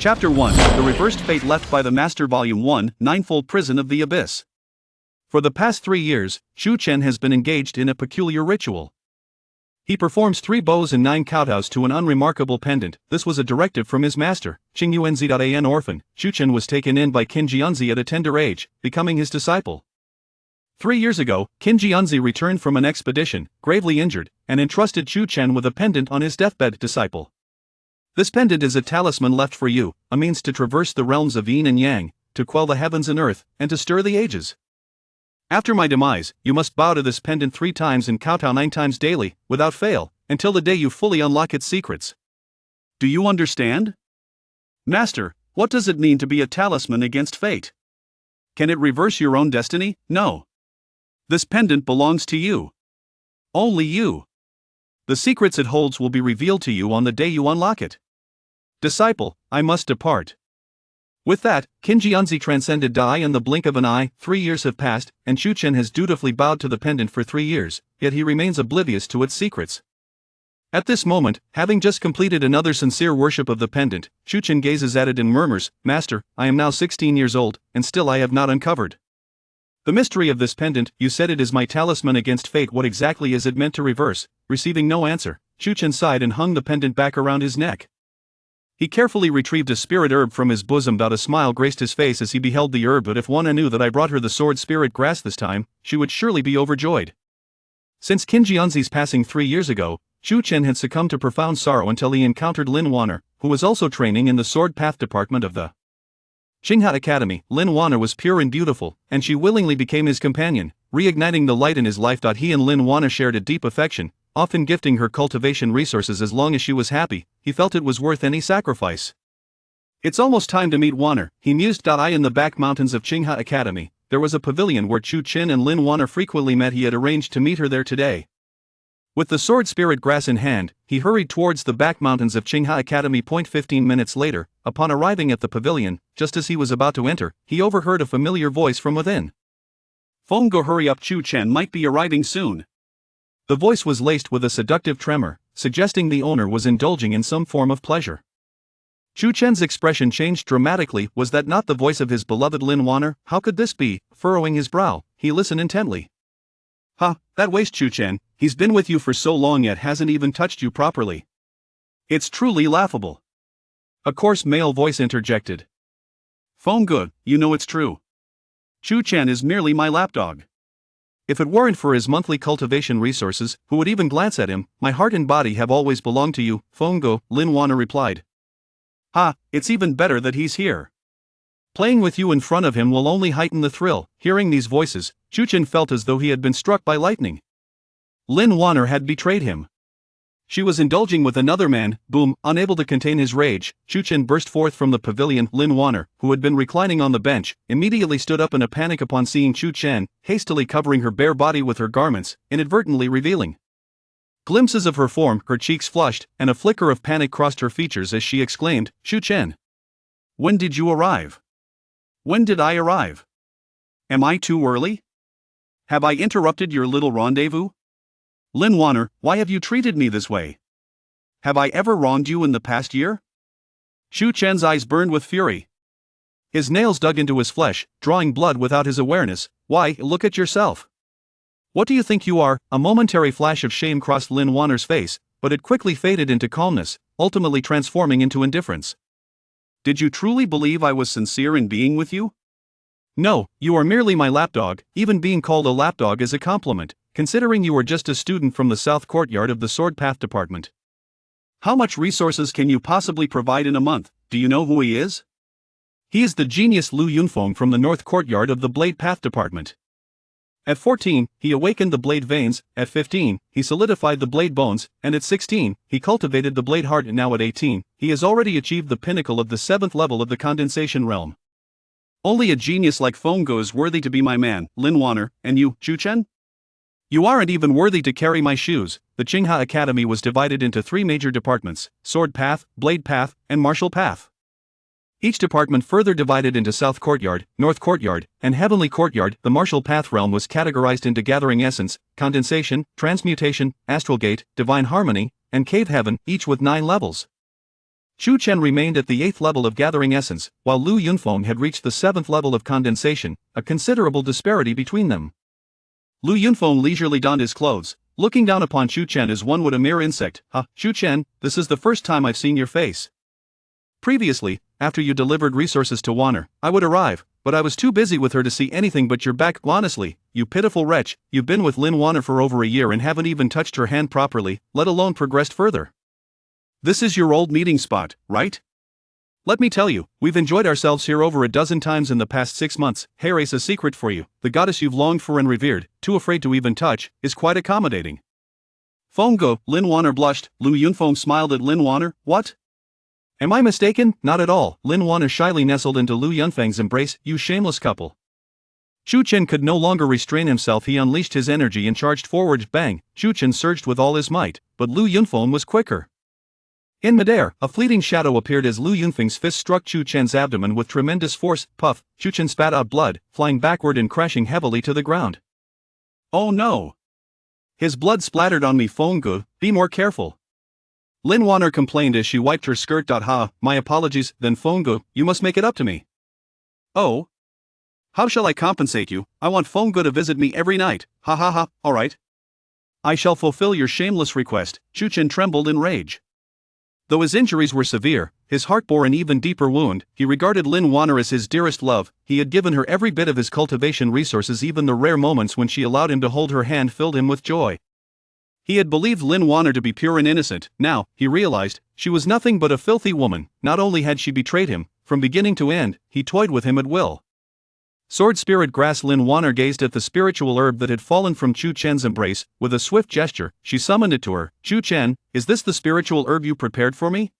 Chapter 1, The Reversed Fate Left by the Master Volume 1, Ninefold Prison of the Abyss. For the past 3 years, Chu Chen has been engaged in a peculiar ritual. He performs 3 bows and 9 kowtows to an unremarkable pendant. This was a directive from his master, Cang Yuan Master. Orphan, Chu Chen was taken in by Cang Yuan at a tender age, becoming his disciple. 3 years ago, Cang Yuan returned from an expedition, gravely injured, and entrusted Chu Chen with a pendant on his deathbed. Disciple. This pendant is a talisman left for you, a means to traverse the realms of yin and yang, to quell the heavens and earth, and to stir the ages. After my demise, you must bow to this pendant 3 times and kowtow 9 times daily, without fail, until the day you fully unlock its secrets. Do you understand? Master, what does it mean to be a talisman against fate? Can it reverse your own destiny? No. This pendant belongs to you. Only you. The secrets it holds will be revealed to you on the day you unlock it. Disciple, I must depart. With that, Cang Yuan transcended Dai in the blink of an eye. 3 years have passed, and Chu Chen has dutifully bowed to the pendant for 3 years, yet he remains oblivious to its secrets. At this moment, having just completed another sincere worship of the pendant, Chu Chen gazes at it and murmurs, Master, I am now 16 years old, and still I have not uncovered the mystery of this pendant. You said it is my talisman against fate. What exactly is it meant to reverse? Receiving no answer, Chu Chen sighed and hung the pendant back around his neck. He carefully retrieved a spirit herb from his bosom. A smile graced his face as he beheld the herb. But if one knew that I brought her the sword spirit grass this time, she would surely be overjoyed. Since Cang Yuan's passing 3 years ago, Chu Chen had succumbed to profound sorrow until he encountered Lin Wanner, who was also training in the sword path department of the Qinghe Academy. Lin Wanner was pure and beautiful, and she willingly became his companion, reigniting the light in his life. He and Lin Wanner shared a deep affection, often gifting her cultivation resources as long as she was happy. He felt it was worth any sacrifice. It's almost time to meet Wanner, he mused. In the back mountains of Qinghe Academy, there was a pavilion where Chu Chen and Lin Wanner frequently met. He had arranged to meet her there today. With the sword spirit grass in hand, he hurried towards the back mountains of Qinghe Academy. 15 minutes later, upon arriving at the pavilion, just as he was about to enter, he overheard a familiar voice from within. Go hurry up, Chu Chen might be arriving soon. The voice was laced with a seductive tremor, suggesting the owner was indulging in some form of pleasure. Chu Chen's expression changed dramatically. Was that not the voice of his beloved Lin Wanner? How could this be? Furrowing his brow, he listened intently. That waste Chu Chen, he's been with you for so long yet hasn't even touched you properly. It's truly laughable. A coarse male voice interjected. Good, you know it's true. Chu Chen is merely my lapdog. If it weren't for his monthly cultivation resources, who would even glance at him? My heart and body have always belonged to you, Go, Lin Wanner replied. It's even better that he's here. Playing with you in front of him will only heighten the thrill. Hearing these voices, Chu Chen felt as though he had been struck by lightning. Lin Wanner had betrayed him. She was indulging with another man. Boom! Unable to contain his rage, Chu Chen burst forth from the pavilion. Lin Wanner, who had been reclining on the bench, immediately stood up in a panic upon seeing Chu Chen, hastily covering her bare body with her garments, inadvertently revealing glimpses of her form. Her cheeks flushed, and a flicker of panic crossed her features as she exclaimed, Chu Chen! When did you arrive? When did I arrive? Am I too early? Have I interrupted your little rendezvous? Lin Wanner, why have you treated me this way? Have I ever wronged you in the past year? Chu Chen's eyes burned with fury. His nails dug into his flesh, drawing blood without his awareness. Why, look at yourself. What do you think you are? A momentary flash of shame crossed Lin Wanner's face, but it quickly faded into calmness, ultimately transforming into indifference. Did you truly believe I was sincere in being with you? No, you are merely my lapdog. Even being called a lapdog is a compliment, considering you are just a student from the south courtyard of the sword path department. How much resources can you possibly provide in a month? Do you know who he is? He is the genius Lu Yunfeng from the north courtyard of the blade path department. At 14, he awakened the blade veins. At 15, he solidified the blade bones, and at 16, he cultivated the blade heart. And now at 18, he has already achieved the pinnacle of the 7th level of the condensation realm. Only a genius like Go is worthy to be my man, Lin Wanner. And you, Chu Chen? You aren't even worthy to carry my shoes. The Qinghe Academy was divided into 3 major departments: sword path, blade path, and martial path. Each department further divided into South Courtyard, North Courtyard, and Heavenly Courtyard. The martial path realm was categorized into Gathering Essence, Condensation, Transmutation, Astral Gate, Divine Harmony, and Cave Heaven, each with 9 levels. Chu Chen remained at the 8th level of gathering essence, while Lu Yunfeng had reached the 7th level of condensation, a considerable disparity between them. Lu Yunfeng leisurely donned his clothes, looking down upon Chu Chen as one would a mere insect. Chu Chen, this is the first time I've seen your face. Previously, after you delivered resources to Wanner, I would arrive, but I was too busy with her to see anything but your back. Honestly, you pitiful wretch, you've been with Lin Wanner for over a year and haven't even touched her hand properly, let alone progressed further. This is your old meeting spot, right? Let me tell you, we've enjoyed ourselves here over a dozen times in the past 6 months. Here's a secret for you, the goddess you've longed for and revered, too afraid to even touch, is quite accommodating. Fengge, Lin Wanner blushed. Lu Yunfeng smiled at Lin Wanner. What? Am I mistaken? Not at all. Lin Wanner shyly nestled into Lu Yunfeng's embrace. You shameless couple. Chu Chen could no longer restrain himself. He unleashed his energy and charged forward. Bang! Chu Chen surged with all his might, but Lu Yunfeng was quicker. In midair, a fleeting shadow appeared as Lu Yunfeng's fist struck Chu Chen's abdomen with tremendous force. Puff! Chu Chen spat out blood, flying backward and crashing heavily to the ground. Oh no! His blood splattered on me. Fengge, be more careful. Lin Wanner complained as she wiped her skirt. My apologies. Then Fengge, you must make it up to me. Oh? How shall I compensate you? I want Fengge to visit me every night. Alright. I shall fulfill your shameless request. Chu Chen trembled in rage. Though his injuries were severe, his heart bore an even deeper wound. He regarded Lin Wanner as his dearest love. He had given her every bit of his cultivation resources. Even the rare moments when she allowed him to hold her hand filled him with joy. He had believed Lin Wanner to be pure and innocent. Now, he realized, she was nothing but a filthy woman. Not only had she betrayed him, from beginning to end, he toyed with him at will. Sword Spirit Grass. Lin Wanner gazed at the spiritual herb that had fallen from Chu Chen's embrace. With a swift gesture, she summoned it to her. Chu Chen, is this the spiritual herb you prepared for me?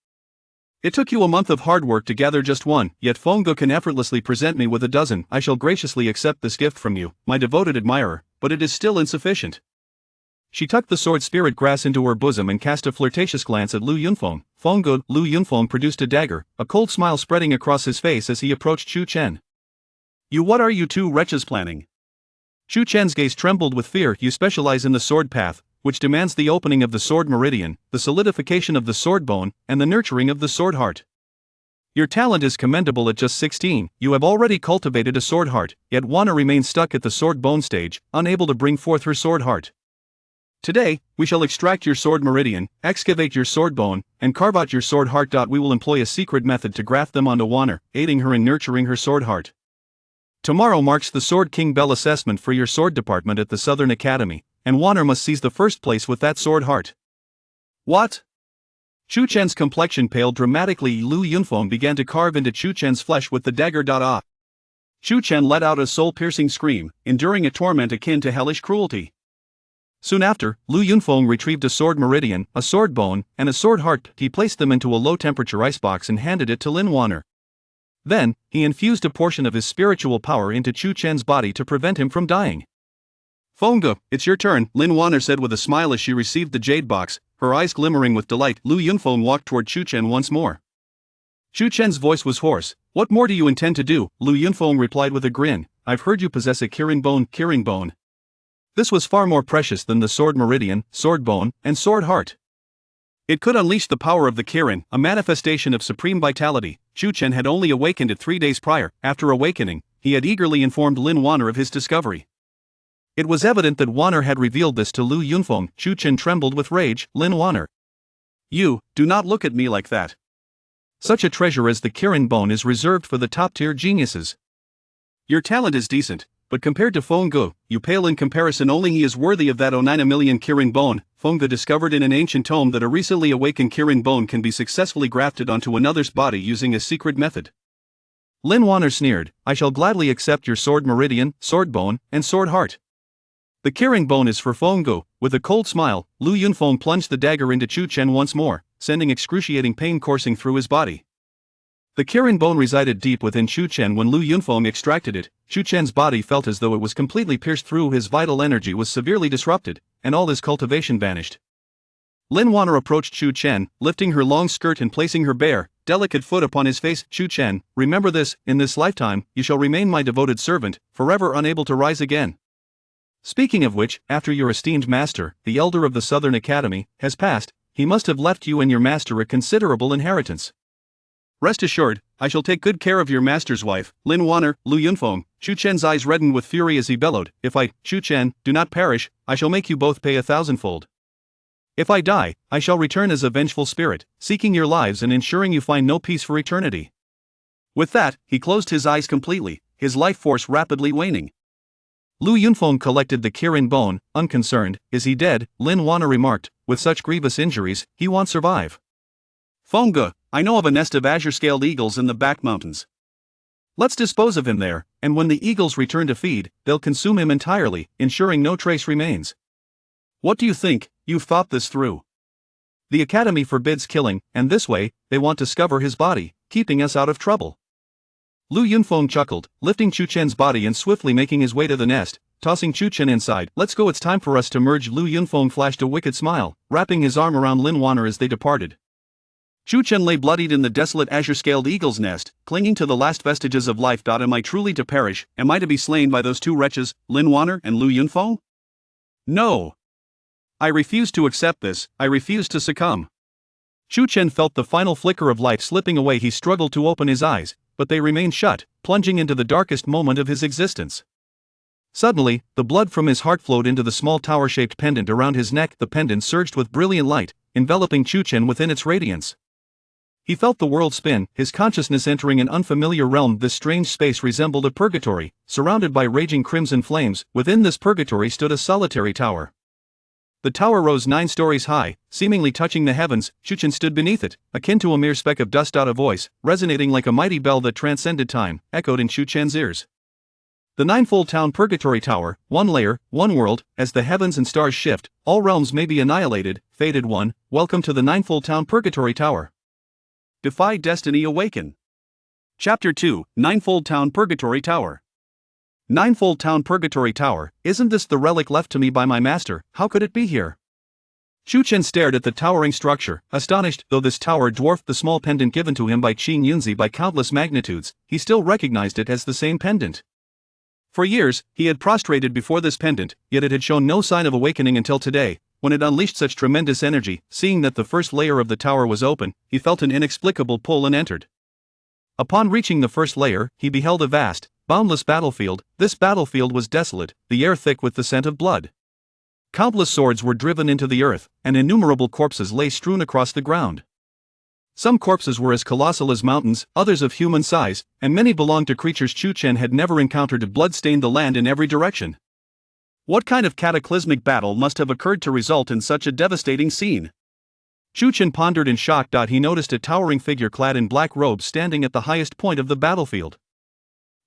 It took you a month of hard work to gather just one, yet Fengge can effortlessly present me with a dozen. I shall graciously accept this gift from you, my devoted admirer, but it is still insufficient. She tucked the Sword Spirit Grass into her bosom and cast a flirtatious glance at Lu Yunfeng. Fengge. Lu Yunfeng produced a dagger, a cold smile spreading across his face as he approached Chu Chen. What are you two wretches planning? Chu Chen's gaze trembled with fear. You specialize in the sword path, which demands the opening of the sword meridian, the solidification of the sword bone, and the nurturing of the sword heart. Your talent is commendable. At just 16, you have already cultivated a sword heart, yet Wanner remains stuck at the sword bone stage, unable to bring forth her sword heart. Today, we shall extract your sword meridian, excavate your sword bone, and carve out your sword heart. We will employ a secret method to graft them onto Wanner, aiding her in nurturing her sword heart. Tomorrow marks the Sword King Bell assessment for your sword department at the Southern Academy, and Wanner must seize the first place with that sword heart. What? Chu Chen's complexion paled dramatically. Lu Yunfeng began to carve into Chu Chen's flesh with the dagger. Chu Chen let out a soul-piercing scream, enduring a torment akin to hellish cruelty. Soon after, Lu Yunfeng retrieved a sword meridian, a sword bone, and a sword heart. He placed them into a low-temperature icebox and handed it to Lin Wanner. Then, he infused a portion of his spiritual power into Chu Chen's body to prevent him from dying. Fengge, it's your turn, Lin Wanner said with a smile as she received the jade box, her eyes glimmering with delight. Lu Yunfeng walked toward Chu Chen once more. Chu Chen's voice was hoarse. What more do you intend to do? Lu Yunfeng replied with a grin. I've heard you possess a Kirin bone. This was far more precious than the sword meridian, sword bone, and sword heart. It could unleash the power of the Kirin, a manifestation of supreme vitality. Chu Chen had only awakened it 3 days prior. After awakening, he had eagerly informed Lin Wanner of his discovery. It was evident that Wanner had revealed this to Lu Yunfeng. Chu Chen trembled with rage. Lin Wanner. You, do not look at me like that. Such a treasure as the Kirin bone is reserved for the top-tier geniuses. Your talent is decent, but compared to Fengge, you pale in comparison. Only he is worthy of that 9 million Kirin bone. Fengge discovered in an ancient tome that a recently awakened Kirin bone can be successfully grafted onto another's body using a secret method. Lin Wanner sneered. I shall gladly accept your sword meridian, sword bone, and sword heart. The Kirin bone is for Fengge. With a cold smile, Lu Yunfeng plunged the dagger into Chu Chen once more, sending excruciating pain coursing through his body. The Kirin bone resided deep within Chu Chen. When Lu Yunfeng extracted it, Chu Chen's body felt as though it was completely pierced through. His vital energy was severely disrupted, and all his cultivation vanished. Lin Wanner approached Chu Chen, lifting her long skirt and placing her bare, delicate foot upon his face. Chu Chen, remember this, in this lifetime, you shall remain my devoted servant, forever unable to rise again. Speaking of which, after your esteemed master, the elder of the Southern Academy, has passed, he must have left you and your master a considerable inheritance. Rest assured, I shall take good care of your master's wife, Lin Wanner, Lu Yunfeng. Chu Chen's eyes reddened with fury as he bellowed, if I, Chu Chen, do not perish, I shall make you both pay 1,000-fold. If I die, I shall return as a vengeful spirit, seeking your lives and ensuring you find no peace for eternity. With that, he closed his eyes completely, his life force rapidly waning. Lu Yunfeng collected the Kirin bone, unconcerned. Is he dead? Lin Wanner remarked, with such grievous injuries, he won't survive. Fengge, I know of a nest of azure-scaled eagles in the back mountains. Let's dispose of him there, and when the eagles return to feed, they'll consume him entirely, ensuring no trace remains. What do you think? You've thought this through. The Academy forbids killing, and this way, they want to scour his body, keeping us out of trouble. Lu Yunfeng chuckled, lifting Chu Chen's body and swiftly making his way to the nest, tossing Chu Chen inside. Let's go, it's time for us to merge. Lu Yunfeng flashed a wicked smile, wrapping his arm around Lin Wanner as they departed. Chu Chen lay bloodied in the desolate azure-scaled eagle's nest, clinging to the last vestiges of life. Am I truly to perish? Am I to be slain by those two wretches, Lin Wanner and Lu Yunfeng? No. I refuse to accept this, I refuse to succumb. Chu Chen felt the final flicker of life slipping away. He struggled to open his eyes, but they remained shut, plunging into the darkest moment of his existence. Suddenly, the blood from his heart flowed into the small tower-shaped pendant around his neck. The pendant surged with brilliant light, enveloping Chu Chen within its radiance. He felt the world spin, his consciousness entering an unfamiliar realm. This strange space resembled a purgatory, surrounded by raging crimson flames. Within this purgatory stood a solitary tower. The tower rose 9 stories high, seemingly touching the heavens. Chu Chen stood beneath it, akin to a mere speck of dust. A voice, resonating like a mighty bell that transcended time, echoed in Chu Chen's ears. The ninefold town Purgatory Tower, one layer, one world. As the heavens and stars shift, all realms may be annihilated. Fated one, welcome to the ninefold town Purgatory Tower. Defy Destiny, Awaken. Chapter 2, Ninefold Town Purgatory Tower. Ninefold Town Purgatory Tower, isn't this the relic left to me by my master? How could it be here? Chu Chen stared at the towering structure, astonished. Though this tower dwarfed the small pendant given to him by Qing Yunzi by countless magnitudes, he still recognized it as the same pendant. For years, he had prostrated before this pendant, yet it had shown no sign of awakening until today, when it unleashed such tremendous energy. Seeing that the first layer of the tower was open, he felt an inexplicable pull and entered. Upon reaching the first layer, he beheld a vast, boundless battlefield. This battlefield was desolate, the air thick with the scent of blood. Countless swords were driven into the earth, and innumerable corpses lay strewn across the ground. Some corpses were as colossal as mountains, others of human size, and many belonged to creatures Chu Chen had never encountered. Blood stained the land in every direction. What kind of cataclysmic battle must have occurred to result in such a devastating scene? Chu Chen pondered in shock. He noticed a towering figure clad in black robes standing at the highest point of the battlefield.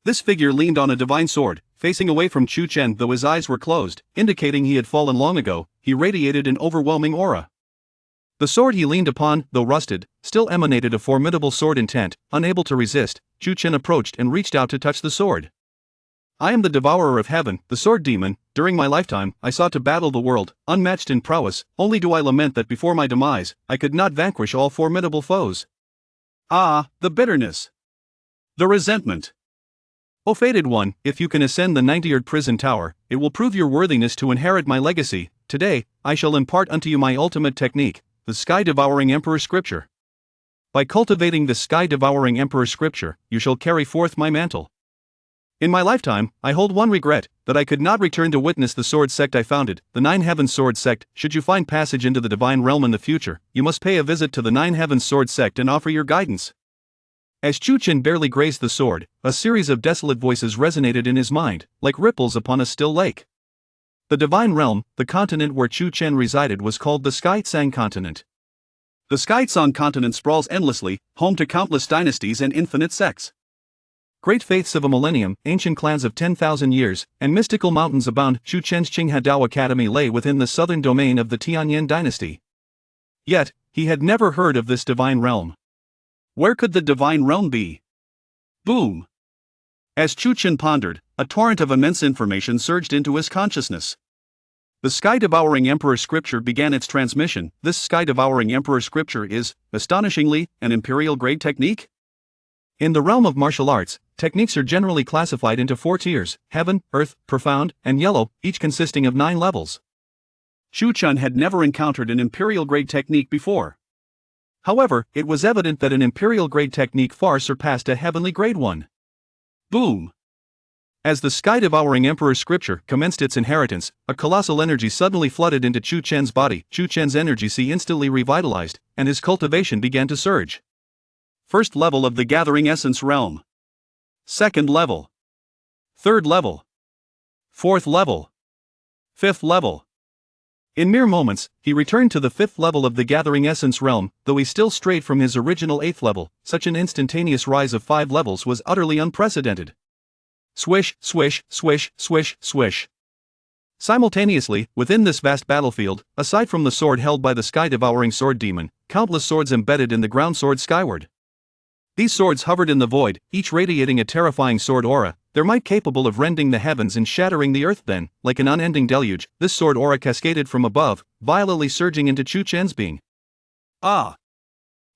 This figure leaned on a divine sword, facing away from Chu Chen. Though his eyes were closed, indicating he had fallen long ago, he radiated an overwhelming aura. The sword he leaned upon, though rusted, still emanated a formidable sword intent. Unable to resist, Chu Chen approached and reached out to touch the sword. I am the devourer of heaven, the sword demon. During my lifetime, I sought to battle the world, unmatched in prowess. Only do I lament that before my demise, I could not vanquish all formidable foes. Ah, the bitterness. The resentment. O fated one, if you can ascend the 90-yard prison tower, it will prove your worthiness to inherit my legacy. Today, I shall impart unto you my ultimate technique, the Sky Devouring Emperor Scripture. By cultivating the Sky Devouring Emperor Scripture, you shall carry forth my mantle. In my lifetime, I hold one regret, that I could not return to witness the sword sect I founded, the Nine Heavens Sword Sect. Should you find passage into the divine realm in the future, you must pay a visit to the Nine Heavens Sword Sect and offer your guidance. As Chu Chen barely grazed the sword, a series of desolate voices resonated in his mind, like ripples upon a still lake. The divine realm, the continent where Chu Chen resided, was called the Sky Tsang continent. The Sky Tsang continent sprawls endlessly, home to countless dynasties and infinite sects. Great faiths of a millennium, ancient clans of 10,000 years, and mystical mountains abound. Chu Chen's Qinghadao Academy lay within the southern domain of the Tianyin dynasty. Yet, he had never heard of this divine realm. Where could the divine realm be? Boom! As Chu Chen pondered, a torrent of immense information surged into his consciousness. The Sky Devouring Emperor Scripture began its transmission. This Sky Devouring Emperor Scripture is, astonishingly, an imperial-grade technique? In the realm of martial arts, techniques are generally classified into 4 tiers: heaven, earth, profound, and yellow, each consisting of 9 levels. Chu Chen had never encountered an imperial-grade technique before. However, it was evident that an imperial-grade technique far surpassed a heavenly-grade one. Boom! As the Sky Devouring Emperor's scripture commenced its inheritance, a colossal energy suddenly flooded into Chu Chen's body. Chu Chen's energy sea instantly revitalized, and his cultivation began to surge. First level of the Gathering Essence realm. Second level. Third level. Fourth level. Fifth level. In mere moments, he returned to the fifth level of the Gathering Essence realm, though he still strayed from his original eighth level. Such an instantaneous rise of 5 levels was utterly unprecedented. Swish, swish, swish, swish, swish. Simultaneously, within this vast battlefield, aside from the sword held by the Sky Devouring Sword Demon, countless swords embedded in the ground soared skyward. These swords hovered in the void, each radiating a terrifying sword aura, their might capable of rending the heavens and shattering the earth. Then, like an unending deluge, this sword aura cascaded from above, violently surging into Chu Chen's being. Ah!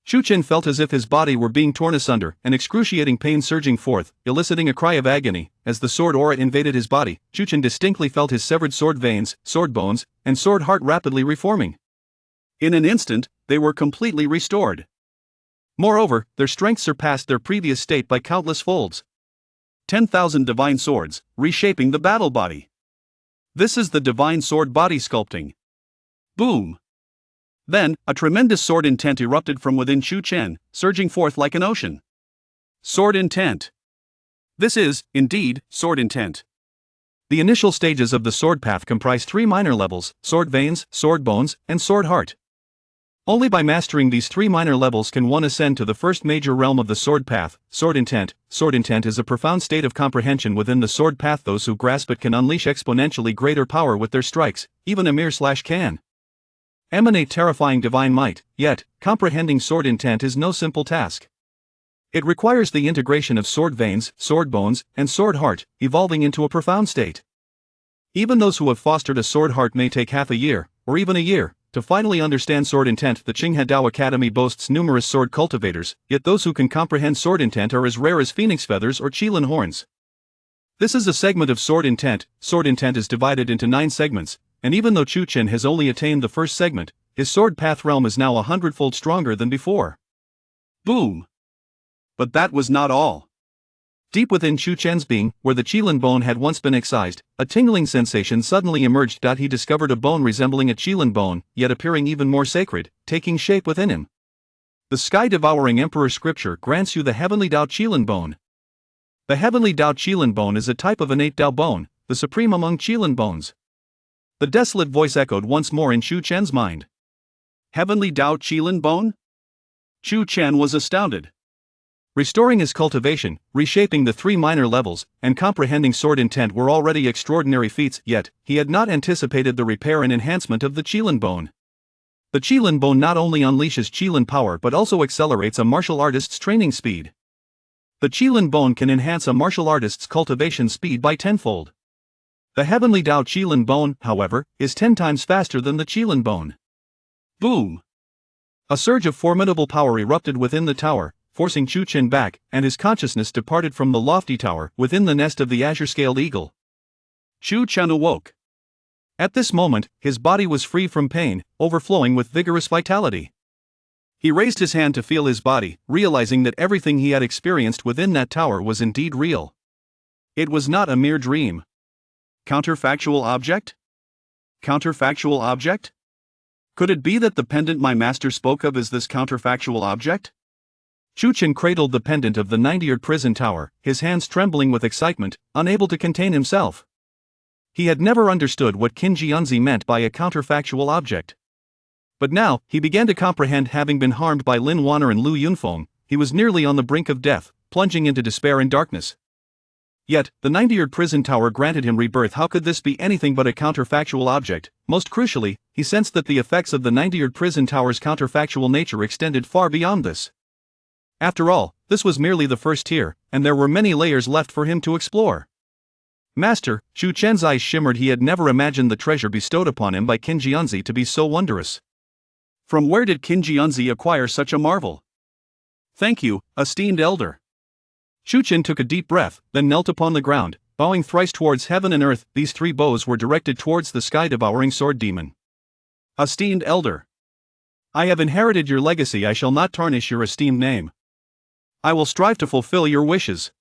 Chu Chen felt as if his body were being torn asunder, an excruciating pain surging forth, eliciting a cry of agony. As the sword aura invaded his body, Chu Chen distinctly felt his severed sword veins, sword bones, and sword heart rapidly reforming. In an instant, they were completely restored. Moreover, their strength surpassed their previous state by countless folds. 10,000 divine swords, reshaping the battle body. This is the divine sword body sculpting. Boom! Then, a tremendous sword intent erupted from within Chu Chen, surging forth like an ocean. Sword intent. This is, indeed, sword intent. The initial stages of the sword path comprise 3 minor levels: sword veins, sword bones, and sword heart. Only by mastering these 3 minor levels can one ascend to the first major realm of the sword path, sword intent. Sword intent is a profound state of comprehension within the sword path. Those who grasp it can unleash exponentially greater power with their strikes, even a mere slash can emanate terrifying divine might. Yet, comprehending sword intent is no simple task. It requires the integration of sword veins, sword bones, and sword heart, evolving into a profound state. Even those who have fostered a sword heart may take half a year, or even a year, to finally understand sword intent. The Qinghe Dao Academy boasts numerous sword cultivators, yet those who can comprehend sword intent are as rare as phoenix feathers or qilin horns. This is a segment of sword intent. Sword intent is divided into 9 segments, and even though Chu Chen has only attained the first segment, his sword path realm is now 100-fold stronger than before. Boom! But that was not all. Deep within Chu Chen's being, where the qilin bone had once been excised, a tingling sensation suddenly emerged. He discovered a bone resembling a qilin bone, yet appearing even more sacred, taking shape within him. The Sky Devouring Emperor's scripture grants you the Heavenly Dao Qilin bone. The Heavenly Dao Qilin bone is a type of innate Dao bone, the supreme among qilin bones. The desolate voice echoed once more in Chu Chen's mind. Heavenly Dao Qilin bone? Chu Chen was astounded. Restoring his cultivation, reshaping the 3 minor levels, and comprehending sword intent were already extraordinary feats, yet, he had not anticipated the repair and enhancement of the qilin bone. The qilin bone not only unleashes qilin power but also accelerates a martial artist's training speed. The qilin bone can enhance a martial artist's cultivation speed by 10-fold. The Heavenly Dao Qilin bone, however, is 10 times faster than the qilin bone. Boom! A surge of formidable power erupted within the tower, forcing Chu Chen back, and his consciousness departed from the lofty tower within the nest of the azure-scaled eagle. Chu Chen awoke. At this moment, his body was free from pain, overflowing with vigorous vitality. He raised his hand to feel his body, realizing that everything he had experienced within that tower was indeed real. It was not a mere dream. Counterfactual object? Counterfactual object? Could it be that the pendant my master spoke of is this counterfactual object? Chu Chen cradled the pendant of the 90-year prison tower, his hands trembling with excitement, unable to contain himself. He had never understood what Qin Jianzi meant by a counterfactual object. But now, he began to comprehend. Having been harmed by Lin Wanner and Lu Yunfeng, he was nearly on the brink of death, plunging into despair and darkness. Yet, the 90-year prison tower granted him rebirth. How could this be anything but a counterfactual object? Most crucially, he sensed that the effects of the 90-year prison tower's counterfactual nature extended far beyond this. After all, this was merely the first tier, and there were many layers left for him to explore. Master, Chu Chen's eyes shimmered. He had never imagined the treasure bestowed upon him by Qin Jianzi to be so wondrous. From where did Qin Jianzi acquire such a marvel? Thank you, esteemed elder. Chu Chen took a deep breath, then knelt upon the ground, bowing thrice towards heaven and earth. These 3 bows were directed towards the Sky Devouring Sword Demon. Esteemed elder. I have inherited your legacy. I shall not tarnish your esteemed name. I will strive to fulfill your wishes.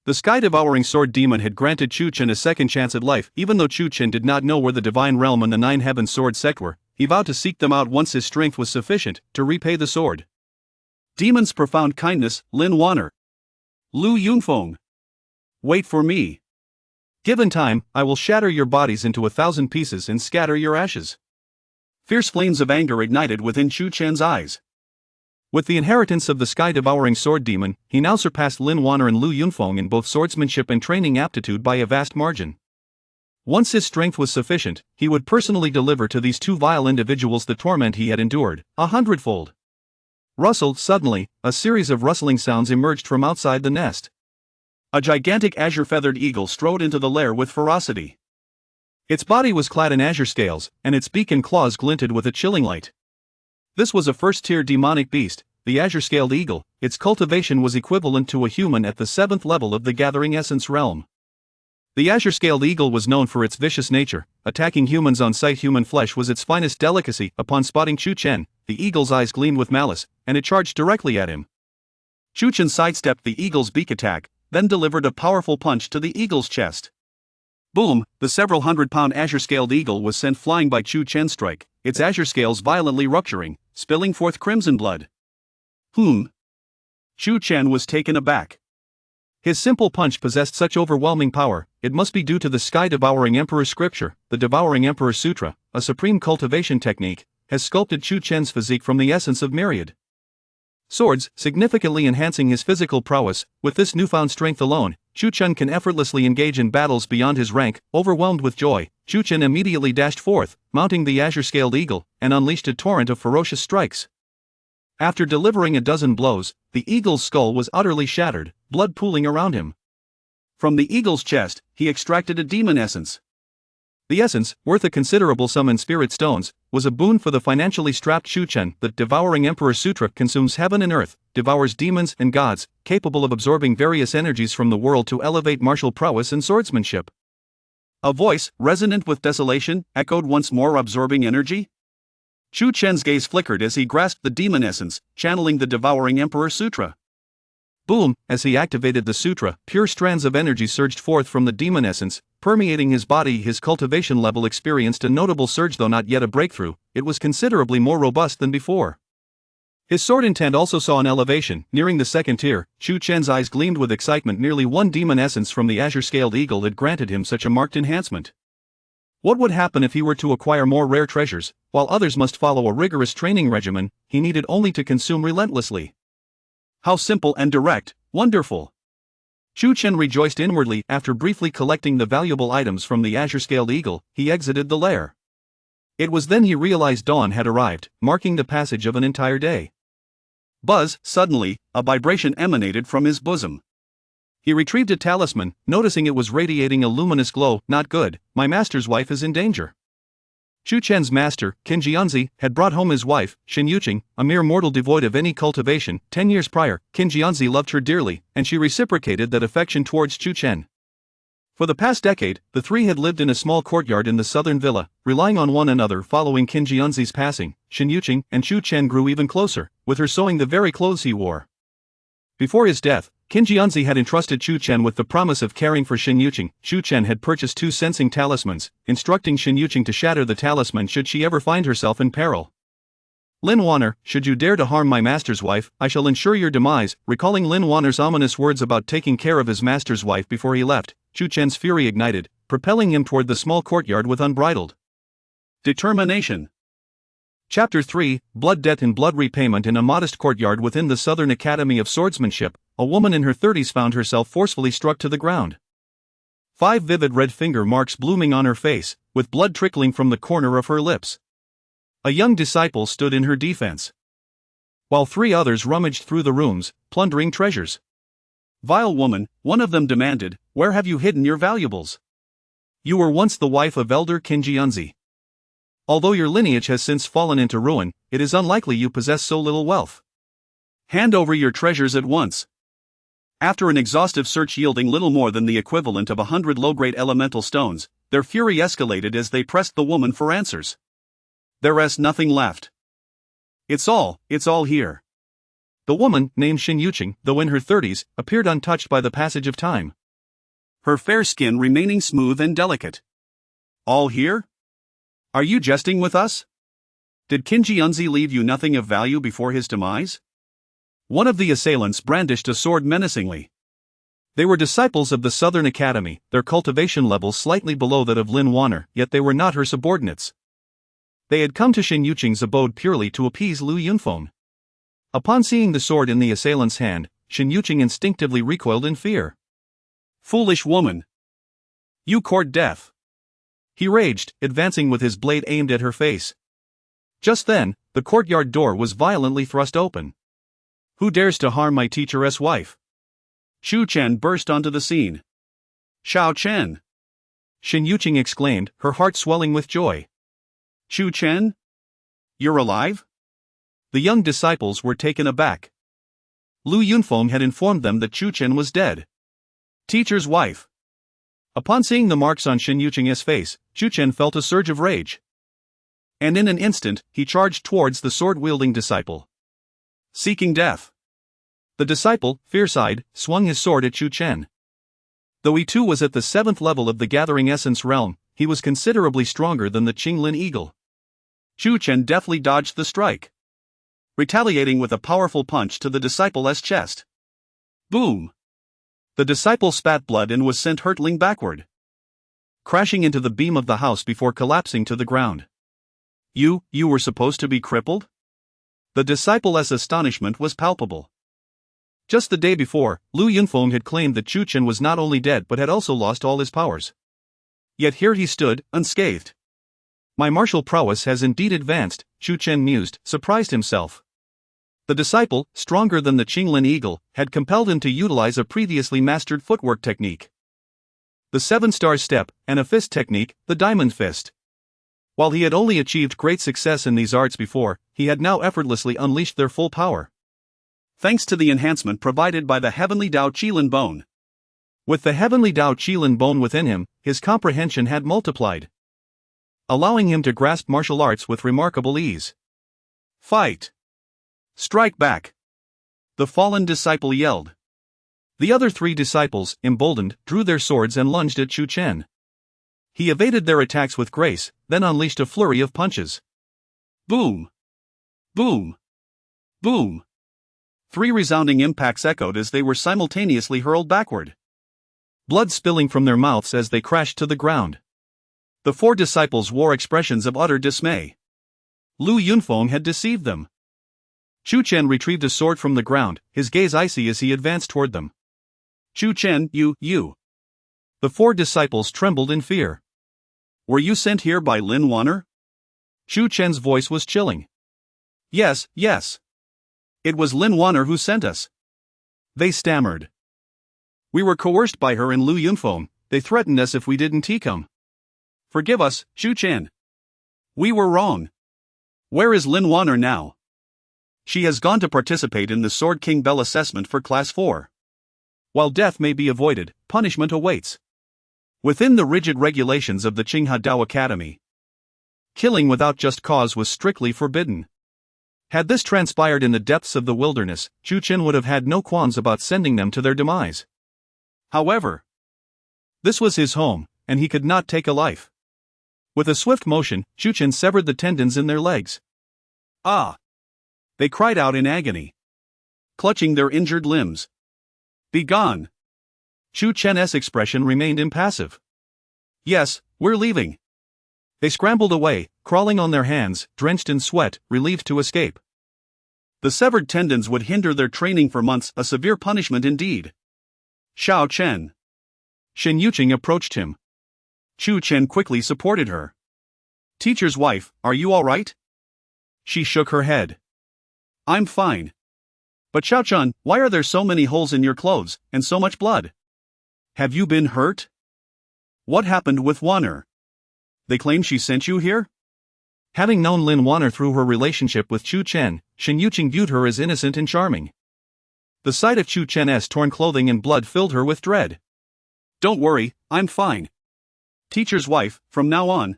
The Sky Devouring Sword Demon had granted Chu Chen a second chance at life. Even though Chu Chen did not know where the Divine Realm and the Nine Heavens Sword Sect were, he vowed to seek them out once his strength was sufficient to repay the sword. Demon's profound kindness, Lin Wanner. Lu Yunfeng. Wait for me. Given time, I will shatter your bodies into 1,000 pieces and scatter your ashes. Fierce flames of anger ignited within Chu Chen's eyes. With the inheritance of the Sky Devouring Sword Demon, he now surpassed Lin Wanner and Lu Yunfeng in both swordsmanship and training aptitude by a vast margin. Once his strength was sufficient, he would personally deliver to these two vile individuals the torment he had endured, 100-fold. Rustled suddenly, a series of rustling sounds emerged from outside the nest. A gigantic azure-feathered eagle strode into the lair with ferocity. Its body was clad in azure scales, and its beak and claws glinted with a chilling light. This was a first-tier demonic beast, the azure-scaled eagle. Its cultivation was equivalent to a human at the 7th level of the Gathering Essence realm. The azure-scaled eagle was known for its vicious nature. Attacking humans on sight. Human flesh was its finest delicacy. Upon spotting Chu Chen, the eagle's eyes gleamed with malice, and it charged directly at him. Chu Chen sidestepped the eagle's beak attack, then delivered a powerful punch to the eagle's chest. Boom! The several hundred-pound azure-scaled eagle was sent flying by Chu Chen's strike, its azure scales violently rupturing, spilling forth crimson blood. Chu Chen was taken aback. His simple punch possessed such overwhelming power. It must be due to the Sky Devouring Emperor scripture. The Devouring Emperor Sutra, a supreme cultivation technique, has sculpted Chu Chen's physique from the essence of myriad swords, significantly enhancing his physical prowess. With this newfound strength alone, Chu Chen can effortlessly engage in battles beyond his rank. Overwhelmed with joy, Chu Chen immediately dashed forth, mounting the azure-scaled eagle, and unleashed a torrent of ferocious strikes. After delivering a dozen blows, the eagle's skull was utterly shattered, blood pooling around him. From the eagle's chest, he extracted a demon essence. The essence, worth a considerable sum in spirit stones, was a boon for the financially strapped Chu Chen. The Devouring Emperor Sutra consumes heaven and earth, devours demons and gods, capable of absorbing various energies from the world to elevate martial prowess and swordsmanship. A voice, resonant with desolation, echoed once more. Absorbing energy? Chu Chen's gaze flickered as he grasped the demon essence, channeling the Devouring Emperor Sutra. Boom! As he activated the sutra, pure strands of energy surged forth from the demon essence, permeating his body. His cultivation level experienced a notable surge. Though not yet a breakthrough, it was considerably more robust than before. His sword intent also saw an elevation. Nearing the second tier, Chu Chen's eyes gleamed with excitement. Nearly one demon essence from the azure-scaled eagle had granted him such a marked enhancement. What would happen if he were to acquire more rare treasures? While others must follow a rigorous training regimen, he needed only to consume relentlessly. How simple and direct, wonderful! Chu Chen rejoiced inwardly. After briefly collecting the valuable items from the azure-scaled eagle, he exited the lair. It was then he realized dawn had arrived, marking the passage of an entire day. Buzz! Suddenly, a vibration emanated from his bosom. He retrieved a talisman, noticing it was radiating a luminous glow. Not good, my master's wife is in danger. Chu Chen's master, Cang Yuan, had brought home his wife, Shen Yuqing, a mere mortal devoid of any cultivation. 10 years prior, Cang Yuan loved her dearly, and she reciprocated that affection towards Chu Chen. For the past decade, the three had lived in a small courtyard in the southern villa, relying on one another. Following Cang Yuan's passing, Shen Yuqing and Chu Chen grew even closer, with her sewing the very clothes he wore. Before his death, Cang Yuan had entrusted Chu Chen with the promise of caring for Shen Yuqing. Chu Chen had purchased 2 sensing talismans, instructing Shen Yuqing to shatter the talisman should she ever find herself in peril. Lin Wanner, should you dare to harm my master's wife, I shall ensure your demise. Recalling Lin Wanner's ominous words about taking care of his master's wife before he left, Chu Chen's fury ignited, propelling him toward the small courtyard with unbridled determination. Chapter 3, Blood Debt and Blood Repayment. In a modest courtyard within the Southern Academy of Swordsmanship, a woman in her 30s found herself forcefully struck to the ground. 5 vivid red finger marks blooming on her face, with blood trickling from the corner of her lips. A young disciple stood in her defense, while 3 others rummaged through the rooms, plundering treasures. Vile woman, one of them demanded, where have you hidden your valuables? You were once the wife of Elder Cang Yuan. Although your lineage has since fallen into ruin, it is unlikely you possess so little wealth. Hand over your treasures at once. After an exhaustive search yielding little more than the equivalent of 100 low-grade elemental stones, their fury escalated as they pressed the woman for answers. There was nothing left. It's all here. The woman, named Shin Yuqing, though in her 30s, appeared untouched by the passage of time. Her fair skin remaining smooth and delicate. All here? Are you jesting with us? Did Qin Jianzi leave you nothing of value before his demise? One of the assailants brandished a sword menacingly. They were disciples of the Southern Academy, their cultivation level slightly below that of Lin Wanner, yet they were not her subordinates. They had come to Shin Yuqing's abode purely to appease Lu Yunfeng. Upon seeing the sword in the assailant's hand, Shin Yuqing instinctively recoiled in fear. Foolish woman! You court death! He raged, advancing with his blade aimed at her face. Just then, the courtyard door was violently thrust open. Who dares to harm my teacheress wife? Chu Chen burst onto the scene. Xiao Chen! Shin Yuqing exclaimed, her heart swelling with joy. Chu Chen? You're alive? The young disciples were taken aback. Lu Yunfeng had informed them that Chu Chen was dead. Teacher's wife. Upon seeing the marks on Shin Yuqing's face, Chu Chen felt a surge of rage. And in an instant, he charged towards the sword-wielding disciple. Seeking death. The disciple, fierce-eyed, swung his sword at Chu Chen. Though he too was at the 7th level of the Gathering Essence realm, he was considerably stronger than the Qinglin Eagle. Chu Chen deftly dodged the strike, retaliating with a powerful punch to the disciple's chest. Boom! The disciple spat blood and was sent hurtling backward, crashing into the beam of the house before collapsing to the ground. You were supposed to be crippled? The disciple's astonishment was palpable. Just the day before, Lu Yunfeng had claimed that Chu Chen was not only dead but had also lost all his powers. Yet here he stood, unscathed. My martial prowess has indeed advanced, Chu Chen mused, surprised himself. The disciple, stronger than the Qinglin Eagle, had compelled him to utilize a previously mastered footwork technique. The 7-star step, and a fist technique, the diamond fist. While he had only achieved great success in these arts before, he had now effortlessly unleashed their full power. Thanks to the enhancement provided by the Heavenly Dao Qilin Bone. With the Heavenly Dao Qilin Bone within him, his comprehension had multiplied, allowing him to grasp martial arts with remarkable ease. Fight! Strike back! The fallen disciple yelled. The other 3 disciples, emboldened, drew their swords and lunged at Chu Chen. He evaded their attacks with grace, then unleashed a flurry of punches. Boom! Boom! Boom! 3 resounding impacts echoed as they were simultaneously hurled backward, blood spilling from their mouths as they crashed to the ground. The 4 disciples wore expressions of utter dismay. Lu Yunfeng had deceived them. Chu Chen retrieved a sword from the ground, his gaze icy as he advanced toward them. Chu Chen, you. The 4 disciples trembled in fear. Were you sent here by Lin Wanner? Chu Chen's voice was chilling. Yes. It was Lin Wanner who sent us. They stammered. We were coerced by her and Lu Yunfeng. They threatened us if we didn't come. Forgive us, Chu Chen. We were wrong. Where is Lin Wanner now? She has gone to participate in the Sword King Bell assessment for Class 4. While death may be avoided, punishment awaits. Within the rigid regulations of the Qinghe Dao Academy, killing without just cause was strictly forbidden. Had this transpired in the depths of the wilderness, Chu Chen would have had no qualms about sending them to their demise. However, this was his home, and he could not take a life. With a swift motion, Chu Chen severed the tendons in their legs. Ah! They cried out in agony, clutching their injured limbs. Begone! Chu Chen's expression remained impassive. Yes, we're leaving. They scrambled away, crawling on their hands, drenched in sweat, relieved to escape. The severed tendons would hinder their training for months, a severe punishment indeed. Xiao Chen. Shin Yuqing approached him. Chu Chen quickly supported her. Teacher's wife, are you all right? She shook her head. I'm fine. But Xiao Chen, why are there so many holes in your clothes, and so much blood? Have you been hurt? What happened with Wanner? They claim she sent you here? Having known Lin Wanner through her relationship with Chu Chen, Shin Yuqing viewed her as innocent and charming. The sight of Chu Chen's torn clothing and blood filled her with dread. Don't worry, I'm fine. Teacher's wife, from now on,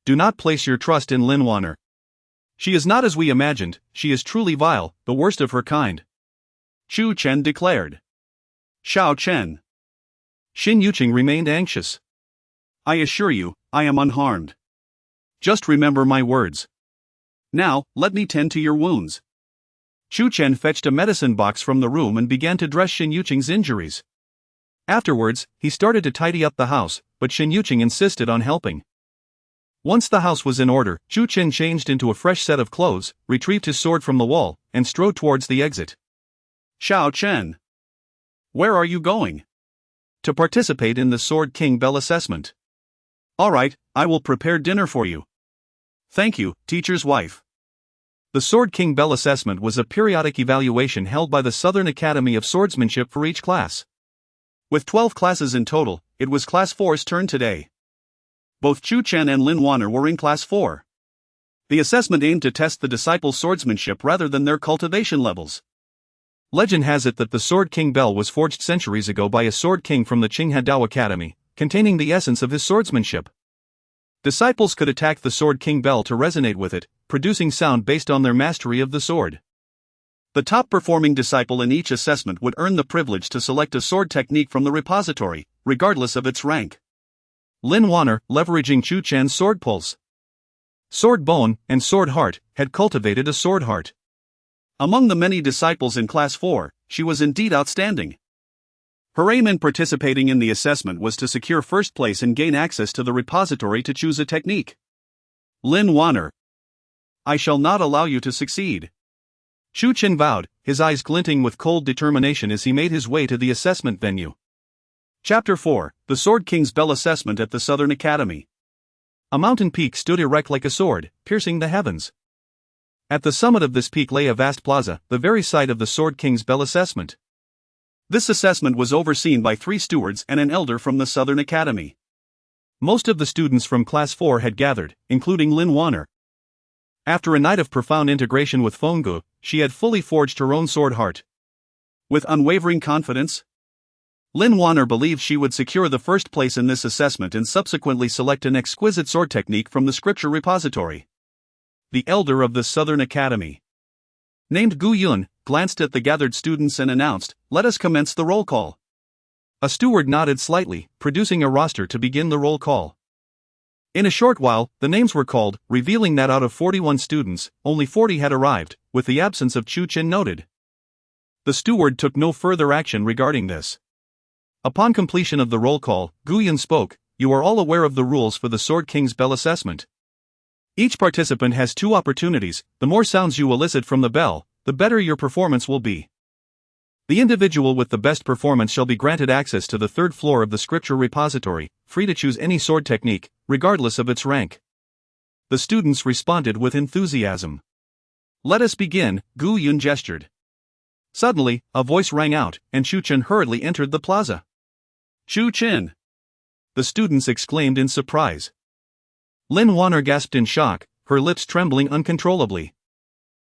do not place your trust in Lin Wanner. She is not as we imagined, she is truly vile, the worst of her kind," Chu Chen declared. Xiao Chen. Xin Yuqing remained anxious. "I assure you, I am unharmed. Just remember my words. Now, let me tend to your wounds." Chu Chen fetched a medicine box from the room and began to dress Xin Yuqing's injuries. Afterwards, he started to tidy up the house, but Xin Yuqing insisted on helping. Once the house was in order, Chu Chen changed into a fresh set of clothes, retrieved his sword from the wall, and strode towards the exit. "Xiao Chen. Where are you going?" "To participate in the Sword King Bell assessment." "Alright, I will prepare dinner for you." "Thank you, teacher's wife." The Sword King Bell assessment was a periodic evaluation held by the Southern Academy of Swordsmanship for each class. With 12 classes in total, it was Class 4's turn today. Both Chu Chen and Lin Wanner were in Class 4. The assessment aimed to test the disciples' swordsmanship rather than their cultivation levels. Legend has it that the Sword King Bell was forged centuries ago by a sword king from the Qinghadao Academy, containing the essence of his swordsmanship. Disciples could attack the Sword King Bell to resonate with it, producing sound based on their mastery of the sword. The top-performing disciple in each assessment would earn the privilege to select a sword technique from the repository, regardless of its rank. Lin Wanner, leveraging Chu Chen's sword pulse, sword bone, and sword heart, had cultivated a sword heart. Among the many disciples in Class 4, she was indeed outstanding. Her aim in participating in the assessment was to secure first place and gain access to the repository to choose a technique. Lin Wanner. "I shall not allow you to succeed," Chu Chen vowed, his eyes glinting with cold determination as he made his way to the assessment venue. Chapter 4, The Sword King's Bell Assessment at the Southern Academy. A mountain peak stood erect like a sword, piercing the heavens. At the summit of this peak lay a vast plaza, the very site of the Sword King's Bell Assessment. This assessment was overseen by 3 stewards and an elder from the Southern Academy. Most of the students from Class 4 had gathered, including Lin Wanner. After a night of profound integration with Fenggu, she had fully forged her own sword heart. With unwavering confidence, Lin Wanner believed she would secure the first place in this assessment and subsequently select an exquisite sword technique from the scripture repository. The elder of the Southern Academy, named Gu Yun, glanced at the gathered students and announced, "Let us commence the roll call." A steward nodded slightly, producing a roster to begin the roll call. In a short while, the names were called, revealing that out of 41 students, only 40 had arrived, with the absence of Chu Chen noted. The steward took no further action regarding this. Upon completion of the roll call, Gu Yun spoke, "You are all aware of the rules for the Sword King's Bell assessment. Each participant has 2 opportunities. The more sounds you elicit from the bell, the better your performance will be. The individual with the best performance shall be granted access to the 3rd floor of the scripture repository, free to choose any sword technique, regardless of its rank." The students responded with enthusiasm. "Let us begin," Gu Yun gestured. Suddenly, a voice rang out, and Chu Chen hurriedly entered the plaza. "Chu Chen!" the students exclaimed in surprise. Lin Wanner gasped in shock, her lips trembling uncontrollably.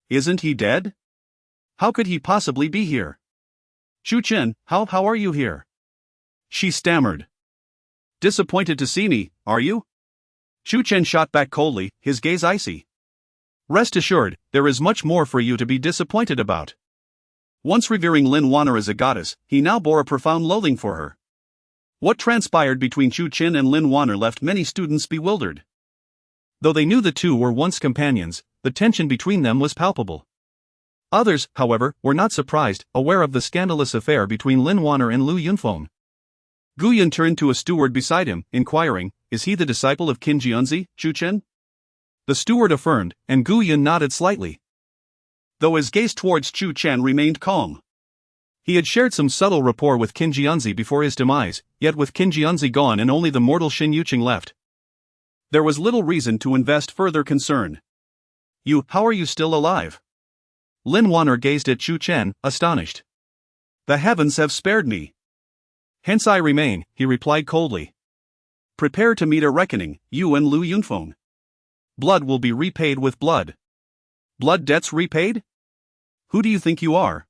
"Isn't he dead? How could he possibly be here?" "Chu Chen, how are you here?" she stammered. "Disappointed to see me, are you?" Chu Chen shot back coldly, his gaze icy. "Rest assured, there is much more for you to be disappointed about." Once revering Lin Wanner as a goddess, he now bore a profound loathing for her. What transpired between Chu Chen and Lin Wanner left many students bewildered. Though they knew the two were once companions, the tension between them was palpable. Others, however, were not surprised, aware of the scandalous affair between Lin Wanner and Lu Yunfeng. Gu Yun turned to a steward beside him, inquiring, "Is he the disciple of Qin Jianzi, Chu Chen?" The steward affirmed, and Gu Yun nodded slightly, though his gaze towards Chu Chen remained calm. He had shared some subtle rapport with Qin Jianzi before his demise, yet with Qin Jianzi gone and only the mortal Xin Yuqing left, there was little reason to invest further concern. How are you still alive?" Lin Wanner gazed at Chu Chen, astonished. "The heavens have spared me. Hence I remain," he replied coldly. "Prepare to meet a reckoning, you and Lu Yunfeng. Blood will be repaid with blood." "Blood debts repaid? Who do you think you are?"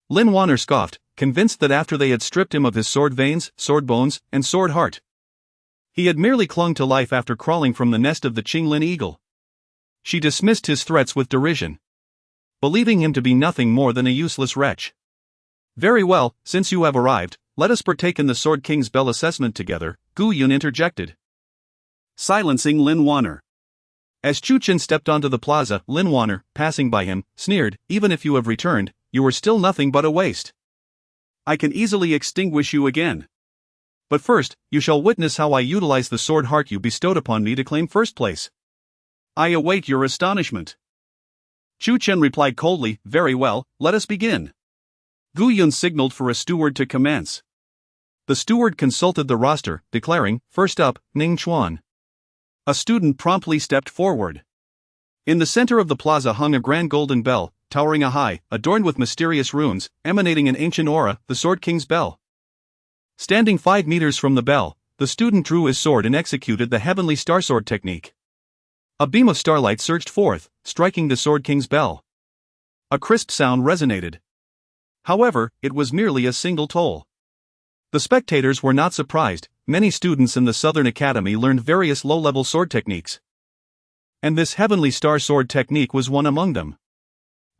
Lin Wanner scoffed, convinced that after they had stripped him of his sword veins, sword bones, and sword heart, he had merely clung to life after crawling from the nest of the Qinglin eagle. She dismissed his threats with derision, believing him to be nothing more than a useless wretch. Very well, since you have arrived, let us partake in the Sword King's Bell assessment together, Gu Yun interjected, silencing Lin Wanner. As Chu Chen stepped onto the plaza, Lin Wanner, passing by him, sneered, even if you have returned, you are still nothing but a waste. I can easily extinguish you again. But first, you shall witness how I utilize the sword heart you bestowed upon me to claim first place. I await your astonishment. Chu Chen replied coldly, very well, let us begin. Gu Yun signaled for a steward to commence. The steward consulted the roster, declaring, first up, Ning Chuan. A student promptly stepped forward. In the center of the plaza hung a grand golden bell, towering a high, adorned with mysterious runes, emanating an ancient aura, the Sword King's Bell. Standing 5 meters from the bell, the student drew his sword and executed the heavenly star sword technique. A beam of starlight surged forth, striking the Sword King's Bell. A crisp sound resonated. However, it was merely a single toll. The spectators were not surprised. Many students in the Southern Academy learned various low-level sword techniques, and this heavenly star sword technique was one among them.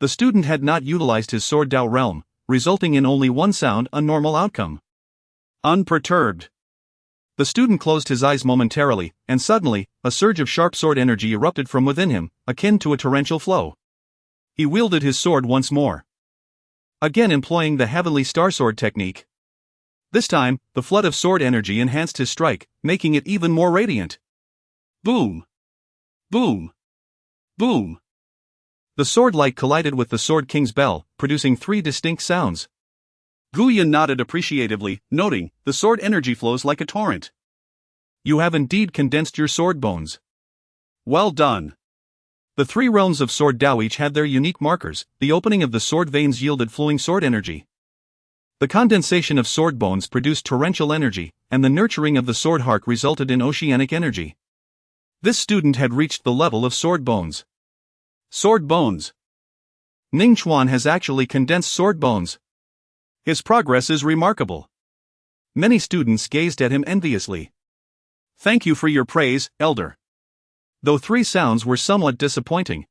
The student had not utilized his sword Dao realm, resulting in only one sound, a normal outcome. Unperturbed, the student closed his eyes momentarily, and suddenly, a surge of sharp sword energy erupted from within him, akin to a torrential flow. He wielded his sword once more, again employing the heavenly star sword technique. This time, the flood of sword energy enhanced his strike, making it even more radiant. Boom! Boom! Boom! The sword light collided with the Sword King's Bell, producing 3 distinct sounds. Gu Yun nodded appreciatively, noting, the sword energy flows like a torrent. You have indeed condensed your sword bones. Well done. The 3 realms of Sword Dao each had their unique markers. The opening of the sword veins yielded flowing sword energy. The condensation of sword bones produced torrential energy, and the nurturing of the sword heart resulted in oceanic energy. This student had reached the level of sword bones. Sword bones. Ning Chuan has actually condensed sword bones. His progress is remarkable. Many students gazed at him enviously. Thank you for your praise, Elder. Though 3 sounds were somewhat disappointing,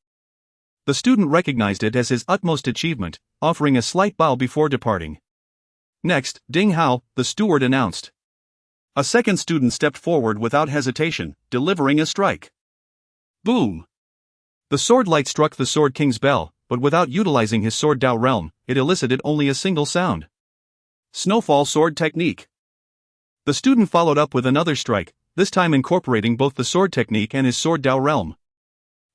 the student recognized it as his utmost achievement, offering a slight bow before departing. Next, Ding Hao, the steward, announced. A second student stepped forward without hesitation, delivering a strike. Boom! The sword light struck the Sword King's Bell, but without utilizing his sword Dao realm, it elicited only a single sound. Snowfall sword technique. The student followed up with another strike, this time incorporating both the sword technique and his sword Dao realm.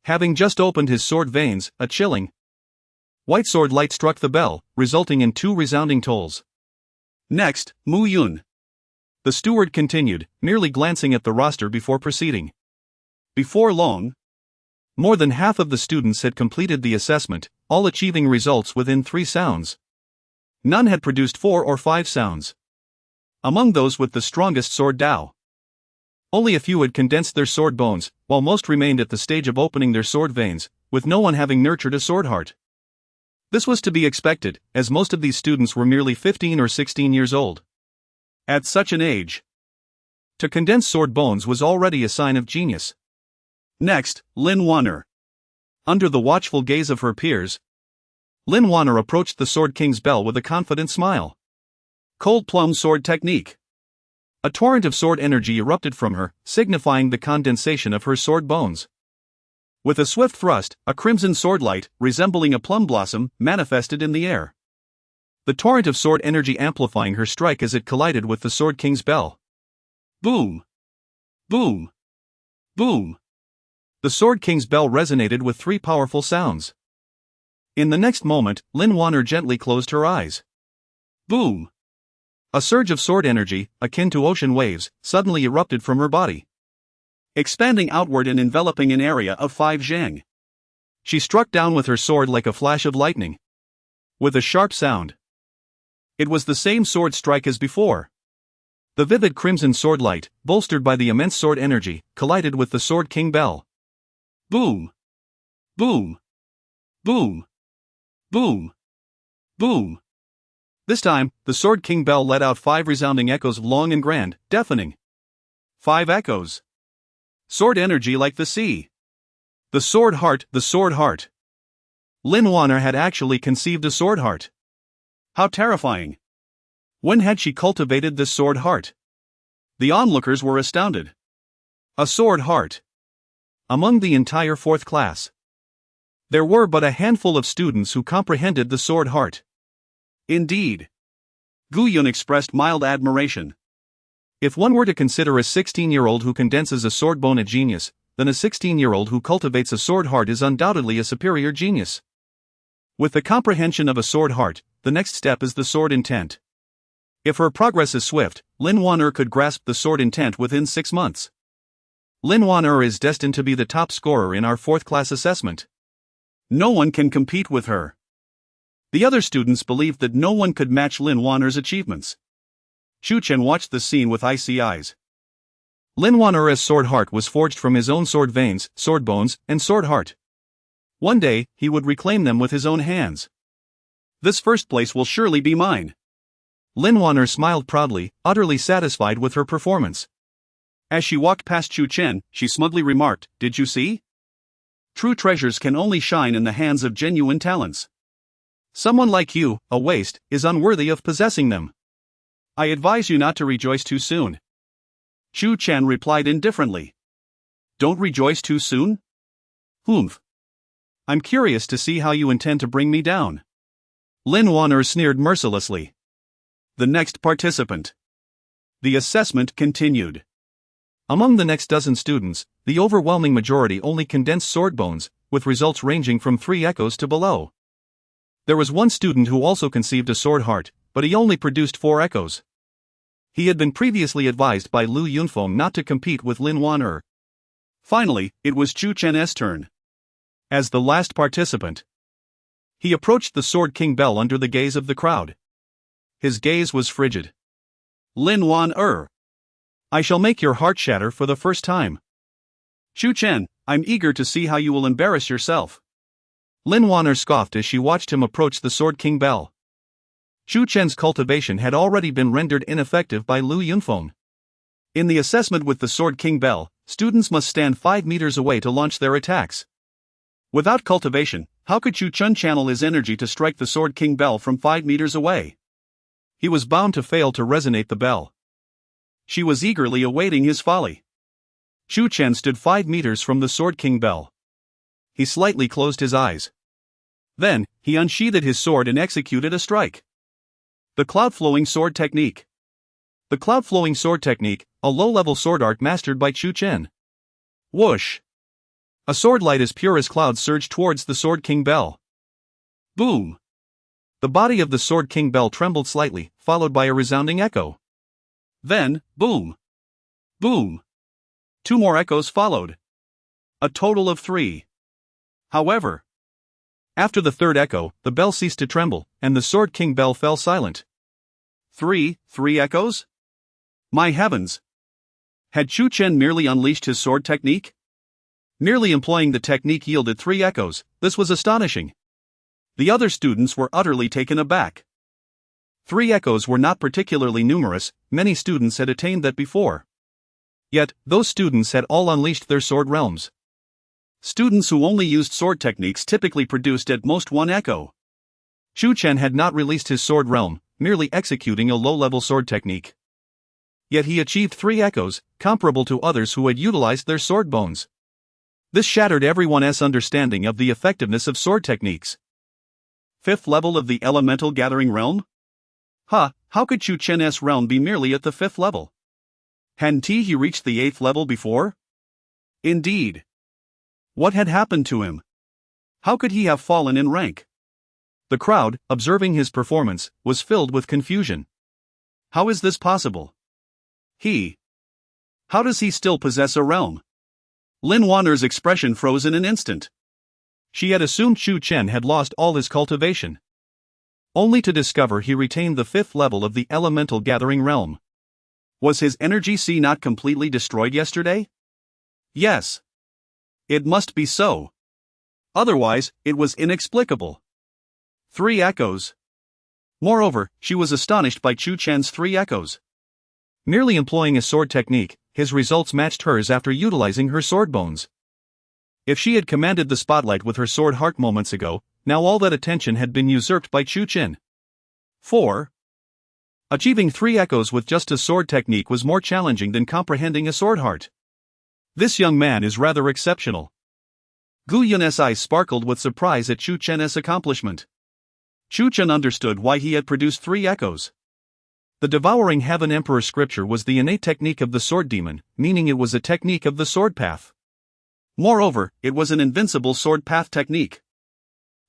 Having just opened his sword veins, a chilling white sword light struck the bell, resulting in 2 resounding tolls. Next, Mu Yun. The steward continued, merely glancing at the roster before proceeding. Before long, more than half of the students had completed the assessment, all achieving results within 3 sounds. None had produced 4 or 5 sounds. Among those with the strongest sword Dao, only a few had condensed their sword bones, while most remained at the stage of opening their sword veins, with no one having nurtured a sword heart. This was to be expected, as most of these students were merely 15 or 16 years old. At such an age, to condense sword bones was already a sign of genius. Next, Lin Wanner. Under the watchful gaze of her peers, Lin Wanner approached the Sword King's Bell with a confident smile. Cold plum sword technique. A torrent of sword energy erupted from her, signifying the condensation of her sword bones. With a swift thrust, a crimson sword light, resembling a plum blossom, manifested in the air. The torrent of sword energy amplifying her strike as it collided with the Sword King's Bell. Boom! Boom! Boom! The Sword King's Bell resonated with 3 powerful sounds. In the next moment, Lin Wanner gently closed her eyes. Boom! A surge of sword energy, akin to ocean waves, suddenly erupted from her body, expanding outward and enveloping an area of 5 zhang. She struck down with her sword like a flash of lightning, with a sharp sound. It was the same sword strike as before. The vivid crimson sword light, bolstered by the immense sword energy, collided with the Sword King Bell. Boom! Boom! Boom! Boom! Boom! This time, the Sword King Bell let out 5 resounding echoes, long and grand, deafening. 5 echoes. Sword energy like the sea. The sword heart, the sword heart. Lin Wan'er had actually conceived a sword heart. How terrifying. When had she cultivated this sword heart? The onlookers were astounded. A sword heart. Among the entire 4th class, there were but a handful of students who comprehended the sword heart. Indeed. Gu Yun expressed mild admiration. If one were to consider a 16-year-old who condenses a sword bone a genius, then a 16-year-old who cultivates a sword heart is undoubtedly a superior genius. With the comprehension of a sword heart, the next step is the sword intent. If her progress is swift, Lin Wan'er could grasp the sword intent within 6 months. Lin Wan'er is destined to be the top scorer in our 4th class assessment. No one can compete with her. The other students believed that no one could match Lin Wan'er's achievements. Chu Chen watched the scene with icy eyes. Lin Wan'er's sword heart was forged from his own sword veins, sword bones, and sword heart. One day, he would reclaim them with his own hands. This first place will surely be mine. Lin Wan'er smiled proudly, utterly satisfied with her performance. As she walked past Chu Chen, she smugly remarked, "Did you see? True treasures can only shine in the hands of genuine talents. Someone like you, a waste, is unworthy of possessing them. I advise you not to rejoice too soon." Chu Chen replied indifferently. "Don't rejoice too soon? Humph. I'm curious to see how you intend to bring me down." Lin Wan'er sneered mercilessly. The next participant. The assessment continued. Among the next dozen students, the overwhelming majority only condensed sword bones, with results ranging from 3 echoes to below. There was one student who also conceived a sword heart, but he only produced 4 echoes. He had been previously advised by Lu Yunfeng not to compete with Lin Wan'er. Finally, it was Chu Chen's turn. As the last participant, he approached the Sword King Bell under the gaze of the crowd. His gaze was frigid. "Lin Wan'er, I shall make your heart shatter for the first time. Chu Chen, I'm eager to see how you will embarrass yourself." Lin Wan'er scoffed as she watched him approach the Sword King Bell. Chu Chen's cultivation had already been rendered ineffective by Lu Yunfeng. In the assessment with the Sword King Bell, students must stand 5 meters away to launch their attacks. Without cultivation, how could Chu Chen channel his energy to strike the Sword King Bell from 5 meters away? He was bound to fail to resonate the bell. She was eagerly awaiting his folly. Chu Chen stood 5 meters from the Sword King Bell. He slightly closed his eyes. Then, he unsheathed his sword and executed a strike. The Cloud-Flowing Sword Technique. The Cloud-Flowing Sword Technique, a low-level sword art mastered by Chu Chen. Whoosh! A sword light as pure as clouds surged towards the Sword King Bell. Boom! The body of the Sword King Bell trembled slightly, followed by a resounding echo. Then, boom! Boom! 2 more echoes followed. A total of 3. However, after the 3rd echo, the bell ceased to tremble, and the Sword King Bell fell silent. Three echoes? My heavens! Had Chu Chen merely unleashed his sword technique? Merely employing the technique yielded 3 echoes. This was astonishing. The other students were utterly taken aback. 3 echoes were not particularly numerous, many students had attained that before. Yet, those students had all unleashed their sword realms. Students who only used sword techniques typically produced at most 1 echo. Chu Chen had not released his sword realm, merely executing a low-level sword technique. Yet he achieved 3 echoes, comparable to others who had utilized their sword bones. This shattered everyone's understanding of the effectiveness of sword techniques. 5th level of the elemental gathering realm? How could Chu Chen's realm be merely at the 5th level? Hadn't he reached the 8th level before? Indeed. What had happened to him? How could he have fallen in rank? The crowd, observing his performance, was filled with confusion. How is this possible? How does he still possess a realm? Lin Wan'er's expression froze in an instant. She had assumed Chu Chen had lost all his cultivation, only to discover he retained the 5th level of the elemental gathering realm. Was his energy sea not completely destroyed yesterday? Yes. It must be so. Otherwise, it was inexplicable. 3 echoes. Moreover, she was astonished by Chu Chen's 3 echoes. Merely employing a sword technique, his results matched hers after utilizing her sword bones. If she had commanded the spotlight with her sword heart moments ago, now all that attention had been usurped by Chu Chen. 4. Achieving 3 echoes with just a sword technique was more challenging than comprehending a sword heart. This young man is rather exceptional. Gu Yun's eyes sparkled with surprise at Chu Chen's accomplishment. Chu Chen understood why he had produced 3 echoes. The Devouring Heaven Emperor scripture was the innate technique of the sword demon, meaning it was a technique of the sword path. Moreover, it was an invincible sword path technique.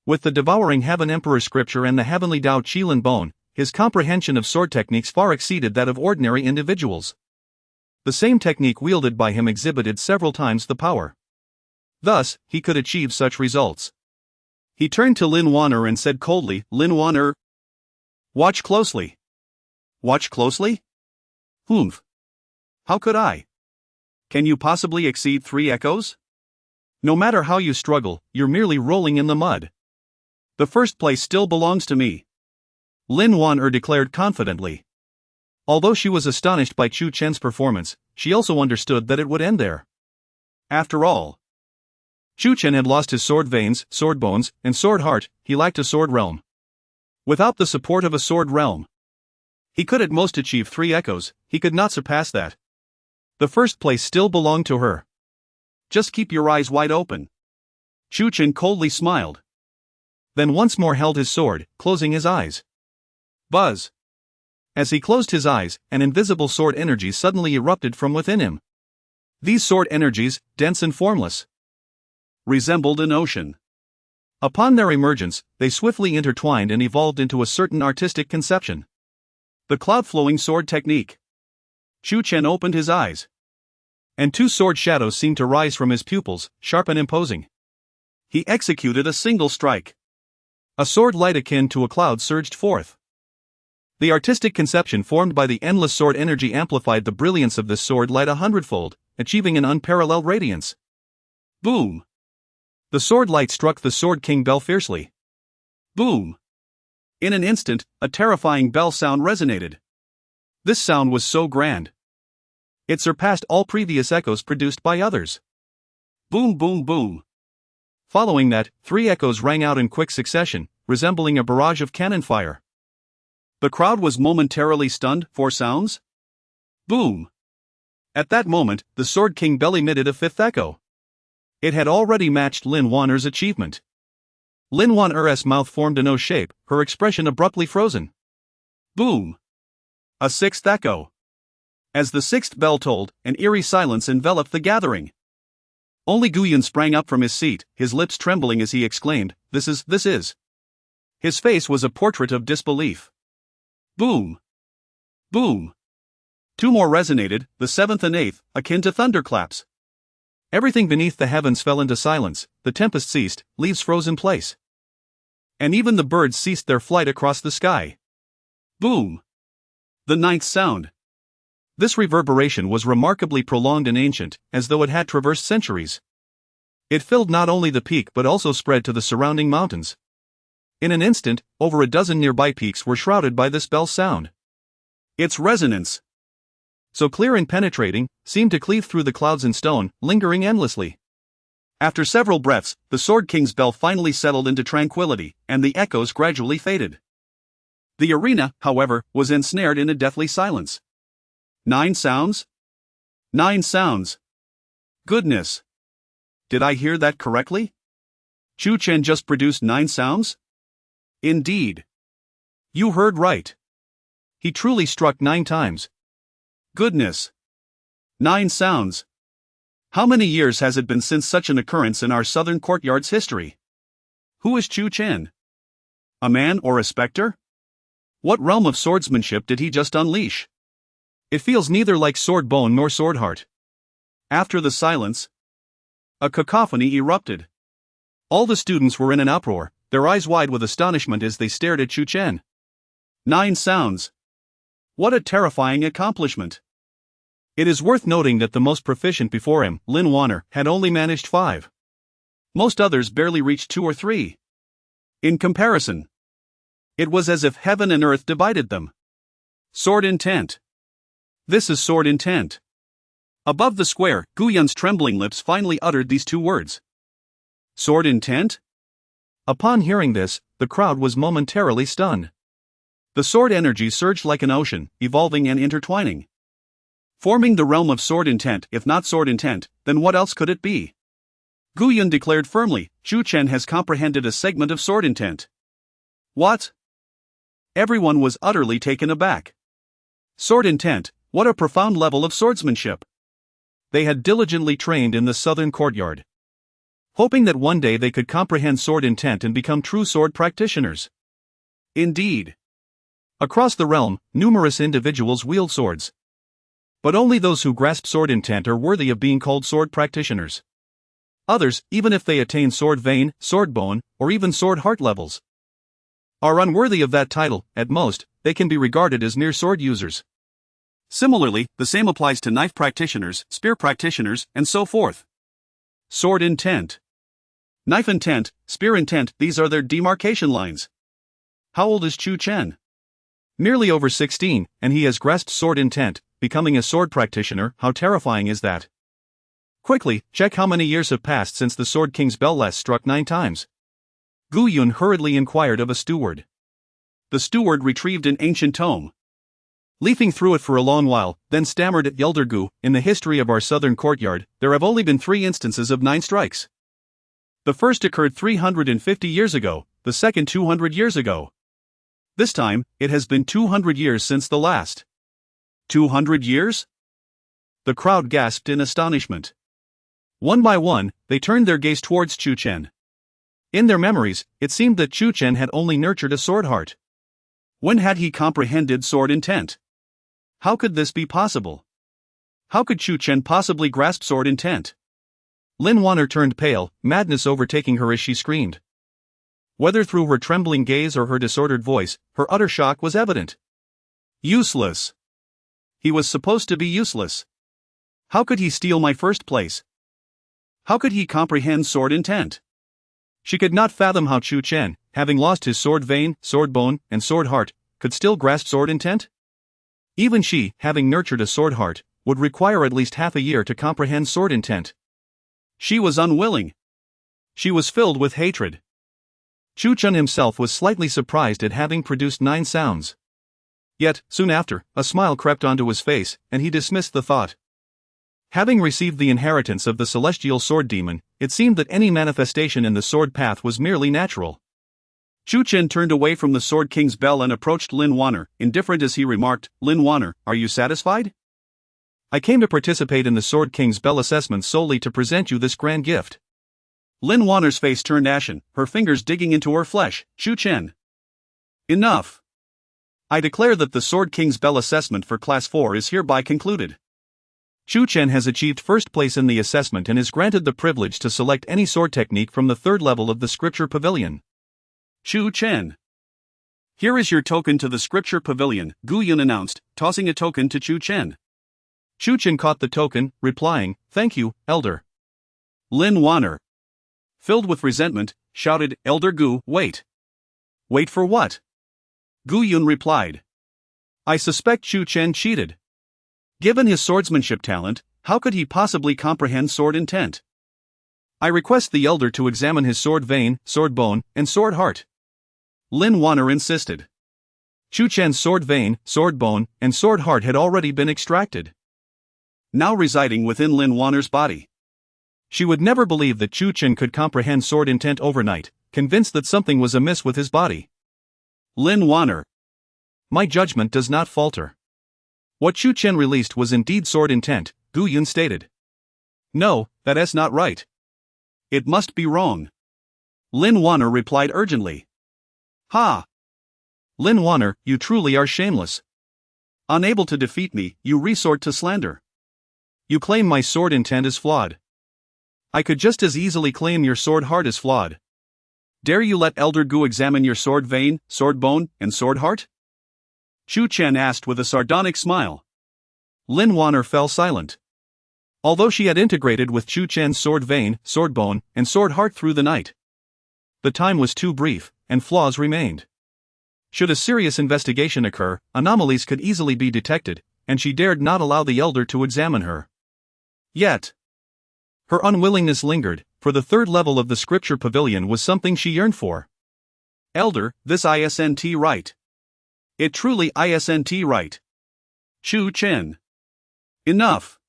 With the Devouring Heaven Emperor scripture and the heavenly Dao Qilin bone, his comprehension of sword techniques far exceeded that of ordinary individuals. The same technique wielded by him exhibited several times the power. Thus, he could achieve such results. He turned to Lin Wan'er and said coldly, "Lin Wan'er, watch closely." "Watch closely? Humph. How could I? Can you possibly exceed 3 echoes? No matter how you struggle, you're merely rolling in the mud. The first place still belongs to me," Lin Wan'er declared confidently. Although she was astonished by Chu Chen's performance, she also understood that it would end there. After all, Chu Chen had lost his sword veins, sword bones, and sword heart. He lacked a sword realm. Without the support of a sword realm, he could at most achieve 3 echoes. He could not surpass that. The first place still belonged to her. Just keep your eyes wide open. Chu Chen coldly smiled. Then once more held his sword, closing his eyes. Buzz. As he closed his eyes, an invisible sword energy suddenly erupted from within him. These sword energies, dense and formless, resembled an ocean. Upon their emergence, they swiftly intertwined and evolved into a certain artistic conception. The cloud-flowing sword technique. Chu Chen opened his eyes, and 2 sword shadows seemed to rise from his pupils, sharp and imposing. He executed a single strike. A sword light akin to a cloud surged forth. The artistic conception formed by the endless sword energy amplified the brilliance of this sword light 100-fold, achieving an unparalleled radiance. Boom! The sword light struck the Sword King bell fiercely. Boom! In an instant, a terrifying bell sound resonated. This sound was so grand. It surpassed all previous echoes produced by others. Boom, boom, boom. Following that, 3 echoes rang out in quick succession, resembling a barrage of cannon fire. The crowd was momentarily stunned. 4 sounds? Boom! At that moment, the Sword King bell emitted a 5th echo. It had already matched Lin Wan'er's achievement. Lin Wan'er's mouth formed an O shape, her expression abruptly frozen. Boom! A 6th echo. As the 6th bell tolled, an eerie silence enveloped the gathering. Only Gu Yun sprang up from his seat, his lips trembling as he exclaimed, This is. His face was a portrait of disbelief. Boom! Boom! 2 more resonated, the 7th and 8th, akin to thunderclaps. Everything beneath the heavens fell into silence, the tempest ceased, leaves froze in place. And even the birds ceased their flight across the sky. Boom! The 9th sound. This reverberation was remarkably prolonged and ancient, as though it had traversed centuries. It filled not only the peak but also spread to the surrounding mountains. In an instant, over a dozen nearby peaks were shrouded by this bell sound. Its resonance, so clear and penetrating, seemed to cleave through the clouds and stone, lingering endlessly. After several breaths, the Sword King's bell finally settled into tranquility, and the echoes gradually faded. The arena, however, was ensnared in a deathly silence. 9 sounds? 9 sounds. Goodness! Did I hear that correctly? Chu Chen just produced 9 sounds? Indeed. You heard right. He truly struck 9 times. Goodness! 9 sounds. How many years has it been since such an occurrence in our southern courtyard's history? Who is Chu Chen? A man or a specter? What realm of swordsmanship did he just unleash? It feels neither like sword bone nor sword heart. After the silence, a cacophony erupted. All the students were in an uproar, their eyes wide with astonishment as they stared at Chu Chen. 9 sounds. What a terrifying accomplishment! It is worth noting that the most proficient before him, Lin Wan'er, had only managed 5. Most others barely reached 2 or 3. In comparison, it was as if heaven and earth divided them. Sword intent. This is sword intent. Above the square, Gu Yun's trembling lips finally uttered these 2 words. Sword intent? Upon hearing this, the crowd was momentarily stunned. The sword energy surged like an ocean, evolving and intertwining. Forming the realm of sword intent. If not sword intent, then what else could it be? Gu Yun declared firmly, Chu Chen has comprehended a segment of sword intent. What? Everyone was utterly taken aback. Sword intent, what a profound level of swordsmanship! They had diligently trained in the southern courtyard, hoping that one day they could comprehend sword intent and become true sword practitioners. Indeed. Across the realm, numerous individuals wield swords. But only those who grasp sword intent are worthy of being called sword practitioners. Others, even if they attain sword vein, sword bone, or even sword heart levels, are unworthy of that title. At most, they can be regarded as mere sword users. Similarly, the same applies to knife practitioners, spear practitioners, and so forth. Sword intent, knife intent, spear intent, these are their demarcation lines. How old is Chu Chen? Merely over 16, and he has grasped sword intent, becoming a sword practitioner. How terrifying is that? Quickly, check how many years have passed since the Sword King's bell last struck 9 times. Gu Yun hurriedly inquired of a steward. The steward retrieved an ancient tome. Leafing through it for a long while, then stammered, Elder Gu, in the history of our southern courtyard, there have only been 3 instances of 9 strikes. The first occurred 350 years ago, the second 200 years ago. This time, it has been 200 years since the last. 200 years? The crowd gasped in astonishment. One by one, they turned their gaze towards Chu Chen. In their memories, it seemed that Chu Chen had only nurtured a sword heart. When had he comprehended sword intent? How could this be possible? How could Chu Chen possibly grasp sword intent? Lin Wanner turned pale, madness overtaking her as she screamed. Whether through her trembling gaze or her disordered voice, her utter shock was evident. Useless. He was supposed to be useless. How could he steal my first place? How could he comprehend sword intent? She could not fathom how Chu Chen, having lost his sword vein, sword bone, and sword heart, could still grasp sword intent? Even she, having nurtured a sword heart, would require at least half a year to comprehend sword intent. She was unwilling. She was filled with hatred. Chu Chen himself was slightly surprised at having produced 9 sounds. Yet, soon after, a smile crept onto his face, and he dismissed the thought. Having received the inheritance of the celestial sword demon, it seemed that any manifestation in the sword path was merely natural. Chu Chen turned away from the Sword King's bell and approached Lin Wanner, indifferent as he remarked, Lin Wanner, are you satisfied? I came to participate in the Sword King's bell assessment solely to present you this grand gift. Lin Wanner's face turned ashen, her fingers digging into her flesh. Chu Chen. Enough. I declare that the Sword King's bell assessment for Class 4 is hereby concluded. Chu Chen has achieved first place in the assessment and is granted the privilege to select any sword technique from the 3rd level of the Scripture Pavilion. Chu Chen. Here is your token to the Scripture Pavilion, Gu Yun announced, tossing a token to Chu Chen. Chu Chen caught the token, replying, Thank you, Elder. Lin Wanner, filled with resentment, shouted, Elder Gu, wait. Wait for what? Gu Yun replied. I suspect Chu Chen cheated. Given his swordsmanship talent, how could he possibly comprehend sword intent? I request the Elder to examine his sword vein, sword bone, and sword heart. Lin Wanner insisted. Chu Chen's sword vein, sword bone, and sword heart had already been extracted, now residing within Lin Wanner's body. She would never believe that Chu Chen could comprehend sword intent overnight, convinced that something was amiss with his body. Lin Wanner. My judgment does not falter. What Chu Chen released was indeed sword intent, Gu Yun stated. No, that is not right. It must be wrong. Lin Wanner replied urgently. Ha! Lin Wanner, you truly are shameless. Unable to defeat me, you resort to slander. You claim my sword intent is flawed. I could just as easily claim your sword heart is flawed. Dare you let Elder Gu examine your sword vein, sword bone, and sword heart? Chu Chen asked with a sardonic smile. Lin Wanner fell silent. Although she had integrated with Chu Chen's sword vein, sword bone, and sword heart through the night, the time was too brief, and flaws remained. Should a serious investigation occur, anomalies could easily be detected, and she dared not allow the Elder to examine her. Yet, her unwillingness lingered, for the third level of the scripture pavilion was something she yearned for. Elder, this isn't right. It truly isn't right. Chu Chen. Enough.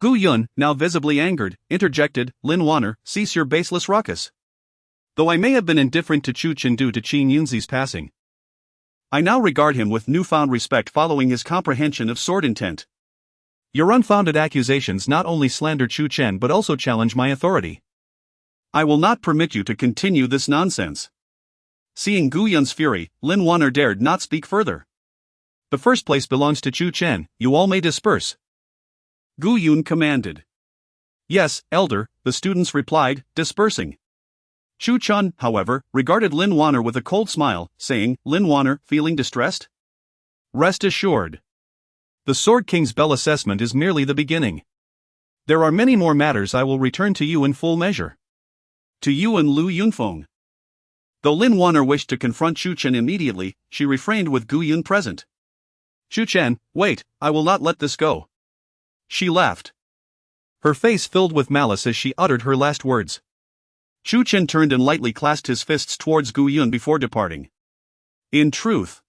Gu Yun, now visibly angered, interjected, Lin Wanner, cease your baseless ruckus. Though I may have been indifferent to Chu Chen due to Qin Yunzi's passing, I now regard him with newfound respect following his comprehension of sword intent. Your unfounded accusations not only slander Chu Chen but also challenge my authority. I will not permit you to continue this nonsense. Seeing Gu Yun's fury, Lin Wanner dared not speak further. The first place belongs to Chu Chen, you all may disperse. Gu Yun commanded. Yes, Elder, the students replied, dispersing. Chu Chen, however, regarded Lin Wanner with a cold smile, saying, Lin Wanner, feeling distressed? Rest assured. The Sword King's bell assessment is merely the beginning. There are many more matters I will return to you in full measure. To you and Lu Yunfeng. Though Lin Wanner wished to confront Chu Chen immediately, she refrained with Gu Yun present. Chu Chen, wait, I will not let this go. She laughed. Her face filled with malice as she uttered her last words. Chu Chen turned and lightly clasped his fists towards Gu Yun before departing. In truth,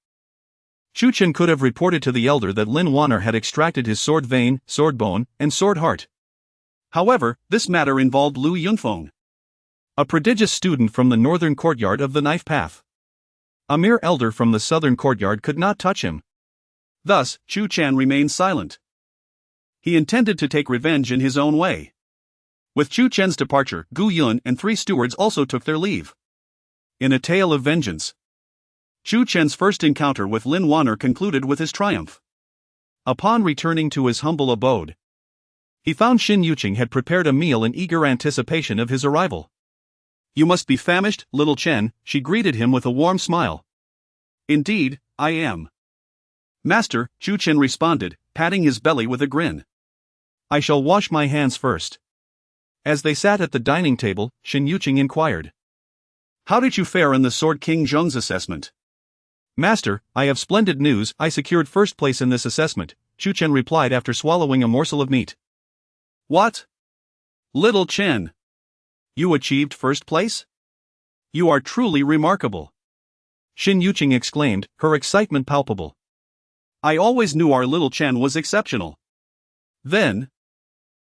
Chu Chen could have reported to the elder that Lin Wanner had extracted his sword vein, sword bone, and sword heart. However, this matter involved Lu Yunfeng, a prodigious student from the northern courtyard of the Knife Path. A mere elder from the southern courtyard could not touch him. Thus, Chu Chen remained silent. He intended to take revenge in his own way. With Chu Chen's departure, Gu Yun and 3 stewards also took their leave. In a tale of vengeance, Chu Chen's first encounter with Lin Wanner concluded with his triumph. Upon returning to his humble abode, he found Xin Yuqing had prepared a meal in eager anticipation of his arrival. You must be famished, little Chen, she greeted him with a warm smile. Indeed, I am. Master, Chu Chen responded, patting his belly with a grin. I shall wash my hands first. As they sat at the dining table, Xin Yuqing inquired. How did you fare in the Sword King Zheng's assessment? Master, I have splendid news, I secured first place in this assessment, Chu Chen replied after swallowing a morsel of meat. What? Little Chen. You achieved first place? You are truly remarkable. Xin Yuqing exclaimed, her excitement palpable. I always knew our little Chen was exceptional. Then,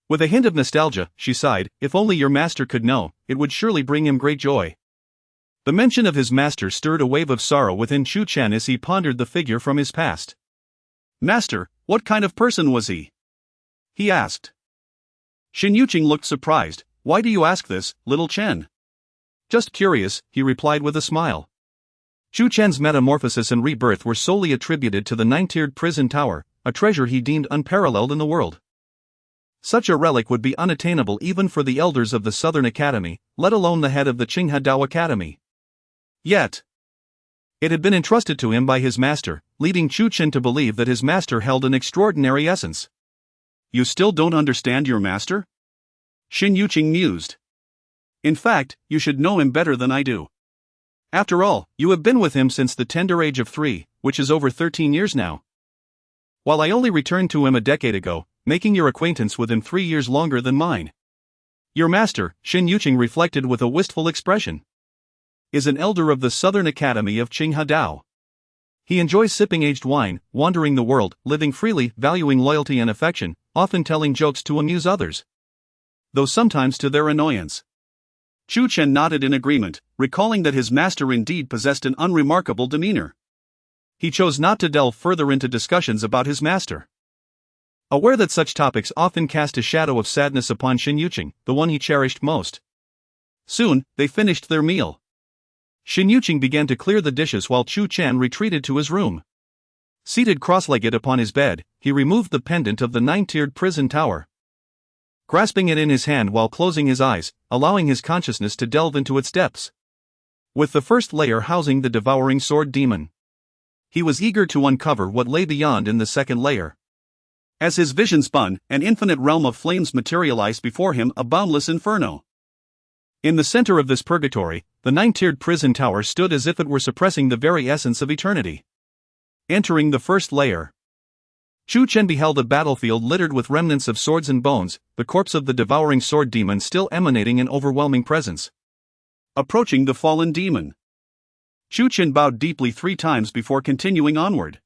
with a hint of nostalgia, she sighed, if only your master could know, it would surely bring him great joy. The mention of his master stirred a wave of sorrow within Chu Chen as he pondered the figure from his past. Master, what kind of person was he? He asked. Xin Yuqing looked surprised. Why do you ask this, little Chen? Just curious, he replied with a smile. Chu Chen's metamorphosis and rebirth were solely attributed to the 9-tiered prison tower, a treasure he deemed unparalleled in the world. Such a relic would be unattainable even for the elders of the Southern Academy, let alone the head of the Qinghadao Academy. Yet, it had been entrusted to him by his master, leading Chu Chen to believe that his master held an extraordinary essence. You still don't understand your master? Xin Yuqing mused. In fact, you should know him better than I do. After all, you have been with him since the tender age of 3, which is over 13 years now. While I only returned to him a decade ago, making your acquaintance with him 3 years longer than mine. Your master, Xin Yuqing reflected with a wistful expression, is an elder of the Southern Academy of Qinghadao. He enjoys sipping aged wine, wandering the world, living freely, valuing loyalty and affection, often telling jokes to amuse others, though sometimes to their annoyance. Chu Chen nodded in agreement, recalling that his master indeed possessed an unremarkable demeanor. He chose not to delve further into discussions about his master, aware that such topics often cast a shadow of sadness upon Xin Yuqing, the one he cherished most. Soon, they finished their meal. Xin Yuqing began to clear the dishes while Chu Chen retreated to his room. Seated cross-legged upon his bed, he removed the pendant of the 9-tiered prison tower, grasping it in his hand while closing his eyes, allowing his consciousness to delve into its depths. With the first layer housing the Devouring Sword Demon, he was eager to uncover what lay beyond in the second layer. As his vision spun, an infinite realm of flames materialized before him, a boundless inferno. In the center of this purgatory, the 9-tiered prison tower stood as if it were suppressing the very essence of eternity. Entering the first layer, Chu Chen beheld a battlefield littered with remnants of swords and bones, the corpse of the devouring sword demon still emanating an overwhelming presence. Approaching the fallen demon, Chu Chen bowed deeply 3 times before continuing onward.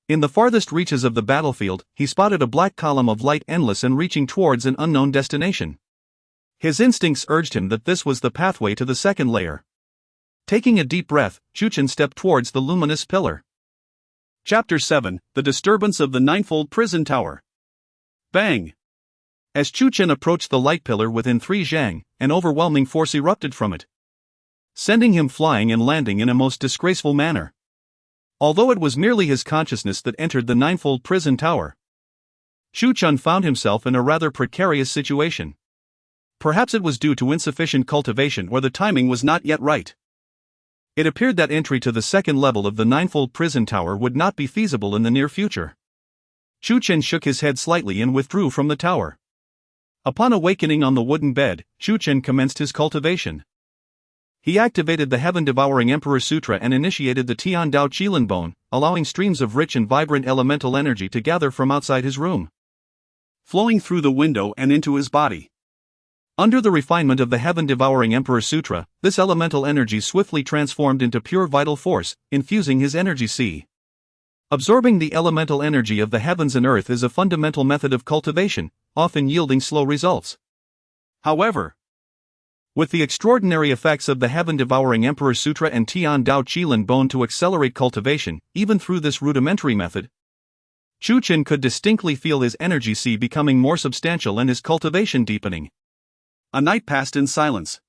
In the farthest reaches of the battlefield, he spotted a black column of light endless and reaching towards an unknown destination. His instincts urged him that this was the pathway to the second layer. Taking a deep breath, Chu Chen stepped towards the luminous pillar. Chapter 7: The Disturbance of the Ninefold Prison Tower. Bang! As Chu Chen approached the light pillar within 3 zhang, an overwhelming force erupted from it, sending him flying and landing in a most disgraceful manner. Although it was merely his consciousness that entered the Ninefold Prison Tower, Chu Chen found himself in a rather precarious situation. Perhaps it was due to insufficient cultivation or the timing was not yet right. It appeared that entry to the second level of the Ninefold Prison Tower would not be feasible in the near future. Chu Chen shook his head slightly and withdrew from the tower. Upon awakening on the wooden bed, Chu Chen commenced his cultivation. He activated the Heaven-Devouring Emperor Sutra and initiated the Tian Dao Qilin Bone, allowing streams of rich and vibrant elemental energy to gather from outside his room, flowing through the window and into his body. Under the refinement of the Heaven-Devouring Emperor Sutra, this elemental energy swiftly transformed into pure vital force, infusing his energy sea. Absorbing the elemental energy of the heavens and earth is a fundamental method of cultivation, often yielding slow results. However, with the extraordinary effects of the Heaven-Devouring Emperor Sutra and Tian Dao Qilin Bone to accelerate cultivation, even through this rudimentary method, Chu Chen could distinctly feel his energy sea becoming more substantial and his cultivation deepening. A night passed in silence.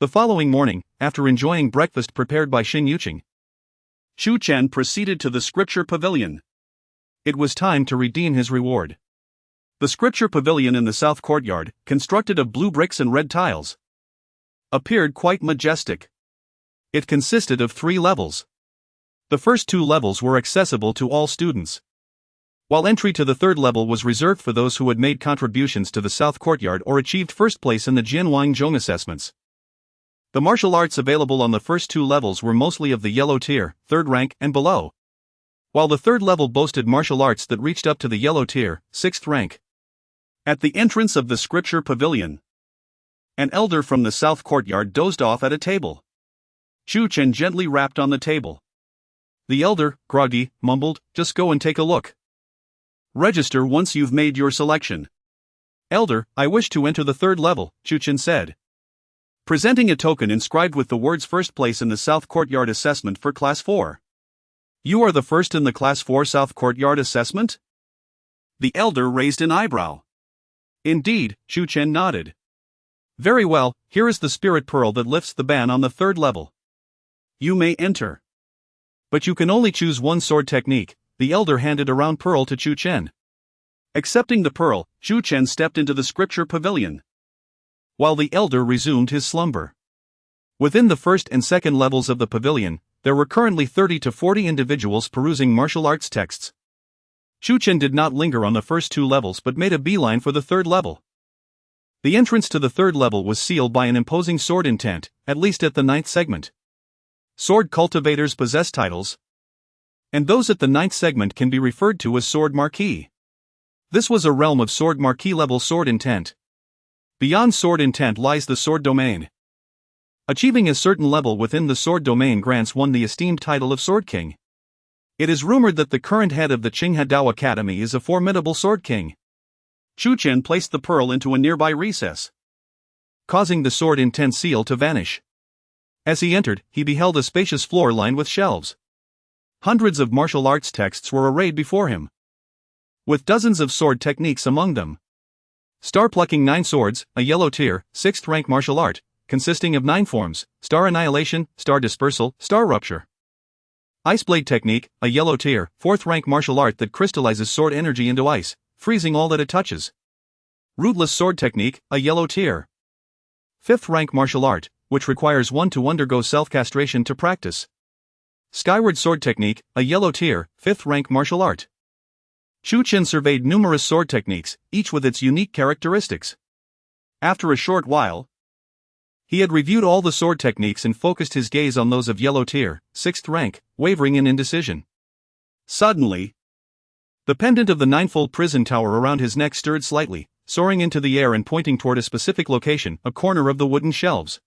The following morning, after enjoying breakfast prepared by Xin Yuqing, Chu Chen proceeded to the scripture pavilion. It was time to redeem his reward. The scripture pavilion in the south courtyard, constructed of blue bricks and red tiles, appeared quite majestic. It consisted of 3 levels. The first 2 levels were accessible to all students, while entry to the 3rd level was reserved for those who had made contributions to the South Courtyard or achieved first place in the Jianwang Zhong assessments. The martial arts available on the first 2 levels were mostly of the yellow tier, 3rd rank, and below, while the 3rd level boasted martial arts that reached up to the yellow tier, 6th rank. At the entrance of the scripture pavilion, an elder from the South Courtyard dozed off at a table. Chu Chen gently rapped on the table. The elder, groggy, mumbled, "Just go and take a look. Register once you've made your selection." "Elder, I wish to enter the 3rd level," Chu Chen said, presenting a token inscribed with the words "First place in the South Courtyard assessment for Class 4. "You are the first in the Class 4 South Courtyard assessment?" The elder raised an eyebrow. "Indeed," Chu Chen nodded. "Very well, here is the spirit pearl that lifts the ban on the 3rd level. You may enter. But you can only choose one sword technique." The elder handed a round pearl to Chu Chen. Accepting the pearl, Chu Chen stepped into the scripture pavilion, while the elder resumed his slumber. Within the 1st and 2nd levels of the pavilion, there were currently 30 to 40 individuals perusing martial arts texts. Chu Chen did not linger on the first 2 levels but made a beeline for the 3rd level. The entrance to the 3rd level was sealed by an imposing sword intent, at least at the 9th segment. Sword cultivators possess titles, and those at the 9th segment can be referred to as Sword Marquis. This was a realm of Sword Marquis level sword intent. Beyond sword intent lies the sword domain. Achieving a certain level within the sword domain grants one the esteemed title of Sword King. It is rumored that the current head of the Qinghedao Academy is a formidable sword king. Chu Chen placed the pearl into a nearby recess, causing the sword intent seal to vanish. As he entered, he beheld a spacious floor lined with shelves. Hundreds of martial arts texts were arrayed before him, with dozens of sword techniques among them. Star Plucking 9 Swords, a yellow tier, 6th rank martial art, consisting of 9 forms: Star Annihilation, Star Dispersal, Star Rupture. Ice Blade Technique, a yellow tier, 4th rank martial art that crystallizes sword energy into ice, freezing all that it touches. Rootless Sword Technique, a yellow tier, 5th rank martial art, which requires one to undergo self-castration to practice. Skyward Sword Technique, a yellow tier, 5th rank martial art. Chu Chen surveyed numerous sword techniques, each with its unique characteristics. After a short while, he had reviewed all the sword techniques and focused his gaze on those of yellow tier, 6th rank, wavering in indecision. Suddenly, The pendant of the ninefold prison tower around his neck stirred slightly, soaring into the air and pointing toward a specific location, a corner of the wooden shelves.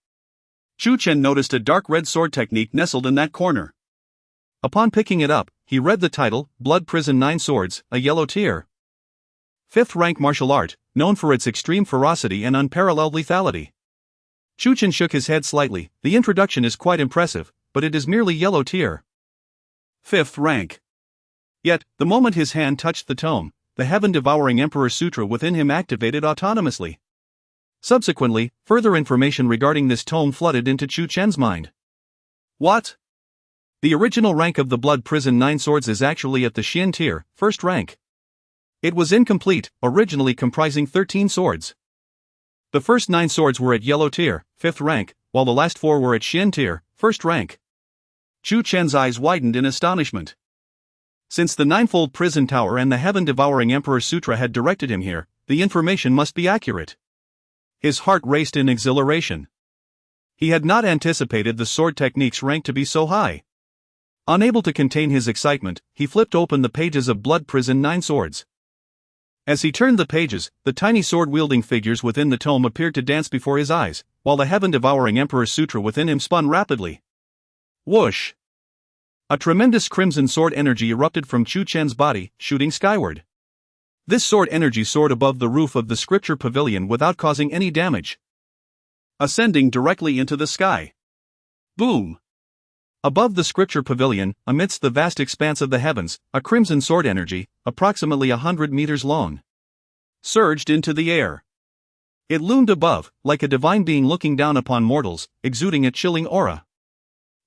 Chu Chen noticed a dark red sword technique nestled in that corner. Upon picking it up, he read the title, Blood Prison 9 Swords, a Yellow Tier. 5th rank martial art, known for its extreme ferocity and unparalleled lethality. Chu Chen shook his head slightly. The introduction is quite impressive, but it is merely yellow tier. 5th rank. Yet, the moment his hand touched the tome, the heaven-devouring Emperor Sutra within him activated autonomously. Subsequently, further information regarding this tome flooded into Chu Chen's mind. What? The original rank of the Blood Prison 9 Swords is actually at the Xian tier, 1st rank. It was incomplete, originally comprising 13 swords. The first 9 swords were at yellow tier, 5th rank, while the last 4 were at Xian tier, 1st rank. Chu Chen's eyes widened in astonishment. Since the ninefold prison tower and the heaven-devouring Emperor Sutra had directed him here, the information must be accurate. His heart raced in exhilaration. He had not anticipated the sword technique's rank to be so high. Unable to contain his excitement, he flipped open the pages of Blood Prison 9 Swords. As he turned the pages, the tiny sword-wielding figures within the tome appeared to dance before his eyes, while the heaven-devouring Emperor Sutra within him spun rapidly. Whoosh! A tremendous crimson sword energy erupted from Chu Chen's body, shooting skyward. This sword energy soared above the roof of the scripture pavilion without causing any damage, ascending directly into the sky. Boom! Above the scripture pavilion, amidst the vast expanse of the heavens, a crimson sword energy, approximately 100 meters long, surged into the air. It loomed above, like a divine being looking down upon mortals, exuding a chilling aura.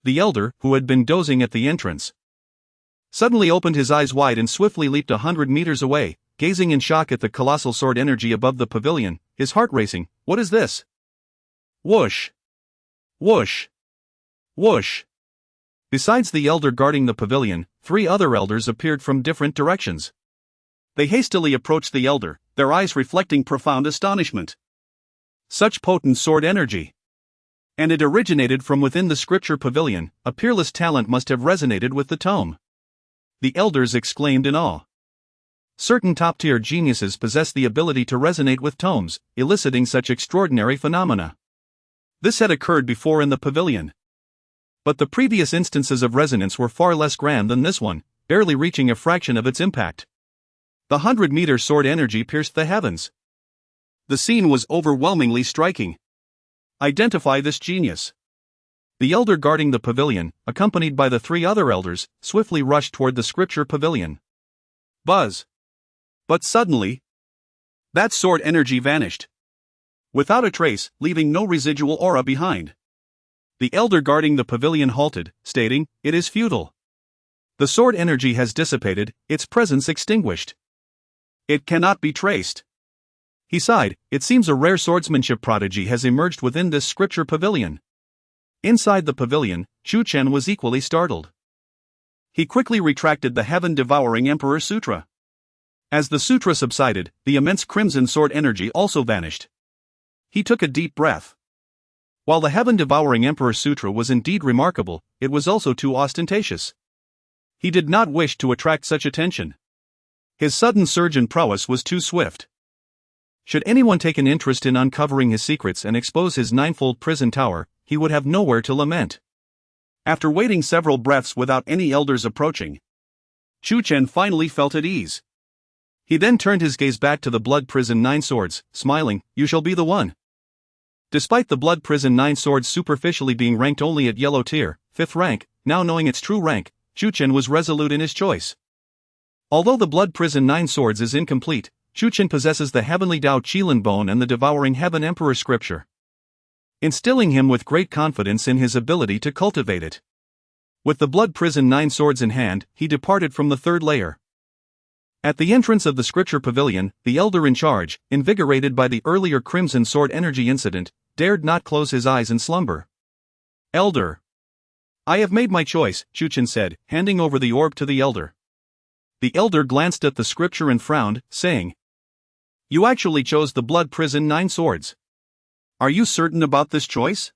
The elder, who had been dozing at the entrance, suddenly opened his eyes wide and swiftly leaped 100 meters away, gazing in shock at the colossal sword energy above the pavilion, his heart racing. What is this? Whoosh! Whoosh! Whoosh! Besides the elder guarding the pavilion, 3 other elders appeared from different directions. They hastily approached the elder, their eyes reflecting profound astonishment. Such potent sword energy! And it originated from within the scripture pavilion. A peerless talent must have resonated with the tome. The elders exclaimed in awe. Certain top-tier geniuses possess the ability to resonate with tomes, eliciting such extraordinary phenomena. This had occurred before in the pavilion. But the previous instances of resonance were far less grand than this one, barely reaching a fraction of its impact. The 100-meter sword energy pierced the heavens. The scene was overwhelmingly striking. Identify this genius. The elder guarding the pavilion, accompanied by the 3 other elders, swiftly rushed toward the scripture pavilion. Buzz! But suddenly, that sword energy vanished. Without a trace, leaving no residual aura behind. The elder guarding the pavilion halted, stating, "It is futile. The sword energy has dissipated, its presence extinguished. It cannot be traced." He sighed. It seems a rare swordsmanship prodigy has emerged within this scripture pavilion. Inside the pavilion, Chu Chen was equally startled. He quickly retracted the heaven-devouring Emperor Sutra. As the sutra subsided, the immense crimson sword energy also vanished. He took a deep breath. While the heaven-devouring Emperor Sutra was indeed remarkable, it was also too ostentatious. He did not wish to attract such attention. His sudden surge in prowess was too swift. Should anyone take an interest in uncovering his secrets and expose his ninefold prison tower, he would have nowhere to lament. After waiting several breaths without any elders approaching, Chu Chen finally felt at ease. He then turned his gaze back to the Blood Prison 9 Swords, smiling, "You shall be the one." Despite the Blood Prison 9 Swords superficially being ranked only at yellow tier, 5th rank, now knowing its true rank, Chu Chen was resolute in his choice. Although the Blood Prison 9 Swords is incomplete, Chu Chen possesses the heavenly Dao Qilin Bone and the devouring Heaven Emperor Scripture, instilling him with great confidence in his ability to cultivate it. With the Blood Prison 9 Swords in hand, he departed from the 3rd layer. At the entrance of the scripture pavilion, the elder in charge, invigorated by the earlier crimson sword energy incident, dared not close his eyes in slumber. "Elder. I have made my choice," Chu Chen said, handing over the orb to the elder. The elder glanced at the scripture and frowned, saying, "You actually chose the Blood Prison 9 Swords. Are you certain about this choice?"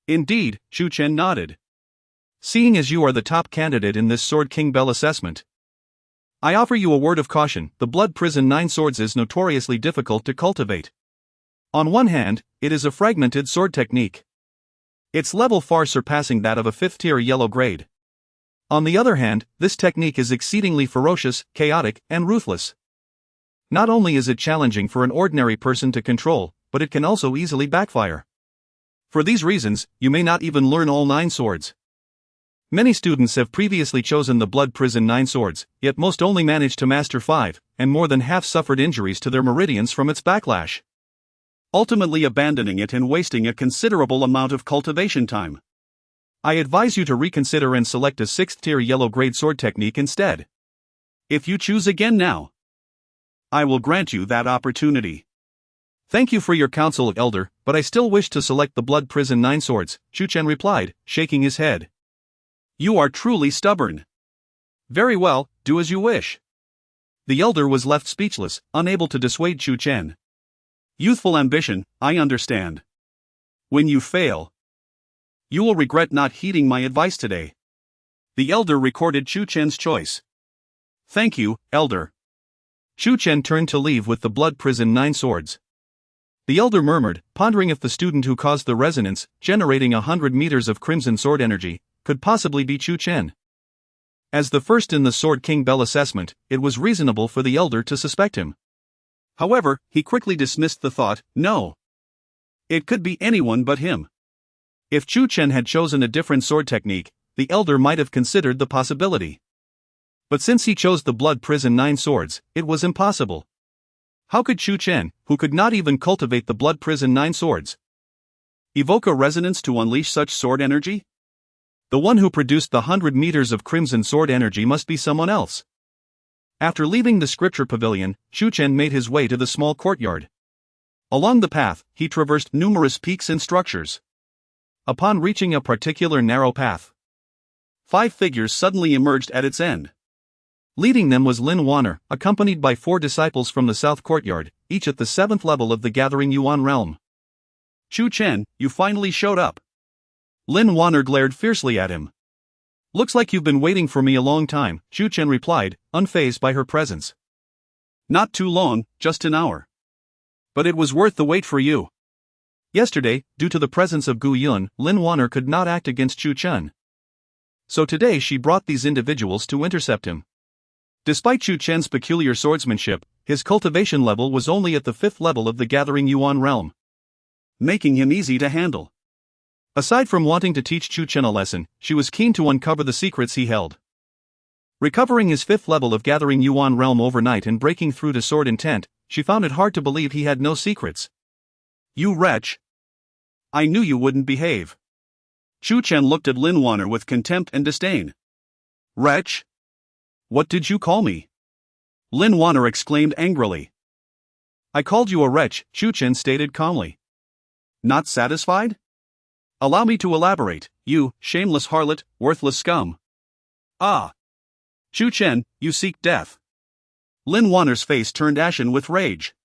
"Indeed," Chu Chen nodded. "Seeing as you are the top candidate in this Sword King Bell assessment, I offer you a word of caution, the Blood Prison 9 Swords is notoriously difficult to cultivate. On one hand, it is a fragmented sword technique. Its level far surpassing that of a 5th tier yellow grade. On the other hand, this technique is exceedingly ferocious, chaotic, and ruthless. Not only is it challenging for an ordinary person to control, but it can also easily backfire. For these reasons, you may not even learn all 9 swords. Many students have previously chosen the Blood Prison 9 swords, yet most only manage to master 5, and more than half suffered injuries to their meridians from its backlash, ultimately abandoning it and wasting a considerable amount of cultivation time. I advise you to reconsider and select a 6th tier yellow grade sword technique instead. If you choose again now, I will grant you that opportunity. Thank you for your counsel, Elder, but I still wish to select the Blood Prison 9 swords, Chu Chen replied, shaking his head. You are truly stubborn. Very well, do as you wish. The elder was left speechless, unable to dissuade Chu Chen. Youthful ambition, I understand. When you fail, you will regret not heeding my advice today. The elder recorded Chu Chen's choice. Thank you, elder. Chu Chen turned to leave with the Blood Prison 9 swords. The elder murmured, pondering if the student who caused the resonance, generating 100 meters of crimson sword energy, could possibly be Chu Chen. As the first in the Sword King Bell assessment, it was reasonable for the elder to suspect him. However, he quickly dismissed the thought, no. It could be anyone but him. If Chu Chen had chosen a different sword technique, the elder might have considered the possibility. But since he chose the Blood Prison 9 swords, it was impossible. How could Chu Chen, who could not even cultivate the Blood Prison 9 swords, evoke a resonance to unleash such sword energy? The one who produced the 100 meters of crimson sword energy must be someone else. After leaving the scripture pavilion, Chu Chen made his way to the small courtyard. Along the path, he traversed numerous peaks and structures. Upon reaching a particular narrow path, 5 figures suddenly emerged at its end. Leading them was Lin Wanner, accompanied by 4 disciples from the south courtyard, each at the 7th level of the Gathering Yuan realm. Chu Chen, you finally showed up. Lin Wanner glared fiercely at him. Looks like you've been waiting for me a long time, Chu Chen replied, unfazed by her presence. Not too long, just an hour. But it was worth the wait for you. Yesterday, due to the presence of Gu Yun, Lin Wanner could not act against Chu Chen. So today she brought these individuals to intercept him. Despite Chu Chen's peculiar swordsmanship, his cultivation level was only at the 5th level of the Gathering Yuan realm, making him easy to handle. Aside from wanting to teach Chu Chen a lesson, she was keen to uncover the secrets he held. Recovering his 5th level of Gathering Yuan realm overnight and breaking through to sword intent, she found it hard to believe he had no secrets. You wretch! I knew you wouldn't behave. Chu Chen looked at Lin Wanner with contempt and disdain. Wretch? What did you call me? Lin Wanner exclaimed angrily. I called you a wretch, Chu Chen stated calmly. Not satisfied? Allow me to elaborate, you, shameless harlot, worthless scum. Ah! Chu Chen, you seek death. Lin Wanner's face turned ashen with rage.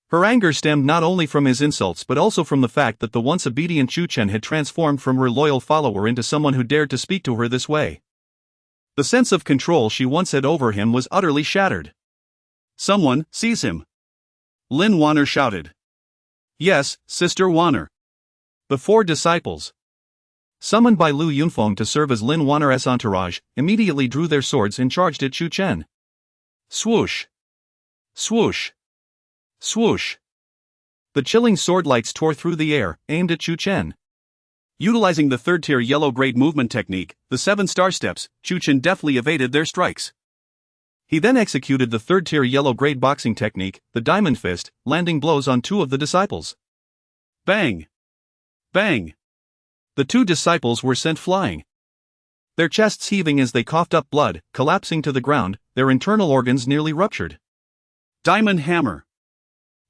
Her anger stemmed not only from his insults but also from the fact that the once obedient Chu Chen had transformed from her loyal follower into someone who dared to speak to her this way. The sense of control she once had over him was utterly shattered. Someone, seize him! Lin Wanner shouted. Yes, Sister Wanner. The 4 disciples, summoned by Lu Yunfeng to serve as Lin Wanner's entourage, immediately drew their swords and charged at Chu Chen. Swoosh! Swoosh! Swoosh! The chilling sword lights tore through the air, aimed at Chu Chen. Utilizing the 3rd tier yellow grade movement technique, the 7 star steps, Chu Chen deftly evaded their strikes. He then executed the 3rd tier yellow grade boxing technique, the diamond fist, landing blows on 2 of the disciples. Bang! Bang! The 2 disciples were sent flying. Their chests heaving as they coughed up blood, collapsing to the ground, their internal organs nearly ruptured. Diamond hammer!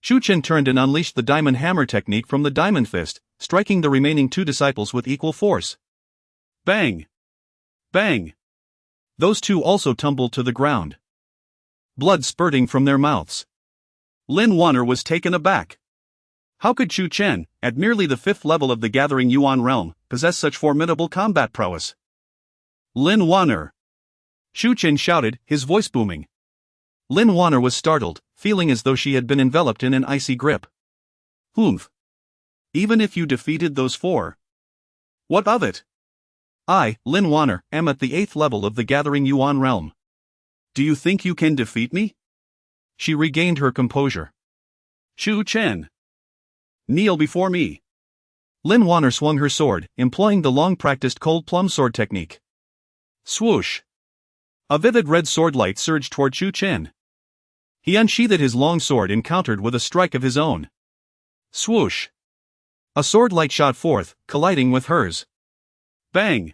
Chu Chen turned and unleashed the diamond hammer technique from the diamond fist, striking the remaining 2 disciples with equal force. Bang! Bang! Those 2 also tumbled to the ground, blood spurting from their mouths. Lin Wanner was taken aback. How could Chu Chen, at merely the 5th level of the Gathering Yuan realm, possess such formidable combat prowess? Lin Wanner! Chu Chen shouted, his voice booming. Lin Wanner was startled, feeling as though she had been enveloped in an icy grip. Oomph. Even if you defeated those 4. What of it? I, Lin Wanner, am at the 8th level of the Gathering Yuan realm. Do you think you can defeat me? She regained her composure. Chu Chen. Kneel before me. Lin Wanner swung her sword, employing the long-practiced cold plum sword technique. Swoosh. A vivid red sword light surged toward Chu Chen. He unsheathed his long sword and countered with a strike of his own. Swoosh. A sword light shot forth, colliding with hers. Bang.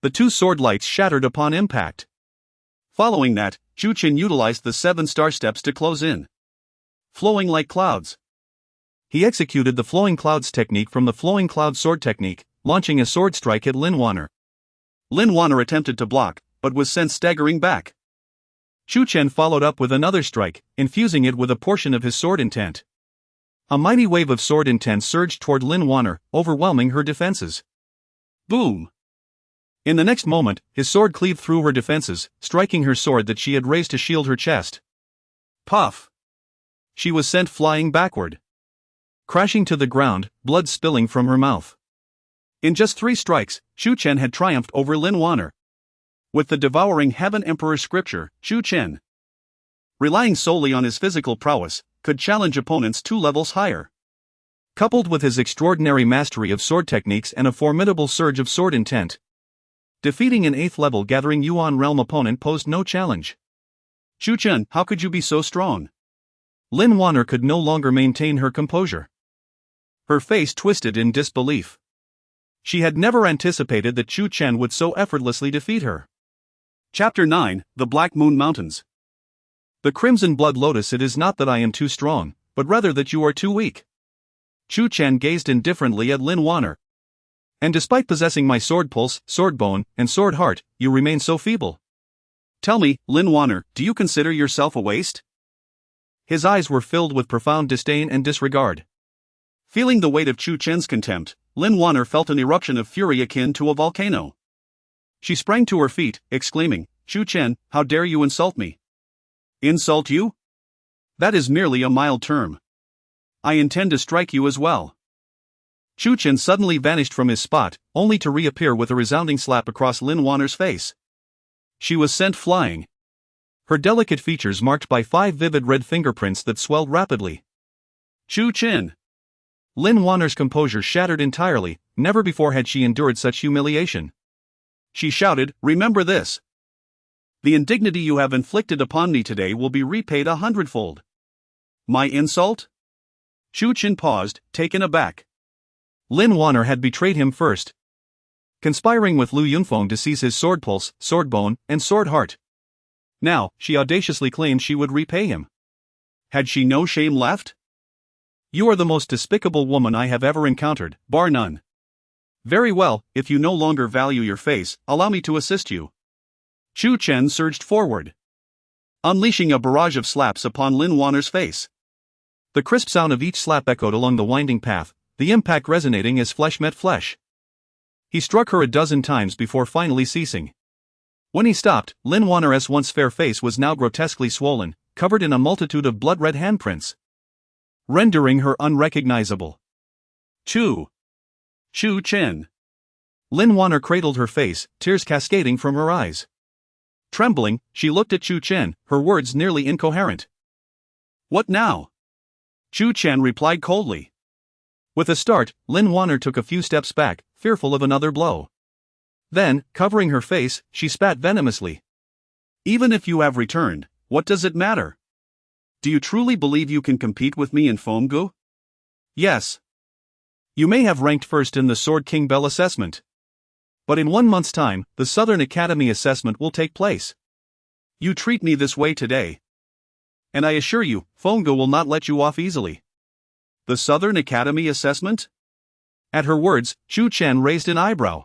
The 2 sword lights shattered upon impact. Following that, Chu Chen utilized the 7 star steps to close in. Flowing like clouds. He executed the flowing clouds technique from the flowing cloud sword technique, launching a sword strike at Lin Wanner. Lin Wanner attempted to block, but was sent staggering back. Chu Chen followed up with another strike, infusing it with a portion of his sword intent. A mighty wave of sword intent surged toward Lin Wanner, overwhelming her defenses. Boom! In the next moment, his sword cleaved through her defenses, striking her sword that she had raised to shield her chest. Puff! She was sent flying backward. Crashing to the ground, blood spilling from her mouth. In just 3 strikes, Chu Chen had triumphed over Lin Wanner. With the devouring Heaven Emperor scripture, Chu Chen, relying solely on his physical prowess, could challenge opponents 2 levels higher. Coupled with his extraordinary mastery of sword techniques and a formidable surge of sword intent, defeating an 8th level Gathering Yuan realm opponent posed no challenge. Chu Chen, how could you be so strong? Lin Wanner could no longer maintain her composure. Her face twisted in disbelief. She had never anticipated that Chu Chen would so effortlessly defeat her. Chapter 9, The Black Moon Mountains. The Crimson Blood Lotus. It is not that I am too strong, but rather that you are too weak. Chu Chen gazed indifferently at Lin Wanner. And despite possessing my sword pulse, sword bone, and sword heart, you remain so feeble. Tell me, Lin Wanner, do you consider yourself a waste? His eyes were filled with profound disdain and disregard. Feeling the weight of Chu Chen's contempt, Lin Wanner felt an eruption of fury akin to a volcano. She sprang to her feet, exclaiming, Chu Chen, how dare you insult me? Insult you? That is merely a mild term. I intend to strike you as well. Chu Chen suddenly vanished from his spot, only to reappear with a resounding slap across Lin Wanner's face. She was sent flying. Her delicate features marked by 5 vivid red fingerprints that swelled rapidly. Chu Chen! Lin Wanner's composure shattered entirely. Never before had she endured such humiliation. She shouted, remember this. The indignity you have inflicted upon me today will be repaid 100-fold. My insult? Chu Chen paused, taken aback. Lin Wanner had betrayed him first, conspiring with Lu Yunfeng to seize his sword pulse, sword bone, and sword heart. Now, she audaciously claimed she would repay him. Had she no shame left? You are the most despicable woman I have ever encountered, bar none. Very well, if you no longer value your face, allow me to assist you. Chu Chen surged forward, unleashing a barrage of slaps upon Lin Wanner's face. The crisp sound of each slap echoed along the winding path, the impact resonating as flesh met flesh. He struck her a dozen times before finally ceasing. When he stopped, Lin Wanner's once fair face was now grotesquely swollen, covered in a multitude of blood-red handprints, rendering her unrecognizable. Chu Chen. Lin Wanner cradled her face, tears cascading from her eyes. Trembling, she looked at Chu Chen, her words nearly incoherent. What now? Chu Chen replied coldly. With a start, Lin Wanner took a few steps back, fearful of another blow. Then, covering her face, she spat venomously. Even if you have returned, what does it matter? Do you truly believe you can compete with me in Fenggu? Yes. You may have ranked first in the Sword King Bell assessment. But in 1 month's time, the Southern Academy assessment will take place. You treat me this way today, and I assure you, Fenggu will not let you off easily. The Southern Academy assessment? At her words, Chu Chen raised an eyebrow.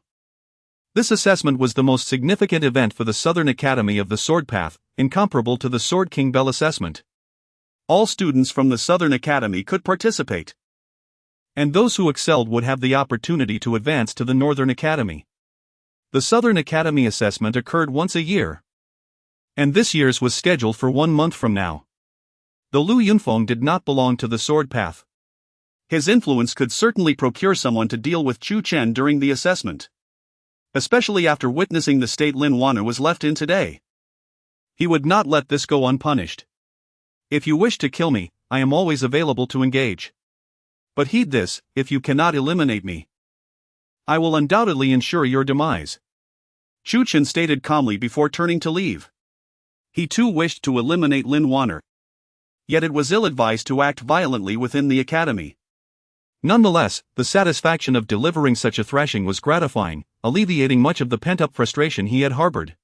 This assessment was the most significant event for the Southern Academy of the Sword Path, incomparable to the Sword King Bell assessment. All students from the Southern Academy could participate, and those who excelled would have the opportunity to advance to the Northern Academy. The Southern Academy assessment occurred once a year. And this year's was scheduled for 1 month from now. The Lu Yunfeng did not belong to the sword path. His influence could certainly procure someone to deal with Chu Chen during the assessment. Especially after witnessing the state Lin Wanner was left in today. He would not let this go unpunished. If you wish to kill me, I am always available to engage. But heed this, if you cannot eliminate me, I will undoubtedly ensure your demise. Chu Chen stated calmly before turning to leave. He too wished to eliminate Lin Wanner. Yet it was ill-advised to act violently within the academy. Nonetheless, the satisfaction of delivering such a thrashing was gratifying, alleviating much of the pent-up frustration he had harbored.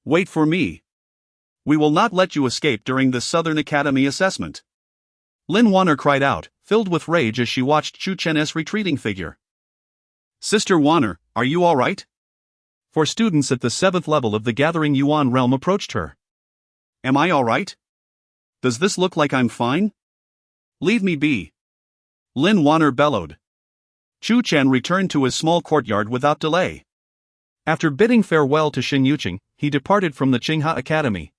Wait for me. We will not let you escape during the Southern Academy assessment. Lin Wanner cried out, filled with rage as she watched Chu Chen's retreating figure. Sister Wanner, are you all right? 4 students at the 7th level of the Gathering Yuan realm approached her. Am I all right? Does this look like I'm fine? Leave me be. Lin Wanner bellowed. Chu Chen returned to his small courtyard without delay. After bidding farewell to Shen Yuqing, he departed from the Qinghe Academy,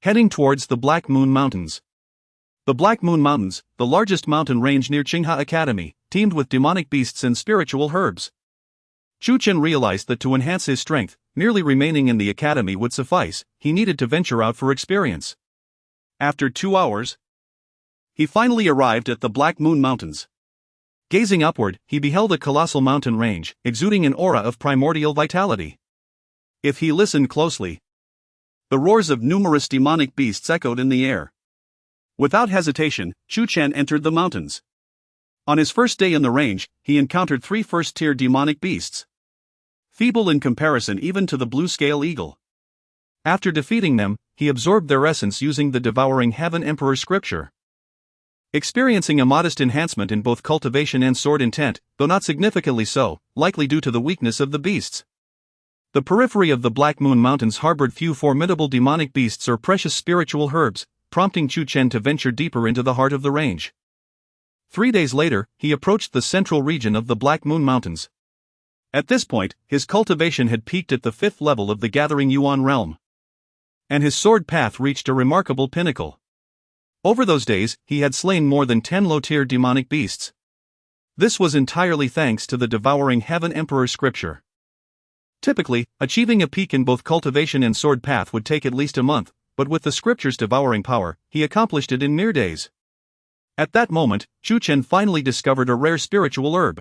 heading towards the Black Moon Mountains. The Black Moon Mountains, the largest mountain range near Qinghe Academy, teemed with demonic beasts and spiritual herbs. Chu Chen realized that to enhance his strength, merely remaining in the academy would suffice. He needed to venture out for experience. After 2 hours, he finally arrived at the Black Moon Mountains. Gazing upward, he beheld a colossal mountain range, exuding an aura of primordial vitality. If he listened closely, the roars of numerous demonic beasts echoed in the air. Without hesitation, Chu Chen entered the mountains. On his first day in the range, he encountered 3 first-tier demonic beasts, feeble in comparison even to the blue-scale eagle. After defeating them, he absorbed their essence using the Devouring Heaven Emperor scripture, experiencing a modest enhancement in both cultivation and sword intent, though not significantly so, likely due to the weakness of the beasts. The periphery of the Black Moon Mountains harbored few formidable demonic beasts or precious spiritual herbs, prompting Chu Chen to venture deeper into the heart of the range. 3 days later, he approached the central region of the Black Moon Mountains. At this point, his cultivation had peaked at the 5th level of the Gathering Yuan realm, and his sword path reached a remarkable pinnacle. Over those days, he had slain more than 10 low-tier demonic beasts. This was entirely thanks to the Devouring Heaven Emperor scripture. Typically, achieving a peak in both cultivation and sword path would take at least a month, but with the scripture's devouring power, he accomplished it in mere days. At that moment, Chu Chen finally discovered a rare spiritual herb.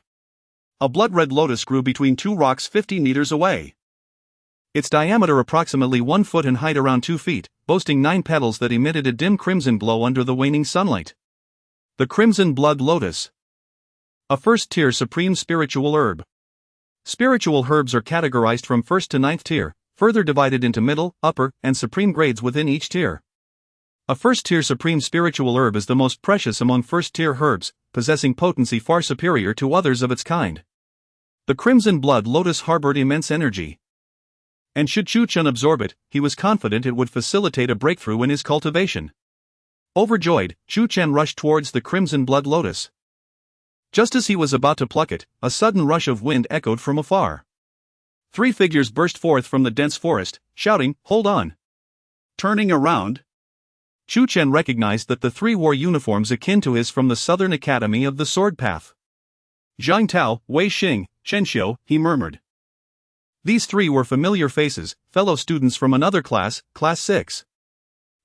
A blood-red lotus grew between 2 rocks 50 meters away. Its diameter approximately 1 foot and height around 2 feet, boasting 9 petals that emitted a dim crimson glow under the waning sunlight. The Crimson Blood Lotus. A first-tier supreme spiritual herb. Spiritual herbs are categorized from 1st to 9th tier, further divided into middle, upper, and supreme grades within each tier. A first-tier supreme spiritual herb is the most precious among first-tier herbs, possessing potency far superior to others of its kind. The Crimson Blood Lotus harbored immense energy, and should Chu Chen absorb it, he was confident it would facilitate a breakthrough in his cultivation. Overjoyed, Chu Chen rushed towards the Crimson Blood Lotus. Just as he was about to pluck it, a sudden rush of wind echoed from afar. 3 figures burst forth from the dense forest, shouting, "Hold on!" Turning around, Chu Chen recognized that the 3 wore uniforms akin to his from the Southern Academy of the Sword Path. "Zhang Tao, Wei Xing, Shen Xiu," he murmured. These 3 were familiar faces, fellow students from another class, Class 6.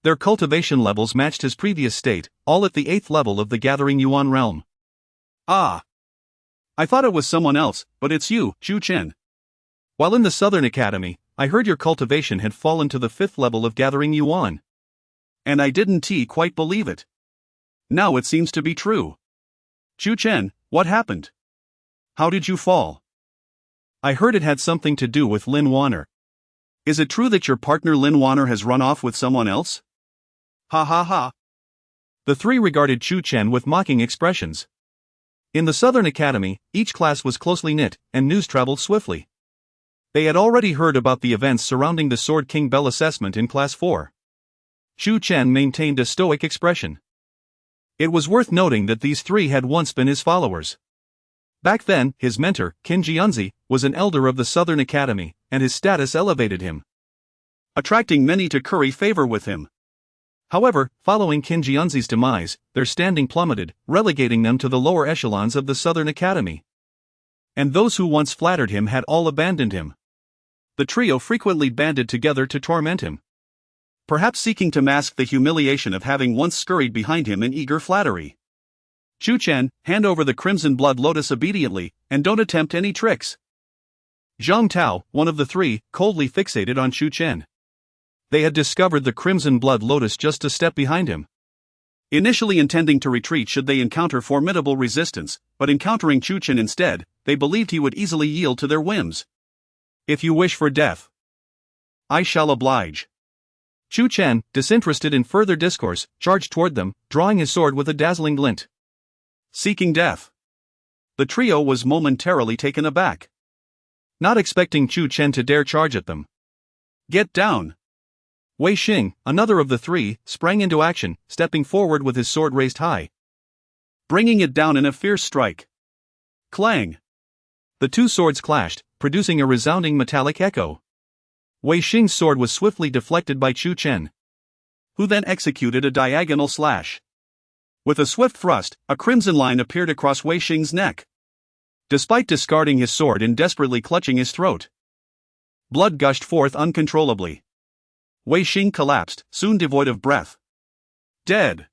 Their cultivation levels matched his previous state, all at the 8th level of the Gathering Yuan realm. "Ah! I thought it was someone else, but it's you, Chu Chen. While in the Southern Academy, I heard your cultivation had fallen to the 5th level of Gathering Yuan. And I didn't quite believe it. Now it seems to be true. Chu Chen, what happened? How did you fall?" "I heard it had something to do with Lin Wanner. Is it true that your partner Lin Wanner has run off with someone else?" "Ha ha ha." The 3 regarded Chu Chen with mocking expressions. In the Southern Academy, each class was closely knit, and news traveled swiftly. They had already heard about the events surrounding the Sword King Bell assessment in Class 4. Chu Chen maintained a stoic expression. It was worth noting that these 3 had once been his followers. Back then, his mentor, Qin Jianzi, was an elder of the Southern Academy, and his status elevated him. attracting many to curry favor with him. However, following Qin Jianzi's demise, their standing plummeted, relegating them to the lower echelons of the Southern Academy. And those who once flattered him had all abandoned him. The trio frequently banded together to torment him, perhaps seeking to mask the humiliation of having once scurried behind him in eager flattery. Chu Chen, hand over the Crimson Blood Lotus obediently, and don't attempt any tricks. Zhang Tao, one of the three, coldly fixated on Chu Chen. They had discovered the Crimson Blood Lotus just a step behind him. Initially intending to retreat should they encounter formidable resistance, but encountering Chu Chen instead, they believed he would easily yield to their whims. If you wish for death, I shall oblige. Chu Chen, disinterested in further discourse, charged toward them, drawing his sword with a dazzling glint. Seeking death. The trio was momentarily taken aback, not expecting Chu Chen to dare charge at them. Get down! Wei Xing, another of the three, sprang into action, stepping forward with his sword raised high, bringing it down in a fierce strike. Clang! The two swords clashed, producing a resounding metallic echo. Wei Xing's sword was swiftly deflected by Chu Chen, who then executed a diagonal slash. With a swift thrust, a crimson line appeared across Wei Xing's neck. Despite discarding his sword and desperately clutching his throat, blood gushed forth uncontrollably. Wei Xing collapsed, soon devoid of breath. Dead.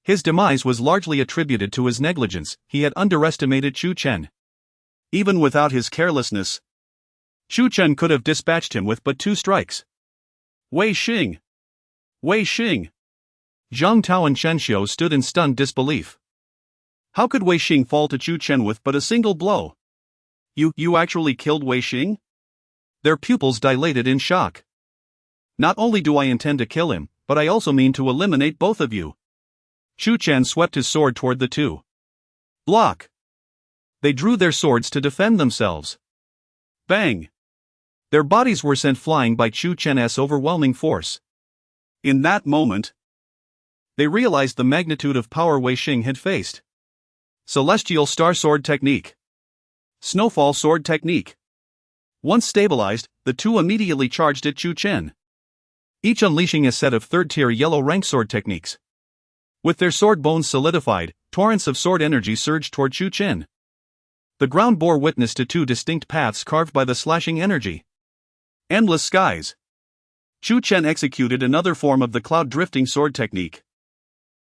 His demise was largely attributed to his negligence. He had underestimated Chu Chen. Even without his carelessness, Chu Chen could have dispatched him with but 2 strikes. Wei Xing! Wei Xing! Zhang Tao and Chen Xiu stood in stunned disbelief. How could Wei Xing fall to Chu Chen with but a single blow? You actually killed Wei Xing? Their pupils dilated in shock. Not only do I intend to kill him, but I also mean to eliminate both of you. Chu Chen swept his sword toward the two. Block! They drew their swords to defend themselves. Bang! Their bodies were sent flying by Chu Chen's overwhelming force. In that moment, they realized the magnitude of power Wei Xing had faced. Celestial Star Sword Technique. Snowfall Sword Technique. Once stabilized, the two immediately charged at Chu Chen, each unleashing a set of third-tier yellow-rank sword techniques. With their sword bones solidified, torrents of sword energy surged toward Chu Chen. The ground bore witness to 2 distinct paths carved by the slashing energy. Endless skies. Chu Chen executed another form of the cloud-drifting sword technique,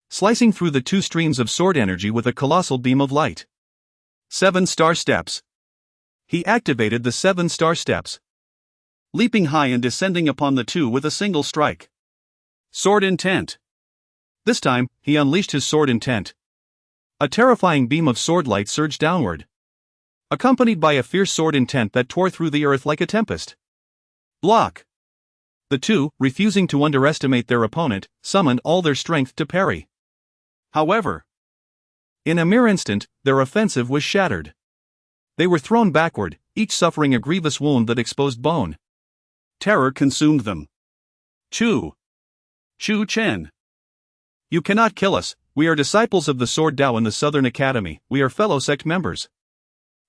slicing through the 2 streams of sword energy with a colossal beam of light. 7 star steps. He activated the 7 star steps, leaping high and descending upon the two with a single strike. Sword Intent. This time, he unleashed his Sword Intent. A terrifying beam of sword light surged downward, accompanied by a fierce sword intent that tore through the earth like a tempest. Block! The two, refusing to underestimate their opponent, summoned all their strength to parry. However, in a mere instant, their offensive was shattered. They were thrown backward, each suffering a grievous wound that exposed bone. Terror consumed them. Chu Chen! You cannot kill us. We are disciples of the Sword Dao in the Southern Academy. We are fellow sect members.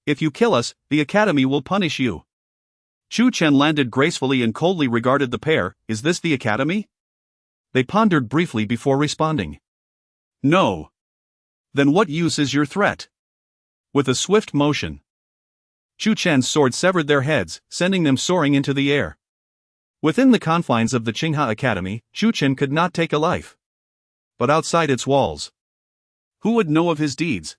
If you kill us, the Academy will punish you. Chu Chen landed gracefully and coldly regarded the pair. Is this the Academy? They pondered briefly before responding. No. Then what use is your threat? With a swift motion, Chu Chen's sword severed their heads, sending them soaring into the air. Within the confines of the Qinghe Academy, Chu Chen could not take a life. But outside its walls, who would know of his deeds?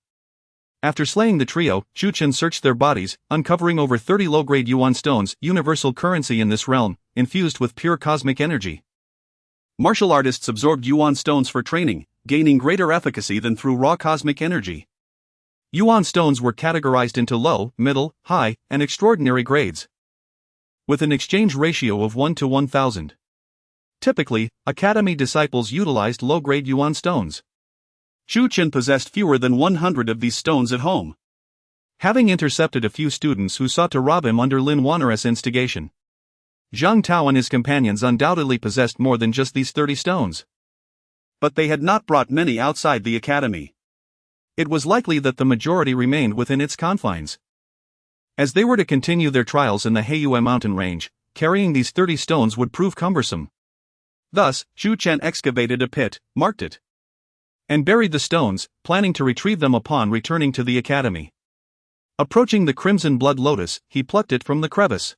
After slaying the trio, Chu Chen searched their bodies, uncovering over 30 low-grade yuan stones, universal currency in this realm, infused with pure cosmic energy. Martial artists absorbed yuan stones for training, gaining greater efficacy than through raw cosmic energy. Yuan stones were categorized into low, middle, high, and extraordinary grades, with an exchange ratio of 1 to 1,000. Typically, Academy disciples utilized low-grade yuan stones. Chu Chen possessed fewer than 100 of these stones at home, having intercepted a few students who sought to rob him under Lin Wanner's instigation. Zhang Tao and his companions undoubtedly possessed more than just these 30 stones. But they had not brought many outside the Academy. It was likely that the majority remained within its confines. As they were to continue their trials in the Heiyue mountain range, carrying these 30 stones would prove cumbersome. Thus, Chu Chen excavated a pit, marked it, and buried the stones, planning to retrieve them upon returning to the academy. Approaching the crimson blood lotus, he plucked it from the crevice.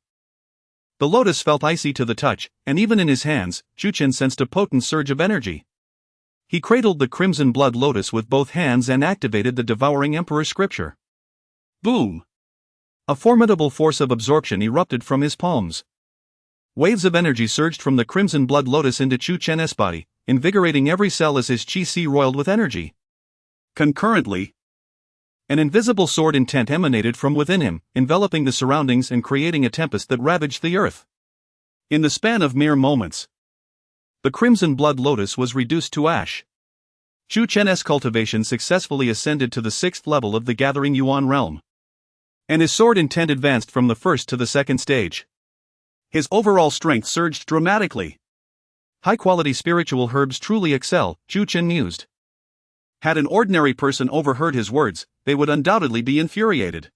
The lotus felt icy to the touch, and even in his hands, Chu Chen sensed a potent surge of energy. He cradled the crimson blood lotus with both hands and activated the devouring emperor scripture. Boom! A formidable force of absorption erupted from his palms. Waves of energy surged from the crimson blood lotus into Chu Chen's body, invigorating every cell as his chi roiled with energy. Concurrently, an invisible sword intent emanated from within him, enveloping the surroundings and creating a tempest that ravaged the earth. In the span of mere moments, the crimson blood lotus was reduced to ash. Chu Chen's cultivation successfully ascended to the 6th level of the Gathering Yuan realm, and his sword intent advanced from the first to the 2nd stage. His overall strength surged dramatically. High-quality spiritual herbs truly excel, Chu Chen mused. Had an ordinary person overheard his words, they would undoubtedly be infuriated.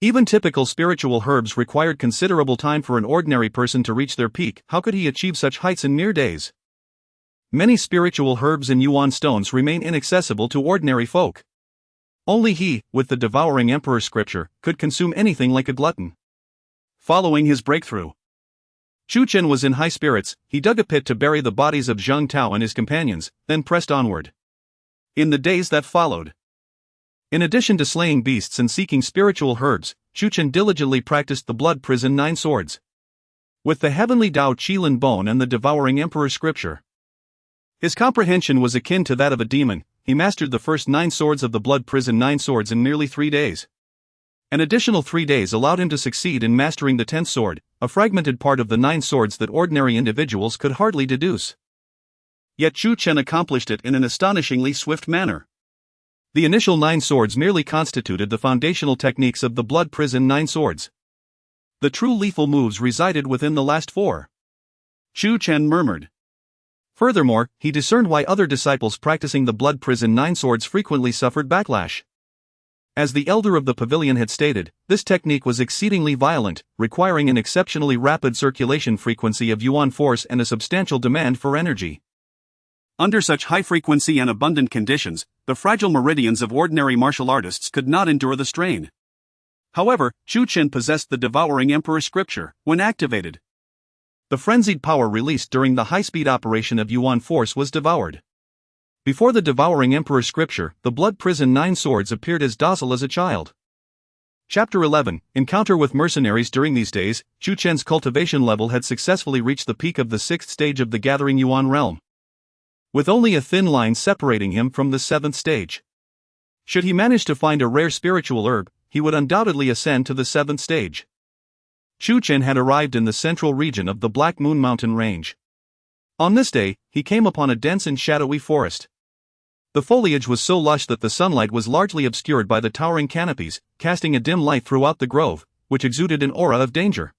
Even typical spiritual herbs required considerable time for an ordinary person to reach their peak. How could he achieve such heights in mere days? Many spiritual herbs and Yuan stones remain inaccessible to ordinary folk. Only he, with the devouring emperor scripture, could consume anything like a glutton. Following his breakthrough, Chu Chen was in high spirits. He dug a pit to bury the bodies of Zheng Tao and his companions, then pressed onward. In the days that followed, in addition to slaying beasts and seeking spiritual herbs, Chu Chen diligently practiced the blood prison 9 swords. With the heavenly Dao Qilin bone and the devouring emperor scripture, his comprehension was akin to that of a demon. He mastered the first 9 swords of the blood prison 9 swords in merely 3 days. An additional 3 days allowed him to succeed in mastering the 10th sword, a fragmented part of the 9 swords that ordinary individuals could hardly deduce. Yet Chu Chen accomplished it in an astonishingly swift manner. The initial 9 swords merely constituted the foundational techniques of the blood prison 9 swords. The true lethal moves resided within the last 4. Chu Chen murmured. Furthermore, he discerned why other disciples practicing the blood prison 9 swords frequently suffered backlash. As the elder of the pavilion had stated, this technique was exceedingly violent, requiring an exceptionally rapid circulation frequency of Yuan force and a substantial demand for energy. Under such high frequency and abundant conditions, the fragile meridians of ordinary martial artists could not endure the strain. However, Chu Chen possessed the devouring emperor scripture. When activated, the frenzied power released during the high-speed operation of Yuan force was devoured. Before the devouring emperor scripture, the blood prison 9 swords appeared as docile as a child. Chapter 11, Encounter with Mercenaries. During these days, Chu Chen's cultivation level had successfully reached the peak of the 6th stage of the Gathering Yuan realm, with only a thin line separating him from the 7th stage. Should he manage to find a rare spiritual herb, he would undoubtedly ascend to the 7th stage. Chu Chen had arrived in the central region of the Black Moon Mountain range. On this day, he came upon a dense and shadowy forest. The foliage was so lush that the sunlight was largely obscured by the towering canopies, casting a dim light throughout the grove, which exuded an aura of danger.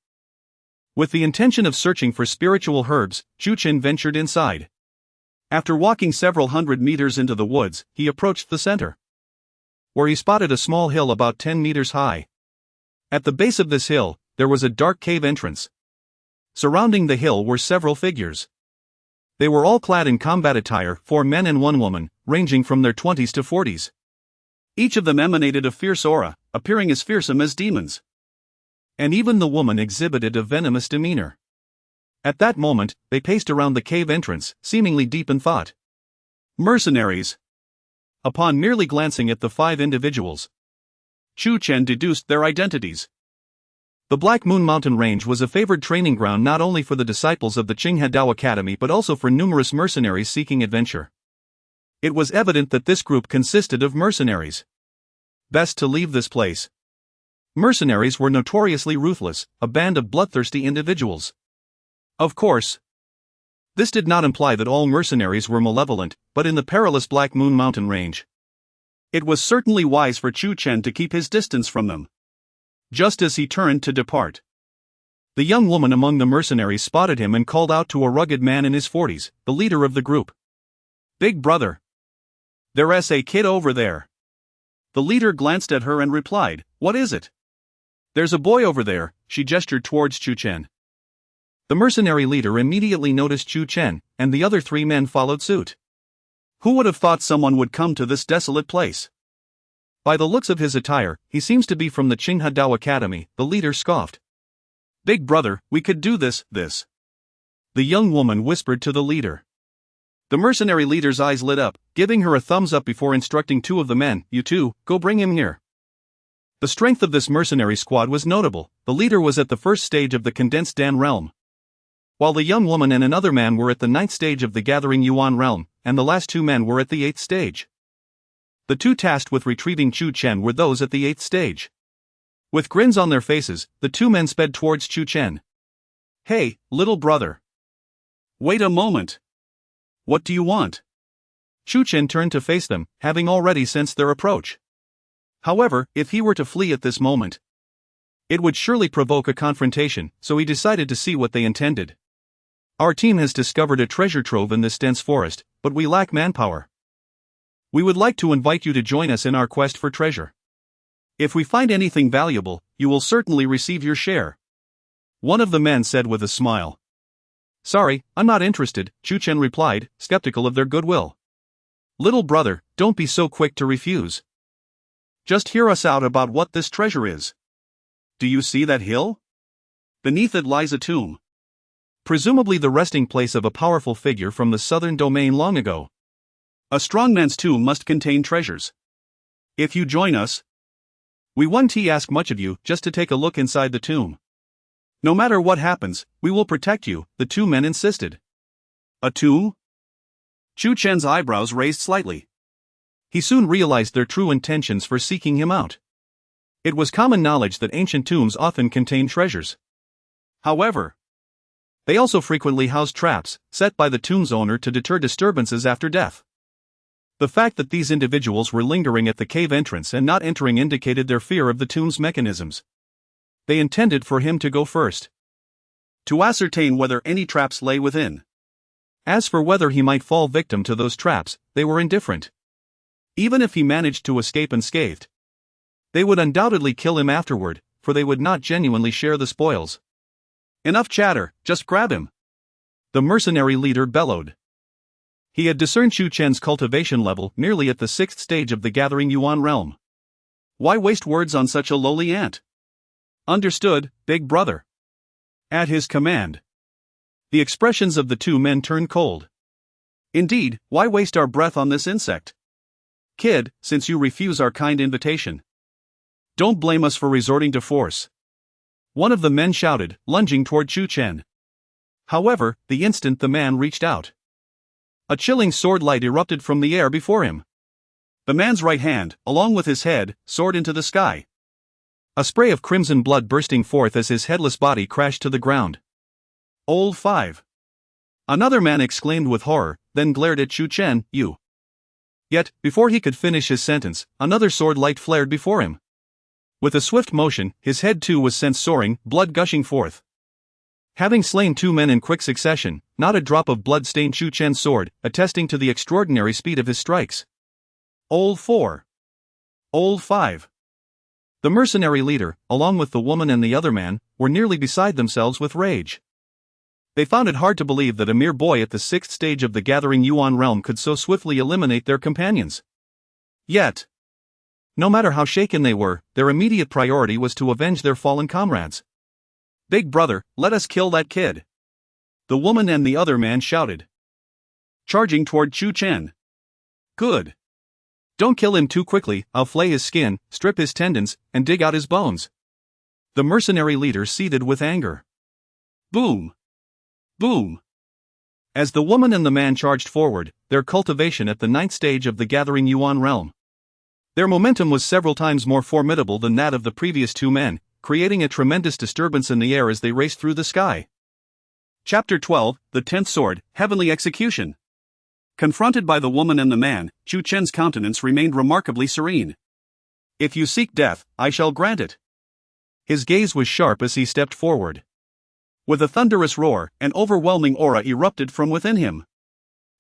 With the intention of searching for spiritual herbs, Chu Chen ventured inside. After walking several hundred meters into the woods, he approached the center, where he spotted a small hill about 10 meters high. At the base of this hill, there was a dark cave entrance. Surrounding the hill were several figures. They were all clad in combat attire, 4 men and 1 woman, ranging from their 20s to 40s. Each of them emanated a fierce aura, appearing as fearsome as demons. And even the woman exhibited a venomous demeanor. At that moment, they paced around the cave entrance, seemingly deep in thought. Mercenaries. Upon merely glancing at the 5 individuals, Chu Chen deduced their identities. The Black Moon Mountain Range was a favored training ground not only for the disciples of the Qinghe Dao Academy but also for numerous mercenaries seeking adventure. It was evident that this group consisted of mercenaries. Best to leave this place. Mercenaries were notoriously ruthless, a band of bloodthirsty individuals. Of course, this did not imply that all mercenaries were malevolent, but in the perilous Black Moon Mountain Range, it was certainly wise for Chu Chen to keep his distance from them. Just as he turned to depart, the young woman among the mercenaries spotted him and called out to a rugged man in his 40s, the leader of the group. "Big brother, there's a kid over there." The leader glanced at her and replied, "What is it?" "There's a boy over there," she gestured towards Chu Chen. The mercenary leader immediately noticed Chu Chen, and the other 3 men followed suit. Who would have thought someone would come to this desolate place? By the looks of his attire, he seems to be from the Qinghe Dao Academy, the leader scoffed. Big brother, we could do this. The young woman whispered to the leader. The mercenary leader's eyes lit up, giving her a thumbs up before instructing 2 of the men, you two, go bring him here. The strength of this mercenary squad was notable. The leader was at the first stage of the condensed Dan realm, while the young woman and another man were at the 9th stage of the gathering Yuan realm, and the last 2 men were at the 8th stage. The 2 tasked with retrieving Chu Chen were those at the 8th stage. With grins on their faces, the 2 men sped towards Chu Chen. Hey, little brother. Wait a moment. What do you want? Chu Chen turned to face them, having already sensed their approach. However, if he were to flee at this moment, it would surely provoke a confrontation, so he decided to see what they intended. Our team has discovered a treasure trove in this dense forest, but we lack manpower. We would like to invite you to join us in our quest for treasure. If we find anything valuable, you will certainly receive your share. One of the men said with a smile. Sorry, I'm not interested, Chu Chen replied, skeptical of their goodwill. Little brother, don't be so quick to refuse. Just hear us out about what this treasure is. Do you see that hill? Beneath it lies a tomb. Presumably the resting place of a powerful figure from the southern domain long ago. A strong man's tomb must contain treasures. If you join us, we won't ask much of you, just to take a look inside the tomb. No matter what happens, we will protect you, the 2 men insisted. A tomb? Chu Chen's eyebrows raised slightly. He soon realized their true intentions for seeking him out. It was common knowledge that ancient tombs often contain treasures. However, they also frequently housed traps, set by the tomb's owner to deter disturbances after death. The fact that these individuals were lingering at the cave entrance and not entering indicated their fear of the tomb's mechanisms. They intended for him to go first, to ascertain whether any traps lay within. As for whether he might fall victim to those traps, they were indifferent. Even if he managed to escape unscathed, they would undoubtedly kill him afterward, for they would not genuinely share the spoils. Enough chatter, just grab him, the mercenary leader bellowed. He had discerned Chu Chen's cultivation level nearly at the 6th stage of the gathering Yuan realm. Why waste words on such a lowly ant? Understood, big brother. At his command, the expressions of the 2 men turned cold. Indeed, why waste our breath on this insect? Kid, since you refuse our kind invitation, don't blame us for resorting to force. One of the men shouted, lunging toward Chu Chen. However, the instant the man reached out, a chilling sword light erupted from the air before him. The man's right hand, along with his head, soared into the sky. A spray of crimson blood bursting forth as his headless body crashed to the ground. Old 5. Another man exclaimed with horror, then glared at Chu Chen, you. Yet, before he could finish his sentence, another sword light flared before him. With a swift motion, his head too was sent soaring, blood gushing forth. Having slain 2 men in quick succession, not a drop of blood stained Chu Chen's sword, attesting to the extraordinary speed of his strikes. Old 4. Old 5. The mercenary leader, along with the woman and the other man, were nearly beside themselves with rage. They found it hard to believe that a mere boy at the 6th stage of the gathering Yuan realm could so swiftly eliminate their companions. Yet, no matter how shaken they were, their immediate priority was to avenge their fallen comrades. Big brother, let us kill that kid, the woman and the other man shouted, charging toward Chu Chen. Good. Don't kill him too quickly, I'll flay his skin, strip his tendons, and dig out his bones. The mercenary leader seethed with anger. Boom! Boom! As the woman and the man charged forward, their cultivation at the 9th stage of the gathering Yuan realm, their momentum was several times more formidable than that of the previous 2 men, creating a tremendous disturbance in the air as they raced through the sky. Chapter 12, The 10th Sword, Heavenly Execution. Confronted by the woman and the man, Chu Chen's countenance remained remarkably serene. If you seek death, I shall grant it. His gaze was sharp as he stepped forward. With a thunderous roar, an overwhelming aura erupted from within him.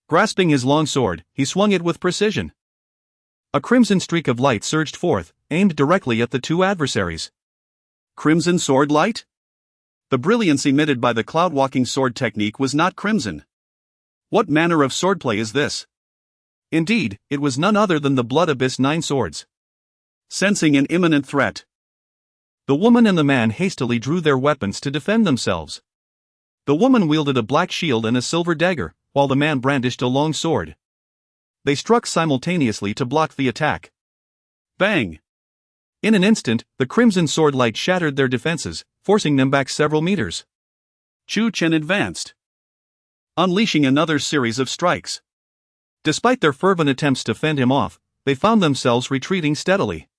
Grasping his long sword, he swung it with precision. A crimson streak of light surged forth, aimed directly at the 2 adversaries. Crimson sword light? The brilliance emitted by the cloud-walking sword technique was not crimson. What manner of swordplay is this? Indeed, it was none other than the Blood Abyss 9 swords. Sensing an imminent threat, the woman and the man hastily drew their weapons to defend themselves. The woman wielded a black shield and a silver dagger, while the man brandished a long sword. They struck simultaneously to block the attack. Bang! In an instant, the crimson sword light shattered their defenses, forcing them back several meters. Chu Chen advanced, unleashing another series of strikes. Despite their fervent attempts to fend him off, they found themselves retreating steadily.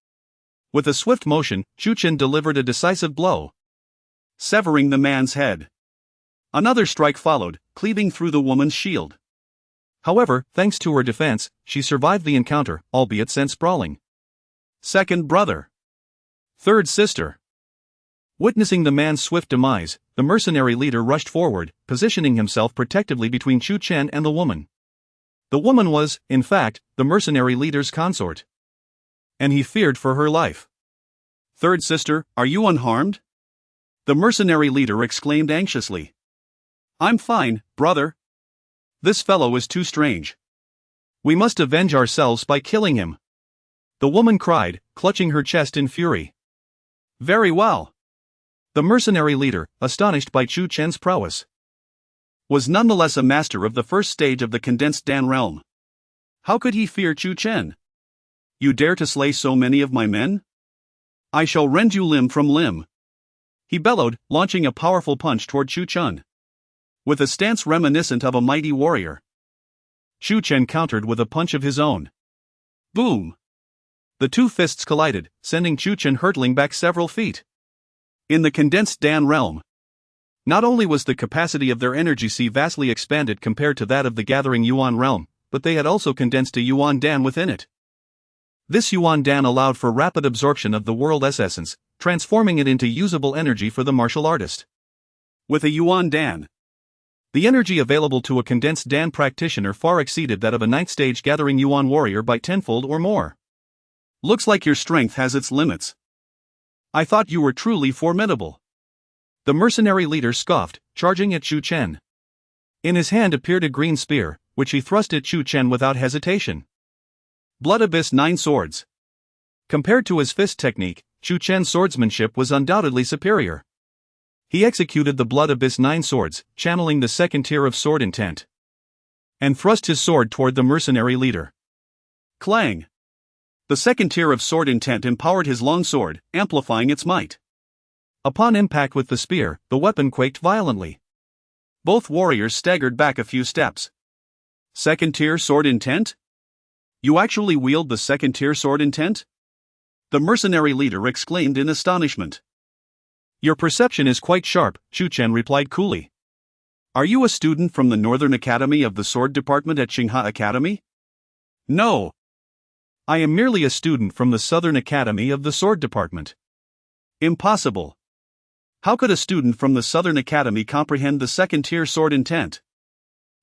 With a swift motion, Chu Chen delivered a decisive blow, severing the man's head. Another strike followed, cleaving through the woman's shield. However, thanks to her defense, she survived the encounter, albeit sent sprawling. Second brother. Third sister. Witnessing the man's swift demise, the mercenary leader rushed forward, positioning himself protectively between Chu Chen and the woman. The woman was, in fact, the mercenary leader's consort, and he feared for her life. Third sister, are you unharmed? The mercenary leader exclaimed anxiously. I'm fine, brother. This fellow is too strange. We must avenge ourselves by killing him, the woman cried, clutching her chest in fury. Very well. The mercenary leader, astonished by Chu Chen's prowess, was nonetheless a master of the first stage of the condensed Dan realm. How could he fear Chu Chen? You dare to slay so many of my men? I shall rend you limb from limb. He bellowed, launching a powerful punch toward Chu Chen. With a stance reminiscent of a mighty warrior, Chu Chen countered with a punch of his own. Boom! The two fists collided, sending Chu Chen hurtling back several feet. In the condensed Dan realm, not only was the capacity of their energy sea vastly expanded compared to that of the gathering Yuan realm, but they had also condensed a Yuan Dan within it. This Yuan Dan allowed for rapid absorption of the world's essence, transforming it into usable energy for the martial artist. With a Yuan Dan, the energy available to a condensed Dan practitioner far exceeded that of a 9th stage gathering Yuan warrior by tenfold or more. Looks like your strength has its limits. I thought you were truly formidable. The mercenary leader scoffed, charging at Chu Chen. In his hand appeared a green spear, which he thrust at Chu Chen without hesitation. Blood Abyss 9 swords. Compared to his fist technique, Chu Chen's swordsmanship was undoubtedly superior. He executed the Blood Abyss 9 swords, channeling the second tier of sword intent, and thrust his sword toward the mercenary leader. Clang! The second tier of sword intent empowered his long sword, amplifying its might. Upon impact with the spear, the weapon quaked violently. Both warriors staggered back a few steps. Second tier sword intent? You actually wield the second tier sword intent? The mercenary leader exclaimed in astonishment. Your perception is quite sharp, Chu Chen replied coolly. Are you a student from the Northern Academy of the Sword Department at Xingha Academy? No. I am merely a student from the Southern Academy of the Sword Department. Impossible. How could a student from the Southern Academy comprehend the second-tier sword intent?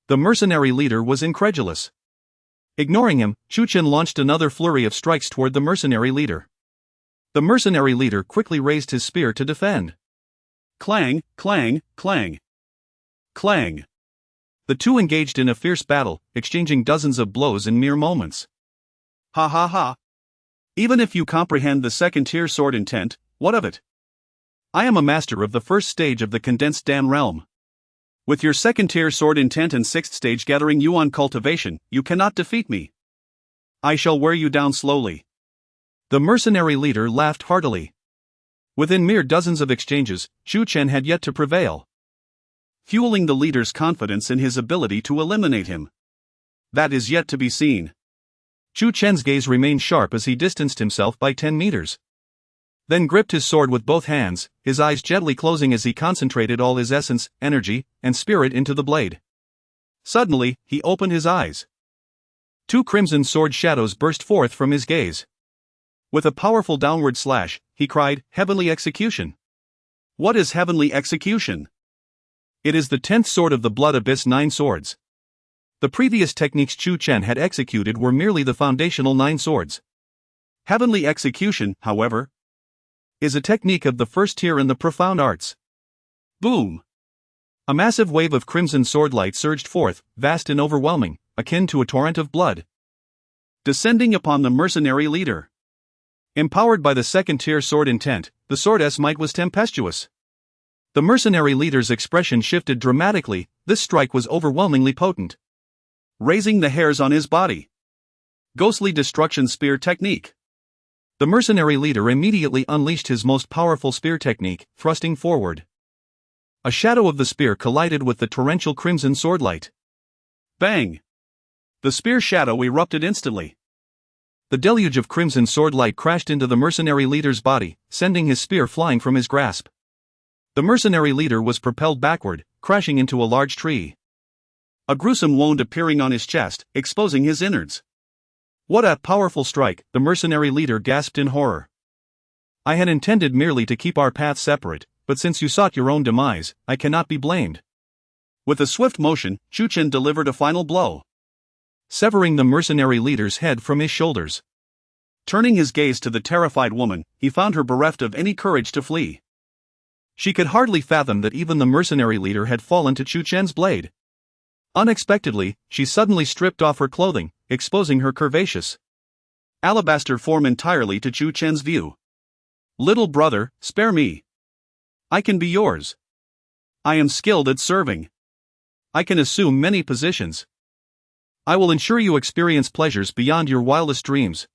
The mercenary leader was incredulous. Ignoring him, Chu Chen launched another flurry of strikes toward the mercenary leader. The mercenary leader quickly raised his spear to defend. Clang, clang, clang. Clang. The two engaged in a fierce battle, exchanging dozens of blows in mere moments. Ha ha ha. Even if you comprehend the second-tier sword intent, what of it? I am a master of the first stage of the condensed Dan realm. With your second-tier sword intent and 6th stage gathering Yuan cultivation, you cannot defeat me. I shall wear you down slowly. The mercenary leader laughed heartily. Within mere dozens of exchanges, Chu Chen had yet to prevail, fueling the leader's confidence in his ability to eliminate him. That is yet to be seen. Chu Chen's gaze remained sharp as he distanced himself by 10 meters. Then gripped his sword with both hands, his eyes gently closing as he concentrated all his essence, energy, and spirit into the blade. Suddenly, he opened his eyes. 2 crimson sword shadows burst forth from his gaze. With a powerful downward slash, he cried, "Heavenly Execution!" What is Heavenly Execution? It is the 10th sword of the Blood Abyss 9 swords. The previous techniques Chu Chen had executed were merely the foundational 9 swords. Heavenly Execution, however, is a technique of the first tier in the profound arts. Boom! A massive wave of crimson sword light surged forth, vast and overwhelming, akin to a torrent of blood, descending upon the mercenary leader. Empowered by the second-tier sword intent, the sword's might was tempestuous. The mercenary leader's expression shifted dramatically. This strike was overwhelmingly potent, raising the hairs on his body. Ghostly destruction spear technique. The mercenary leader immediately unleashed his most powerful spear technique, thrusting forward. A shadow of the spear collided with the torrential crimson sword light. Bang! The spear shadow erupted instantly. The deluge of crimson sword light crashed into the mercenary leader's body, sending his spear flying from his grasp. The mercenary leader was propelled backward, crashing into a large tree. A gruesome wound appearing on his chest, exposing his innards. What a powerful strike, the mercenary leader gasped in horror. I had intended merely to keep our paths separate, but since you sought your own demise, I cannot be blamed. With a swift motion, Chu Chen delivered a final blow, severing the mercenary leader's head from his shoulders. Turning his gaze to the terrified woman, he found her bereft of any courage to flee. She could hardly fathom that even the mercenary leader had fallen to Chu Chen's blade. Unexpectedly, she suddenly stripped off her clothing, exposing her curvaceous alabaster form entirely to Chu Chen's view. Little brother, spare me. I can be yours. I am skilled at serving. I can assume many positions. I will ensure you experience pleasures beyond your wildest dreams.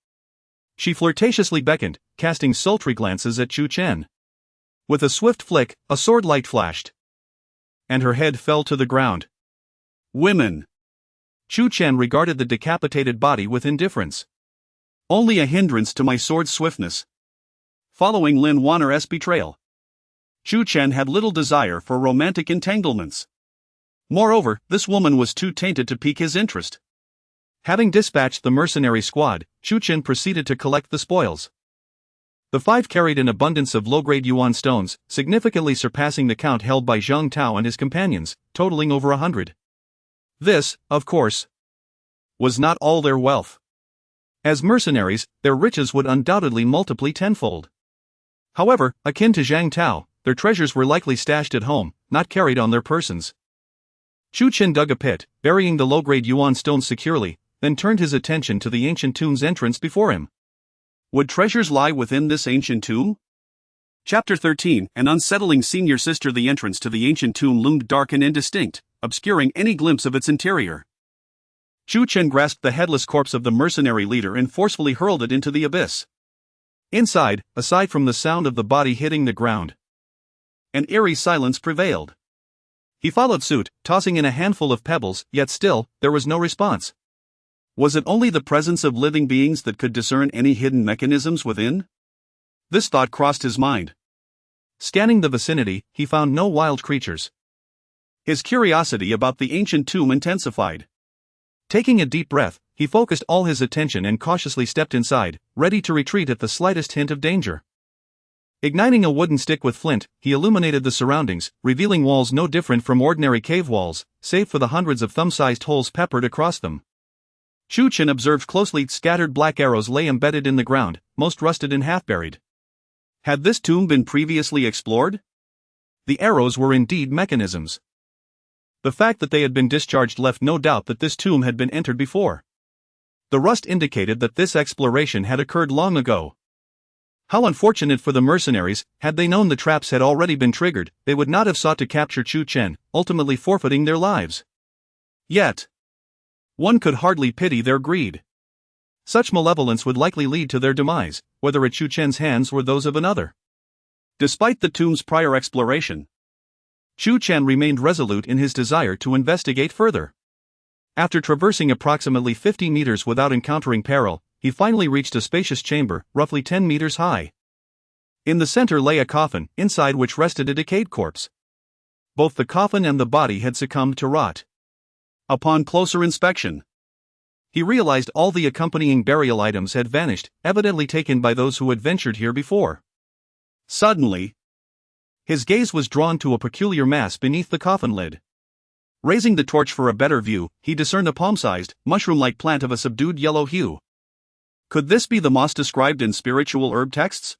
She flirtatiously beckoned, casting sultry glances at Chu Chen. With a swift flick, a sword light flashed, and her head fell to the ground. Women! Chu Chen regarded the decapitated body with indifference. Only a hindrance to my sword's swiftness. Following Lin Wanner's betrayal, Chu Chen had little desire for romantic entanglements. Moreover, this woman was too tainted to pique his interest. Having dispatched the mercenary squad, Chu Chen proceeded to collect the spoils. The five carried an abundance of low-grade yuan stones, significantly surpassing the count held by Zheng Tao and his companions, totaling over 100. This, of course, was not all their wealth. As mercenaries, their riches would undoubtedly multiply tenfold. However, akin to Zheng Tao, their treasures were likely stashed at home, not carried on their persons. Chu Chen dug a pit, burying the low-grade yuan stones securely, then turned his attention to the ancient tomb's entrance before him. Would treasures lie within this ancient tomb? Chapter 13, An unsettling senior sister. The entrance to the ancient tomb loomed dark and indistinct, obscuring any glimpse of its interior. Chu Chen grasped the headless corpse of the mercenary leader and forcefully hurled it into the abyss. Inside, aside from the sound of the body hitting the ground, an eerie silence prevailed. He followed suit, tossing in a handful of pebbles, yet still, there was no response. Was it only the presence of living beings that could discern any hidden mechanisms within? This thought crossed his mind. Scanning the vicinity, he found no wild creatures. His curiosity about the ancient tomb intensified. Taking a deep breath, he focused all his attention and cautiously stepped inside, ready to retreat at the slightest hint of danger. Igniting a wooden stick with flint, he illuminated the surroundings, revealing walls no different from ordinary cave walls, save for the hundreds of thumb-sized holes peppered across them. Chu Chen observed closely. Scattered black arrows lay embedded in the ground, most rusted and half-buried. Had this tomb been previously explored? The arrows were indeed mechanisms. The fact that they had been discharged left no doubt that this tomb had been entered before. The rust indicated that this exploration had occurred long ago. How unfortunate for the mercenaries. Had they known the traps had already been triggered, they would not have sought to capture Chu Chen, ultimately forfeiting their lives. Yet, one could hardly pity their greed. Such malevolence would likely lead to their demise, whether at Chu Chen's hands or those of another. Despite the tomb's prior exploration, Chu Chen remained resolute in his desire to investigate further. After traversing approximately 50 meters without encountering peril, he finally reached a spacious chamber, roughly 10 meters high. In the center lay a coffin, inside which rested a decayed corpse. Both the coffin and the body had succumbed to rot. Upon closer inspection, he realized all the accompanying burial items had vanished, evidently taken by those who had ventured here before. Suddenly, his gaze was drawn to a peculiar mass beneath the coffin lid. Raising the torch for a better view, he discerned a palm-sized, mushroom-like plant of a subdued yellow hue. Could this be the moss described in spiritual herb texts?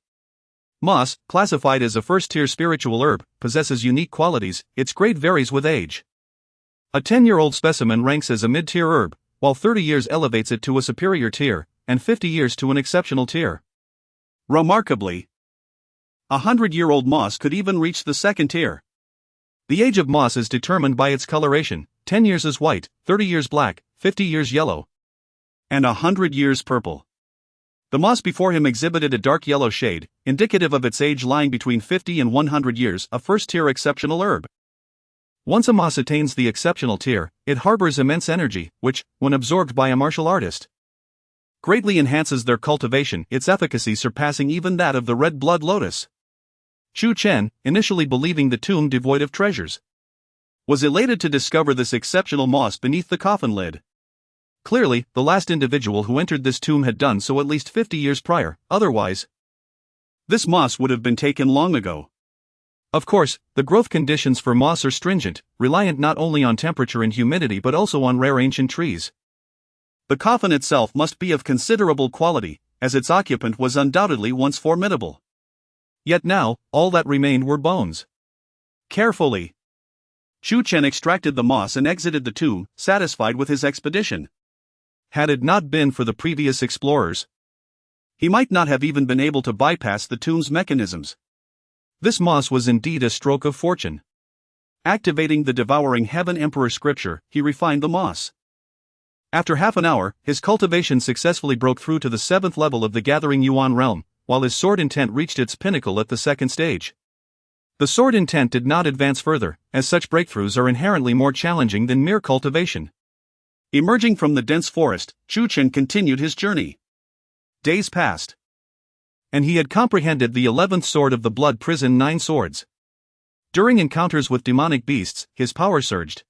Moss, classified as a first-tier spiritual herb, possesses unique qualities. Its grade varies with age. A 10-year-old specimen ranks as a mid-tier herb, while 30 years elevates it to a superior tier, and 50 years to an exceptional tier. Remarkably, a 100-year-old moss could even reach the second tier. The age of moss is determined by its coloration: 10 years is white, 30 years black, 50 years yellow, and 100 years purple. The moss before him exhibited a dark yellow shade, indicative of its age lying between 50 and 100 years, a first-tier exceptional herb. Once a moss attains the exceptional tier, it harbors immense energy, which, when absorbed by a martial artist, greatly enhances their cultivation, its efficacy surpassing even that of the red blood lotus. Chu Chen, initially believing the tomb devoid of treasures, was elated to discover this exceptional moss beneath the coffin lid. Clearly, the last individual who entered this tomb had done so at least 50 years prior, otherwise, this moss would have been taken long ago. Of course, the growth conditions for moss are stringent, reliant not only on temperature and humidity but also on rare ancient trees. The coffin itself must be of considerable quality, as its occupant was undoubtedly once formidable. Yet now, all that remained were bones. Carefully, Chu Chen extracted the moss and exited the tomb, satisfied with his expedition. Had it not been for the previous explorers, he might not have even been able to bypass the tomb's mechanisms. This moss was indeed a stroke of fortune. Activating the Devouring Heaven Emperor scripture, he refined the moss. After half an hour, his cultivation successfully broke through to the 7th level of the Gathering Yuan realm, while his sword intent reached its pinnacle at the 2nd stage. The sword intent did not advance further, as such breakthroughs are inherently more challenging than mere cultivation. Emerging from the dense forest, Chu Chen continued his journey. Days passed, and he had comprehended the 11th sword of the blood prison 9 swords. During encounters with demonic beasts, his power surged,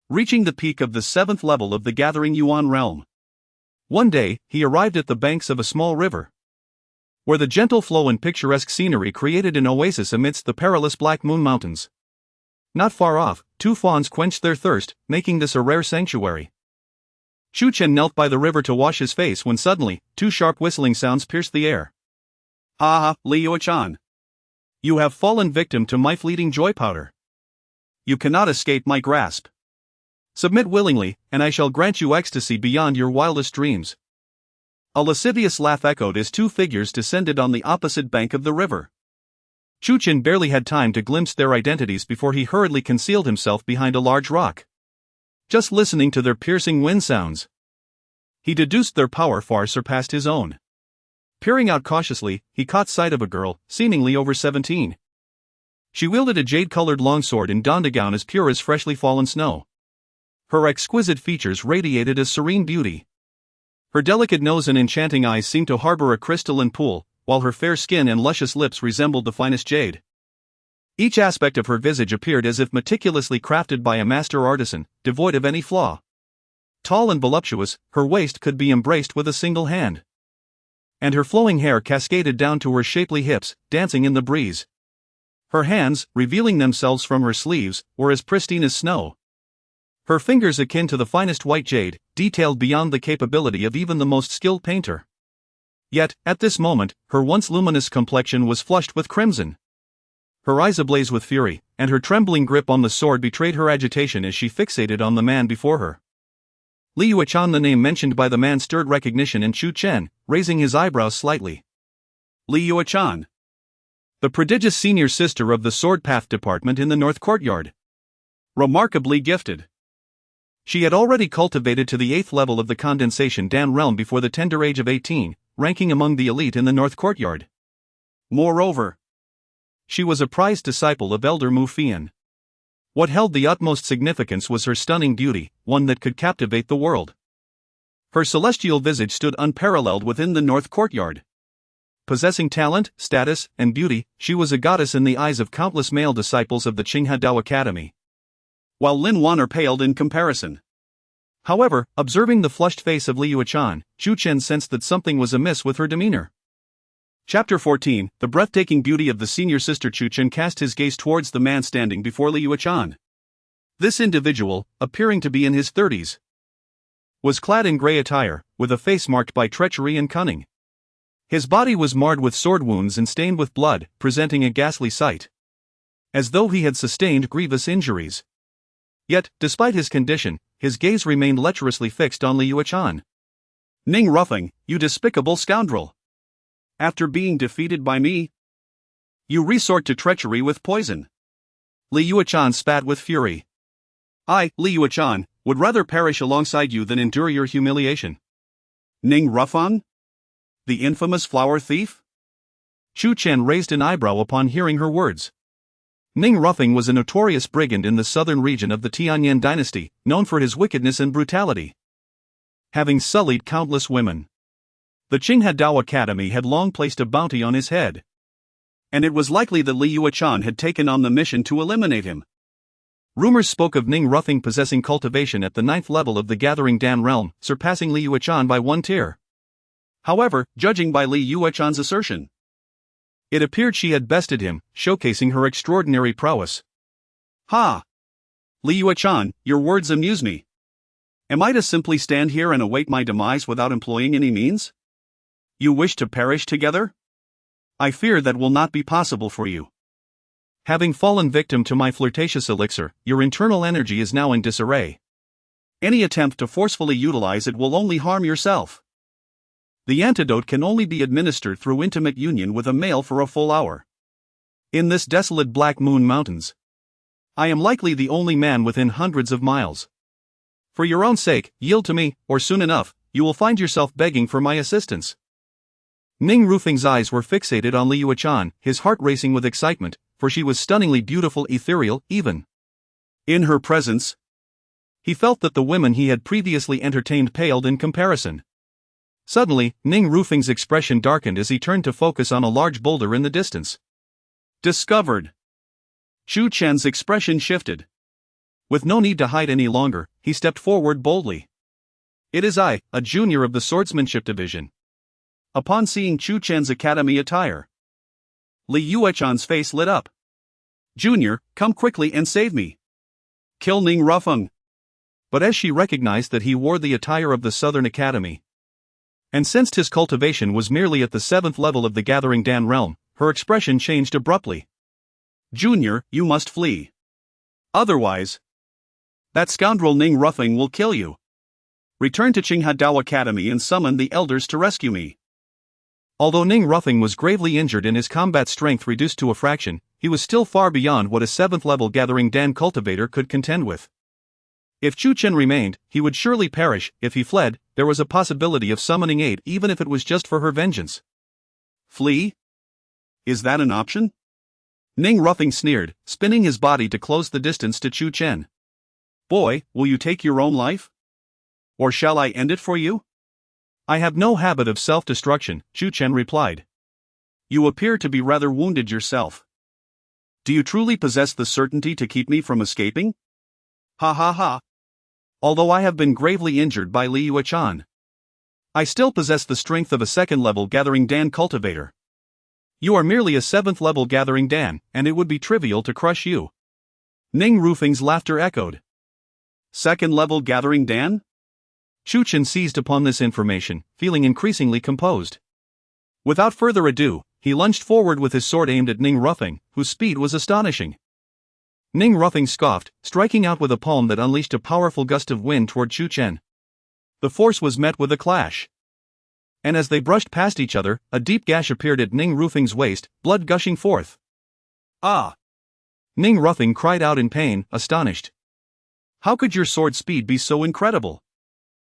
reaching the peak of the 7th level of the Gathering Yuan realm. One day, he arrived at the banks of a small river, where the gentle flow and picturesque scenery created an oasis amidst the perilous Black Moon Mountains. Not far off, 2 fawns quenched their thirst, making this a rare sanctuary. Chu Chen knelt by the river to wash his face when suddenly, 2 sharp whistling sounds pierced the air. Ah, Liu-chan. You have fallen victim to my fleeting joy powder. You cannot escape my grasp. Submit willingly, and I shall grant you ecstasy beyond your wildest dreams. A lascivious laugh echoed as 2 figures descended on the opposite bank of the river. Chu Chen barely had time to glimpse their identities before he hurriedly concealed himself behind a large rock. Just listening to their piercing wind sounds, he deduced their power far surpassed his own. Peering out cautiously, he caught sight of a girl, seemingly over 17. She wielded a jade-colored longsword and donned a gown as pure as freshly fallen snow. Her exquisite features radiated a serene beauty. Her delicate nose and enchanting eyes seemed to harbor a crystalline pool, while her fair skin and luscious lips resembled the finest jade. Each aspect of her visage appeared as if meticulously crafted by a master artisan, devoid of any flaw. Tall and voluptuous, her waist could be embraced with a single hand, and her flowing hair cascaded down to her shapely hips, dancing in the breeze. Her hands, revealing themselves from her sleeves, were as pristine as snow. Her fingers akin to the finest white jade, detailed beyond the capability of even the most skilled painter. Yet, at this moment, her once luminous complexion was flushed with crimson. Her eyes ablaze with fury, and her trembling grip on the sword betrayed her agitation as she fixated on the man before her. Liu-chan, the name mentioned by the man stirred recognition in Chu Chen, raising his eyebrows slightly. Liu-chan, the prodigious senior sister of the Sword Path Department in the North Courtyard. Remarkably gifted. She had already cultivated to the 8th level of the Condensation Dan realm before the tender age of 18, ranking among the elite in the North Courtyard. Moreover, she was a prized disciple of Elder Mu Fian. What held the utmost significance was her stunning beauty, one that could captivate the world. Her celestial visage stood unparalleled within the North Courtyard. Possessing talent, status, and beauty, she was a goddess in the eyes of countless male disciples of the Qinghe Dao Academy, while Lin Wan'er paled in comparison. However, observing the flushed face of Liu-chan, Chu Chen sensed that something was amiss with her demeanor. Chapter 14, the breathtaking beauty of the senior sister. Chu Chen cast his gaze towards the man standing before Liu-chan. This individual, appearing to be in his 30s, was clad in gray attire, with a face marked by treachery and cunning. His body was marred with sword wounds and stained with blood, presenting a ghastly sight, as though he had sustained grievous injuries. Yet, despite his condition, his gaze remained lecherously fixed on Li Yuechan. "Ning Ruffing, you despicable scoundrel! After being defeated by me, you resort to treachery with poison." Li Yuechan spat with fury. "I, Li Yuechan, would rather perish alongside you than endure your humiliation. Ning Ruffang? The infamous flower thief?" Chu Chen raised an eyebrow upon hearing her words. Ning Ruffing was a notorious brigand in the southern region of the Tianyan dynasty, known for his wickedness and brutality, having sullied countless women. The Qinghadao Academy had long placed a bounty on his head, and it was likely that Li Yuechan had taken on the mission to eliminate him. Rumors spoke of Ning Ruffing possessing cultivation at the 9th level of the Gathering Dan realm, surpassing Li Yuechan by 1 tier. However, judging by Li Yuechan's assertion, it appeared she had bested him, showcasing her extraordinary prowess. "Ha! Li Yuechan, your words amuse me. Am I to simply stand here and await my demise without employing any means? You wish to perish together? I fear that will not be possible for you. Having fallen victim to my flirtatious elixir, your internal energy is now in disarray. Any attempt to forcefully utilize it will only harm yourself. The antidote can only be administered through intimate union with a male for a full hour. In this desolate Black Moon Mountains, I am likely the only man within hundreds of miles. For your own sake, yield to me, or soon enough, you will find yourself begging for my assistance." Ning Ruffing's eyes were fixated on Li Yuechan, his heart racing with excitement, for she was stunningly beautiful, ethereal, even in her presence. He felt that the women he had previously entertained paled in comparison. Suddenly, Ning Ruffing's expression darkened as he turned to focus on a large boulder in the distance. "Discovered." Chu Chen's expression shifted. With no need to hide any longer, he stepped forward boldly. "It is I, a junior of the Swordsmanship Division." Upon seeing Chu Chen's academy attire, Li Yuechan's face lit up. "Junior, come quickly and save me. Kill Ning Ruffing." But as she recognized that he wore the attire of the Southern Academy, and sensed his cultivation was merely at the 7th level of the Gathering Dan realm, her expression changed abruptly. "Junior, you must flee. Otherwise, that scoundrel Ning Ruffing will kill you. Return to Qinghadao Academy and summon the elders to rescue me." Although Ning Ruffing was gravely injured and his combat strength reduced to a fraction, he was still far beyond what a 7th level Gathering Dan cultivator could contend with. If Chu Chen remained, he would surely perish. If he fled, there was a possibility of summoning aid, even if it was just for her vengeance. "Flee? Is that an option?" Ning Ruffing sneered, spinning his body to close the distance to Chu Chen. "Boy, will you take your own life? Or shall I end it for you?" "I have no habit of self-destruction," Chu Chen replied. "You appear to be rather wounded yourself. Do you truly possess the certainty to keep me from escaping?" "Ha ha ha. Although I have been gravely injured by Li Yuechan, I still possess the strength of a 2nd level Gathering Dan cultivator. You are merely a 7th level Gathering Dan, and it would be trivial to crush you." Ning Ruffing's laughter echoed. "2nd level Gathering Dan?" Chu Chen seized upon this information, feeling increasingly composed. Without further ado, he lunged forward with his sword aimed at Ning Ruffing, whose speed was astonishing. Ning Ruffing scoffed, striking out with a palm that unleashed a powerful gust of wind toward Chu Chen. The force was met with a clash, and as they brushed past each other, a deep gash appeared at Ning Ruffing's waist, blood gushing forth. "Ah!" Ning Ruffing cried out in pain, astonished. "How could your sword speed be so incredible?"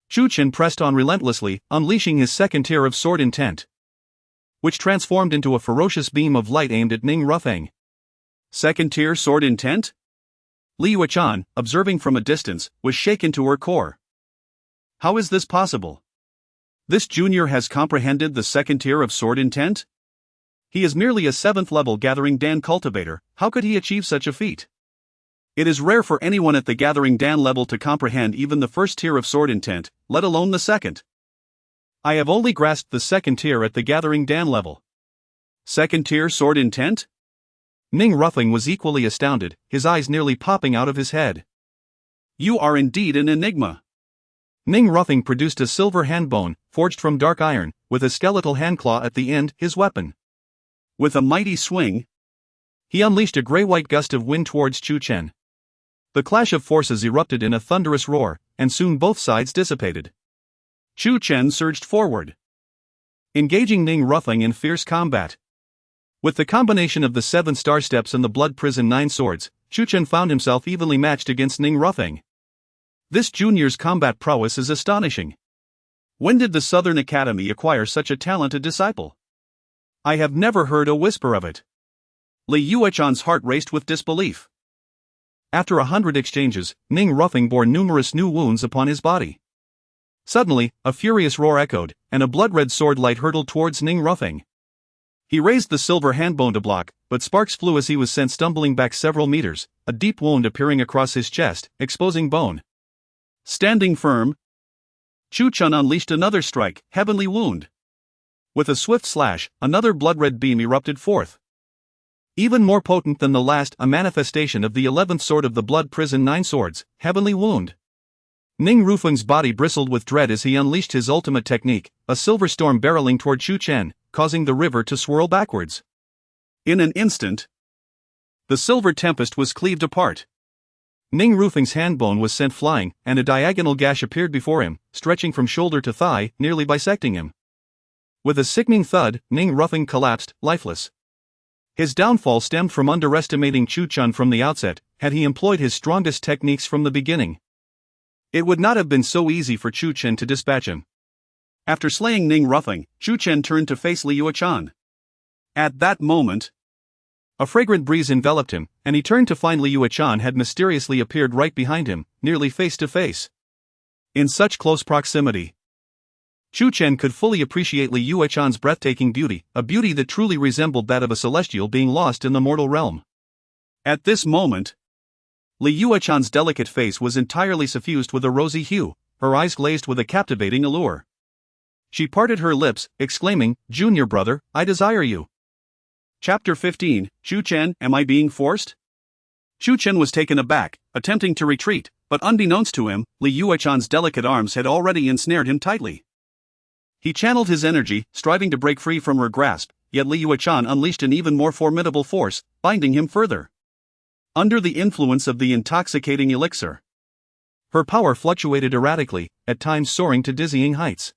Chu Chen pressed on relentlessly, unleashing his 2nd tier of sword intent, which transformed into a ferocious beam of light aimed at Ning Ruffing. "2nd tier sword intent?" Li Yuechan, observing from a distance, was shaken to her core. "How is this possible? This junior has comprehended the 2nd tier of sword intent? He is merely a 7th level Gathering Dan cultivator. How could he achieve such a feat? It is rare for anyone at the Gathering Dan level to comprehend even the 1st tier of sword intent, let alone the 2nd. I have only grasped the 2nd tier at the Gathering Dan level. 2nd tier sword intent?" Ning Ruffing was equally astounded, his eyes nearly popping out of his head. "You are indeed an enigma. Ning Ruffing produced a silver handbone, forged from dark iron, with a skeletal handclaw at the end, his weapon. With a mighty swing, he unleashed a grey-white gust of wind towards Chu Chen. The clash of forces erupted in a thunderous roar, and soon both sides dissipated. Chu Chen surged forward, engaging Ning Ruffing in fierce combat. With the combination of the 7 star steps and the blood prison 9 swords, Chu Chen found himself evenly matched against Ning Ruffing. This junior's combat prowess is astonishing. When did the Southern Academy acquire such a talented disciple? I have never heard a whisper of it. Li Yuechan's heart raced with disbelief. After 100 exchanges, Ning Ruffing bore numerous new wounds upon his body. Suddenly, a furious roar echoed, and a blood-red sword light hurtled towards Ning Ruffing. He raised the silver handbone to block, but sparks flew as he was sent stumbling back several meters, a deep wound appearing across his chest, exposing bone. Standing firm, Chu Chen unleashed another strike, heavenly wound. With a swift slash, another blood-red beam erupted forth. Even more potent than the last, a manifestation of the 11th sword of the blood prison 9 swords, heavenly wound. Ning Ruffing's body bristled with dread as he unleashed his ultimate technique, a silver storm barreling toward Chu Chen, causing the river to swirl backwards. In an instant, the silver tempest was cleaved apart. Ning Ruffing's handbone was sent flying, and a diagonal gash appeared before him, stretching from shoulder to thigh, nearly bisecting him. With a sickening thud, Ning Ruffing collapsed, lifeless. His downfall stemmed from underestimating Chu Chen from the outset. Had he employed his strongest techniques from the beginning, it would not have been so easy for Chu Chen to dispatch him. After slaying Ning Ruffing, Chu Chen turned to face Li Yuechan. At that moment, a fragrant breeze enveloped him, and he turned to find Li Yuechan had mysteriously appeared right behind him, nearly face to face. In such close proximity, Chu Chen could fully appreciate Li Yuechan's breathtaking beauty, a beauty that truly resembled that of a celestial being lost in the mortal realm. At this moment, Li Yuechan's delicate face was entirely suffused with a rosy hue, her eyes glazed with a captivating allure. She parted her lips, exclaiming, "Junior brother, I desire you." Chapter 15, Chu Chen, am I being forced? Chu Chen was taken aback, attempting to retreat, but unbeknownst to him, Li Yuechan's delicate arms had already ensnared him tightly. He channeled his energy, striving to break free from her grasp, yet Li Yuechan unleashed an even more formidable force, binding him further. Under the influence of the intoxicating elixir, her power fluctuated erratically, at times soaring to dizzying heights.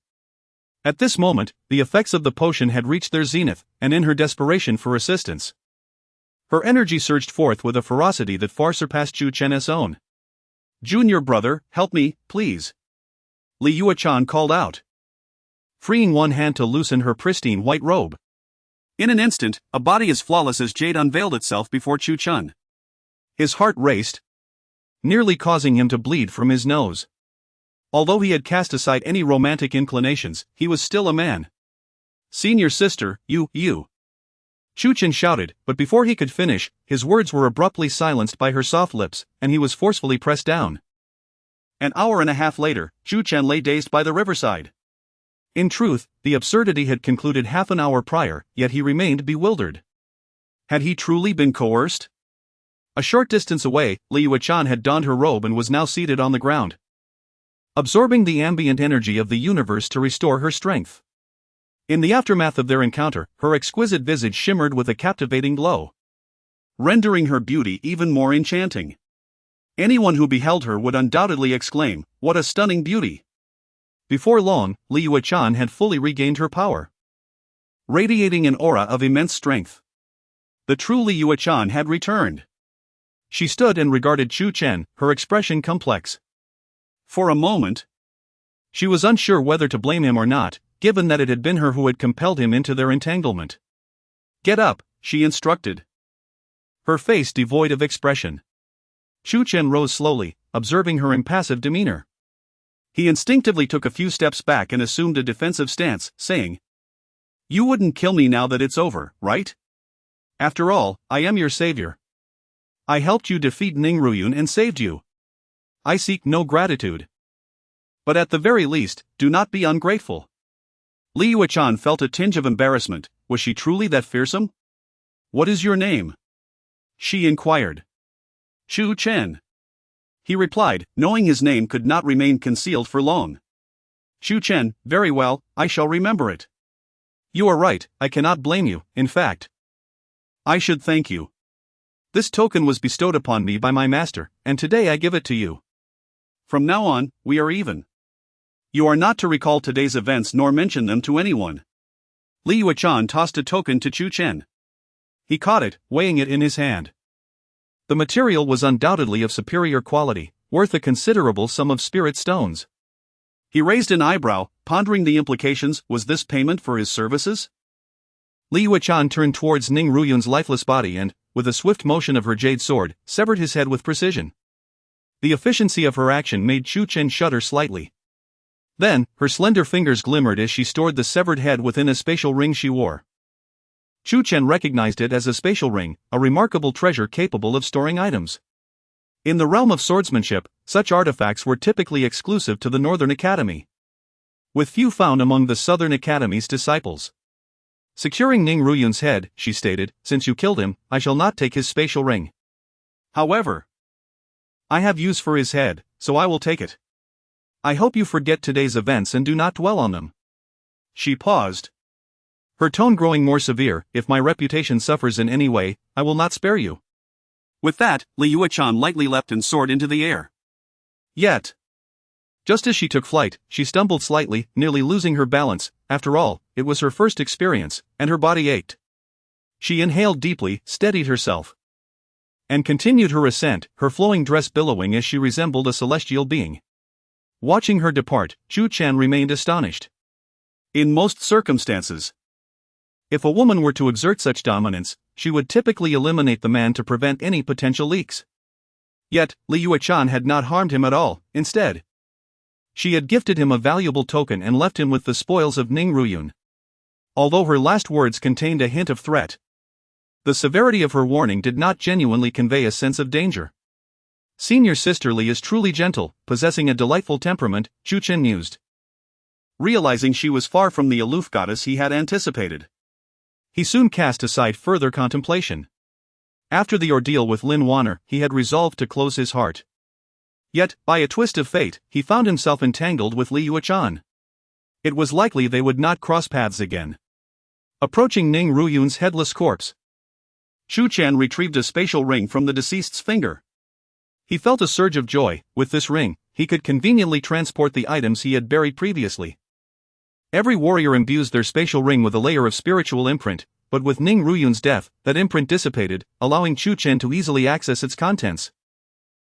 At this moment, the effects of the potion had reached their zenith, and in her desperation for assistance, her energy surged forth with a ferocity that far surpassed Chu Chen's own. "Junior brother, help me, please," Li Yuechan called out, freeing one hand to loosen her pristine white robe. In an instant, a body as flawless as jade unveiled itself before Chu Chen. His heart raced, nearly causing him to bleed from his nose. Although he had cast aside any romantic inclinations, he was still a man. "Senior sister, you. Chu Chen shouted, but before he could finish, his words were abruptly silenced by her soft lips, and he was forcefully pressed down. An hour and a half later, Chu Chen lay dazed by the riverside. In truth, the absurdity had concluded half an hour prior, yet he remained bewildered. Had he truly been coerced? A short distance away, Li Yuechan had donned her robe and was now seated on the ground, absorbing the ambient energy of the universe to restore her strength. In the aftermath of their encounter, her exquisite visage shimmered with a captivating glow, rendering her beauty even more enchanting. Anyone who beheld her would undoubtedly exclaim, "What a stunning beauty!" Before long, Li Yuechan had fully regained her power, radiating an aura of immense strength. The true Li Yuechan had returned. She stood and regarded Chu Chen, her expression complex. For a moment, she was unsure whether to blame him or not, given that it had been her who had compelled him into their entanglement. "Get up," she instructed, her face devoid of expression. Chu Chen rose slowly, observing her impassive demeanor. He instinctively took a few steps back and assumed a defensive stance, saying, "You wouldn't kill me now that it's over, right? After all, I am your savior. I helped you defeat Ning Ruyun and saved you. I seek no gratitude. But at the very least, do not be ungrateful." Li Yuechan felt a tinge of embarrassment. Was she truly that fearsome? "What is your name?" she inquired. "Chu Chen." he replied, knowing his name could not remain concealed for long. Chu Chen, very well, I shall remember it. You are right, I cannot blame you, in fact. I should thank you. This token was bestowed upon me by my master, and today I give it to you. From now on, we are even. You are not to recall today's events nor mention them to anyone. Li Yuechan tossed a token to Chu Chen. He caught it, weighing it in his hand. The material was undoubtedly of superior quality, worth a considerable sum of spirit stones. He raised an eyebrow, pondering the implications. Was this payment for his services? Li Yuechan turned towards Ning Ruyun's lifeless body and, with a swift motion of her jade sword, severed his head with precision. The efficiency of her action made Chu Chen shudder slightly. Then, her slender fingers glimmered as she stored the severed head within a spatial ring she wore. Chu Chen recognized it as a spatial ring, a remarkable treasure capable of storing items. In the realm of swordsmanship, such artifacts were typically exclusive to the Northern Academy, with few found among the Southern Academy's disciples. Securing Ning Ruyun's head, she stated, since you killed him, I shall not take his spatial ring. However, I have use for his head, so I will take it. I hope you forget today's events and do not dwell on them. She paused, her tone growing more severe. If my reputation suffers in any way, I will not spare you. With that, Li Yuechan lightly leapt and soared into the air. Yet, just as she took flight, she stumbled slightly, nearly losing her balance. After all, it was her first experience, and her body ached. She inhaled deeply, steadied herself, and continued her ascent, her flowing dress billowing as she resembled a celestial being. Watching her depart, Chu Chen remained astonished. In most circumstances, if a woman were to exert such dominance, she would typically eliminate the man to prevent any potential leaks. Yet, Li Yuechan had not harmed him at all. Instead, she had gifted him a valuable token and left him with the spoils of Ning Ruyun. Although her last words contained a hint of threat, the severity of her warning did not genuinely convey a sense of danger. Senior Sister Li is truly gentle, possessing a delightful temperament, Chu Chen mused, realizing she was far from the aloof goddess he had anticipated. He soon cast aside further contemplation. After the ordeal with Lin Wanner, he had resolved to close his heart. Yet, by a twist of fate, he found himself entangled with Li Yuechan. It was likely they would not cross paths again. Approaching Ning Ruyun's headless corpse, Chu Chen retrieved a spatial ring from the deceased's finger. He felt a surge of joy. With this ring, he could conveniently transport the items he had buried previously. Every warrior imbues their spatial ring with a layer of spiritual imprint, but with Ning Ruyun's death, that imprint dissipated, allowing Chu Chen to easily access its contents.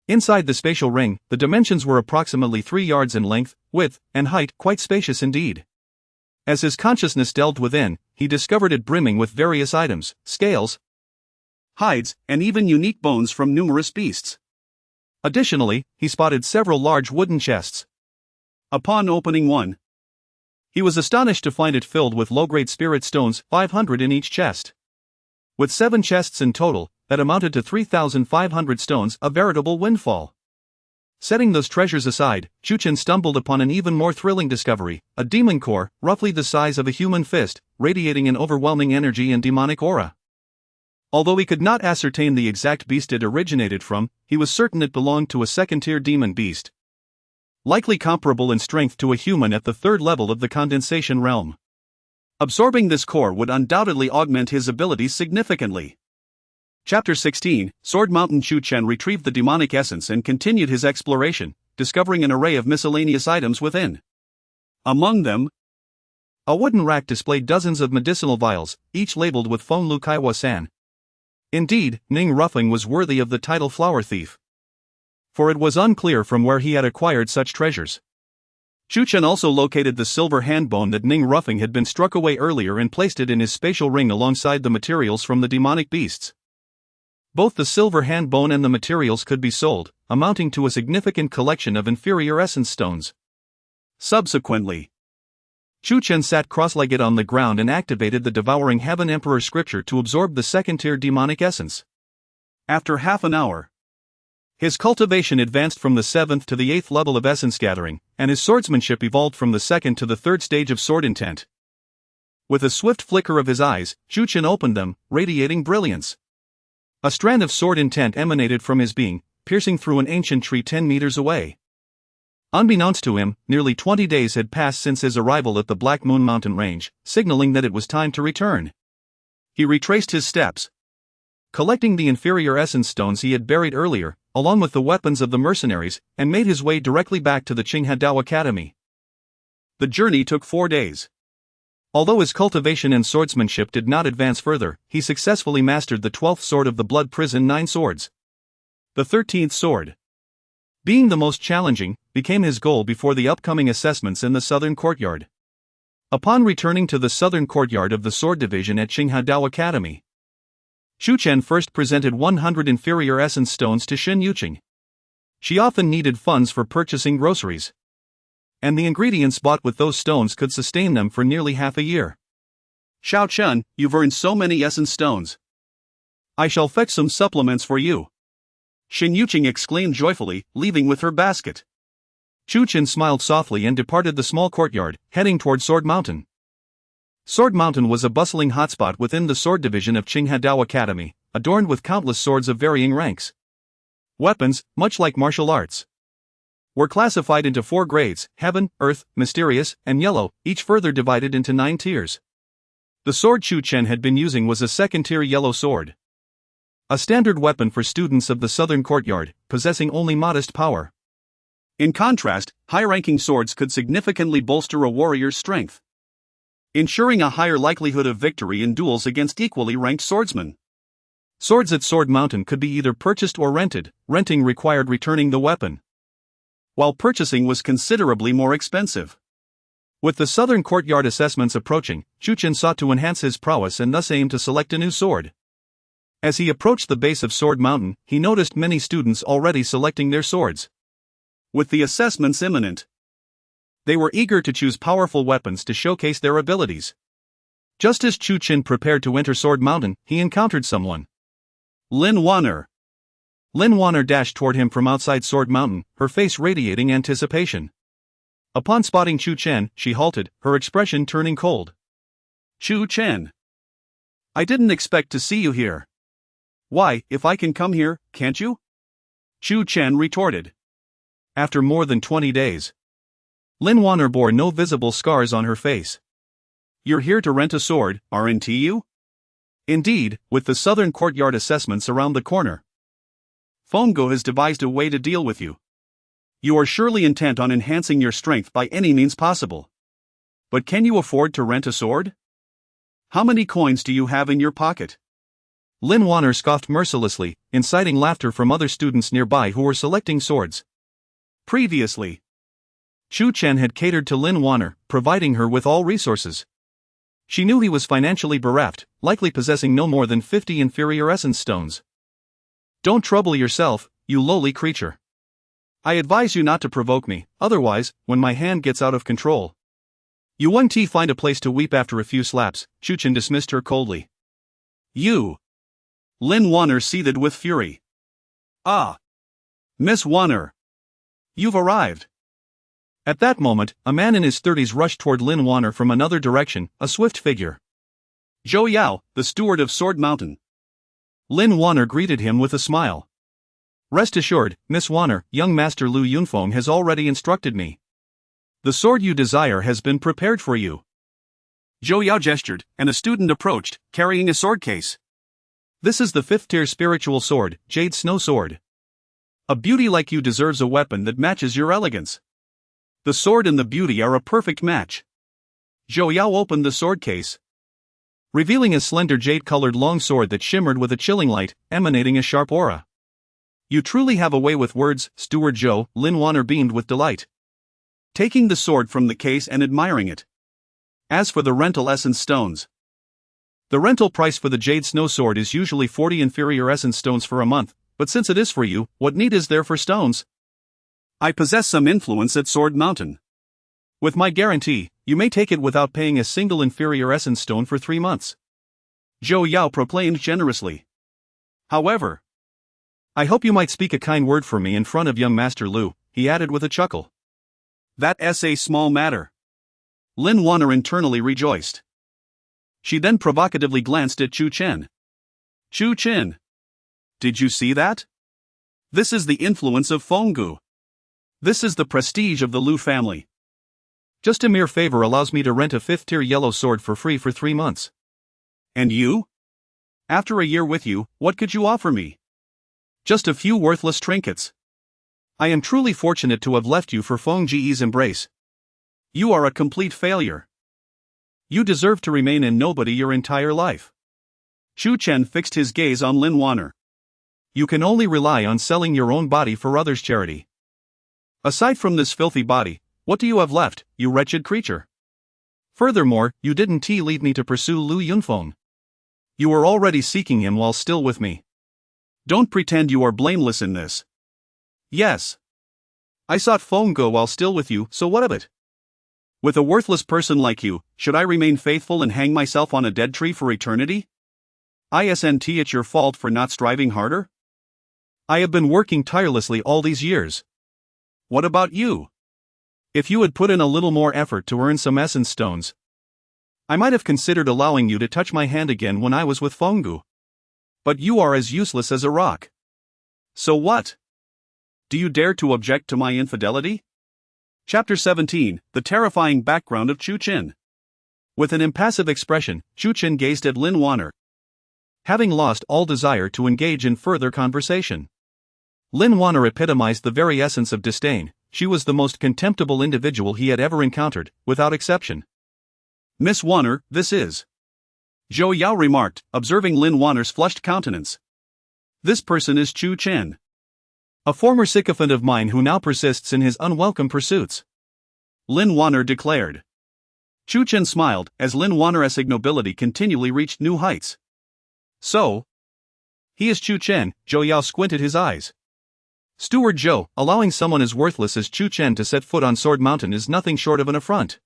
Inside the spatial ring, the dimensions were approximately 3 yards in length, width, and height, quite spacious indeed. As his consciousness delved within, he discovered it brimming with various items, scales, hides, and even unique bones from numerous beasts. Additionally, he spotted several large wooden chests. Upon opening one, he was astonished to find it filled with low-grade spirit stones, 500 in each chest. With 7 chests in total, that amounted to 3,500 stones, a veritable windfall. Setting those treasures aside, Chu Chen stumbled upon an even more thrilling discovery, a demon core, roughly the size of a human fist, radiating an overwhelming energy and demonic aura. Although he could not ascertain the exact beast it originated from, he was certain it belonged to a second-tier demon beast, likely comparable in strength to a human at the 3rd level of the condensation realm. Absorbing this core would undoubtedly augment his abilities significantly. Chapter 16, Sword Mountain. Chu Chen retrieved the demonic essence and continued his exploration, discovering an array of miscellaneous items within. Among them, a wooden rack displayed dozens of medicinal vials, each labeled with Feng Lu Kaiwa San. Indeed, Ning Ruffing was worthy of the title Flower Thief, for it was unclear from where he had acquired such treasures. Chu Chen also located the silver hand bone that Ning Ruffing had been struck away earlier and placed it in his spatial ring alongside the materials from the demonic beasts. Both the silver hand bone and the materials could be sold, amounting to a significant collection of inferior essence stones. Subsequently, Chu Chen sat cross-legged on the ground and activated the Devouring Heaven Emperor scripture to absorb the second-tier demonic essence. After half an hour, his cultivation advanced from the 7th to the 8th level of essence gathering, and his swordsmanship evolved from the 2nd to the 3rd stage of sword intent. With a swift flicker of his eyes, Chu Chen opened them, radiating brilliance. A strand of sword intent emanated from his being, piercing through an ancient tree 10 meters away. Unbeknownst to him, nearly 20 days had passed since his arrival at the Black Moon Mountain Range, signaling that it was time to return. He retraced his steps, collecting the inferior essence stones he had buried earlier, along with the weapons of the mercenaries, and made his way directly back to the Qinghadao Academy. The journey took 4 days. Although his cultivation and swordsmanship did not advance further, he successfully mastered the 12th sword of the Blood Prison 9 swords. The 13th sword, being the most challenging, became his goal before the upcoming assessments in the Southern Courtyard. Upon returning to the Southern Courtyard of the Sword Division at Qinghadao Academy, Chu Chen first presented 100 inferior essence stones to Xin Yuqing. She often needed funds for purchasing groceries, and the ingredients bought with those stones could sustain them for nearly half a year. "Xiao Chen, you've earned so many essence stones. I shall fetch some supplements for you," Xin Yuqing exclaimed joyfully, leaving with her basket. Chu Chen smiled softly and departed the small courtyard, heading toward Sword Mountain. Sword Mountain was a bustling hotspot within the Sword Division of Qinghadao Academy, adorned with countless swords of varying ranks. Weapons, much like martial arts, were classified into 4 grades: Heaven, Earth, Mysterious, and Yellow, each further divided into 9 tiers. The sword Chu Chen had been using was a second-tier yellow sword, a standard weapon for students of the Southern Courtyard, possessing only modest power. In contrast, high-ranking swords could significantly bolster a warrior's strength, ensuring a higher likelihood of victory in duels against equally ranked swordsmen. Swords at Sword Mountain could be either purchased or rented. Renting required returning the weapon, while purchasing was considerably more expensive. With the Southern Courtyard assessments approaching, Chu Chen sought to enhance his prowess and thus aimed to select a new sword. As he approached the base of Sword Mountain, he noticed many students already selecting their swords. With the assessments imminent, they were eager to choose powerful weapons to showcase their abilities. Just as Chu Chen prepared to enter Sword Mountain, he encountered someone. Lin Wanner. Lin Wanner dashed toward him from outside Sword Mountain, her face radiating anticipation. Upon spotting Chu Chen, she halted, her expression turning cold. "Chu Chen, I didn't expect to see you here." "Why, if I can come here, can't you?" Chu Chen retorted. After more than 20 days, Lin Wanner bore no visible scars on her face. "You're here to rent a sword, aren't you?" "Indeed, with the Southern Courtyard assessments around the corner, Fongo has devised a way to deal with you. You are surely intent on enhancing your strength by any means possible. But can you afford to rent a sword? How many coins do you have in your pocket?" Lin Wanner scoffed mercilessly, inciting laughter from other students nearby who were selecting swords. Previously, Chu Chen had catered to Lin Wanner, providing her with all resources. She knew he was financially bereft, likely possessing no more than 50 inferior essence stones. "Don't trouble yourself, you lowly creature. I advise you not to provoke me, otherwise, when my hand gets out of control, you won't find a place to weep after a few slaps." Chu Chen dismissed her coldly. "You!" Lin Wanner seethed with fury. "Ah! Miss Wanner! You've arrived." At that moment, a man in his 30s rushed toward Lin Wanner from another direction, a swift figure. "Zhou Yao, the steward of Sword Mountain." Lin Wanner greeted him with a smile. "Rest assured, Miss Wanner, young Master Lu Yunfeng has already instructed me. The sword you desire has been prepared for you." Zhou Yao gestured, and a student approached, carrying a sword case. "This is the 5th-tier spiritual sword, Jade Snow Sword. A beauty like you deserves a weapon that matches your elegance. The sword and the beauty are a perfect match." Zhou Yao opened the sword case, revealing a slender jade-colored long sword that shimmered with a chilling light, emanating a sharp aura. "You truly have a way with words, Steward Zhou," Lin Wanner beamed with delight, taking the sword from the case and admiring it. "As for the rental essence stones, the rental price for the Jade Snow Sword is usually 40 inferior essence stones for a month, but since it is for you, what need is there for stones? I possess some influence at Sword Mountain. With my guarantee, you may take it without paying a single inferior essence stone for 3 months." Zhou Yao proclaimed generously. "However, I hope you might speak a kind word for me in front of young Master Lu," he added with a chuckle. "That's a small matter." Lin Wanner internally rejoiced. She then provocatively glanced at Chu Chen. "Chu Chen, did you see that? This is the influence of Fenggu. This is the prestige of the Lu family. Just a mere favor allows me to rent a 5th-tier yellow sword for free for 3 months. And you? After a year with you, what could you offer me? Just a few worthless trinkets. I am truly fortunate to have left you for Feng Ji's embrace. You are a complete failure. You deserve to remain in nobody your entire life. Chu Chen fixed his gaze on Lin Wanner. You can only rely on selling your own body for others' charity. Aside from this filthy body, what do you have left, you wretched creature? Furthermore, you didn't leave me to pursue Lu Yunfeng. You were already seeking him while still with me. Don't pretend you are blameless in this. Yes. I sought Fenggu while still with you, so what of it? With a worthless person like you, should I remain faithful and hang myself on a dead tree for eternity? Isn't it your fault for not striving harder? I have been working tirelessly all these years. What about you? If you had put in a little more effort to earn some essence stones, I might have considered allowing you to touch my hand again when I was with Fenggu. But you are as useless as a rock. So what? Do you dare to object to my infidelity? Chapter 17, The Terrifying Background of Chu Chen. With an impassive expression, Chu Chen gazed at Lin Wanner, having lost all desire to engage in further conversation. Lin Wanner epitomized the very essence of disdain. She was the most contemptible individual he had ever encountered, without exception. Miss Wanner, this is... Zhou Yao remarked, observing Lin Wanner's flushed countenance. This person is Chu Chen, a former sycophant of mine who now persists in his unwelcome pursuits. Lin Wanner declared. Chu Chen smiled, as Lin Wanner's ignobility continually reached new heights. So? He is Chu Chen. Zhou Yao squinted his eyes. Steward Zhou, allowing someone as worthless as Chu Chen to set foot on Sword Mountain is nothing short of an affront.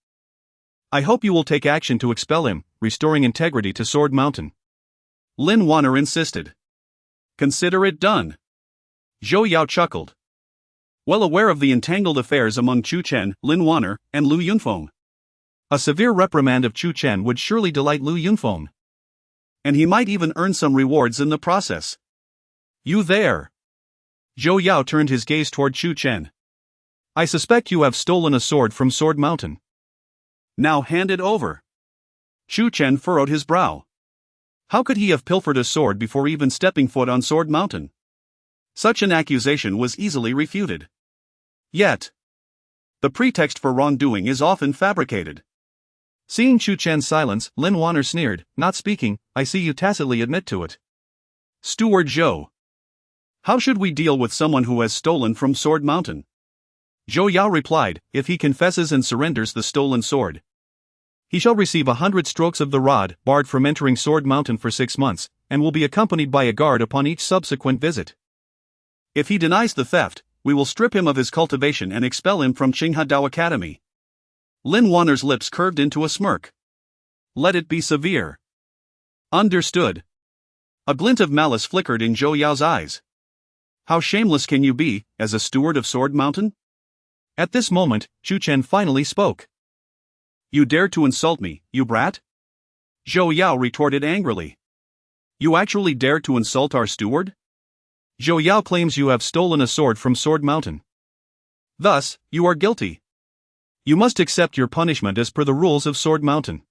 I hope you will take action to expel him, restoring integrity to Sword Mountain. Lin Wanner insisted. Consider it done. Zhou Yao chuckled. Well aware of the entangled affairs among Chu Chen, Lin Wanner, and Lu Yunfeng, a severe reprimand of Chu Chen would surely delight Lu Yunfeng. And he might even earn some rewards in the process. You there! Zhou Yao turned his gaze toward Chu Chen. I suspect you have stolen a sword from Sword Mountain. Now hand it over. Chu Chen furrowed his brow. How could he have pilfered a sword before even stepping foot on Sword Mountain? Such an accusation was easily refuted. Yet, the pretext for wrongdoing is often fabricated. Seeing Chu Chen's silence, Lin Wanner sneered, not speaking, I see you tacitly admit to it. Steward Zhou. How should we deal with someone who has stolen from Sword Mountain? Zhou Yao replied, if he confesses and surrenders the stolen sword, he shall receive 100 strokes of the rod, barred from entering Sword Mountain for 6 months, and will be accompanied by a guard upon each subsequent visit. If he denies the theft, we will strip him of his cultivation and expel him from Qinghe Dao Academy. Lin Wanner's lips curved into a smirk. Let it be severe. Understood. A glint of malice flickered in Zhou Yao's eyes. How shameless can you be, as a steward of Sword Mountain? At this moment, Chu Chen finally spoke. You dare to insult me, you brat? Zhou Yao retorted angrily. You actually dare to insult our steward? Zhou Yao claims you have stolen a sword from Sword Mountain. Thus, you are guilty. You must accept your punishment as per the rules of Sword Mountain.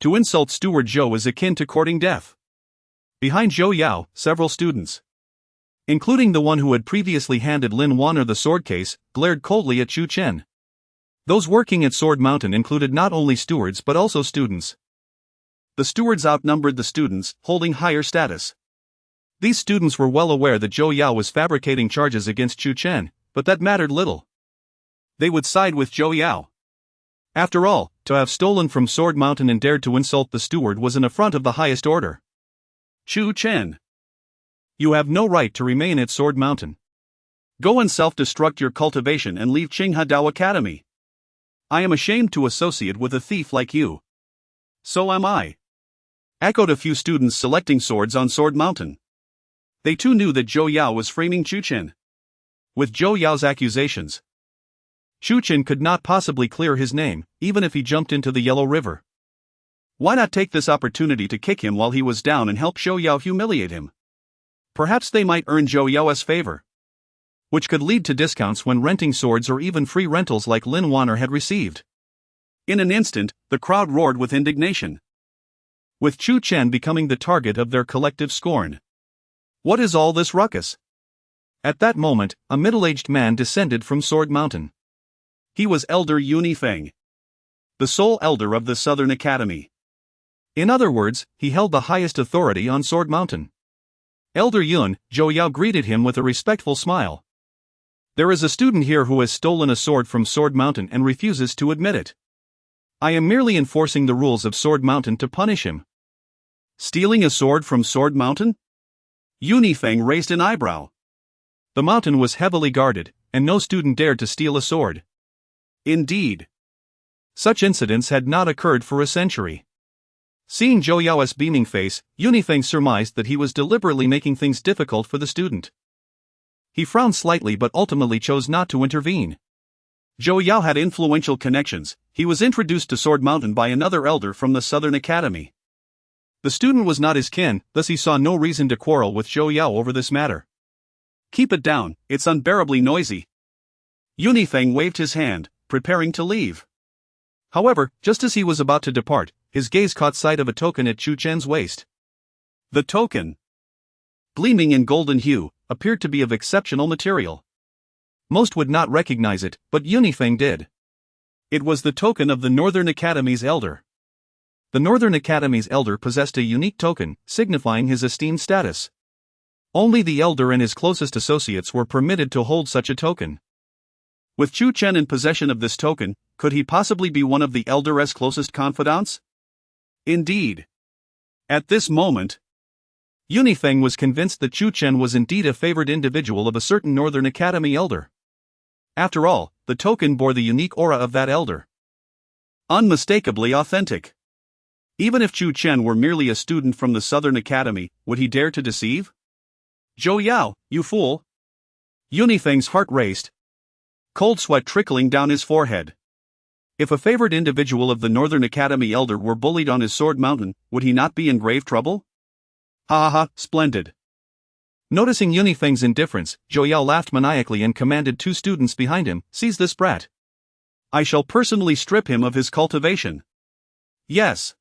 To insult Steward Zhou is akin to courting death. Behind Zhou Yao, several students, including the one who had previously handed Lin Wanner the sword case, glared coldly at Chu Chen. Those working at Sword Mountain included not only stewards but also students. The stewards outnumbered the students, holding higher status. These students were well aware that Zhou Yao was fabricating charges against Chu Chen, but that mattered little. They would side with Zhou Yao. After all, to have stolen from Sword Mountain and dared to insult the steward was an affront of the highest order. Chu Chen, you have no right to remain at Sword Mountain. Go and self-destruct your cultivation and leave Qinghe Dao Academy. I am ashamed to associate with a thief like you. So am I. Echoed a few students selecting swords on Sword Mountain. They too knew that Zhou Yao was framing Chu Chen. With Zhou Yao's accusations, Chu Chen could not possibly clear his name, even if he jumped into the Yellow River. Why not take this opportunity to kick him while he was down and help Zhou Yao humiliate him? Perhaps they might earn Zhou Yao's favor. which could lead to discounts when renting swords or even free rentals like Lin Wanner had received. In an instant, the crowd roared with indignation, with Chu Chen becoming the target of their collective scorn. What is all this ruckus? At that moment, a middle-aged man descended from Sword Mountain. He was Elder Yunifeng, the sole elder of the Southern Academy. In other words, he held the highest authority on Sword Mountain. Elder Yun, Zhou Yao greeted him with a respectful smile. There is a student here who has stolen a sword from Sword Mountain and refuses to admit it. I am merely enforcing the rules of Sword Mountain to punish him. Stealing a sword from Sword Mountain? Yunifeng raised an eyebrow. The mountain was heavily guarded, and no student dared to steal a sword. Indeed, such incidents had not occurred for a century. Seeing Zhou Yao's beaming face, Yunifeng surmised that he was deliberately making things difficult for the student. He frowned slightly but ultimately chose not to intervene. Zhou Yao had influential connections. He was introduced to Sword Mountain by another elder from the Southern Academy. The student was not his kin, thus he saw no reason to quarrel with Zhou Yao over this matter. Keep it down, it's unbearably noisy. Yunifeng waved his hand, preparing to leave. However, just as he was about to depart, his gaze caught sight of a token at Chu Chen's waist. The token, gleaming in golden hue, appeared to be of exceptional material. Most would not recognize it, but Yunifeng did. It was the token of the Northern Academy's elder. The Northern Academy's elder possessed a unique token, signifying his esteemed status. Only the elder and his closest associates were permitted to hold such a token. With Chu Chen in possession of this token, could he possibly be one of the elder's closest confidants? Indeed. At this moment, Yunifeng was convinced that Chu Chen was indeed a favored individual of a certain Northern Academy elder. After all, the token bore the unique aura of that elder. Unmistakably authentic. Even if Chu Chen were merely a student from the Southern Academy, would he dare to deceive? Zhou Yao, you fool! Yunifeng's heart raced, cold sweat trickling down his forehead. If a favored individual of the Northern Academy elder were bullied on his Sword Mountain, would he not be in grave trouble? Ha ha ha, splendid. Noticing Yunifeng's indifference, Zhou Yao laughed maniacally and commanded two students behind him, seize this brat. I shall personally strip him of his cultivation. Yes.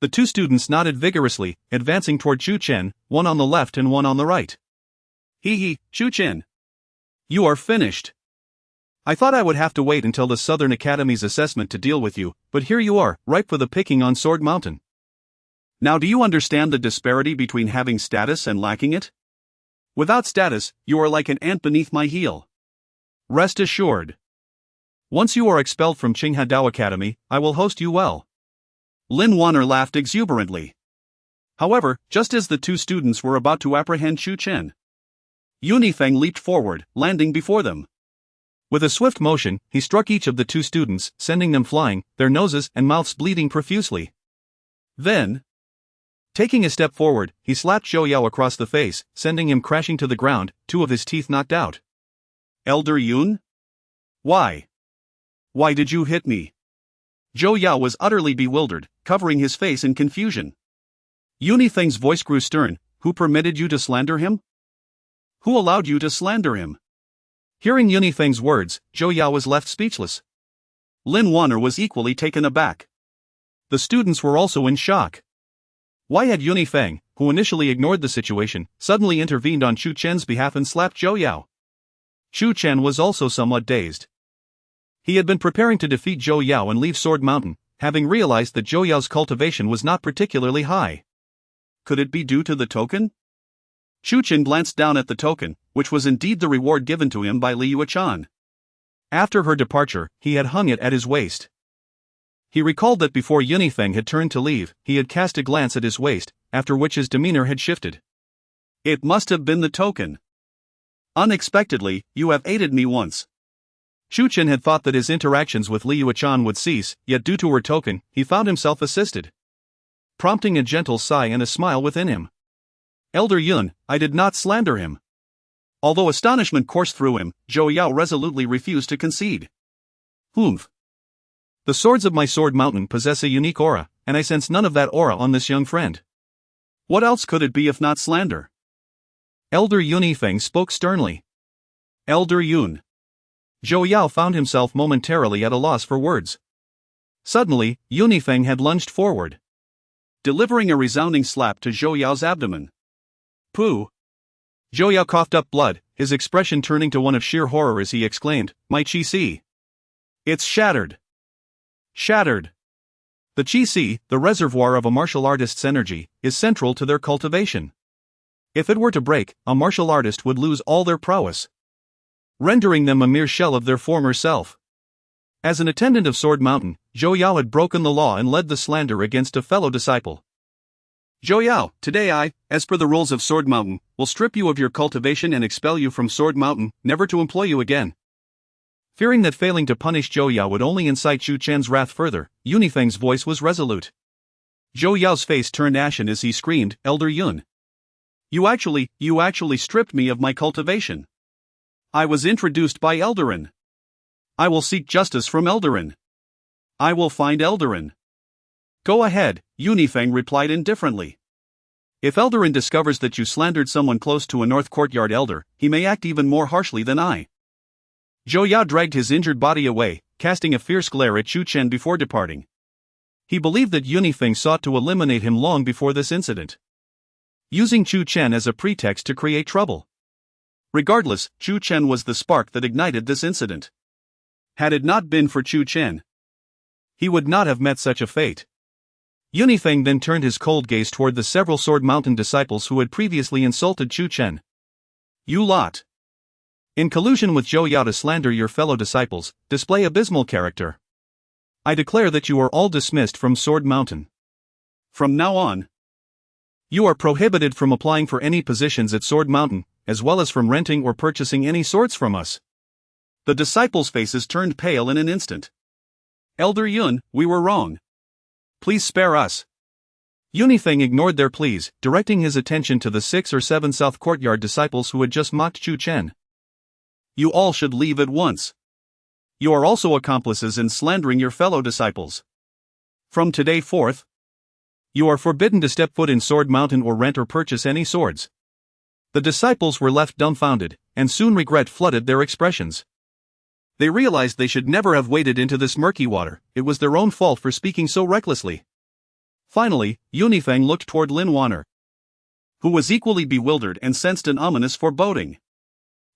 The two students nodded vigorously, advancing toward Chu Chen, one on the left and one on the right. Hee, Chu Chen. You are finished. I thought I would have to wait until the Southern Academy's assessment to deal with you, but here you are, ripe for the picking on Sword Mountain. Now do you understand the disparity between having status and lacking it? Without status, you are like an ant beneath my heel. Rest assured. Once you are expelled from Qinghe Dao Academy, I will host you well. Lin Wanner laughed exuberantly. However, just as the two students were about to apprehend Chu Chen, Yunifeng leaped forward, landing before them. With a swift motion, he struck each of the two students, sending them flying, their noses and mouths bleeding profusely. Then, taking a step forward, he slapped Zhou Yao across the face, sending him crashing to the ground, two of his teeth knocked out. Elder Yun? Why? Why did you hit me? Zhou Yao was utterly bewildered, covering his face in confusion. Yunifeng's voice grew stern. Who permitted you to slander him? Who allowed you to slander him? Hearing Yunifeng's words, Zhou Yao was left speechless. Lin Wanner was equally taken aback. The students were also in shock. Why had Yunifeng, who initially ignored the situation, suddenly intervened on Chu Chen's behalf and slapped Zhou Yao? Chu Chen was also somewhat dazed. He had been preparing to defeat Zhou Yao and leave Sword Mountain, having realized that Zhou Yao's cultivation was not particularly high. Could it be due to the token? Chu Chen glanced down at the token, which was indeed the reward given to him by Li Yuechan. After her departure, he had hung it at his waist. He recalled that before Yunifeng had turned to leave, he had cast a glance at his waist, after which his demeanor had shifted. It must have been the token. Unexpectedly, you have aided me once. Chu Chen had thought that his interactions with Li Yuechan would cease, yet due to her token, he found himself assisted, prompting a gentle sigh and a smile within him. Elder Yun, I did not slander him. Although astonishment coursed through him, Zhou Yao resolutely refused to concede. Humph. The swords of my Sword Mountain possess a unique aura, and I sense none of that aura on this young friend. What else could it be if not slander? Elder Yunifeng spoke sternly. Elder Yun. Zhou Yao found himself momentarily at a loss for words. Suddenly, Yunifeng had lunged forward, delivering a resounding slap to Zhou Yao's abdomen. Pooh! Zhou Yao coughed up blood, his expression turning to one of sheer horror as he exclaimed, "My Qi Si! It's shattered! Shattered!" The Qi Si, the reservoir of a martial artist's energy, is central to their cultivation. If it were to break, a martial artist would lose all their prowess, rendering them a mere shell of their former self. As an attendant of Sword Mountain, Zhou Yao had broken the law and led the slander against a fellow disciple. "Zhou Yao, today I, as per the rules of Sword Mountain, will strip you of your cultivation and expel you from Sword Mountain, never to employ you again." Fearing that failing to punish Zhou Yao would only incite Chu Chen's wrath further, Yunifeng's voice was resolute. Zhou Yao's face turned ashen as he screamed, "Elder Yun! You actually stripped me of my cultivation. I was introduced by Eldarin. I will seek justice from Eldarin. I will find Eldarin." "Go ahead," Yunifeng replied indifferently. "If Eldarin discovers that you slandered someone close to a North Courtyard elder, he may act even more harshly than I." Zhou Yao dragged his injured body away, casting a fierce glare at Chu Chen before departing. He believed that Yunifeng sought to eliminate him long before this incident, using Chu Chen as a pretext to create trouble. Regardless, Chu Chen was the spark that ignited this incident. Had it not been for Chu Chen, he would not have met such a fate. Yunifeng then turned his cold gaze toward the several Sword Mountain disciples who had previously insulted Chu Chen. "You lot, in collusion with Zhou Yao to slander your fellow disciples, display abysmal character. I declare that you are all dismissed from Sword Mountain. From now on, you are prohibited from applying for any positions at Sword Mountain, as well as from renting or purchasing any swords from us." The disciples' faces turned pale in an instant. "Elder Yun, we were wrong. Please spare us." Yunifeng ignored their pleas, directing his attention to the 6 or 7 South Courtyard disciples who had just mocked Chu Chen. "You all should leave at once. You are also accomplices in slandering your fellow disciples. From today forth, you are forbidden to step foot in Sword Mountain or rent or purchase any swords." The disciples were left dumbfounded, and soon regret flooded their expressions. They realized they should never have waded into this murky water. It was their own fault for speaking so recklessly. Finally, Yunifeng looked toward Lin Wanner, who was equally bewildered and sensed an ominous foreboding.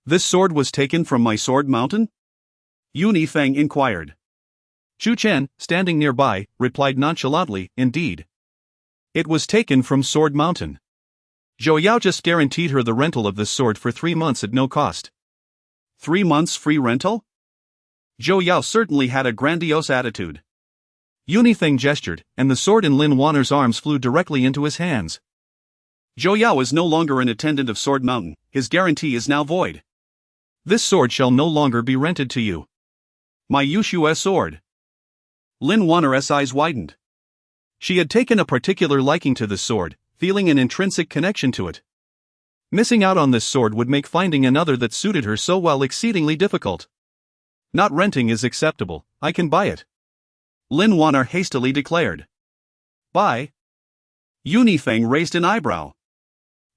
"This sword was taken from my Sword Mountain?" Yunifeng inquired. Chu Chen, standing nearby, replied nonchalantly, "Indeed. It was taken from Sword Mountain. Zhou Yao just guaranteed her the rental of this sword for 3 months at no cost." 3 months free rental? Zhou Yao certainly had a grandiose attitude. Yunifeng gestured, and the sword in Lin Wanner's arms flew directly into his hands. "Zhou Yao is no longer an attendant of Sword Mountain, his guarantee is now void. This sword shall no longer be rented to you. My Yushue sword." Lin Wanner's eyes widened. She had taken a particular liking to this sword, feeling an intrinsic connection to it. Missing out on this sword would make finding another that suited her so well exceedingly difficult. "Not renting is acceptable, I can buy it," Lin Wanner hastily declared. "Buy?" Yunifeng raised an eyebrow.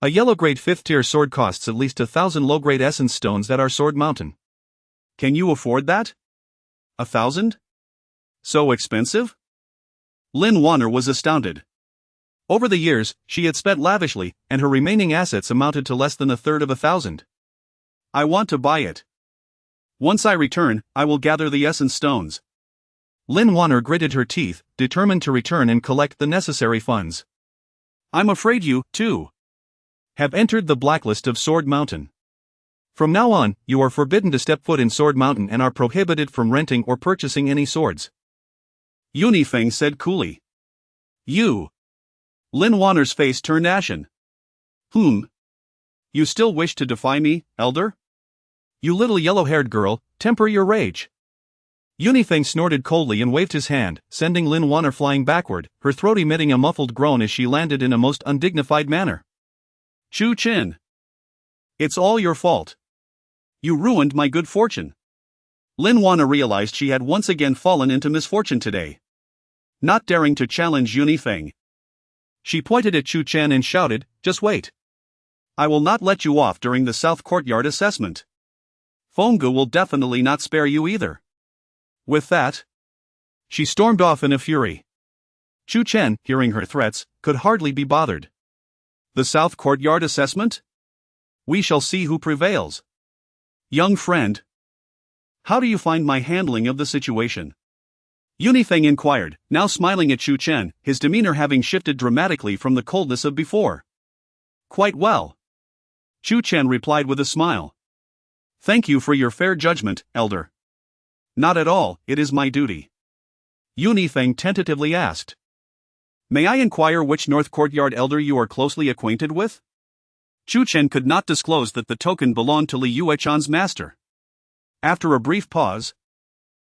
"A yellow-grade 5th-tier sword costs at least 1,000 low-grade essence stones at our Sword Mountain." "Can you afford that? 1,000? So expensive?" Lin Wanner was astounded. Over the years, she had spent lavishly, and her remaining assets amounted to less than a third of 1,000. "I want to buy it. Once I return, I will gather the essence stones." Lin Wanner gritted her teeth, determined to return and collect the necessary funds. "I'm afraid you, too, have entered the blacklist of Sword Mountain. From now on, you are forbidden to step foot in Sword Mountain and are prohibited from renting or purchasing any swords," Yunifeng said coolly. "You." Lin Wanner's face turned ashen. You still wish to defy me, Elder? You little yellow-haired girl, temper your rage." Yunifeng snorted coldly and waved his hand, sending Lin Wanner flying backward, her throat emitting a muffled groan as she landed in a most undignified manner. "Chu Chen, it's all your fault. You ruined my good fortune." Lin Wanner realized she had once again fallen into misfortune today. Not daring to challenge Yunifeng, she pointed at Chu Chen and shouted, "Just wait. I will not let you off during the South Courtyard assessment." Fenggu will definitely not spare you either. With that, she stormed off in a fury. Chu Chen, hearing her threats, could hardly be bothered. The South Courtyard assessment? We shall see who prevails. Young friend, how do you find my handling of the situation? Yunifeng inquired, now smiling at Chu Chen, his demeanor having shifted dramatically from the coldness of before. Quite well. Chu Chen replied with a smile. Thank you for your fair judgment, elder. Not at all, it is my duty. Yunifeng tentatively asked. May I inquire which North Courtyard elder you are closely acquainted with? Chu Chen could not disclose that the token belonged to Li Yuechan's master. After a brief pause,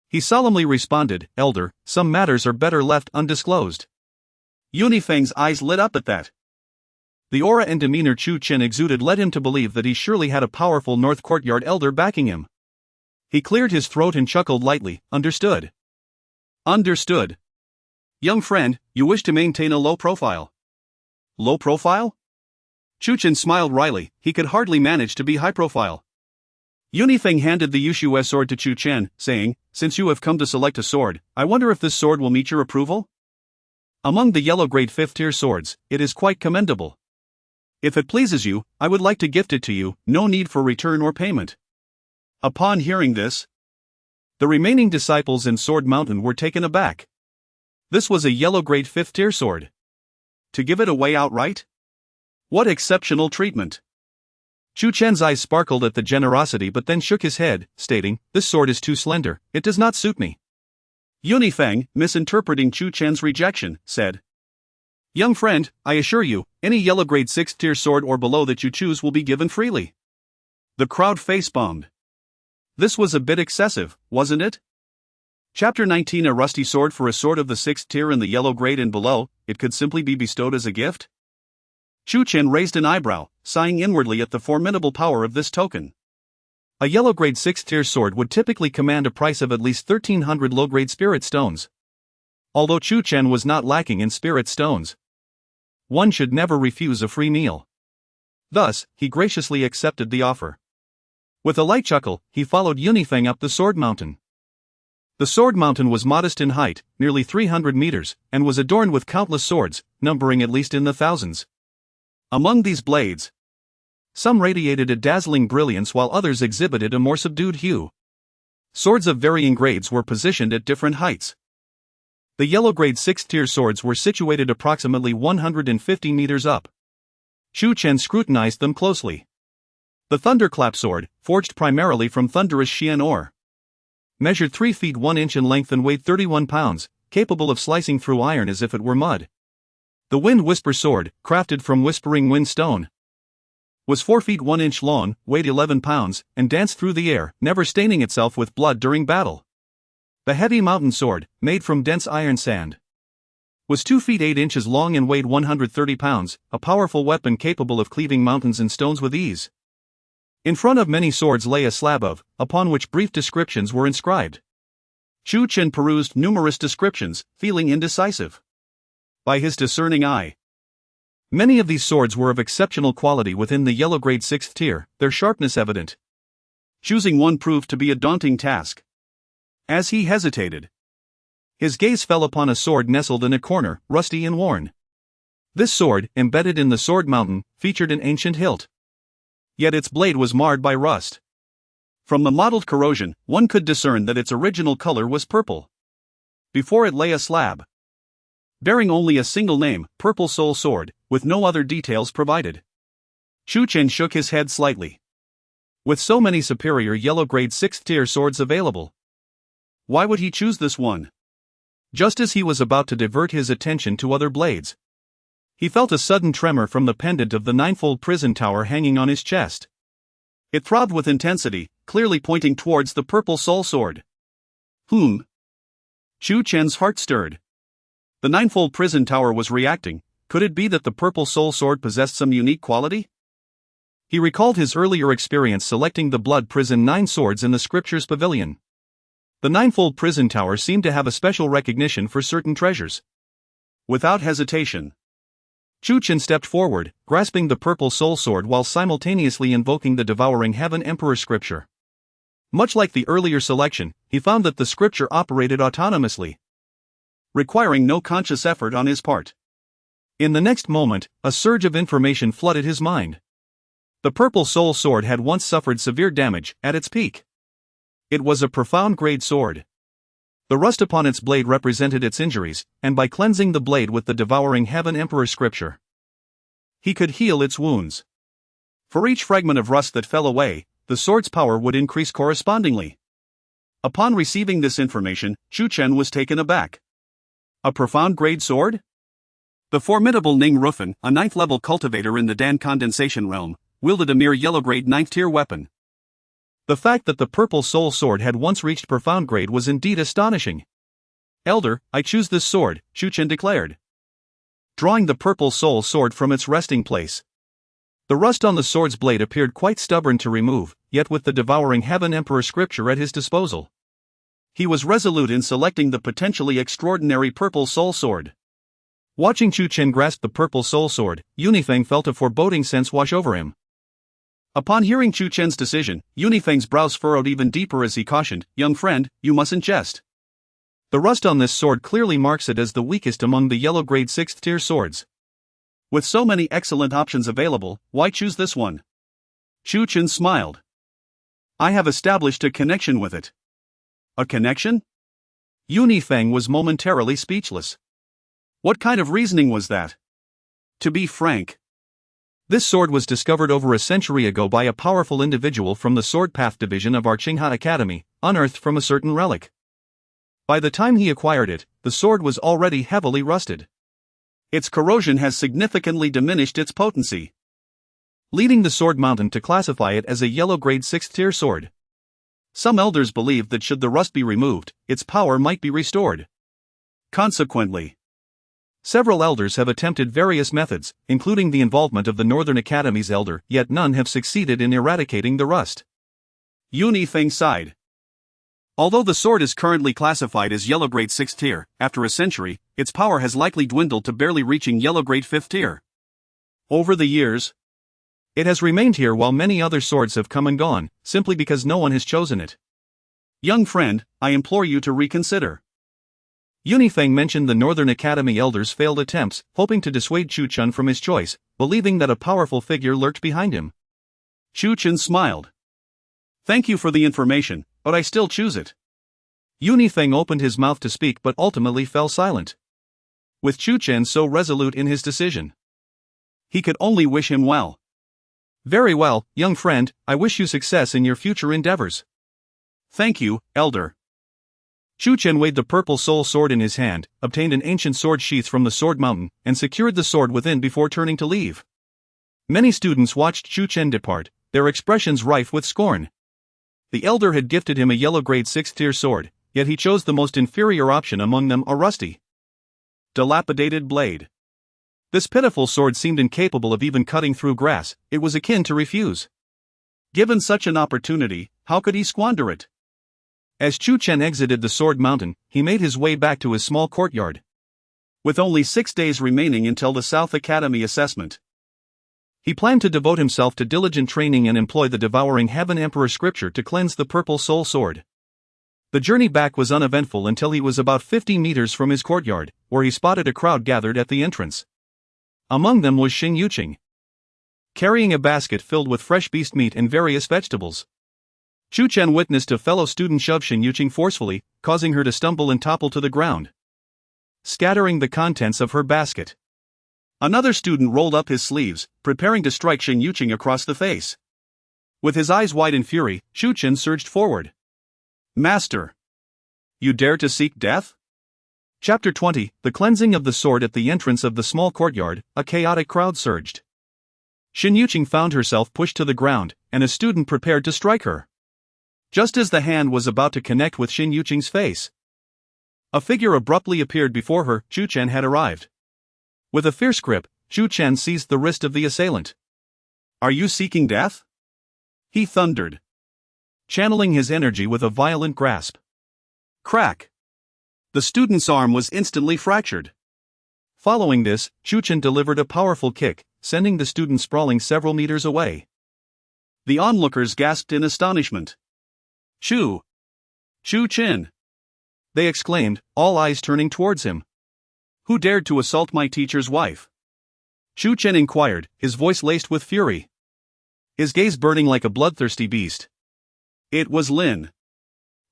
he solemnly responded, Elder, some matters are better left undisclosed. Yunifeng's eyes lit up at that. The aura and demeanor Chu Chen exuded led him to believe that he surely had a powerful North Courtyard elder backing him. He cleared his throat and chuckled lightly, Understood. Understood. Young friend, you wish to maintain a low profile. Low profile? Chu Chen smiled wryly, he could hardly manage to be high profile. Yunifeng handed the Yushue sword to Chu Chen, saying, Since you have come to select a sword, I wonder if this sword will meet your approval? Among the yellow-grade 5th-tier swords, it is quite commendable. If it pleases you, I would like to gift it to you, no need for return or payment. Upon hearing this, the remaining disciples in Sword Mountain were taken aback. This was a yellow-grade 5th-tier sword. To give it away outright? What exceptional treatment! Chu Chen's eyes sparkled at the generosity but then shook his head, stating, This sword is too slender, it does not suit me. Yunifeng, misinterpreting Chu Chen's rejection, said, Young friend, I assure you, any yellow-grade 6th-tier sword or below that you choose will be given freely. The crowd face-bombed. This was a bit excessive, wasn't it? Chapter 19 A rusty sword for a sword of the 6th tier in the yellow grade and below, it could simply be bestowed as a gift? Chu Chen raised an eyebrow, sighing inwardly at the formidable power of this token. A yellow-grade 6th-tier sword would typically command a price of at least 1,300 low-grade spirit stones. Although Chu Chen was not lacking in spirit stones, one should never refuse a free meal. Thus, he graciously accepted the offer. With a light chuckle, he followed Yunifeng up the Sword Mountain. The Sword Mountain was modest in height, nearly 300 meters, and was adorned with countless swords, numbering at least in the thousands. Among these blades, some radiated a dazzling brilliance while others exhibited a more subdued hue. Swords of varying grades were positioned at different heights. The yellow-grade 6th-tier swords were situated approximately 150 meters up. Chu Chen scrutinized them closely. The Thunderclap sword, forged primarily from thunderous Xian ore, measured 3 feet 1 inch in length and weighed 31 pounds, capable of slicing through iron as if it were mud. The Wind Whisper sword, crafted from whispering wind stone, was 4 feet 1 inch long, weighed 11 pounds, and danced through the air, never staining itself with blood during battle. The Heavy Mountain sword, made from dense iron sand, was 2 feet 8 inches long and weighed 130 pounds, a powerful weapon capable of cleaving mountains and stones with ease. In front of many swords lay a slab upon which brief descriptions were inscribed. Chu Chen perused numerous descriptions, feeling indecisive. By his discerning eye, many of these swords were of exceptional quality within the yellow-grade 6th tier, their sharpness evident. Choosing one proved to be a daunting task. As he hesitated, his gaze fell upon a sword nestled in a corner, rusty and worn. This sword, embedded in the Sword Mountain, featured an ancient hilt. Yet its blade was marred by rust. From the mottled corrosion, one could discern that its original color was purple. Before it lay a slab, bearing only a single name, Purple Soul Sword, with no other details provided. Chu Chen shook his head slightly. With so many superior yellow-grade 6th-tier swords available, why would he choose this one? Just as he was about to divert his attention to other blades, he felt a sudden tremor from the pendant of the ninefold prison tower hanging on his chest. It throbbed with intensity, clearly pointing towards the Purple Soul Sword. Chu Chen's heart stirred. The ninefold prison tower was reacting. Could it be that the Purple Soul Sword possessed some unique quality? He recalled his earlier experience selecting the Blood Prison 9 swords in the Scriptures Pavilion. The ninefold prison tower seemed to have a special recognition for certain treasures. Without hesitation, Chu Chen stepped forward, grasping the Purple Soul Sword while simultaneously invoking the Devouring Heaven Emperor scripture. Much like the earlier selection, he found that the scripture operated autonomously, requiring no conscious effort on his part. In the next moment, a surge of information flooded his mind. The purple soul sword had once suffered severe damage at its peak. It was a profound grade sword. The rust upon its blade represented its injuries, and by cleansing the blade with the devouring heaven emperor scripture, he could heal its wounds. For each fragment of rust that fell away, the sword's power would increase correspondingly. Upon receiving this information, Chu Chen was taken aback. A profound grade sword? The formidable Ning Rufin, a 9th-level cultivator in the Dan condensation realm, wielded a mere yellow-grade 9th-tier weapon. The fact that the purple soul sword had once reached profound grade was indeed astonishing. "Elder, I choose this sword," Chu Chen declared, drawing the purple soul sword from its resting place. The rust on the sword's blade appeared quite stubborn to remove, yet with the devouring heaven emperor scripture at his disposal, he was resolute in selecting the potentially extraordinary purple soul sword. Watching Chu Chen grasp the purple soul sword, Yunifeng felt a foreboding sense wash over him. Upon hearing Chu Chen's decision, Yunifeng's brows furrowed even deeper as he cautioned, "Young friend, you mustn't jest. The rust on this sword clearly marks it as the weakest among the yellow grade 6th tier swords. With so many excellent options available, why choose this one?" Chu Chen smiled. "I have established a connection with it." "A connection?" Yunifeng was momentarily speechless. What kind of reasoning was that? To be frank, this sword was discovered over a century ago by a powerful individual from the Sword Path division of our Qinghe Academy, unearthed from a certain relic. By the time he acquired it, the sword was already heavily rusted. Its corrosion has significantly diminished its potency, leading the Sword Mountain to classify it as a yellow grade 6th tier sword. Some elders believe that should the rust be removed, its power might be restored. Consequently, several elders have attempted various methods, including the involvement of the Northern Academy's elder, yet none have succeeded in eradicating the rust. Yunifeng sighed. Although the sword is currently classified as yellow grade 6th tier, after a century, its power has likely dwindled to barely reaching yellow grade 5th tier. Over the years, it has remained here while many other swords have come and gone, simply because no one has chosen it. Young friend, I implore you to reconsider. Yunifeng mentioned the Northern Academy elders' failed attempts, hoping to dissuade Chu Chen from his choice, believing that a powerful figure lurked behind him. Chu Chen smiled. "Thank you for the information, but I still choose it." Yunifeng opened his mouth to speak but ultimately fell silent. With Chu Chen so resolute in his decision, he could only wish him well. "Very well, young friend, I wish you success in your future endeavors." "Thank you, elder." Chu Chen weighed the purple soul sword in his hand, obtained an ancient sword sheath from the Sword Mountain, and secured the sword within before turning to leave. Many students watched Chu Chen depart, their expressions rife with scorn. The elder had gifted him a yellow grade 6th tier sword, yet he chose the most inferior option among them, a rusty, dilapidated blade. This pitiful sword seemed incapable of even cutting through grass, it was akin to refuse. Given such an opportunity, how could he squander it? As Chu Chen exited the Sword Mountain, he made his way back to his small courtyard. With only 6 days remaining until the South Academy assessment, he planned to devote himself to diligent training and employ the devouring heaven emperor scripture to cleanse the purple soul sword. The journey back was uneventful until he was about 50 meters from his courtyard, where he spotted a crowd gathered at the entrance. Among them was Xing Yuqing, carrying a basket filled with fresh beast meat and various vegetables. Chu Chen witnessed a fellow student shove Xing Yuqing forcefully, causing her to stumble and topple to the ground, scattering the contents of her basket. Another student rolled up his sleeves, preparing to strike Xing Yuqing across the face. With his eyes wide in fury, Chu Chen surged forward. "Master! You dare to seek death?" Chapter 20, The Cleansing of the Sword. At the entrance of the small courtyard, a chaotic crowd surged. Xing Yuqing found herself pushed to the ground, and a student prepared to strike her. Just as the hand was about to connect with Xing Yuqing's face, a figure abruptly appeared before her. Chu Chen had arrived. With a fierce grip, Chu Chen seized the wrist of the assailant. "Are you seeking death?" he thundered, channeling his energy with a violent grasp. Crack! The student's arm was instantly fractured. Following this, Chu Chen delivered a powerful kick, sending the student sprawling several meters away. The onlookers gasped in astonishment. Chu Chen! They exclaimed, all eyes turning towards him. Who dared to assault my teacher's wife? Chu Chen inquired, his voice laced with fury, his gaze burning like a bloodthirsty beast. It was Lin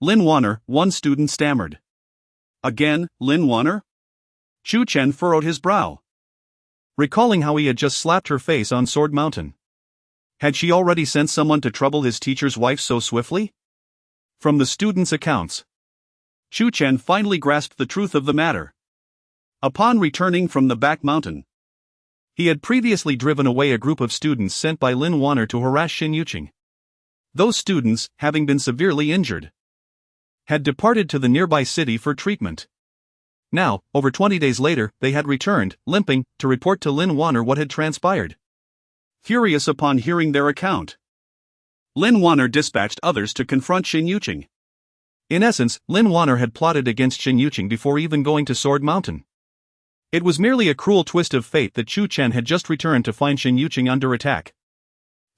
Wanner, one student stammered. Again, Lin Wanner? Chu Chen furrowed his brow, recalling how he had just slapped her face on Sword Mountain. Had she already sent someone to trouble his teacher's wife so swiftly? From the students' accounts, Chu Chen finally grasped the truth of the matter. Upon returning from the back mountain, he had previously driven away a group of students sent by Lin Wanner to harass Xin Yuqing. Those students, having been severely injured, had departed to the nearby city for treatment. Now, over 20 days later, they had returned, limping, to report to Lin Wanner what had transpired. Furious upon hearing their account, Lin Wanner dispatched others to confront Xin Yuqing. In essence, Lin Wanner had plotted against Xin Yuqing before even going to Sword Mountain. It was merely a cruel twist of fate that Chu Chen had just returned to find Xin Yuqing under attack.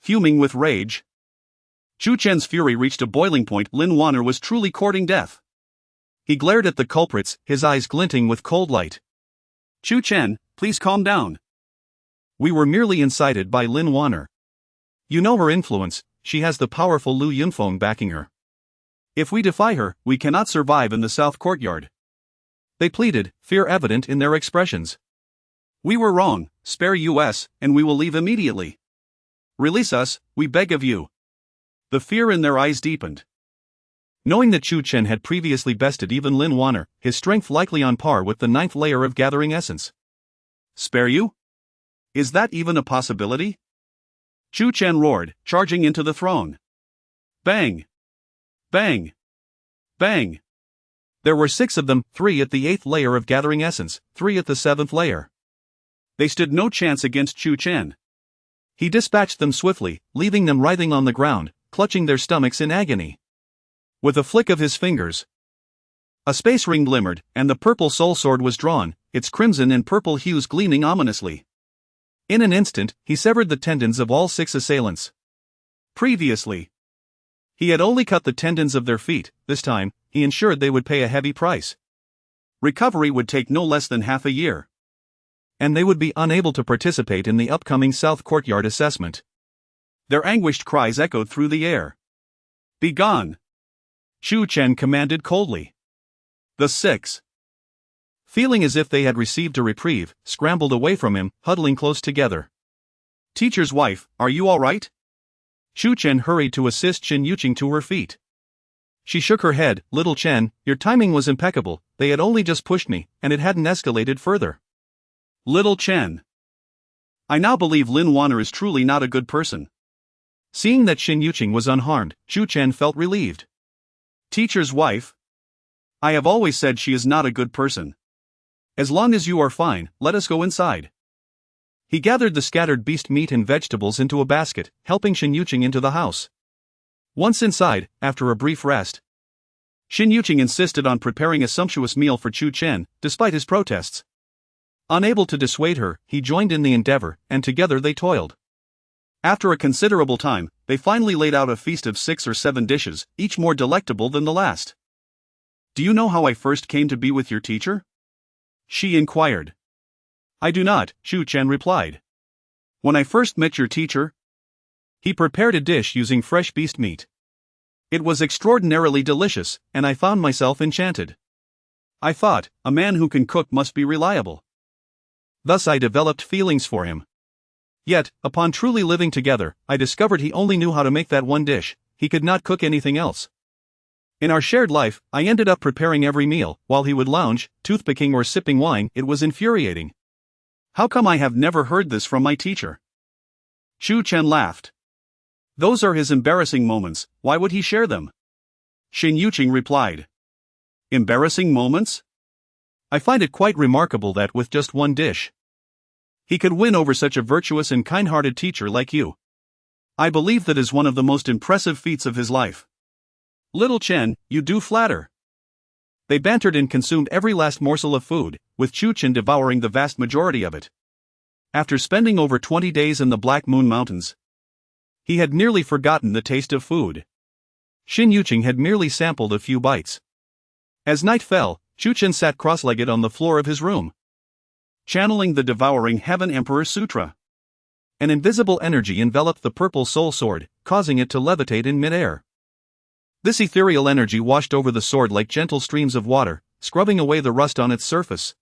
Fuming with rage, Chu Chen's fury reached a boiling point. Lin Wanner was truly courting death. He glared at the culprits, his eyes glinting with cold light. Chu Chen, please calm down. We were merely incited by Lin Wanner. You know her influence, she has the powerful Lu Yunfeng backing her. If we defy her, we cannot survive in the South Courtyard. They pleaded, fear evident in their expressions. We were wrong, spare us, and we will leave immediately. Release us, we beg of you. The fear in their eyes deepened. Knowing that Chu Chen had previously bested even Lin Wanner, his strength likely on par with the 9th layer of gathering essence. Spare you? Is that even a possibility? Chu Chen roared, charging into the throng. Bang! Bang! Bang! There were 6 of them, 3 at the 8th layer of gathering essence, 3 at the 7th layer. They stood no chance against Chu Chen. He dispatched them swiftly, leaving them writhing on the ground, clutching their stomachs in agony. With a flick of his fingers, a space ring glimmered, and the purple soul sword was drawn, its crimson and purple hues gleaming ominously. In an instant, he severed the tendons of all 6 assailants. Previously, he had only cut the tendons of their feet. This time, he ensured they would pay a heavy price. Recovery would take no less than half a year. And they would be unable to participate in the upcoming South Courtyard assessment. Their anguished cries echoed through the air. Begone! Chu Chen commanded coldly. The 6, feeling as if they had received a reprieve, scrambled away from him, huddling close together. Teacher's wife, are you all right? Chu Chen hurried to assist Xin Yuqing to her feet. She shook her head. Little Chen, your timing was impeccable, they had only just pushed me, and it hadn't escalated further. Little Chen. I now believe Lin Wanner is truly not a good person. Seeing that Xin Yuqing was unharmed, Chu Chen felt relieved. Teacher's wife? I have always said she is not a good person. As long as you are fine, let us go inside. He gathered the scattered beast meat and vegetables into a basket, helping Xin Yuqing into the house. Once inside, after a brief rest, Xin Yuqing insisted on preparing a sumptuous meal for Chu Chen, despite his protests. Unable to dissuade her, he joined in the endeavor, and together they toiled. After a considerable time, they finally laid out a feast of 6 or 7 dishes, each more delectable than the last. Do you know how I first came to be with your teacher? She inquired. I do not, Chu Chen replied. When I first met your teacher, he prepared a dish using fresh beast meat. It was extraordinarily delicious, and I found myself enchanted. I thought, a man who can cook must be reliable. Thus I developed feelings for him. Yet, upon truly living together, I discovered he only knew how to make that one dish, he could not cook anything else. In our shared life, I ended up preparing every meal, while he would lounge, toothpicking or sipping wine. It was infuriating. How come I have never heard this from my teacher? Chu Chen laughed. Those are his embarrassing moments, why would he share them? Xin Yuqing replied. Embarrassing moments? I find it quite remarkable that with just one dish, he could win over such a virtuous and kind-hearted teacher like you. I believe that is one of the most impressive feats of his life. Little Chen, you do flatter. They bantered and consumed every last morsel of food, with Chu Chen devouring the vast majority of it. After spending over 20 days in the Black Moon Mountains, he had nearly forgotten the taste of food. Xin Yuqing had merely sampled a few bites. As night fell, Chu Chen sat cross-legged on the floor of his room, channeling the Devouring Heaven Emperor Sutra. An invisible energy enveloped the purple soul sword, causing it to levitate in mid-air. This ethereal energy washed over the sword like gentle streams of water, scrubbing away the rust on its surface.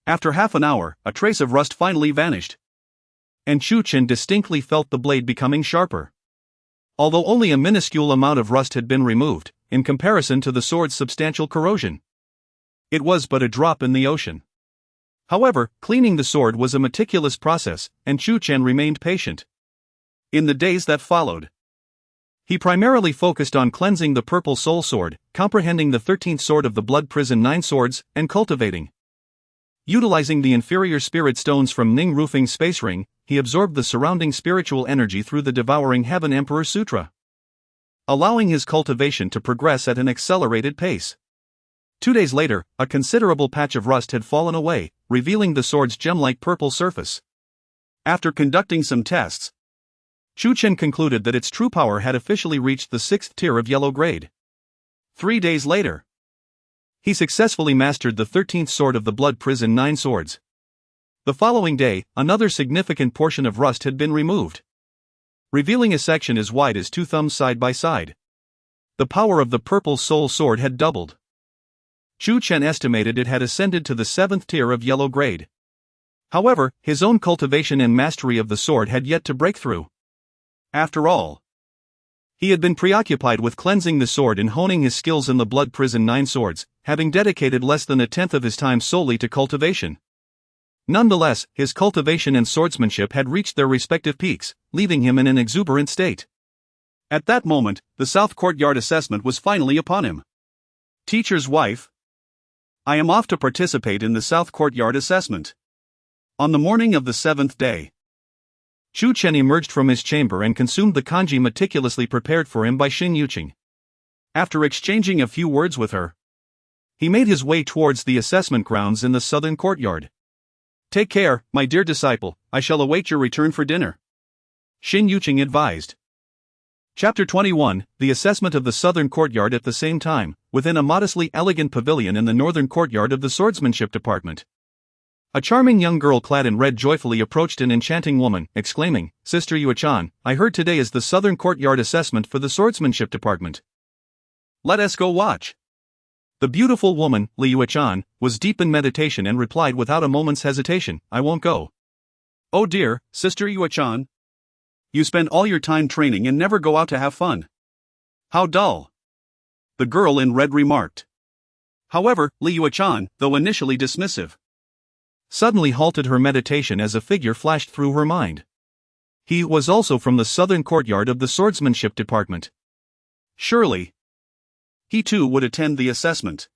After half an hour, a trace of rust finally vanished, and Chu Chen distinctly felt the blade becoming sharper. Although only a minuscule amount of rust had been removed, in comparison to the sword's substantial corrosion, it was but a drop in the ocean. However, cleaning the sword was a meticulous process, and Chu Chen remained patient. In the days that followed, he primarily focused on cleansing the purple soul sword, comprehending the 13th sword of the blood prison 9 swords, and cultivating. Utilizing the inferior spirit stones from Ning Roofing's space ring, he absorbed the surrounding spiritual energy through the Devouring Heaven Emperor Sutra, allowing his cultivation to progress at an accelerated pace. 2 days later, a considerable patch of rust had fallen away, revealing the sword's gem-like purple surface. After conducting some tests, Chu Chen concluded that its true power had officially reached the 6th tier of yellow grade. 3 days later, he successfully mastered the 13th sword of the blood prison 9 swords. The following day, another significant portion of rust had been removed, revealing a section as wide as 2 thumbs side by side. The power of the purple soul sword had doubled. Chu Chen estimated it had ascended to the 7th tier of yellow grade. However, his own cultivation and mastery of the sword had yet to break through. After all, he had been preoccupied with cleansing the sword and honing his skills in the blood prison 9 swords, having dedicated less than a tenth of his time solely to cultivation. Nonetheless, his cultivation and swordsmanship had reached their respective peaks, leaving him in an exuberant state. At that moment, the South Courtyard assessment was finally upon him. Teacher's wife, I am off to participate in the South Courtyard assessment. On the morning of the 7th day, Chu Chen emerged from his chamber and consumed the kanji meticulously prepared for him by Xin Yuqing. After exchanging a few words with her, he made his way towards the assessment grounds in the southern courtyard. Take care, my dear disciple, I shall await your return for dinner, Xin Yuqing advised. Chapter 21, The Assessment of the Southern Courtyard. At the same time, within a modestly elegant pavilion in the northern courtyard of the swordsmanship department, a charming young girl clad in red joyfully approached an enchanting woman, exclaiming, Sister Yue-chan, I heard today is the Southern Courtyard assessment for the swordsmanship department. Let us go watch. The beautiful woman, Li Yue-chan, was deep in meditation and replied without a moment's hesitation, I won't go. Oh dear, Sister Yue-chan. You spend all your time training and never go out to have fun. How dull. The girl in red remarked. However, Li Yue-chan, though initially dismissive, suddenly halted her meditation as a figure flashed through her mind. He was also from the southern courtyard of the swordsmanship department. Surely, he too would attend the assessment.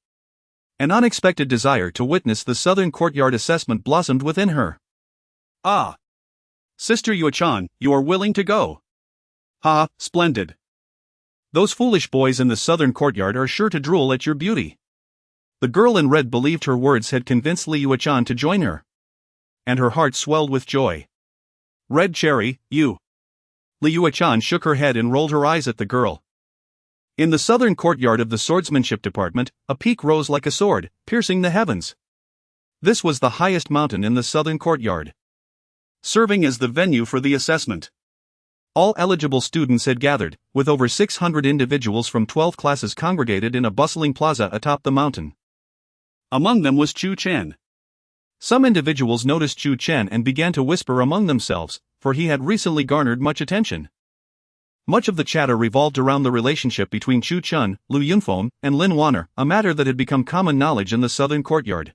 An unexpected desire to witness the southern courtyard assessment blossomed within her. Ah! Sister Yue-chan, you are willing to go. Ha, splendid. Those foolish boys in the southern courtyard are sure to drool at your beauty. The girl in red believed her words had convinced Li Yue-chan to join her, and her heart swelled with joy. Red cherry, you. Li Yue-chan shook her head and rolled her eyes at the girl. In the southern courtyard of the swordsmanship department, a peak rose like a sword, piercing the heavens. This was the highest mountain in the southern courtyard, serving as the venue for the assessment. All eligible students had gathered, with over 600 individuals from 12 classes congregated in a bustling plaza atop the mountain. Among them was Chu Chen. Some individuals noticed Chu Chen and began to whisper among themselves, for he had recently garnered much attention. Much of the chatter revolved around the relationship between Chu Chen, Lu Yunfeng, and Lin Wanner, a matter that had become common knowledge in the southern courtyard.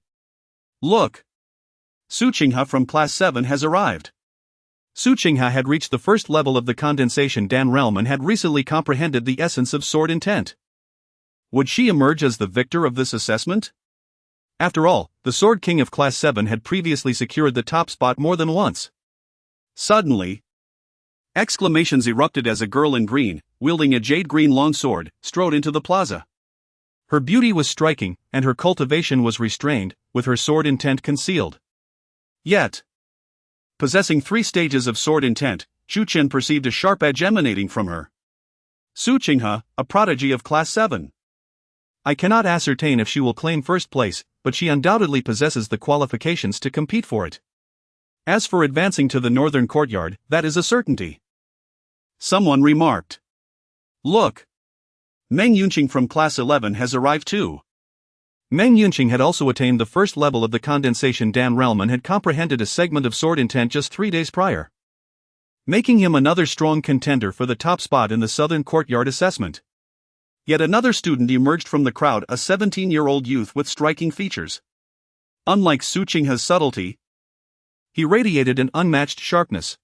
Look! Su Qinghe from Class 7 has arrived. Su Qinghe had reached the first level of the condensation Dan realm and had recently comprehended the essence of sword intent. Would she emerge as the victor of this assessment? After all, the Sword King of Class 7 had previously secured the top spot more than once. Suddenly, exclamations erupted as a girl in green, wielding a jade-green longsword, strode into the plaza. Her beauty was striking, and her cultivation was restrained, with her sword intent concealed. Yet, possessing 3 stages of sword intent, Chu Chen perceived a sharp edge emanating from her. Su Qinghe, a prodigy of Class 7. I cannot ascertain if she will claim first place, but she undoubtedly possesses the qualifications to compete for it. As for advancing to the northern courtyard, that is a certainty. Someone remarked. Look! Meng Yunqing from Class 11 has arrived too. Meng Yunqing had also attained the first level of the condensation Dan realm and had comprehended a segment of sword intent just 3 days prior, making him another strong contender for the top spot in the southern courtyard assessment. Yet another student emerged from the crowd, a 17-year-old youth with striking features. Unlike Su Qinghe's subtlety, he radiated an unmatched sharpness.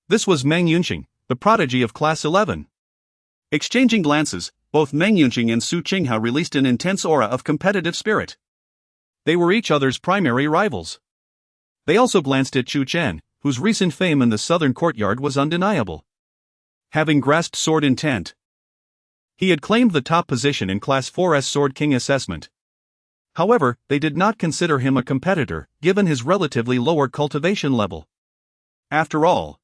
This was Meng Yunqing, the prodigy of Class 11. Exchanging glances, both Meng Yunqing and Su Qinghe released an intense aura of competitive spirit. They were each other's primary rivals. They also glanced at Chu Chen, whose recent fame in the southern courtyard was undeniable. Having grasped sword intent, he had claimed the top position in Class 4's Sword King assessment. However, they did not consider him a competitor, given his relatively lower cultivation level. After all,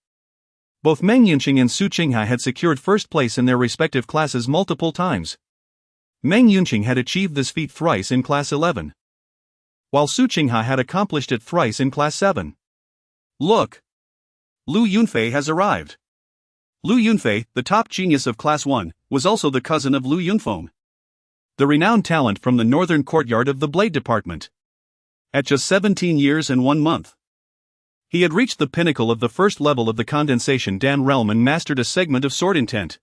both Meng Yunqing and Su Qinghe had secured first place in their respective classes multiple times. Meng Yunqing had achieved this feat thrice in Class 11, while Su Qinghe had accomplished it thrice in Class 7. Look! Lu Yunfei has arrived. Lu Yunfei, the top genius of Class 1, was also the cousin of Lu Yunfeng, the renowned talent from the northern courtyard of the Blade Department. At just 17 years and 1 month, he had reached the pinnacle of the first level of the condensation Dan realm and mastered a segment of sword intent.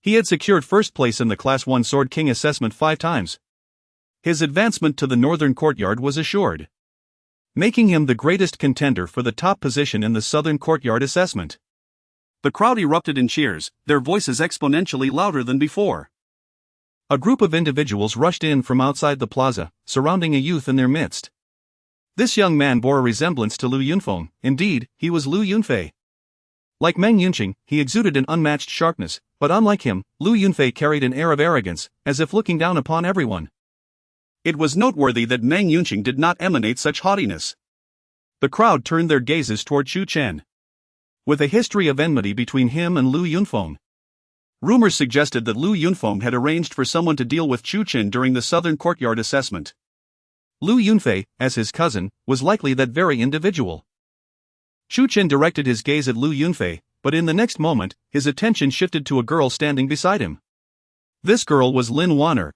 He had secured first place in the Class 1 Sword King assessment 5 times. His advancement to the northern courtyard was assured, making him the greatest contender for the top position in the southern courtyard assessment. The crowd erupted in cheers, their voices exponentially louder than before. A group of individuals rushed in from outside the plaza, surrounding a youth in their midst. This young man bore a resemblance to Lu Yunfeng. Indeed, he was Lu Yunfei. Like Meng Yunqing, he exuded an unmatched sharpness, but unlike him, Lu Yunfei carried an air of arrogance, as if looking down upon everyone. It was noteworthy that Meng Yunqing did not emanate such haughtiness. The crowd turned their gazes toward Chu Chen, with a history of enmity between him and Lu Yunfeng. Rumors suggested that Lu Yunfeng had arranged for someone to deal with Chu Chen during the southern courtyard assessment. Lu Yunfei, as his cousin, was likely that very individual. Chu Chen directed his gaze at Lu Yunfei, but in the next moment, his attention shifted to a girl standing beside him. This girl was Lin Wanner,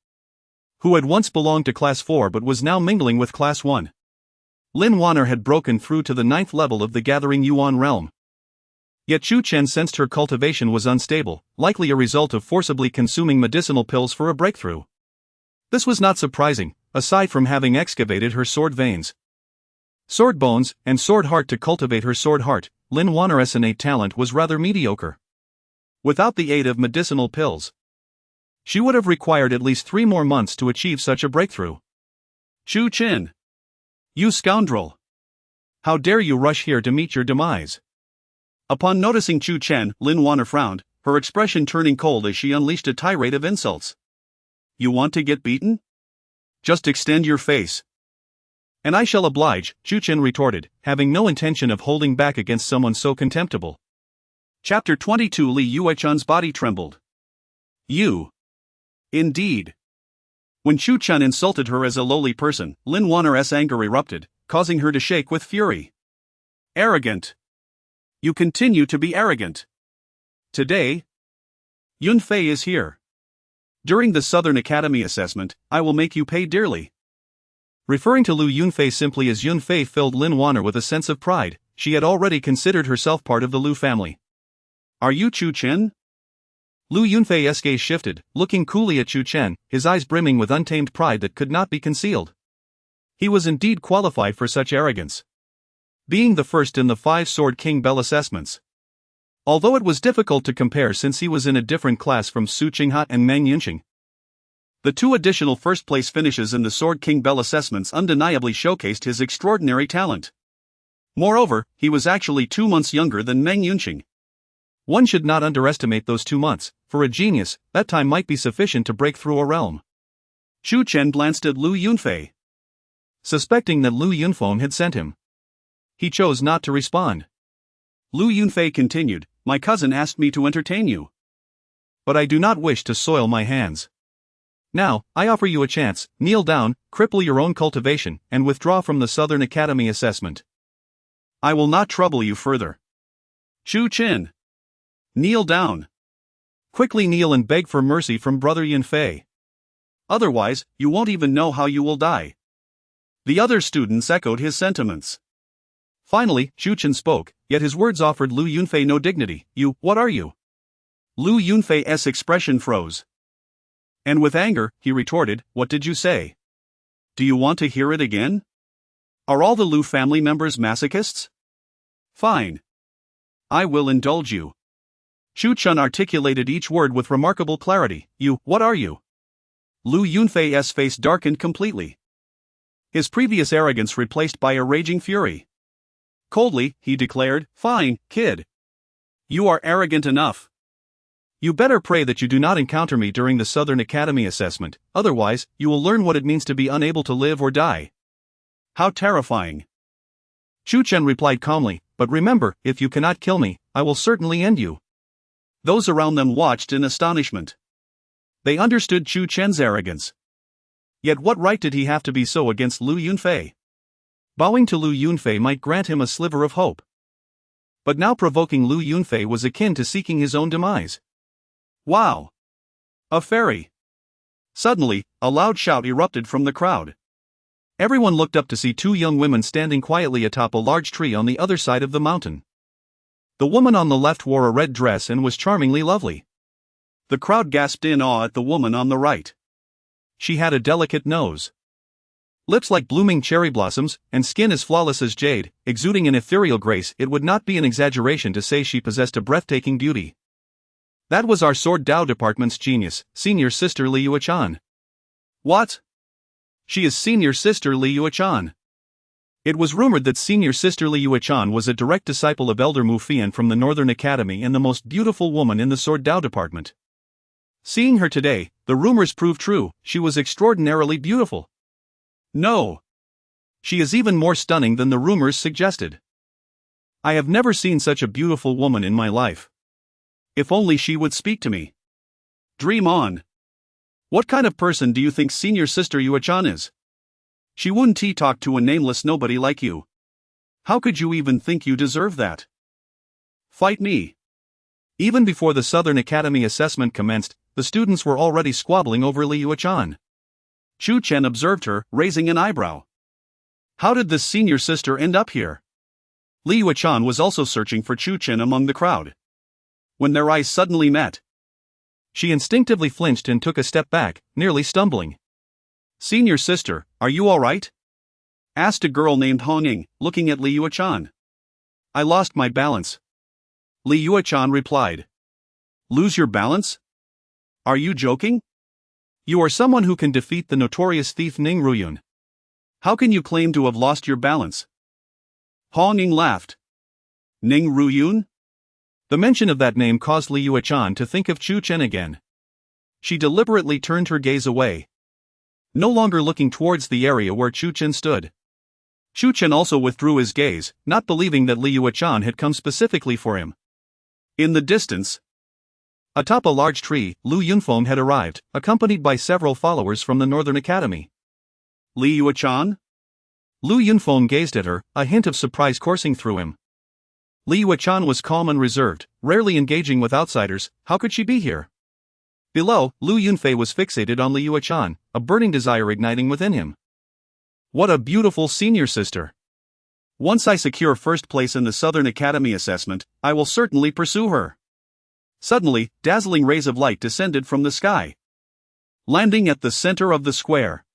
who had once belonged to Class 4 but was now mingling with Class 1. Lin Wanner had broken through to the 9th level of the Gathering Yuan realm. Yet Chu Chen sensed her cultivation was unstable, likely a result of forcibly consuming medicinal pills for a breakthrough. This was not surprising, aside from having excavated her sword veins, sword bones, and sword heart to cultivate her sword heart. Lin Wanner's innate talent was rather mediocre. Without the aid of medicinal pills, she would have required at least 3 more months to achieve such a breakthrough. Chu Chen! You scoundrel! How dare you rush here to meet your demise? Upon noticing Chu Chen, Lin Wanner frowned, her expression turning cold as she unleashed a tirade of insults. You want to get beaten? Just extend your face. And I shall oblige, Chu Chen retorted, having no intention of holding back against someone so contemptible. Chapter 22 Li Yuechen's body trembled. You. Indeed. When Chu Chen insulted her as a lowly person, Lin Wanner's anger erupted, causing her to shake with fury. Arrogant. You continue to be arrogant. Today, Yunfei is here. During the Southern Academy assessment, I will make you pay dearly. Referring to Lu Yunfei simply as Yunfei filled Lin Wanner with a sense of pride. She had already considered herself part of the Lu family. Are you Chu Chen? Lu Yunfei's gaze shifted, looking coolly at Chu Chen, his eyes brimming with untamed pride that could not be concealed. He was indeed qualified for such arrogance, being the first in the 5 Sword King Bell assessments. Although it was difficult to compare since he was in a different class from Su Qinghe and Meng Yunqing, the 2 additional first-place finishes in the Sword King Bell assessments undeniably showcased his extraordinary talent. Moreover, he was actually 2 months younger than Meng Yunqing. One should not underestimate those 2 months. For a genius, that time might be sufficient to break through a realm. Chu Chen glanced at Lu Yunfei, suspecting that Lu Yunfeng had sent him. He chose not to respond. Lu Yunfei continued, My cousin asked me to entertain you. but I do not wish to soil my hands. Now, I offer you a chance, kneel down, cripple your own cultivation, and withdraw from the Southern Academy assessment. I will not trouble you further. Chu Chen. Kneel down. Quickly kneel and beg for mercy from Brother Yunfei. Otherwise, you won't even know how you will die. The other students echoed his sentiments. Finally, Chu Chen spoke, yet his words offered Lu Yunfei no dignity. You, what are you? Lu Yunfei's expression froze. And with anger, he retorted, what did you say? Do you want to hear it again? Are all the Lu family members masochists? Fine. I will indulge you. Chu Chen articulated each word with remarkable clarity. You, what are you? Lu Yunfei's face darkened completely. His previous arrogance replaced by a raging fury. Coldly, he declared, fine, kid. You are arrogant enough. You better pray that you do not encounter me during the Southern Academy assessment, otherwise, you will learn what it means to be unable to live or die. How terrifying. Chu Chen replied calmly, but remember, if you cannot kill me, I will certainly end you. Those around them watched in astonishment. They understood Chu Chen's arrogance. Yet what right did he have to be so against Lu Yunfei? Bowing to Lu Yunfei might grant him a sliver of hope. But now provoking Lu Yunfei was akin to seeking his own demise. Wow! A fairy! Suddenly, a loud shout erupted from the crowd. Everyone looked up to see two young women standing quietly atop a large tree on the other side of the mountain. The woman on the left wore a red dress and was charmingly lovely. The crowd gasped in awe at the woman on the right. She had a delicate nose, lips like blooming cherry blossoms, and skin as flawless as jade, exuding an ethereal grace. It would not be an exaggeration to say she possessed a breathtaking beauty. That was our Sword Dao department's genius, Senior Sister Li Yuechan. What? She is Senior Sister Li Yuechan. It was rumored that Senior Sister Li Yuechan was a direct disciple of Elder Mu Fian from the Northern Academy and the most beautiful woman in the Sword Dao department. Seeing her today, the rumors proved true. She was extraordinarily beautiful. No. She is even more stunning than the rumors suggested. I have never seen such a beautiful woman in my life. If only she would speak to me. Dream on. What kind of person do you think Senior Sister Yuechan is? She wouldn't talk to a nameless nobody like you. How could you even think you deserve that? Fight me. Even before the Southern Academy assessment commenced, the students were already squabbling over Li Yuechan. Chu Chen observed her, raising an eyebrow. How did this senior sister end up here? Li Yuechan was also searching for Chu Chen among the crowd. When their eyes suddenly met, she instinctively flinched and took a step back, nearly stumbling. Senior sister, are you all right? Asked a girl named Honging, looking at Li Yuechan. I lost my balance. Li Yuechan replied. Lose your balance? Are you joking? You are someone who can defeat the notorious thief Ning Ruyun. How can you claim to have lost your balance? Honging laughed. Ning Ruyun? The mention of that name caused Li Yuechan to think of Chu Chen again. She deliberately turned her gaze away, no longer looking towards the area where Chu Chen stood. Chu Chen also withdrew his gaze, not believing that Li Yuechan had come specifically for him. In the distance, atop a large tree, Lu Yunfeng had arrived, accompanied by several followers from the Northern Academy. Li Yuechan? Lu Yunfeng gazed at her, a hint of surprise coursing through him. Li Yuechan was calm and reserved, rarely engaging with outsiders. How could she be here? Below, Lu Yunfei was fixated on Li Yuechan, a burning desire igniting within him. What a beautiful senior sister! Once I secure first place in the Southern Academy assessment, I will certainly pursue her. Suddenly, dazzling rays of light descended from the sky, landing at the center of the square.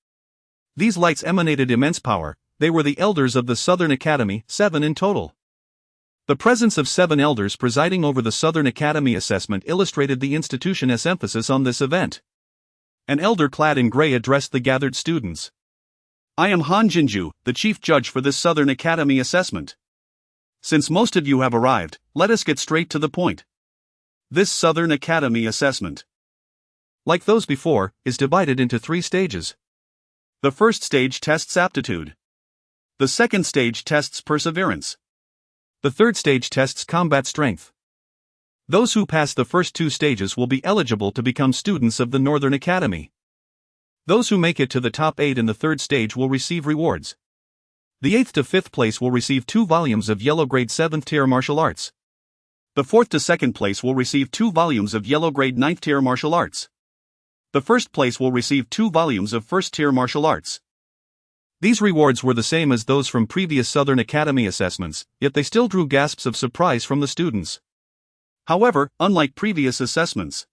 These lights emanated immense power. They were the elders of the Southern Academy, 7 in total. The presence of 7 elders presiding over the Southern Academy assessment illustrated the institution's emphasis on this event. An elder clad in gray addressed the gathered students. I am Han Jinju, the chief judge for this Southern Academy assessment. Since most of you have arrived, let us get straight to the point. This Southern Academy assessment, like those before, is divided into 3 stages. The first stage tests aptitude. The second stage tests perseverance. The third stage tests combat strength. Those who pass the first 2 stages will be eligible to become students of the Northern Academy. Those who make it to the top 8 in the 3rd stage will receive rewards. The 8th to 5th place will receive 2 volumes of Yellow Grade 7th tier martial arts. The 4th to 2nd place will receive 2 volumes of Yellow Grade 9th tier martial arts. The 1st place will receive 2 volumes of 1st tier martial arts. These rewards were the same as those from previous Southern Academy assessments, yet they still drew gasps of surprise from the students. However, unlike previous assessments,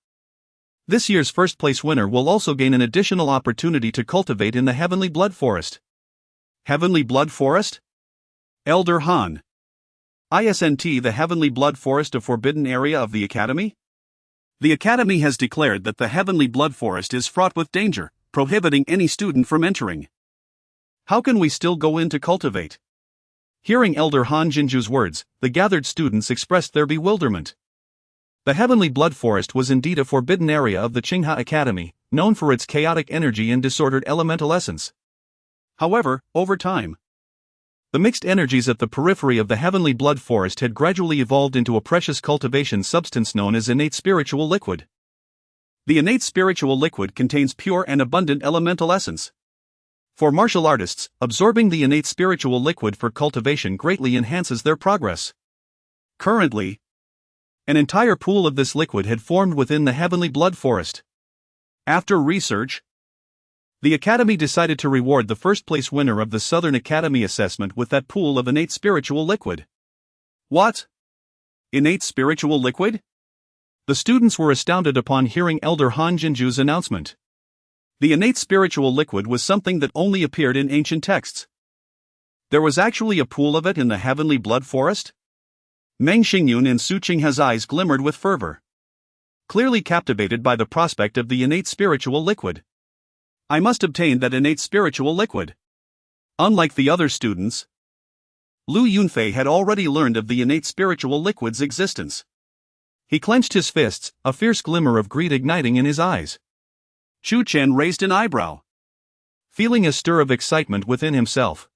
this year's first-place winner will also gain an additional opportunity to cultivate in the Heavenly Blood Forest. Heavenly Blood Forest? Elder Han. Isn't the Heavenly Blood Forest a forbidden area of the Academy? The Academy has declared that the Heavenly Blood Forest is fraught with danger, prohibiting any student from entering. How can we still go in to cultivate? Hearing Elder Han Jinju's words, the gathered students expressed their bewilderment. The Heavenly Blood Forest was indeed a forbidden area of the Qinghe Academy, known for its chaotic energy and disordered elemental essence. However, over time, the mixed energies at the periphery of the Heavenly Blood Forest had gradually evolved into a precious cultivation substance known as innate spiritual liquid. The innate spiritual liquid contains pure and abundant elemental essence. For martial artists, absorbing the innate spiritual liquid for cultivation greatly enhances their progress. Currently, an entire pool of this liquid had formed within the Heavenly Blood Forest. After research, the Academy decided to reward the first-place winner of the Southern Academy assessment with that pool of innate spiritual liquid. What? Innate spiritual liquid? The students were astounded upon hearing Elder Han Jinju's announcement. The innate spiritual liquid was something that only appeared in ancient texts. There was actually a pool of it in the Heavenly Blood Forest? Meng Xingyun and Su Qinghe's eyes glimmered with fervor, clearly captivated by the prospect of the innate spiritual liquid. I must obtain that innate spiritual liquid. Unlike the other students, Lu Yunfei had already learned of the innate spiritual liquid's existence. He clenched his fists, a fierce glimmer of greed igniting in his eyes. Chu Chen raised an eyebrow, feeling a stir of excitement within himself.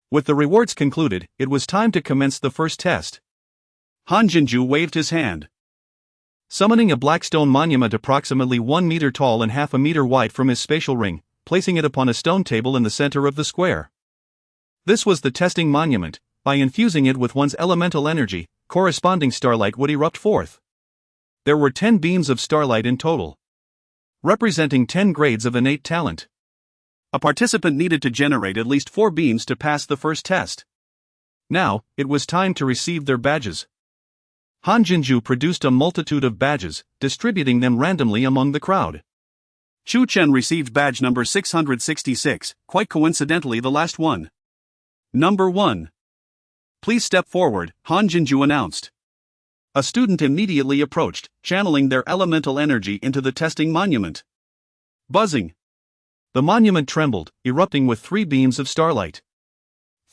With the rewards concluded, it was time to commence the first test. Han Jinju waved his hand, summoning a black stone monument approximately 1 meter tall and half a meter wide from his spatial ring, placing it upon a stone table in the center of the square. This was the testing monument. By infusing it with one's elemental energy, corresponding starlight would erupt forth. There were 10 beams of starlight in total, representing 10 grades of innate talent. A participant needed to generate at least 4 beams to pass the first test. Now, it was time to receive their badges. Han Jinju produced a multitude of badges, distributing them randomly among the crowd. Chu Chen received badge number 666, quite coincidentally the last one. Number 1. Please step forward, Han Jinju announced. A student immediately approached, channeling their elemental energy into the testing monument. Buzzing. The monument trembled, erupting with 3 beams of starlight.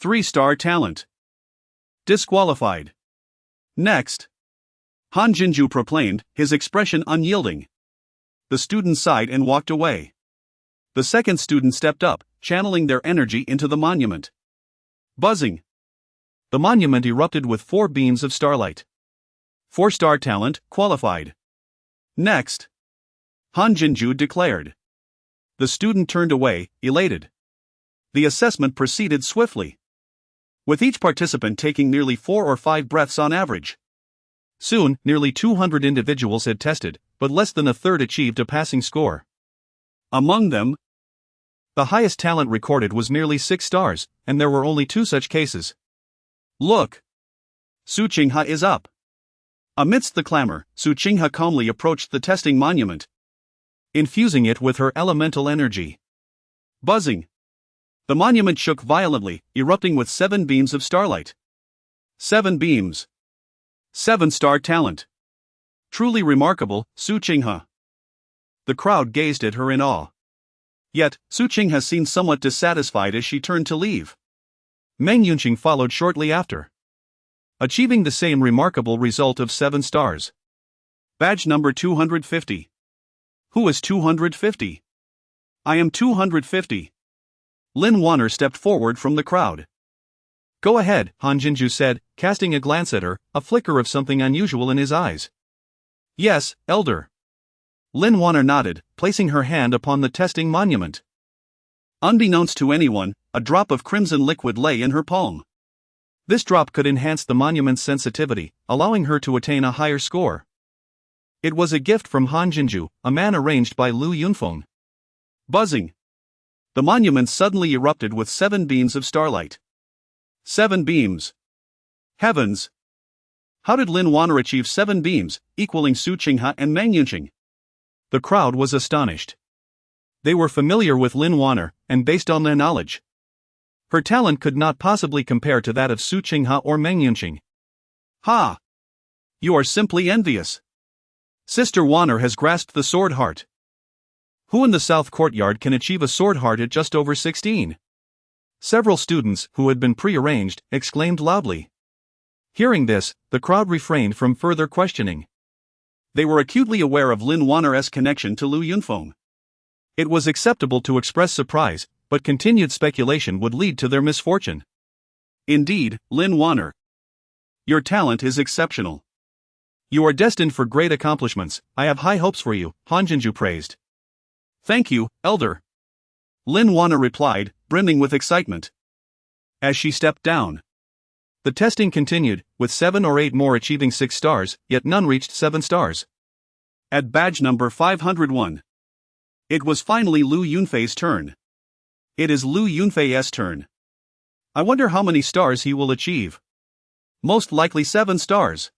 3-star talent. Disqualified. Next. Han Jinju proclaimed, his expression unyielding. The student sighed and walked away. The second student stepped up, channeling their energy into the monument. Buzzing. The monument erupted with 4 beams of starlight. 4-star talent, qualified. Next. Han Jinju declared. The student turned away, elated. The assessment proceeded swiftly, with each participant taking nearly 4 or 5 breaths on average. Soon, nearly 200 individuals had tested, but less than a third achieved a passing score. Among them, the highest talent recorded was merely 6 stars, and there were only 2 such cases. Look! Su Qinghe is up. Amidst the clamor, Su Qinghe calmly approached the testing monument, infusing it with her elemental energy. Buzzing. The monument shook violently, erupting with 7 beams of starlight. 7 beams. 7-star talent. Truly remarkable, Su Qinghe. The crowd gazed at her in awe. Yet, Su Qinghe seemed somewhat dissatisfied as she turned to leave. Meng Yunqing followed shortly after, achieving the same remarkable result of 7 stars. Badge number 250. Who is 250? I am 250. Lin Wanner stepped forward from the crowd. Go ahead, Han Jinju said, casting a glance at her, a flicker of something unusual in his eyes. Yes, Elder. Lin Wanner nodded, placing her hand upon the testing monument. Unbeknownst to anyone, a drop of crimson liquid lay in her palm. This drop could enhance the monument's sensitivity, allowing her to attain a higher score. It was a gift from Han Jinju, a man arranged by Lu Yunfeng. Buzzing. The monument suddenly erupted with 7 beams of starlight. 7 beams. Heavens! How did Lin Wanner achieve 7 beams, equaling Su Qinghe and Meng Yunqing? The crowd was astonished. They were familiar with Lin Wanner, and based on their knowledge, her talent could not possibly compare to that of Su Qinghe or Meng Yunqing. Ha! You are simply envious. Sister Wanner has grasped the sword heart. Who in the South Courtyard can achieve a sword heart at just over 16? Several students, who had been pre-arranged, exclaimed loudly. Hearing this, the crowd refrained from further questioning. They were acutely aware of Lin Wanner's connection to Lu Yunfeng. It was acceptable to express surprise, but continued speculation would lead to their misfortune. Indeed, Lin Wanner, your talent is exceptional. You are destined for great accomplishments. I have high hopes for you, Han Jinju praised. Thank you, Elder. Lin Wanner replied, brimming with excitement. As she stepped down, the testing continued, with 7 or 8 more achieving 6 stars, yet none reached 7 stars. At badge number 501, it was finally Lu Yunfei's turn. It is Lu Yunfei's turn. I wonder how many stars he will achieve. Most likely 7 stars.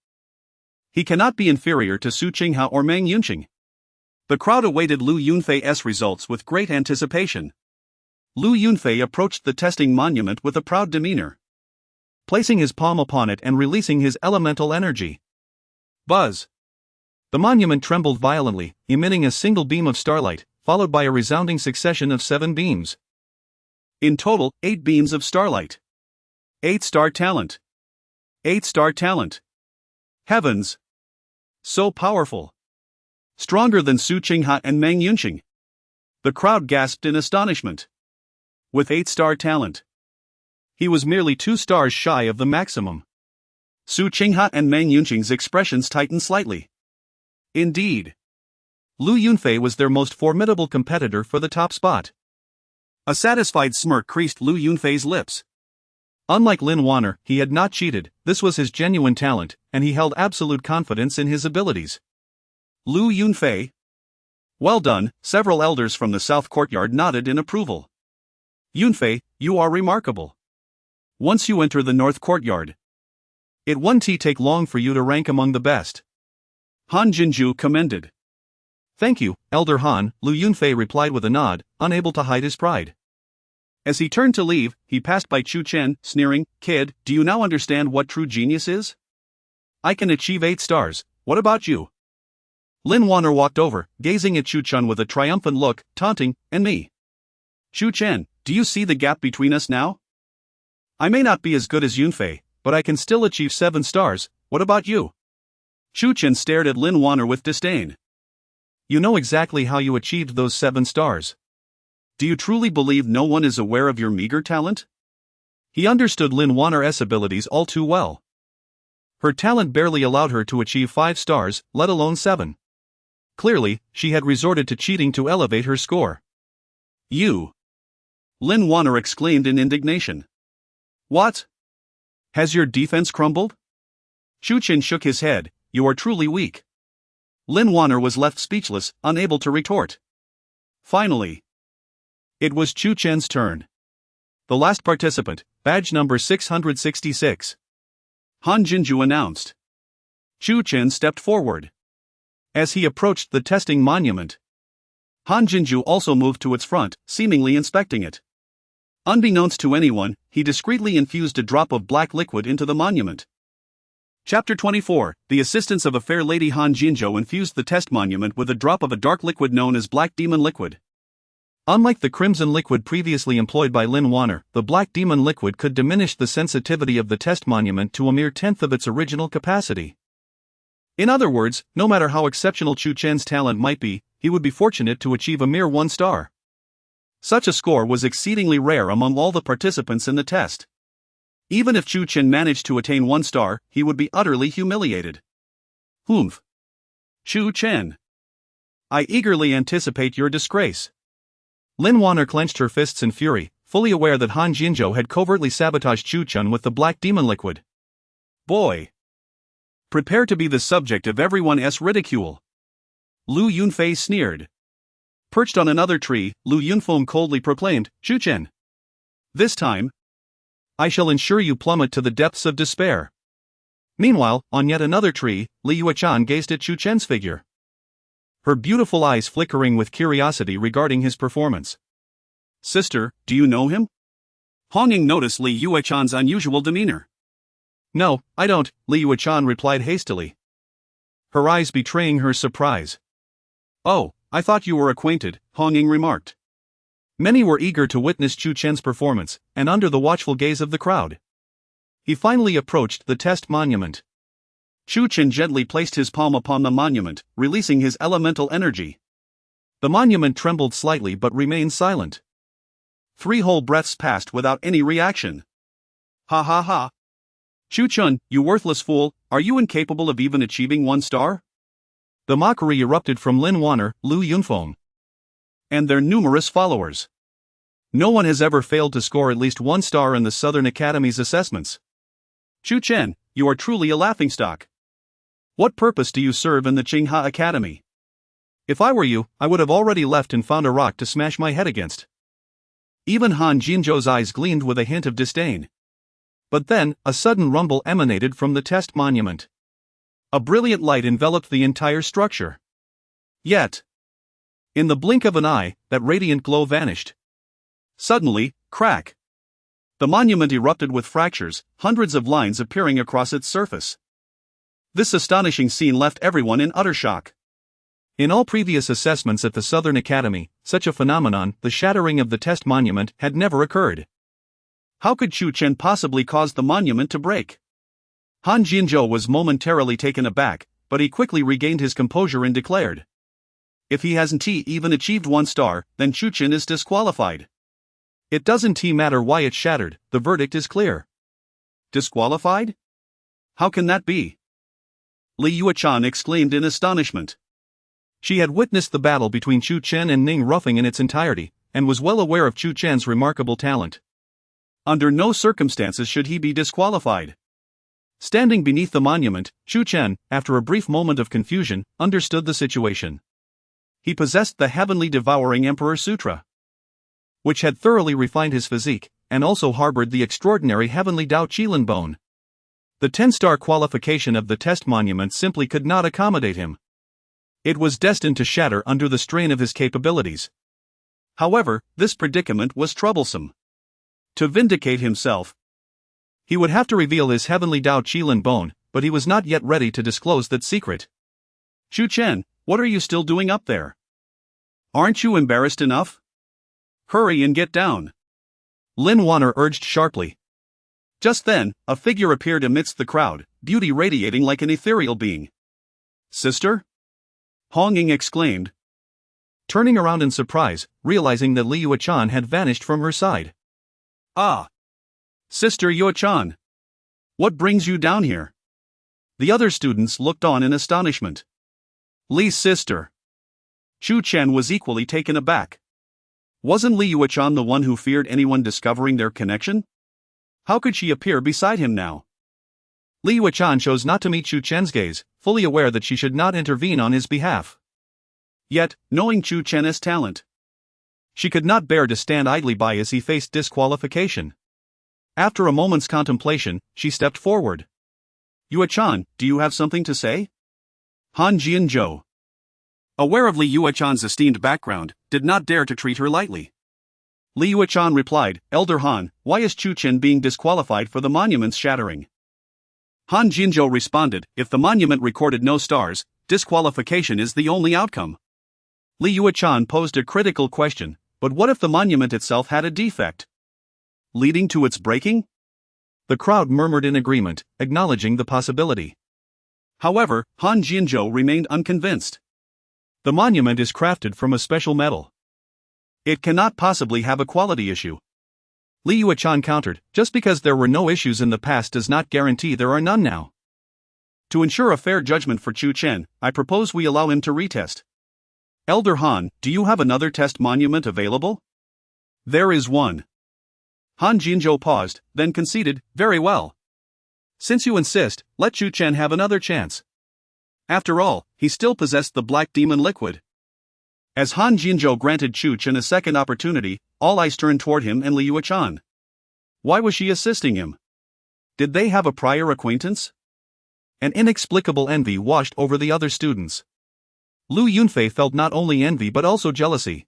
He cannot be inferior to Su Qinghe or Meng Yunqing. The crowd awaited Lu Yunfei's results with great anticipation. Lu Yunfei approached the testing monument with a proud demeanor, placing his palm upon it and releasing his elemental energy. Buzz! The monument trembled violently, emitting a single beam of starlight, followed by a resounding succession of 7 beams. In total, 8 beams of starlight. 8-star talent. 8-star talent. Heavens! So powerful. Stronger than Su Qinghe and Meng Yunqing. The crowd gasped in astonishment. With 8-star talent, he was merely 2 stars shy of the maximum. Su Qinghe and Meng Yunqing's expressions tightened slightly. Indeed, Lu Yunfei was their most formidable competitor for the top spot. A satisfied smirk creased Lu Yunfei's lips. Unlike Lin Wanner, he had not cheated. This was his genuine talent, and he held absolute confidence in his abilities. Lu Yunfei? Well done. Several elders from the South Courtyard nodded in approval. Yunfei, you are remarkable. Once you enter the North Courtyard, it won't take long for you to rank among the best. Han Jinju commended. Thank you, Elder Han, Lu Yunfei replied with a nod, unable to hide his pride. As he turned to leave, he passed by Chu Chen, sneering, Kid, do you now understand what true genius is? I can achieve 8 stars, what about you? Lin Wanner walked over, gazing at Chu Chen with a triumphant look, taunting, and me. Chu Chen, do you see the gap between us now? I may not be as good as Yunfei, but I can still achieve 7 stars, what about you? Chu Chen stared at Lin Wanner with disdain. You know exactly how you achieved those 7 stars. Do you truly believe no one is aware of your meager talent? He understood Lin Wanner's abilities all too well. Her talent barely allowed her to achieve 5 stars, let alone 7. Clearly, she had resorted to cheating to elevate her score. You! Lin Wanner exclaimed in indignation. What? Has your defense crumbled? Chu Chen shook his head. You are truly weak. Lin Wanner was left speechless, unable to retort. Finally, it was Chu Chen's turn. The last participant, badge number 666. Han Jinju announced. Chu Chen stepped forward. As he approached the testing monument, Han Jinju also moved to its front, seemingly inspecting it. Unbeknownst to anyone, he discreetly infused a drop of black liquid into the monument. Chapter 24, The assistance of a fair lady. Han Jinju infused the test monument with a drop of a dark liquid known as Black Demon Liquid. Unlike the crimson liquid previously employed by Lin Wanner, the Black Demon Liquid could diminish the sensitivity of the test monument to a mere tenth of its original capacity. In other words, no matter how exceptional Chu Chen's talent might be, he would be fortunate to achieve a mere 1 star. Such a score was exceedingly rare among all the participants in the test. Even if Chu Chen managed to attain 1 star, he would be utterly humiliated. Humph. Chu Chen. I eagerly anticipate your disgrace. Lin Wanner clenched her fists in fury, fully aware that Han Jinzhou had covertly sabotaged Chu Chen with the black demon liquid. Boy! Prepare to be the subject of everyone's ridicule. Lu Yunfei sneered. Perched on another tree, Lu Yunfeng coldly proclaimed, Chu Chen. This time, I shall ensure you plummet to the depths of despair. Meanwhile, on yet another tree, Li Yuechan gazed at Chu Chen's figure, her beautiful eyes flickering with curiosity regarding his performance. Sister, do you know him? Hong Ying noticed Li Yuechan's unusual demeanor. No, I don't, Li Yuechan replied hastily, her eyes betraying her surprise. Oh, I thought you were acquainted, Hong Ying remarked. Many were eager to witness Chu Chen's performance, and under the watchful gaze of the crowd, he finally approached the test monument. Chu Chen gently placed his palm upon the monument, releasing his elemental energy. The monument trembled slightly but remained silent. 3 whole breaths passed without any reaction. Ha ha ha. Chu Chen, you worthless fool, are you incapable of even achieving 1 star? The mockery erupted from Lin Wanner, Lu Yunfeng, and their numerous followers. No one has ever failed to score at least 1 star in the Southern Academy's assessments. Chu Chen, you are truly a laughingstock. What purpose do you serve in the Qinghe Academy? If I were you, I would have already left and found a rock to smash my head against. Even Han Jinzhou's eyes gleamed with a hint of disdain. But then, a sudden rumble emanated from the test monument. A brilliant light enveloped the entire structure. Yet, in the blink of an eye, that radiant glow vanished. Suddenly, crack! The monument erupted with fractures, hundreds of lines appearing across its surface. This astonishing scene left everyone in utter shock. In all previous assessments at the Southern Academy, such a phenomenon, the shattering of the test monument, had never occurred. How could Chu Chen possibly cause the monument to break? Han Jinzhou was momentarily taken aback, but he quickly regained his composure and declared, if he hasn't even achieved 1 star, then Chu Chen is disqualified. It doesn't matter why it shattered, the verdict is clear. Disqualified? How can that be? Li Yuechan exclaimed in astonishment. She had witnessed the battle between Chu Chen and Ning Ruffing in its entirety, and was well aware of Chu Chen's remarkable talent. Under no circumstances should he be disqualified. Standing beneath the monument, Chu Chen, after a brief moment of confusion, understood the situation. He possessed the heavenly devouring Emperor Sutra, which had thoroughly refined his physique, and also harbored the extraordinary heavenly Dao Qilin bone. The 10-star qualification of the test monument simply could not accommodate him. It was destined to shatter under the strain of his capabilities. However, this predicament was troublesome. To vindicate himself, he would have to reveal his heavenly Dao Qilin bone, but he was not yet ready to disclose that secret. Chu Chen, what are you still doing up there? Aren't you embarrassed enough? Hurry and get down. Lin Wanner urged sharply. Just then, a figure appeared amidst the crowd, beauty radiating like an ethereal being. Sister? Hong Ying exclaimed, turning around in surprise, realizing that Li Yuechan had vanished from her side. Ah! Sister Yuechan! What brings you down here? The other students looked on in astonishment. Li's sister. Chu Chen was equally taken aback. Wasn't Li Yuechan the one who feared anyone discovering their connection? How could she appear beside him now? Li Yuechan chose not to meet Chu Chen's gaze, fully aware that she should not intervene on his behalf. Yet, knowing Chu Chen's talent, she could not bear to stand idly by as he faced disqualification. After a moment's contemplation, she stepped forward. Yuechan, do you have something to say? Han Jinzhou, aware of Li Yuechan's esteemed background, did not dare to treat her lightly. Li Yuechan replied, Elder Han, why is Chu Chen being disqualified for the monument's shattering? Han Jinzhou responded, if the monument recorded no stars, disqualification is the only outcome. Li Yuechan posed a critical question, but what if the monument itself had a defect, leading to its breaking? The crowd murmured in agreement, acknowledging the possibility. However, Han Jinzhou remained unconvinced. The monument is crafted from a special metal. It cannot possibly have a quality issue. Li Yuechan countered, just because there were no issues in the past does not guarantee there are none now. To ensure a fair judgment for Chu Chen, I propose we allow him to retest. Elder Han, do you have another test monument available? There is one. Han Jinzhou paused, then conceded, very well. Since you insist, let Chu Chen have another chance. After all, he still possessed the black demon liquid. As Han Jinzhou granted Chu Chen a second opportunity, all eyes turned toward him and Li Yuechan. Why was she assisting him? Did they have a prior acquaintance? An inexplicable envy washed over the other students. Lu Yunfei felt not only envy but also jealousy.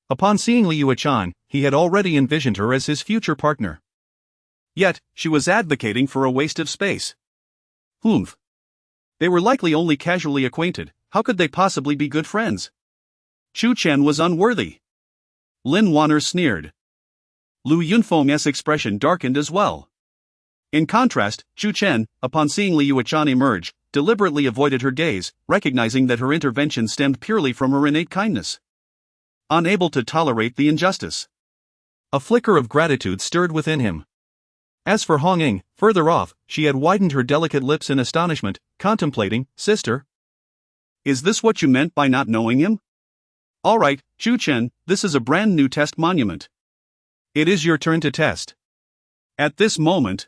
Upon seeing Li Yuechan, he had already envisioned her as his future partner. Yet, she was advocating for a waste of space. Humph. They were likely only casually acquainted, how could they possibly be good friends? Chu Chen was unworthy. Lin Wanner sneered. Lu Yunfeng's expression darkened as well. In contrast, Chu Chen, upon seeing Li Yuechan emerge, deliberately avoided her gaze, recognizing that her intervention stemmed purely from her innate kindness. Unable to tolerate the injustice. A flicker of gratitude stirred within him. As for Hong Ying, further off, she had widened her delicate lips in astonishment, contemplating, sister. Is this what you meant by not knowing him? Alright, Chu Chen, this is a brand new test monument. It is your turn to test. At this moment,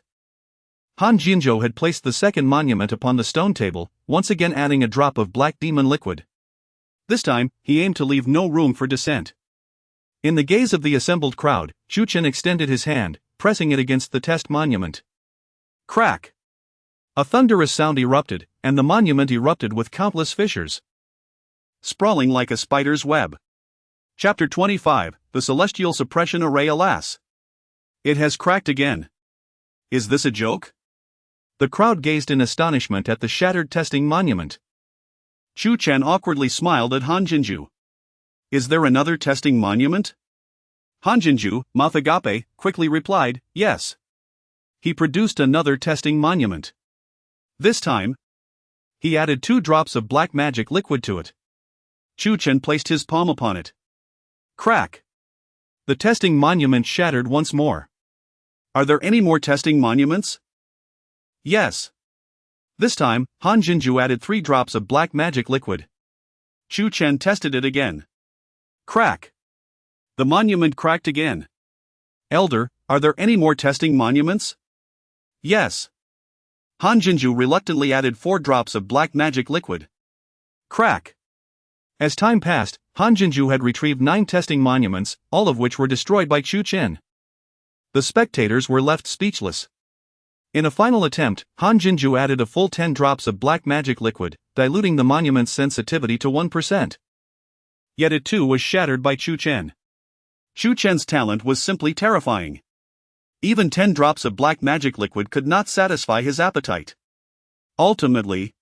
Han Jinzhou had placed the second monument upon the stone table, once again adding a drop of black demon liquid. This time, he aimed to leave no room for dissent. In the gaze of the assembled crowd, Chu Chen extended his hand, pressing it against the test monument. Crack! A thunderous sound erupted, and the monument erupted with countless fissures, sprawling like a spider's web. Chapter 25, The Celestial Suppression Array. Alas! It has cracked again. Is this a joke? The crowd gazed in astonishment at the shattered testing monument. Chu Chen awkwardly smiled at Han Jinzhou. Is there another testing monument? Han Jinzhou, Mathagape, quickly replied, yes. He produced another testing monument. This time, he added 2 drops of black magic liquid to it. Chu Chen placed his palm upon it. Crack! The testing monument shattered once more. Are there any more testing monuments? Yes. This time, Han Jinzhou added 3 drops of black magic liquid. Chu Chen tested it again. Crack! The monument cracked again. Elder, are there any more testing monuments? Yes. Han Jinzhou reluctantly added 4 drops of black magic liquid. Crack! As time passed, Han Jinzhou had retrieved 9 testing monuments, all of which were destroyed by Chu Chen. The spectators were left speechless. In a final attempt, Han Jinzhou added a full 10 drops of black magic liquid, diluting the monument's sensitivity to 1%. Yet it too was shattered by Chu Chen. Chu Chen's talent was simply terrifying. Even 10 drops of black magic liquid could not satisfy his appetite. Ultimately,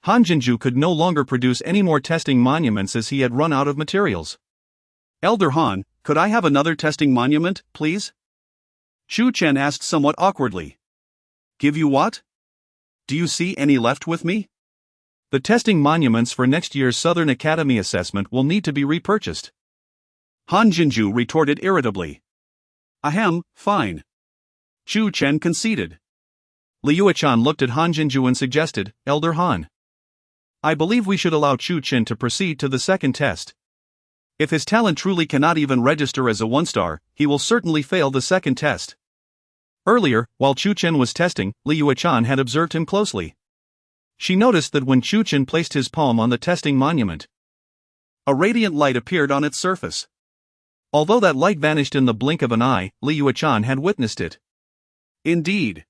Han Jinzhou could no longer produce any more testing monuments as he had run out of materials. Elder Han, could I have another testing monument, please? Chu Chen asked somewhat awkwardly. Give you what? Do you see any left with me? The testing monuments for next year's Southern Academy assessment will need to be repurchased. Han Jinzhou retorted irritably. Ahem, fine. Chu Chen conceded. Li Yuechan looked at Han Jinzhou and suggested, Elder Han. I believe we should allow Chu Chen to proceed to the second test. If his talent truly cannot even register as a 1-star, he will certainly fail the second test. Earlier, while Chu Chen was testing, Li Yuechan had observed him closely. She noticed that when Chu Chen placed his palm on the testing monument, a radiant light appeared on its surface. Although that light vanished in the blink of an eye, Li Yuechan had witnessed it. Indeed,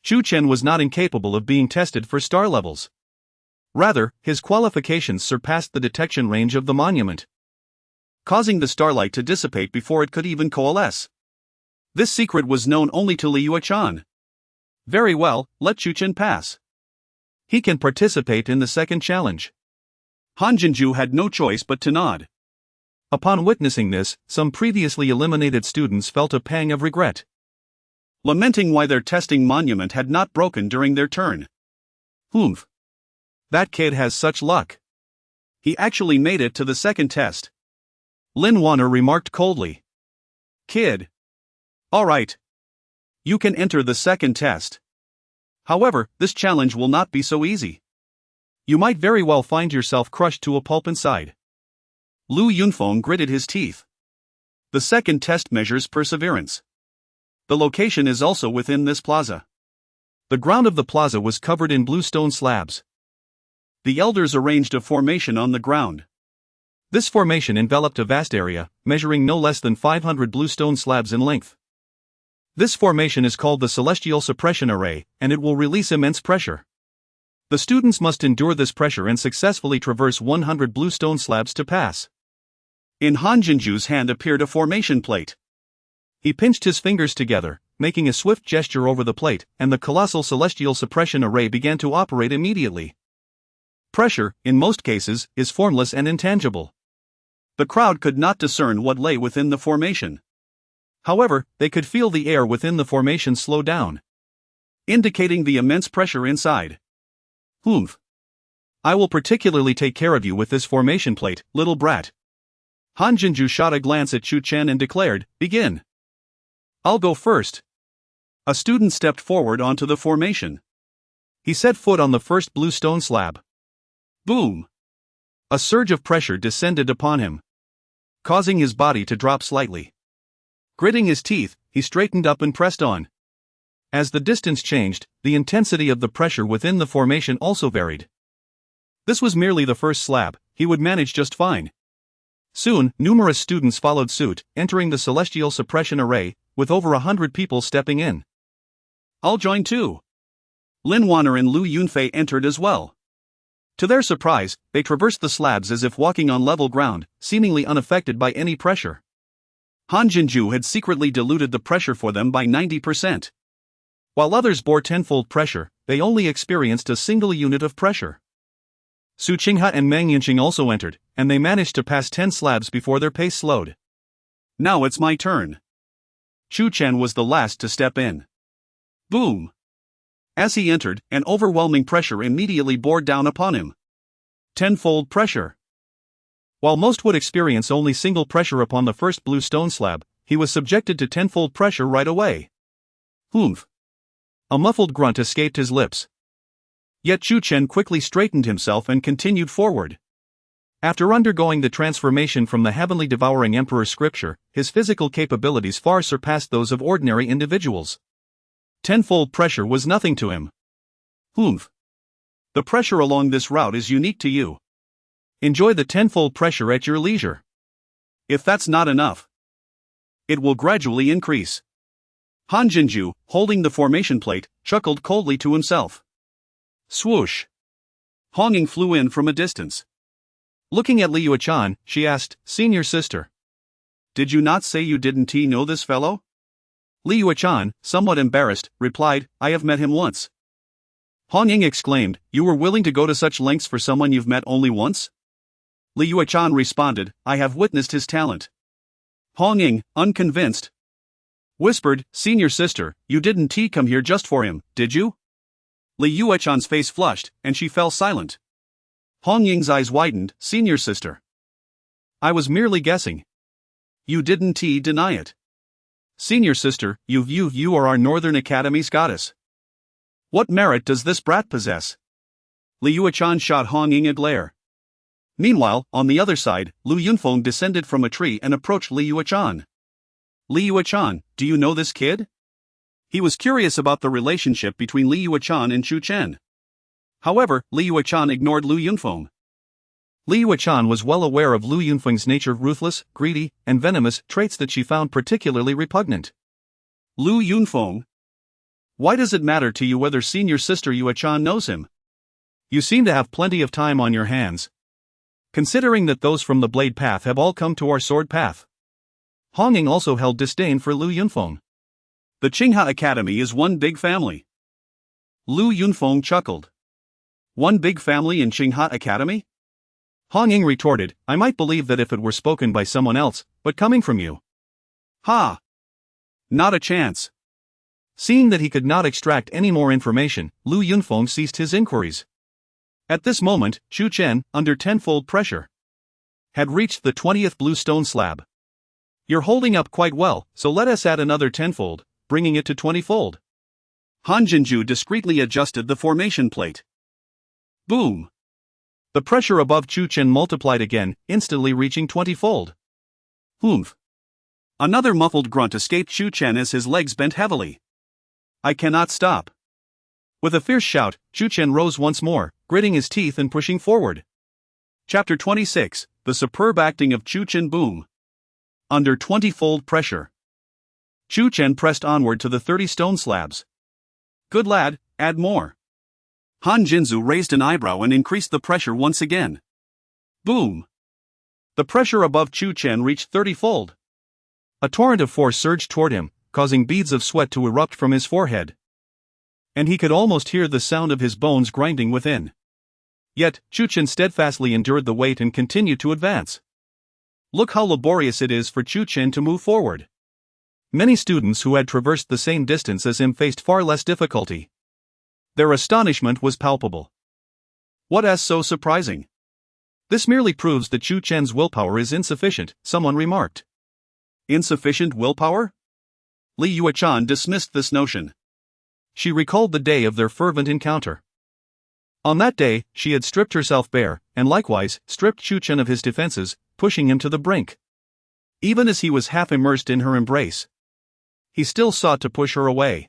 Chu Chen was not incapable of being tested for star levels. Rather, his qualifications surpassed the detection range of the monument, causing the starlight to dissipate before it could even coalesce. This secret was known only to Li Yuechan. Very well, let Chu Chen pass. He can participate in the second challenge. Han Jinzhou had no choice but to nod. Upon witnessing this, some previously eliminated students felt a pang of regret, lamenting why their testing monument had not broken during their turn. Humph. That kid has such luck. He actually made it to the second test. Lin Wanner remarked coldly. Kid. Alright. You can enter the second test. However, this challenge will not be so easy. You might very well find yourself crushed to a pulp inside. Lu Yunfeng gritted his teeth. The second test measures perseverance. The location is also within this plaza. The ground of the plaza was covered in blue stone slabs. The elders arranged a formation on the ground. This formation enveloped a vast area, measuring no less than 500 blue stone slabs in length. This formation is called the Celestial Suppression Array, and it will release immense pressure. The students must endure this pressure and successfully traverse 100 blue stone slabs to pass. In Han Jinju's hand appeared a formation plate. He pinched his fingers together, making a swift gesture over the plate, and the colossal Celestial Suppression Array began to operate immediately. Pressure, in most cases, is formless and intangible. The crowd could not discern what lay within the formation. However, they could feel the air within the formation slow down, indicating the immense pressure inside. Humph. I will particularly take care of you with this formation plate, little brat. Han Jinju shot a glance at Chu Chen and declared, "Begin." "I'll go first." A student stepped forward onto the formation. He set foot on the first blue stone slab. Boom! A surge of pressure descended upon him, causing his body to drop slightly. Gritting his teeth, he straightened up and pressed on. As the distance changed, the intensity of the pressure within the formation also varied. This was merely the first slab, he would manage just fine. Soon, numerous students followed suit, entering the Celestial Suppression Array, with over 100 people stepping in. "I'll join too." Lin Wanner and Lu Yunfei entered as well. To their surprise, they traversed the slabs as if walking on level ground, seemingly unaffected by any pressure. Han Jinju had secretly diluted the pressure for them by 90%. While others bore tenfold pressure, they only experienced a single unit of pressure. Su Qinghe and Meng Yanqing also entered, and they managed to pass 10 slabs before their pace slowed. "Now it's my turn." Chu Chen was the last to step in. Boom! As he entered, an overwhelming pressure immediately bore down upon him. Tenfold pressure. While most would experience only single pressure upon the first blue stone slab, he was subjected to tenfold pressure right away. Humph! A muffled grunt escaped his lips. Yet Chu Chen quickly straightened himself and continued forward. After undergoing the transformation from the heavenly devouring emperor scripture, his physical capabilities far surpassed those of ordinary individuals. Tenfold pressure was nothing to him. Humph! The pressure along this route is unique to you. Enjoy the tenfold pressure at your leisure. If that's not enough, it will gradually increase. Han Jinju, holding the formation plate, chuckled coldly to himself. Swoosh! Honging flew in from a distance. Looking at Li Yuechan, she asked, "Senior sister, did you not say you didn't know this fellow?" Li Yuechan, somewhat embarrassed, replied, "I have met him once." Hong Ying exclaimed, "You were willing to go to such lengths for someone you've met only once?" Li Yuechan responded, "I have witnessed his talent." Hong Ying, unconvinced, whispered, "Senior sister, you didn't come here just for him, did you?" Li Yuechan's face flushed, and she fell silent. Hong Ying's eyes widened, "Senior sister, I was merely guessing. You didn't deny it. Senior sister, you are our Northern Academy's goddess. What merit does this brat possess?" Li Yuechan shot Hong Ying a glare. Meanwhile, on the other side, Lu Yunfeng descended from a tree and approached Li Yuechan. "Li Yuechan, do you know this kid?" He was curious about the relationship between Li Yuechan and Chu Chen. However, Li Yuechan ignored Lu Yunfeng. Li Yuechan was well aware of Lu Yunfeng's nature, ruthless, greedy, and venomous traits that she found particularly repugnant. "Lu Yunfeng, why does it matter to you whether senior sister Yuechan knows him? You seem to have plenty of time on your hands, considering that those from the Blade Path have all come to our Sword Path." Hong Ying also held disdain for Lu Yunfeng. "The Qinghe Academy is one big family." Lu Yunfeng chuckled. "One big family in Qinghe Academy?" Hong Ying retorted, "I might believe that if it were spoken by someone else, but coming from you." "Ha! Not a chance." Seeing that he could not extract any more information, Lu Yunfeng ceased his inquiries. At this moment, Chu Chen, under tenfold pressure, had reached the 20th blue stone slab. "You're holding up quite well, so let us add another tenfold, bringing it to 20-fold." Han Jinju discreetly adjusted the formation plate. Boom! The pressure above Chu Chen multiplied again, instantly reaching 20-fold. Oomph! Another muffled grunt escaped Chu Chen as his legs bent heavily. I cannot stop. With a fierce shout, Chu Chen rose once more, gritting his teeth and pushing forward. Chapter 26, The Superb Acting of Chu Chen. Boom! Under 20-fold pressure, Chu Chen pressed onward to the 30 stone slabs. Good lad, add more. Han Jinzu raised an eyebrow and increased the pressure once again. Boom! The pressure above Chu Chen reached 30-fold. A torrent of force surged toward him, causing beads of sweat to erupt from his forehead. And he could almost hear the sound of his bones grinding within. Yet, Chu Chen steadfastly endured the weight and continued to advance. Look how laborious it is for Chu Chen to move forward. Many students who had traversed the same distance as him faced far less difficulty. Their astonishment was palpable. What is so surprising? This merely proves that Chu Chen's willpower is insufficient, someone remarked. Insufficient willpower? Li Yuechan dismissed this notion. She recalled the day of their fervent encounter. On that day, she had stripped herself bare, and likewise, stripped Chu Chen of his defenses, pushing him to the brink. Even as he was half immersed in her embrace, he still sought to push her away.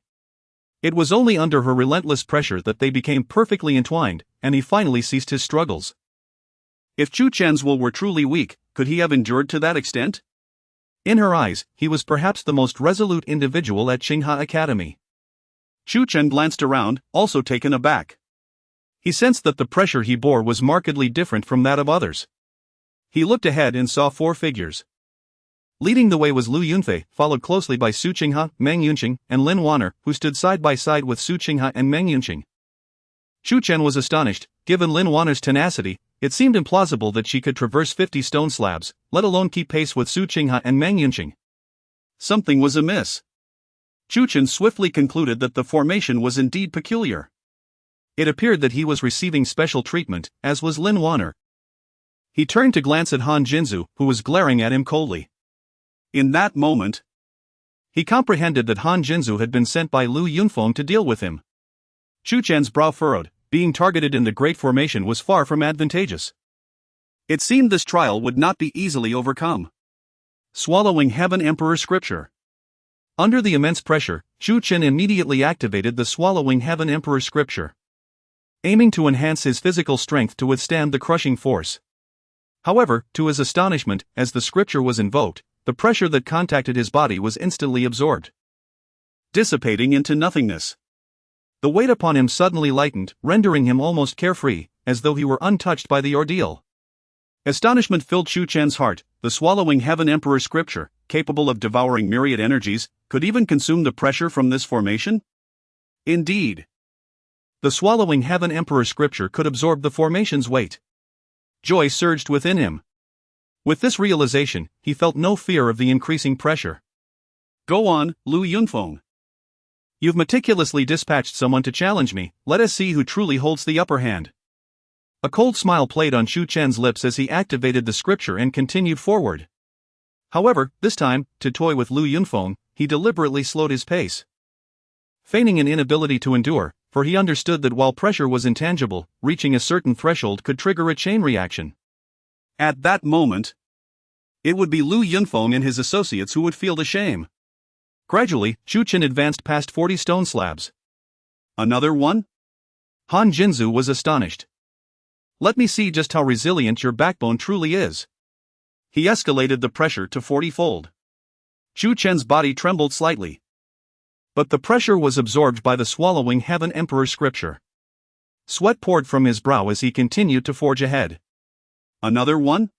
It was only under her relentless pressure that they became perfectly entwined, and he finally ceased his struggles. If Chu Chen's will were truly weak, could he have endured to that extent? In her eyes, he was perhaps the most resolute individual at Qinghe Academy. Chu Chen glanced around, also taken aback. He sensed that the pressure he bore was markedly different from that of others. He looked ahead and saw 4 figures. Leading the way was Lu Yunfei, followed closely by Su Qinghe, Meng Yunqing, and Lin Wanner, who stood side by side with Su Qinghe and Meng Yunqing. Chu Chen was astonished. Given Lin Wanner's tenacity, it seemed implausible that she could traverse 50 stone slabs, let alone keep pace with Su Qinghe and Meng Yunqing. Something was amiss. Chu Chen swiftly concluded that the formation was indeed peculiar. It appeared that he was receiving special treatment, as was Lin Wanner. He turned to glance at Han Jinzu, who was glaring at him coldly. In that moment, he comprehended that Han Jinzu had been sent by Lu Yunfeng to deal with him. Chu Chen's brow furrowed. Being targeted in the Great Formation was far from advantageous. It seemed this trial would not be easily overcome. Swallowing Heaven Emperor Scripture. Under the immense pressure, Chu Chen immediately activated the Swallowing Heaven Emperor Scripture, aiming to enhance his physical strength to withstand the crushing force. However, to his astonishment, as the scripture was invoked, the pressure that contacted his body was instantly absorbed, dissipating into nothingness. The weight upon him suddenly lightened, rendering him almost carefree, as though he were untouched by the ordeal. Astonishment filled Chu Chen's heart. The Swallowing Heaven Emperor Scripture, capable of devouring myriad energies, could even consume the pressure from this formation? Indeed. The Swallowing Heaven Emperor Scripture could absorb the formation's weight. Joy surged within him. With this realization, he felt no fear of the increasing pressure. Go on, Lu Yunfeng. You've meticulously dispatched someone to challenge me, let us see who truly holds the upper hand. A cold smile played on Chu Chen's lips as he activated the scripture and continued forward. However, this time, to toy with Lu Yunfeng, he deliberately slowed his pace. Feigning an inability to endure, for he understood that while pressure was intangible, reaching a certain threshold could trigger a chain reaction. At that moment, it would be Lu Yunfeng and his associates who would feel the shame. Gradually, Chu Chen advanced past 40 stone slabs. Another one? Han Jinzu was astonished. Let me see just how resilient your backbone truly is. He escalated the pressure to 40-fold. Chu Chen's body trembled slightly. But the pressure was absorbed by the Swallowing Heaven Emperor Scripture. Sweat poured from his brow as he continued to forge ahead. Another one?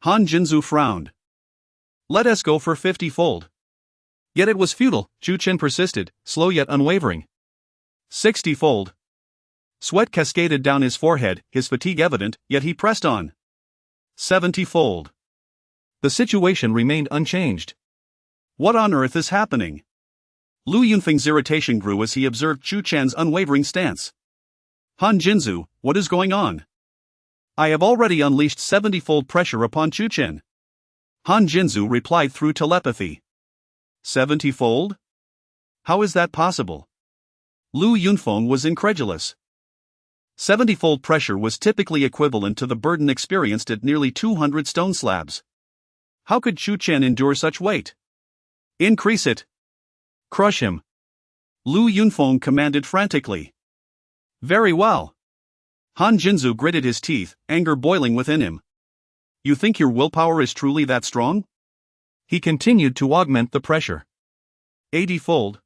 Han Jinzu frowned. Let us go for 50-fold. Yet it was futile, Chu Chen persisted, slow yet unwavering. 60-fold. Sweat cascaded down his forehead, his fatigue evident, yet he pressed on. 70-fold. The situation remained unchanged. What on earth is happening? Lu Yunfeng's irritation grew as he observed Chu Chen's unwavering stance. Han Jinzu, what is going on? I have already unleashed 70-fold pressure upon Chu Chen. Han Jinzu replied through telepathy. 70-fold? How is that possible? Lu Yunfeng was incredulous. 70-fold pressure was typically equivalent to the burden experienced at nearly 200 stone slabs. How could Chu Chen endure such weight? Increase it. Crush him. Lu Yunfeng commanded frantically. Very well. Han Jinzu gritted his teeth, anger boiling within him. You think your willpower is truly that strong? He continued to augment the pressure. 80-fold.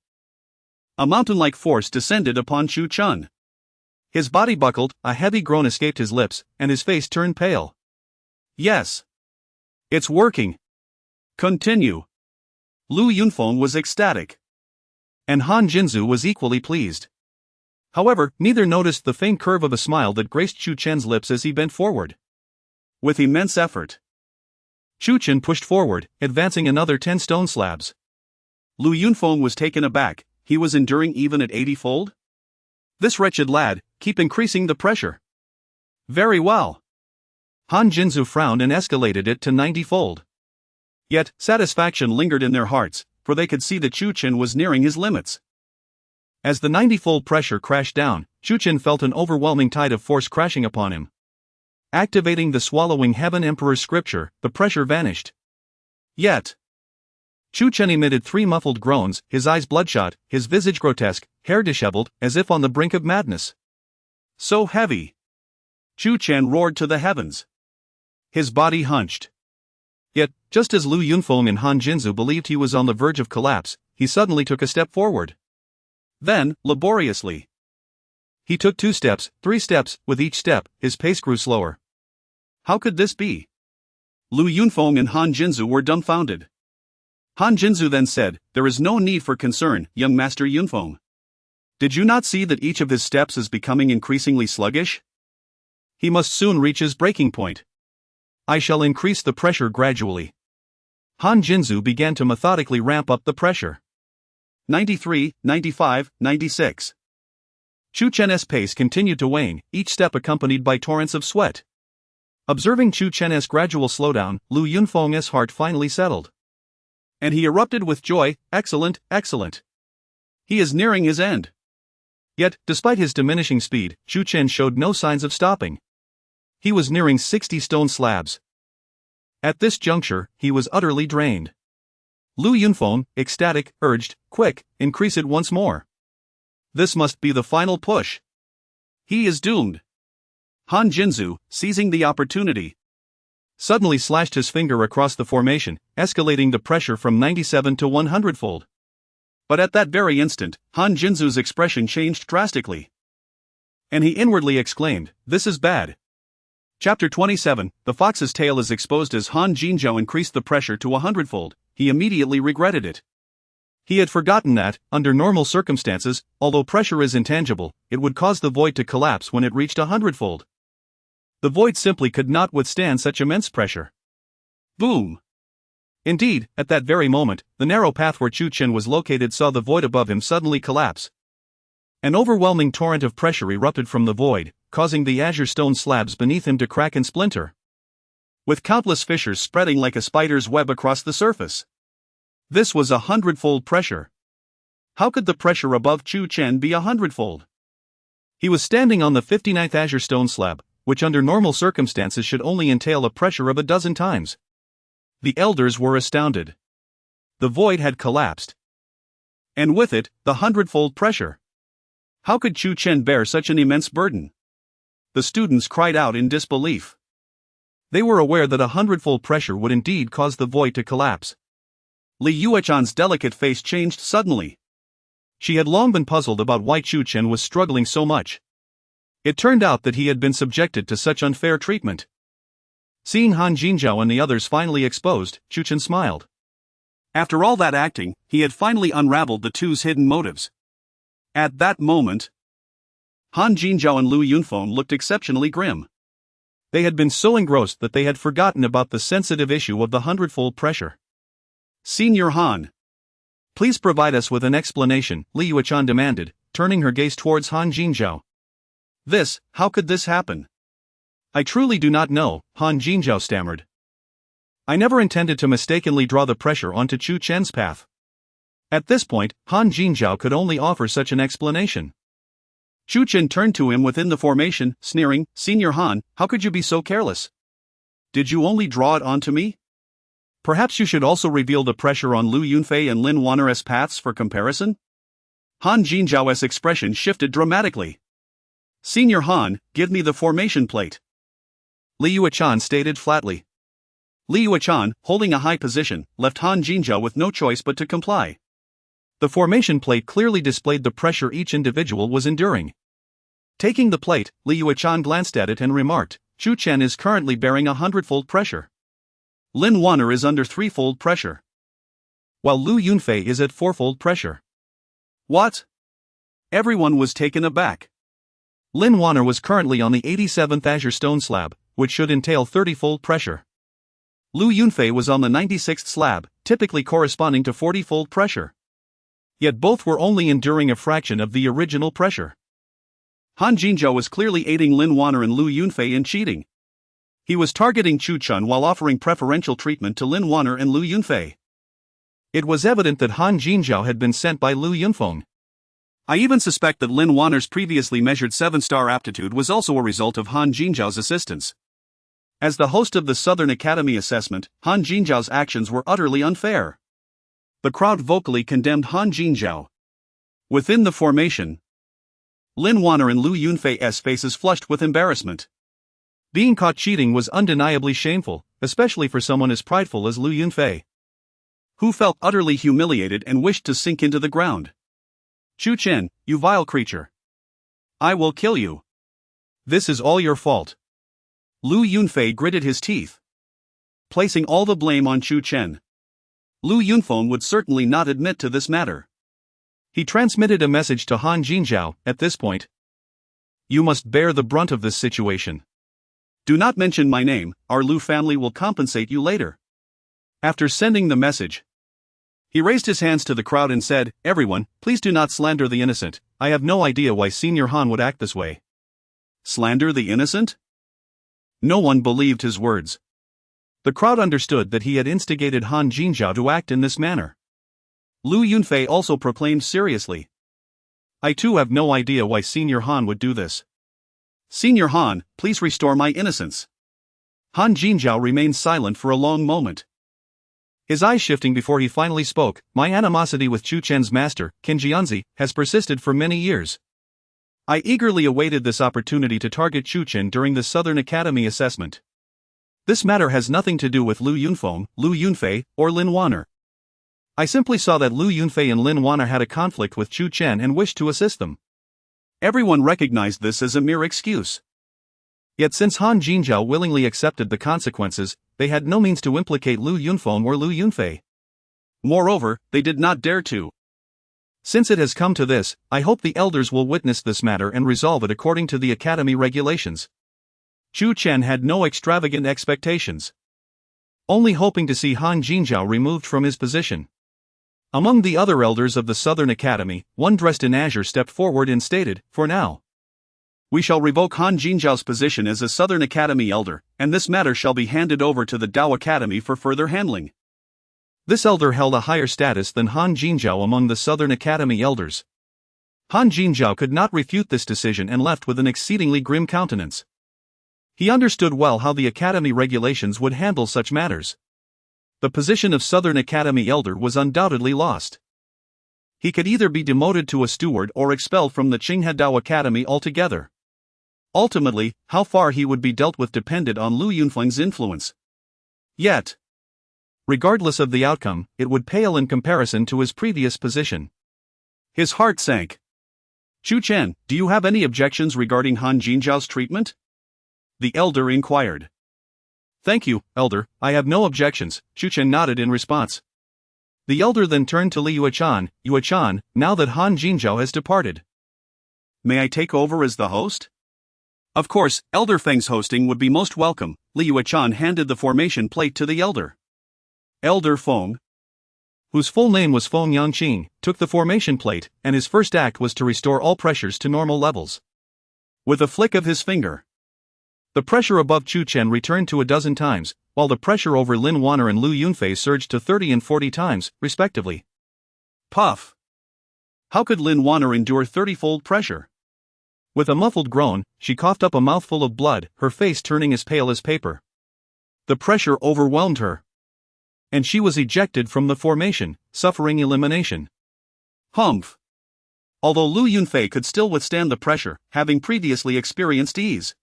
A mountain-like force descended upon Chu Chen. His body buckled, a heavy groan escaped his lips, and his face turned pale. Yes. It's working. Continue. Lu Yunfeng was ecstatic. And Han Jinzu was equally pleased. However, neither noticed the faint curve of a smile that graced Chu Chen's lips as he bent forward. With immense effort, Chu Chen pushed forward, advancing another 10 stone slabs. Lu Yunfeng was taken aback. He was enduring even at 80-fold? This wretched lad, keep increasing the pressure. Very well. Han Jinzu frowned and escalated it to 90-fold. Yet, satisfaction lingered in their hearts, for they could see that Chu Chen was nearing his limits. As the 90-fold pressure crashed down, Chu Chen felt an overwhelming tide of force crashing upon him. Activating the Swallowing Heaven Emperor's scripture, the pressure vanished. Yet, Chu Chen emitted 3 muffled groans, his eyes bloodshot, his visage grotesque, hair disheveled, as if on the brink of madness. So heavy. Chu Chen roared to the heavens. His body hunched. Yet, just as Lu Yunfeng and Han Jinzu believed he was on the verge of collapse, he suddenly took a step forward. Then, laboriously, he took 2 steps, 3 steps, with each step, his pace grew slower. How could this be? Lu Yunfeng and Han Jinzu were dumbfounded. Han Jinzu then said, "There is no need for concern, young Master Yunfeng. Did you not see that each of his steps is becoming increasingly sluggish? He must soon reach his breaking point. I shall increase the pressure gradually." Han Jinzu began to methodically ramp up the pressure. 93, 95, 96. Chu Chen's pace continued to wane, each step accompanied by torrents of sweat. Observing Chu Chen's gradual slowdown, Lu Yunfeng's heart finally settled. And he erupted with joy. Excellent, excellent. He is nearing his end. Yet, despite his diminishing speed, Chu Chen showed no signs of stopping. He was nearing 60 stone slabs. At this juncture, he was utterly drained. Lu Yunfeng, ecstatic, urged, "Quick, increase it once more. This must be the final push. He is doomed." Han Jinzu, seizing the opportunity, suddenly slashed his finger across the formation, escalating the pressure from 97 to 100-fold. But at that very instant, Han Jinzu's expression changed drastically. And he inwardly exclaimed, "This is bad." Chapter 27, The Fox's Tail is exposed. As Han Jinzhou increased the pressure to 100-fold, he immediately regretted it. He had forgotten that, under normal circumstances, although pressure is intangible, it would cause the void to collapse when it reached 100-fold. The void simply could not withstand such immense pressure. Boom! Indeed, at that very moment, the narrow path where Chu Chen was located saw the void above him suddenly collapse. An overwhelming torrent of pressure erupted from the void, causing the azure stone slabs beneath him to crack and splinter, with countless fissures spreading like a spider's web across the surface. This was 100-fold pressure. How could the pressure above Chu Chen be 100-fold? He was standing on the 59th azure stone slab, which under normal circumstances should only entail a pressure of a dozen times. The elders were astounded. The void had collapsed. And with it, the 100-fold pressure. How could Chu Chen bear such an immense burden? The students cried out in disbelief. They were aware that 100-fold pressure would indeed cause the void to collapse. Li Yuechan's delicate face changed suddenly. She had long been puzzled about why Chu Chen was struggling so much. It turned out that he had been subjected to such unfair treatment. Seeing Han Jinzhou and the others finally exposed, Chu Chen smiled. After all that acting, he had finally unraveled the two's hidden motives. At that moment, Han Jinzhou and Lu Yunfeng looked exceptionally grim. They had been so engrossed that they had forgotten about the sensitive issue of the 100-fold pressure. "Senior Han, please provide us with an explanation," Li Yuechan demanded, turning her gaze towards Han Jinzhou. How could this happen? "I truly do not know," Han Jinzhou stammered. "I never intended to mistakenly draw the pressure onto Chu Chen's path." At this point, Han Jinzhou could only offer such an explanation. Chu Chen turned to him within the formation, sneering, "Senior Han, how could you be so careless? Did you only draw it onto me? Perhaps you should also reveal the pressure on Lu Yunfei and Lin Wanner's paths for comparison?" Han Jinzhao's expression shifted dramatically. "Senior Han, give me the formation plate," Li Yuechan stated flatly. Li Yuechan, holding a high position, left Han Jinzhao with no choice but to comply. The formation plate clearly displayed the pressure each individual was enduring. Taking the plate, Li Yuechan glanced at it and remarked, "Chu Chen is currently bearing 100-fold pressure. Lin Wanner is under 3-fold pressure, while Lu Yunfei is at 4-fold pressure." What? Everyone was taken aback. Lin Wanner was currently on the 87th Azure Stone slab, which should entail 30-fold pressure. Lu Yunfei was on the 96th slab, typically corresponding to 40-fold pressure. Yet both were only enduring a fraction of the original pressure. Han Jinzhao was clearly aiding Lin Wanner and Lu Yunfei in cheating. He was targeting Chu Chen while offering preferential treatment to Lin Wanner and Lu Yunfei. It was evident that Han Jinzhao had been sent by Lu Yunfeng. I even suspect that Lin Wanner's previously measured 7-star aptitude was also a result of Han Jinzhao's assistance. As the host of the Southern Academy assessment, Han Jinzhao's actions were utterly unfair. The crowd vocally condemned Han Jinzhao. Within the formation, Lin Wanner and Lu Yunfei's faces flushed with embarrassment. Being caught cheating was undeniably shameful, especially for someone as prideful as Lu Yunfei, who felt utterly humiliated and wished to sink into the ground. "Chu Chen, you vile creature. I will kill you. This is all your fault." Lu Yunfei gritted his teeth, placing all the blame on Chu Chen. Lu Yunfeng would certainly not admit to this matter. He transmitted a message to Han Jinzhao. At this point, "You must bear the brunt of this situation. Do not mention my name, our Lu family will compensate you later." After sending the message, he raised his hands to the crowd and said, "Everyone, please do not slander the innocent. I have no idea why Senior Han would act this way." Slander the innocent? No one believed his words. The crowd understood that he had instigated Han Jinzhao to act in this manner. Lu Yunfei also proclaimed seriously, "I too have no idea why Senior Han would do this. Senior Han, please restore my innocence." Han Jinzhao remained silent for a long moment, his eyes shifting before he finally spoke. "My animosity with Chu Chen's master, Qin Jianzi, has persisted for many years. I eagerly awaited this opportunity to target Chu Chen during the Southern Academy assessment. This matter has nothing to do with Lu Yunfeng, Lu Yunfei, or Lin Wanner. I simply saw that Lu Yunfei and Lin Wanner had a conflict with Chu Chen and wished to assist them." Everyone recognized this as a mere excuse. Yet since Han Jinzhao willingly accepted the consequences, they had no means to implicate Lu Yunfeng or Lu Yunfei. Moreover, they did not dare to. "Since it has come to this, I hope the elders will witness this matter and resolve it according to the Academy regulations." Chu Chen had no extravagant expectations, only hoping to see Han Jinzhao removed from his position. Among the other elders of the Southern Academy, one dressed in azure stepped forward and stated, "For now, we shall revoke Han Jinzhao's position as a Southern Academy elder, and this matter shall be handed over to the Dao Academy for further handling." This elder held a higher status than Han Jinzhao among the Southern Academy elders. Han Jinzhao could not refute this decision and left with an exceedingly grim countenance. He understood well how the Academy regulations would handle such matters. The position of Southern Academy elder was undoubtedly lost. He could either be demoted to a steward or expelled from the Qinghe Dao Academy altogether. Ultimately, how far he would be dealt with depended on Lu Yunfeng's influence. Yet, regardless of the outcome, it would pale in comparison to his previous position. His heart sank. "Chu Chen, do you have any objections regarding Han Jinzhao's treatment?" the elder inquired. "Thank you, elder, I have no objections," Chu Chen nodded in response. The elder then turned to Li Yuechan. "Yuechan, now that Han Jinzhao has departed, may I take over as the host?" Of course, Elder Feng's hosting would be most welcome. Li Yuechan handed the formation plate to the elder. Elder Feng, whose full name was Feng Yangqing, took the formation plate, and his first act was to restore all pressures to normal levels. With a flick of his finger, the pressure above Chu Chen returned to 12 times, while the pressure over Lin Wanner and Lu Yunfei surged to 30 and 40 times, respectively. Puff! How could Lin Wanner endure 30-fold pressure? With a muffled groan, she coughed up a mouthful of blood, her face turning as pale as paper. The pressure overwhelmed her, and she was ejected from the formation, suffering elimination. Humph! Although Lu Yunfei could still withstand the pressure, having previously experienced ease,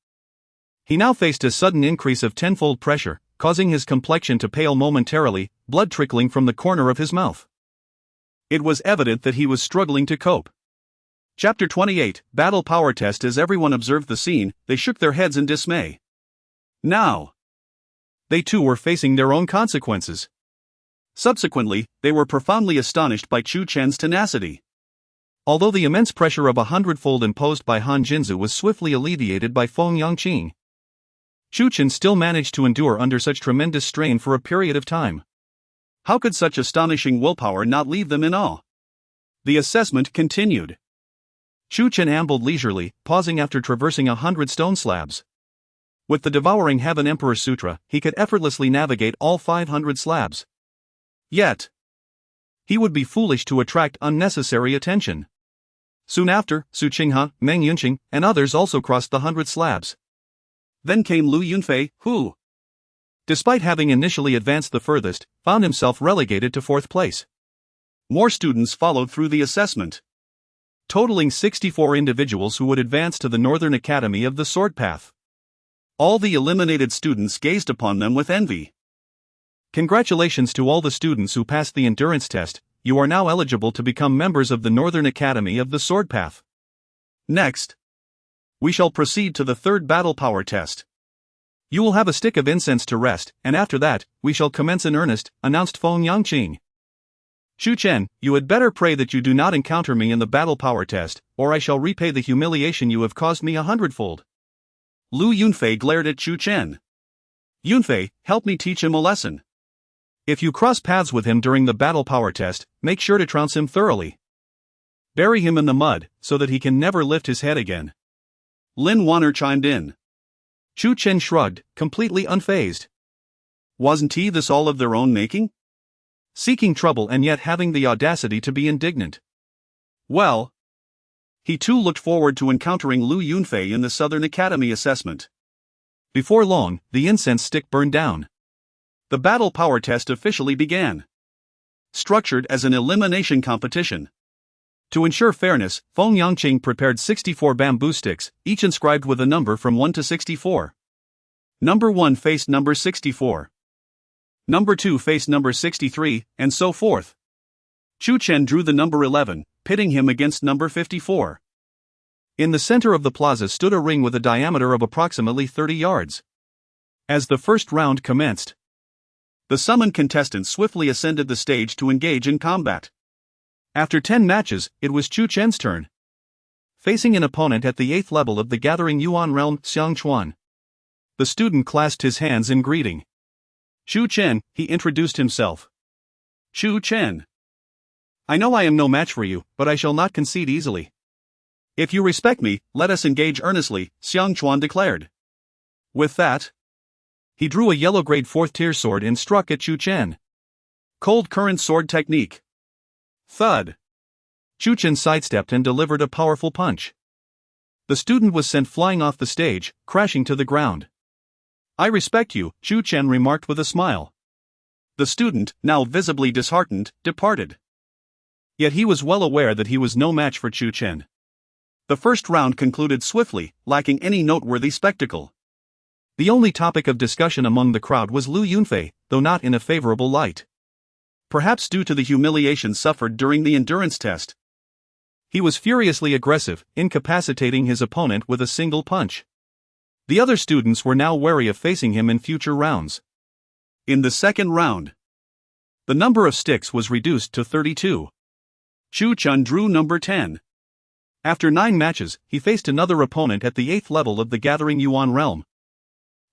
he now faced a sudden increase of tenfold pressure, causing his complexion to pale momentarily, blood trickling from the corner of his mouth. It was evident that he was struggling to cope. Chapter 28, Battle Power Test. As everyone observed the scene, they shook their heads in dismay. Now, they too were facing their own consequences. Subsequently, they were profoundly astonished by Chu Chen's tenacity. Although the immense pressure of 100-fold imposed by Han Jinzu was swiftly alleviated by Feng Yangqing, Chu Chen still managed to endure under such tremendous strain for a period of time. How could such astonishing willpower not leave them in awe? The assessment continued. Chu Chen ambled leisurely, pausing after traversing 100 stone slabs. With the Devouring Heaven Emperor Sutra, he could effortlessly navigate all 500 slabs. Yet, he would be foolish to attract unnecessary attention. Soon after, Su Qinghe, Meng Yunqing, and others also crossed the 100 slabs. Then came Lu Yunfei, who, despite having initially advanced the furthest, found himself relegated to 4th place. More students followed through the assessment, totaling 64 individuals who would advance to the Northern Academy of the Sword Path. All the eliminated students gazed upon them with envy. Congratulations to all the students who passed the endurance test. You are now eligible to become members of the Northern Academy of the Sword Path. Next, we shall proceed to the 3rd battle power test. You will have a stick of incense to rest, and after that, we shall commence in earnest, announced Feng Yangqing. Chu Chen, you had better pray that you do not encounter me in the battle power test, or I shall repay the humiliation you have caused me 100-fold. Lu Yunfei glared at Chu Chen. Yunfei, help me teach him a lesson. If you cross paths with him during the battle power test, make sure to trounce him thoroughly. Bury him in the mud, so that he can never lift his head again. Lin Wanner chimed in. Chu Chen shrugged, completely unfazed. Wasn't he this all of their own making? Seeking trouble and yet having the audacity to be indignant. Well, he too looked forward to encountering Lu Yunfei in the Southern Academy assessment. Before long, the incense stick burned down. The battle power test officially began. Structured as an elimination competition. To ensure fairness, Feng Yangqing prepared 64 bamboo sticks, each inscribed with a number from 1 to 64. Number 1 faced number 64. Number 2 faced number 63, and so forth. Chu Chen drew the number 11, pitting him against number 54. In the center of the plaza stood a ring with a diameter of approximately 30 yards. As the first round commenced, the summoned contestants swiftly ascended the stage to engage in combat. After 10 matches, it was Chu Chen's turn. Facing an opponent at the 8th level of the Gathering Yuan realm, Xiang Chuan, the student clasped his hands in greeting. Chu Chen, he introduced himself. Chu Chen. I know I am no match for you, but I shall not concede easily. If you respect me, let us engage earnestly, Xiang Chuan declared. With that, he drew a yellow grade 4th tier sword and struck at Chu Chen. Cold current sword technique. Thud. Chu Chen sidestepped and delivered a powerful punch. The student was sent flying off the stage, crashing to the ground. I respect you, Chu Chen remarked with a smile. The student, now visibly disheartened, departed. Yet he was well aware that he was no match for Chu Chen. The first round concluded swiftly, lacking any noteworthy spectacle. The only topic of discussion among the crowd was Lu Yunfei, though not in a favorable light. Perhaps due to the humiliation suffered during the endurance test. He was furiously aggressive, incapacitating his opponent with a single punch. The other students were now wary of facing him in future rounds. In the second round, the number of sticks was reduced to 32. Chu Chen drew number 10. After 9 matches, he faced another opponent at the 8th level of the Gathering Yuan realm,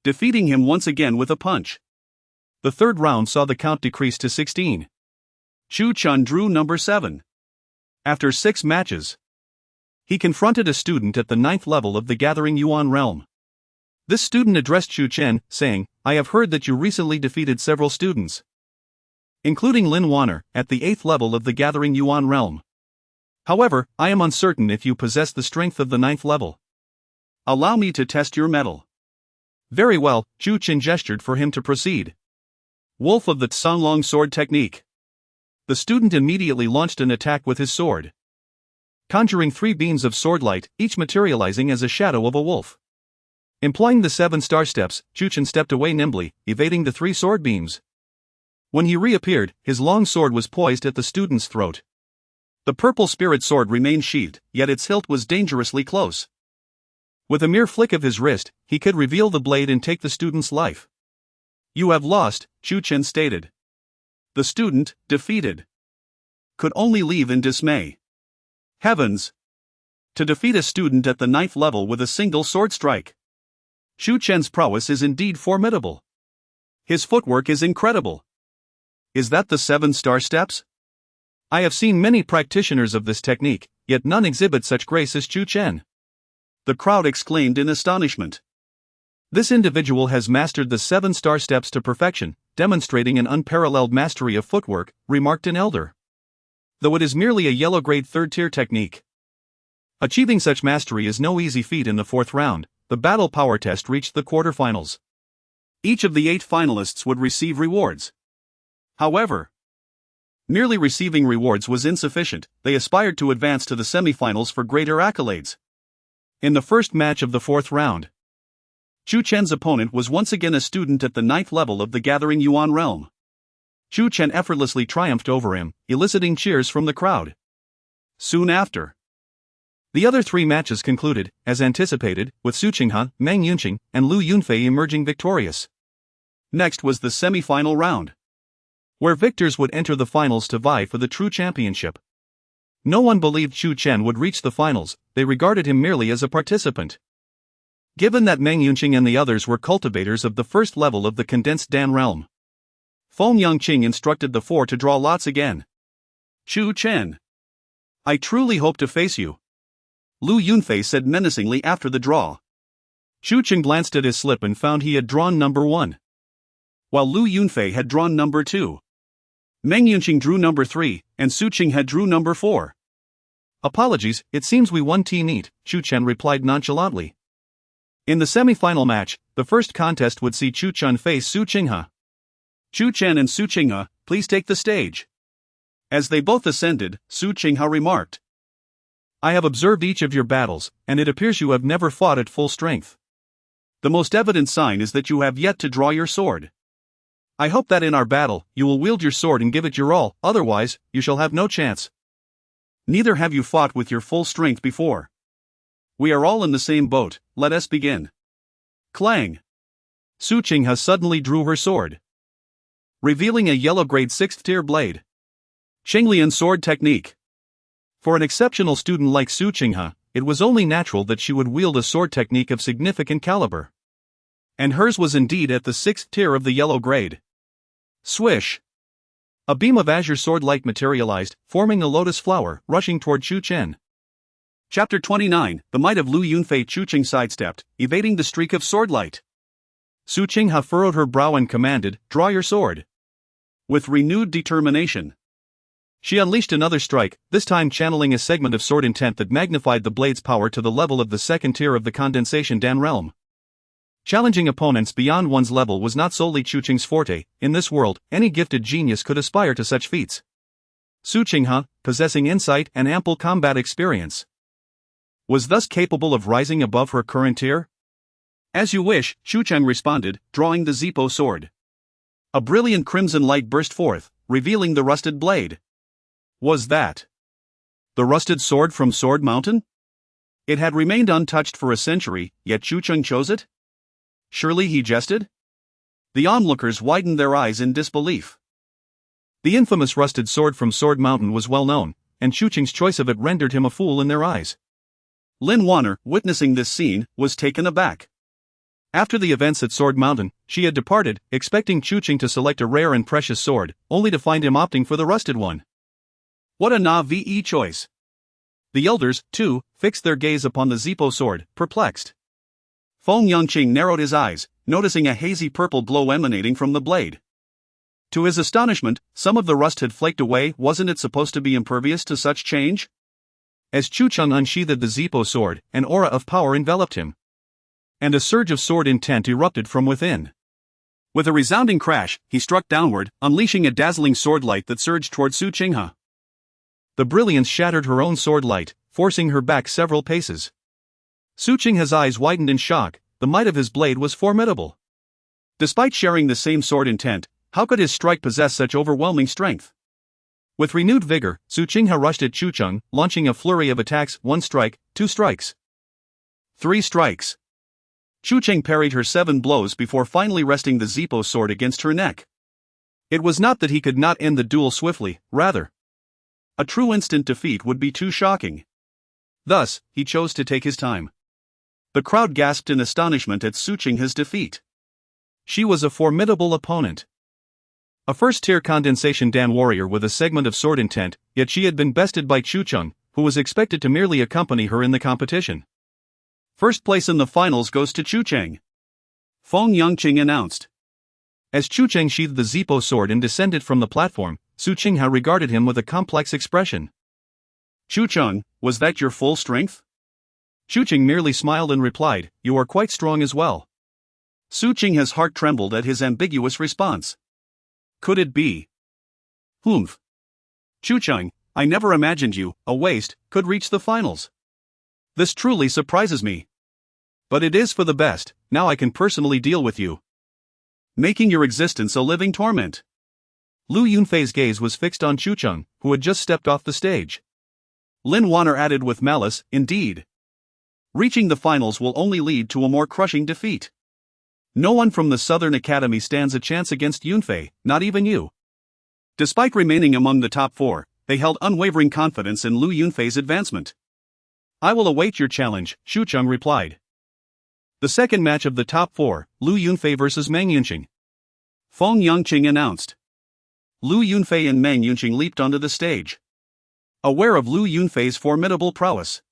defeating him once again with a punch. The third round saw the count decrease to 16. Chu Chen drew number 7. After 6 matches, he confronted a student at the 9th level of the Gathering Yuan realm. This student addressed Chu Chen, saying, I have heard that you recently defeated several students, including Lin Wanner, at the 8th level of the Gathering Yuan realm. However, I am uncertain if you possess the strength of the 9th level. Allow me to test your mettle. Very well, Chu Chen gestured for him to proceed. Wolf of the Tsunlong sword technique. The student immediately launched an attack with his sword, conjuring 3 beams of sword light, each materializing as a shadow of a wolf. Employing the 7 star steps, Chu Chen stepped away nimbly, evading the 3 sword beams. When he reappeared, his long sword was poised at the student's throat. The purple spirit sword remained sheathed, yet its hilt was dangerously close. With a mere flick of his wrist, he could reveal the blade and take the student's life. You have lost, Chu Chen stated. The student, defeated, could only leave in dismay. Heavens! To defeat a student at the 9th level with a single sword strike. Chu Chen's prowess is indeed formidable. His footwork is incredible. Is that the 7 star steps? I have seen many practitioners of this technique, yet none exhibit such grace as Chu Chen. The crowd exclaimed in astonishment. This individual has mastered the 7 star steps to perfection, demonstrating an unparalleled mastery of footwork, remarked an elder. Though it is merely a yellow grade 3rd tier technique. Achieving such mastery is no easy feat. In the 4th round, the battle power test reached the quarterfinals. Each of the 8 finalists would receive rewards. However, merely receiving rewards was insufficient. They aspired to advance to the semifinals for greater accolades. In the first match of the 4th round, Chu Chen's opponent was once again a student at the 9th level of the Gathering Yuan realm. Chu Chen effortlessly triumphed over him, eliciting cheers from the crowd. Soon after, the other 3 matches concluded, as anticipated, with Su Qinghe, Meng Yunqing, and Lu Yunfei emerging victorious. Next was the semi-final round, where victors would enter the finals to vie for the true championship. No one believed Chu Chen would reach the finals, they regarded him merely as a participant. Given that Meng Yunqing and the others were cultivators of the 1st level of the condensed Dan realm, Feng Yangqing instructed the 4 to draw lots again. Chu Chen, I truly hope to face you, Lu Yunfei said menacingly after the draw. Chu Chen glanced at his slip and found he had drawn number 1, while Lu Yunfei had drawn number 2. Meng Yunqing drew number 3, and Su Qinghe had drew number 4. Apologies, it seems we won team eat, Chu Chen replied nonchalantly. In the semi-final match, the first contest would see Chu Chen face Su Qinghe. Chu Chen and Su Qinghe, please take the stage. As they both ascended, Su Qinghe remarked, I have observed each of your battles, and it appears you have never fought at full strength. The most evident sign is that you have yet to draw your sword. I hope that in our battle, you will wield your sword and give it your all, otherwise, you shall have no chance. Neither have you fought with your full strength before. We are all in the same boat, let us begin. Clang! Su Qinghe suddenly drew her sword, revealing a yellow grade 6th tier blade. Qinglian sword technique. For an exceptional student like Su Qinghe, it was only natural that she would wield a sword technique of significant caliber. And hers was indeed at the 6th tier of the yellow grade. Swish! A beam of azure sword light materialized, forming a lotus flower, rushing toward Chu Chen. Chapter 29, The Might of Lu Yunfei. Chu Qinghe sidestepped, evading the streak of sword light. Su Qinghe furrowed her brow and commanded, draw your sword. With renewed determination, she unleashed another strike, this time channeling a segment of sword intent that magnified the blade's power to the level of the 2nd tier of the condensation Dan realm. Challenging opponents beyond one's level was not solely Chu Qinghe's forte. In this world, any gifted genius could aspire to such feats. Su Qinghe, possessing insight and ample combat experience, was thus capable of rising above her current tier. As you wish, Chu Chen responded, drawing the Zippo sword. A brilliant crimson light burst forth, revealing the rusted blade. Was that the rusted sword from Sword Mountain? It had remained untouched for a century, yet Chu Chen chose it? Surely he jested? The onlookers widened their eyes in disbelief. The infamous rusted sword from Sword Mountain was well known, and Chu Qinghe's choice of it rendered him a fool in their eyes. Lin Wanner, witnessing this scene, was taken aback. After the events at Sword Mountain, she had departed, expecting Chu Qinghe to select a rare and precious sword, only to find him opting for the rusted one. What a na-ve choice! The elders, too, fixed their gaze upon the Zippo sword, perplexed. Feng Yangqing narrowed his eyes, noticing a hazy purple glow emanating from the blade. To his astonishment, some of the rust had flaked away. Wasn't it supposed to be impervious to such change? As Chu Chen unsheathed the Zippo sword, an aura of power enveloped him. and a surge of sword intent erupted from within. With a resounding crash, he struck downward, unleashing a dazzling sword light that surged toward Su Chenghe. The brilliance shattered her own sword light, forcing her back several paces. Su Chenghe's eyes widened in shock. The might of his blade was formidable. Despite sharing the same sword intent, how could his strike possess such overwhelming strength? With renewed vigor, Su Chenghe rushed at Chu Chen, launching a flurry of attacks. 1 strike, 2 strikes. 3 strikes. Chu Chen parried her 7 blows before finally resting the Zippo sword against her neck. It was not that he could not end the duel swiftly, rather. A true instant defeat would be too shocking. Thus, he chose to take his time. The crowd gasped in astonishment at Su Chenghe's defeat. She was a formidable opponent. A first-tier condensation Dan warrior with a segment of sword intent, yet she had been bested by Chu Chen, who was expected to merely accompany her in the competition. First place in the finals goes to Chu Chen, Feng Yangqing announced. As Chu Chen sheathed the Zippo sword and descended from the platform, Su Chenghe regarded him with a complex expression. Chu Chen, was that your full strength? Chu Chen merely smiled and replied, you are quite strong as well. Su Chenghe's heart trembled at his ambiguous response. Could it be? Humph. Chu Chen, I never imagined you, a waste, could reach the finals. This truly surprises me. But it is for the best, now I can personally deal with you. Making your existence a living torment. Lu Yunfei's gaze was fixed on Chu Chen, who had just stepped off the stage. Lin Wanner added with malice, indeed. Reaching the finals will only lead to a more crushing defeat. No one from the Southern Academy stands a chance against Yunfei, not even you. Despite remaining among the top 4, they held unwavering confidence in Lu Yunfei's advancement. I will await your challenge, Chu Chen replied. The second match of the top 4, Lu Yunfei vs Meng Yunqing. Feng Yangqing announced. Lu Yunfei and Meng Yunqing leaped onto the stage. Aware of Lu Yunfei's formidable prowess,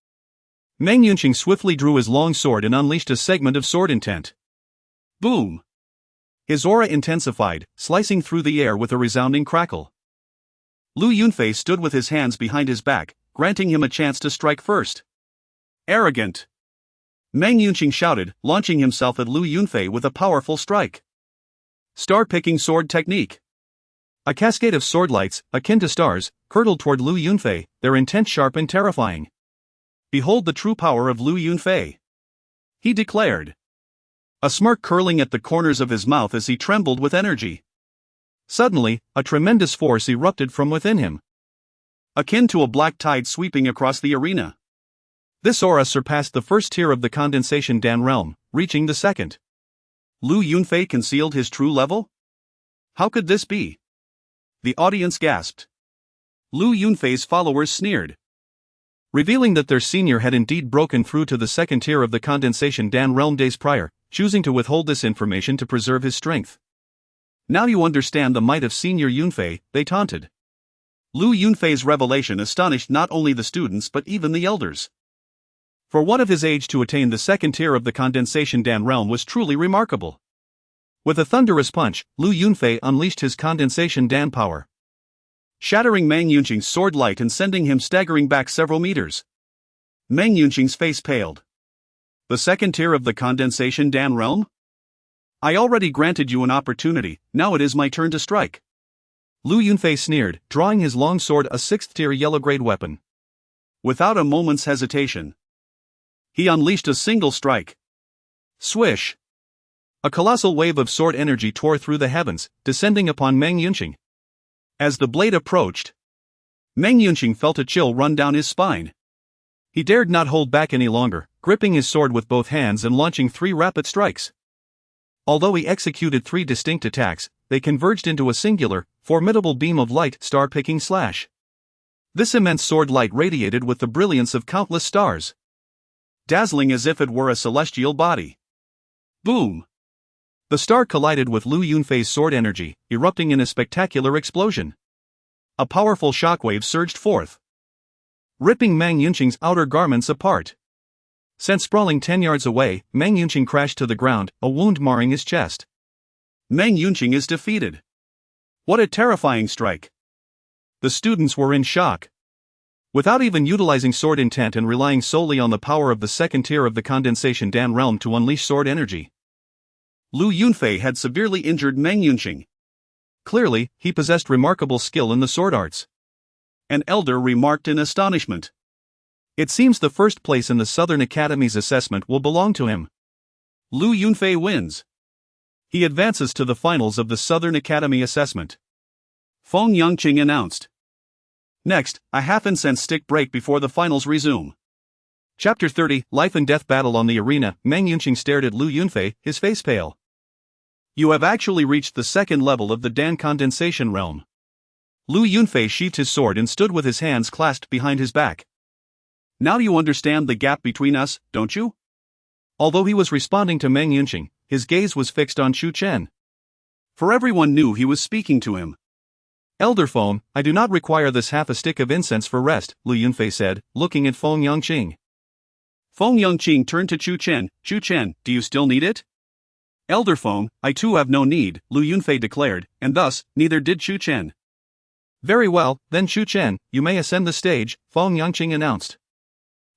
Meng Yunqing swiftly drew his long sword and unleashed a segment of sword intent. Boom! His aura intensified, slicing through the air with a resounding crackle. Lu Yunfei stood with his hands behind his back, granting him a chance to strike first. Arrogant! Meng Yunqing shouted, launching himself at Lu Yunfei with a powerful strike. Star-picking sword technique. A cascade of sword lights, akin to stars, curdled toward Lu Yunfei, their intent sharp and terrifying. Behold the true power of Lu Yunfei, he declared. A smirk curling at the corners of his mouth as he trembled with energy. Suddenly, a tremendous force erupted from within him, akin to a black tide sweeping across the arena. This aura surpassed the first tier of the condensation Dan realm, reaching the second. Lu Yunfei concealed his true level? How could this be? The audience gasped. Lu Yunfei's followers sneered, revealing that their senior had indeed broken through to the second tier of the condensation Dan realm days prior, choosing to withhold this information to preserve his strength. Now you understand the might of senior Yunfei, they taunted. Lu Yunfei's revelation astonished not only the students but even the elders. For one of his age to attain the second tier of the condensation Dan realm was truly remarkable. With a thunderous punch, Lu Yunfei unleashed his condensation Dan power, shattering Meng Yunqing's sword light and sending him staggering back several meters. Meng Yunqing's face paled. The second tier of the condensation Dan realm? I already granted you an opportunity, now it is my turn to strike. Lu Yunfei sneered, drawing his long sword, a 6th tier yellow-grade weapon. Without a moment's hesitation, he unleashed a single strike. Swish! A colossal wave of sword energy tore through the heavens, descending upon Meng Yunqing. As the blade approached, Meng Yunqing felt a chill run down his spine. He dared not hold back any longer, gripping his sword with both hands and launching 3 rapid strikes. Although he executed 3 distinct attacks, they converged into a singular, formidable beam of light, star-picking slash. This immense sword light radiated with the brilliance of countless stars, dazzling as if it were a celestial body. Boom! The star collided with Lu Yunfei's sword energy, erupting in a spectacular explosion. A powerful shockwave surged forth, ripping Meng Yunqing's outer garments apart. Sent sprawling 10 yards away, Meng Yunqing crashed to the ground, a wound marring his chest. Meng Yunqing is defeated. What a terrifying strike! The students were in shock. Without even utilizing sword intent and relying solely on the power of the second tier of the condensation Dan realm to unleash sword energy, Lu Yunfei had severely injured Meng Yunqing. Clearly, he possessed remarkable skill in the sword arts. An elder remarked in astonishment. It seems the first place in the Southern Academy's assessment will belong to him. Lu Yunfei wins. He advances to the finals of the Southern Academy assessment. Feng Yangqing announced. Next, a half-incense stick break before the finals resume. Chapter 30, Life and Death Battle on the Arena. Meng Yunqing stared at Lu Yunfei, his face pale. You have actually reached the second level of the Dan condensation realm. Lu Yunfei sheathed his sword and stood with his hands clasped behind his back. Now you understand the gap between us, don't you? Although he was responding to Meng Yunqing, his gaze was fixed on Chu Chen. For everyone knew he was speaking to him. Elder Feng, I do not require this half a stick of incense for rest, Lu Yunfei said, looking at Feng Yangqing. Feng Yangqing turned to Chu Chen. Chu Chen, do you still need it? Elder Feng, I too have no need, Lu Yunfei declared, and thus, neither did Chu Chen. Very well, then Chu Chen, you may ascend the stage, Feng Yangqing announced.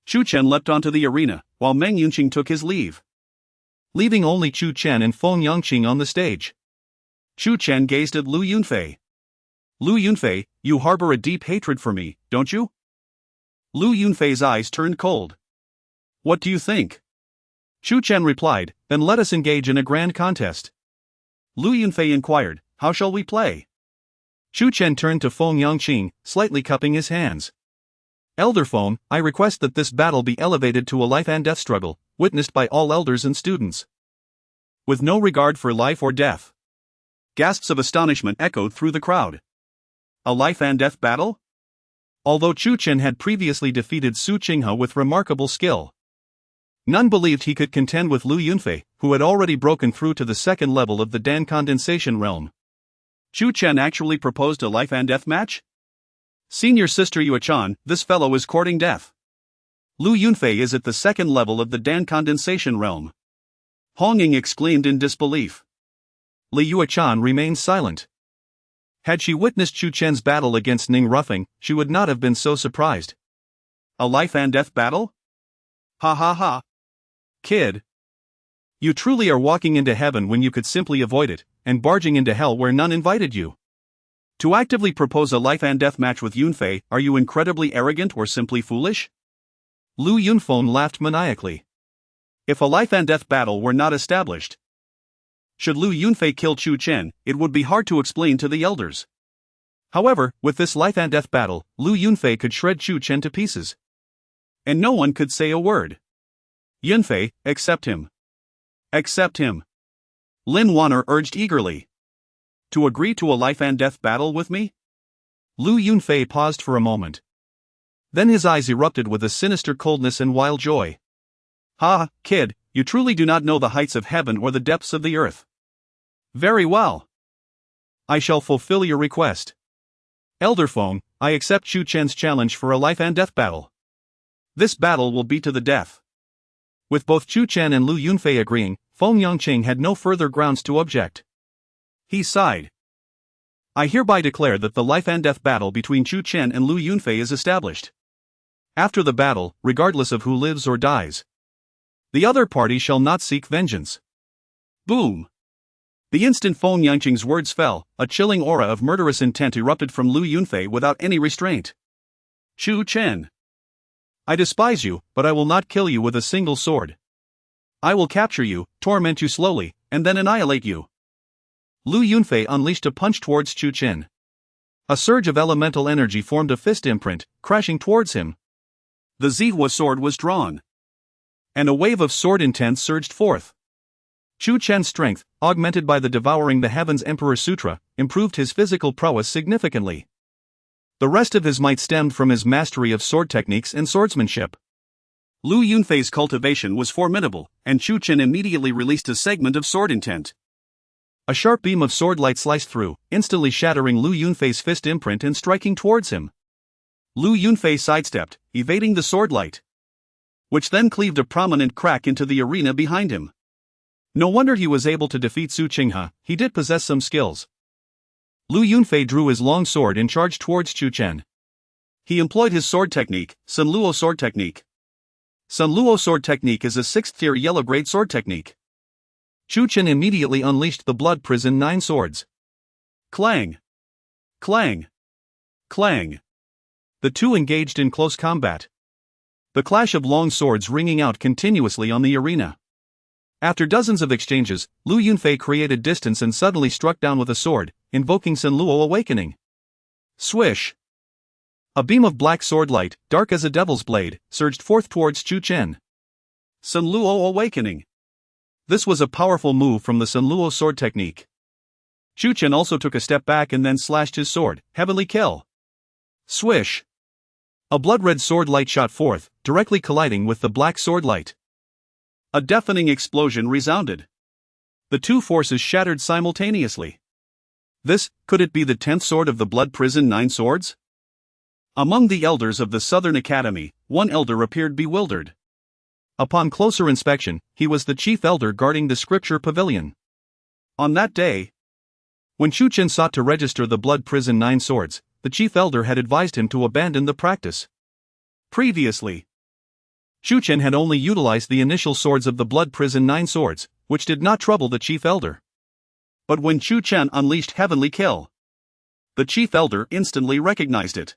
Chu Chen leapt onto the arena, while Meng Yunqing took his leave, leaving only Chu Chen and Feng Yangqing on the stage. Chu Chen gazed at Lu Yunfei. Lu Yunfei, you harbor a deep hatred for me, don't you? Lu Yunfei's eyes turned cold. What do you think? Chu Chen replied, then let us engage in a grand contest. Lu Yunfei inquired, how shall we play? Chu Chen turned to Feng Yangqing, slightly cupping his hands. Elder Feng, I request that this battle be elevated to a life and death struggle, witnessed by all elders and students. With no regard for life or death. Gasps of astonishment echoed through the crowd. A life and death battle? Although Chu Chen had previously defeated Su Qinghe with remarkable skill, none believed he could contend with Lu Yunfei, who had already broken through to the second level of the Dan condensation realm. Chu Chen actually proposed a life and death match? Senior Sister Yuachan, this fellow is courting death. Lu Yunfei is at the second level of the Dan condensation realm. Hongying exclaimed in disbelief. Li Yuachan remained silent. Had she witnessed Chu Chen's battle against Ning Ruffing, she would not have been so surprised. A life and death battle? Ha ha ha. Kid. You truly are walking into heaven when you could simply avoid it, and barging into hell where none invited you. To actively propose a life and death match with Yunfei, are you incredibly arrogant or simply foolish? Lu Yunfeng laughed maniacally. If a life and death battle were not established, should Lu Yunfei kill Chu Chen, it would be hard to explain to the elders. However, with this life and death battle, Lu Yunfei could shred Chu Chen to pieces. And no one could say a word. Yunfei, accept him. Accept him. Lin Wanner urged eagerly. To agree to a life and death battle with me? Lu Yunfei paused for a moment. Then his eyes erupted with a sinister coldness and wild joy. Ha, kid, you truly do not know the heights of heaven or the depths of the earth. Very well. I shall fulfill your request. Elder Feng, I accept Chu Chen's challenge for a life and death battle. This battle will be to the death. With both Chu Chen and Lu Yunfei agreeing, Feng Yangqing had no further grounds to object. He sighed. I hereby declare that the life and death battle between Chu Chen and Lu Yunfei is established. After the battle, regardless of who lives or dies, the other party shall not seek vengeance. Boom! The instant Feng Yangqing's words fell, a chilling aura of murderous intent erupted from Lu Yunfei without any restraint. Chu Chen. I despise you, but I will not kill you with a single sword. I will capture you, torment you slowly, and then annihilate you. Lu Yunfei unleashed a punch towards Chu Chen. A surge of elemental energy formed a fist imprint, crashing towards him. The Zihua sword was drawn, and a wave of sword intent surged forth. Chu Chen's strength, augmented by the Devouring the Heavens Emperor Sutra, improved his physical prowess significantly. The rest of his might stemmed from his mastery of sword techniques and swordsmanship. Lu Yunfei's cultivation was formidable, and Chu Chen immediately released a segment of sword intent. A sharp beam of sword light sliced through, instantly shattering Lu Yunfei's fist imprint and striking towards him. Lu Yunfei sidestepped, evading the sword light, which then cleaved a prominent crack into the arena behind him. No wonder he was able to defeat Su Qinghe, he did possess some skills. Lu Yunfei drew his long sword and charged towards Chu Chen. He employed his sword technique, Sun Luo sword technique. Sun Luo sword technique is a 6th tier yellow grade sword technique. Chu Chen immediately unleashed the Blood Prison 9 swords. Clang! Clang! Clang! The two engaged in close combat. The clash of long swords ringing out continuously on the arena. After dozens of exchanges, Lu Yunfei created distance and suddenly struck down with a sword, invoking Sun Luo Awakening. Swish! A beam of black sword light, dark as a devil's blade, surged forth towards Chu Chen. Sun Luo Awakening. This was a powerful move from the Sun Luo sword technique. Chu Chen also took a step back and then slashed his sword, Heavenly Kill. Swish! A blood-red sword light shot forth, directly colliding with the black sword light. A deafening explosion resounded. The two forces shattered simultaneously. Could it be the 10th sword of the Blood Prison 9 swords? Among the elders of the Southern Academy, one elder appeared bewildered. Upon closer inspection, he was the chief elder guarding the scripture pavilion. On that day, when Chu Chen sought to register the Blood Prison 9 swords, the chief elder had advised him to abandon the practice. Previously, Chu Chen had only utilized the initial swords of the Blood Prison 9 swords, which did not trouble the chief elder. But when Chu Chen unleashed Heavenly Kill, the chief elder instantly recognized it.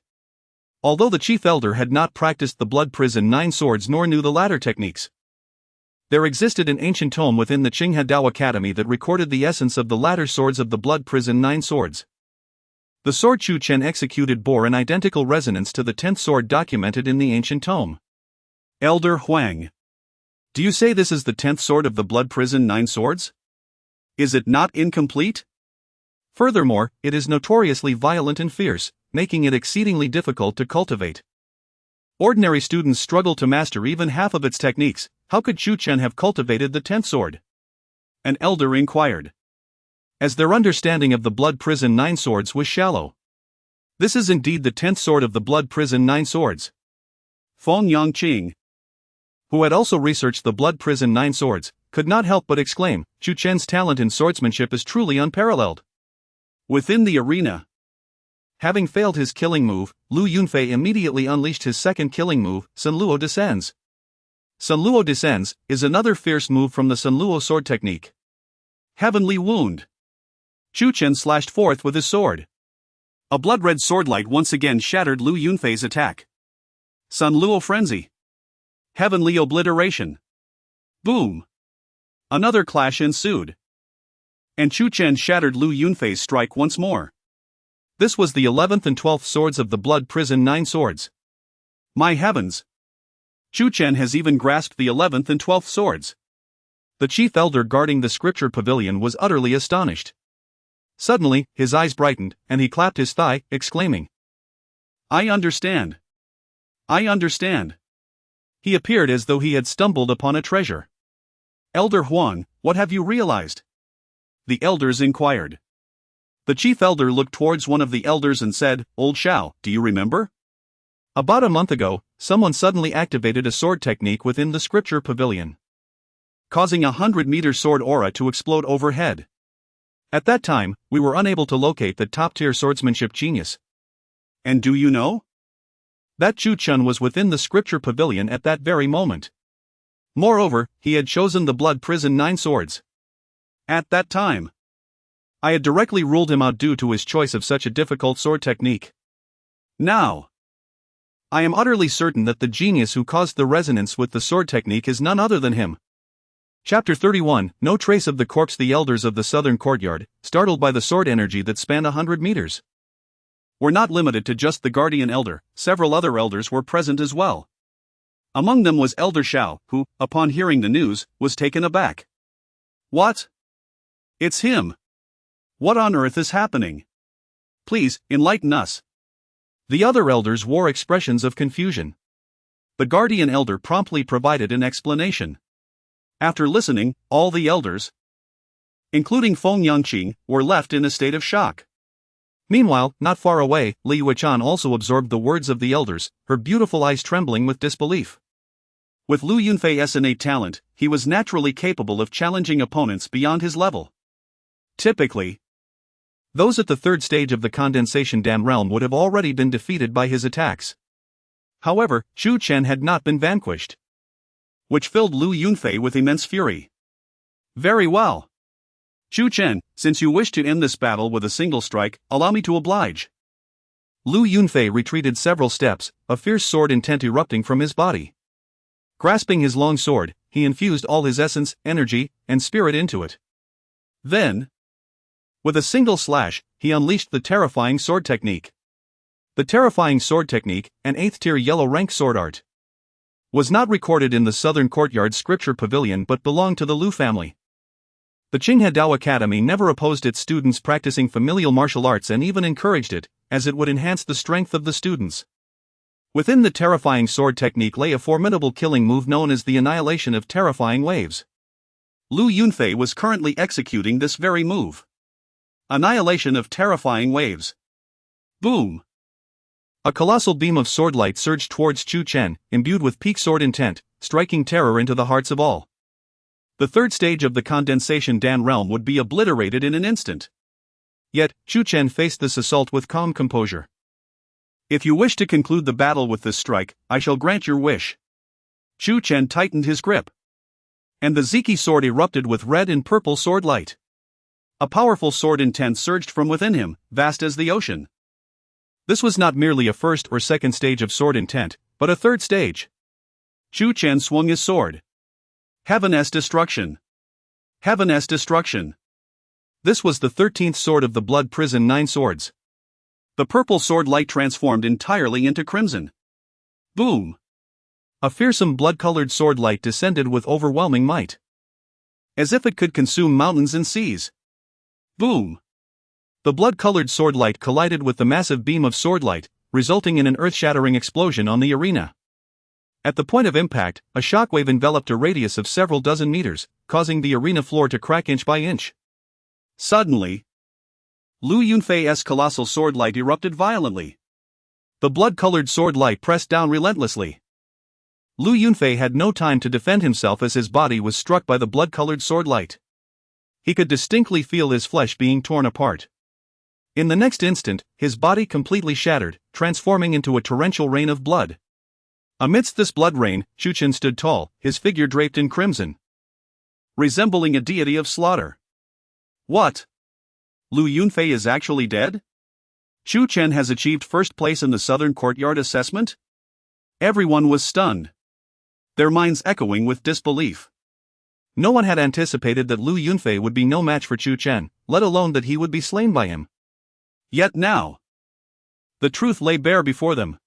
Although the chief elder had not practiced the Blood Prison 9 swords nor knew the latter techniques, there existed an ancient tome within the Qinghe Dao Academy that recorded the essence of the latter swords of the Blood Prison 9 swords. The sword Chu Chen executed bore an identical resonance to the 10th sword documented in the ancient tome. Elder Huang. Do you say this is the 10th sword of the Blood Prison 9 swords? Is it not incomplete? Furthermore, it is notoriously violent and fierce, making it exceedingly difficult to cultivate. Ordinary students struggle to master even half of its techniques. How could Chu Chen have cultivated the 10th sword? An elder inquired, as their understanding of the Blood Prison 9 swords was shallow. This is indeed the 10th sword of the Blood Prison 9 swords. Feng Yangqing, who had also researched the Blood Prison 9 swords, could not help but exclaim, Chu Chen's talent in swordsmanship is truly unparalleled. Within the arena, having failed his killing move, Lu Yunfei immediately unleashed his second killing move, Sun Luo Descends. Sun Luo Descends is another fierce move from the Sun Luo sword technique. Heavenly Wound. Chu Chen slashed forth with his sword. A blood-red sword light once again shattered Lu Yunfei's attack. Sun Luo Frenzy. Heavenly Obliteration. Boom! Another clash ensued. And Chu Chen shattered Lu Yunfei's strike once more. This was the 11th and 12th swords of the Blood Prison 9 swords. My heavens! Chu Chen has even grasped the 11th and 12th swords. The chief elder guarding the scripture pavilion was utterly astonished. Suddenly, his eyes brightened, and he clapped his thigh, exclaiming, I understand. I understand. He appeared as though he had stumbled upon a treasure. Elder Huang, what have you realized? The elders inquired. The chief elder looked towards one of the elders and said, Old Shao, do you remember? About a month ago, someone suddenly activated a sword technique within the scripture pavilion, causing a 100-meter sword aura to explode overhead. At that time, we were unable to locate the top-tier swordsmanship genius. And do you know? That Chu Chen was within the scripture pavilion at that very moment. Moreover, he had chosen the Blood Prison 9 swords. At that time, I had directly ruled him out due to his choice of such a difficult sword technique. Now, I am utterly certain that the genius who caused the resonance with the sword technique is none other than him. Chapter 31, No trace of the corpse. The elders of the southern courtyard, startled by the sword energy that spanned 100 meters, were not limited to just the guardian elder. Several other elders were present as well. Among them was Elder Shao, who, upon hearing the news, was taken aback. What? It's him. What on earth is happening? Please, enlighten us. The other elders wore expressions of confusion. The guardian elder promptly provided an explanation. After listening, all the elders, including Feng Yangqing, were left in a state of shock. Meanwhile, not far away, Li Yuechan also absorbed the words of the elders, her beautiful eyes trembling with disbelief. With Lu Yunfei's innate talent, he was naturally capable of challenging opponents beyond his level. Typically, those at the third stage of the condensation dam realm would have already been defeated by his attacks. However, Chu Chen had not been vanquished, which filled Lu Yunfei with immense fury. Very well. Chu Chen, since you wish to end this battle with a single strike, allow me to oblige. Lu Yunfei retreated several steps, a fierce sword intent erupting from his body. Grasping his long sword, he infused all his essence, energy, and spirit into it. Then, with a single slash, he unleashed the terrifying sword technique. The terrifying sword technique, an 8th-tier yellow rank sword art, was not recorded in the Southern Courtyard Scripture Pavilion but belonged to the Lu family. The Qinghe Dao Academy never opposed its students practicing familial martial arts and even encouraged it, as it would enhance the strength of the students. Within the terrifying sword technique lay a formidable killing move known as the annihilation of terrifying waves. Lu Yunfei was currently executing this very move. Annihilation of terrifying waves. Boom! A colossal beam of sword light surged towards Chu Chen, imbued with peak sword intent, striking terror into the hearts of all. The third stage of the condensation Dan realm would be obliterated in an instant. Yet, Chu Chen faced this assault with calm composure. If you wish to conclude the battle with this strike, I shall grant your wish. Chu Chen tightened his grip, and the Ziki sword erupted with red and purple sword light. A powerful sword intent surged from within him, vast as the ocean. This was not merely a first or second stage of sword intent, but a third stage. Chu Chen swung his sword. Heaven's destruction. Heaven's destruction. This was the 13th sword of the Blood Prison 9 swords. The purple sword light transformed entirely into crimson. Boom! A fearsome blood-colored sword light descended with overwhelming might, as if it could consume mountains and seas. Boom! The blood-colored sword light collided with the massive beam of sword light, resulting in an earth-shattering explosion on the arena. At the point of impact, a shockwave enveloped a radius of several dozen meters, causing the arena floor to crack inch by inch. Suddenly, Lu Yunfei's colossal sword light erupted violently. The blood-colored sword light pressed down relentlessly. Lu Yunfei had no time to defend himself as his body was struck by the blood-colored sword light. He could distinctly feel his flesh being torn apart. In the next instant, his body completely shattered, transforming into a torrential rain of blood. Amidst this blood rain, Chu Chen stood tall, his figure draped in crimson, resembling a deity of slaughter. What? Lu Yunfei is actually dead? Chu Chen has achieved first place in the Southern Courtyard assessment? Everyone was stunned, their minds echoing with disbelief. No one had anticipated that Lu Yunfei would be no match for Chu Chen, let alone that he would be slain by him. Yet now, the truth lay bare before them.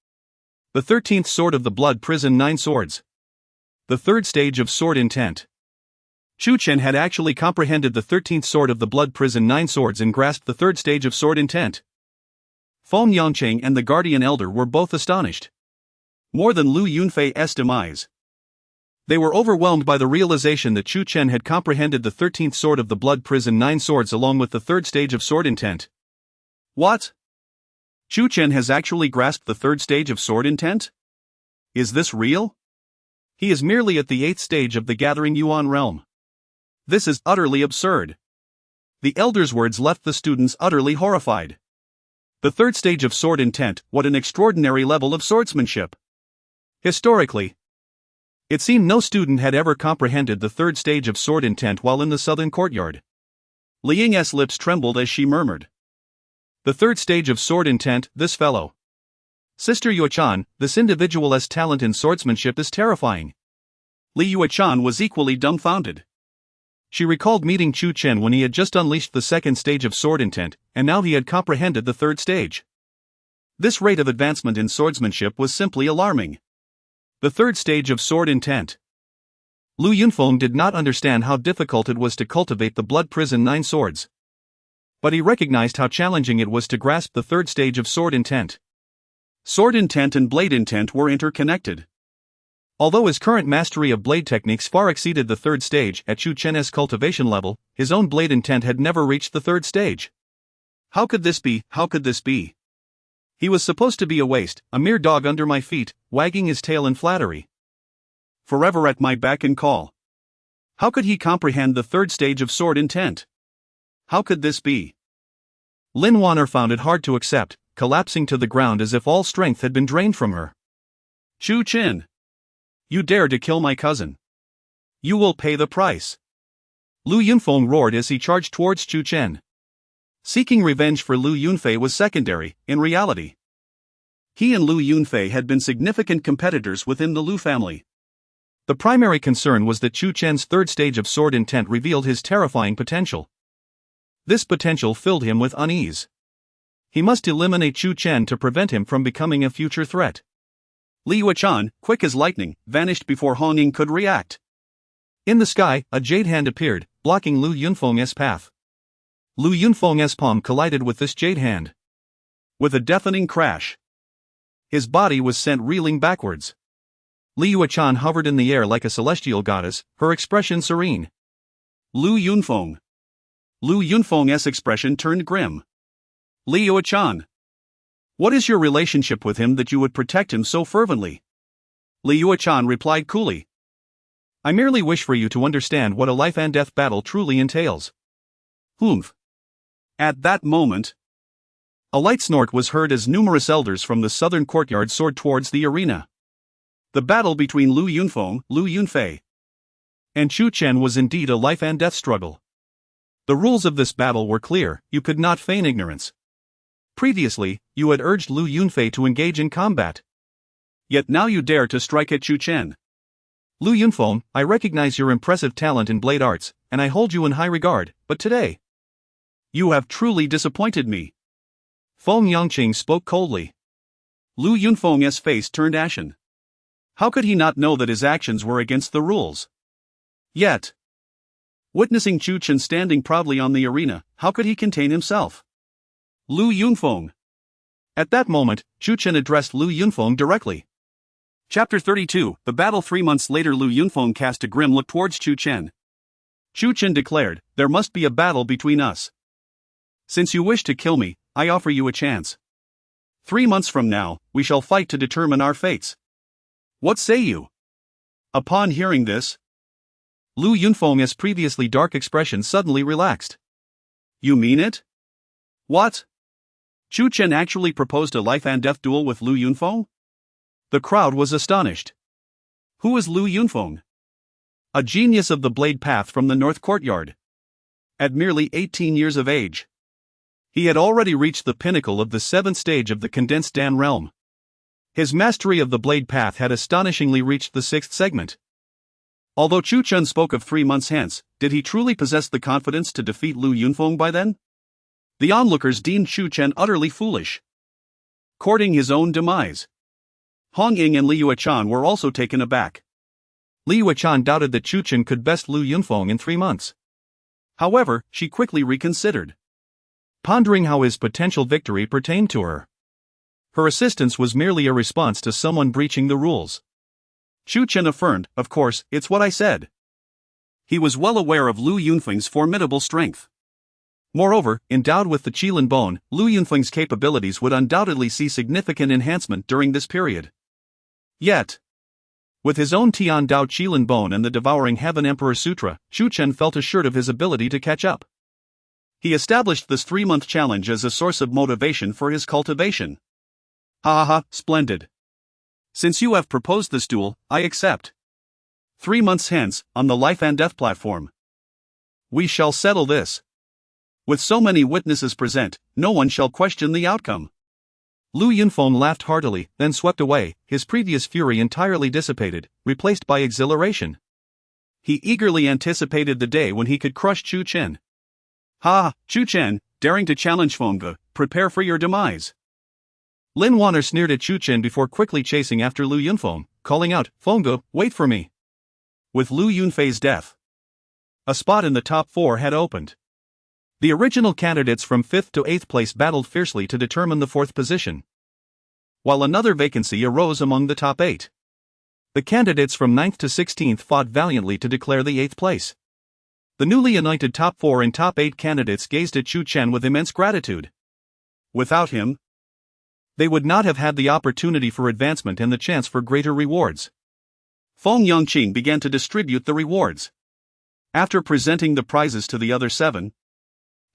The 13th sword of the Blood Prison 9 swords. The third stage of sword intent. Chu Chen had actually comprehended the 13th sword of the Blood Prison 9 swords and grasped the third stage of sword intent. Feng Yangcheng and the Guardian Elder were both astonished. More than Lu Yunfei's demise. They were overwhelmed by the realization that Chu Chen had comprehended the 13th sword of the Blood Prison 9 swords along with the third stage of sword intent. What? Chu Chen has actually grasped the third stage of sword intent? Is this real? He is merely at the 8th stage of the Gathering Yuan realm. This is utterly absurd. The elder's words left the students utterly horrified. The third stage of sword intent, what an extraordinary level of swordsmanship. Historically, it seemed no student had ever comprehended the third stage of sword intent while in the Southern Courtyard. Liying's lips trembled as she murmured. The third stage of sword intent, this fellow. Sister Yuechan, this individual's talent in swordsmanship is terrifying. Li Yuechan was equally dumbfounded. She recalled meeting Chu Chen when he had just unleashed the second stage of sword intent, and now he had comprehended the third stage. This rate of advancement in swordsmanship was simply alarming. The third stage of sword intent. Lu Yunfeng did not understand how difficult it was to cultivate the Blood Prison 9 swords. But he recognized how challenging it was to grasp the third stage of sword intent. Sword intent and blade intent were interconnected. Although his current mastery of blade techniques far exceeded the third stage at Chu Chen's cultivation level, his own blade intent had never reached the third stage. How could this be? How could this be? He was supposed to be a waste, a mere dog under my feet, wagging his tail in flattery. Forever at my beck and call. How could he comprehend the third stage of sword intent? How could this be? Lin Wanner found it hard to accept, collapsing to the ground as if all strength had been drained from her. Chu Chen! You dare to kill my cousin. You will pay the price. Lu Yunfeng roared as he charged towards Chu Chen. Seeking revenge for Lu Yunfei was secondary, in reality. He and Lu Yunfei had been significant competitors within the Lu family. The primary concern was that Chu Chen's third stage of sword intent revealed his terrifying potential. This potential filled him with unease. He must eliminate Chu Chen to prevent him from becoming a future threat. Li Yuechan, quick as lightning, vanished before Hong Ying could react. In the sky, a jade hand appeared, blocking Lu Yunfeng's path. Lu Yunfeng's palm collided with this jade hand. With a deafening crash, his body was sent reeling backwards. Li Yuechan hovered in the air like a celestial goddess, her expression serene. Lu Yunfeng. Lu Yunfeng's expression turned grim. Li Yuechan. What is your relationship with him that you would protect him so fervently? Li Yuechan replied coolly. I merely wish for you to understand what a life and death battle truly entails. Humph. At that moment, a light snort was heard as numerous elders from the southern courtyard soared towards the arena. The battle between Lu Yunfeng, Lu Yunfei, and Chu Chen was indeed a life and death struggle. The rules of this battle were clear, you could not feign ignorance. Previously, you had urged Lu Yunfei to engage in combat. Yet now you dare to strike at Chu Chen. Lu Yunfeng, I recognize your impressive talent in blade arts, and I hold you in high regard, but today, you have truly disappointed me. Feng Yangqing spoke coldly. Lu Yunfeng's face turned ashen. How could he not know that his actions were against the rules? Yet, witnessing Chu Chen standing proudly on the arena, how could he contain himself? Lu Yunfeng. At that moment, Chu Chen addressed Lu Yunfeng directly. Chapter 32, The Battle 3 months later. Lu Yunfeng cast a grim look towards Chu Chen. Chu Chen declared, there must be a battle between us. Since you wish to kill me, I offer you a chance. 3 months from now, we shall fight to determine our fates. What say you? Upon hearing this, Lu Yunfeng's previously dark expression suddenly relaxed. You mean it? What? Chu Chen actually proposed a life and death duel with Lu Yunfeng? The crowd was astonished. Who is Lu Yunfeng? A genius of the blade path from the north courtyard. At merely 18 years of age, he had already reached the pinnacle of the 7th stage of the condensed Dan realm. His mastery of the blade path had astonishingly reached the 6th segment. Although Chu Chen spoke of 3 months hence, did he truly possess the confidence to defeat Lu Yunfeng by then? The onlookers deemed Chu Chen utterly foolish, courting his own demise. Hong Ying and Li Yuechan were also taken aback. Li Yuechan doubted that Chu Chen could best Lu Yunfeng in 3 months. However, she quickly reconsidered, pondering how his potential victory pertained to her. Her assistance was merely a response to someone breaching the rules. Chu Chen affirmed, of course, it's what I said. He was well aware of Lu Yunfeng's formidable strength. Moreover, endowed with the Qilin bone, Lu Yunfeng's capabilities would undoubtedly see significant enhancement during this period. Yet, with his own Tian Dao Qilin bone and the Devouring Heaven Emperor Sutra, Chu Chen felt assured of his ability to catch up. He established this 3-month challenge as a source of motivation for his cultivation. Ha ha, splendid. Since you have proposed this duel, I accept. 3 months hence, on the life and death platform, we shall settle this. With so many witnesses present, no one shall question the outcome. Lu Yunfeng laughed heartily, then swept away, his previous fury entirely dissipated, replaced by exhilaration. He eagerly anticipated the day when he could crush Chu Chen. Ha, Chu Chen, daring to challenge Fengge, prepare for your demise. Lin Wanner sneered at Chu Chen before quickly chasing after Lu Yunfeng, calling out, Fengge, wait for me. With Lu Yunfei's death, a spot in the top 4 had opened. The original candidates from 5th to 8th place battled fiercely to determine the 4th position, while another vacancy arose among the top 8. The candidates from 9th to 16th fought valiantly to declare the 8th place. The newly anointed top 4 and top 8 candidates gazed at Chu Chen with immense gratitude. Without him, they would not have had the opportunity for advancement and the chance for greater rewards. Feng Yangqing began to distribute the rewards. After presenting the prizes to the other 7,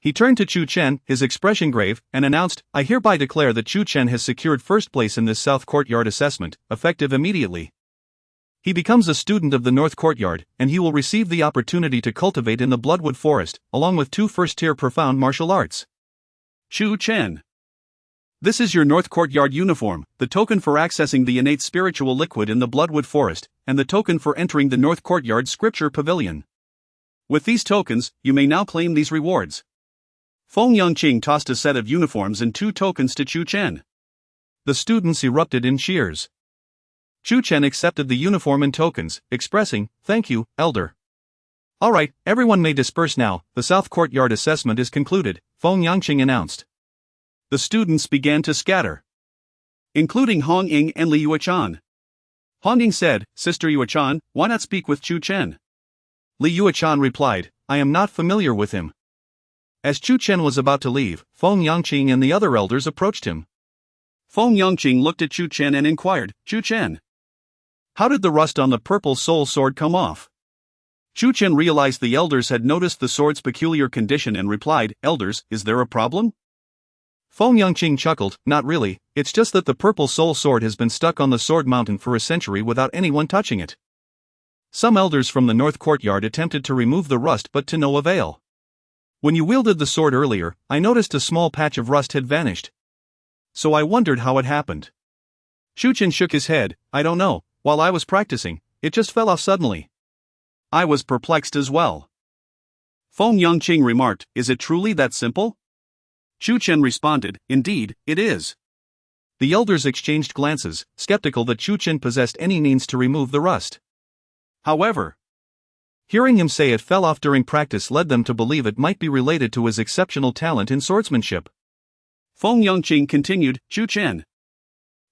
He turned to Chu Chen, his expression grave, and announced, "I hereby declare that Chu Chen has secured first place in this South Courtyard assessment, effective immediately. He becomes a student of the North Courtyard, and he will receive the opportunity to cultivate in the Bloodwood Forest, along with 2 first-tier profound martial arts." Chu Chen. This is your North Courtyard uniform, the token for accessing the innate spiritual liquid in the Bloodwood Forest, and the token for entering the North Courtyard Scripture Pavilion. With these tokens, you may now claim these rewards. Feng Yangqing tossed a set of uniforms and 2 tokens to Chu Chen. The students erupted in cheers. Chu Chen accepted the uniform and tokens, expressing, "Thank you, Elder." "Alright, everyone may disperse now, the South Courtyard assessment is concluded," Feng Yangqing announced. The students began to scatter, including Hong Ying and Li Yuechan. Hong Ying said, "Sister Yuechan, why not speak with Chu Chen?" Li Yuechan replied, "I am not familiar with him." As Chu Chen was about to leave, Feng Yangqing and the other elders approached him. Feng Yangqing looked at Chu Chen and inquired, "Chu Chen, how did the rust on the purple soul sword come off?" Chu Chen realized the elders had noticed the sword's peculiar condition and replied, "Elders, is there a problem?" Feng Yangqing chuckled, "Not really, it's just that the purple soul sword has been stuck on the sword mountain for a century without anyone touching it. Some elders from the North Courtyard attempted to remove the rust but to no avail. When you wielded the sword earlier, I noticed a small patch of rust had vanished. So I wondered how it happened." Chu Chen shook his head, "I don't know, while I was practicing, it just fell off suddenly." I was perplexed as well. Feng Yangqing remarked, "Is it truly that simple?" Chu Chen responded, "Indeed, it is." The elders exchanged glances, skeptical that Chu Chen possessed any means to remove the rust. However, hearing him say it fell off during practice led them to believe it might be related to his exceptional talent in swordsmanship. Feng Yangqing continued, "Chu Chen,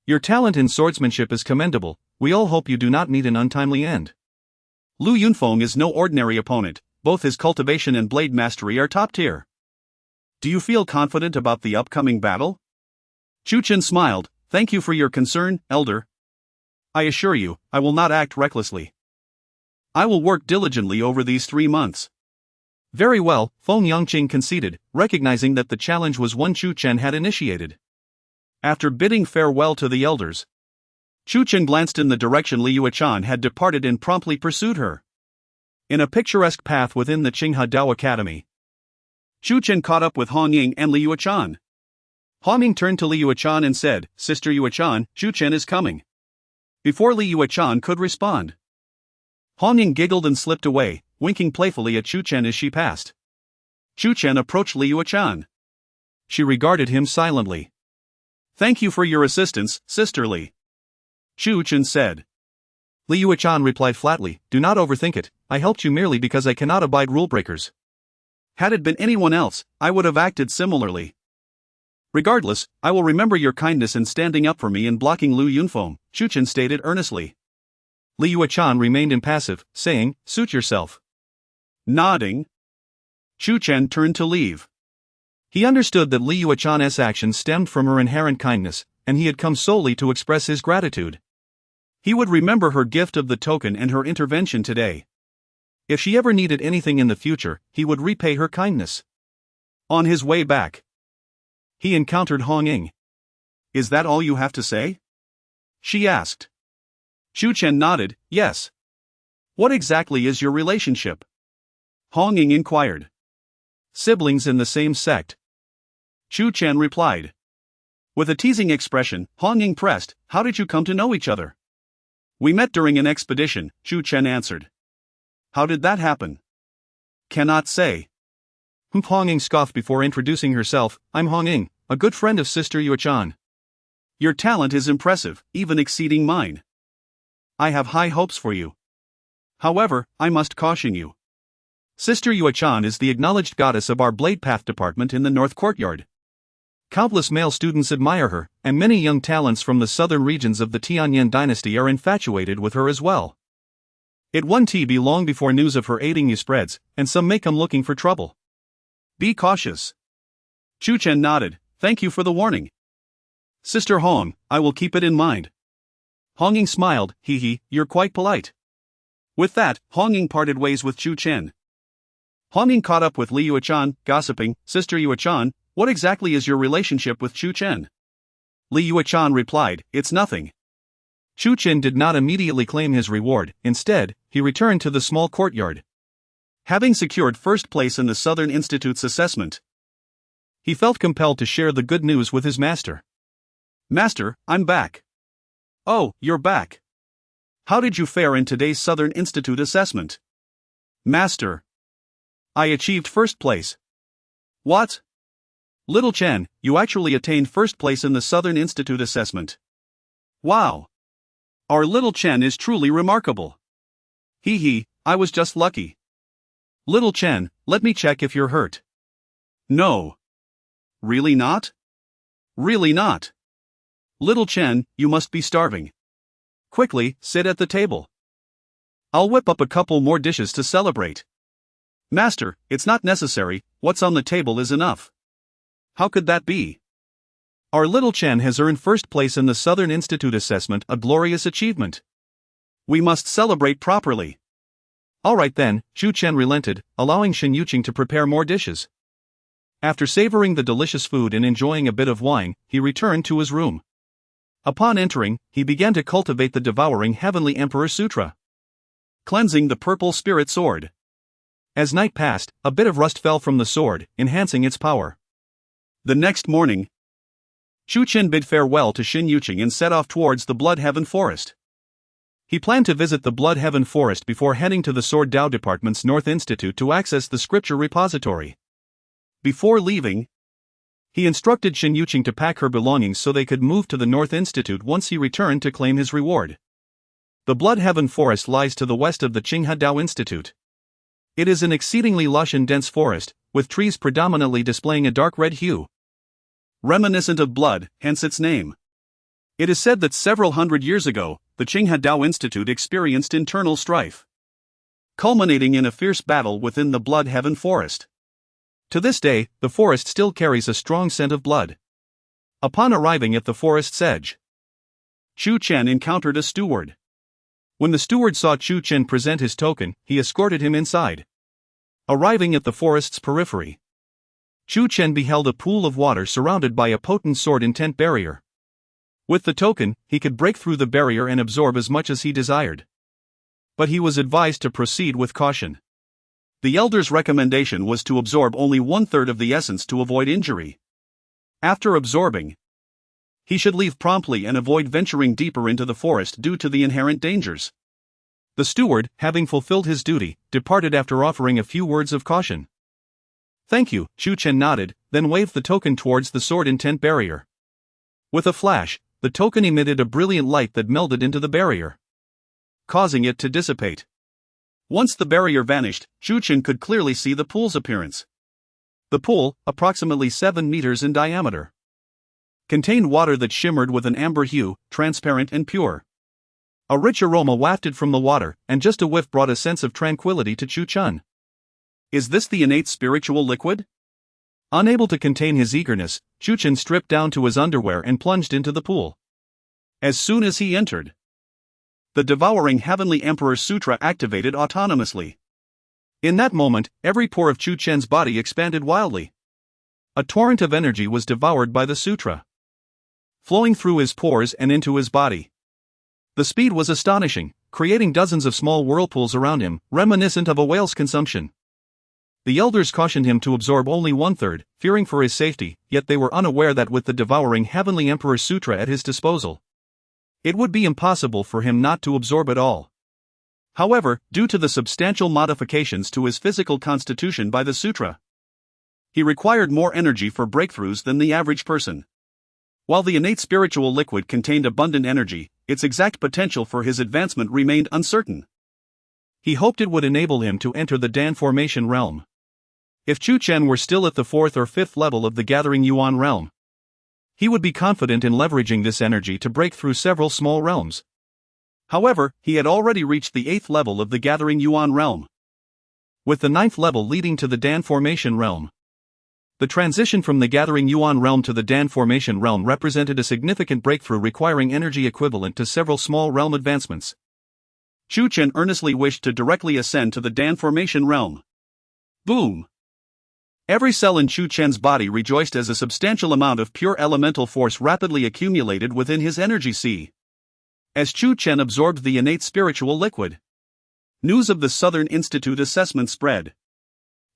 your talent in swordsmanship is commendable, we all hope you do not meet an untimely end. Lu Yunfeng is no ordinary opponent, both his cultivation and blade mastery are top tier. Do you feel confident about the upcoming battle?" Chu Chen smiled, "Thank you for your concern, Elder. I assure you, I will not act recklessly. I will work diligently over these 3 months. "Very well," Feng Yangqing conceded, recognizing that the challenge was one Chu Chen had initiated. After bidding farewell to the elders, Chu Chen glanced in the direction Li Yuechan had departed and promptly pursued her. In a picturesque path within the Qinghe Dao Academy, Chu Chen caught up with Hong Ying and Li Yuechan. Hong Ying turned to Li Yuechan and said, "Sister Yuechan, Chu Chen is coming." Before Li Yuechan could respond, Hong Ying giggled and slipped away, winking playfully at Chu Chen as she passed. Chu Chen approached Li Yuechan. She regarded him silently. "Thank you for your assistance, Sister Li," Chu Chen said. Li Yuechan replied flatly, "Do not overthink it, I helped you merely because I cannot abide rule breakers. Had it been anyone else, I would have acted similarly. Regardless, I will remember your kindness in standing up for me and blocking Lu Yunfeng," Chu Chen stated earnestly. Li Yuechan remained impassive, saying, "Suit yourself." Nodding, Chu Chen turned to leave. He understood that Li Yuechan's actions stemmed from her inherent kindness, and he had come solely to express his gratitude. He would remember her gift of the token and her intervention today. If she ever needed anything in the future, he would repay her kindness. On his way back, he encountered Hong Ying. "Is that all you have to say?" she asked. Chu Chen nodded, "Yes." "What exactly is your relationship?" Hong Ying inquired. "Siblings in the same sect," Chu Chen replied. With a teasing expression, Hong Ying pressed, "How did you come to know each other?" "We met during an expedition," Chu Chen answered. "How did that happen?" "Cannot say." Hong Ying scoffed before introducing herself, "I'm Hong Ying, a good friend of Sister Yuechan. Your talent is impressive, even exceeding mine. I have high hopes for you. However, I must caution you. Sister Yuechan is the acknowledged goddess of our Blade Path department in the North Courtyard. Countless male students admire her, and many young talents from the southern regions of the Tianyan dynasty are infatuated with her as well. It won't be long before news of her aiding you spreads, and some may come looking for trouble. Be cautious." Chu Chen nodded, "Thank you for the warning. Sister Hong, I will keep it in mind." Hong Ying smiled, "Hee, you're quite polite." With that, Hong Ying parted ways with Chu Chen. Huang caught up with Li Yuechan, gossiping, "Sister Yuechan, what exactly is your relationship with Chu Chen?" Li Yuechan replied, "It's nothing." Chu Chen did not immediately claim his reward, instead, he returned to the small courtyard. Having secured first place in the Southern Institute's assessment, he felt compelled to share the good news with his master. "Master, I'm back." "Oh, you're back. How did you fare in today's Southern Institute assessment?" "Master, I achieved first place." "What? Little Chen, you actually attained first place in the Southern Institute assessment. Wow. Our little Chen is truly remarkable." "Hee hee, I was just lucky." "Little Chen, let me check if you're hurt." "No." "Really not?" "Really not." "Little Chen, you must be starving. Quickly, sit at the table. I'll whip up a couple more dishes to celebrate." "Master, it's not necessary, what's on the table is enough." "How could that be?" "Our little Chen has earned first place in the Southern Institute assessment, a glorious achievement. We must celebrate properly." "Alright then," Chu Chen relented, allowing Shen Yuqing to prepare more dishes. After savoring the delicious food and enjoying a bit of wine, he returned to his room. Upon entering, he began to cultivate the Devouring Heavenly Emperor Sutra, cleansing the purple spirit sword. As night passed, a bit of rust fell from the sword, enhancing its power. The next morning, Chu Chen bid farewell to Shen Yuqing and set off towards the Blood Heaven Forest. He planned to visit the Blood Heaven Forest before heading to the Sword Dao Department's North Institute to access the scripture repository. Before leaving, he instructed Shen Yuqing to pack her belongings so they could move to the North Institute once he returned to claim his reward. The Blood Heaven Forest lies to the west of the Qinghe Dao Institute. It is an exceedingly lush and dense forest, with trees predominantly displaying a dark red hue, reminiscent of blood, hence its name. It is said that several hundred years ago, the Qinghe Dao Institute experienced internal strife, culminating in a fierce battle within the Blood Heaven Forest. To this day, the forest still carries a strong scent of blood. Upon arriving at the forest's edge, Chu Chen encountered a steward. When the steward saw Chu Chen present his token, he escorted him inside. Arriving at the forest's periphery, Chu Chen beheld a pool of water surrounded by a potent sword intent barrier. With the token, he could break through the barrier and absorb as much as he desired. But he was advised to proceed with caution. The elder's recommendation was to absorb only 1/3 of the essence to avoid injury. After absorbing, he should leave promptly and avoid venturing deeper into the forest due to the inherent dangers. The steward, having fulfilled his duty, departed after offering a few words of caution. "Thank you," Chu Chen nodded, then waved the token towards the sword intent barrier. With a flash, the token emitted a brilliant light that melded into the barrier, causing it to dissipate. Once the barrier vanished, Chu Chen could clearly see the pool's appearance. The pool, approximately 7 meters in diameter, contained water that shimmered with an amber hue, transparent and pure. A rich aroma wafted from the water, and just a whiff brought a sense of tranquility to Chu Chen. "Is this the innate spiritual liquid?" Unable to contain his eagerness, Chu Chen stripped down to his underwear and plunged into the pool. As soon as he entered, the Devouring Heavenly Emperor Sutra activated autonomously. In that moment, every pore of Chu Chen's body expanded wildly. A torrent of energy was devoured by the Sutra, flowing through his pores and into his body. The speed was astonishing, creating dozens of small whirlpools around him, reminiscent of a whale's consumption. The elders cautioned him to absorb only 1/3, fearing for his safety, yet they were unaware that with the Devouring Heavenly Emperor Sutra at his disposal, it would be impossible for him not to absorb it all. However, due to the substantial modifications to his physical constitution by the Sutra, he required more energy for breakthroughs than the average person. While the innate spiritual liquid contained abundant energy, its exact potential for his advancement remained uncertain. He hoped it would enable him to enter the Dan formation realm. If Chu Chen were still at the 4th or 5th level of the Gathering Yuan realm, he would be confident in leveraging this energy to break through several small realms. However, he had already reached the 8th level of the Gathering Yuan realm, with the 9th level leading to the Dan formation realm. The transition from the Gathering Yuan realm to the Dan formation realm represented a significant breakthrough requiring energy equivalent to several small realm advancements. Chu Chen earnestly wished to directly ascend to the Dan formation realm. Boom! Every cell in Chu Chen's body rejoiced as a substantial amount of pure elemental force rapidly accumulated within his energy sea. As Chu Chen absorbed the innate spiritual liquid, news of the Southern Institute assessment spread.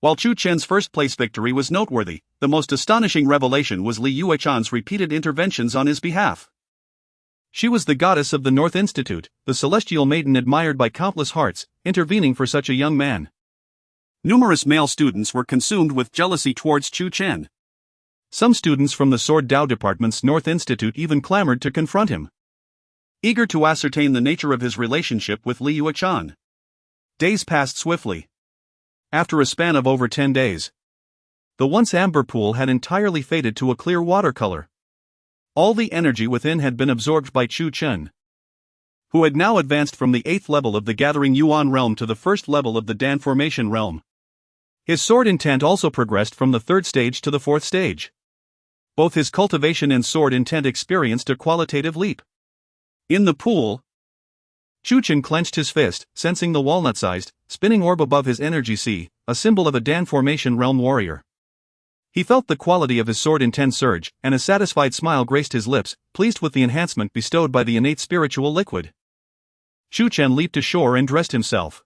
While Chu Chen's first-place victory was noteworthy, the most astonishing revelation was Li Yuechan's repeated interventions on his behalf. She was the goddess of the North Institute, the celestial maiden admired by countless hearts, intervening for such a young man. Numerous male students were consumed with jealousy towards Chu Chen. Some students from the Sword Dao Department's North Institute even clamored to confront him, eager to ascertain the nature of his relationship with Li Yuechan. Days passed swiftly. After a span of over 10 days, the once amber pool had entirely faded to a clear watercolor. All the energy within had been absorbed by Chu Chen, who had now advanced from the 8th level of the Gathering Yuan realm to the 1st level of the Dan Formation realm. His sword intent also progressed from the 3rd stage to the 4th stage. Both his cultivation and sword intent experienced a qualitative leap. In the pool, Chu Chen clenched his fist, sensing the walnut-sized, spinning orb above his energy sea, a symbol of a Dan Formation realm warrior. He felt the quality of his sword intent surge, and a satisfied smile graced his lips, pleased with the enhancement bestowed by the innate spiritual liquid. Chu Chen leaped ashore and dressed himself.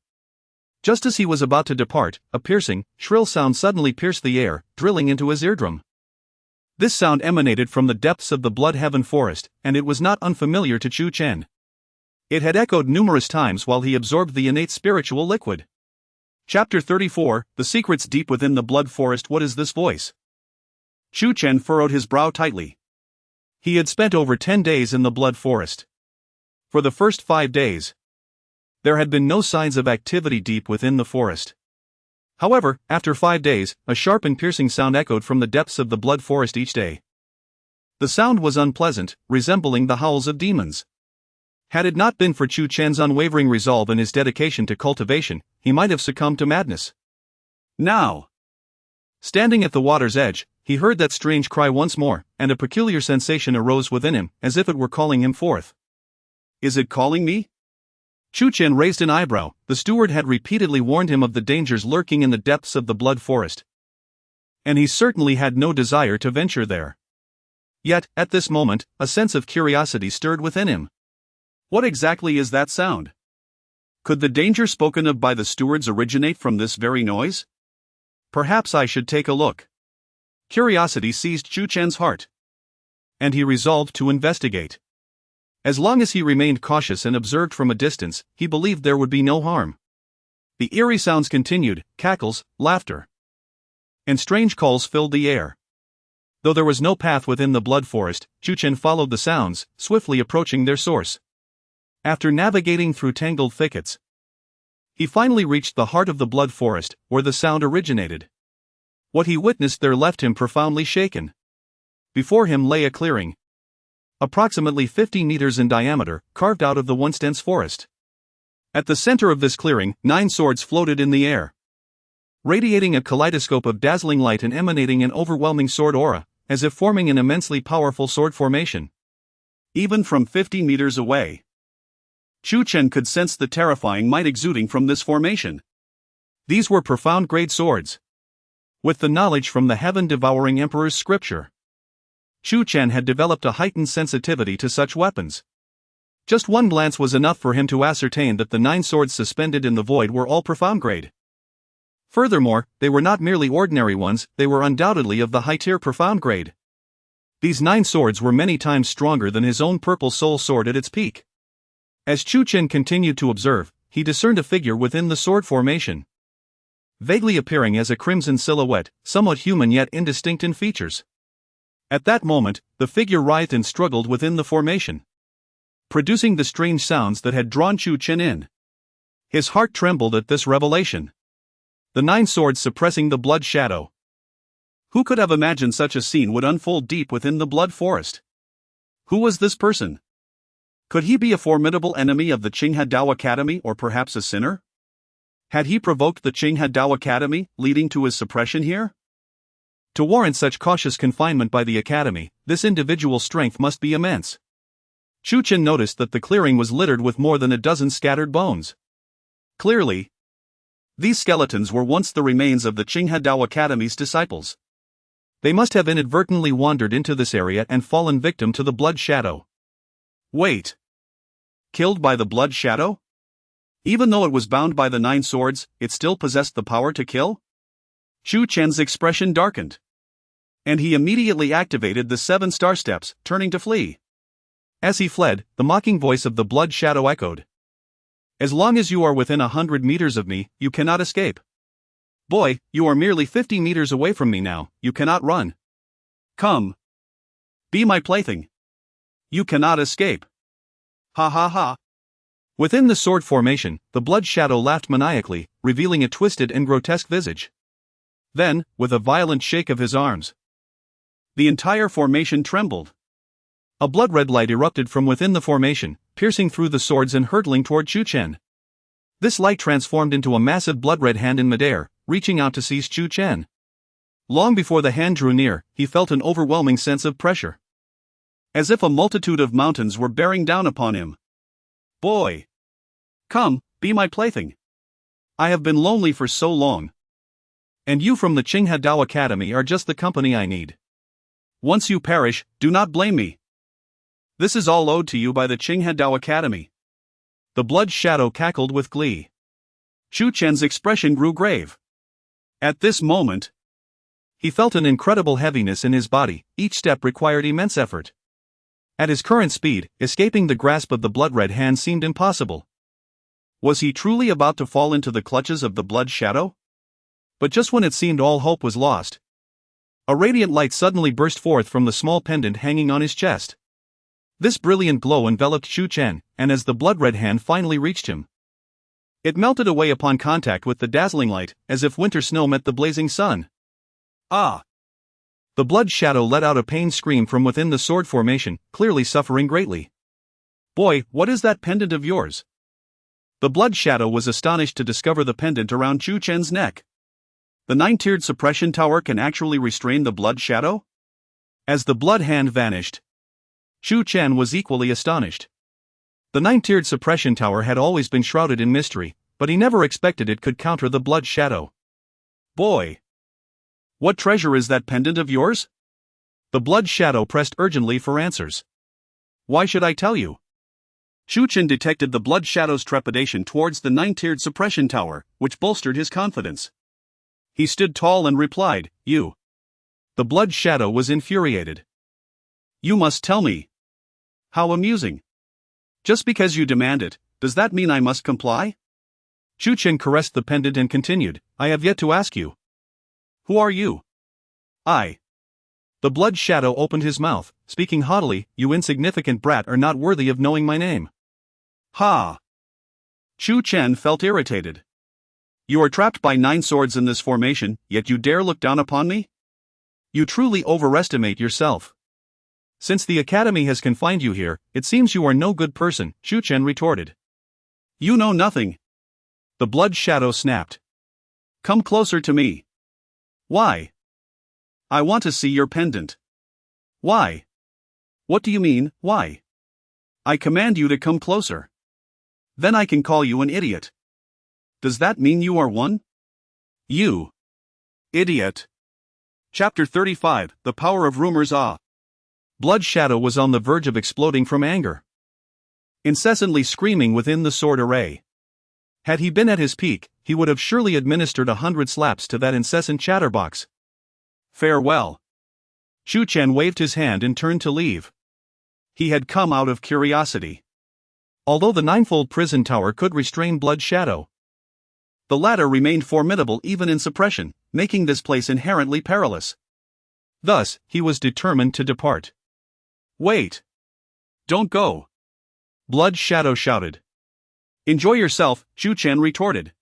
Just as he was about to depart, a piercing, shrill sound suddenly pierced the air, drilling into his eardrum. This sound emanated from the depths of the Blood Heaven forest, and it was not unfamiliar to Chu Chen. It had echoed numerous times while he absorbed the innate spiritual liquid. Chapter 34, The Secrets Deep Within the Blood Forest. What is this voice? Chu Chen furrowed his brow tightly. He had spent over 10 days in the Blood Forest. For the first 5 days, there had been no signs of activity deep within the forest. However, after 5 days, a sharp and piercing sound echoed from the depths of the Blood Forest each day. The sound was unpleasant, resembling the howls of demons. Had it not been for Chu Chen's unwavering resolve and his dedication to cultivation, he might have succumbed to madness. Now, standing at the water's edge, he heard that strange cry once more, and a peculiar sensation arose within him, as if it were calling him forth. Is it calling me? Chu Chen raised an eyebrow. The steward had repeatedly warned him of the dangers lurking in the depths of the Blood Forest, and he certainly had no desire to venture there. Yet, at this moment, a sense of curiosity stirred within him. What exactly is that sound? Could the danger spoken of by the stewards originate from this very noise? Perhaps I should take a look. Curiosity seized Chu Chen's heart, and he resolved to investigate. As long as he remained cautious and observed from a distance, he believed there would be no harm. The eerie sounds continued, cackles, laughter, and strange calls filled the air. Though there was no path within the Blood Forest, Chu Chen followed the sounds, swiftly approaching their source. After navigating through tangled thickets, he finally reached the heart of the Blood Forest, where the sound originated. What he witnessed there left him profoundly shaken. Before him lay a clearing, approximately 50 meters in diameter, carved out of the once dense forest. At the center of this clearing, 9 swords floated in the air, radiating a kaleidoscope of dazzling light and emanating an overwhelming sword aura, as if forming an immensely powerful sword formation. Even from 50 meters away, Chu Chen could sense the terrifying might exuding from this formation. These were profound-grade swords. With the knowledge from the heaven-devouring emperor's scripture, Chu Chen had developed a heightened sensitivity to such weapons. Just one glance was enough for him to ascertain that the 9 swords suspended in the void were all profound-grade. Furthermore, they were not merely ordinary ones, they were undoubtedly of the high-tier profound-grade. These 9 swords were many times stronger than his own purple soul sword at its peak. As Chu Chen continued to observe, he discerned a figure within the sword formation, vaguely appearing as a crimson silhouette, somewhat human yet indistinct in features. At that moment, the figure writhed and struggled within the formation, producing the strange sounds that had drawn Chu Chen in. His heart trembled at this revelation. The 9 swords suppressing the blood shadow. Who could have imagined such a scene would unfold deep within the Blood Forest? Who was this person? Could he be a formidable enemy of the Qinghe Dao Academy, or perhaps a sinner? Had he provoked the Qinghe Dao Academy, leading to his suppression here? To warrant such cautious confinement by the Academy, this individual's strength must be immense. Chu Chen noticed that the clearing was littered with more than a dozen scattered bones. Clearly, These skeletons were once the remains of the Qinghedao Academy's disciples. They must have inadvertently wandered into this area and fallen victim to the Blood Shadow. Wait. Killed by the Blood Shadow? Even though it was bound by the 9 swords, it still possessed the power to kill? Chu Chen's expression darkened. And he immediately activated the 7 star steps, turning to flee. As he fled, the mocking voice of the Blood Shadow echoed. As long as you are within 100 meters of me, you cannot escape. Boy, you are merely 50 meters away from me now, you cannot run. Come. Be my plaything. You cannot escape. Ha ha ha. Within the sword formation, the Blood Shadow laughed maniacally, revealing a twisted and grotesque visage. Then, with a violent shake of his arms, the entire formation trembled. A blood-red light erupted from within the formation, piercing through the swords and hurtling toward Chu Chen. This light transformed into a massive blood-red hand in midair, reaching out to seize Chu Chen. Long before the hand drew near, he felt an overwhelming sense of pressure. As if a multitude of mountains were bearing down upon him. Boy! Come, be my plaything. I have been lonely for so long. And you from the Qinghedao Academy are just the company I need. Once you perish, do not blame me. This is all owed to you by the Qinghedao Academy. The Blood Shadow cackled with glee. Chu Chen's expression grew grave. At this moment, he felt an incredible heaviness in his body. Each step required immense effort. At his current speed, escaping the grasp of the blood-red hand seemed impossible. Was he truly about to fall into the clutches of the Blood Shadow? But just when it seemed all hope was lost, a radiant light suddenly burst forth from the small pendant hanging on his chest. This brilliant glow enveloped Chu Chen, and as the blood-red hand finally reached him, it melted away upon contact with the dazzling light, as if winter snow met the blazing sun. Ah! The Blood Shadow let out a pained scream from within the sword formation, clearly suffering greatly. Boy, what is that pendant of yours? The Blood Shadow was astonished to discover the pendant around Chu Chen's neck. The 9-tiered suppression tower can actually restrain the Blood Shadow? As the blood hand vanished, Chu Chen was equally astonished. The 9-tiered suppression tower had always been shrouded in mystery, but he never expected it could counter the Blood Shadow. Boy! What treasure is that pendant of yours? The Blood Shadow pressed urgently for answers. Why should I tell you? Chu Chen detected the Blood Shadow's trepidation towards the 9-tiered suppression tower, which bolstered his confidence. He stood tall and replied, You. The Blood Shadow was infuriated. You must tell me. How amusing. Just because you demand it, does that mean I must comply? Chu Chen caressed the pendant and continued, I have yet to ask you. Who are you? I. The Blood Shadow opened his mouth, speaking haughtily, You insignificant brat are not worthy of knowing my name. Ha! Chu Chen felt irritated. You are trapped by 9 swords in this formation, yet you dare look down upon me? You truly overestimate yourself. Since the Academy has confined you here, it seems you are no good person, Chu Chen retorted. You know nothing. The Blood Shadow snapped. Come closer to me. Why? I want to see your pendant. Why? What do you mean, why? I command you to come closer. Then I can call you an idiot. Does that mean you are one? You. Idiot. Chapter 35, The Power of Rumors. Blood Shadow was on the verge of exploding from anger, incessantly screaming within the sword array. Had he been at his peak, he would have surely administered 100 slaps to that incessant chatterbox. Farewell. Chu Chen waved his hand and turned to leave. He had come out of curiosity. Although the 9-fold prison tower could restrain Blood Shadow, the latter remained formidable even in suppression, making this place inherently perilous. Thus, he was determined to depart. Wait! Don't go! Blood Shadow shouted. Enjoy yourself, Chu Chen retorted,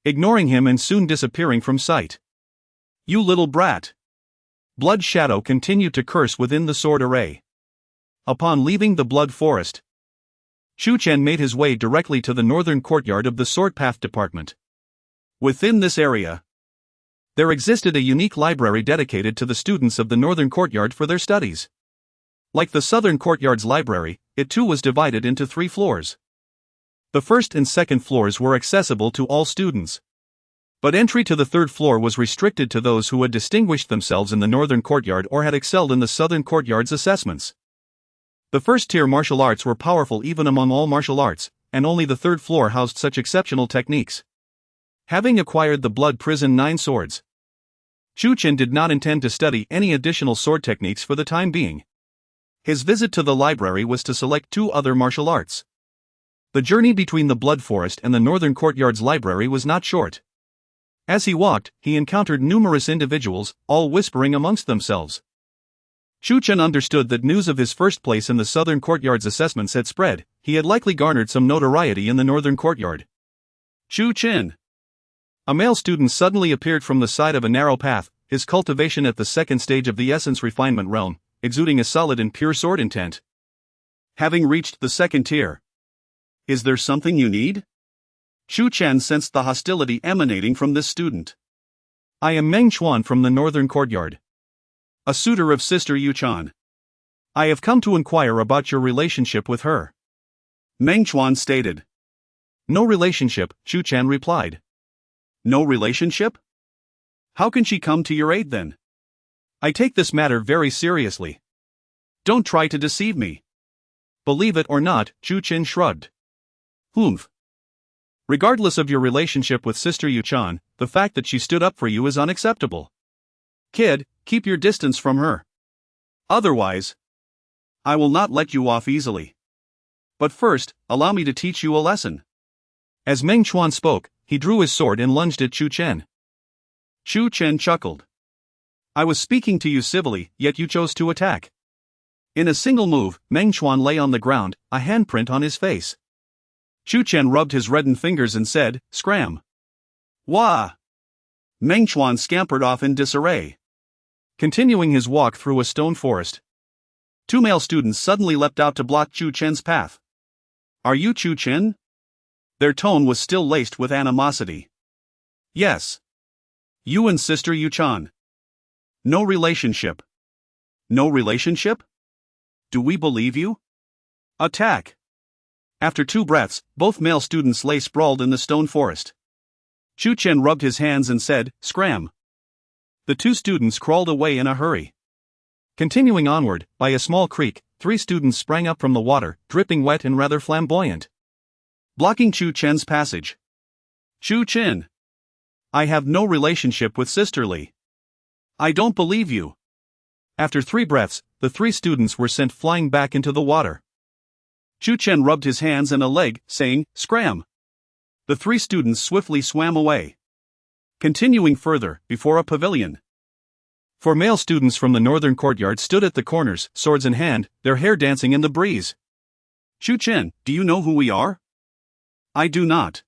ignoring him and soon disappearing from sight. You little brat! Blood Shadow continued to curse within the sword array. Upon leaving the Blood Forest, Chu Chen made his way directly to the northern courtyard of the Sword Path Department. Within this area, there existed a unique library dedicated to the students of the northern courtyard for their studies. Like the southern courtyard's library, it too was divided into 3 floors. The first and second floors were accessible to all students. But entry to the third floor was restricted to those who had distinguished themselves in the northern courtyard or had excelled in the southern courtyard's assessments. The first-tier martial arts were powerful even among all martial arts, and only the third floor housed such exceptional techniques. Having acquired the Blood Prison 9 swords, Chu Chen did not intend to study any additional sword techniques for the time being. His visit to the library was to select 2 other martial arts. The journey between the Blood Forest and the northern courtyard's library was not short. As he walked, he encountered numerous individuals, all whispering amongst themselves. Chu Chen understood that news of his first place in the southern courtyard's assessments had spread. He had likely garnered some notoriety in the northern courtyard. Chu Chen. A male student suddenly appeared from the side of a narrow path, his cultivation at the second stage of the essence refinement realm, exuding a solid and pure sword intent. Having reached the second tier. Is there something you need? Chu Chen sensed the hostility emanating from this student. I am Meng Chuan from the northern courtyard, a suitor of Sister Yuchan. I have come to inquire about your relationship with her. Meng Chuan stated. No relationship, Chu Chen replied. No relationship? How can she come to your aid then? I take this matter very seriously. Don't try to deceive me. Believe it or not, Chu Chen shrugged. Humph. Regardless of your relationship with Sister Yuchan, the fact that she stood up for you is unacceptable. Kid, keep your distance from her. Otherwise, I will not let you off easily. But first, allow me to teach you a lesson. As Meng Chuan spoke, he drew his sword and lunged at Chu Chen. Chu Chen chuckled. I was speaking to you civilly, yet you chose to attack. In a single move, Meng Chuan lay on the ground, a handprint on his face. Chu Chen rubbed his reddened fingers and said, Scram. Wah! Meng Chuan scampered off in disarray. Continuing his walk through a stone forest, 2 male students suddenly leapt out to block Chu Chen's path. Are you Chu Chen? Their tone was still laced with animosity. Yes. You and Sister Yuchan. No relationship. No relationship? Do we believe you? Attack! After 2 breaths, both male students lay sprawled in the stone forest. Chu Chen rubbed his hands and said, Scram. The 2 students crawled away in a hurry. Continuing onward, by a small creek, 3 students sprang up from the water, dripping wet and rather flamboyant, blocking Chu Chen's passage. Chu Chen. I have no relationship with Sister Li. I don't believe you. After 3 breaths, the 3 students were sent flying back into the water. Chu Chen rubbed his hands and a leg, saying, Scram. The 3 students swiftly swam away. Continuing further, before a pavilion. 4 male students from the northern courtyard stood at the corners, swords in hand, their hair dancing in the breeze. Chu Chen, do you know who we are? I do not.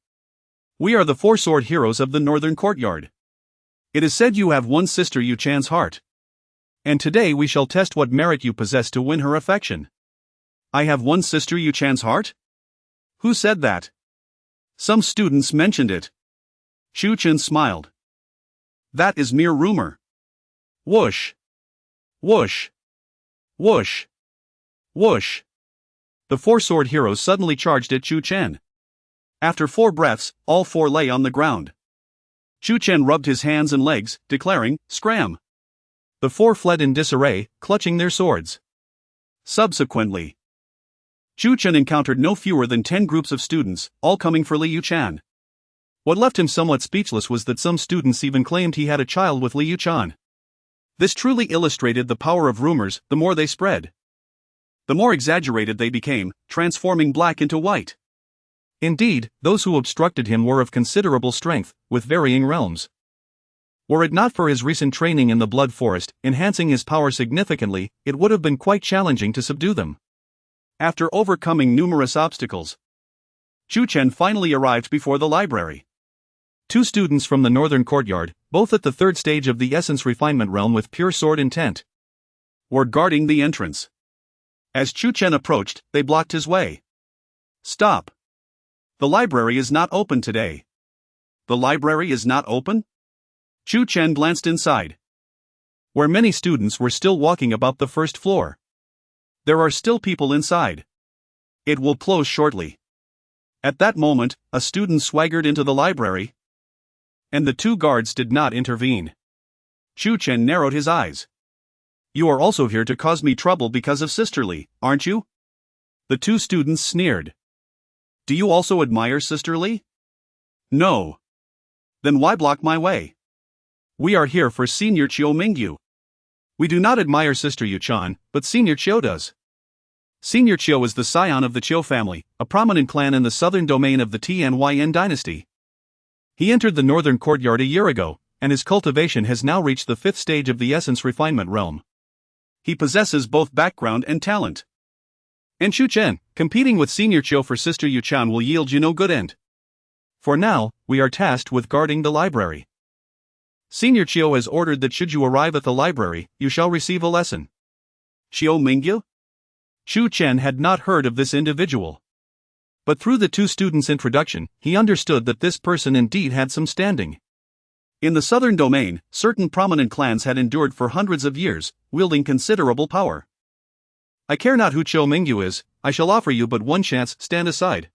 We are the 4 sword heroes of the northern courtyard. It is said you have won Sister Yuchan's heart. And today we shall test what merit you possess to win her affection. I have won Sister Yuchan's heart? Who said that? Some students mentioned it. Chu Chen smiled. That is mere rumor. Whoosh. Whoosh. Whoosh. Whoosh. The 4 sword heroes suddenly charged at Chu Chen. After 4 breaths, all 4 lay on the ground. Chu Chen rubbed his hands and legs, declaring, Scram. The 4 fled in disarray, clutching their swords. Subsequently, Chu Chen encountered no fewer than 10 groups of students, all coming for Li Yuchan. What left him somewhat speechless was that some students even claimed he had a child with Li Yuchan. This truly illustrated the power of rumors. The more they spread, the more exaggerated they became, transforming black into white. Indeed, those who obstructed him were of considerable strength, with varying realms. Were it not for his recent training in the Blood Forest, enhancing his power significantly, it would have been quite challenging to subdue them. After overcoming numerous obstacles, Chu Chen finally arrived before the library. 2 students from the northern courtyard, both at the 3rd stage of the essence refinement realm with pure sword intent, were guarding the entrance. As Chu Chen approached, they blocked his way. Stop. The library is not open today. The library is not open? Chu Chen glanced inside, where many students were still walking about the 1st floor. There are still people inside. It will close shortly. At that moment, a student swaggered into the library And the two guards did not intervene. Chu Chen narrowed his eyes. You are also here to cause me trouble because of Sisterly, aren't you? The two students sneered. Do you also admire Sisterly? No. Then why block my way? We are here for Senior Chiu Mingyu. We do not admire Sister Yu-chan, but Senior Chiu does. Senior Chiu is the scion of the Chiu family, a prominent clan in the southern domain of the Tianyin dynasty. He entered the northern courtyard a year ago, and his cultivation has now reached the 5th stage of the essence refinement realm. He possesses both background and talent. And Chu Chen, competing with Senior Chiu for Sister Yu-chan will yield you no good end. For now, we are tasked with guarding the library. Senior Chiu has ordered that should you arrive at the library, you shall receive a lesson. Chiu Mingyu? Chu Chen had not heard of this individual. But through the two students' introduction, he understood that this person indeed had some standing. In the southern domain, certain prominent clans had endured for hundreds of years, wielding considerable power. I care not who Chiu Mingyu is, I shall offer you but one chance, stand aside.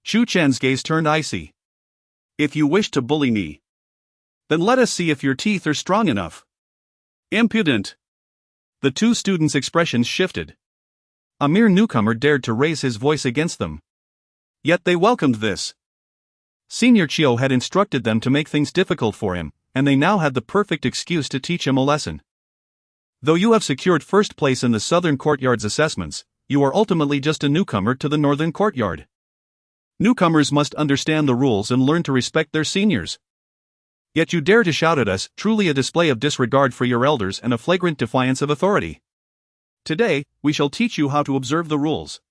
Chu Chen's gaze turned icy. If you wish to bully me, then let us see if your teeth are strong enough. Impudent. The two students' expressions shifted. A mere newcomer dared to raise his voice against them. Yet they welcomed this. Senior Chiu had instructed them to make things difficult for him, and they now had the perfect excuse to teach him a lesson. Though you have secured first place in the southern courtyard's assessments, you are ultimately just a newcomer to the northern courtyard. Newcomers must understand the rules and learn to respect their seniors. Yet you dare to shout at us, truly a display of disregard for your elders and a flagrant defiance of authority. Today, we shall teach you how to observe the rules.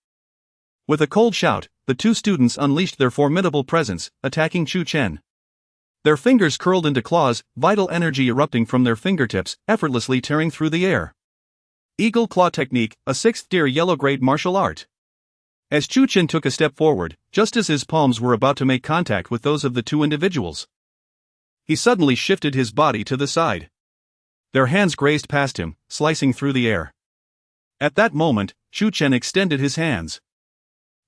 With a cold shout, the two students unleashed their formidable presence, attacking Chu Chen. Their fingers curled into claws, vital energy erupting from their fingertips, effortlessly tearing through the air. Eagle Claw Technique, a 6th-tier yellow-grade martial art. As Chu Chen took a step forward, just as his palms were about to make contact with those of the two individuals, he suddenly shifted his body to the side. Their hands grazed past him, slicing through the air. At that moment, Chu Chen extended his hands,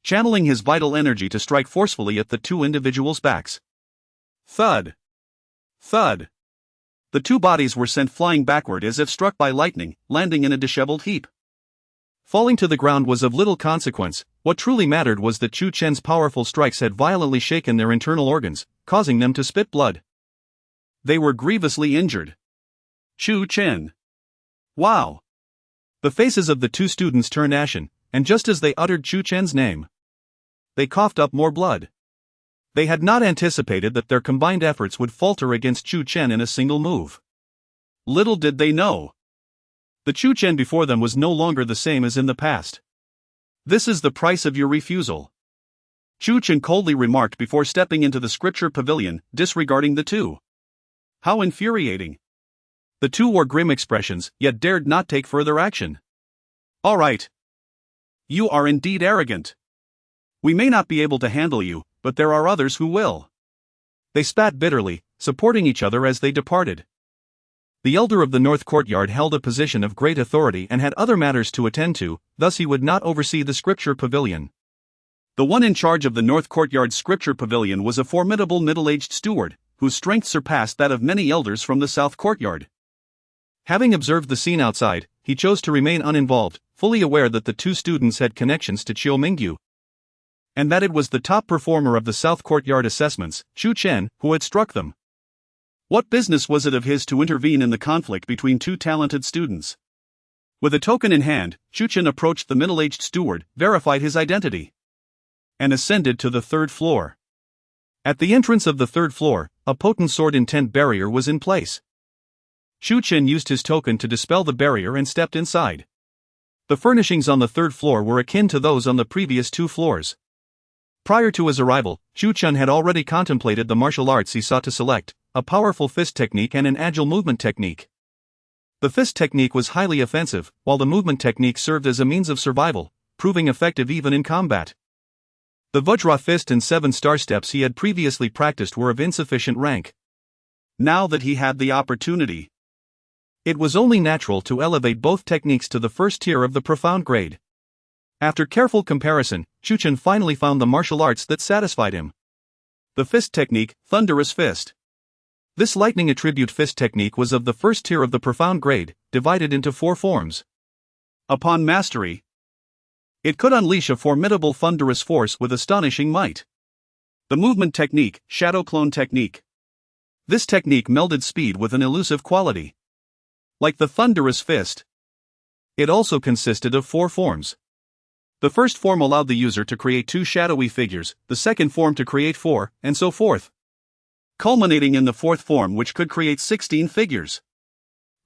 channeling his vital energy to strike forcefully at the two individuals' backs. Thud! Thud! The two bodies were sent flying backward as if struck by lightning, landing in a disheveled heap. Falling to the ground was of little consequence. What truly mattered was that Chu Chen's powerful strikes had violently shaken their internal organs, causing them to spit blood. They were grievously injured. Chu Chen. Wow! The faces of the two students turned ashen, and just as they uttered Chu Chen's name, they coughed up more blood. They had not anticipated that their combined efforts would falter against Chu Chen in a single move. Little did they know. The Chu Chen before them was no longer the same as in the past. This is the price of your refusal, Chu Chen coldly remarked before stepping into the scripture pavilion, disregarding the two. How infuriating. The two wore grim expressions, yet dared not take further action. All right. You are indeed arrogant. We may not be able to handle you, but there are others who will. They spat bitterly, supporting each other as they departed. The elder of the North Courtyard held a position of great authority and had other matters to attend to, thus he would not oversee the scripture pavilion. The one in charge of the North Courtyard's scripture pavilion was a formidable middle-aged steward, whose strength surpassed that of many elders from the South Courtyard. Having observed the scene outside, he chose to remain uninvolved, fully aware that the two students had connections to Chiu Mingyu, and that it was the top performer of the South Courtyard assessments, Chu Chen, who had struck them. What business was it of his to intervene in the conflict between two talented students? With a token in hand, Chu Chen approached the middle-aged steward, verified his identity, and ascended to the 3rd floor. At the entrance of the 3rd floor, a potent sword intent barrier was in place. Chu Chen used his token to dispel the barrier and stepped inside. The furnishings on the 3rd floor were akin to those on the previous 2 floors. Prior to his arrival, Chu Chen had already contemplated the martial arts he sought to select, a powerful fist technique and an agile movement technique. The fist technique was highly offensive, while the movement technique served as a means of survival, proving effective even in combat. The Vajra fist and 7 star steps he had previously practiced were of insufficient rank. Now that he had the opportunity, it was only natural to elevate both techniques to the 1st tier of the profound grade. After careful comparison, Chu Chen finally found the martial arts that satisfied him. The fist technique, Thunderous Fist. This lightning attribute fist technique was of the first tier of the profound grade, divided into 4 forms. Upon mastery, it could unleash a formidable thunderous force with astonishing might. The movement technique, shadow clone technique. This technique melded speed with an elusive quality. Like the thunderous fist, it also consisted of 4 forms. The first form allowed the user to create 2 shadowy figures, the second form to create 4, and so forth, culminating in the 4th form, which could create 16 figures.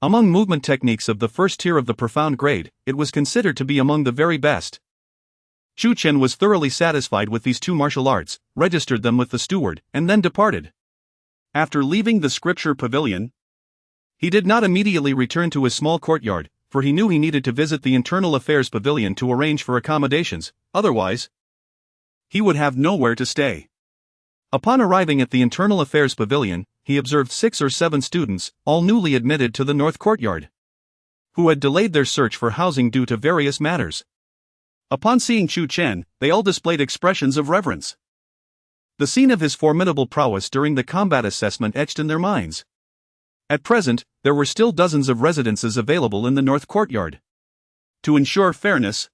Among movement techniques of the first tier of the profound grade, it was considered to be among the very best. Chu Chen was thoroughly satisfied with these 2 martial arts, registered them with the steward, and then departed. After leaving the scripture pavilion, he did not immediately return to his small courtyard, for he knew he needed to visit the internal affairs pavilion to arrange for accommodations, otherwise, he would have nowhere to stay. Upon arriving at the internal affairs pavilion, he observed 6 or 7 students, all newly admitted to the north courtyard, who had delayed their search for housing due to various matters. Upon seeing Chu Chen, they all displayed expressions of reverence. The scene of his formidable prowess during the combat assessment etched in their minds. At present, there were still dozens of residences available in the north courtyard. To ensure fairness,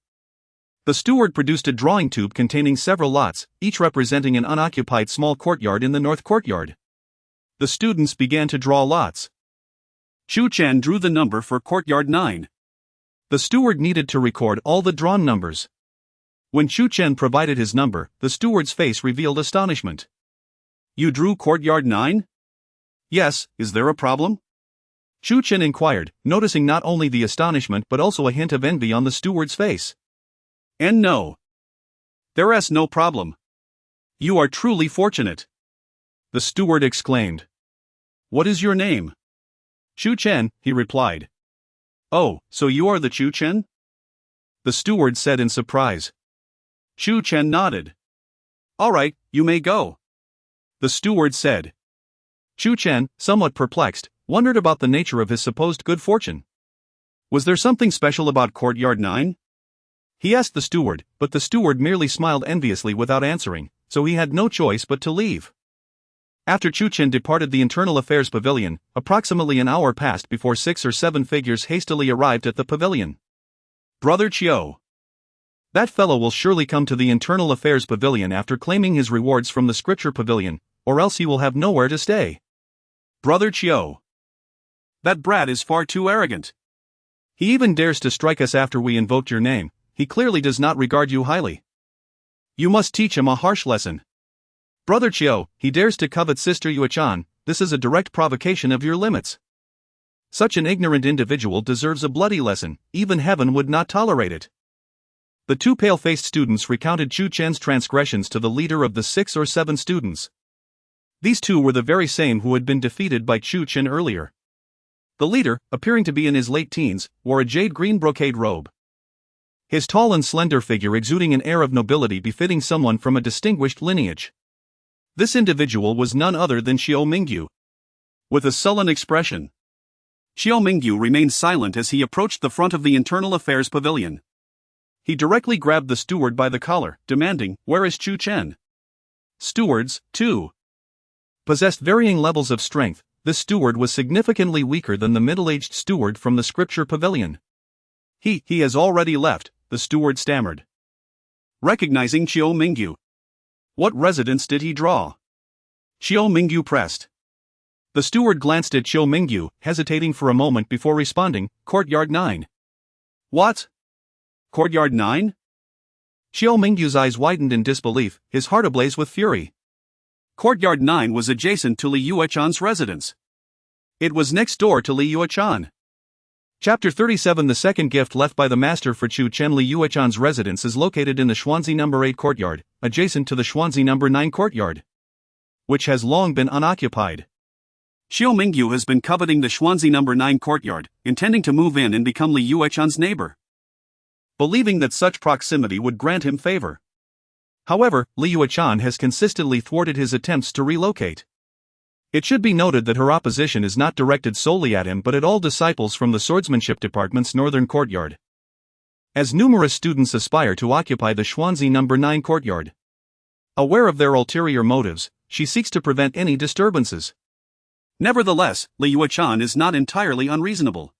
the steward produced a drawing tube containing several lots, each representing an unoccupied small courtyard in the north courtyard. The students began to draw lots. Chu Chen drew the number for courtyard 9. The steward needed to record all the drawn numbers. When Chu Chen provided his number, the steward's face revealed astonishment. "You drew courtyard 9? Yes, is there a problem?" Chu Chen inquired, noticing not only the astonishment but also a hint of envy on the steward's face. "And no. There's no problem. You are truly fortunate," the steward exclaimed. "What is your name?" "Chu Chen," he replied. "Oh, so you are the Chu Chen?" the steward said in surprise. Chu Chen nodded. "All right, you may go," the steward said. Chu Chen, somewhat perplexed, wondered about the nature of his supposed good fortune. Was there something special about courtyard 9? He asked the steward, but the steward merely smiled enviously without answering, so he had no choice but to leave. After Chu Chen departed the internal affairs pavilion, approximately an hour passed before 6 or 7 figures hastily arrived at the pavilion. "Brother Chiu. That fellow will surely come to the internal affairs pavilion after claiming his rewards from the scripture pavilion, or else he will have nowhere to stay. Brother Chiu. That brat is far too arrogant. He even dares to strike us after we invoked your name. He clearly does not regard you highly. You must teach him a harsh lesson. Brother Chiu, he dares to covet Sister Yuechan. This is a direct provocation of your limits. Such an ignorant individual deserves a bloody lesson, even heaven would not tolerate it." The 2 pale-faced students recounted Chu Chen's transgressions to the leader of the 6 or 7 students. These 2 were the very same who had been defeated by Chu Chen earlier. The leader, appearing to be in his late teens, wore a jade-green brocade robe. His tall and slender figure exuding an air of nobility befitting someone from a distinguished lineage. This individual was none other than Xiao Mingyu. With a sullen expression, Xiao Mingyu remained silent as he approached the front of the internal affairs pavilion. He directly grabbed the steward by the collar, demanding, "Where is Chu Chen?" Stewards, too, possessed varying levels of strength. This steward was significantly weaker than the middle-aged steward from the scripture pavilion. He has already left," the steward stammered. Recognizing Xiao Mingyu. "What residence did he draw?" Xiao Mingyu pressed. The steward glanced at Xiao Mingyu, hesitating for a moment before responding, "Courtyard 9. "What? Courtyard 9? Xiao Mingyu's eyes widened in disbelief, his heart ablaze with fury. Courtyard 9 was adjacent to Li Yuechan's residence. It was next door to Li Yuechan. Chapter 37. The second gift left by the master for Chu Chen. Li Yuechan's residence is located in the Xuanzi No. 8 courtyard, adjacent to the Xuanzi No. 9 courtyard, which has long been unoccupied. Xiao Mingyu has been coveting the Xuanzi No. 9 courtyard, intending to move in and become Li Yuechan's neighbor, believing that such proximity would grant him favor. However, Li Yuechan has consistently thwarted his attempts to relocate. It should be noted that her opposition is not directed solely at him but at all disciples from the swordsmanship department's northern courtyard, as numerous students aspire to occupy the Xuanzi No. 9 courtyard. Aware of their ulterior motives, she seeks to prevent any disturbances. Nevertheless, Li Yuechan is not entirely unreasonable.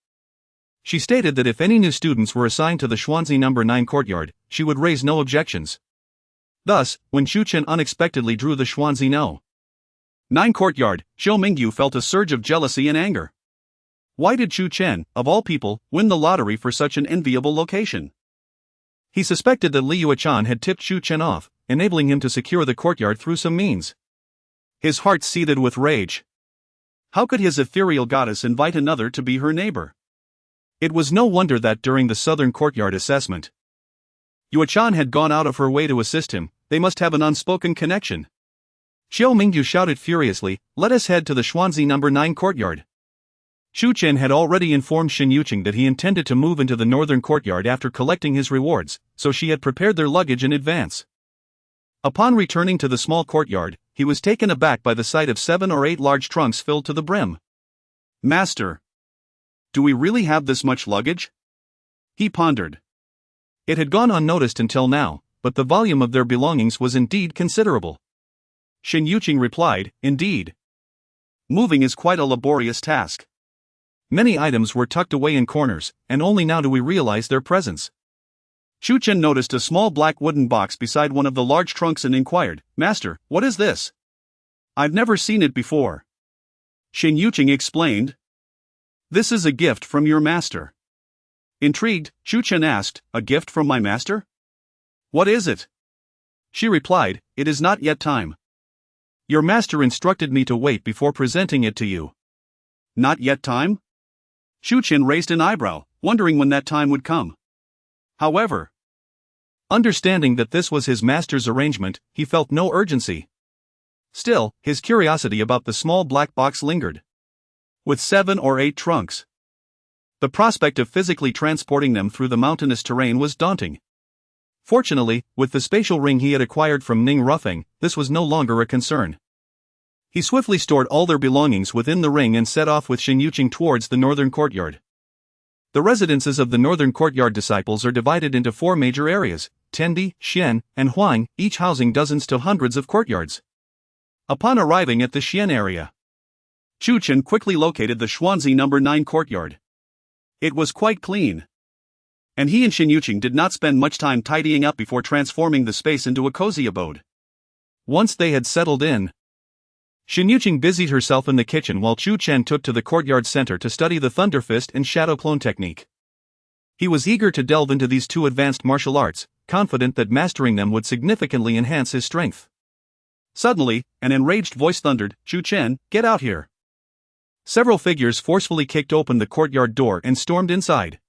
She stated that if any new students were assigned to the Xuanzi No. 9 courtyard, she would raise no objections. Thus, when Chu Chen unexpectedly drew the Xuanzi No. 9 courtyard, Xiao Mingyu felt a surge of jealousy and anger. Why did Chu Chen, of all people, win the lottery for such an enviable location? He suspected that Li Yuechan had tipped Chu Chen off, enabling him to secure the courtyard through some means. His heart seethed with rage. How could his ethereal goddess invite another to be her neighbor? It was no wonder that during the southern courtyard assessment, Yuechan had gone out of her way to assist him. They must have an unspoken connection. Xiao Mingyu shouted furiously, "Let us head to the Xuanzi No. 9 courtyard." Chu Chen had already informed Shen Yuqing that he intended to move into the northern courtyard after collecting his rewards, so she had prepared their luggage in advance. Upon returning to the small courtyard, he was taken aback by the sight of 7 or 8 large trunks filled to the brim. "Master, do we really have this much luggage?" he pondered. It had gone unnoticed until now, but the volume of their belongings was indeed considerable. Shen Yuqing replied, "Indeed. Moving is quite a laborious task. Many items were tucked away in corners, and only now do we realize their presence." Chu Chen noticed a small black wooden box beside one of the large trunks and inquired, "Master, what is this? I've never seen it before." Shen Yuqing explained, "This is a gift from your master." Intrigued, Chu Chen asked, "A gift from my master? What is it?" She replied, "It is not yet time. Your master instructed me to wait before presenting it to you." "Not yet time?" Chu Chen raised an eyebrow, wondering when that time would come. However, understanding that this was his master's arrangement, he felt no urgency. Still, his curiosity about the small black box lingered. With 7 or 8 trunks, the prospect of physically transporting them through the mountainous terrain was daunting. Fortunately, with the spatial ring he had acquired from Ning Rufeng, this was no longer a concern. He swiftly stored all their belongings within the ring and set off with Shen Yuqing towards the northern courtyard. The residences of the northern courtyard disciples are divided into 4 major areas: Tendi, Xian, and Huang, each housing dozens to hundreds of courtyards. Upon arriving at the Xian area, Chu Chen quickly located the Xuanzi No. 9 courtyard. It was quite clean, and he and Shen Yuqing did not spend much time tidying up before transforming the space into a cozy abode. Once they had settled in, Shen Yuqing busied herself in the kitchen while Chu Chen took to the courtyard center to study the Thunder Fist and Shadow Clone technique. He was eager to delve into these 2 advanced martial arts, confident that mastering them would significantly enhance his strength. Suddenly, an enraged voice thundered, "Chu Chen, get out here!" Several figures forcefully kicked open the courtyard door and stormed inside.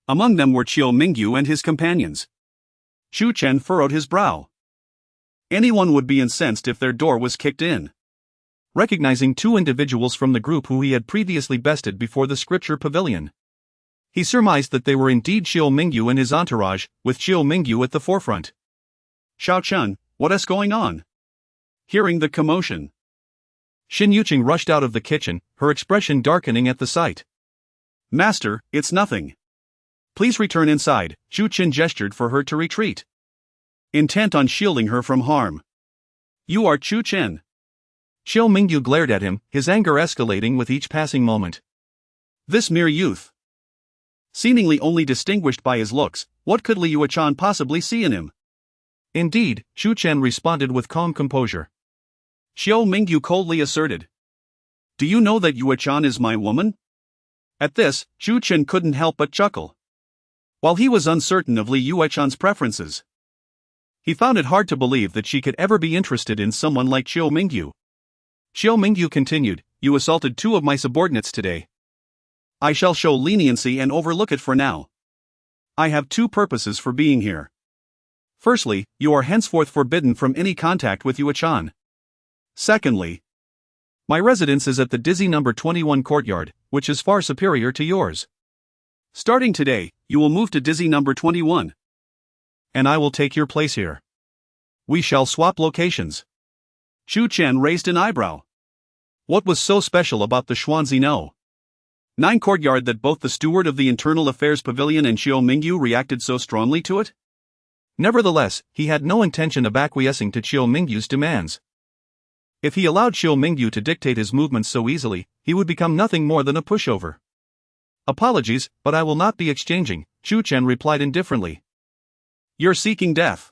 Among them were Xiao Mingyu and his companions. Chu Chen furrowed his brow. Anyone would be incensed if their door was kicked in. Recognizing 2 individuals from the group who he had previously bested before the scripture pavilion, he surmised that they were indeed Xiao Mingyu and his entourage, with Xiao Mingyu at the forefront. "Xiao Chen, what is going on?" Hearing the commotion, Shen Yuqing rushed out of the kitchen, her expression darkening at the sight. "Master, it's nothing. Please return inside." Chu Chen gestured for her to retreat, intent on shielding her from harm. "You are Chu Chen." Xiao Mingyu glared at him, his anger escalating with each passing moment. This mere youth, seemingly only distinguished by his looks, what could Li Yuechan possibly see in him? Indeed, Chu Chen responded with calm composure. Xiao Mingyu coldly asserted, "Do you know that Yuechan is my woman?" At this, Chu Chen couldn't help but chuckle. While he was uncertain of Li Yuechan's preferences, he found it hard to believe that she could ever be interested in someone like Xiao Mingyu. Xiao Mingyu continued, "You assaulted 2 of my subordinates today. I shall show leniency and overlook it for now. I have 2 purposes for being here. Firstly, you are henceforth forbidden from any contact with Yuechan. Secondly, my residence is at the dizzy No. 21 courtyard, which is far superior to yours. Starting today, you will move to dizzy No. 21. And I will take your place here. We shall swap locations." Chu Chen raised an eyebrow. What was so special about the Xuanzi No. 9 courtyard that both the steward of the Internal Affairs Pavilion and Xiao Mingyu reacted so strongly to it? Nevertheless, he had no intention of acquiescing to Xiao Mingyu's demands. If he allowed Xiao Mingyu to dictate his movements so easily, he would become nothing more than a pushover. Apologies, but I will not be exchanging, Chu Chen replied indifferently. You're seeking death.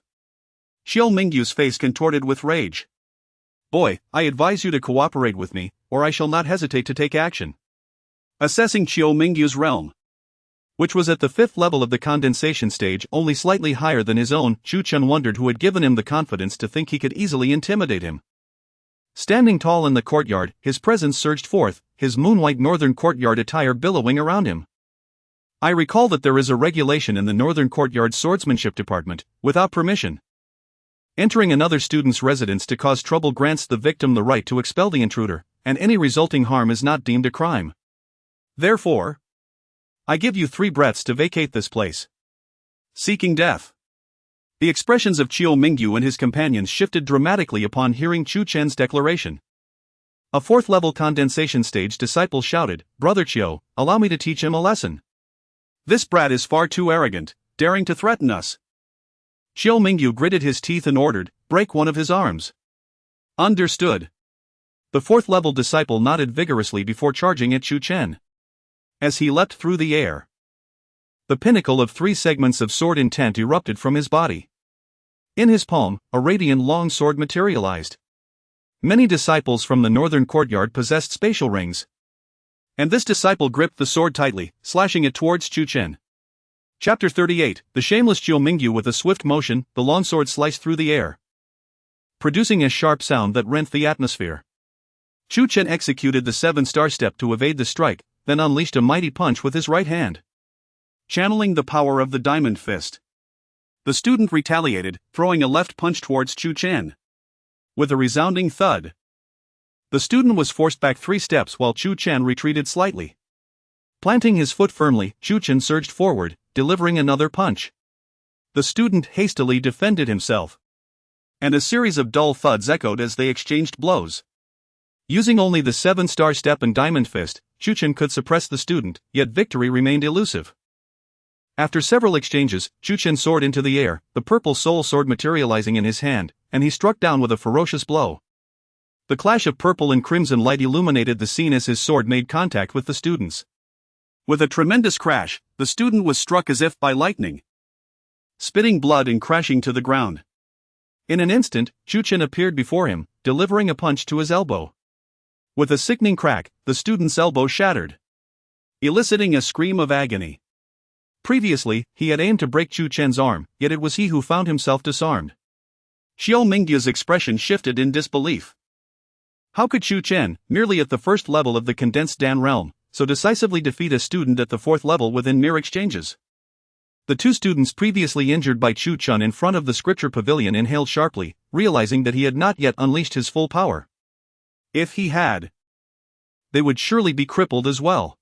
Xiao Mingyu's face contorted with rage. Boy, I advise you to cooperate with me, or I shall not hesitate to take action. Assessing Xiao Mingyu's realm, which was at the 5th level of the condensation stage, only slightly higher than his own, Chu Chen wondered who had given him the confidence to think he could easily intimidate him. Standing tall in the courtyard, his presence surged forth, his moonwhite northern courtyard attire billowing around him. I recall that there is a regulation in the northern courtyard swordsmanship department, without permission. Entering another student's residence to cause trouble grants the victim the right to expel the intruder, and any resulting harm is not deemed a crime. Therefore, I give you 3 breaths to vacate this place. Seeking death. The expressions of Xiao Mingyu and his companions shifted dramatically upon hearing Chu Chen's declaration. A 4th-level condensation stage disciple shouted, Brother Xiao, allow me to teach him a lesson. This brat is far too arrogant, daring to threaten us. Xiao Mingyu gritted his teeth and ordered, break one of his arms. Understood. The 4th-level disciple nodded vigorously before charging at Chu Chen. As he leapt through the air, the pinnacle of 3 segments of sword intent erupted from his body. In his palm, a radiant long sword materialized. Many disciples from the northern courtyard possessed spatial rings. And this disciple gripped the sword tightly, slashing it towards Chu Chen. Chapter 38, the shameless Xiao Mingyu. With a swift motion, the longsword sliced through the air, producing a sharp sound that rent the atmosphere. Chu Chen executed the 7-star step to evade the strike, then unleashed a mighty punch with his right hand, channeling the power of the diamond fist. The student retaliated, throwing a left punch towards Chu Chen. With a resounding thud, the student was forced back 3 steps while Chu Chen retreated slightly. Planting his foot firmly, Chu Chen surged forward, delivering another punch. The student hastily defended himself, and a series of dull thuds echoed as they exchanged blows. Using only the 7-star step and diamond fist, Chu Chen could suppress the student, yet victory remained elusive. After several exchanges, Chu Chen soared into the air, the purple soul sword materializing in his hand, and he struck down with a ferocious blow. The clash of purple and crimson light illuminated the scene as his sword made contact with the student's. With a tremendous crash, the student was struck as if by lightning, spitting blood and crashing to the ground. In an instant, Chu Chen appeared before him, delivering a punch to his elbow. With a sickening crack, the student's elbow shattered, eliciting a scream of agony. Previously, he had aimed to break Chu Chen's arm, yet it was he who found himself disarmed. Xiao Mingyu's expression shifted in disbelief. How could Chu Chen, merely at the 1st level of the condensed Dan realm, so decisively defeat a student at the 4th level within mere exchanges? The 2 students previously injured by Chu Chen in front of the scripture pavilion inhaled sharply, realizing that he had not yet unleashed his full power. If he had, they would surely be crippled as well.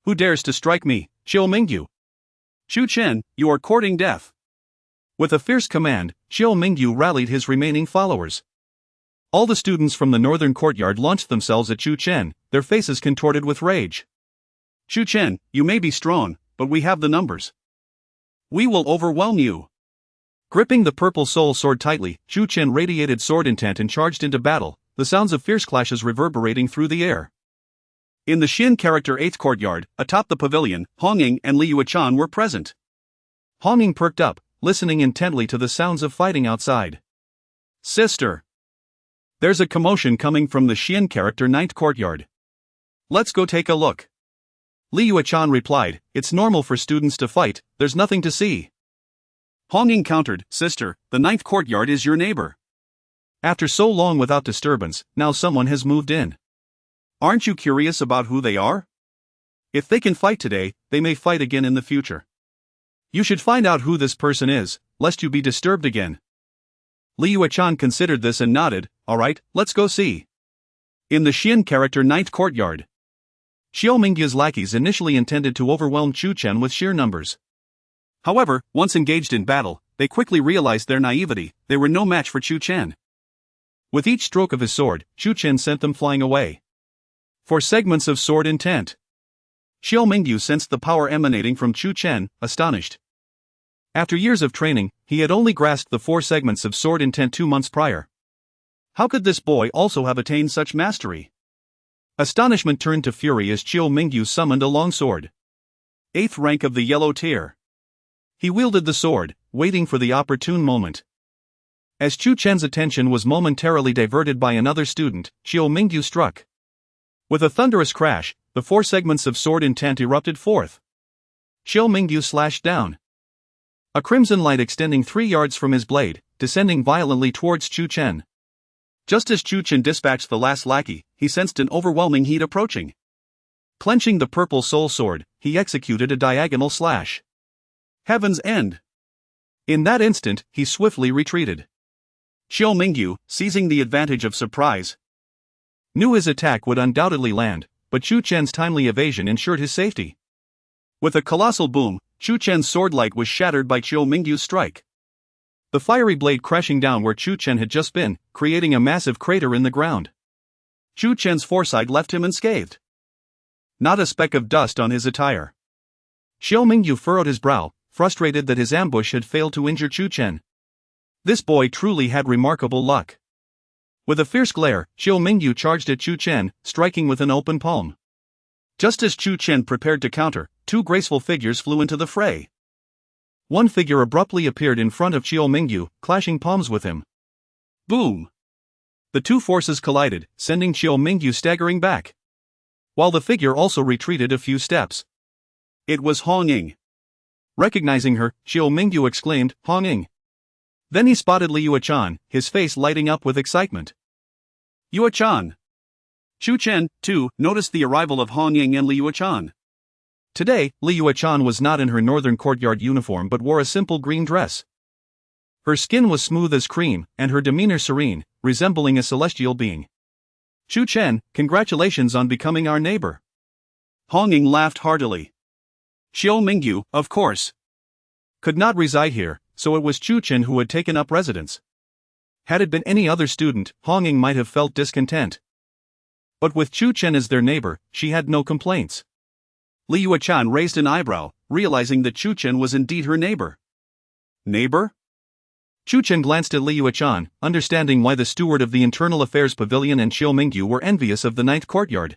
Who dares to strike me, Xiao Mingyu? Chu Chen, you are courting death. With a fierce command, Xiao Mingyu rallied his remaining followers. All the students from the northern courtyard launched themselves at Chu Chen, their faces contorted with rage. Chu Chen, you may be strong, but we have the numbers. We will overwhelm you. Gripping the purple soul sword tightly, Chu Chen radiated sword intent and charged into battle, the sounds of fierce clashes reverberating through the air. In the Xin character 8th courtyard, atop the pavilion, Hongying and Li Yuechan were present. Hongying perked up, listening intently to the sounds of fighting outside. Sister, there's a commotion coming from the Xian character 9th courtyard. Let's go take a look. Li Yuechan replied, it's normal for students to fight, there's nothing to see. Hongying countered, sister, the 9th courtyard is your neighbor. After so long without disturbance, now someone has moved in. Aren't you curious about who they are? If they can fight today, they may fight again in the future. You should find out who this person is, lest you be disturbed again. Li Yuechan considered this and nodded, alright, let's go see. In the Xian character 9th courtyard, Xiao Mingyu's lackeys initially intended to overwhelm Chu Chen with sheer numbers. However, once engaged in battle, they quickly realized their naivety, they were no match for Chu Chen. With each stroke of his sword, Chu Chen sent them flying away. 4 segments of sword intent. Xiao Mingyu sensed the power emanating from Chu Chen, astonished. After years of training, he had only grasped the 4 segments of sword intent 2 months prior. How could this boy also have attained such mastery? Astonishment turned to fury as Chiu Mingyu summoned a longsword. 8th rank of the yellow tier. He wielded the sword, waiting for the opportune moment. As Chu Chen's attention was momentarily diverted by another student, Chiu Mingyu struck. With a thunderous crash, the 4 segments of sword intent erupted forth. Chiu Mingyu slashed down. A crimson light extending 3 yards from his blade, descending violently towards Chu Chen. Just as Chu Chen dispatched the last lackey, he sensed an overwhelming heat approaching. Clenching the purple soul sword, he executed a diagonal slash. Heaven's end! In that instant, he swiftly retreated. Chiu Mingyu, seizing the advantage of surprise, knew his attack would undoubtedly land, but Chu Chen's timely evasion ensured his safety. With a colossal boom, Chu Chen's sword light was shattered by Chiu Mingyu's strike. The fiery blade crashing down where Chu Chen had just been, creating a massive crater in the ground. Chu Chen's foresight left him unscathed. Not a speck of dust on his attire. Chiu Mingyu furrowed his brow, frustrated that his ambush had failed to injure Chu Chen. This boy truly had remarkable luck. With a fierce glare, Chiu Mingyu charged at Chu Chen, striking with an open palm. Just as Chu Chen prepared to counter, 2 graceful figures flew into the fray. One figure abruptly appeared in front of Chiu Mingyu, clashing palms with him. Boom! The 2 forces collided, sending Chiu Mingyu staggering back, while the figure also retreated a few steps. It was Hong Ying. Recognizing her, Chiu Mingyu exclaimed, "Hong Ying." Then he spotted Li Yuechan, his face lighting up with excitement. Yuechan! Chu Chen, too, noticed the arrival of Hong Ying and Li Yuechan. Today, Li Yuechan was not in her northern courtyard uniform but wore a simple green dress. Her skin was smooth as cream, and her demeanor serene, resembling a celestial being. Chu Chen, congratulations on becoming our neighbor. Hong Ying laughed heartily. Chiu Mingyu, of course, could not reside here, so it was Chu Chen who had taken up residence. Had it been any other student, Hong Ying might have felt discontent. But with Chu Chen as their neighbor, she had no complaints. Li Yuechan raised an eyebrow, realizing that Chu Chen was indeed her neighbor. Neighbor? Chu Chen glanced at Li Yuechan, understanding why the steward of the Internal Affairs Pavilion and Chiu Mingyu were envious of the 9th courtyard.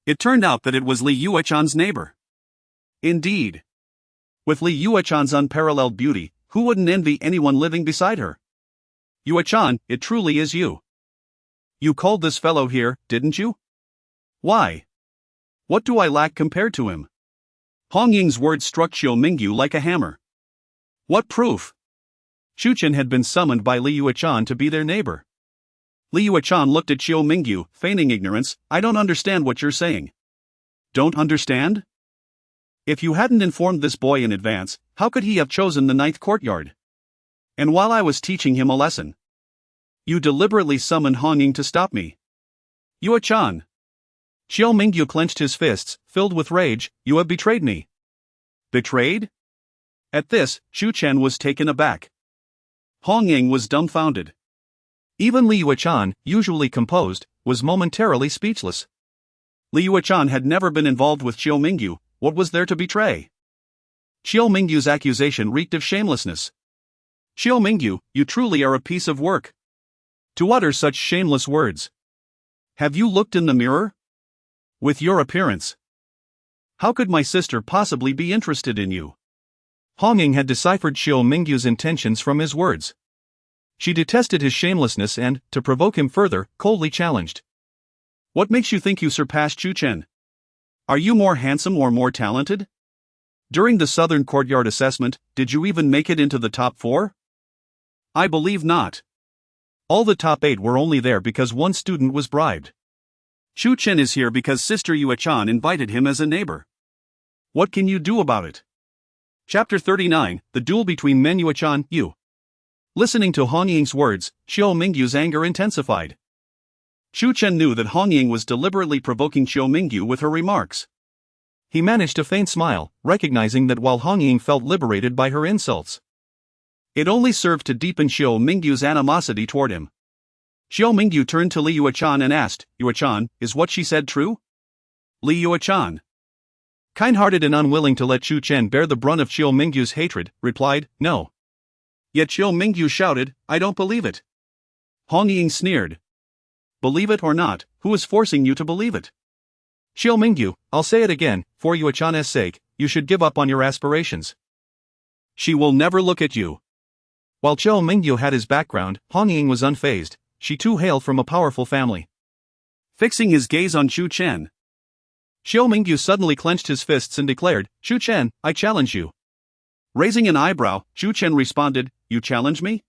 It turned out that it was Li Yuechan's neighbor. Indeed. With Li Yuechan's unparalleled beauty, who wouldn't envy anyone living beside her? Yuechan, it truly is you. You called this fellow here, didn't you? Why? What do I lack compared to him? Hong Ying's words struck Chiu Mingyu like a hammer. What proof? Chu Chen had been summoned by Li Yuechan to be their neighbor. Li Yuechan looked at Chiu Mingyu, feigning ignorance. I don't understand what you're saying. Don't understand? If you hadn't informed this boy in advance, how could he have chosen the 9th courtyard? And while I was teaching him a lesson, you deliberately summoned Hong Ying to stop me. Yuechan. Chiu Mingyu clenched his fists, filled with rage. You have betrayed me. Betrayed? At this, Chu Chen was taken aback. Hong Ying was dumbfounded. Even Li Yuechan, usually composed, was momentarily speechless. Li Yuechan had never been involved with Chiu Mingyu. What was there to betray? Chiu Mingyu's accusation reeked of shamelessness. Chiu Mingyu, you truly are a piece of work. To utter such shameless words. Have you looked in the mirror? With your appearance, how could my sister possibly be interested in you? Hong Ying had deciphered Chiu Mingyu's intentions from his words. She detested his shamelessness and, to provoke him further, coldly challenged. What makes you think you surpass Chu Chen? Are you more handsome or more talented? During the Southern Courtyard assessment, did you even make it into the top 4? I believe not. All the top 8 were only there because one student was bribed. Chu Chen is here because Sister Yuechan invited him as a neighbor. What can you do about it? Chapter 39, The Duel Between Men. Yuechan, you. Listening to Hong Ying's words, Chiu Mingyu's anger intensified. Chu Chen knew that Hong Ying was deliberately provoking Chiu Mingyu with her remarks. He managed a faint smile, recognizing that while Hong Ying felt liberated by her insults, it only served to deepen Chiu Mingyu's animosity toward him. Chiu Mingyu turned to Li Yuechan and asked, Yuechan, is what she said true? Li Yuechan, kind-hearted and unwilling to let Chu Chen bear the brunt of Chiu Mingyu's hatred, replied, no. Yet Chiu Mingyu shouted, I don't believe it. Hong Ying sneered. Believe it or not, who is forcing you to believe it? Xiao Mingyu, I'll say it again, for Yuechan's sake, you should give up on your aspirations. She will never look at you. While Xiao Mingyu had his background, Hong Ying was unfazed. She too hailed from a powerful family. Fixing his gaze on Chu Chen, Xiao Mingyu suddenly clenched his fists and declared, Chu Chen, I challenge you. Raising an eyebrow, Chu Chen responded, You challenge me?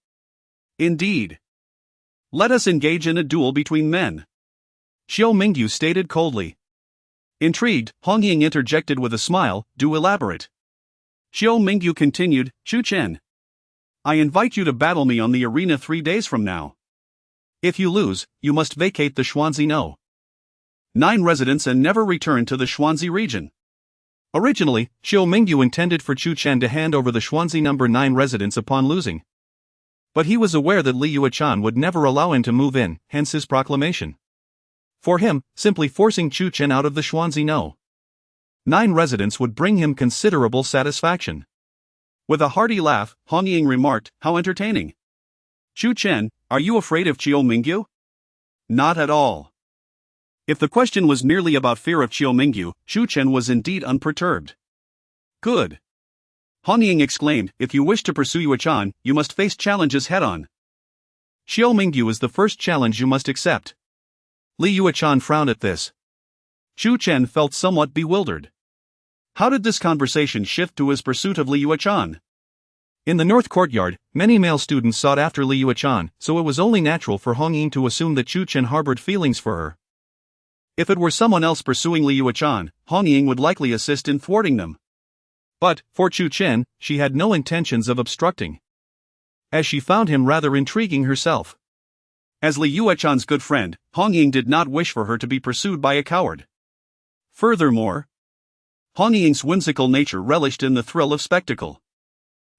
Indeed. Let us engage in a duel between men. Xiao Mingyu stated coldly. Intrigued, Hong Ying interjected with a smile, Do elaborate. Xiao Mingyu continued, Chu Chen. I invite you to battle me on the arena 3 days from now. If you lose, you must vacate the Xuanzi No. 9 residents and never return to the Xuanzi region. Originally, Xiao Mingyu intended for Chu Chen to hand over the Xuanzi No. 9 residence upon losing. But he was aware that Li Yuechan would never allow him to move in, hence his proclamation. For him, simply forcing Chu Chen out of the Xuanzi No. 9 residents would bring him considerable satisfaction. With a hearty laugh, Hong Ying remarked, How entertaining. Chu Chen, are you afraid of Xiao Mingyu? Not at all. If the question was merely about fear of Xiao Mingyu, Chu Chen was indeed unperturbed. Good. Hong Ying exclaimed, If you wish to pursue Yuechan, you must face challenges head-on. Xiao Mingyu is the first challenge you must accept. Li Yuechan frowned at this. Chu Chen felt somewhat bewildered. How did this conversation shift to his pursuit of Li Yuechan? In the North Courtyard, many male students sought after Li Yuechan, so it was only natural for Hong Ying to assume that Chu Chen harbored feelings for her. If it were someone else pursuing Li Yuechan, Hong Ying would likely assist in thwarting them. But, for Chu Chen, she had no intentions of obstructing, as she found him rather intriguing herself. As Li Yuechan's good friend, Hong Ying did not wish for her to be pursued by a coward. Furthermore, Hong Ying's whimsical nature relished in the thrill of spectacle.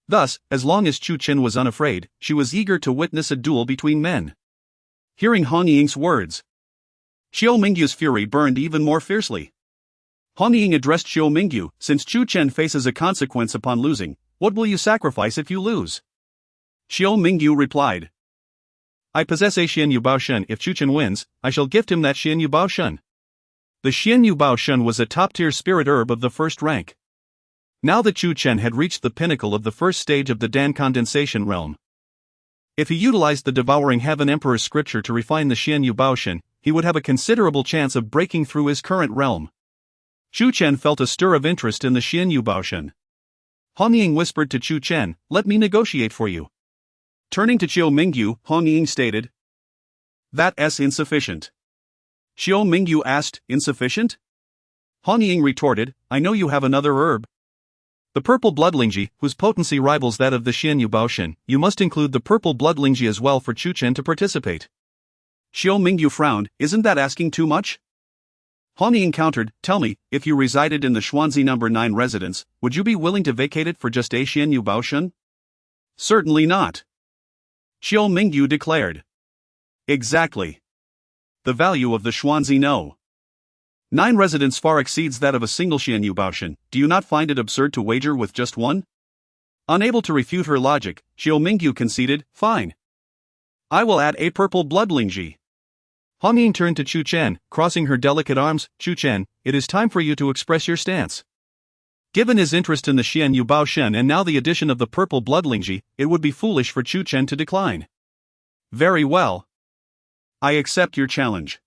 Thus, as long as Chu Chen was unafraid, she was eager to witness a duel between men. Hearing Hong Ying's words, Xiao Mingyu's fury burned even more fiercely. Hong Ying addressed Xiao Mingyu, Since Chu Chen faces a consequence upon losing, what will you sacrifice if you lose? Xiao Mingyu replied. I possess a Xianyu Baoshen. If Chu Chen wins, I shall gift him that Xianyu Baoshen. The Xianyu Baoshen was a top-tier spirit herb of the first rank. Now that Chu Chen had reached the pinnacle of the first stage of the Dan condensation realm, if he utilized the Devouring Heaven Emperor's scripture to refine the Xianyu Baoshen, he would have a considerable chance of breaking through his current realm. Chu Chen felt a stir of interest in the Xianyu Baoshen. Hong Ying whispered to Chu Chen, Let me negotiate for you. Turning to Xiao Mingyu, Hong Ying stated, That's insufficient. Xiao Mingyu asked, Insufficient? Hong Ying retorted, I know you have another herb. The purple bloodlingji, whose potency rivals that of the Xianyu Baoshen. You must include the purple bloodlingji as well for Chu Chen to participate. Xiao Mingyu frowned, Isn't that asking too much? Hong Ying countered, Tell me, if you resided in the Xuanzi No. 9 residence, would you be willing to vacate it for just a Xianyu Baoshen? Certainly not. Xiao Mingyu declared. Exactly. The value of the Xuanzi No. 9 residence far exceeds that of a single Xianyu Baoshen. Do you not find it absurd to wager with just one? Unable to refute her logic, Xiao Mingyu conceded, Fine. I will add a purple bloodlingji. Hong Ying turned to Chu Chen, crossing her delicate arms, Chu Chen, it is time for you to express your stance. Given his interest in the Xianyu Baoshen and now the addition of the purple bloodlingji, it would be foolish for Chu Chen to decline. Very well. I accept your challenge.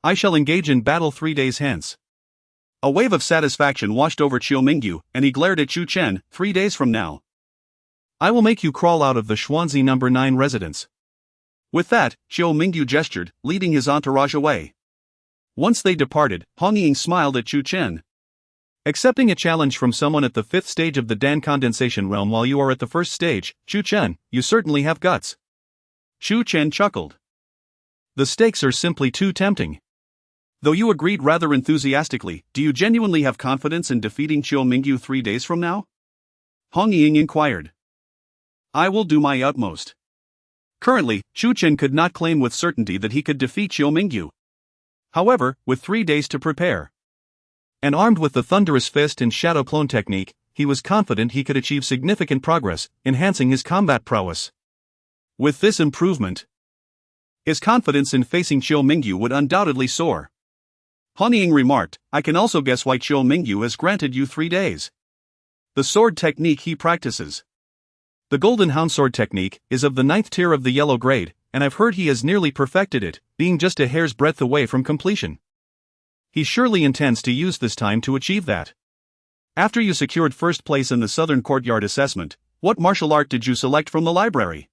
I shall engage in battle 3 days hence. A wave of satisfaction washed over Xiao Mingyu, and he glared at Chu Chen, 3 days from now. I will make you crawl out of the Xuanzi No. 9 residence. With that, Xiao Mingyu gestured, leading his entourage away. Once they departed, Hong Ying smiled at Chu Chen. Accepting a challenge from someone at the 5th stage of the Dan condensation realm while you are at the 1st stage, Chu Chen, you certainly have guts. Chu Chen chuckled. The stakes are simply too tempting. Though you agreed rather enthusiastically, do you genuinely have confidence in defeating Xiao Mingyu 3 days from now? Hong Ying inquired. I will do my utmost. Currently, Chu Chen could not claim with certainty that he could defeat Xiao Mingyu. However, with 3 days to prepare, and armed with the thunderous fist and shadow clone technique, he was confident he could achieve significant progress, enhancing his combat prowess. With this improvement, His confidence in facing Chiu Mingyu would undoubtedly soar. Han Ying remarked, I can also guess why Chiu Mingyu has granted you 3 days. The sword technique he practices. The Golden Hound sword technique is of the 9th tier of the yellow grade, and I've heard he has nearly perfected it, being just a hair's breadth away from completion. He surely intends to use this time to achieve that. After you secured first place in the Southern Courtyard assessment, what martial art did you select from the library?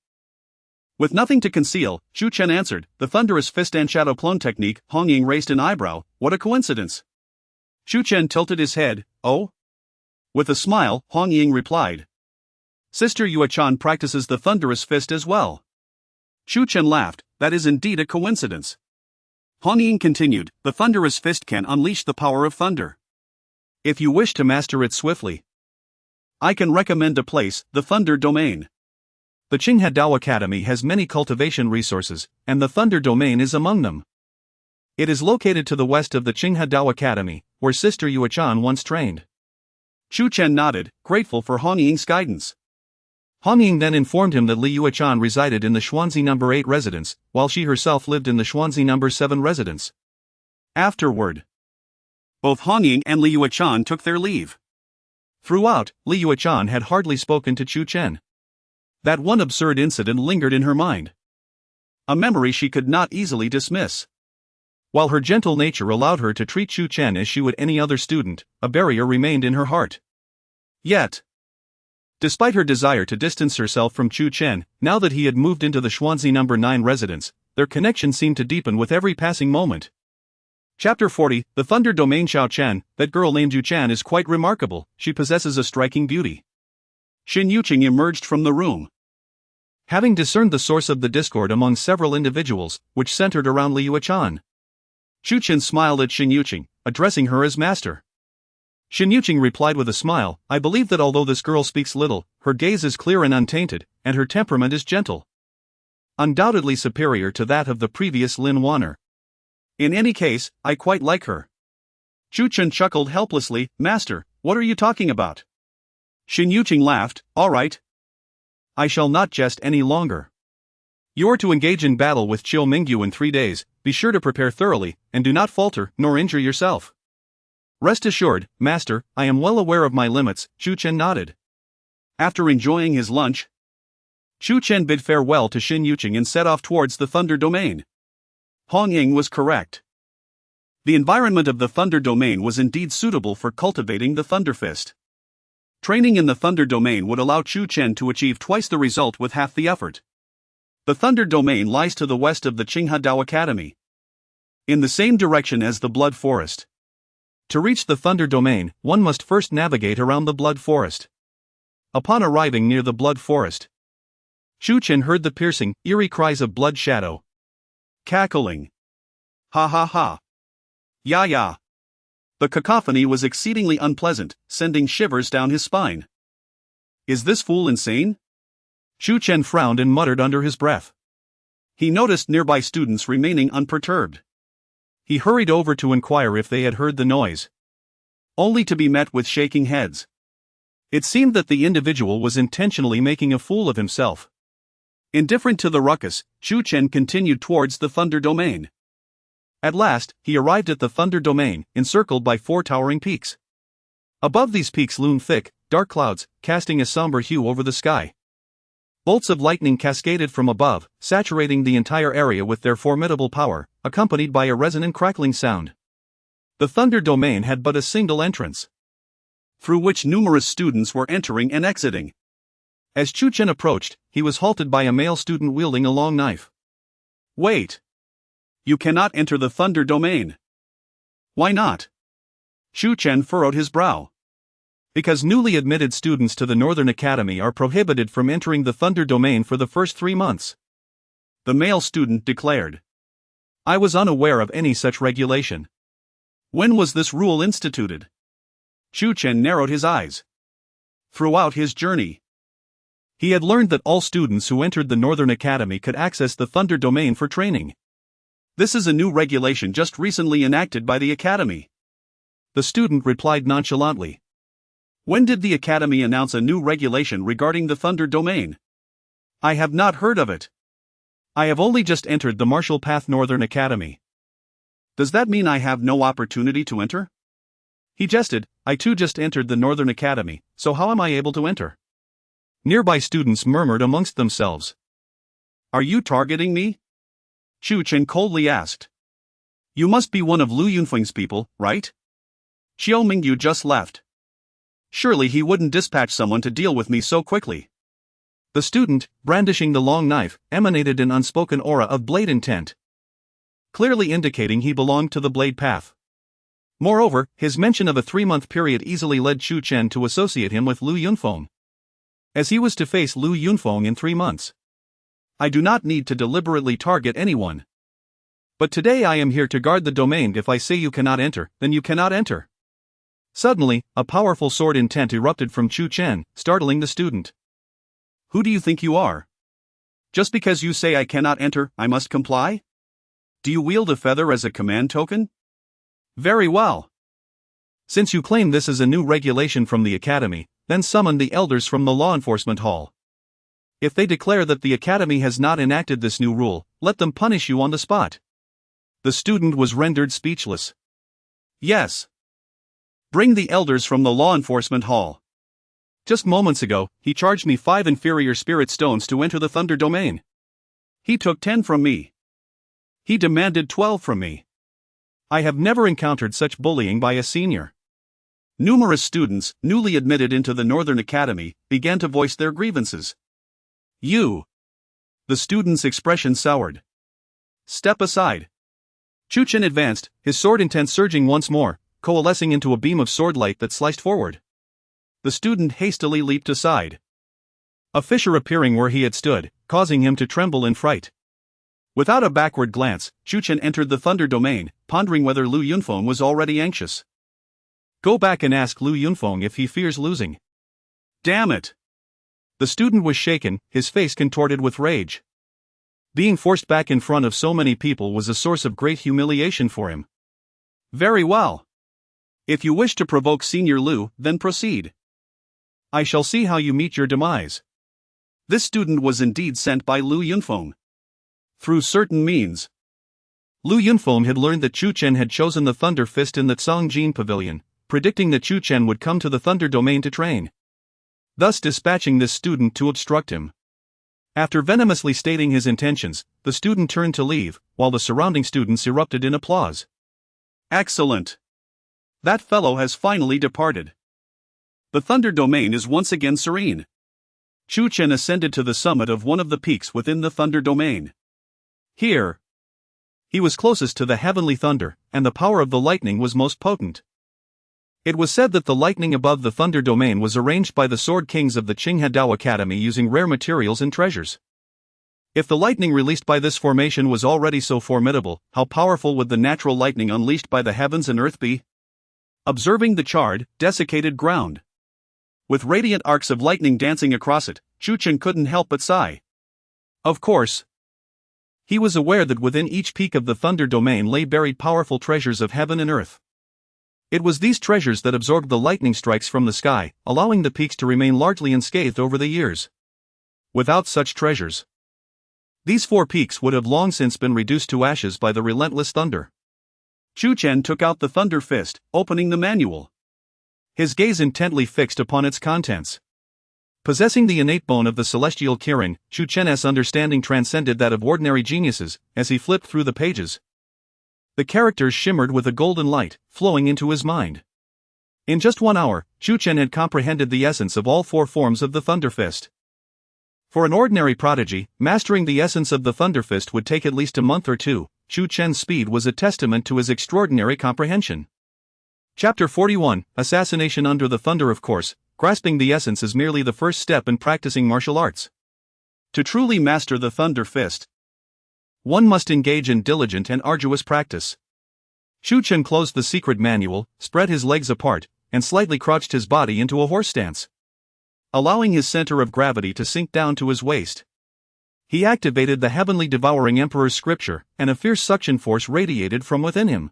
With nothing to conceal, Chu Chen answered, the Thunderous Fist and Shadow Clone technique. Han Ying raised an eyebrow, what a coincidence. Chu Chen tilted his head, oh? With a smile, Han Ying replied. Sister Yue-chan practices the Thunderous Fist as well. Chu Chen laughed, that is indeed a coincidence. Han Ying continued, the Thunderous Fist can unleash the power of thunder. If you wish to master it swiftly, I can recommend a place, the Thunder Domain. The Qinghadao Academy has many cultivation resources, and the Thunder Domain is among them. It is located to the west of the Qinghadao Academy, where Sister Yue-chan once trained. Chu Chen nodded, grateful for Han Ying's guidance. Han Ying then informed him that Li Yue-chan resided in the Xuanzi No. 8 residence, while she herself lived in the Xuanzi No. 7 residence. Afterward, both Han Ying and Li Yue-chan took their leave. Throughout, Li Yue-chan had hardly spoken to Chu Chen. That one absurd incident lingered in her mind. A memory she could not easily dismiss. While her gentle nature allowed her to treat Chu Chen as she would any other student, a barrier remained in her heart. Yet, despite her desire to distance herself from Chu Chen, now that he had moved into the Xuanzi No. 9 residence, their connection seemed to deepen with every passing moment. Chapter 40, The Thunder Domain. Xiao Chen, that girl named Yu Chan is quite remarkable, she possesses a striking beauty. Xin Yuqing emerged from the room. Having discerned the source of the discord among several individuals, which centered around Li Yue-chan, Chu Chen smiled at Xin Yuqing, addressing her as master. Xin Yuqing replied with a smile, I believe that although this girl speaks little, her gaze is clear and untainted, and her temperament is gentle. Undoubtedly superior to that of the previous Lin Wanner. In any case, I quite like her. Chu Chen chuckled helplessly, Master, what are you talking about? Xin Yuqing laughed, all right. I shall not jest any longer. You are to engage in battle with Chiu Mingyu in 3 days, be sure to prepare thoroughly, and do not falter, nor injure yourself. Rest assured, Master, I am well aware of my limits, Chu Chen nodded. After enjoying his lunch, Chu Chen bid farewell to Xin Yuqing and set off towards the Thunder Domain. Han Ying was correct. The environment of the Thunder Domain was indeed suitable for cultivating the Thunder Fist. Training in the Thunder Domain would allow Chu Chen to achieve twice the result with half the effort. The Thunder Domain lies to the west of the Qinghadao Academy, in the same direction as the Blood Forest. To reach the Thunder Domain, one must first navigate around the Blood Forest. Upon arriving near the Blood Forest, Chu Chen heard the piercing, eerie cries of Blood Shadow. Cackling. Ha ha ha. Ya ya. The cacophony was exceedingly unpleasant, sending shivers down his spine. Is this fool insane? Chu Chen frowned and muttered under his breath. He noticed nearby students remaining unperturbed. He hurried over to inquire if they had heard the noise, only to be met with shaking heads. It seemed that the individual was intentionally making a fool of himself. Indifferent to the ruckus, Chu Chen continued towards the Thunder Domain. At last, he arrived at the Thunder Domain, encircled by 4 towering peaks. Above these peaks loomed thick, dark clouds, casting a somber hue over the sky. Bolts of lightning cascaded from above, saturating the entire area with their formidable power, accompanied by a resonant crackling sound. The Thunder Domain had but a single entrance, through which numerous students were entering and exiting. As Chu Chen approached, he was halted by a male student wielding a long knife. Wait! You cannot enter the Thunder Domain. Why not? Chu Chen furrowed his brow. Because newly admitted students to the Northern Academy are prohibited from entering the Thunder Domain for the first 3 months. The male student declared. I was unaware of any such regulation. When was this rule instituted? Chu Chen narrowed his eyes. Throughout his journey, he had learned that all students who entered the Northern Academy could access the Thunder Domain for training. This is a new regulation just recently enacted by the Academy. The student replied nonchalantly. When did the Academy announce a new regulation regarding the Thunder Domain? I have not heard of it. I have only just entered the Martial Path Northern Academy. Does that mean I have no opportunity to enter? He jested. I too just entered the Northern Academy, so how am I able to enter? Nearby students murmured amongst themselves. Are you targeting me? Chu Chen coldly asked. You must be one of Lu Yunfeng's people, right? Xiao Mingyu just left. Surely he wouldn't dispatch someone to deal with me so quickly. The student, brandishing the long knife, emanated an unspoken aura of blade intent, clearly indicating he belonged to the blade path. Moreover, his mention of a 3-month period easily led Chu Chen to associate him with Lu Yunfeng, as he was to face Lu Yunfeng in 3 months. I do not need to deliberately target anyone. But today I am here to guard the domain. If I say you cannot enter, then you cannot enter. Suddenly, a powerful sword intent erupted from Chu Chen, startling the student. Who do you think you are? Just because you say I cannot enter, I must comply? Do you wield a feather as a command token? Very well. Since you claim this is a new regulation from the Academy, then summon the elders from the Law Enforcement Hall. If they declare that the Academy has not enacted this new rule, let them punish you on the spot. The student was rendered speechless. Yes. Bring the elders from the Law Enforcement Hall. Just moments ago, he charged me 5 inferior spirit stones to enter the Thunder Domain. He took 10 from me. He demanded 12 from me. I have never encountered such bullying by a senior. Numerous students, newly admitted into the Northern Academy, began to voice their grievances. You. The student's expression soured. Step aside. Chu Chen advanced, his sword intent surging once more, coalescing into a beam of sword light that sliced forward. The student hastily leaped aside, a fissure appearing where he had stood, causing him to tremble in fright. Without a backward glance, Chu Chen entered the Thunder Domain, pondering whether Lu Yunfeng was already anxious. Go back and ask Lu Yunfeng if he fears losing. Damn it! The student was shaken, his face contorted with rage. Being forced back in front of so many people was a source of great humiliation for him. Very well. If you wish to provoke Senior Lu, then proceed. I shall see how you meet your demise. This student was indeed sent by Lu Yunfeng. Through certain means. Lu Yunfeng had learned that Chu Chen had chosen the Thunder Fist in the Cangjin Pavilion, predicting that Chu Chen would come to the Thunder Domain to train, thus dispatching this student to obstruct him. After venomously stating his intentions, the student turned to leave, while the surrounding students erupted in applause. Excellent! That fellow has finally departed. The Thunder Domain is once again serene. Chu Chen ascended to the summit of one of the peaks within the Thunder Domain. Here, he was closest to the heavenly thunder, and the power of the lightning was most potent. It was said that the lightning above the Thunder Domain was arranged by the Sword Kings of the Qinghedao Academy using rare materials and treasures. If the lightning released by this formation was already so formidable, how powerful would the natural lightning unleashed by the heavens and earth be? Observing the charred, desiccated ground, with radiant arcs of lightning dancing across it, Chu Chen couldn't help but sigh. Of course, he was aware that within each peak of the Thunder Domain lay buried powerful treasures of heaven and earth. It was these treasures that absorbed the lightning strikes from the sky, allowing the peaks to remain largely unscathed over the years. Without such treasures, these 4 peaks would have long since been reduced to ashes by the relentless thunder. Chu Chen took out the Thunder Fist, opening the manual, his gaze intently fixed upon its contents. Possessing the innate bone of the celestial Kirin, Chu Chen's understanding transcended that of ordinary geniuses. As he flipped through the pages, the characters shimmered with a golden light, flowing into his mind. In just 1 hour, Chu Chen had comprehended the essence of all 4 forms of the Thunder Fist. For an ordinary prodigy, mastering the essence of the Thunder Fist would take at least a month or 2. Chu Chen's speed was a testament to his extraordinary comprehension. Chapter 41, Assassination Under the Thunder. Of course, grasping the essence is merely the first step in practicing martial arts. To truly master the Thunder Fist, one must engage in diligent and arduous practice. Chu Chen closed the secret manual, spread his legs apart, and slightly crouched his body into a horse stance, allowing his center of gravity to sink down to his waist. He activated the heavenly devouring Emperor's scripture, and a fierce suction force radiated from within him.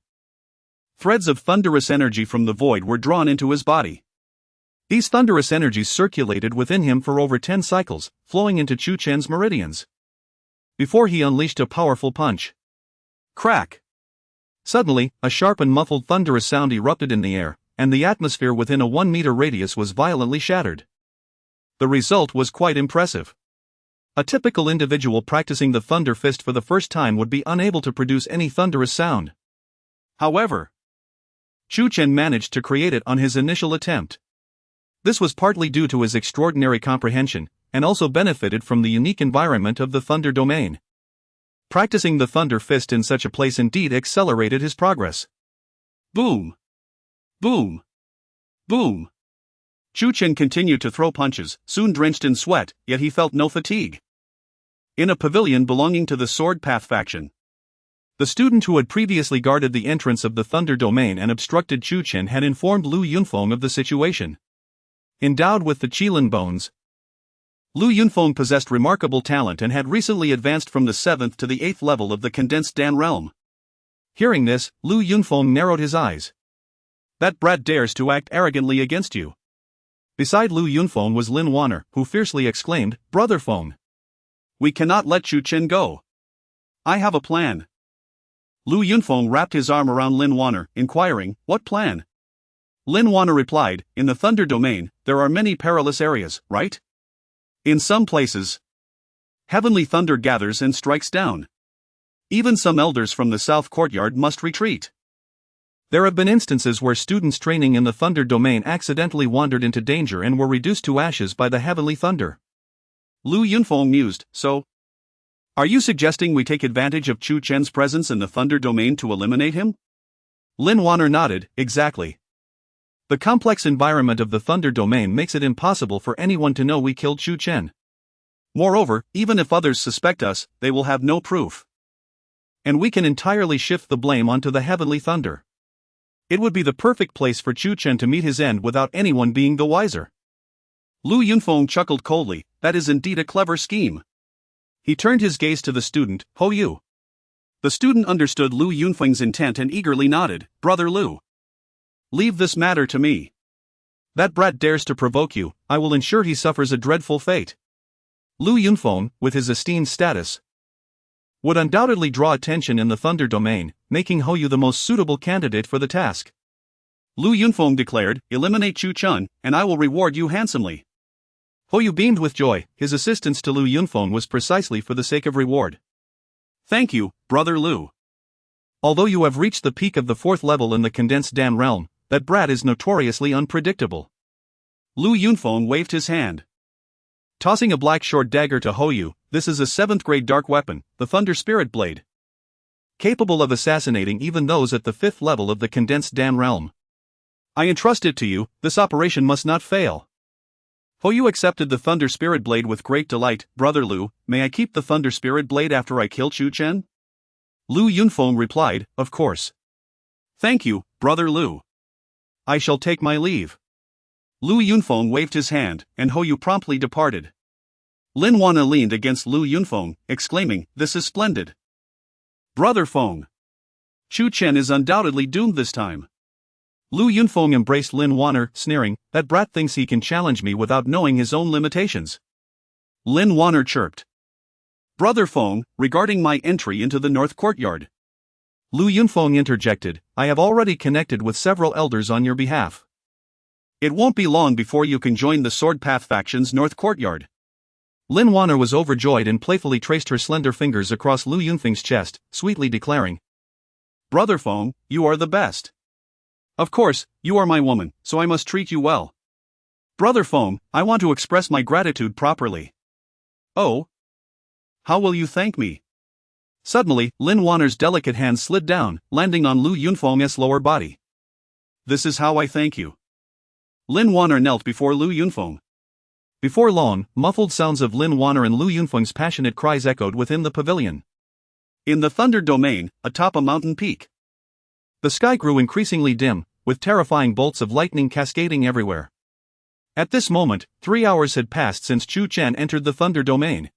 Threads of thunderous energy from the void were drawn into his body. These thunderous energies circulated within him for over 10 cycles, flowing into Chu Chen's meridians. before he unleashed a powerful punch. Crack! Suddenly, a sharp and muffled thunderous sound erupted in the air, and the atmosphere within a 1-meter radius was violently shattered. The result was quite impressive. A typical individual practicing the Thunder Fist for the first time would be unable to produce any thunderous sound. However, Chu Chen managed to create it on his initial attempt. This was partly due to his extraordinary comprehension, and also benefited from the unique environment of the Thunder domain. Practicing the Thunder Fist in such a place indeed accelerated his progress. Boom! Boom! Boom! Chu Chen continued to throw punches, soon drenched in sweat, yet he felt no fatigue. In a pavilion belonging to the Sword Path faction, the student who had previously guarded the entrance of the Thunder domain and obstructed Chu Chen had informed Lu Yunfeng of the situation. Endowed with the Qilin bones, Lu Yunfeng possessed remarkable talent and had recently advanced from the 7th to the 8th level of the condensed Dan realm. Hearing this, Lu Yunfeng narrowed his eyes. That brat dares to act arrogantly against you. Beside Lu Yunfeng was Lin Wanner, who fiercely exclaimed, "Brother Feng! We cannot let Chu Chen go. I have a plan." Lu Yunfeng wrapped his arm around Lin Wanner, inquiring, "What plan?" Lin Wanner replied, "In the Thunder domain, there are many perilous areas, right? In some places, heavenly thunder gathers and strikes down. Even some elders from the South Courtyard must retreat. There have been instances where students training in the Thunder domain accidentally wandered into danger and were reduced to ashes by the heavenly thunder." Lu Yunfeng mused, "So, are you suggesting we take advantage of Chu Chen's presence in the Thunder domain to eliminate him?" Lin Wanner nodded, "Exactly. The complex environment of the Thunder domain makes it impossible for anyone to know we killed Chu Chen. Moreover, even if others suspect us, they will have no proof. And we can entirely shift the blame onto the heavenly thunder. It would be the perfect place for Chu Chen to meet his end without anyone being the wiser." Lu Yunfeng chuckled coldly, "That is indeed a clever scheme." He turned his gaze to the student, "Ho Yu." The student understood Lu Yunfeng's intent and eagerly nodded, "Brother Lu, leave this matter to me. That brat dares to provoke you, I will ensure he suffers a dreadful fate." Lu Yunfeng, with his esteemed status, would undoubtedly draw attention in the Thunder domain, making Ho Yu the most suitable candidate for the task. Lu Yunfeng declared, "Eliminate Chu Chen, and I will reward you handsomely." Ho Yu beamed with joy. His assistance to Lu Yunfeng was precisely for the sake of reward. "Thank you, Brother Lu. Although you have reached the peak of the 4th level in the condensed Dan realm, that brat is notoriously unpredictable." Lu Yunfeng waved his hand, tossing a black short dagger to Ho Yu. "This is a 7th-grade dark weapon, the Thunder Spirit Blade, capable of assassinating even those at the 5th level of the condensed Dan realm. I entrust it to you, this operation must not fail." Ho Yu accepted the Thunder Spirit Blade with great delight. "Brother Lu, may I keep the Thunder Spirit Blade after I kill Chu Chen?" Lu Yunfeng replied, "Of course." "Thank you, Brother Lu. I shall take my leave." Lu Yunfeng waved his hand, and Ho Yu promptly departed. Lin Wanna leaned against Lu Yunfeng, exclaiming, "This is splendid. Brother Feng, Chu Chen is undoubtedly doomed this time." Lu Yunfeng embraced Lin Wanner, sneering, "That brat thinks he can challenge me without knowing his own limitations." Lin Wanner chirped, "Brother Feng, regarding my entry into the North Courtyard." Lu Yunfeng interjected, "I have already connected with several elders on your behalf. It won't be long before you can join the Sword Path faction's North Courtyard." Lin Wanner was overjoyed and playfully traced her slender fingers across Lu Yunfeng's chest, sweetly declaring, "Brother Feng, you are the best. Of course, you are my woman, so I must treat you well. Brother Feng, I want to express my gratitude properly." "Oh? How will you thank me?" Suddenly, Lin Wanner's delicate hand slid down, landing on Lu Yunfeng's lower body. "This is how I thank you." Lin Wanner knelt before Lu Yunfeng. Before long, muffled sounds of Lin Wanner and Lu Yunfeng's passionate cries echoed within the pavilion. In the Thunder domain, atop a mountain peak, the sky grew increasingly dim, with terrifying bolts of lightning cascading everywhere. At this moment, 3 hours had passed since Chu Chen entered the Thunder domain.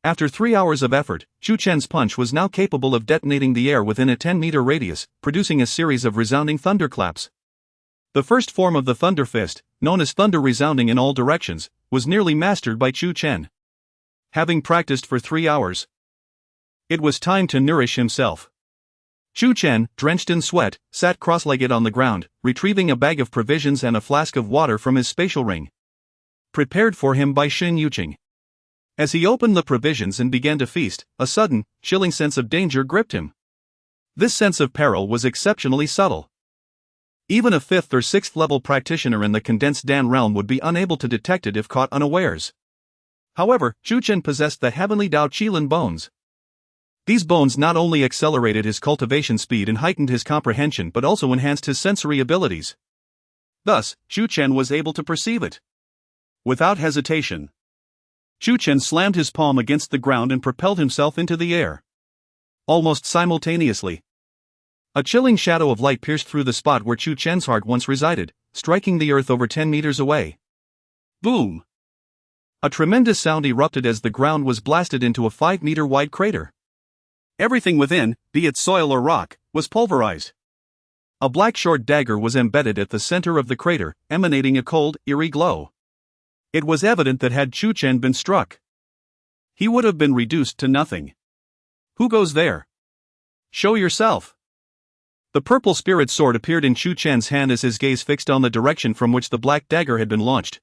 After 3 hours of effort, Chu Chen's punch was now capable of detonating the air within a 10-meter radius, producing a series of resounding thunderclaps. The first form of the Thunder Fist, known as Thunder Resounding in All Directions, was nearly mastered by Chu Chen. Having practiced for 3 hours, It was time to nourish himself. Chu Chen, drenched in sweat, sat cross-legged on the ground, retrieving a bag of provisions and a flask of water from his spatial ring, prepared for him by Xin Yuqing. As he opened the provisions and began to feast, a sudden, chilling sense of danger gripped him. This sense of peril was exceptionally subtle. Even a 5th or 6th level practitioner in the condensed Dan realm would be unable to detect it if caught unawares. However, Chu Chen possessed the heavenly Dao Qilin bones. These bones not only accelerated his cultivation speed and heightened his comprehension but also enhanced his sensory abilities. Thus, Chu Chen was able to perceive it. Without hesitation, Chu Chen slammed his palm against the ground and propelled himself into the air. Almost simultaneously, a chilling shadow of light pierced through the spot where Chu Chen's heart once resided, striking the earth over 10 meters away. Boom! A tremendous sound erupted as the ground was blasted into a 5-meter-wide crater. Everything within, be it soil or rock, was pulverized. A black short dagger was embedded at the center of the crater, emanating a cold, eerie glow. It was evident that had Chu Chen been struck, he would have been reduced to nothing. Who goes there? Show yourself. The purple spirit sword appeared in Chu Chen's hand as his gaze fixed on the direction from which the black dagger had been launched.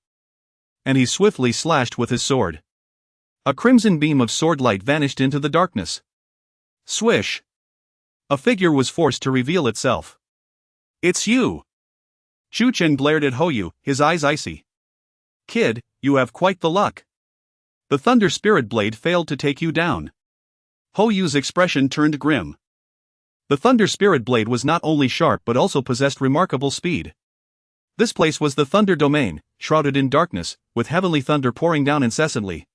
And he swiftly slashed with his sword. A crimson beam of sword light vanished into the darkness. Swish! A figure was forced to reveal itself. It's you! Chu Chen glared at Hou, his eyes icy. Kid, you have quite the luck. The Thunder Spirit Blade failed to take you down. Hou's expression turned grim. The Thunder Spirit Blade was not only sharp but also possessed remarkable speed. This place was the Thunder Domain, shrouded in darkness, with heavenly thunder pouring down incessantly,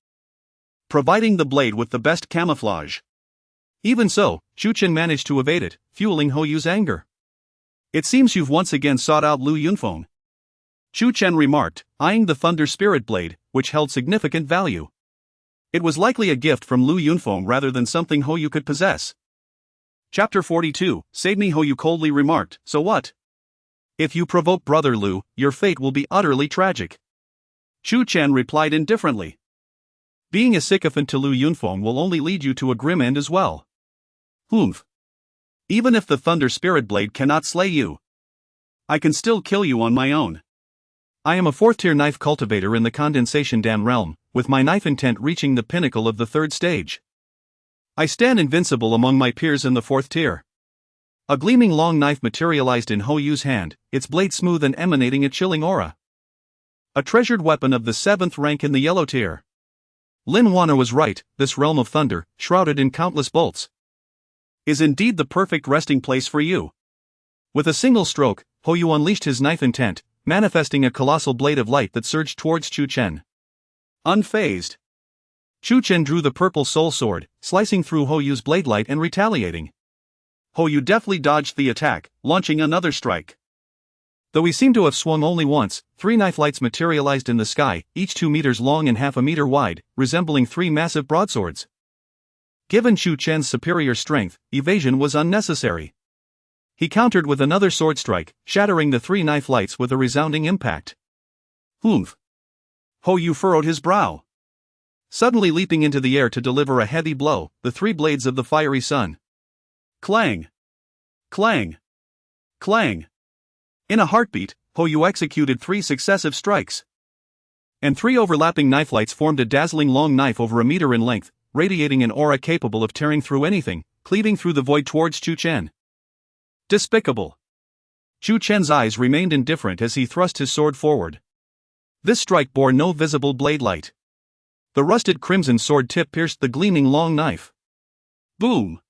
providing the blade with the best camouflage. Even so, Chu Chen managed to evade it, fueling Hou's anger. It seems you've once again sought out Lu Yunfeng, Chu Chen remarked, eyeing the Thunder Spirit Blade, which held significant value. It was likely a gift from Lu Yunfeng rather than something Hou could possess. Chapter 42, Sadney Hou coldly remarked, so what? If you provoke Brother Lu, your fate will be utterly tragic. Chu Chen replied indifferently. Being a sycophant to Lu Yunfeng will only lead you to a grim end as well. Humph. Even if the Thunder Spirit Blade cannot slay you, I can still kill you on my own. I am a 4th-tier knife cultivator in the Condensation Dam realm, with my knife intent reaching the pinnacle of the 3rd stage. I stand invincible among my peers in the 4th tier. A gleaming long knife materialized in Hou's hand, its blade smooth and emanating a chilling aura. A treasured weapon of the 7th rank in the yellow tier. Lin Wana was right, this realm of thunder, shrouded in countless bolts, is indeed the perfect resting place for you. With a single stroke, Hou unleashed his knife intent, manifesting a colossal blade of light that surged towards Chu Chen. Unfazed, Chu Chen drew the purple soul sword, slicing through Hou's blade light and retaliating. Hou deftly dodged the attack, launching another strike. Though he seemed to have swung only once, 3 knife lights materialized in the sky, each 2 meters long and half a meter wide, resembling 3 massive broadswords. Given Chu Chen's superior strength, evasion was unnecessary. He countered with another sword strike, shattering the 3 knife lights with a resounding impact. Humph! Hou furrowed his brow. Suddenly leaping into the air to deliver a heavy blow, the 3 blades of the fiery sun. Clang! Clang! Clang! In a heartbeat, Hou executed 3 successive strikes. And 3 overlapping knife lights formed a dazzling long knife over a meter in length, radiating an aura capable of tearing through anything, cleaving through the void towards Chu Chen. Despicable! Chu Chen's eyes remained indifferent as he thrust his sword forward. This strike bore no visible blade light. The rusted crimson sword tip pierced the gleaming long knife. Boom!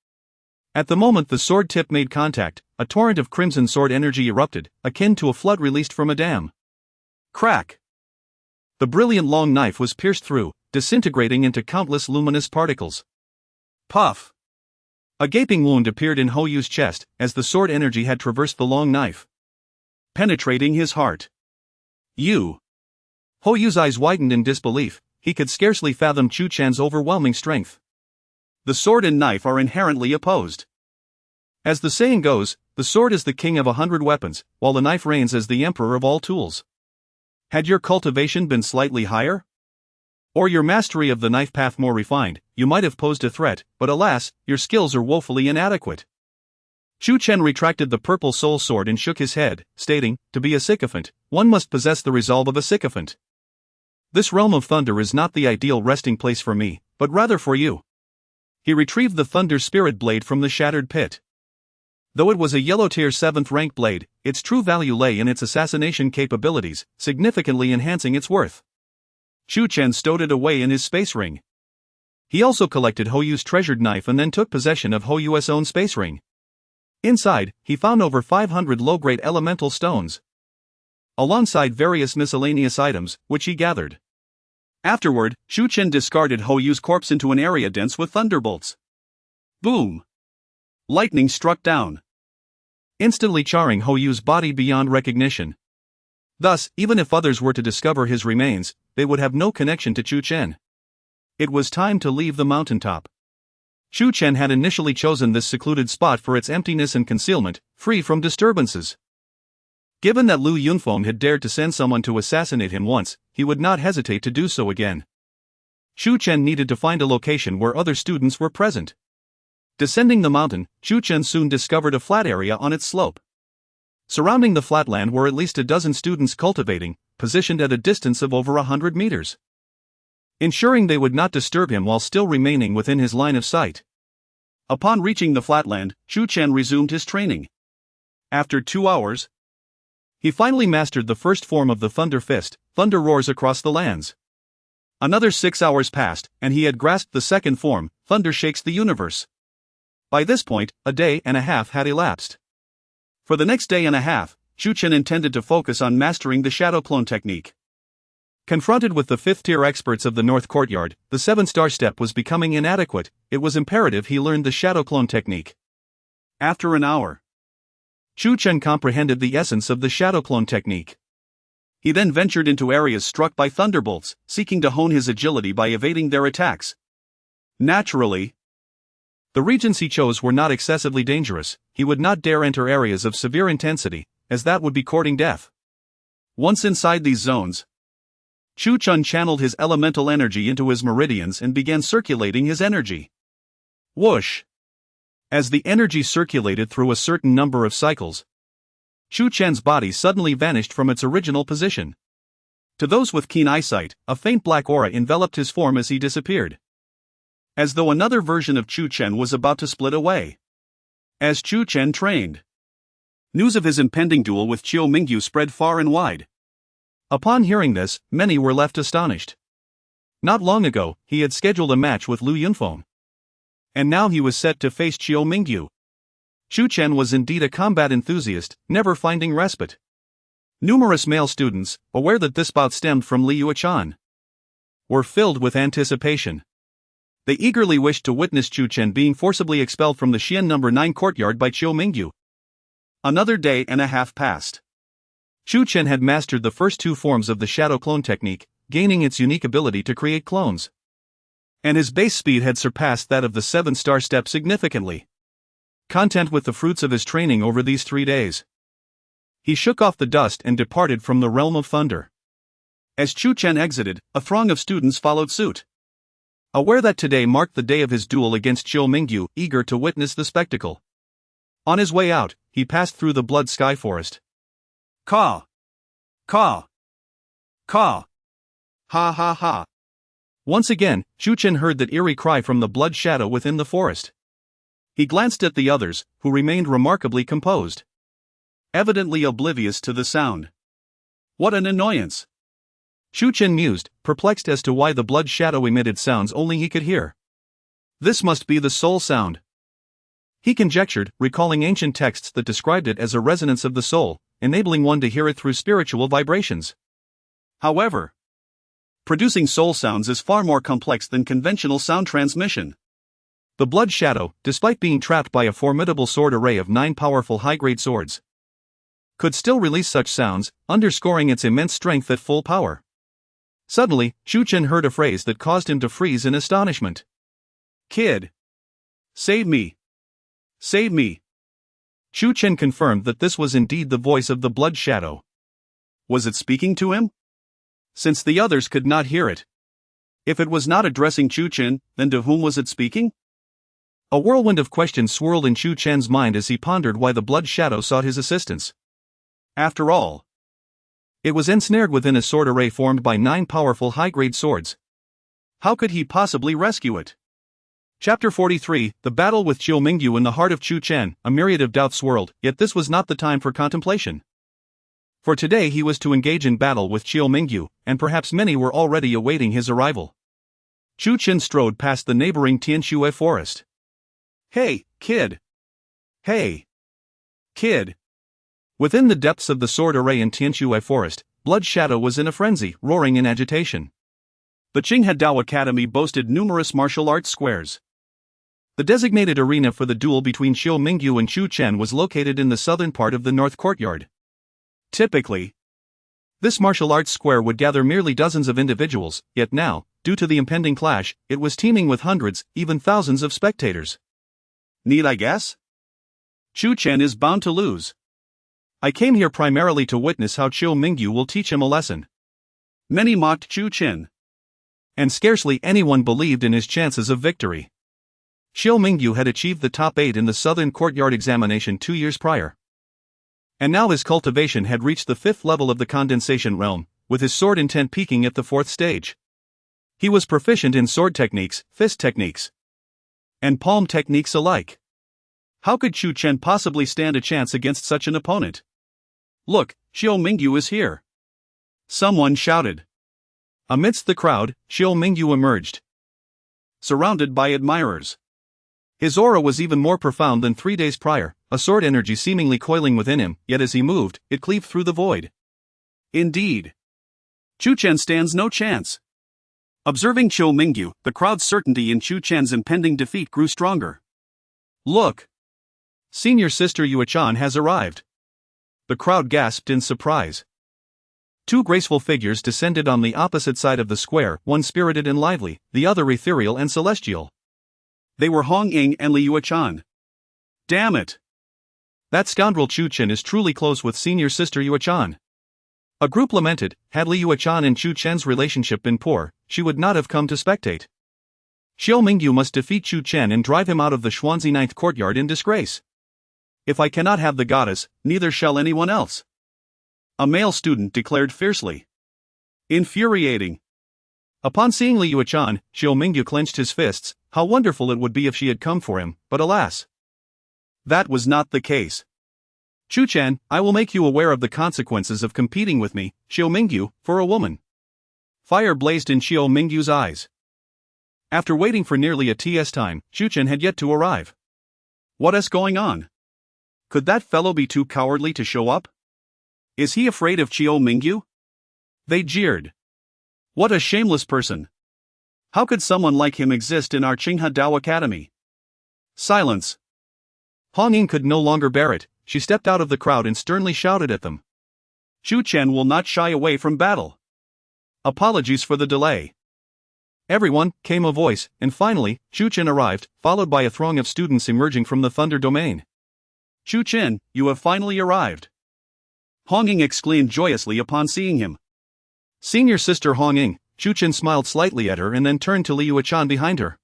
At the moment the sword tip made contact, a torrent of crimson sword energy erupted, akin to a flood released from a dam. Crack! The brilliant long knife was pierced through, disintegrating into countless luminous particles. Puff! A gaping wound appeared in Hou's chest, as the sword energy had traversed the long knife, penetrating his heart. You! Hou's eyes widened in disbelief. He could scarcely fathom Chu Chen's overwhelming strength. The sword and knife are inherently opposed. As the saying goes, the sword is the king of 100 weapons, while the knife reigns as the emperor of all tools. Had your cultivation been slightly higher, Or your mastery of the knife path more refined, you might have posed a threat, but alas, your skills are woefully inadequate. Chu Chen retracted the purple soul sword and shook his head, stating, to be a sycophant, one must possess the resolve of a sycophant. This realm of thunder is not the ideal resting place for me, but rather for you. He retrieved the thunder spirit blade from the shattered pit. Though it was a yellow tier 7th rank blade, its true value lay in its assassination capabilities, significantly enhancing its worth. Chu Chen stowed it away in his space ring. He also collected Hou Yu's treasured knife and then took possession of Hou Yu's own space ring. Inside, he found over 500 low-grade elemental stones, alongside various miscellaneous items, which he gathered. Afterward, Chu Chen discarded Hou Yu's corpse into an area dense with thunderbolts. Boom! Lightning struck down, instantly charring Hou Yu's body beyond recognition. Thus, even if others were to discover his remains, they would have no connection to Chu Chen. It was time to leave the mountaintop. Chu Chen had initially chosen this secluded spot for its emptiness and concealment, free from disturbances. Given that Lu Yunfeng had dared to send someone to assassinate him once, he would not hesitate to do so again. Chu Chen needed to find a location where other students were present. Descending the mountain, Chu Chen soon discovered a flat area on its slope. Surrounding the flatland were at least a dozen students cultivating, positioned at a distance of over 100 meters. Ensuring they would not disturb him while still remaining within his line of sight. Upon reaching the flatland, Chu Chen resumed his training. After 2 hours, he finally mastered the first form of the Thunder Fist. Thunder roars across the lands. Another 6 hours passed, and he had grasped the second form, Thunder shakes the universe. By this point, a day and a half had elapsed. For the next day and a half, Chu Chen intended to focus on mastering the shadow clone technique. Confronted with the 5th-tier experts of the North Courtyard, the 7-star step was becoming inadequate. It was imperative he learned the shadow clone technique. After an hour, Chu Chen comprehended the essence of the shadow clone technique. He then ventured into areas struck by thunderbolts, seeking to hone his agility by evading their attacks. Naturally, the regions he chose were not excessively dangerous. He would not dare enter areas of severe intensity, as that would be courting death. Once inside these zones, Chu Chen channeled his elemental energy into his meridians and began circulating his energy. Whoosh! As the energy circulated through a certain number of cycles, Chu Chen's body suddenly vanished from its original position. To those with keen eyesight, a faint black aura enveloped his form as he disappeared, as though another version of Chu Chen was about to split away. As Chu Chen trained, news of his impending duel with Chiu Mingyu spread far and wide. Upon hearing this, many were left astonished. Not long ago, he had scheduled a match with Lu Yunfeng, and now he was set to face Chiu Mingyu. Chu Chen was indeed a combat enthusiast, never finding respite. Numerous male students, aware that this bout stemmed from Li Yuechan, were filled with anticipation. They eagerly wished to witness Chu Chen being forcibly expelled from the Xian No. 9 courtyard by Chiu Mingyu. Another day and a half passed. Chu Chen had mastered the first 2 forms of the shadow clone technique, gaining its unique ability to create clones. And his base speed had surpassed that of the 7-star step significantly. Content with the fruits of his training over these 3 days, he shook off the dust and departed from the realm of thunder. As Chu Chen exited, a throng of students followed suit. Aware that today marked the day of his duel against Chiu Mingyu, eager to witness the spectacle. On his way out, he passed through the Blood Sky Forest. Caw! Caw! Caw! Ha ha ha! Once again, Chu Chen heard that eerie cry from the blood shadow within the forest. He glanced at the others, who remained remarkably composed, evidently oblivious to the sound. What an annoyance! Chu Chen mused, perplexed as to why the blood shadow emitted sounds only he could hear. This must be the soul sound. He conjectured, recalling ancient texts that described it as a resonance of the soul, enabling one to hear it through spiritual vibrations. However, producing soul sounds is far more complex than conventional sound transmission. The blood shadow, despite being trapped by a formidable sword array of 9 powerful high-grade swords, could still release such sounds, underscoring its immense strength at full power. Suddenly, Chu Chen heard a phrase that caused him to freeze in astonishment. "Kid! Save me! Save me!" Chu Chen confirmed that this was indeed the voice of the blood shadow. Was it speaking to him? Since the others could not hear it, If it was not addressing Chu Chen, then to whom was it speaking? A whirlwind of questions swirled in Chu Chen's mind as he pondered why the blood shadow sought his assistance. After all, it was ensnared within a sword array formed by 9 powerful high-grade swords. How could he possibly rescue it? Chapter 43, The Battle with Chiu Mingyu. In the heart of Chu Chen, a myriad of doubts swirled, yet this was not the time for contemplation. For today he was to engage in battle with Chiu Mingyu, and perhaps many were already awaiting his arrival. Chu Chen strode past the neighboring Tianxue forest. Hey, kid! Hey! Kid! Within the depths of the sword array in Tianxue forest, Blood Shadow was in a frenzy, roaring in agitation. The Qinghe Dao Academy boasted numerous martial arts squares. The designated arena for the duel between Chiu Mingyu and Chu Chen was located in the southern part of the north courtyard. Typically, this martial arts square would gather merely dozens of individuals, yet now, due to the impending clash, it was teeming with hundreds, even thousands of spectators. Need I guess? Chu Chen is bound to lose. I came here primarily to witness how Chiu Mingyu will teach him a lesson. Many mocked Chu Chen, and scarcely anyone believed in his chances of victory. Chiu Mingyu had achieved the top 8 in the Southern Courtyard examination 2 years prior. And now his cultivation had reached the 5th level of the condensation realm, with his sword intent peaking at the 4th stage. He was proficient in sword techniques, fist techniques, and palm techniques alike. How could Chu Chen possibly stand a chance against such an opponent? Look, Chiu Mingyu is here! Someone shouted. Amidst the crowd, Chiu Mingyu emerged, surrounded by admirers. His aura was even more profound than 3 days prior, a sword energy seemingly coiling within him, yet as he moved, it cleaved through the void. Indeed, Chu Chen stands no chance. Observing Chiu Mingyu, the crowd's certainty in Chu Chen's impending defeat grew stronger. Look! Senior Sister Yuechan has arrived. The crowd gasped in surprise. 2 graceful figures descended on the opposite side of the square, one spirited and lively, the other ethereal and celestial. They were Hong Ying and Li Yuechan. Damn it! That scoundrel Chu Chen is truly close with Senior Sister Yuechan. A group lamented, had Li Yuechan and Chu Chen's relationship been poor, she would not have come to spectate. Chiu Mingyu must defeat Chu Chen and drive him out of the Xuanzi 9th courtyard in disgrace. If I cannot have the goddess, neither shall anyone else. A male student declared fiercely. Infuriating. Upon seeing Li Yuechan, Chiu Mingyu clenched his fists. How wonderful it would be if she had come for him, but alas, that was not the case. Chu Chen, I will make you aware of the consequences of competing with me, Chiu Mingyu, for a woman. Fire blazed in Chiu Mingyu's eyes. After waiting for nearly a TS time, Chu Chen had yet to arrive. What is going on? Could that fellow be too cowardly to show up? Is he afraid of Chiu Mingyu? They jeered. What a shameless person! How could someone like him exist in our Qinghe Dao Academy? Silence. Hong Ying could no longer bear it. She stepped out of the crowd and sternly shouted at them. Chu Chen will not shy away from battle. Apologies for the delay. Everyone, came a voice, and finally, Chu Chen arrived, followed by a throng of students emerging from the Thunder Domain. Chu Chen, you have finally arrived. Hong Ying exclaimed joyously upon seeing him. Senior Sister Hong Ying, Chu Chen smiled slightly at her and then turned to Li Yuechan behind her,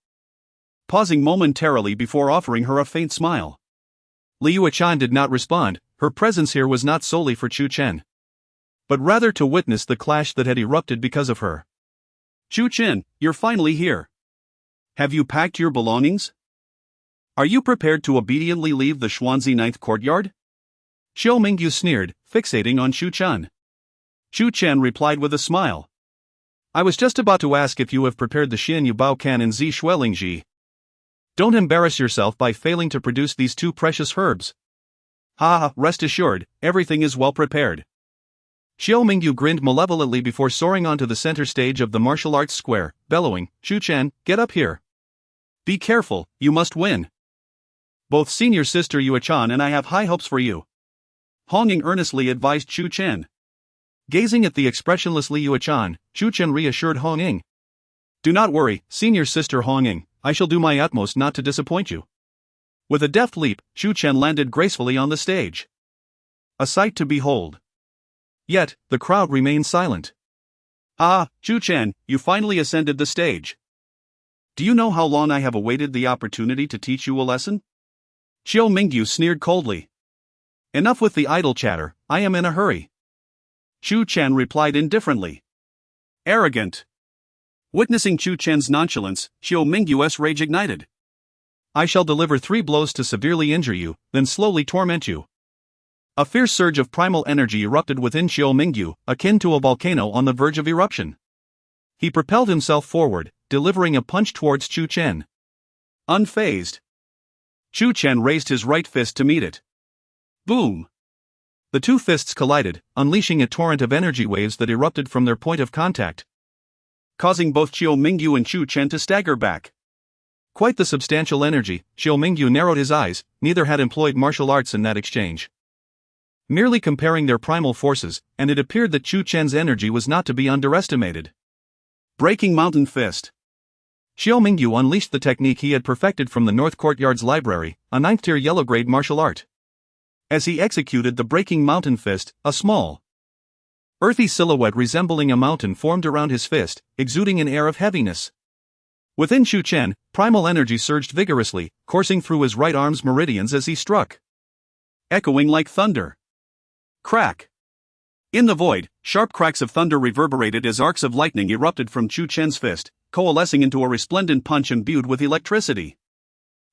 pausing momentarily before offering her a faint smile. Li Yuechan did not respond. Her presence here was not solely for Chu Chen, but rather to witness the clash that had erupted because of her. Chu Chen, you're finally here. Have you packed your belongings? Are you prepared to obediently leave the Xuanzi 9th courtyard? Chiu Mingyu sneered, fixating on Chu Chen. Chu Chen replied with a smile. I was just about to ask if you have prepared the Xian Yu Bao Can and Zi Xuelingji. Don't embarrass yourself by failing to produce these 2 precious herbs. Ha, rest assured, everything is well prepared. Chiu Mingyu grinned malevolently before soaring onto the center stage of the martial arts square, bellowing, Chu Chen, get up here. Be careful, you must win. Both Senior Sister Yuechan and I have high hopes for you. Hong Ying earnestly advised Chu Chen. Gazing at the expressionless Li Yuechan, Chu Chen reassured Hong Ying. Do not worry, Senior Sister Hong Ying, I shall do my utmost not to disappoint you. With a deft leap, Chu Chen landed gracefully on the stage. A sight to behold. Yet, the crowd remained silent. Ah, Chu Chen, you finally ascended the stage. Do you know how long I have awaited the opportunity to teach you a lesson? Qiu Mingyu sneered coldly. Enough with the idle chatter, I am in a hurry. Chu Chen replied indifferently. Arrogant. Witnessing Chu Chen's nonchalance, Qiu Mingyu's rage ignited. I shall deliver 3 blows to severely injure you, then slowly torment you. A fierce surge of primal energy erupted within Qiu Mingyu, akin to a volcano on the verge of eruption. He propelled himself forward, delivering a punch towards Chu Chen. Unfazed, Chu Chen raised his right fist to meet it. Boom! The 2 fists collided, unleashing a torrent of energy waves that erupted from their point of contact, causing both Qiu Mingyu and Chu Chen to stagger back. Quite the substantial energy. Qiu Mingyu narrowed his eyes. Neither had employed martial arts in that exchange. Merely comparing their primal forces, and it appeared that Chu Chen's energy was not to be underestimated. Breaking Mountain Fist. Qiu Mingyu unleashed the technique he had perfected from the North Courtyard's library, a 9th-tier yellow-grade martial art. As he executed the Breaking Mountain Fist, a small, earthy silhouette resembling a mountain formed around his fist, exuding an air of heaviness. Within Chu Chen, primal energy surged vigorously, coursing through his right arm's meridians as he struck, echoing like thunder. Crack! In the void, sharp cracks of thunder reverberated as arcs of lightning erupted from Chu Chen's fist, coalescing into a resplendent punch imbued with electricity.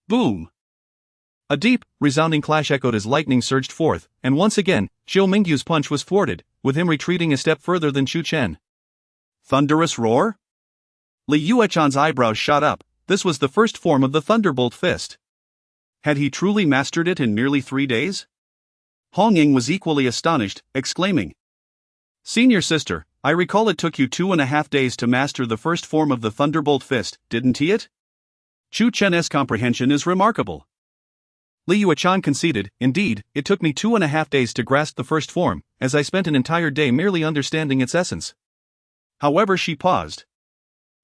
Boom! A deep, resounding clash echoed as lightning surged forth, and once again, Qiu Mingyu's punch was thwarted, with him retreating a step further than Chu Chen. Thunderous roar? Li Yuechan's eyebrows shot up. This was the first form of the Thunderbolt Fist. Had he truly mastered it in merely 3 days? Hong Ying was equally astonished, exclaiming, Senior sister, I recall it took you 2.5 days to master the first form of the Thunderbolt Fist, didn't it? Chu Chen's comprehension is remarkable. Li Yuechan conceded, indeed, it took me 2.5 days to grasp the first form, as I spent an entire day merely understanding its essence. However, she paused.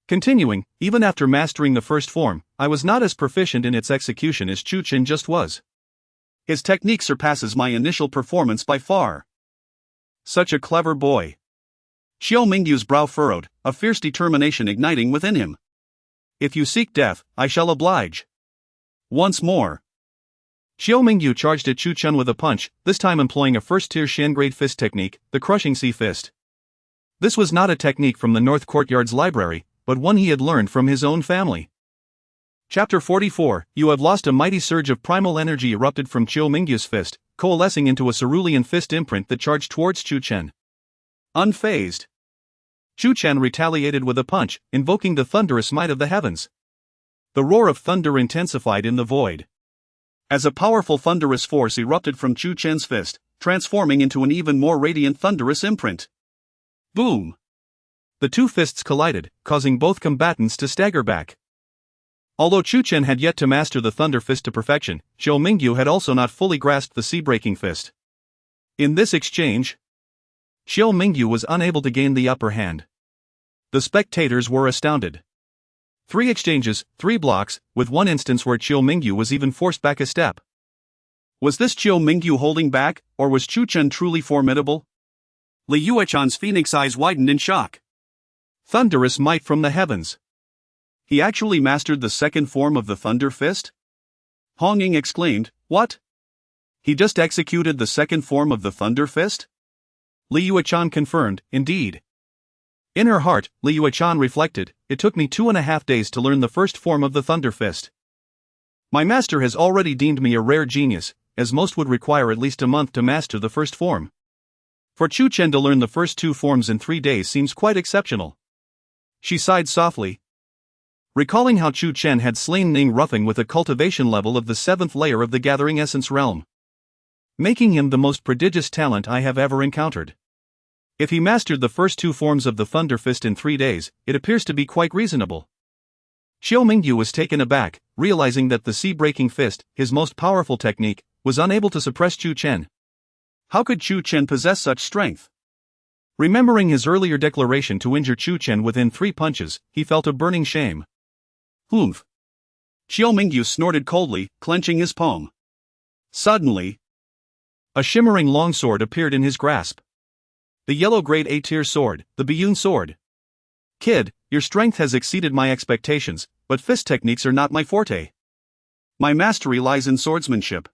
Continuing, even after mastering the first form, I was not as proficient in its execution as Chu Chen just was. His technique surpasses my initial performance by far. Such a clever boy. Qiu Mingyu's brow furrowed, a fierce determination igniting within him. If you seek death, I shall oblige. Once more. Qiu Mingyu charged at Chu Chen with a punch, this time employing a first-tier Shan-grade fist technique, the Crushing Sea Fist. This was not a technique from the North Courtyard's library, but one he had learned from his own family. Chapter 44, You have lost. A mighty surge of primal energy erupted from Qiu Mingyu's fist, coalescing into a cerulean fist imprint that charged towards Chu Chen. Unfazed, Chu Chen retaliated with a punch, invoking the thunderous might of the heavens. The roar of thunder intensified in the void, as a powerful thunderous force erupted from Chu Chen's fist, transforming into an even more radiant thunderous imprint. Boom! The 2 fists collided, causing both combatants to stagger back. Although Chu Chen had yet to master the Thunder Fist to perfection, Qiu Mingyu had also not fully grasped the Sea-breaking fist. In this exchange, Qiu Mingyu was unable to gain the upper hand. The spectators were astounded. 3 exchanges, 3 blocks, with one instance where Qiu Mingyu was even forced back a step. Was this Qiu Mingyu holding back, or was Chu Chen truly formidable? Li Yuechan's phoenix eyes widened in shock. Thunderous might from the heavens. He actually mastered the second form of the Thunder Fist? Hong Ying exclaimed, What? He just executed the second form of the Thunder Fist? Li Yuechan confirmed, Indeed. In her heart, Li Yuechan reflected, It took me 2.5 days to learn the first form of the Thunder Fist. My master has already deemed me a rare genius, as most would require at least a month to master the first form. For Chu Chen to learn the first 2 forms in 3 days seems quite exceptional. She sighed softly, recalling how Chu Chen had slain Ning Ruffing with a cultivation level of the 7th layer of the Gathering Essence realm, making him the most prodigious talent I have ever encountered. If he mastered the first 2 forms of the Thunder Fist in 3 days, it appears to be quite reasonable. Qiu Mingyu was taken aback, realizing that the Sea-breaking fist, his most powerful technique, was unable to suppress Chu Chen. How could Chu Chen possess such strength? Remembering his earlier declaration to injure Chu Chen within 3 punches, he felt a burning shame. Humph! Qiu Mingyu snorted coldly, clenching his palm. Suddenly, a shimmering longsword appeared in his grasp. The yellow-grade A-tier sword, the Biyun sword. Kid, your strength has exceeded my expectations, but fist techniques are not my forte. My mastery lies in swordsmanship.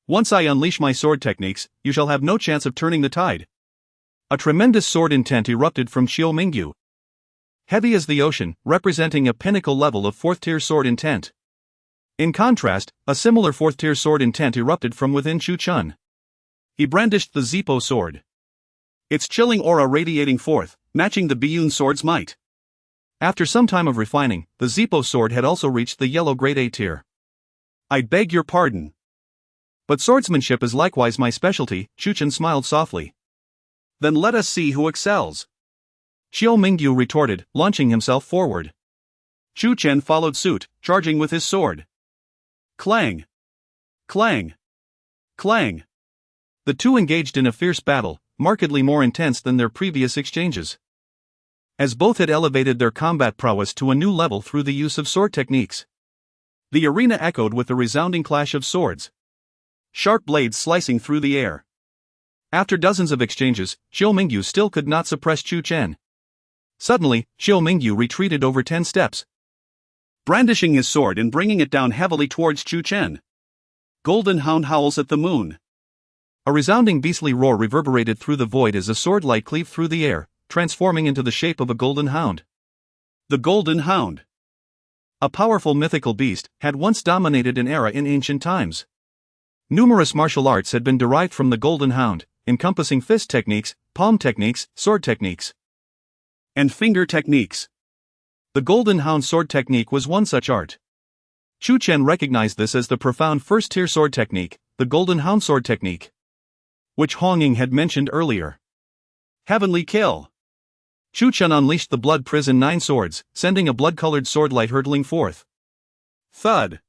Once I unleash my sword techniques, you shall have no chance of turning the tide. A tremendous sword intent erupted from Xiao Mingyu. Heavy as the ocean, representing a pinnacle level of 4th-tier sword intent. In contrast, a similar 4th-tier sword intent erupted from within Chu Chen. He brandished the Zippo sword. Its chilling aura radiating forth, matching the Biyun sword's might. After some time of refining, the Zippo sword had also reached the yellow grade A tier. I beg your pardon. But swordsmanship is likewise my specialty, Chu Chen smiled softly. Then let us see who excels. Xiao Mingyu retorted, launching himself forward. Chu Chen followed suit, charging with his sword. Clang! Clang! Clang! The two engaged in a fierce battle, markedly more intense than their previous exchanges. As both had elevated their combat prowess to a new level through the use of sword techniques. The arena echoed with a resounding clash of swords. Sharp blades slicing through the air. After dozens of exchanges, Xiao Mingyu still could not suppress Chu Chen. Suddenly, Xiao Mingyu retreated over 10 steps. Brandishing his sword and bringing it down heavily towards Chu Chen. Golden Hound howls at the moon. A resounding beastly roar reverberated through the void as a sword light cleaved through the air, transforming into the shape of a golden hound. The Golden Hound. A powerful mythical beast, had once dominated an era in ancient times. Numerous martial arts had been derived from the Golden Hound, encompassing fist techniques, palm techniques, sword techniques, and finger techniques. The Golden Hound sword technique was one such art. Chu Chen recognized this as the profound 1st-tier sword technique, the Golden Hound sword technique, which Hong Ying had mentioned earlier. Heavenly kill! Chu Chen unleashed the Blood Prison 9 swords, sending a blood-colored sword light hurtling forth. Thud!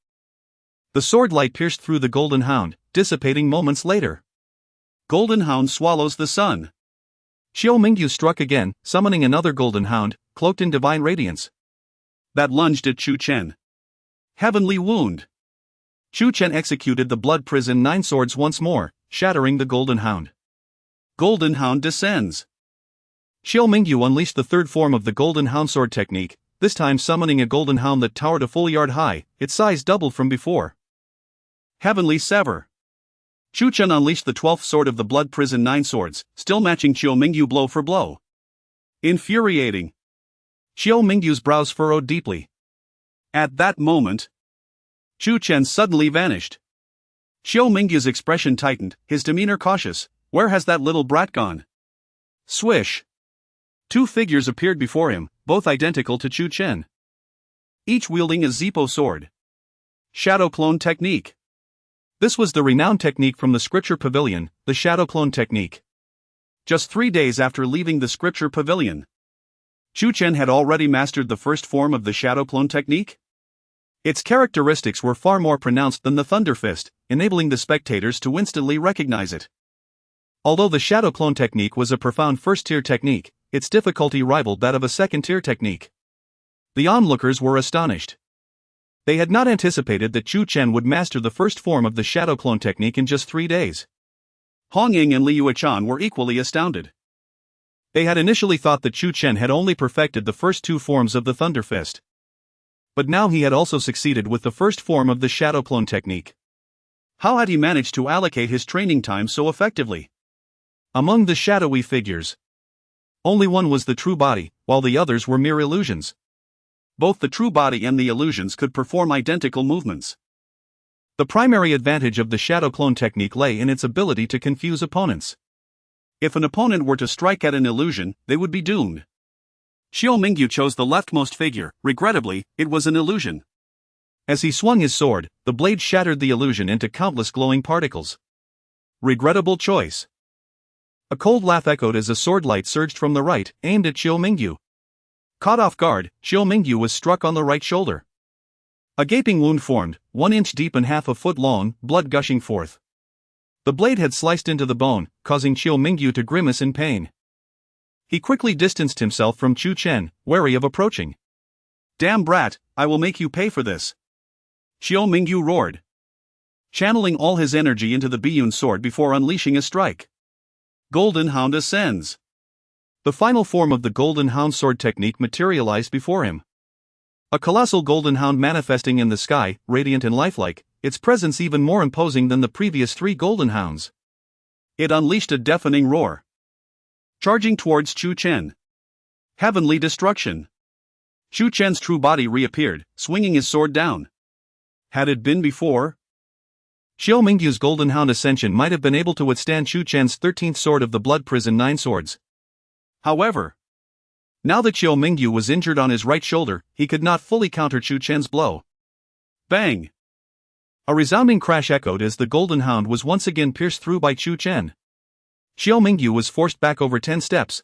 The sword light pierced through the Golden Hound, dissipating moments later. Golden Hound swallows the sun. Xiao Mingyu struck again, summoning another Golden Hound, cloaked in divine radiance. That lunged at Chu Chen. Heavenly wound. Chu Chen executed the Blood Prison 9 swords once more, shattering the Golden Hound. Golden Hound descends. Xiao Mingyu unleashed the 3rd form of the Golden Hound sword technique, this time summoning a Golden Hound that towered a full yard high, its size doubled from before. Heavenly sever. Chu Chen unleashed the 12th sword of the Blood Prison 9 swords, still matching Xiao Mingyu blow for blow. Infuriating. Xiao Mingyu's brows furrowed deeply. At that moment, Chu Chen suddenly vanished. Xiao Mingyu's expression tightened, his demeanor cautious. Where has that little brat gone? Swish. 2 figures appeared before him, both identical to Chu Chen. Each wielding a Zippo sword. Shadow Clone Technique. This was the renowned technique from the Scripture Pavilion, the Shadow Clone Technique. Just 3 days after leaving the Scripture Pavilion, Chu Chen had already mastered the 1st form of the Shadow Clone Technique. Its characteristics were far more pronounced than the Thunder Fist, enabling the spectators to instantly recognize it. Although the Shadow Clone Technique was a profound 1st-tier technique, its difficulty rivaled that of a 2nd-tier technique. The onlookers were astonished. They had not anticipated that Chu Chen would master the 1st form of the Shadow Clone Technique in just 3 days. Hong Ying and Liu Chan were equally astounded. They had initially thought that Chu Chen had only perfected the first 2 forms of the Thunder Fist. But now he had also succeeded with the 1st form of the Shadow Clone Technique. How had he managed to allocate his training time so effectively? Among the shadowy figures, only one was the true body, while the others were mere illusions. Both the true body and the illusions could perform identical movements. The primary advantage of the Shadow Clone Technique lay in its ability to confuse opponents. If an opponent were to strike at an illusion, they would be doomed. Xiao Mingyu chose the leftmost figure. Regrettably, it was an illusion. As he swung his sword, the blade shattered the illusion into countless glowing particles. Regrettable choice. A cold laugh echoed as a sword light surged from the right, aimed at Xiao Mingyu. Caught off guard, Xiao Mingyu was struck on the right shoulder. A gaping wound formed, 1 inch deep and half a foot long, blood gushing forth. The blade had sliced into the bone, causing Xiao Mingyu to grimace in pain. He quickly distanced himself from Chu Chen, wary of approaching. Damn brat, I will make you pay for this. Xiao Mingyu roared, channeling all his energy into the Biyun sword before unleashing a strike. Golden Hound ascends. The final form of the Golden Hound sword technique materialized before him. A colossal golden hound manifesting in the sky, radiant and lifelike, its presence even more imposing than the previous 3 golden hounds. It unleashed a deafening roar, charging towards Chu Chen. Heavenly destruction. Chu Chen's true body reappeared, swinging his sword down. Had it been before? Xiao Mingyu's golden hound ascension might have been able to withstand Chu Chen's 13th sword of the blood prison 9 swords. However, now that Xiao Mingyu was injured on his right shoulder, he could not fully counter Chu Chen's blow. Bang! A resounding crash echoed as the golden hound was once again pierced through by Chu Chen. Xiao Mingyu was forced back over 10 steps,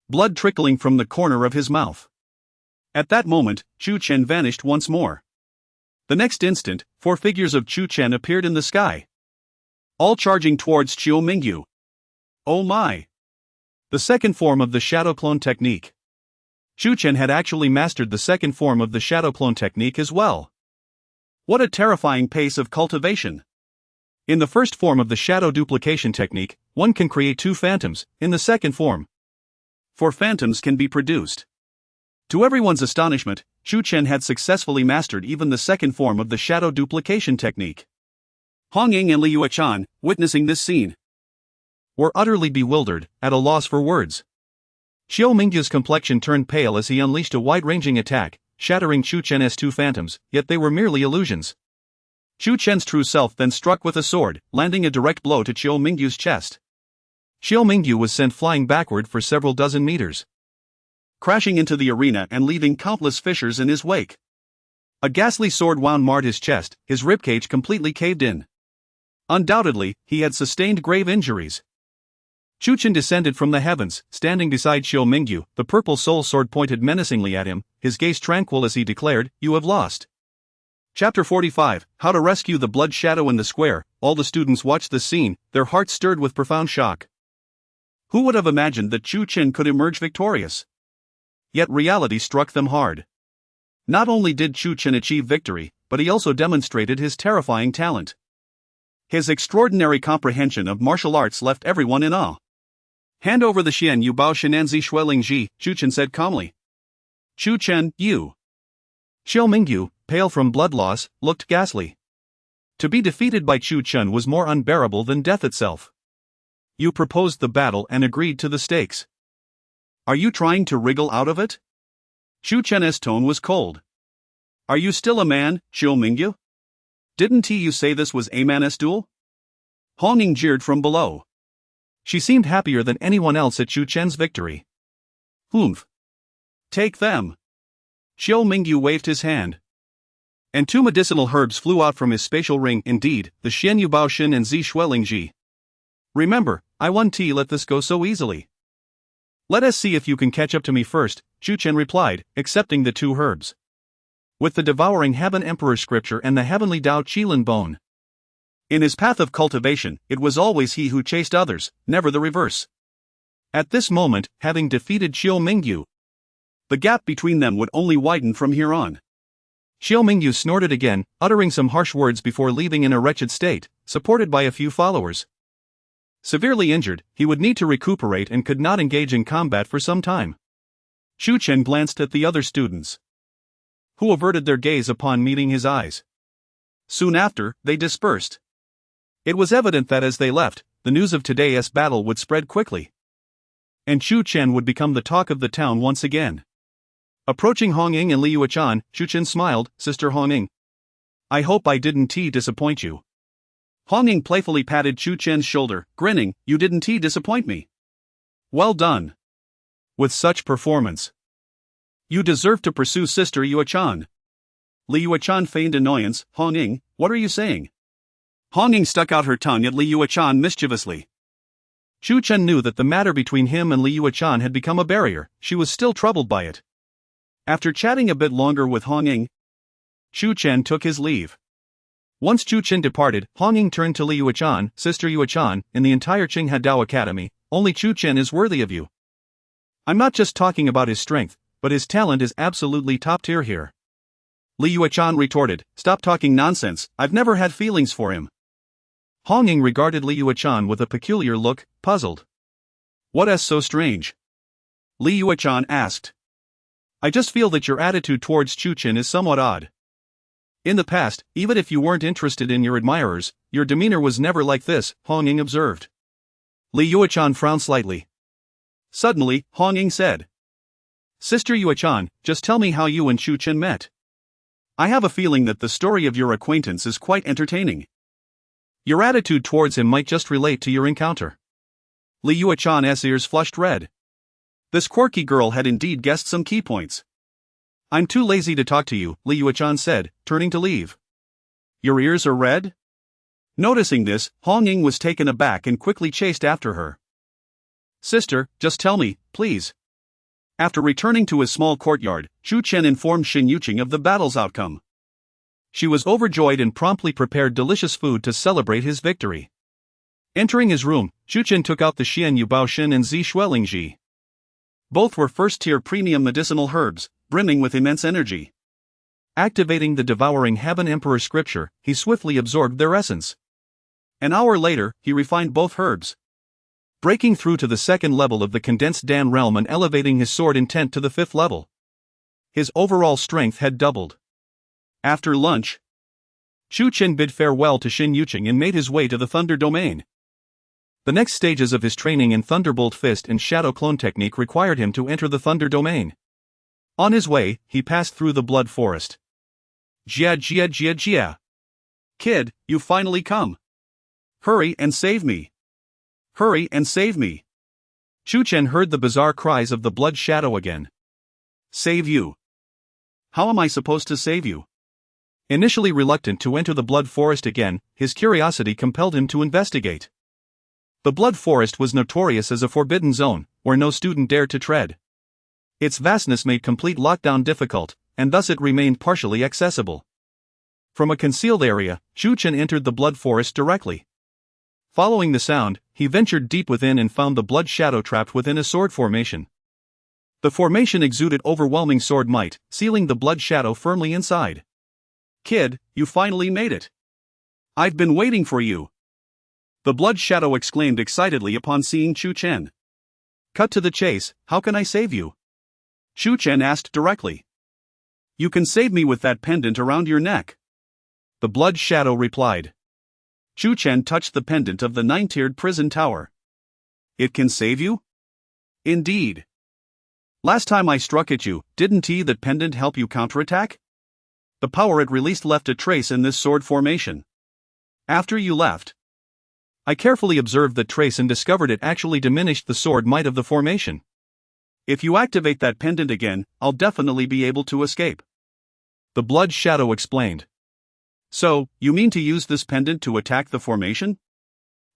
blood trickling from the corner of his mouth. At that moment, Chu Chen vanished once more. The next instant, 4 figures of Chu Chen appeared in the sky, all charging towards Xiao Mingyu. Oh my! The second form of the shadow clone technique. Chu Chen had actually mastered the second form of the shadow clone technique as well. What a terrifying pace of cultivation! In the first form of the shadow duplication technique, one can create 2 phantoms. In the second form, 4 phantoms can be produced. To everyone's astonishment, Chu Chen had successfully mastered even the second form of the shadow duplication technique. Hong Ying and Li Yuechan, witnessing this scene, were utterly bewildered, at a loss for words. Xiao Mingyu's complexion turned pale as he unleashed a wide-ranging attack, shattering Chu Chen's 2 phantoms, yet they were merely illusions. Chu Chen's true self then struck with a sword, landing a direct blow to Xiao Mingyu's chest. Xiao Mingyu was sent flying backward for several dozen meters, crashing into the arena and leaving countless fissures in his wake. A ghastly sword wound marred his chest, his ribcage completely caved in. Undoubtedly, he had sustained grave injuries. Chu Chen descended from the heavens, standing beside Xiao Mingyu, the purple soul sword pointed menacingly at him, his gaze tranquil as he declared, "You have lost." Chapter 45, How to Rescue the Blood Shadow in the Square. All the students watched the scene, their hearts stirred with profound shock. Who would have imagined that Chu Chen could emerge victorious? Yet reality struck them hard. Not only did Chu Chen achieve victory, but he also demonstrated his terrifying talent. His extraordinary comprehension of martial arts left everyone in awe. "Hand over the Xian Yu Bao Shenanzi Shueling Ji," Chu Chen said calmly. "Chu Chen, you." Xiao Mingyu, pale from blood loss, looked ghastly. To be defeated by Chu Chen was more unbearable than death itself. "You proposed the battle and agreed to the stakes. Are you trying to wriggle out of it?" Chu Chen's tone was cold. "Are you still a man, Xiao Mingyu? Didn't you say this was a man's duel?" Hong Ying jeered from below. She seemed happier than anyone else at Chu Chen's victory. "Humph. Take them." Xiao Mingyu waved his hand, and 2 medicinal herbs flew out from his spatial ring. Indeed, the Xian Yu Bao Shen and Zi Shueling Ji. "Remember, I won't let this go so easily." "Let us see if you can catch up to me first," Chu Chen replied, accepting the 2 herbs. With the devouring Heaven Emperor scripture and the heavenly Dao Qilin bone. In his path of cultivation, it was always he who chased others, never the reverse. At this moment, having defeated Xiao Mingyu, the gap between them would only widen from here on. Xiao Mingyu snorted again, uttering some harsh words before leaving in a wretched state, supported by a few followers. Severely injured, he would need to recuperate and could not engage in combat for some time. Chu Chen glanced at the other students, who averted their gaze upon meeting his eyes. Soon after, they dispersed. It was evident that as they left, the news of today's battle would spread quickly, and Chu Chen would become the talk of the town once again. Approaching Hong Ying and Li Yuechan, Chu Chen smiled, "Sister Hong Ying, I hope I didn't disappoint you." Hong Ying playfully patted Chu Chen's shoulder, grinning, "You didn't disappoint me. Well done. With such performance, you deserve to pursue Sister Yuechan." Li Yuechan feigned annoyance. "Hong Ying, what are you saying?" Hong Ying stuck out her tongue at Li Yuechan mischievously. Chu Chen knew that the matter between him and Li Yuechan had become a barrier. She was still troubled by it. After chatting a bit longer with Hong Ying, Chu Chen took his leave. Once Chu Chen departed, Hong Ying turned to Li Yuechan, "Sister Yuechan, in the entire Qinghe Dao Academy, only Chu Chen is worthy of you. I'm not just talking about his strength, but his talent is absolutely top tier here." Li Yuechan retorted, "Stop talking nonsense, I've never had feelings for him." Hong Ying regarded Li Yuechan with a peculiar look, puzzled. "What's so strange?" Li Yuechan asked. I just feel that your attitude towards Chu Chen is somewhat odd. In the past, even if you weren't interested in your admirers, your demeanor was never like this, Hong Ying observed. Li Yuechan frowned slightly. Suddenly, Hong Ying said. Sister Yuechan, just tell me how you and Chu Chen met. I have a feeling that the story of your acquaintance is quite entertaining. Your attitude towards him might just relate to your encounter. Li Yuechan's ears flushed red. This quirky girl had indeed guessed some key points. I'm too lazy to talk to you, Li Yuechan said, turning to leave. Your ears are red? Noticing this, Hong Ying was taken aback and quickly chased after her. Sister, just tell me, please. After returning to his small courtyard, Chu Chen informed Xin Yuqing of the battle's outcome. She was overjoyed and promptly prepared delicious food to celebrate his victory. Entering his room, Chu Chen took out the Xian Yu Baoshen and Zi Xuelingji. Both were first-tier premium medicinal herbs, brimming with immense energy. Activating the Devouring Heaven Emperor scripture, he swiftly absorbed their essence. An hour later, he refined both herbs, breaking through to the second level of the condensed Dan realm and elevating his sword intent to the 5th level. His overall strength had doubled. After lunch, Chu Chen bid farewell to Xin Yuqing and made his way to the Thunder Domain. The next stages of his training in Thunderbolt Fist and Shadow Clone technique required him to enter the Thunder Domain. On his way, he passed through the Blood Forest. Jia. Kid, you finally come. Hurry and save me. Hurry and save me. Chu Chen heard the bizarre cries of the Blood Shadow again. Save you? How am I supposed to save you? Initially reluctant to enter the Blood Forest again, his curiosity compelled him to investigate. The Blood Forest was notorious as a forbidden zone, where no student dared to tread. Its vastness made complete lockdown difficult, and thus it remained partially accessible. From a concealed area, Chu Chen entered the Blood Forest directly. Following the sound, he ventured deep within and found the Blood Shadow trapped within a sword formation. The formation exuded overwhelming sword might, sealing the Blood Shadow firmly inside. Kid, you finally made it. I've been waiting for you. The Blood Shadow exclaimed excitedly upon seeing Chu Chen. Cut to the chase, how can I save you? Chu Chen asked directly. You can save me with that pendant around your neck. The Blood Shadow replied. Chu Chen touched the pendant of the 9-tiered prison tower. It can save you? Indeed. Last time I struck at you, didn't that pendant help you counterattack? The power it released left a trace in this sword formation. After you left, I carefully observed the trace and discovered it actually diminished the sword might of the formation. If you activate that pendant again, I'll definitely be able to escape. The Blood Shadow explained. So, you mean to use this pendant to attack the formation?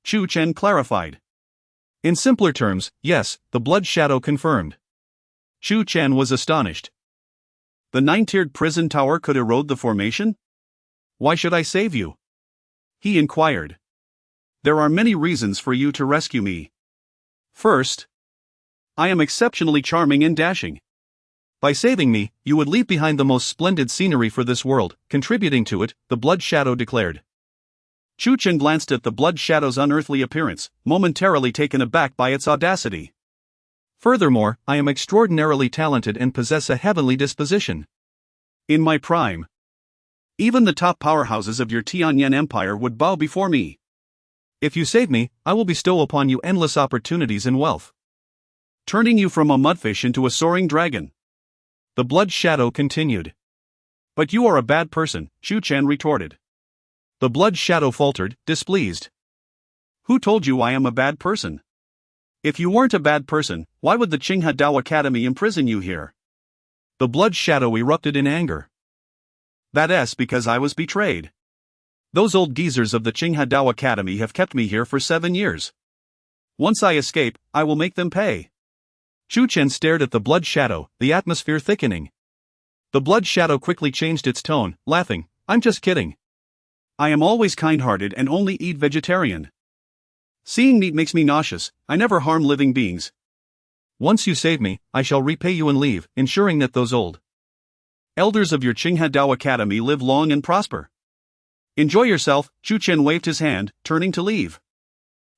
Chu Chen clarified. In simpler terms, yes, the Blood Shadow confirmed. Chu Chen was astonished. The 9-tiered prison tower could erode the formation? Why should I save you? He inquired. There are many reasons for you to rescue me. First, I am exceptionally charming and dashing. By saving me, you would leave behind the most splendid scenery for this world, contributing to it, the Blood Shadow declared. Chu Chen glanced at the Blood Shadow's unearthly appearance, momentarily taken aback by its audacity. Furthermore, I am extraordinarily talented and possess a heavenly disposition. In my prime, even the top powerhouses of your Tianyan Empire would bow before me. If you save me, I will bestow upon you endless opportunities and wealth, turning you from a mudfish into a soaring dragon. The Blood Shadow continued. But you are a bad person, Chu Chen retorted. The Blood Shadow faltered, displeased. Who told you I am a bad person? If you weren't a bad person, why would the Qinghe Dao Academy imprison you here? The Blood Shadow erupted in anger. That's because I was betrayed. Those old geezers of the Qinghe Dao Academy have kept me here for 7 years. Once I escape, I will make them pay. Chu Chen stared at the Blood Shadow, the atmosphere thickening. The Blood Shadow quickly changed its tone, laughing. I'm just kidding. I am always kind-hearted and only eat vegetarian. Seeing meat makes me nauseous. I never harm living beings. Once you save me, I shall repay you and leave, ensuring that those old elders of your Qinghe Dao Academy live long and prosper. Enjoy yourself, Chu Chen waved his hand, turning to leave.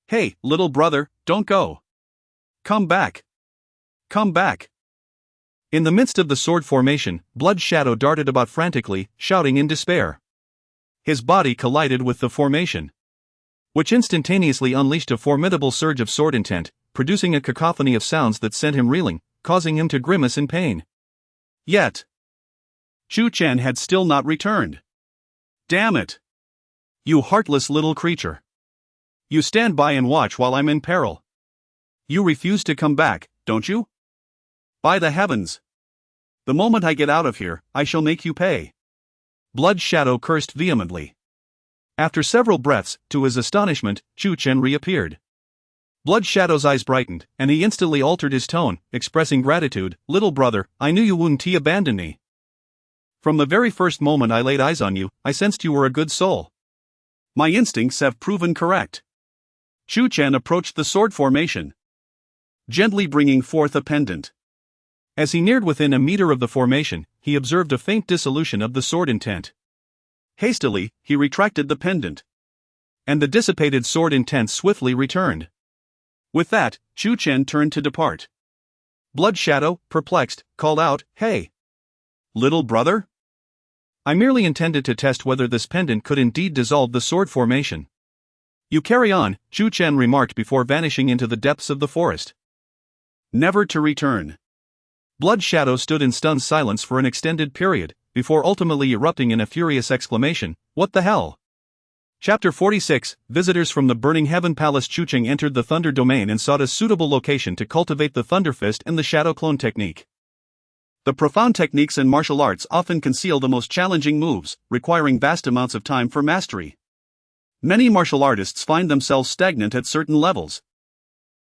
Hey, little brother, don't go. Come back. Come back. In the midst of the sword formation, Blood Shadow darted about frantically, shouting in despair. His body collided with the formation, which instantaneously unleashed a formidable surge of sword intent, producing a cacophony of sounds that sent him reeling, causing him to grimace in pain. Yet, Chu Chen had still not returned. Damn it! You heartless little creature. You stand by and watch while I'm in peril. You refuse to come back, don't you? By the heavens! The moment I get out of here, I shall make you pay. Blood Shadow cursed vehemently. After several breaths, to his astonishment, Chu Chen reappeared. Blood Shadow's eyes brightened, and he instantly altered his tone, expressing gratitude. Little brother, I knew you wouldn't abandon me. From the very first moment I laid eyes on you, I sensed you were a good soul. My instincts have proven correct. Chu Chen approached the sword formation, gently bringing forth a pendant. As he neared within a meter of the formation, he observed a faint dissolution of the sword intent. Hastily, he retracted the pendant, and the dissipated sword intent swiftly returned. With that, Chu Chen turned to depart. Blood Shadow, perplexed, called out, "Hey! Little brother? I merely intended to test whether this pendant could indeed dissolve the sword formation." "You carry on," Chu Chen remarked before vanishing into the depths of the forest, never to return. Blood Shadow stood in stunned silence for an extended period, before ultimately erupting in a furious exclamation, "What the hell?" Chapter 46, Visitors from the Burning Heaven Palace. Chu Chen entered the Thunder Domain and sought a suitable location to cultivate the Thunder Fist and the Shadow Clone technique. The profound techniques in martial arts often conceal the most challenging moves, requiring vast amounts of time for mastery. Many martial artists find themselves stagnant at certain levels,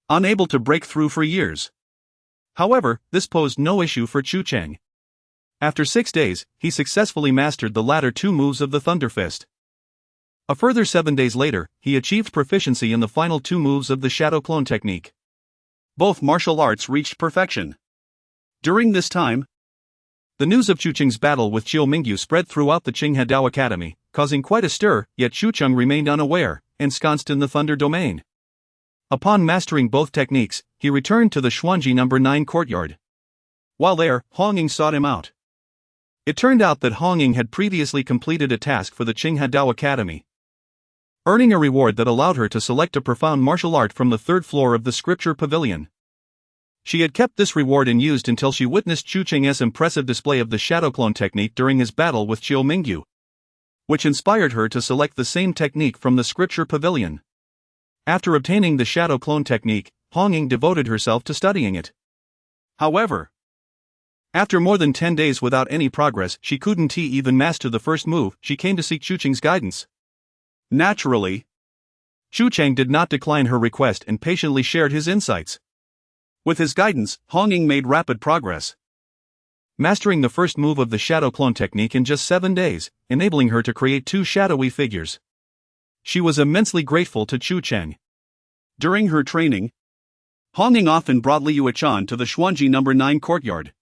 unable to break through for years. However, this posed no issue for Chu Chen. After 6 days, he successfully mastered the latter two moves of the Thunder Fist. A further 7 days later, he achieved proficiency in the final two moves of the Shadow Clone technique. Both martial arts reached perfection. During this time, the news of Chu Chen's battle with Chiu Mingyu spread throughout the Qing Hadao Academy, causing quite a stir, yet Chu Chen remained unaware, ensconced in the Thunder Domain. Upon mastering both techniques, he returned to the Xuanji No. 9 courtyard. While there, Hong Ying sought him out. It turned out that Hong Ying had previously completed a task for the Qing Hadao Academy, earning a reward that allowed her to select a profound martial art from the third floor of the Scripture Pavilion. She had kept this reward and used until she witnessed Chu Chen's impressive display of the Shadow Clone technique during his battle with Chiu Mingyu, which inspired her to select the same technique from the Scripture Pavilion. After obtaining the Shadow Clone technique, Hong Ying devoted herself to studying it. However, after more than 10 days without any progress, she couldn't even master the first move. She came to seek Chu Chen's guidance. Naturally, Chu Chen did not decline her request and patiently shared his insights. With his guidance, Hong Ying made rapid progress, mastering the first move of the Shadow Clone technique in just 7 days, enabling her to create two shadowy figures. She was immensely grateful to Chu Chen. During her training, Hong Ying often brought Liu Chan to the Xuanji No. 9 courtyard.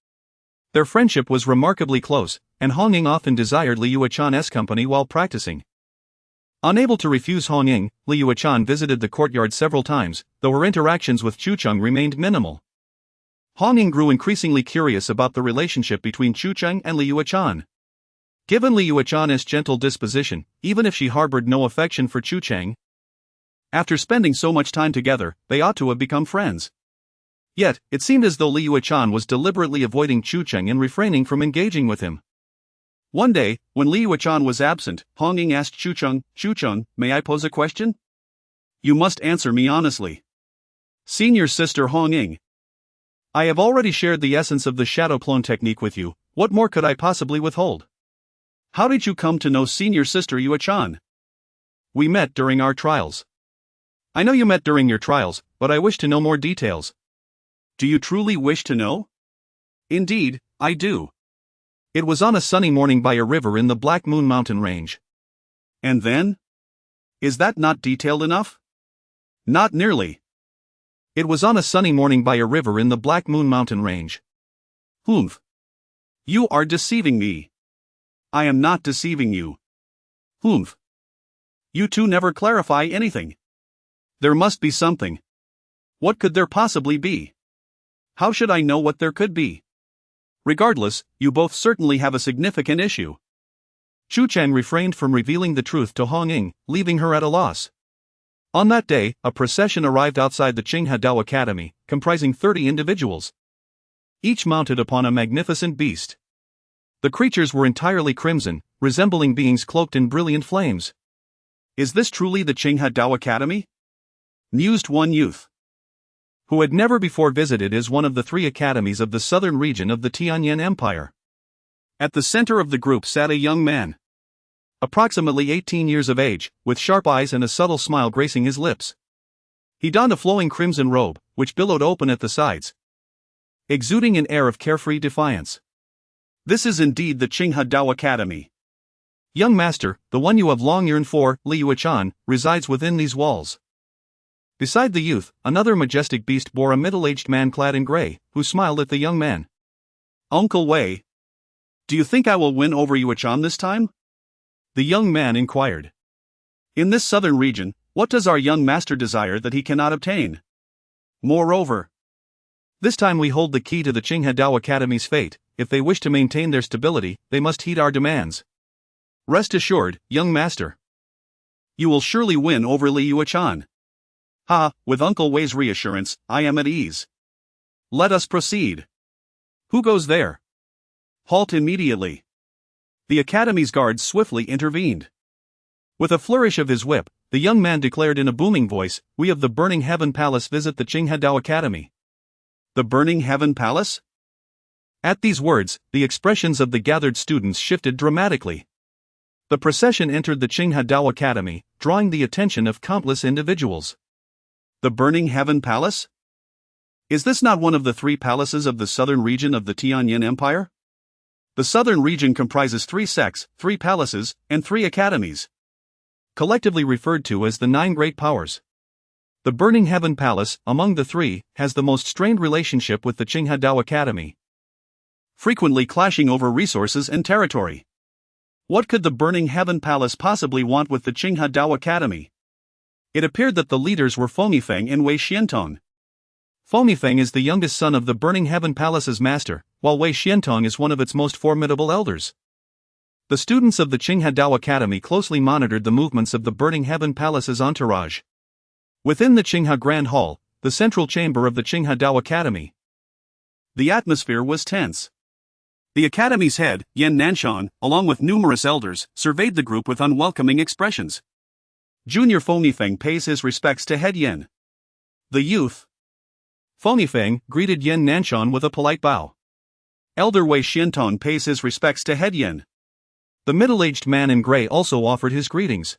Their friendship was remarkably close, and Hong Ying often desired Liu Chan's company while practicing. Unable to refuse Hong Ying, Liu Chan visited the courtyard several times, though her interactions with Chu Chen remained minimal. Hong Ying grew increasingly curious about the relationship between Chu Chen and Liu Chan. Given Liu Chan's gentle disposition, even if she harbored no affection for Chu Chen, after spending so much time together, they ought to have become friends. Yet, it seemed as though Liu Chan was deliberately avoiding Chu Chen and refraining from engaging with him. One day, when Liu Chan was absent, Hong Ying asked Chu Chen, "Chu Chen, may I pose a question? You must answer me honestly." "Senior sister Hong Ying, I have already shared the essence of the Shadow Clone technique with you. What more could I possibly withhold? How did you come to know senior sister Liu Chan?" "We met during our trials." "I know you met during your trials, but I wish to know more details." "Do you truly wish to know?" "Indeed, I do." "It was on a sunny morning by a river in the Black Moon Mountain range." "And then? Is that not detailed enough?" "Not nearly." "It was on a sunny morning by a river in the Black Moon Mountain range." "Humph. You are deceiving me." "I am not deceiving you." "Humph. You two never clarify anything." "There must be something." "What could there possibly be?" How should I know what there could be? Regardless, you both certainly have a significant issue. Chu Chen refrained from revealing the truth to Hong Ying, leaving her at a loss. On that day, a procession arrived outside the Qinghe Dao Academy, comprising 30 individuals, each mounted upon a magnificent beast. The creatures were entirely crimson, resembling beings cloaked in brilliant flames. Is this truly the Qinghe Dao Academy? Mused one youth, who had never before visited is one of the 3 academies of the southern region of the Tianyan Empire. At the center of the group sat a young man, approximately 18 years of age, with sharp eyes and a subtle smile gracing his lips. He donned a flowing crimson robe, which billowed open at the sides, exuding an air of carefree defiance. This is indeed the Qinghe Dao Academy. Young master, the one you have long yearned for, Li Yuechan, resides within these walls. Beside the youth, another majestic beast bore a middle-aged man clad in gray, who smiled at the young man. Uncle Wei, do you think I will win over Yuechan this time? The young man inquired. In this southern region, what does our young master desire that he cannot obtain? Moreover, this time we hold the key to the Qinghe Dao Academy's fate. If they wish to maintain their stability, they must heed our demands. Rest assured, young master, you will surely win over Li Yuechan. Ha, with Uncle Wei's reassurance, I am at ease. Let us proceed. Who goes there? Halt immediately. The Academy's guards swiftly intervened. With a flourish of his whip, the young man declared in a booming voice, "We of the Burning Heaven Palace visit the Qinghe Dao Academy." The Burning Heaven Palace? At these words, the expressions of the gathered students shifted dramatically. The procession entered the Qinghe Dao Academy, drawing the attention of countless individuals. The Burning Heaven Palace? Is this not one of the 3 palaces of the southern region of the Tianyan Empire? The southern region comprises 3 sects, 3 palaces, and 3 academies, collectively referred to as the 9 Great Powers. The Burning Heaven Palace, among the 3, has the most strained relationship with the Qinghe Dao Academy, frequently clashing over resources and territory. What could the Burning Heaven Palace possibly want with the Qinghe Dao Academy? It appeared that the leaders were Fengmifeng and Wei Xiantong. Fengmifeng is the youngest son of the Burning Heaven Palace's master, while Wei Xiantong is one of its most formidable elders. The students of the Qinghe Dao Academy closely monitored the movements of the Burning Heaven Palace's entourage. Within the Qinghe Grand Hall, the central chamber of the Qinghe Dao Academy, the atmosphere was tense. The Academy's head, Yan Nanshan, along with numerous elders, surveyed the group with unwelcoming expressions. Junior Fengmifeng pays his respects to head Yan. The youth, Fengmifeng, greeted Yan Nanshan with a polite bow. Elder Wei Xiantong pays his respects to head Yan. The middle-aged man in gray also offered his greetings.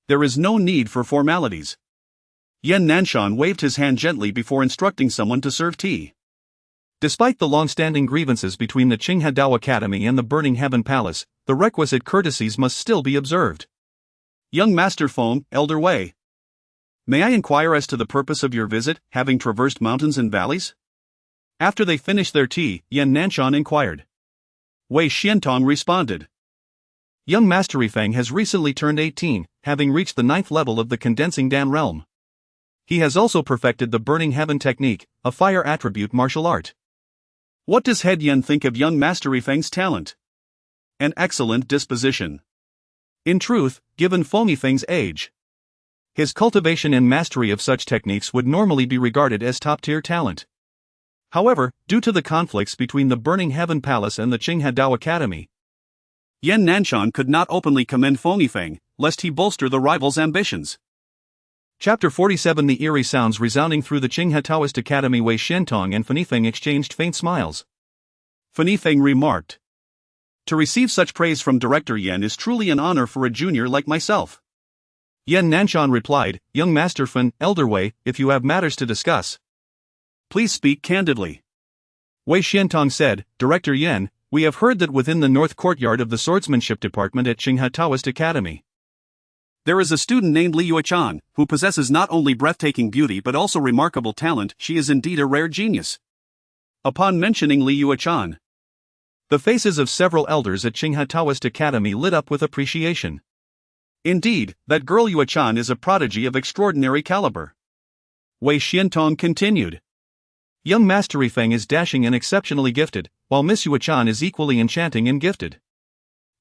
There is no need for formalities. Yan Nanshan waved his hand gently before instructing someone to serve tea. Despite the long-standing grievances between the Qinghe Dao Academy and the Burning Heaven Palace, the requisite courtesies must still be observed. Young Master Feng, Elder Wei, may I inquire as to the purpose of your visit, having traversed mountains and valleys? After they finished their tea, Yan Nanshan inquired. Wei Xiantong responded. Young Master Feng has recently turned 18, having reached the 9th level of the Condensing Dan realm. He has also perfected the Burning Heaven technique, a fire attribute martial art. What does Head Yan think of young Master Feng's talent? An excellent disposition. In truth, given Fengmifeng's age, his cultivation and mastery of such techniques would normally be regarded as top-tier talent. However, due to the conflicts between the Burning Heaven Palace and the Qinghe Dao Academy, Yan Nanshan could not openly commend Fengmifeng, lest he bolster the rival's ambitions. Chapter 47. The eerie sounds resounding through the Qinghe Taoist Academy. Wei Xiantong and Fengmifeng exchanged faint smiles. Fengmifeng remarked, "To receive such praise from Director Yan is truly an honor for a junior like myself." Yan Nanshan replied, "Young Master Fen, Elder Wei, if you have matters to discuss, please speak candidly." Wei Xiantong said, "Director Yan, we have heard that within the north courtyard of the swordsmanship department at Qinghe Taoist Academy, there is a student named Li Yuechan, who possesses not only breathtaking beauty but also remarkable talent. She is indeed a rare genius." Upon mentioning Li Yuechan, the faces of several elders at Qinghe Taoist Academy lit up with appreciation. Indeed, that girl Yuechan is a prodigy of extraordinary caliber. Wei Xiantong continued. Young Master Feng is dashing and exceptionally gifted, while Miss Chu Chen is equally enchanting and gifted.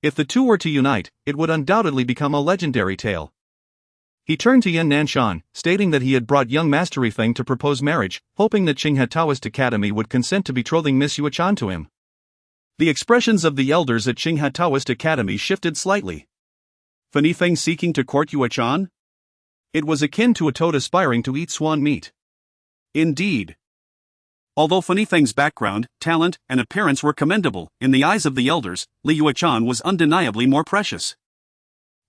If the two were to unite, it would undoubtedly become a legendary tale. He turned to Yan Nanshan, stating that he had brought young Master Feng to propose marriage, hoping that Qinghe Taoist Academy would consent to betrothing Miss Chu Chen to him. The expressions of the elders at Qinghe Taoist Academy shifted slightly. Fanny Feng seeking to court Chu Chen? It was akin to a toad aspiring to eat swan meat. Indeed. Although Fanny Feng's background, talent, and appearance were commendable, in the eyes of the elders, Li Yuechan was undeniably more precious.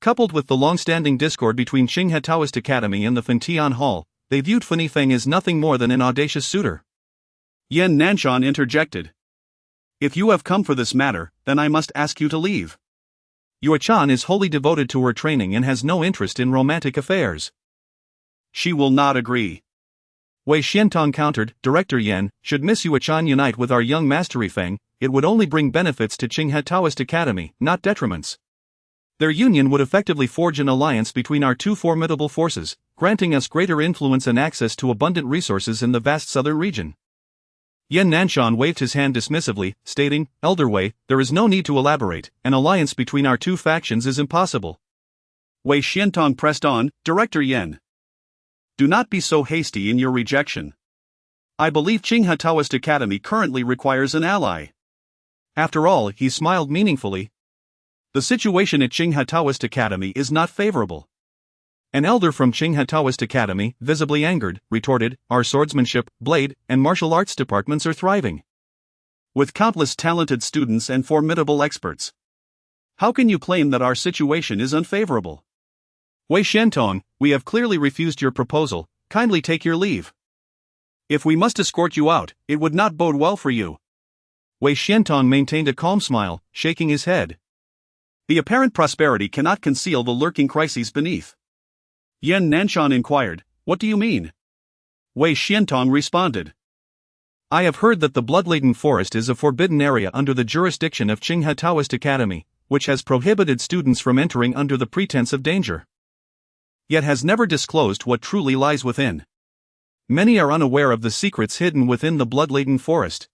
Coupled with the long-standing discord between Qinghe Taoist Academy and the Fantian Hall, they viewed Fanny Feng as nothing more than an audacious suitor. Yan Nanshan interjected. If you have come for this matter, then I must ask you to leave. Yuechan is wholly devoted to her training and has no interest in romantic affairs. She will not agree. Wei Xiantong countered, Director Yan, should Miss Yuechan unite with our young Master Feng, it would only bring benefits to Qinghe Taoist Academy, not detriments. Their union would effectively forge an alliance between our two formidable forces, granting us greater influence and access to abundant resources in the vast southern region. Yan Nanshan waved his hand dismissively, stating, Elder Wei, there is no need to elaborate, an alliance between our two factions is impossible. Wei Xiantong pressed on, Director Yan. Do not be so hasty in your rejection. I believe Qinghe Taoist Academy currently requires an ally. After all, he smiled meaningfully. The situation at Qinghe Taoist Academy is not favorable. An elder from Qinghe Taoist Academy, visibly angered, retorted, our swordsmanship, blade, and martial arts departments are thriving. With countless talented students and formidable experts. How can you claim that our situation is unfavorable? Wei Xiantong, we have clearly refused your proposal, kindly take your leave. If we must escort you out, it would not bode well for you. Wei Xiantong maintained a calm smile, shaking his head. The apparent prosperity cannot conceal the lurking crises beneath. Yan Nanshan inquired, what do you mean? Wei Xiantong responded. I have heard that the blood-laden forest is a forbidden area under the jurisdiction of Qinghe Taoist Academy, which has prohibited students from entering under the pretense of danger. Yet has never disclosed what truly lies within. Many are unaware of the secrets hidden within the blood-laden forest.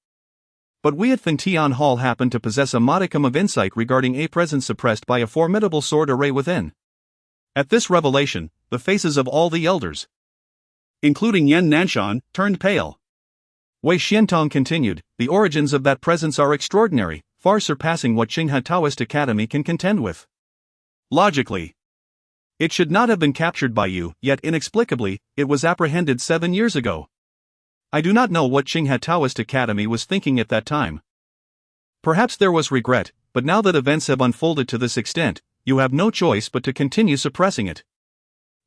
But we at Fantian Hall happen to possess a modicum of insight regarding a presence suppressed by a formidable sword array within. At this revelation, the faces of all the elders, including Yan Nanshan, turned pale. Wei Xiantong continued, the origins of that presence are extraordinary, far surpassing what Qinghe Taoist Academy can contend with. Logically, it should not have been captured by you, yet inexplicably, it was apprehended 7 years ago. I do not know what Qinghe Taoist Academy was thinking at that time. Perhaps there was regret, but now that events have unfolded to this extent, you have no choice but to continue suppressing it.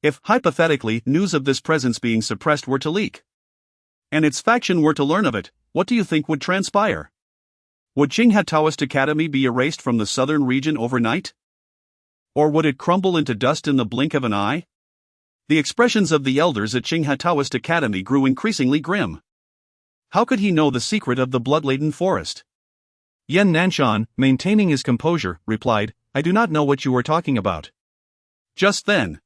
If, hypothetically, news of this presence being suppressed were to leak, and its faction were to learn of it, what do you think would transpire? Would Qinghe Taoist Academy be erased from the southern region overnight? Or would it crumble into dust in the blink of an eye? The expressions of the elders at Qinghe Taoist Academy grew increasingly grim. How could he know the secret of the blood-laden forest? Yan Nanshan, maintaining his composure, replied, I do not know what you are talking about. Just then,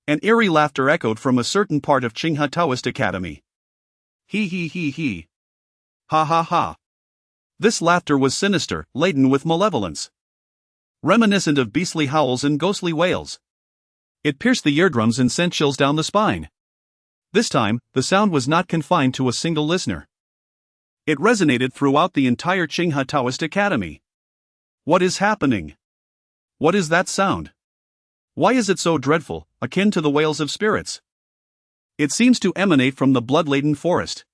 an eerie laughter echoed from a certain part of Qinghe Taoist Academy. He he he he. Ha ha ha. This laughter was sinister, laden with malevolence. Reminiscent of beastly howls and ghostly wails. It pierced the eardrums and sent chills down the spine. This time, the sound was not confined to a single listener. It resonated throughout the entire Qinghe Taoist Academy. What is happening? What is that sound? Why is it so dreadful, akin to the wails of spirits? It seems to emanate from the blood-laden forest.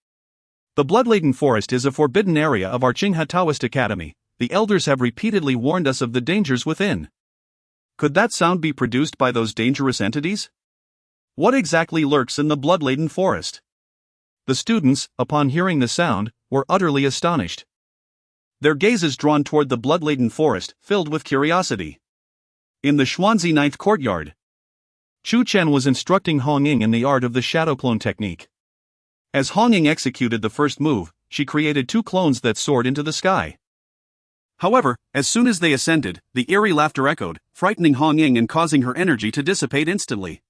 The blood-laden forest is a forbidden area of our Qinghe Taoist Academy. The elders have repeatedly warned us of the dangers within. Could that sound be produced by those dangerous entities? What exactly lurks in the blood-laden forest? The students, upon hearing the sound, were utterly astonished. Their gazes drawn toward the blood-laden forest, filled with curiosity. In the Xuanzi Ninth Courtyard, Chu Chen was instructing Hong Ying in the art of the shadow clone technique. As Hong Ying executed the first move, she created 2 clones that soared into the sky. However, as soon as they ascended, the eerie laughter echoed, frightening Hong Ying and causing her energy to dissipate instantly.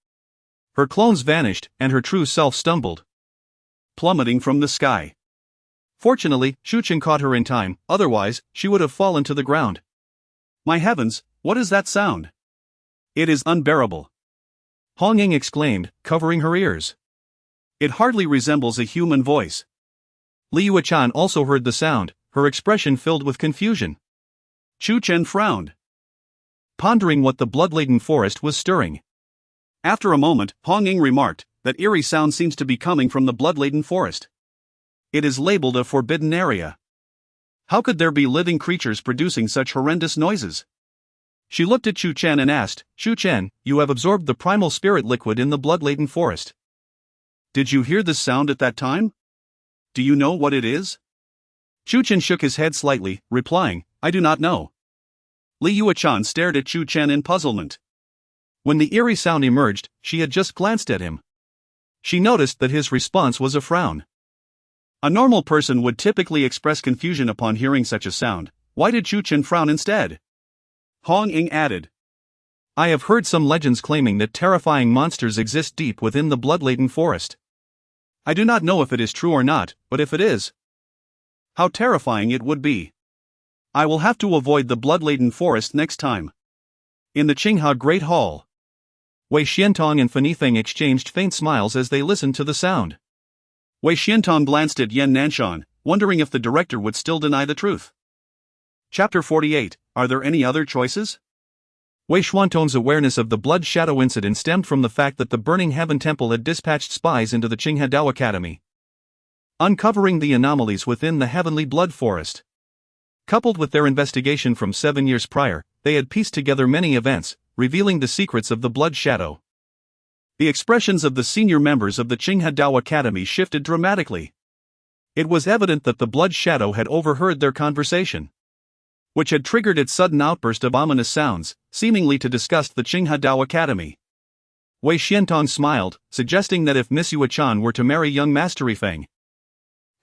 Her clones vanished, and her true self stumbled, plummeting from the sky. Fortunately, Chu Chen caught her in time, otherwise, she would have fallen to the ground. My heavens, what is that sound? It is unbearable. Hong Ying exclaimed, covering her ears. It hardly resembles a human voice. Li Yuechan also heard the sound, her expression filled with confusion. Chu Chen frowned, pondering what the blood-laden forest was stirring. After a moment, Hong Ying remarked, that eerie sound seems to be coming from the blood-laden forest. It is labeled a forbidden area. How could there be living creatures producing such horrendous noises? She looked at Chu Chen and asked, Chu Chen, you have absorbed the primal spirit liquid in the blood-laden forest. Did you hear this sound at that time? Do you know what it is? Chu Chen shook his head slightly, replying, I do not know. Li Yuechan stared at Chu Chen in puzzlement. When the eerie sound emerged, she had just glanced at him. She noticed that his response was a frown. A normal person would typically express confusion upon hearing such a sound. Why did Chu Chen frown instead? Hong Ying added, I have heard some legends claiming that terrifying monsters exist deep within the blood-laden forest. I do not know if it is true or not, but if it is, how terrifying it would be. I will have to avoid the blood-laden forest next time. In the Qinghe Great Hall, Wei Xiantong and Fan Yifeng exchanged faint smiles as they listened to the sound. Wei Xiantong glanced at Yan Nanshan, wondering if the director would still deny the truth. Chapter 48, Are there any other choices? Wei Xuantong's awareness of the Blood Shadow incident stemmed from the fact that the Burning Heaven Temple had dispatched spies into the Qinghe Dao Academy, uncovering the anomalies within the Heavenly Blood Forest. Coupled with their investigation from 7 years prior, they had pieced together many events, revealing the secrets of the Blood Shadow. The expressions of the senior members of the Qinghe Dao Academy shifted dramatically. It was evident that the Blood Shadow had overheard their conversation, which had triggered its sudden outburst of ominous sounds, seemingly to disgust the Qinghe Dao Academy. Wei Xiantong smiled, suggesting that if Miss Yuechan were to marry young Master Yifeng,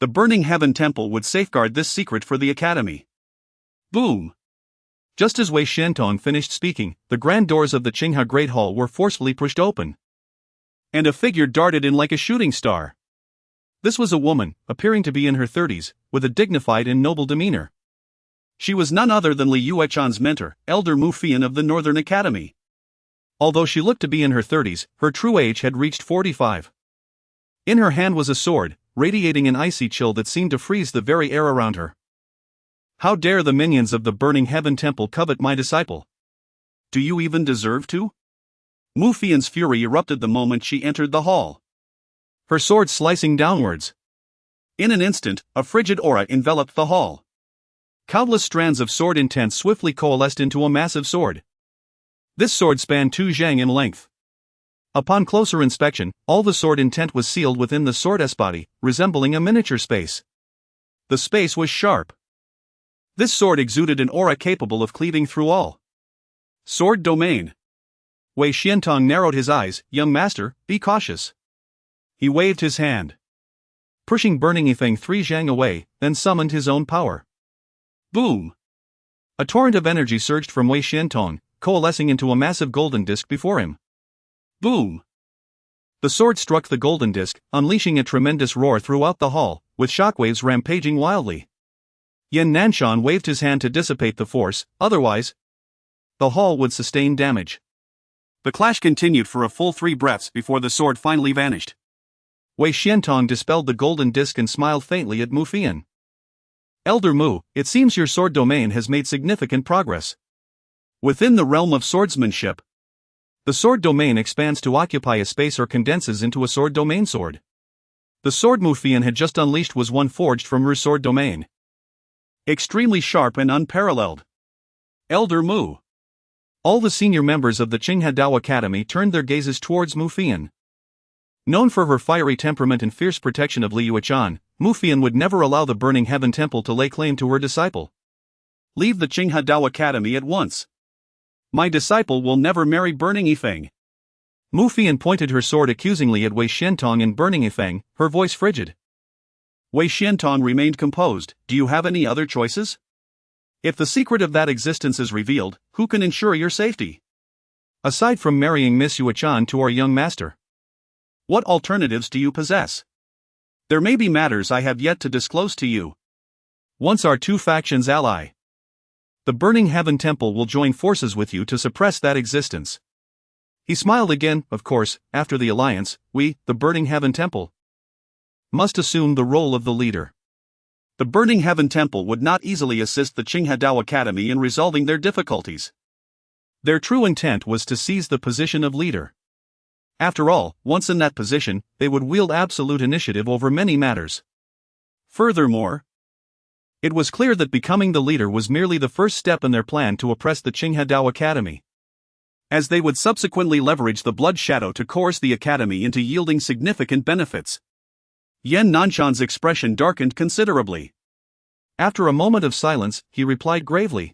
the Burning Heaven Temple would safeguard this secret for the Academy. Boom! Just as Wei Xiantong finished speaking, the grand doors of the Qinghe Great Hall were forcefully pushed open, and a figure darted in like a shooting star. This was a woman, appearing to be in her 30s, with a dignified and noble demeanor. She was none other than Li Yuechan's mentor, Elder Mu Fian of the Northern Academy. Although she looked to be in her 30s, her true age had reached 45. In her hand was a sword, radiating an icy chill that seemed to freeze the very air around her. How dare the minions of the Burning Heaven Temple covet my disciple? Do you even deserve to? Mu Fian's fury erupted the moment she entered the hall, her sword slicing downwards. In an instant, a frigid aura enveloped the hall. Countless strands of sword intent swiftly coalesced into a massive sword. This sword spanned 2 zhang in length. Upon closer inspection, all the sword intent was sealed within the sword's body, resembling a miniature space. The space was sharp. This sword exuded an aura capable of cleaving through all. Sword domain. Wei Xiantong narrowed his eyes. Young master, be cautious. He waved his hand, pushing Burning Yifeng 3 zhang away, then summoned his own power. Boom! A torrent of energy surged from Wei Xiantong, coalescing into a massive golden disc before him. Boom! The sword struck the golden disc, unleashing a tremendous roar throughout the hall, with shockwaves rampaging wildly. Yan Nanshan waved his hand to dissipate the force, otherwise, the hall would sustain damage. The clash continued for a full 3 breaths before the sword finally vanished. Wei Xiantong dispelled the golden disc and smiled faintly at Mu Fian. Elder Mu, it seems your sword domain has made significant progress. Within the realm of swordsmanship, the sword domain expands to occupy a space or condenses into a sword domain sword. The sword Mu Fian had just unleashed was one forged from her sword domain, extremely sharp and unparalleled. Elder Mu. All the senior members of the Qinghe Dao Academy turned their gazes towards Mu Fian. Known for her fiery temperament and fierce protection of Li Yuechan, Mu Fian would never allow the Burning Heaven Temple to lay claim to her disciple. Leave the Qinghe Dao Academy at once. My disciple will never marry Burning Yifeng. Mu Fian pointed her sword accusingly at Wei Xiantong and Burning Yifeng, her voice frigid. Wei Xiantong remained composed. Do you have any other choices? If the secret of that existence is revealed, who can ensure your safety? Aside from marrying Miss Yuechan to our young master, what alternatives do you possess? There may be matters I have yet to disclose to you. Once our two factions ally, the Burning Heaven Temple will join forces with you to suppress that existence. He smiled again. Of course, after the alliance, we, the Burning Heaven Temple, must assume the role of the leader. The Burning Heaven Temple would not easily assist the Qinghadao Academy in resolving their difficulties. Their true intent was to seize the position of leader. After all, once in that position, they would wield absolute initiative over many matters. Furthermore, it was clear that becoming the leader was merely the first step in their plan to oppress the Qinghadao Academy, as they would subsequently leverage the Blood Shadow to coerce the Academy into yielding significant benefits. Yan Nanshan's expression darkened considerably. After a moment of silence, he replied gravely,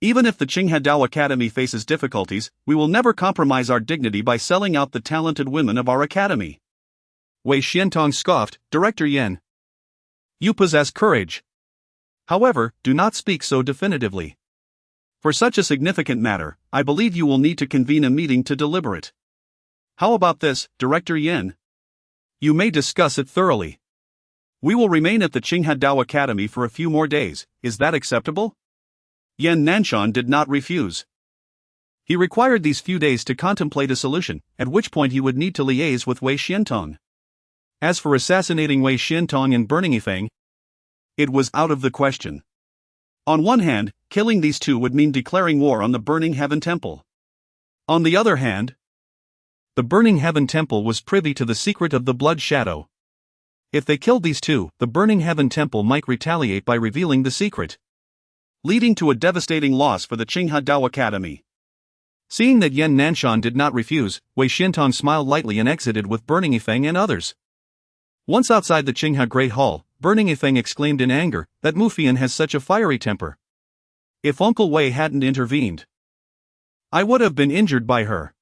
"Even if the Qinghadao Academy faces difficulties, we will never compromise our dignity by selling out the talented women of our academy." Wei Xiantong scoffed. "Director Yan, you possess courage. However, do not speak so definitively. For such a significant matter, I believe you will need to convene a meeting to deliberate. How about this, Director Yan? You may discuss it thoroughly. We will remain at the Qinghadao Academy for a few more days. Is that acceptable?" Yan Nanshan did not refuse. He required these few days to contemplate a solution, at which point he would need to liaise with Wei Xiantong. As for assassinating Wei Xiantong and burning Yifeng, it was out of the question. On one hand, killing these two would mean declaring war on the Burning Heaven Temple. On the other hand, the Burning Heaven Temple was privy to the secret of the Blood Shadow. If they killed these two, the Burning Heaven Temple might retaliate by revealing the secret, leading to a devastating loss for the Qinghadao Academy. Seeing that Yan Nanshan did not refuse, Wei Xiantong smiled lightly and exited with Burning Yifeng and others. Once outside the Qingha Great Hall, Burning Yifeng exclaimed in anger that Mufian has such a fiery temper. If Uncle Wei hadn't intervened, I would have been injured by her.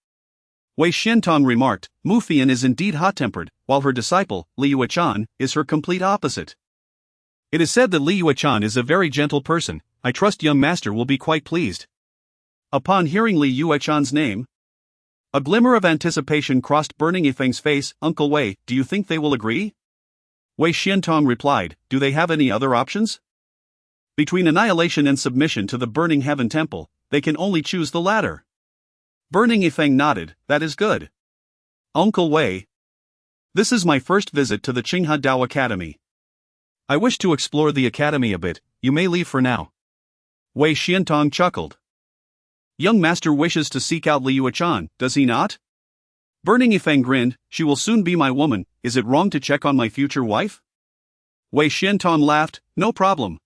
Wei Xiantong remarked, Mufian is indeed hot-tempered, while her disciple, Li Yuechan, is her complete opposite. It is said that Li Yuechan is a very gentle person. I trust young master will be quite pleased. Upon hearing Li Yuechan's name, a glimmer of anticipation crossed Burning Yifeng's face. Uncle Wei, do you think they will agree? Wei Xiantong replied, do they have any other options? Between annihilation and submission to the Burning Heaven Temple, they can only choose the latter. Burning Yifeng nodded, that is good. Uncle Wei, this is my first visit to the Qinghadao Academy. I wish to explore the academy a bit. You may leave for now. Wei Xiantong chuckled. Young master wishes to seek out Li Yuechan, does he not? Burning Yifeng grinned, she will soon be my woman. Is it wrong to check on my future wife? Wei Xiantong laughed, no problem.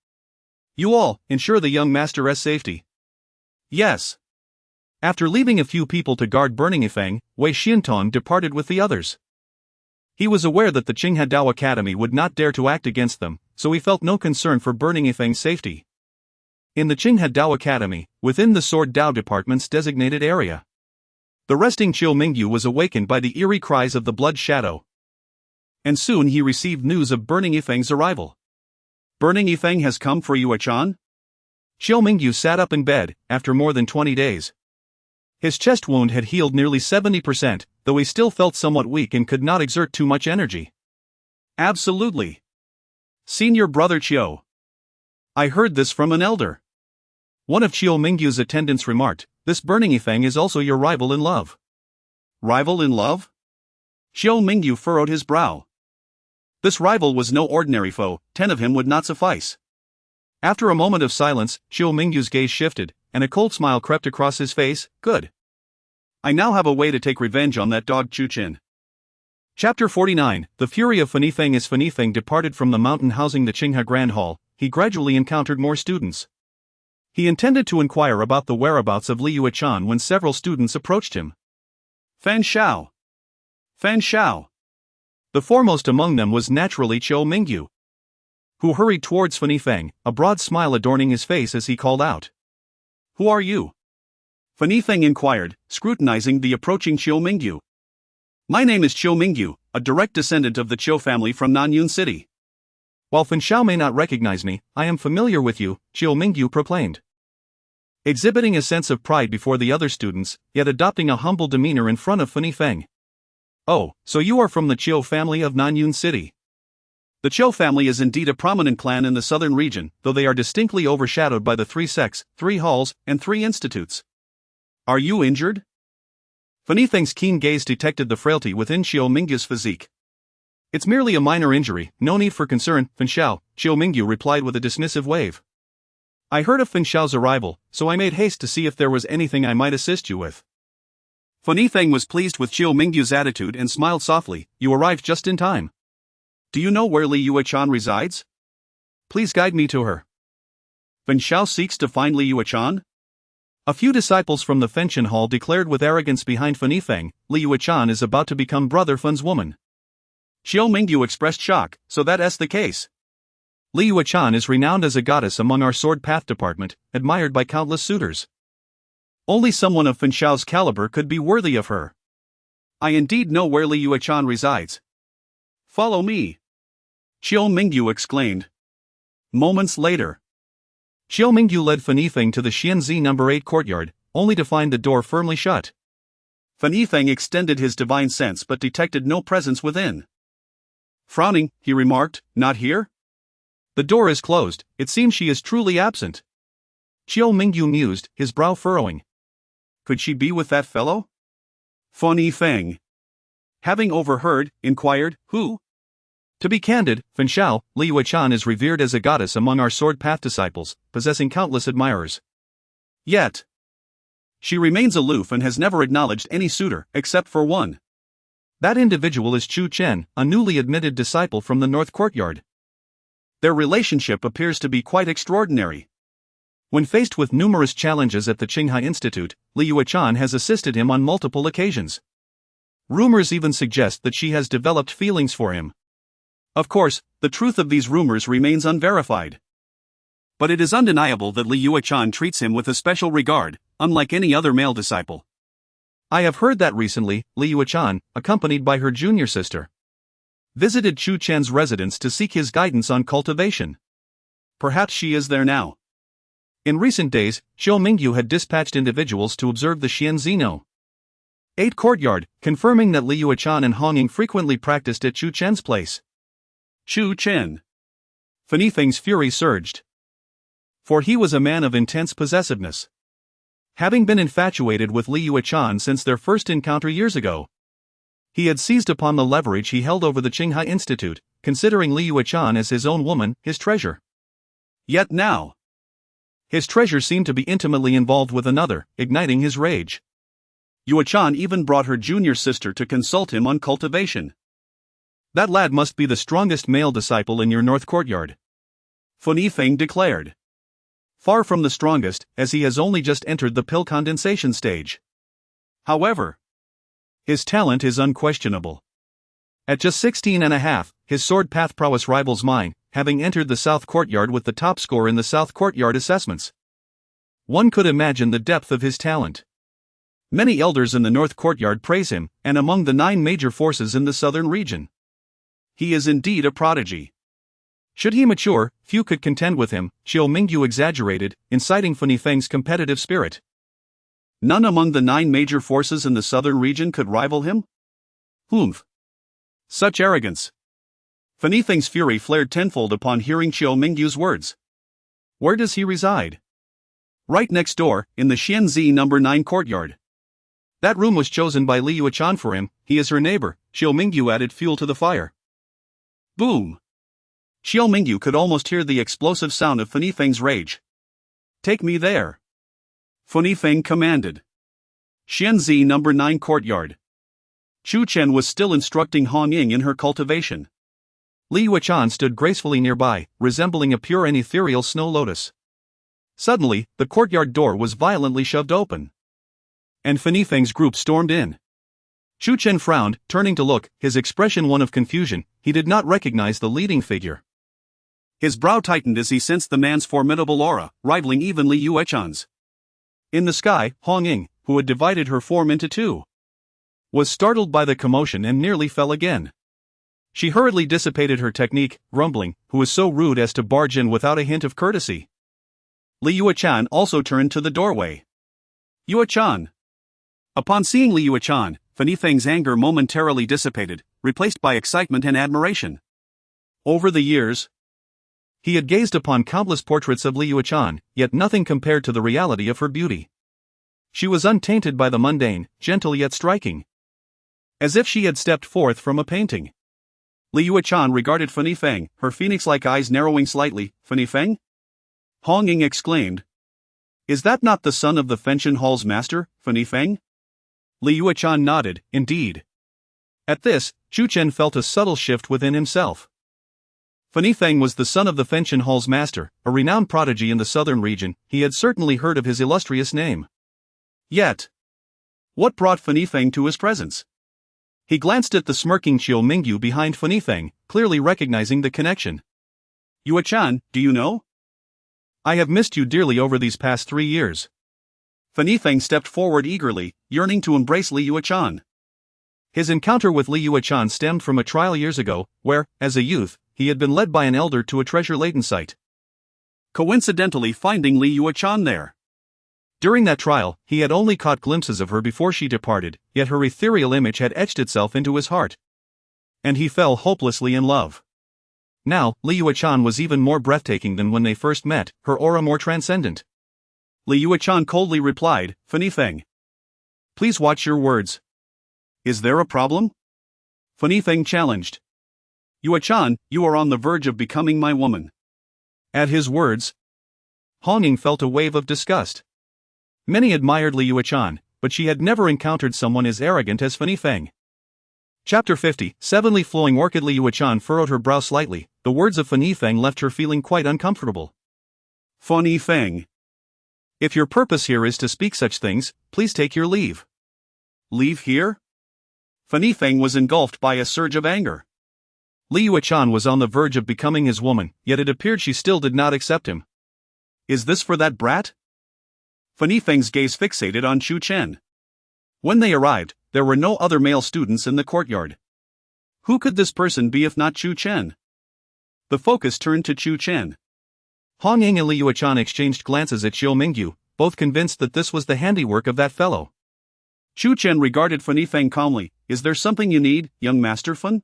You all, ensure the young master's safety. Yes. After leaving a few people to guard Burning Yifeng, Wei Xiantong departed with the others. He was aware that the Qinghadao Academy would not dare to act against them, so he felt no concern for Burning Yifeng's safety. In the Qinghadao Academy, within the Sword Dao Department's designated area, the resting Qiu Mingyu was awakened by the eerie cries of the Blood Shadow. And soon he received news of Burning Yifeng's arrival. Burning Yifeng has come for Yuechan? Qiu Mingyu sat up in bed, after more than 20 days. His chest wound had healed nearly 70%, though he still felt somewhat weak and could not exert too much energy. Absolutely. Senior brother Qiu. I heard this from an elder. One of Qiu Mingyu's attendants remarked, this Burning Yifeng is also your rival in love. Rival in love? Qiu Mingyu furrowed his brow. This rival was no ordinary foe, 10 of him would not suffice. After a moment of silence, Qiu Mingyu's gaze shifted, and a cold smile crept across his face. Good. I now have a way to take revenge on that dog Chu Chen. Chapter 49, The Fury of Fan Yifeng. As Fan Yifeng departed from the mountain housing the Qingha Grand Hall, he gradually encountered more students. He intended to inquire about the whereabouts of Li Yuechan when several students approached him. Fan Shao. Fan Shao. The foremost among them was naturally Qiu Mingyu, who hurried towards Fan Yifeng, a broad smile adorning his face as he called out. Who are you? Fan Yifeng inquired, scrutinizing the approaching Qiu Mingyu. My name is Qiu Mingyu, a direct descendant of the Qiu family from Nanyun City. While Fan Shao may not recognize me, I am familiar with you, Qiu Mingyu proclaimed. Exhibiting a sense of pride before the other students, yet adopting a humble demeanor in front of Fan Yifeng. Oh, so you are from the Qiu family of Nanyun City. The Chou family is indeed a prominent clan in the southern region, though they are distinctly overshadowed by the 3 sects, 3 halls, and 3 institutes. Are you injured? Fan Yifeng's keen gaze detected the frailty within Xiao Mingyu's physique. It's merely a minor injury, no need for concern, Fan Xiao, Xiao Mingyu replied with a dismissive wave. I heard of Fan Xiao's arrival, so I made haste to see if there was anything I might assist you with. Fan Yifeng was pleased with Xiao Mingyu's attitude and smiled softly. You arrived just in time. Do you know where Li Yuechan resides? Please guide me to her. Fan Xiao seeks to find Li Yuechan? A few disciples from the Fenshin Hall declared with arrogance behind Fan Yifeng, Li Yuechan is about to become Brother Fan's woman. Xiao Mingyu expressed shock, so that's the case. Li Yuechan is renowned as a goddess among our sword path department, admired by countless suitors. Only someone of Fan Xiao's caliber could be worthy of her. I indeed know where Li Yuechan resides. Follow me. Xiao Mingyu exclaimed. Moments later, Xiao Mingyu led Fan Yifeng to the Xianzi No. 8 courtyard, only to find the door firmly shut. Fan Yifeng extended his divine sense but detected no presence within. Frowning, he remarked, not here? The door is closed, it seems she is truly absent. Xiao Mingyu mused, his brow furrowing. Could she be with that fellow? Fan Yifeng, having overheard, inquired, who? To be candid, Fan Xiao, Li Yuechan is revered as a goddess among our sword path disciples, possessing countless admirers. Yet, she remains aloof and has never acknowledged any suitor, except for one. That individual is Chu Chen, a newly admitted disciple from the North Courtyard. Their relationship appears to be quite extraordinary. When faced with numerous challenges at the Qinghai Institute, Li Yuechan has assisted him on multiple occasions. Rumors even suggest that she has developed feelings for him. Of course, the truth of these rumors remains unverified. But it is undeniable that Li Yuechan treats him with a special regard, unlike any other male disciple. I have heard that recently, Li Yuechan, accompanied by her junior sister, visited Chu Chen's residence to seek his guidance on cultivation. Perhaps she is there now. In recent days, Xiao Mingyu had dispatched individuals to observe the Xianzi No. 8 courtyard, confirming that Li Yuechan and Hong Ying frequently practiced at Chu Chen's place. Chu Chen. Fan Yifeng's fury surged. For he was a man of intense possessiveness. Having been infatuated with Li Yuechan since their first encounter years ago, he had seized upon the leverage he held over the Qinghai Institute, considering Li Yuechan as his own woman, his treasure. Yet now, his treasure seemed to be intimately involved with another, igniting his rage. Yuechan even brought her junior sister to consult him on cultivation. That lad must be the strongest male disciple in your North Courtyard, Fan Yifeng declared. Far from the strongest, as he has only just entered the pill condensation stage. However, his talent is unquestionable. At just 16 and a half, his sword path prowess rivals mine, having entered the South Courtyard with the top score in the South Courtyard assessments. One could imagine the depth of his talent. Many elders in the North Courtyard praise him, and among the 9 major forces in the southern region, he is indeed a prodigy. Should he mature, few could contend with him, Xiao Mingyu exaggerated, inciting Fan Yifeng's competitive spirit. None among the 9 major forces in the southern region could rival him? Humph. Such arrogance. Fan Yifeng's fury flared tenfold upon hearing Xiao Mingyu's words. Where does he reside? Right next door, in the Xianzi No. 9 courtyard. That room was chosen by Li Yuechan for him, he is her neighbor, Xiao Mingyu added fuel to the fire. Boom! Xiao Mingyu could almost hear the explosive sound of Fan Yifeng's rage. Take me there. Fan Yifeng commanded. Xianzi No. 9 courtyard. Chu Chen was still instructing Hong Ying in her cultivation. Li Yuechan stood gracefully nearby, resembling a pure and ethereal snow lotus. Suddenly, the courtyard door was violently shoved open, and Fan Yifeng's group stormed in. Chu Chen frowned, turning to look, his expression one of confusion. He did not recognize the leading figure. His brow tightened as he sensed the man's formidable aura, rivaling even Li Yuechan's. In the sky, Hong Ying, who had divided her form into 2, was startled by the commotion and nearly fell again. She hurriedly dissipated her technique, grumbling, who was so rude as to barge in without a hint of courtesy. Li Yuechan also turned to the doorway. Yuechan. Upon seeing Li Yuechan, Fan Yifeng's anger momentarily dissipated, replaced by excitement and admiration. Over the years, he had gazed upon countless portraits of Li Yuechan, yet nothing compared to the reality of her beauty. She was untainted by the mundane, gentle yet striking, as if she had stepped forth from a painting. Li Yuechan regarded Fan Yifeng, her phoenix-like eyes narrowing slightly. Fan Yifeng? Hong Ying exclaimed. Is that not the son of the Fenshin Hall's master, Fan Yifeng? Li Yuechan nodded, indeed. At this, Chu Chen felt a subtle shift within himself. Fan Yifeng was the son of the Fenshin Hall's master, a renowned prodigy in the southern region. He had certainly heard of his illustrious name. Yet, what brought Fan Yifeng to his presence? He glanced at the smirking Qiu Mingyu behind Fan Yifeng, clearly recognizing the connection. Yuechan, do you know? I have missed you dearly over these past 3 years. Fan Yifeng stepped forward eagerly, yearning to embrace Li Yuechan. His encounter with Li Yuechan stemmed from a trial years ago, where, as a youth, he had been led by an elder to a treasure-laden site, coincidentally finding Li Yuechan there. During that trial, he had only caught glimpses of her before she departed, yet her ethereal image had etched itself into his heart. And he fell hopelessly in love. Now, Li Yuechan was even more breathtaking than when they first met, her aura more transcendent. Li Yuechan coldly replied, Fan Yifeng, please watch your words. Is there a problem? Fan Yifeng challenged. Yuechan, you are on the verge of becoming my woman. At his words, Hong Ying felt a wave of disgust. Many admired Li Yuechan, but she had never encountered someone as arrogant as Fan Yifeng. Chapter 50, Sevenly flowing orchid. Li Yuechan furrowed her brow slightly. The words of Fan Yifeng left her feeling quite uncomfortable. Fan Yifeng, if your purpose here is to speak such things, please take your leave. Leave here? Fan Yifeng was engulfed by a surge of anger. Li Yuechan was on the verge of becoming his woman, yet it appeared she still did not accept him. Is this for that brat? Fan Yifeng's gaze fixated on Chu Chen. When they arrived, there were no other male students in the courtyard. Who could this person be if not Chu Chen? The focus turned to Chu Chen. Hong Ying and Li Yuechan exchanged glances at Qiu Mingyu, both convinced that this was the handiwork of that fellow. Chu Chen regarded Fan Yifeng calmly. Is there something you need, young Master Fan?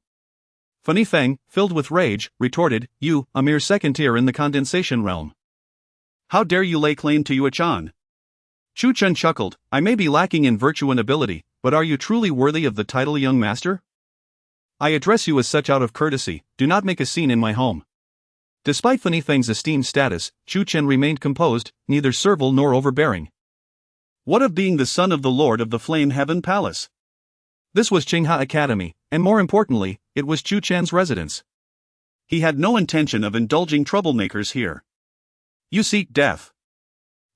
Fan Yifeng, filled with rage, retorted, you, a mere second tier in the condensation realm. How dare you lay claim to Yuechan? Chu Chen chuckled, I may be lacking in virtue and ability, but are you truly worthy of the title young master? I address you as such out of courtesy, do not make a scene in my home. Despite Fan Yifeng's esteemed status, Chu Chen remained composed, neither servile nor overbearing. What of being the son of the Lord of the Flame Heaven Palace? This was Qinghe Academy, and more importantly, it was Chu Chen's residence. He had no intention of indulging troublemakers here. You seek death.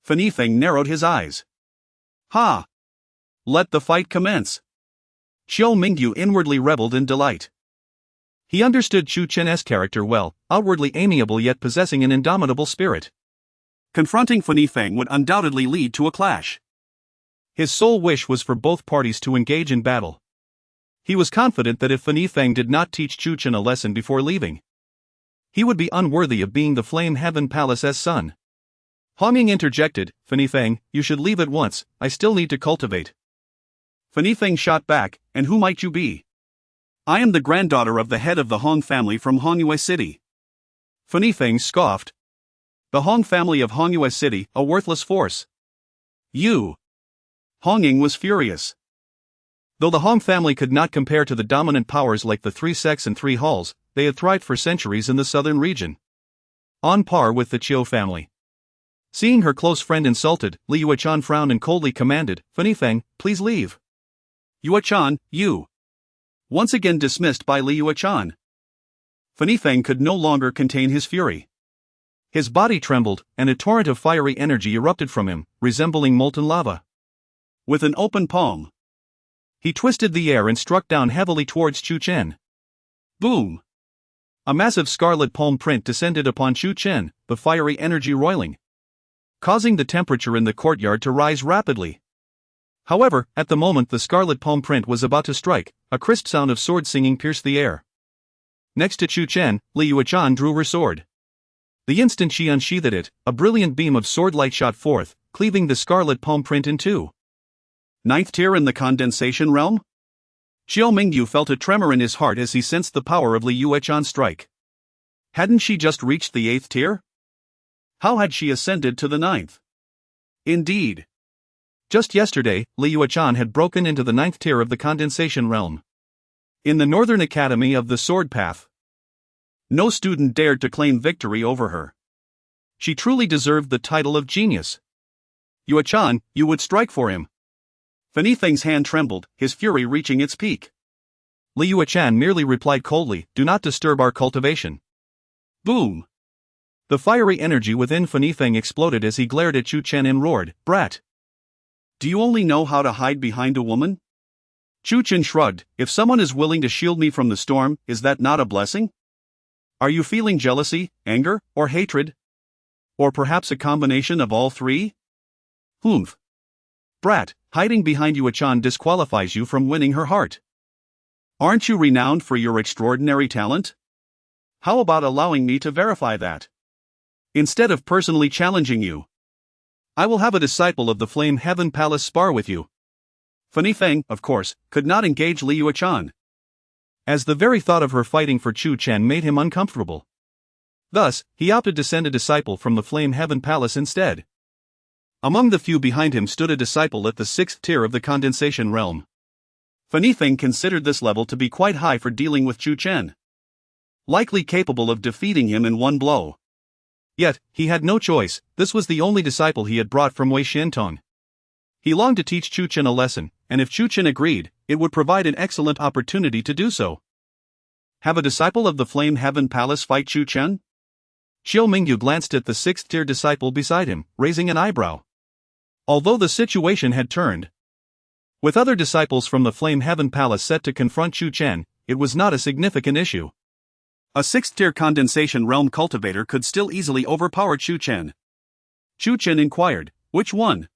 Fan Yifeng narrowed his eyes. Ha! Let the fight commence. Qiu Mingyu inwardly reveled in delight. He understood Chu Chen's character well, outwardly amiable yet possessing an indomitable spirit. Confronting Fan Yifeng would undoubtedly lead to a clash. His sole wish was for both parties to engage in battle. He was confident that if Fan Yifeng did not teach Chu Chen a lesson before leaving, he would be unworthy of being the Flame Heaven Palace's son. Hong Ying interjected, Fan Yifeng, you should leave at once, I still need to cultivate. Fan Yifeng shot back, and who might you be? I am the granddaughter of the head of the Hong family from Hongyue City. Fan Yifeng scoffed. The Hong family of Hongyue City, a worthless force. You! Hong Ying was furious. Though the Hong family could not compare to the dominant powers like the Three Sects and Three Halls, they had thrived for centuries in the southern region, on par with the Qiu family. Seeing her close friend insulted, Li Yuechan frowned and coldly commanded, Fan Yifeng, please leave. Yuechan, you! Once again dismissed by Li Yuechan. Fan Yifeng could no longer contain his fury. His body trembled, and a torrent of fiery energy erupted from him, resembling molten lava. With an open palm, he twisted the air and struck down heavily towards Chu Chen. Boom! A massive scarlet palm print descended upon Chu Chen, the fiery energy roiling, causing the temperature in the courtyard to rise rapidly. However, at the moment the scarlet palm print was about to strike, a crisp sound of sword singing pierced the air. Next to Chu Chen, Li Yuechan drew her sword. The instant she unsheathed it, a brilliant beam of sword light shot forth, cleaving the scarlet palm print in two. Ninth tier in the condensation realm? Qiu Mingyu felt a tremor in his heart as he sensed the power of Li Yuechan's strike. Hadn't she just reached the 8th tier? How had she ascended to the 9th? Indeed. Just yesterday, Liu Chan had broken into the 9th tier of the condensation realm. In the Northern Academy of the Sword Path, no student dared to claim victory over her. She truly deserved the title of genius. Liu Chan, you would strike for him. Fanny Feng's hand trembled, his fury reaching its peak. Liu Chan merely replied coldly, do not disturb our cultivation. Boom! The fiery energy within Fanny Feng exploded as he glared at Chu Chen and roared, brat! Do you only know how to hide behind a woman? Chu Chen shrugged, if someone is willing to shield me from the storm, is that not a blessing? Are you feeling jealousy, anger, or hatred? Or perhaps a combination of all three? Humph. Brat, hiding behind Liu Chan disqualifies you from winning her heart. Aren't you renowned for your extraordinary talent? How about allowing me to verify that? Instead of personally challenging you, I will have a disciple of the Flame Heaven Palace spar with you. Fanny Feng, of course, could not engage Liu Chan, as the very thought of her fighting for Chu Chen made him uncomfortable. Thus, he opted to send a disciple from the Flame Heaven Palace instead. Among the few behind him stood a disciple at the 6th tier of the condensation realm. Fanny Feng considered this level to be quite high for dealing with Chu Chen, likely capable of defeating him in one blow. Yet, he had no choice, this was the only disciple he had brought from Wei Xiantong. He longed to teach Chu Chen a lesson, and if Chu Chen agreed, it would provide an excellent opportunity to do so. Have a disciple of the Flame Heaven Palace fight Chu Chen? Xiao Mingyu glanced at the 6th tier disciple beside him, raising an eyebrow. Although the situation had turned, with other disciples from the Flame Heaven Palace set to confront Chu Chen, it was not a significant issue. A 6th tier condensation realm cultivator could still easily overpower Chu Chen. Chu Chen inquired, which one?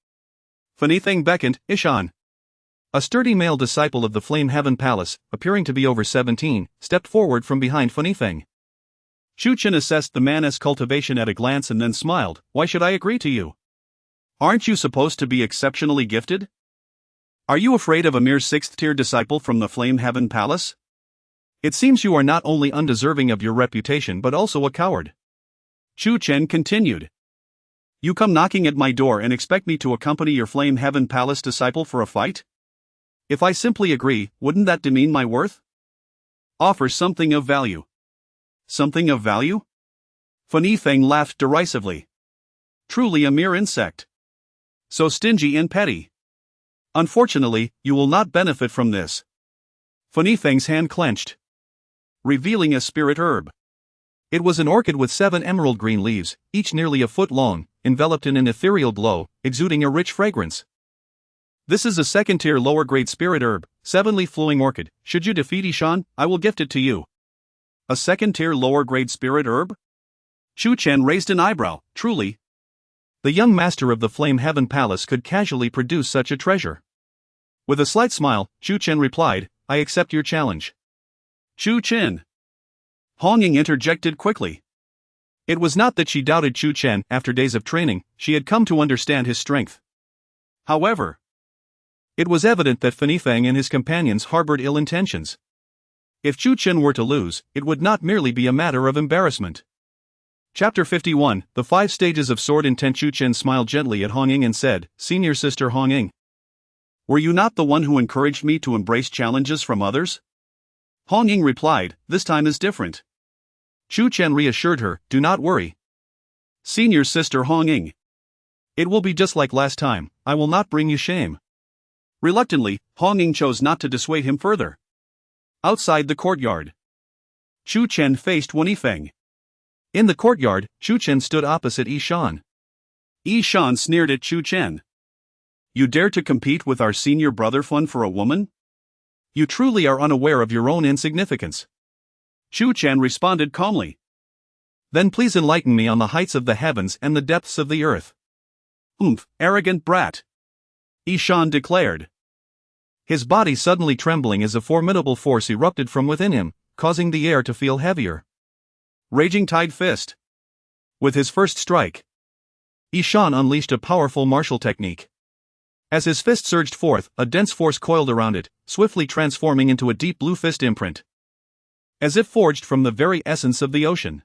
Fanny Feng beckoned, Ishan. A sturdy male disciple of the Flame Heaven Palace, appearing to be over 17, stepped forward from behind Fanny Feng. Chu Chen assessed the man's cultivation at a glance and then smiled, why should I agree to you? Aren't you supposed to be exceptionally gifted? Are you afraid of a mere 6th tier disciple from the Flame Heaven Palace? It seems you are not only undeserving of your reputation but also a coward. Chu Chen continued. You come knocking at my door and expect me to accompany your Flame Heaven Palace disciple for a fight? If I simply agree, wouldn't that demean my worth? Offer something of value. Something of value? Fanny Feng laughed derisively. Truly a mere insect. So stingy and petty. Unfortunately, you will not benefit from this. Fanny Feng's hand clenched, revealing a spirit herb. It was an orchid with 7 emerald green leaves, each nearly a foot long, enveloped in an ethereal glow, exuding a rich fragrance. This is a 2nd tier lower grade spirit herb, 7-leaf flowing orchid. Should you defeat Ishan, I will gift it to you. A 2nd tier lower grade spirit herb? Chu Chen raised an eyebrow, truly. The young master of the Flame Heaven Palace could casually produce such a treasure. With a slight smile, Chu Chen replied, I accept your challenge. Chu Chen. Hong Ying interjected quickly. It was not that she doubted Chu Chen. After days of training, she had come to understand his strength. However, it was evident that Fanny Feng and his companions harbored ill intentions. If Chu Chen were to lose, it would not merely be a matter of embarrassment. Chapter 51, The 5 Stages of Sword Intent. Chu Chen smiled gently at Hong Ying and said, Senior Sister Hong Ying, were you not the one who encouraged me to embrace challenges from others? Hong Ying replied, this time is different. Chu Chen reassured her, do not worry. Senior Sister Hong Ying, it will be just like last time, I will not bring you shame. Reluctantly, Hong Ying chose not to dissuade him further. Outside the courtyard, Chu Chen faced Fanny Feng. In the courtyard, Chu Chen stood opposite Ishan. Ishan sneered at Chu Chen. You dare to compete with our senior brother Fun for a woman? You truly are unaware of your own insignificance. Chu Chen responded calmly. Then please enlighten me on the heights of the heavens and the depths of the earth. Arrogant brat, Ishan declared, his body suddenly trembling as a formidable force erupted from within him, causing the air to feel heavier. Raging Tide Fist. With his first strike, Ishan unleashed a powerful martial technique. As his fist surged forth, a dense force coiled around it, swiftly transforming into a deep blue fist imprint, as if forged from the very essence of the ocean.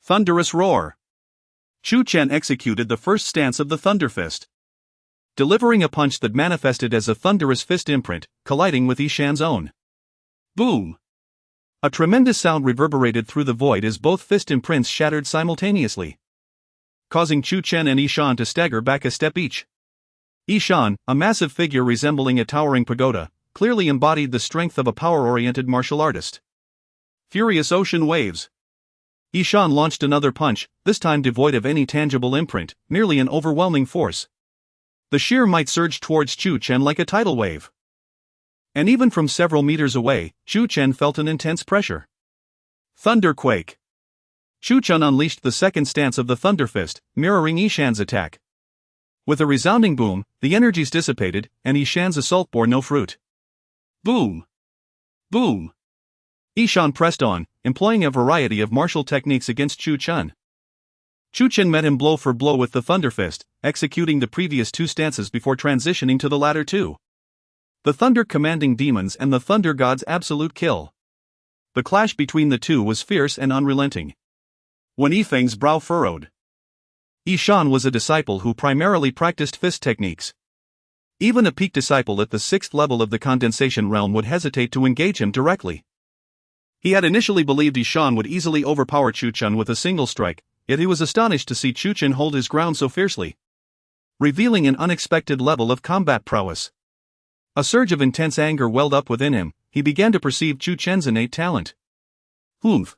Thunderous roar. Chu Chen executed the first stance of the Thunder Fist, delivering a punch that manifested as a thunderous fist imprint, colliding with Yishan's own. Boom! A tremendous sound reverberated through the void as both fist imprints shattered simultaneously, causing Chu Chen and Yishan to stagger back a step each. Yishan, a massive figure resembling a towering pagoda, clearly embodied the strength of a power-oriented martial artist. Furious ocean waves. Yishan launched another punch, this time devoid of any tangible imprint, merely an overwhelming force. The sheer might surged towards Chu Chen like a tidal wave. And even from several meters away, Chu Chen felt an intense pressure. Thunderquake. Chu Chen unleashed the second stance of the Thunder Fist, mirroring Yishan's attack. With a resounding boom, the energies dissipated, and Yishan's assault bore no fruit. Boom! Boom! Yishan pressed on, employing a variety of martial techniques against Chu Chen. Chu Chen met him blow for blow with the Thunder Fist, executing the previous two stances before transitioning to the latter two. The Thunder Commanding Demons and the Thunder God's absolute kill. The clash between the two was fierce and unrelenting. When Yifeng's brow furrowed. Yishan was a disciple who primarily practiced fist techniques. Even a peak disciple at the 6th level of the condensation realm would hesitate to engage him directly. He had initially believed Yishan would easily overpower Chu Chen with a single strike, yet he was astonished to see Chu Chen hold his ground so fiercely, revealing an unexpected level of combat prowess. A surge of intense anger welled up within him. He began to perceive Chu Chen's innate talent. Humph.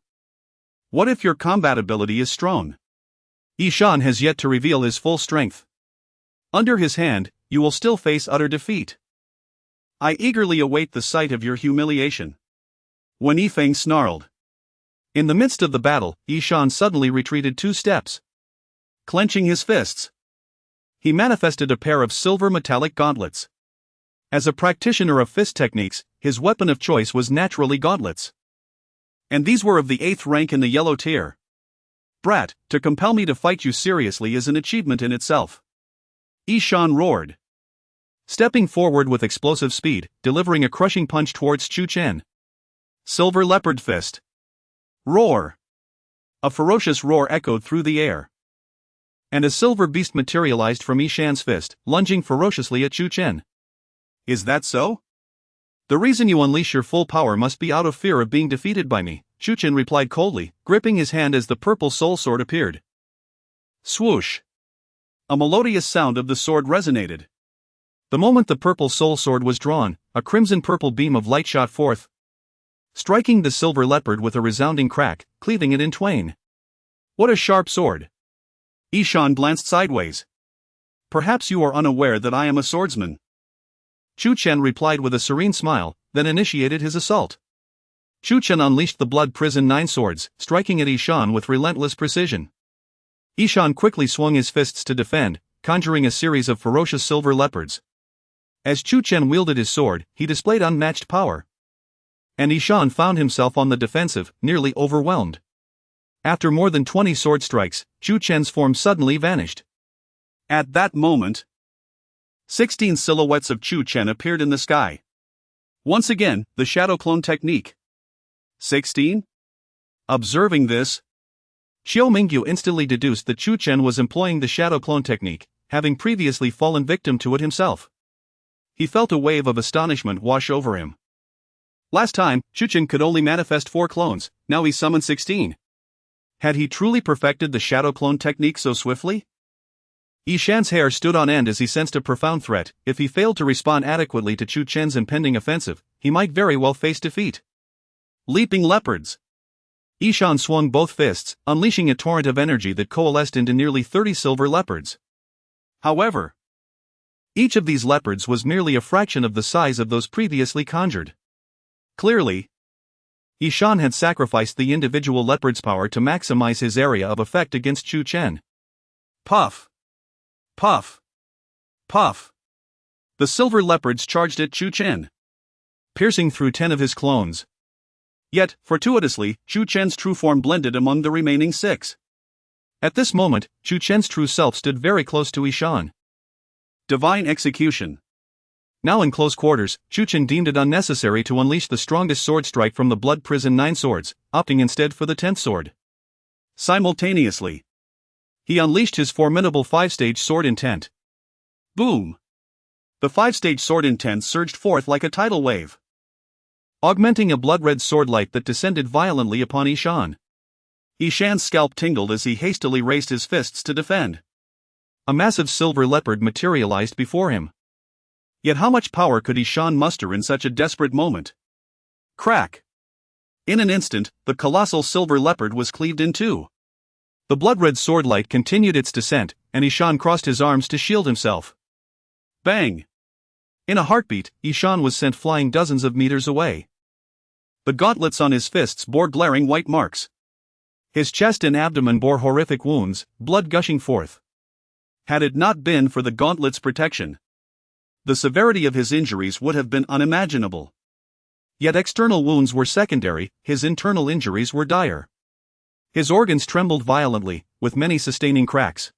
What if your combat ability is strong? Yishan has yet to reveal his full strength. Under his hand, you will still face utter defeat. I eagerly await the sight of your humiliation. When Yifeng snarled. In the midst of the battle, Yishan suddenly retreated 2 steps. Clenching his fists, he manifested a pair of silver metallic gauntlets. As a practitioner of fist techniques, his weapon of choice was naturally gauntlets. And these were of the 8th rank in the yellow tier. Brat, to compel me to fight you seriously is an achievement in itself. Yishan roared, stepping forward with explosive speed, delivering a crushing punch towards Chu Chen. Silver Leopard Fist. Roar! A ferocious roar echoed through the air, and a silver beast materialized from Yishan's fist, lunging ferociously at Chu Chen. Is that so? The reason you unleash your full power must be out of fear of being defeated by me, Chu Chen replied coldly, gripping his hand as the purple soul sword appeared. Swoosh! A melodious sound of the sword resonated. The moment the purple soul sword was drawn, a crimson-purple beam of light shot forth, striking the silver leopard with a resounding crack, cleaving it in twain. What a sharp sword! Yishan glanced sideways. Perhaps you are unaware that I am a swordsman. Chu Chen replied with a serene smile, then initiated his assault. Chu Chen unleashed the Blood Prison 9 swords, striking at Yishan with relentless precision. Yishan quickly swung his fists to defend, conjuring a series of ferocious silver leopards. As Chu Chen wielded his sword, he displayed unmatched power. And Yishan found himself on the defensive, nearly overwhelmed. After more than 20 sword strikes, Chu Chen's form suddenly vanished. At that moment, 16 silhouettes of Chu Chen appeared in the sky. Once again, the shadow clone technique. 16? Observing this, Xiao Mingyu instantly deduced that Chu Chen was employing the shadow clone technique, having previously fallen victim to it himself. He felt a wave of astonishment wash over him. Last time, Chu Chen could only manifest 4 clones, now he summoned 16. Had he truly perfected the shadow clone technique so swiftly? Yishan's hair stood on end as he sensed a profound threat. If he failed to respond adequately to Chu Chen's impending offensive, he might very well face defeat. Leaping leopards. Yishan swung both fists, unleashing a torrent of energy that coalesced into nearly 30 silver leopards. However, each of these leopards was merely a fraction of the size of those previously conjured. Clearly, Yishan had sacrificed the individual leopard's power to maximize his area of effect against Chu Chen. Puff! Puff! Puff! The silver leopards charged at Chu Chen, piercing through 10 of his clones. Yet, fortuitously, Chu Chen's true form blended among the remaining 6. At this moment, Chu Chen's true self stood very close to Yishan. Divine execution. Now in close quarters, Chu Chen deemed it unnecessary to unleash the strongest sword strike from the Blood Prison 9 swords, opting instead for the 10th sword. Simultaneously, he unleashed his formidable five-stage sword intent. Boom! The five-stage sword intent surged forth like a tidal wave, augmenting a blood-red sword light that descended violently upon Ishan. Ishan's scalp tingled as he hastily raised his fists to defend. A massive silver leopard materialized before him. Yet how much power could Ishan muster in such a desperate moment? Crack! In an instant, the colossal silver leopard was cleaved in two. The blood-red sword light continued its descent, and Ishan crossed his arms to shield himself. Bang! In a heartbeat, Ishan was sent flying dozens of meters away. The gauntlets on his fists bore glaring white marks. His chest and abdomen bore horrific wounds, blood gushing forth. Had it not been for the gauntlet's protection, the severity of his injuries would have been unimaginable. Yet external wounds were secondary, his internal injuries were dire. His organs trembled violently, with many sustaining cracks.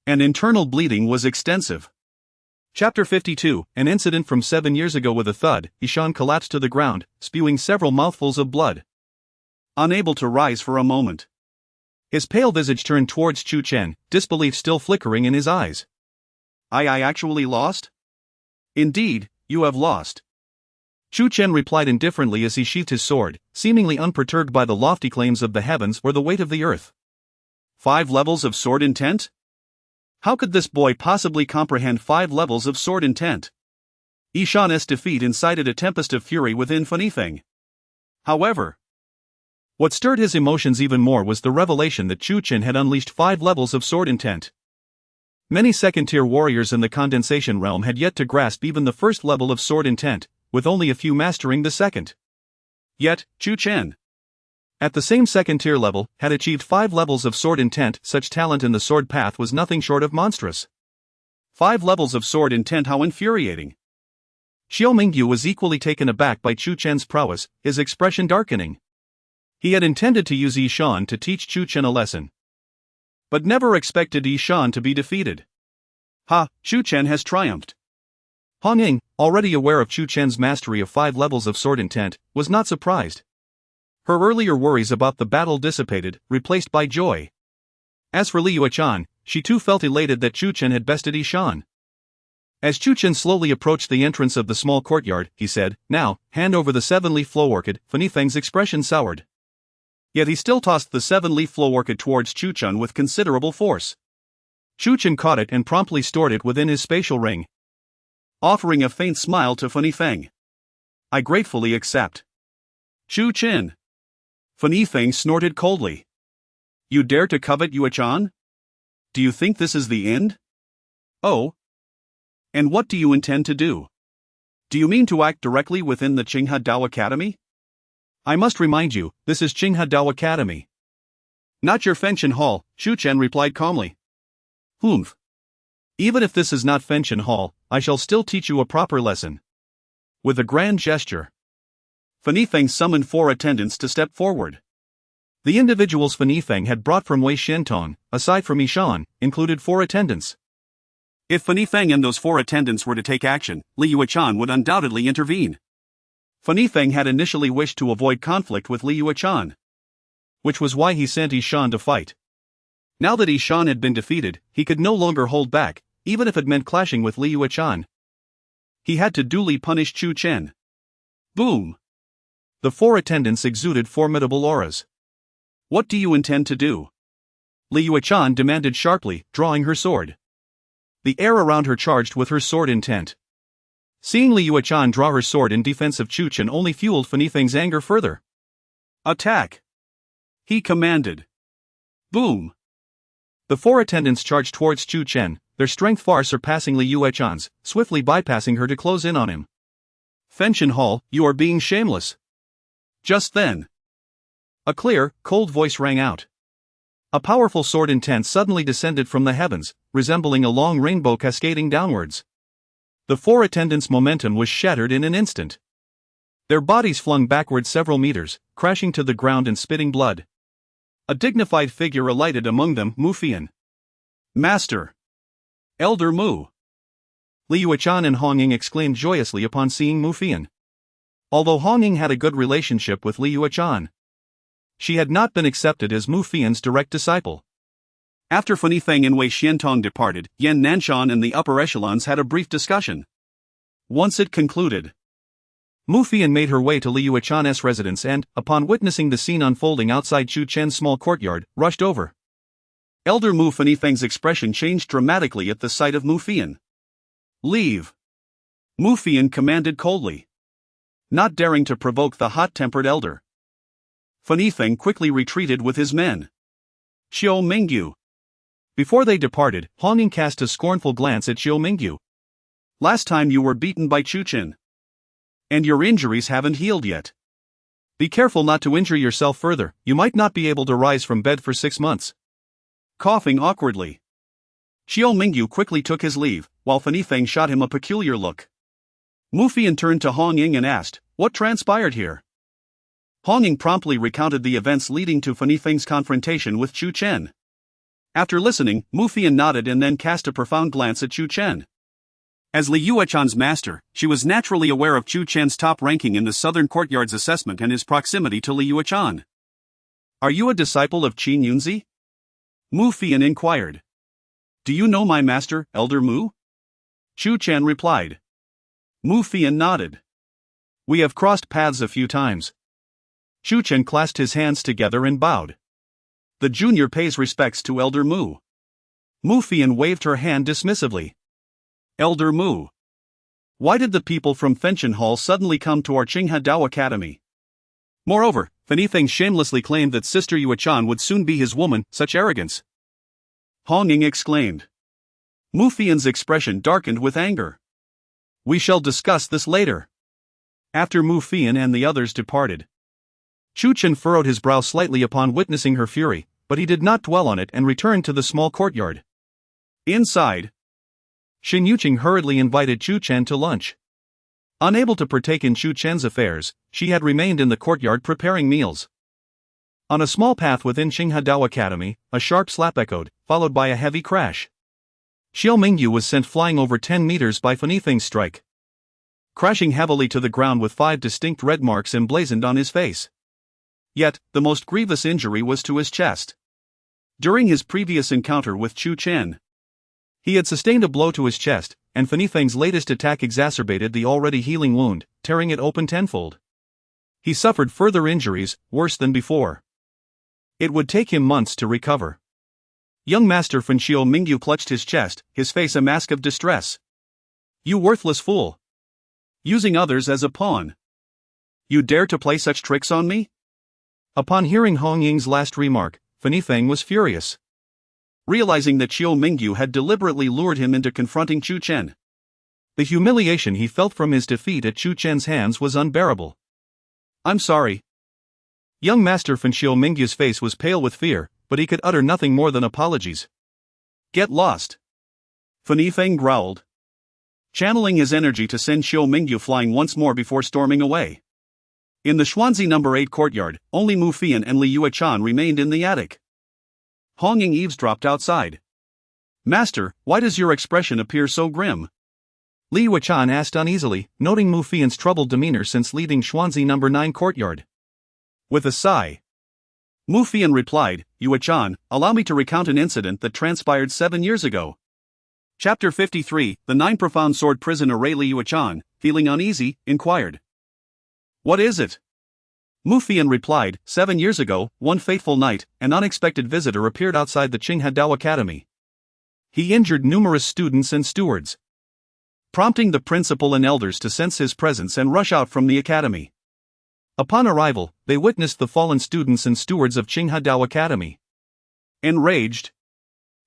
And internal bleeding was extensive. Chapter 52, an incident from 7 years ago. With a thud, Ishan collapsed to the ground, spewing several mouthfuls of blood. Unable to rise for a moment, his pale visage turned towards Chu Chen, disbelief still flickering in his eyes. I actually lost? Indeed, you have lost. Chu Chen replied indifferently as he sheathed his sword, seemingly unperturbed by the lofty claims of the heavens or the weight of the earth. 5 levels of sword intent? How could this boy possibly comprehend 5 levels of sword intent? Ishan's defeat incited a tempest of fury within Fanifeng. However, what stirred his emotions even more was the revelation that Chu Chen had unleashed 5 levels of sword intent. Many second-tier warriors in the condensation realm had yet to grasp even the first level of sword intent, with only a few mastering the second. Yet, Chu Chen, at the same second-tier level, had achieved 5 levels of sword intent. Such talent in the sword path was nothing short of monstrous. 5 levels of sword intent, how infuriating! Xiao Mingyu was equally taken aback by Chu Chen's prowess, his expression darkening. He had intended to use Ishan to teach Chu Chen a lesson, but never expected Ishan to be defeated. Ha, Chu Chen has triumphed. Hong Ying, already aware of Chu Chen's mastery of 5 levels of sword intent, was not surprised. Her earlier worries about the battle dissipated, replaced by joy. As for Li Yuechan, she too felt elated that Chu Chen had bested Ishan. As Chu Chen slowly approached the entrance of the small courtyard, he said, "Now, hand over the 7-leaf flow orchid." Fanifeng's expression soured. Yet he still tossed the 7-leaf flow orchid towards Chu Chen with considerable force. Chu Chen caught it and promptly stored it within his spatial ring, offering a faint smile to Fanifeng. I gratefully accept. Chu Chen. Fanifeng snorted coldly. You dare to covet Yuechan? Do you think this is the end? Oh. And what do you intend to do? Do you mean to act directly within the Qinghe Dao Academy? I must remind you, this is Qinghe Dao Academy. Not your Fenshin Hall, Chu Chen replied calmly. Humph. Even if this is not Fenshin Hall, I shall still teach you a proper lesson. With a grand gesture, Fanifeng summoned 4 attendants to step forward. The individuals Fanifeng had brought from Wei Shentong, aside from Ishan, included 4 attendants. If Fanifeng and those 4 attendants were to take action, Li Yuechan would undoubtedly intervene. Fanifeng had initially wished to avoid conflict with Li Yuechan, which was why he sent Ishan to fight. Now that Ishan had been defeated, he could no longer hold back, even if it meant clashing with Li Yuechan. He had to duly punish Chu Chen. Boom! The 4 attendants exuded formidable auras. What do you intend to do? Li Yuechan demanded sharply, drawing her sword. The air around her charged with her sword intent. Seeing Li Yuechan draw her sword in defense of Chu Chen only fueled Fanifeng's anger further. Attack! He commanded. Boom! The 4 attendants charged towards Chu Chen, their strength far surpassing Li Yuechan's, swiftly bypassing her to close in on him. Fenshin Hall, you are being shameless. Just then, a clear, cold voice rang out. A powerful sword intent suddenly descended from the heavens, resembling a long rainbow cascading downwards. The 4 attendants' momentum was shattered in an instant. Their bodies flung backward several meters, crashing to the ground and spitting blood. A dignified figure alighted among them, Mu Fian. Master! Elder Mu! Li Yuechan and Hong Ying exclaimed joyously upon seeing Mu Fian. Although Hong Ying had a good relationship with Li Yuechan, she had not been accepted as Mu Fian's direct disciple. After Fanifeng and Wei Xiantong departed, Yan Nanshan and the upper echelons had a brief discussion. Once it concluded, Mu Fian made her way to Li Yuechan's residence and, upon witnessing the scene unfolding outside Chu Chen's small courtyard, rushed over. Elder Mu Fanifeng's expression changed dramatically at the sight of Mu Fian. "Leave!" Mu Fian commanded coldly, not daring to provoke the hot-tempered elder. Fanifeng quickly retreated with his men. Xiao Mingyu. Before they departed, Hong Ying cast a scornful glance at Xiao Mingyu. "Last time you were beaten by Chu Chen. And your injuries haven't healed yet. Be careful not to injure yourself further, you might not be able to rise from bed for 6 months. Coughing awkwardly, Xiao Mingyu quickly took his leave, while Fanifeng shot him a peculiar look. Mu Fian turned to Hong Ying and asked, "What transpired here?" Hong Ying promptly recounted the events leading to Fanifeng's confrontation with Chu Chen. After listening, Mu Fian nodded and then cast a profound glance at Chu Chen. As Li Yuechan's master, she was naturally aware of Chu Chen's top ranking in the Southern Courtyard's assessment and his proximity to Li Yuechan. "Are you a disciple of Qin Yunzi?" Mu Fian inquired. "Do you know my master, Elder Mu?" Chu Chen replied. Mu Fian nodded. "We have crossed paths a few times." Chu Chen clasped his hands together and bowed. "The junior pays respects to Elder Mu." Mu Fian waved her hand dismissively. "Elder Mu. Why did the people from Fenchen Hall suddenly come to our Qinghe Dao Academy? Moreover, Fanifeng shamelessly claimed that Sister Yuechan would soon be his woman, such arrogance." Hong Ying exclaimed. Mu Fian's expression darkened with anger. "We shall discuss this later." After Mu Fian and the others departed, Chu Chen furrowed his brow slightly upon witnessing her fury, but he did not dwell on it and returned to the small courtyard. Inside, Xin Yuqing hurriedly invited Chu Chen to lunch. Unable to partake in Chu Chen's affairs, she had remained in the courtyard preparing meals. On a small path within Qinghe Dao Academy, a sharp slap echoed, followed by a heavy crash. Xiao Mingyu was sent flying over 10 meters by Fanifeng's strike, crashing heavily to the ground with 5 distinct red marks emblazoned on his face. Yet, the most grievous injury was to his chest. During his previous encounter with Chu Chen, he had sustained a blow to his chest, and Fanifeng's latest attack exacerbated the already healing wound, tearing it open tenfold. He suffered further injuries, worse than before. It would take him months to recover. Young Master Fan Xiao Mingyu clutched his chest, his face a mask of distress. "You worthless fool! Using others as a pawn! You dare to play such tricks on me?" Upon hearing Hong Ying's last remark, Fanifeng was furious. Realizing that Xiao Mingyu had deliberately lured him into confronting Chu Chen, the humiliation he felt from his defeat at Chu Chen's hands was unbearable. "I'm sorry." Young Master Fan Xiao Mingyu's face was pale with fear, but he could utter nothing more than apologies. "Get lost," Fanifeng growled, channeling his energy to send Xiao Mingyu flying once more before storming away. In the Xuanzi No. 8 courtyard, only Mu Fian and Li Yuechan remained in the attic. Hong Ying eavesdropped outside. "Master, why does your expression appear so grim?" Li Yuechan asked uneasily, noting Mu Fian's troubled demeanor since leaving Xuanzi No. 9 courtyard. With a sigh, Mu Fian replied, "Yuechan, allow me to recount an incident that transpired 7 years ago." Chapter 53, The 9 Profound Sword Prisoner. Li Yuechan, feeling uneasy, inquired, "What is it?" Mu Fian replied, 7 years ago, one fateful night, an unexpected visitor appeared outside the Qinghe Dao Academy. He injured numerous students and stewards, prompting the principal and elders to sense his presence and rush out from the academy. Upon arrival, they witnessed the fallen students and stewards of Qinghe Dao Academy. Enraged,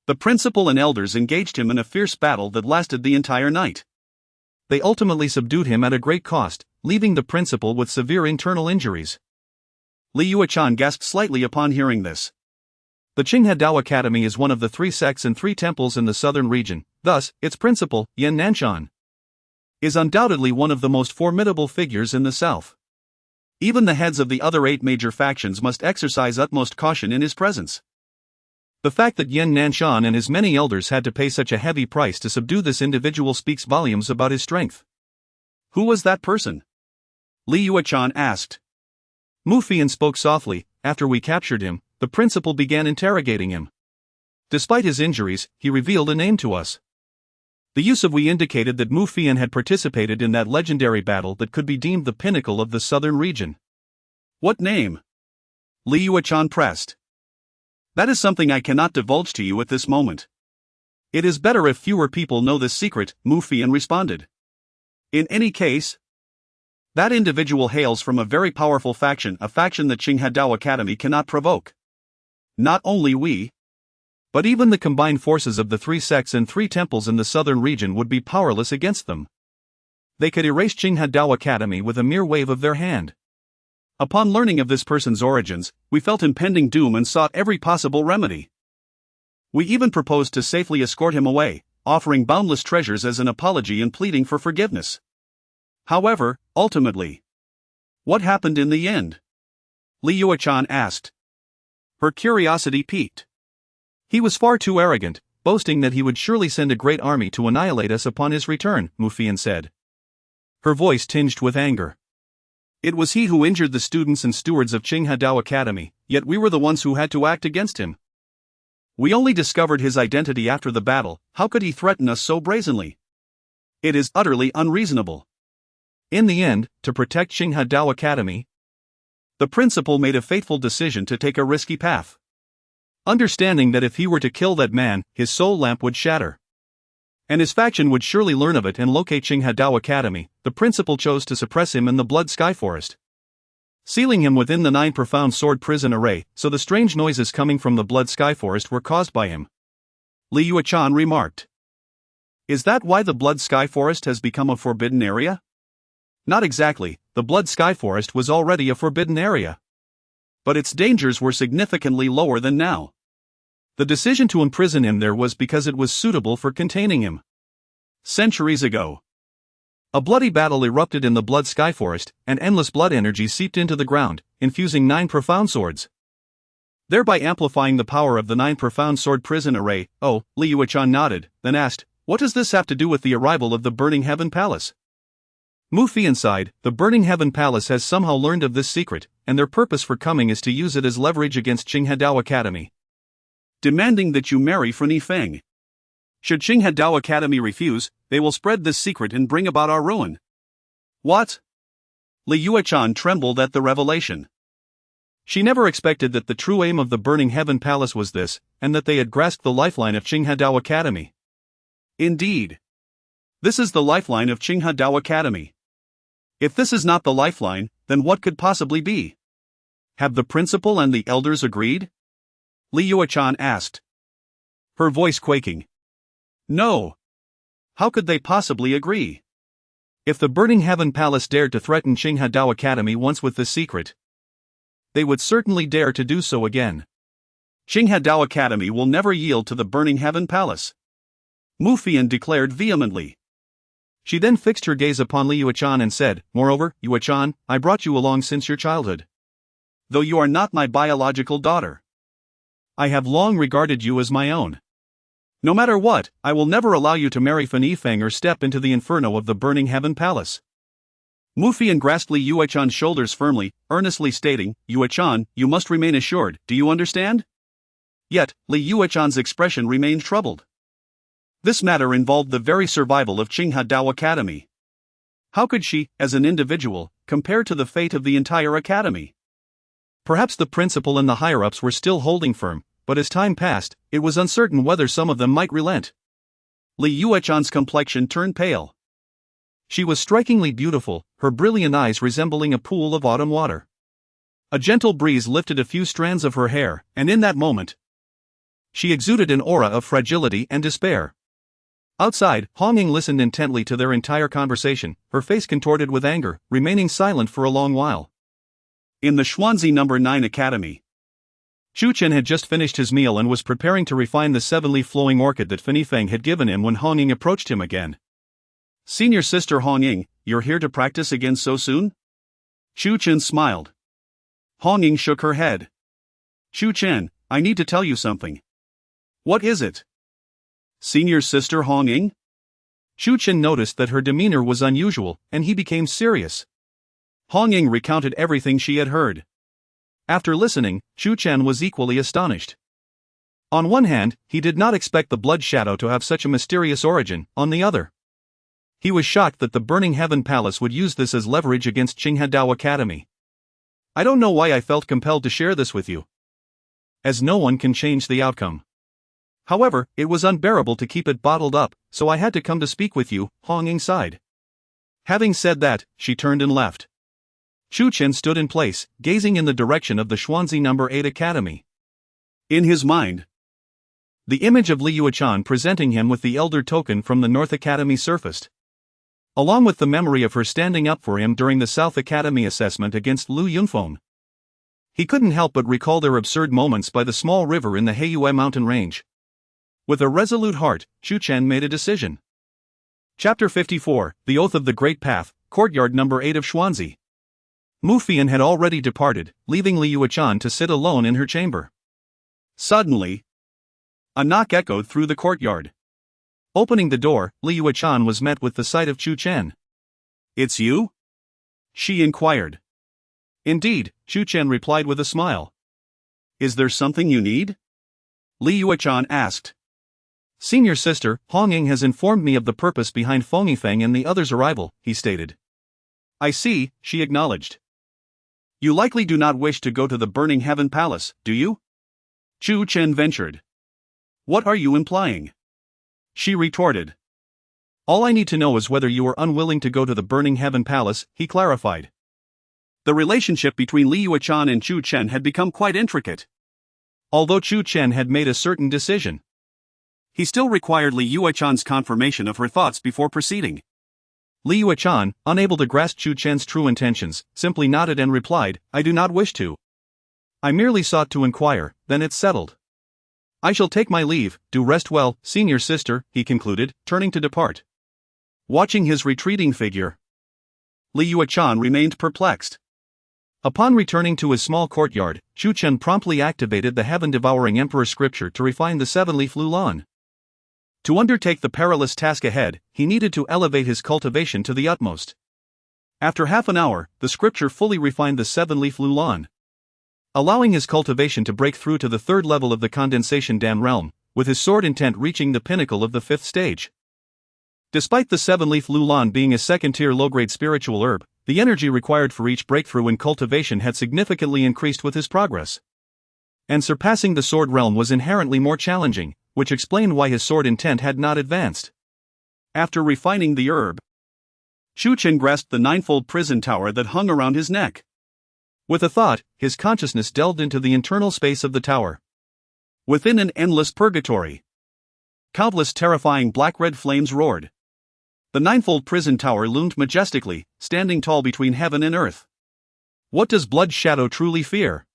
the principal and elders engaged him in a fierce battle that lasted the entire night. They ultimately subdued him at a great cost, leaving the principal with severe internal injuries. Li Yuechan gasped slightly upon hearing this. The Qinghe Dao Academy is one of the 3 sects and 3 temples in the southern region, thus, its principal, Yan Nanshan, is undoubtedly one of the most formidable figures in the south. Even the heads of the other 8 major factions must exercise utmost caution in his presence. The fact that Yan Nanshan and his many elders had to pay such a heavy price to subdue this individual speaks volumes about his strength. "Who was that person?" Li Yuechan asked. Mu Fian spoke softly, after we captured him, the principal began interrogating him. Despite his injuries, he revealed a name to us. The use of "we" indicated that Mu Fian had participated in that legendary battle that could be deemed the pinnacle of the southern region. What name? Li Yuechan pressed. That is something I cannot divulge to you at this moment. It is better if fewer people know this secret, Mu Fian responded. In any case, that individual hails from a very powerful faction, a faction that Qinghadao Academy cannot provoke. Not only we, but even the combined forces of the 3 sects and 3 temples in the southern region would be powerless against them. They could erase Qinghadao Academy with a mere wave of their hand. Upon learning of this person's origins, we felt impending doom and sought every possible remedy. We even proposed to safely escort him away, offering boundless treasures as an apology and pleading for forgiveness. However, ultimately, what happened in the end? Li Yuechan asked. Her curiosity piqued. He was far too arrogant, boasting that he would surely send a great army to annihilate us upon his return, Mu Fian said. Her voice tinged with anger. It was he who injured the students and stewards of Qinghadao Academy, yet we were the ones who had to act against him. We only discovered his identity after the battle. How could he threaten us so brazenly? It is utterly unreasonable. In the end, to protect Qinghadao Academy, the principal made a fateful decision to take a risky path. Understanding that if he were to kill that man, his soul lamp would shatter, and his faction would surely learn of it and locate Qinghadao Academy, the principal chose to suppress him in the Blood Sky Forest, sealing him within the 9 profound sword prison array, so the strange noises coming from the Blood Sky Forest were caused by him. Li Yuechan remarked. Is that why the Blood Sky Forest has become a forbidden area? Not exactly, the Blood Sky Forest was already a forbidden area, but its dangers were significantly lower than now. The decision to imprison him there was because it was suitable for containing him. Centuries ago, a bloody battle erupted in the Blood Sky Forest, and endless blood energy seeped into the ground, infusing 9 profound swords, thereby amplifying the power of the 9 profound sword prison array. Oh, Li Yuechan nodded, then asked, what does this have to do with the arrival of the Burning Heaven Palace? Mu Fian sighed. The Burning Heaven Palace has somehow learned of this secret, and their purpose for coming is to use it as leverage against Qinghadao Academy, demanding that you marry Feni Feng. Should Qinghadao Academy refuse, they will spread this secret and bring about our ruin. What? Li Yuechan trembled at the revelation. She never expected that the true aim of the Burning Heaven Palace was this, and that they had grasped the lifeline of Qinghadao Academy. Indeed, this is the lifeline of Qinghadao Academy. If this is not the lifeline, then what could possibly be? Have the principal and the elders agreed? Li Yuechan asked, her voice quaking. No. How could they possibly agree? If the Burning Heaven Palace dared to threaten Qinghadao Academy once with this secret, they would certainly dare to do so again. Qinghadao Academy will never yield to the Burning Heaven Palace, Mu Fian declared vehemently. She then fixed her gaze upon Li Yuechan and said, moreover, Yuechan, I brought you along since your childhood. Though you are not my biological daughter, I have long regarded you as my own. No matter what, I will never allow you to marry Feni Feng or step into the inferno of the Burning Heaven Palace. Mu Fian grasped Li Yuechan's shoulders firmly, earnestly stating, Yuechan, you must remain assured, do you understand? Yet, Li Yuechan's expression remained troubled. This matter involved the very survival of Qinghadao Academy. How could she, as an individual, compare to the fate of the entire academy? Perhaps the principal and the higher-ups were still holding firm, but as time passed, it was uncertain whether some of them might relent. Li Yuechan's complexion turned pale. She was strikingly beautiful, her brilliant eyes resembling a pool of autumn water. A gentle breeze lifted a few strands of her hair, and in that moment, she exuded an aura of fragility and despair. Outside, Hong Ying listened intently to their entire conversation, her face contorted with anger, remaining silent for a long while. In the Xuanzi No. 9 Academy, Chu Chen had just finished his meal and was preparing to refine the 7-leaf flowing orchid that Feni Feng had given him when Hong Ying approached him again. Senior sister Hong Ying, you're here to practice again so soon? Chu Chen smiled. Hong Ying shook her head. Chu Chen, I need to tell you something. What is it? Senior sister Hong Ying? Chu Chen noticed that her demeanor was unusual, and he became serious. Hong Ying recounted everything she had heard. After listening, Chu Chen was equally astonished. On one hand, he did not expect the blood shadow to have such a mysterious origin, on the other. He was shocked that the Burning Heaven Palace would use this as leverage against Qinghedao Academy. I don't know why I felt compelled to share this with you, as no one can change the outcome. However, it was unbearable to keep it bottled up, so I had to come to speak with you, Hong Ying sighed. Having said that, she turned and left. Chu Chen stood in place, gazing in the direction of the Xuanzi No. 8 Academy. In his mind, the image of Li Yuechan presenting him with the Elder Token from the North Academy surfaced, along with the memory of her standing up for him during the South Academy assessment against Lu Yunfeng. He couldn't help but recall their absurd moments by the small river in the Heiyue mountain range. With a resolute heart, Chu Chen made a decision. Chapter 54, The Oath of the Great Path, Courtyard No. 8 of Xuanzi. Mu Fian had already departed, leaving Li Yuechan to sit alone in her chamber. Suddenly, a knock echoed through the courtyard. Opening the door, Li Yuechan was met with the sight of Chu Chen. "It's you?" she inquired. "Indeed," Chu Chen replied with a smile. "Is there something you need?" Li Yuechan asked. "Senior sister, Hong Ying has informed me of the purpose behind Feng Yifeng and the others' arrival," he stated. "I see," she acknowledged. "You likely do not wish to go to the Burning Heaven Palace, do you?" Chu Chen ventured. "What are you implying?" she retorted. "All I need to know is whether you are unwilling to go to the Burning Heaven Palace," he clarified. The relationship between Li Yuechan and Chu Chen had become quite intricate. Although Chu Chen had made a certain decision, he still required Li Yuechan's confirmation of her thoughts before proceeding. Li Yuechan, unable to grasp Chu Chen's true intentions, simply nodded and replied, "I do not wish to. I merely sought to inquire, then it's settled. I shall take my leave, do rest well, senior sister," he concluded, turning to depart. Watching his retreating figure, Li Yuechan remained perplexed. Upon returning to his small courtyard, Chu Chen promptly activated the heaven-devouring emperor scripture to refine the seven-leaf Lulan. To undertake the perilous task ahead, he needed to elevate his cultivation to the utmost. After half an hour, the scripture fully refined the seven-leaf Lulan, allowing his cultivation to break through to the third level of the condensation dam realm, with his sword intent reaching the pinnacle of the fifth stage. Despite the seven-leaf Lulan being a second-tier low-grade spiritual herb, the energy required for each breakthrough in cultivation had significantly increased with his progress. And surpassing the sword realm was inherently more challenging, which explained why his sword intent had not advanced. After refining the herb, Chu Chen grasped the ninefold prison tower that hung around his neck. With a thought, his consciousness delved into the internal space of the tower. Within an endless purgatory, countless terrifying black-red flames roared. The ninefold prison tower loomed majestically, standing tall between heaven and earth. What does Blood Shadow truly fear?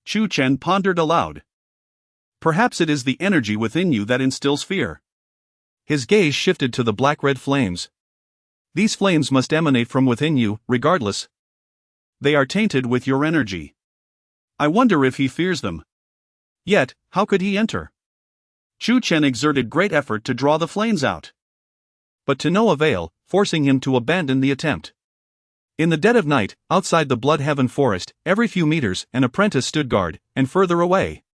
Chu Chen pondered aloud. Perhaps it is the energy within you that instills fear. His gaze shifted to the black-red flames. These flames must emanate from within you, regardless. They are tainted with your energy. I wonder if he fears them. Yet, how could he enter? Chu Chen exerted great effort to draw the flames out, but to no avail, forcing him to abandon the attempt. In the dead of night, outside the Blood Heaven forest, every few meters, an apprentice stood guard, and further away,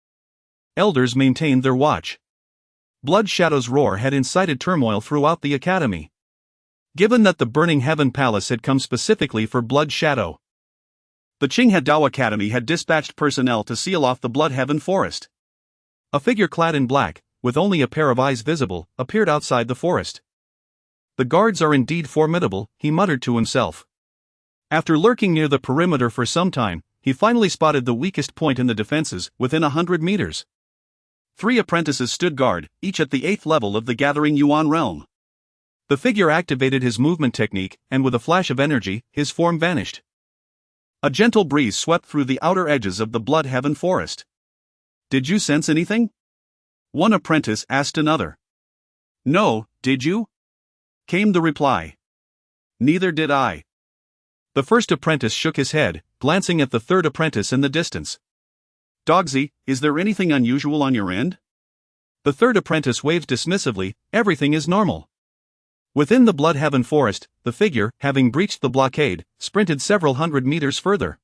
elders maintained their watch. Blood Shadow's roar had incited turmoil throughout the academy. Given that the Burning Heaven Palace had come specifically for Blood Shadow, the Qinghedao Academy had dispatched personnel to seal off the Blood Heaven forest. A figure clad in black, with only a pair of eyes visible, appeared outside the forest. The guards are indeed formidable, he muttered to himself. After lurking near the perimeter for some time, he finally spotted the weakest point in the defenses, within 100 meters. 3 apprentices stood guard, each at the 8th level of the Gathering Yuan realm. The figure activated his movement technique, and with a flash of energy, his form vanished. A gentle breeze swept through the outer edges of the Blood Heaven forest. "Did you sense anything?" one apprentice asked another. "No, did you?" came the reply. "Neither did I." The first apprentice shook his head, glancing at the third apprentice in the distance. "Dogsy, is there anything unusual on your end?" The third apprentice waved dismissively, "Everything is normal." Within the Blood Heaven forest, the figure, having breached the blockade, sprinted several hundred meters further.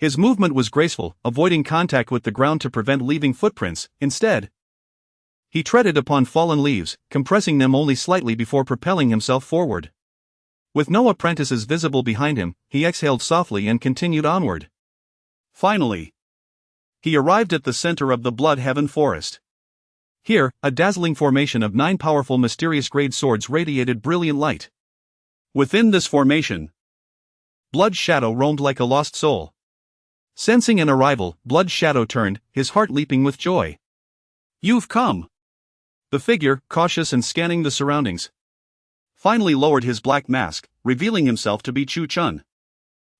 His movement was graceful, avoiding contact with the ground to prevent leaving footprints. Instead, he treaded upon fallen leaves, compressing them only slightly before propelling himself forward. With no apprentices visible behind him, he exhaled softly and continued onward. Finally, he arrived at the center of the Blood Heaven Forest. Here, a dazzling formation of 9 powerful mysterious grade swords radiated brilliant light. Within this formation, Blood Shadow roamed like a lost soul. Sensing an arrival, Blood Shadow turned, his heart leaping with joy. "You've come!" The figure, cautious and scanning the surroundings, finally lowered his black mask, revealing himself to be Chu Chen.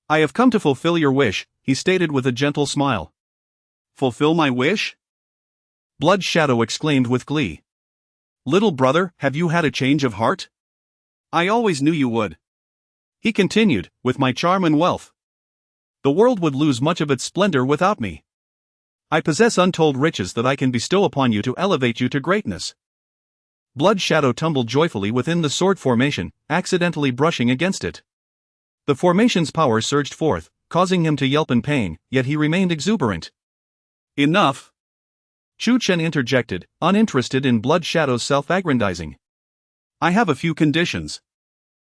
"I have come to fulfill your wish," he stated with a gentle smile. "Fulfill my wish?" Blood Shadow exclaimed with glee. "Little brother, have you had a change of heart?" "I always knew you would," he continued, "with my charm and wealth. The world would lose much of its splendor without me. I possess untold riches that I can bestow upon you to elevate you to greatness." Blood Shadow tumbled joyfully within the sword formation, accidentally brushing against it. The formation's power surged forth, causing him to yelp in pain, yet he remained exuberant. "Enough!" Chu Chen interjected, uninterested in Blood Shadow's self-aggrandizing. "I have a few conditions."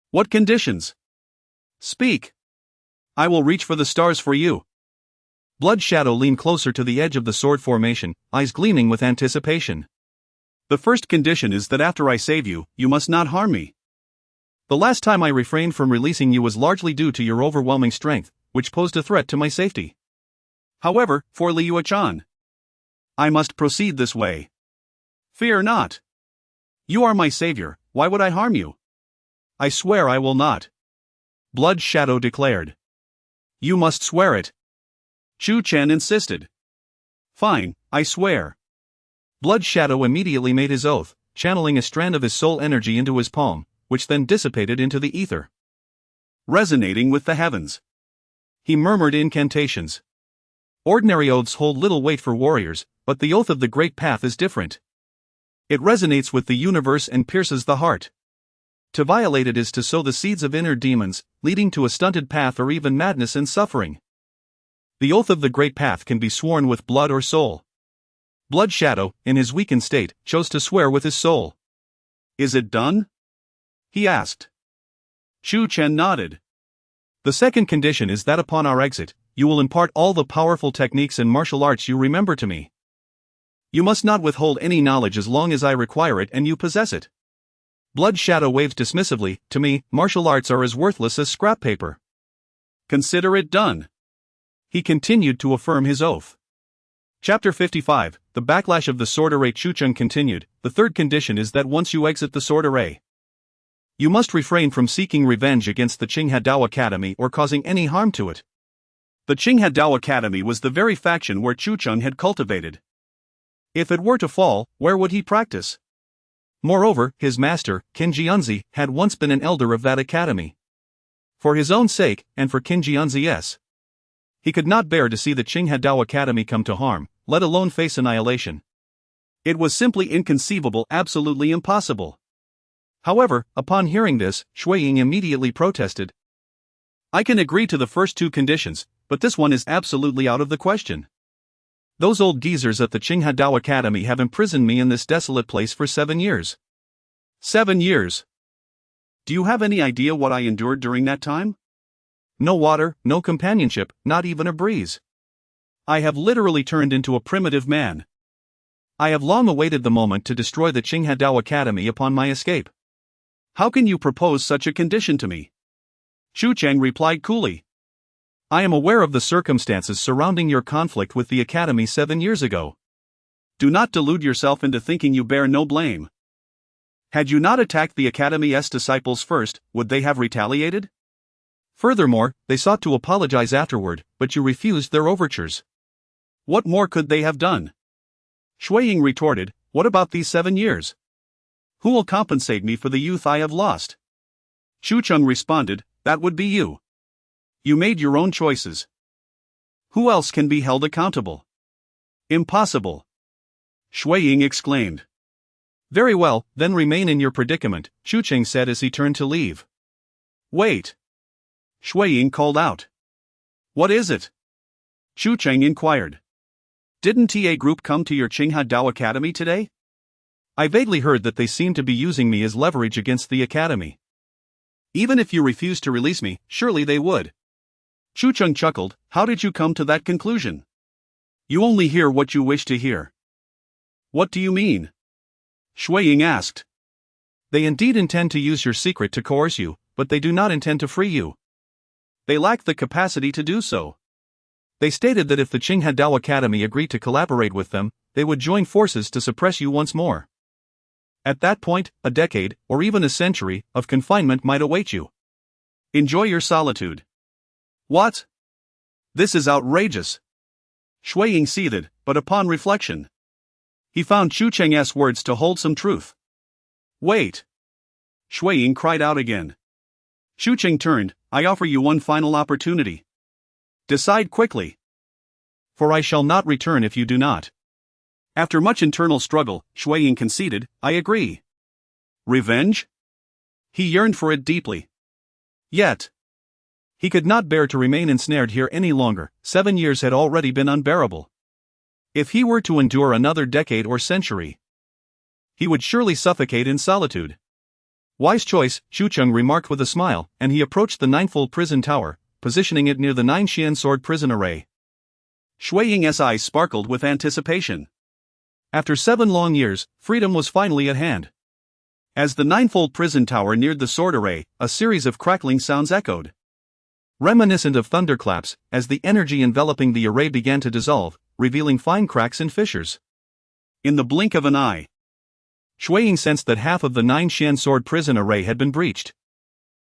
"What conditions?" "Speak. I will reach for the stars for you." Blood Shadow leaned closer to the edge of the sword formation, eyes gleaming with anticipation. "The first condition is that after I save you, you must not harm me. The last time I refrained from releasing you was largely due to your overwhelming strength, which posed a threat to my safety. However, for Liu-chan, I must proceed this way. Fear not. You are my savior, why would I harm you? I swear I will not," Blood Shadow declared. "You must swear it," Chu Chen insisted. "Fine, I swear." Blood Shadow immediately made his oath, channeling a strand of his soul energy into his palm, which then dissipated into the ether. Resonating with the heavens, he murmured incantations. Ordinary oaths hold little weight for warriors, but the oath of the Great Path is different. It resonates with the universe and pierces the heart. To violate it is to sow the seeds of inner demons, leading to a stunted path or even madness and suffering. The oath of the Great Path can be sworn with blood or soul. Blood Shadow, in his weakened state, chose to swear with his soul. "Is it done?" he asked. Chu Chen nodded. "The second condition is that upon our exit, you will impart all the powerful techniques and martial arts you remember to me. You must not withhold any knowledge as long as I require it and you possess it." Blood Shadow waved dismissively. "To me, martial arts are as worthless as scrap paper." "Consider it done," he continued to affirm his oath. Chapter 55, The Backlash of the Sword Array. Chu Chen continued, "The third condition is that once you exit the Sword Array, you must refrain from seeking revenge against the Qinghadao Academy or causing any harm to it." The Qinghadao Academy was the very faction where Chu Chen had cultivated. If it were to fall, where would he practice? Moreover, his master, Qin Jianzi, had once been an elder of that academy. For his own sake, and for Qin Jianzi's, he could not bear to see the Qinghadao Academy come to harm, let alone face annihilation. It was simply inconceivable, absolutely impossible. However, upon hearing this, Shuiying immediately protested. "I can agree to the first two conditions, but this one is absolutely out of the question. Those old geezers at the Qinghadao Academy have imprisoned me in this desolate place for 7 years. 7 years. Do you have any idea what I endured during that time? No water, no companionship, not even a breeze. I have literally turned into a primitive man. I have long awaited the moment to destroy the Qinghadao Academy upon my escape. How can you propose such a condition to me?" Chu Chen replied coolly. "I am aware of the circumstances surrounding your conflict with the Academy 7 years ago. Do not delude yourself into thinking you bear no blame. Had you not attacked the Academy's disciples first, would they have retaliated? Furthermore, they sought to apologize afterward, but you refused their overtures. What more could they have done?" Shuiying retorted, "What about these 7 years? Who will compensate me for the youth I have lost?" Chu Chen responded, "That would be you. You made your own choices. Who else can be held accountable?" "Impossible!" Shuiying exclaimed. "Very well, then remain in your predicament," Chu Chen said as he turned to leave. "Wait!" Shuiying called out. "What is it?" Chu Chen inquired. Didn't TA Group come to your Qinghe Dao Academy today? I vaguely heard that they seem to be using me as leverage against the academy. Even if you refuse to release me, surely they would. Chu Chen chuckled. How did you come to that conclusion? You only hear what you wish to hear. What do you mean? Shui Ying asked. They indeed intend to use your secret to coerce you, but they do not intend to free you. They lack the capacity to do so. They stated that if the Qinghe Dao Academy agreed to collaborate with them, they would join forces to suppress you once more. At that point, a decade, or even a century, of confinement might await you. Enjoy your solitude. What? This is outrageous. Shui Ying seethed, but upon reflection, he found Chu Cheng's words to hold some truth. Wait! Shui Ying cried out again. Chu Cheng turned. I offer you one final opportunity. Decide quickly. For I shall not return if you do not. After much internal struggle, Shui Ying conceded, I agree. Revenge? He yearned for it deeply. Yet, he could not bear to remain ensnared here any longer. 7 years had already been unbearable. If he were to endure another decade or century, he would surely suffocate in solitude. Wise choice, Chu Cheng remarked with a smile, and he approached the ninefold prison tower, positioning it near the 9 Xian sword prison array. Shui Ying's eyes sparkled with anticipation. After 7 long years, freedom was finally at hand. As the ninefold prison tower neared the sword array, a series of crackling sounds echoed. Reminiscent of thunderclaps, as the energy enveloping the array began to dissolve, revealing fine cracks and fissures. In the blink of an eye, Shui Ying sensed that half of the 9 Xian sword prison array had been breached.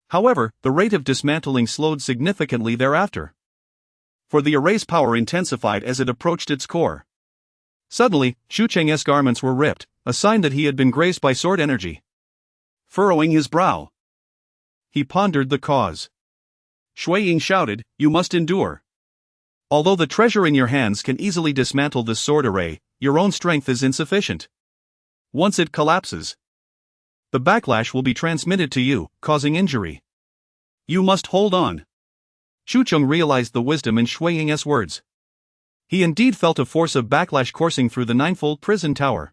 However, the rate of dismantling slowed significantly thereafter. For the array's power intensified as it approached its core. Suddenly, Chu Cheng's garments were ripped, a sign that he had been grazed by sword energy. Furrowing his brow, he pondered the cause. Shui Ying shouted, You must endure. Although the treasure in your hands can easily dismantle this sword array, your own strength is insufficient. Once it collapses, the backlash will be transmitted to you, causing injury. You must hold on. Chu Cheng realized the wisdom in Shui Ying's words. He indeed felt a force of backlash coursing through the ninefold prison tower.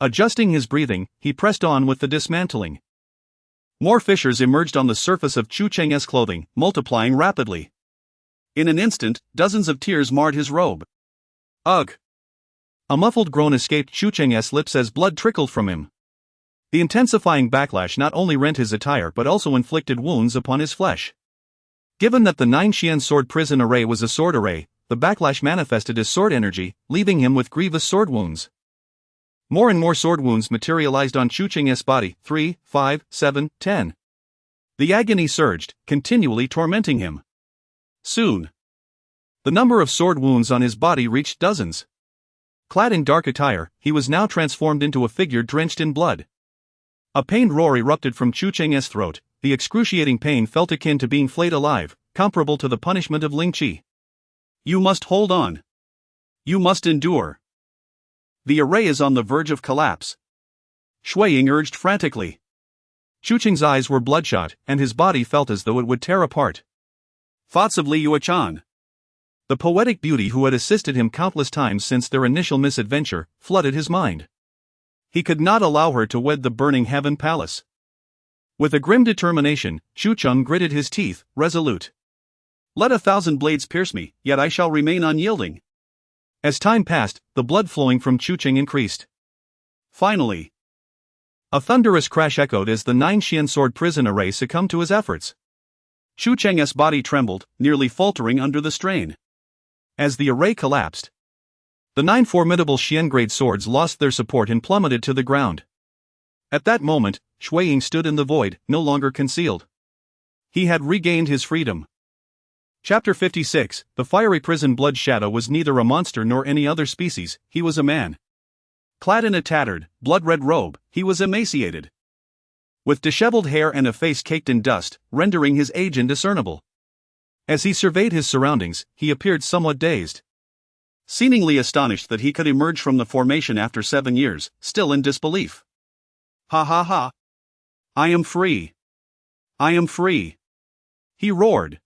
Adjusting his breathing, he pressed on with the dismantling. More fissures emerged on the surface of Chu Cheng's clothing, multiplying rapidly. In an instant, dozens of tears marred his robe. Ugh! A muffled groan escaped Chu Cheng's lips as blood trickled from him. The intensifying backlash not only rent his attire but also inflicted wounds upon his flesh. Given that the 9 Xian sword prison array was a sword array, the backlash manifested as sword energy, leaving him with grievous sword wounds. More and more sword wounds materialized on Chu Cheng's body, 3, 5, 7, 10. The agony surged, continually tormenting him. Soon, the number of sword wounds on his body reached dozens. Clad in dark attire, he was now transformed into a figure drenched in blood. A pained roar erupted from Chu Cheng's throat, the excruciating pain felt akin to being flayed alive, comparable to the punishment of Ling Qi. You must hold on. You must endure. The array is on the verge of collapse. Shui Ying urged frantically. Chu Cheng's eyes were bloodshot, and his body felt as though it would tear apart. Thoughts of Li Yuechan, the poetic beauty who had assisted him countless times since their initial misadventure, flooded his mind. He could not allow her to wed the burning heaven palace. With a grim determination, Chu Chen gritted his teeth, resolute. Let 1,000 blades pierce me, yet I shall remain unyielding. As time passed, the blood flowing from Chu Chen increased. Finally, a thunderous crash echoed as the 9 Xian sword prison array succumbed to his efforts. Chu Cheng's body trembled, nearly faltering under the strain. As the array collapsed, the 9 formidable Xian-grade swords lost their support and plummeted to the ground. At that moment, Shui Ying stood in the void, no longer concealed. He had regained his freedom. Chapter 56, The fiery prison blood shadow was neither a monster nor any other species, he was a man. Clad in a tattered, blood-red robe, he was emaciated, with disheveled hair and a face caked in dust, rendering his age indiscernible. As he surveyed his surroundings, he appeared somewhat dazed. Seemingly astonished that he could emerge from the formation after 7 years, still in disbelief. Ha ha ha! I am free! I am free! He roared.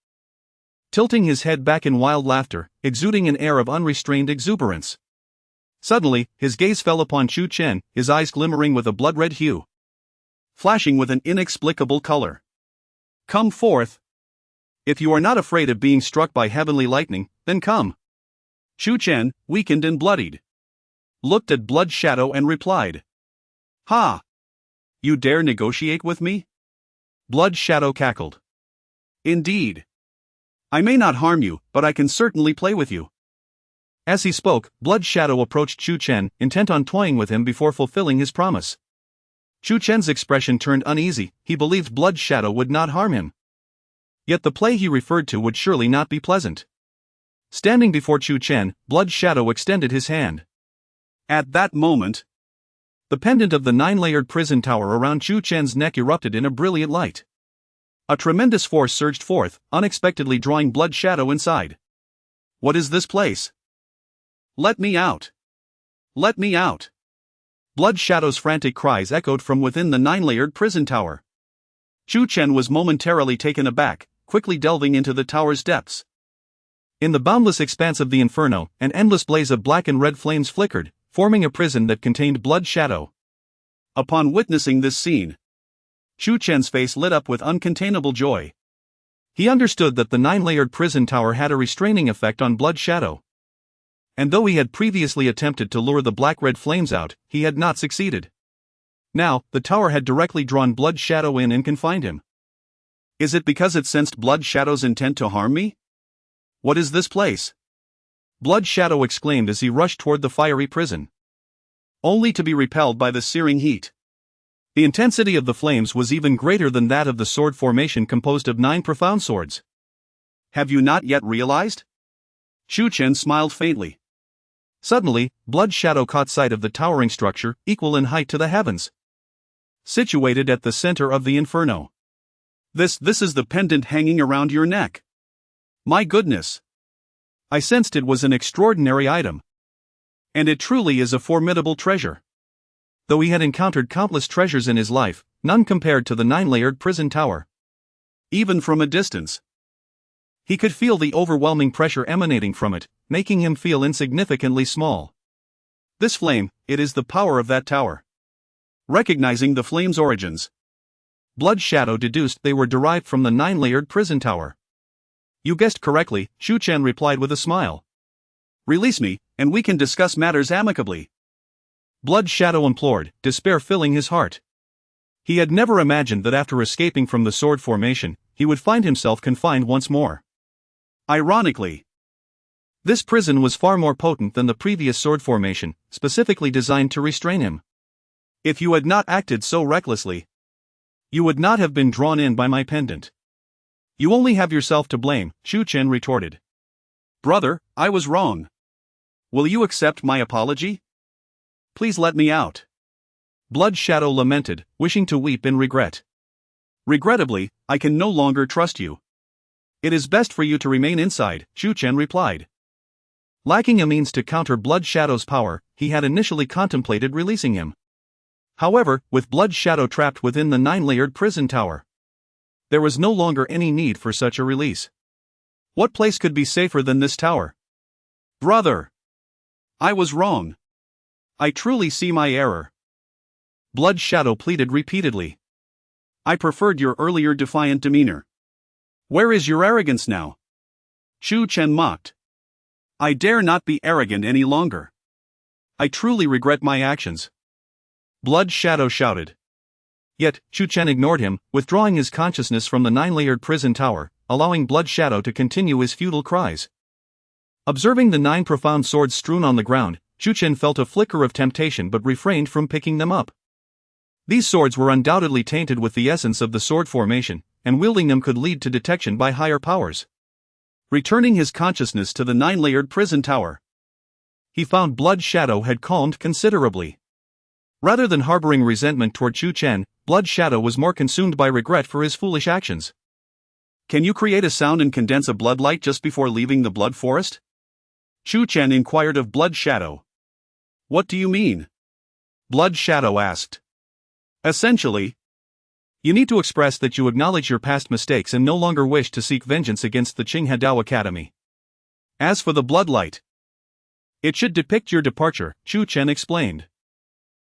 tilting his head back in wild laughter, exuding an air of unrestrained exuberance. Suddenly, his gaze fell upon Chu Chen, his eyes glimmering with a blood-red hue, flashing with an inexplicable color. "Come forth. If you are not afraid of being struck by heavenly lightning, then come." Chu Chen, weakened and bloodied, looked at Blood Shadow and replied, "Ha! You dare negotiate with me?" Blood Shadow cackled. "Indeed. I may not harm you, but I can certainly play with you." As he spoke, Blood Shadow approached Chu Chen, intent on toying with him before fulfilling his promise. Chu Chen's expression turned uneasy. He believed Blood Shadow would not harm him. Yet the play he referred to would surely not be pleasant. Standing before Chu Chen, Blood Shadow extended his hand. At that moment, the pendant of the 9-layered prison tower around Chu Chen's neck erupted in a brilliant light. A tremendous force surged forth, unexpectedly drawing Blood Shadow inside. "What is this place? Let me out! Let me out!" Blood Shadow's frantic cries echoed from within the 9-layered prison tower. Chu Chen was momentarily taken aback, quickly delving into the tower's depths. In the boundless expanse of the inferno, an endless blaze of black and red flames flickered, forming a prison that contained Blood Shadow. Upon witnessing this scene, Chu Chen's face lit up with uncontainable joy. He understood that the 9-layered prison tower had a restraining effect on Blood Shadow. And though he had previously attempted to lure the black-red flames out, he had not succeeded. Now, the tower had directly drawn Blood Shadow in and confined him. Is it because it sensed Blood Shadow's intent to harm me? What is this place? Blood Shadow exclaimed as he rushed toward the fiery prison, only to be repelled by the searing heat. The intensity of the flames was even greater than that of the sword formation composed of 9 profound swords. "Have you not yet realized?" Chu Chen smiled faintly. Suddenly, Blood Shadow caught sight of the towering structure, equal in height to the heavens, situated at the center of the inferno. This is the pendant hanging around your neck. My goodness! I sensed it was an extraordinary item. And it truly is a formidable treasure." Though he had encountered countless treasures in his life, none compared to the 9-layered prison tower. Even from a distance, he could feel the overwhelming pressure emanating from it, making him feel insignificantly small. This flame, it is the power of that tower. Recognizing the flame's origins, Blood Shadow deduced they were derived from the 9-layered prison tower. "You guessed correctly," Chu Chen replied with a smile. "Release me, and we can discuss matters amicably." Blood Shadow implored, despair filling his heart. He had never imagined that after escaping from the sword formation, he would find himself confined once more. Ironically, this prison was far more potent than the previous sword formation, specifically designed to restrain him. "If you had not acted so recklessly, you would not have been drawn in by my pendant. You only have yourself to blame," Chu Chen retorted. "Brother, I was wrong. Will you accept my apology? Please let me out." Blood Shadow lamented, wishing to weep in regret. "Regrettably, I can no longer trust you. It is best for you to remain inside," Chu Chen replied. Lacking a means to counter Blood Shadow's power, he had initially contemplated releasing him. However, with Blood Shadow trapped within the 9-layered prison tower, there was no longer any need for such a release. What place could be safer than this tower? "Brother! I was wrong. I truly see my error." Blood Shadow pleaded repeatedly. "I preferred your earlier defiant demeanor. Where is your arrogance now?" Chu Chen mocked. "I dare not be arrogant any longer. I truly regret my actions." Blood Shadow shouted. Yet, Chu Chen ignored him, withdrawing his consciousness from the 9-layered prison tower, allowing Blood Shadow to continue his futile cries. Observing the 9 profound swords strewn on the ground, Chu Chen felt a flicker of temptation but refrained from picking them up. These swords were undoubtedly tainted with the essence of the sword formation, and wielding them could lead to detection by higher powers. Returning his consciousness to the 9-layered prison tower, he found Blood Shadow had calmed considerably. Rather than harboring resentment toward Chu Chen, Blood Shadow was more consumed by regret for his foolish actions. "Can you create a sound and condense a blood light just before leaving the blood forest?" Chu Chen inquired of Blood Shadow. "What do you mean?" Blood Shadow asked. "Essentially, You need to express that you acknowledge your past mistakes and no longer wish to seek vengeance against the Qinghedao Academy. As for the bloodlight, it should depict your departure, Chu Chen explained.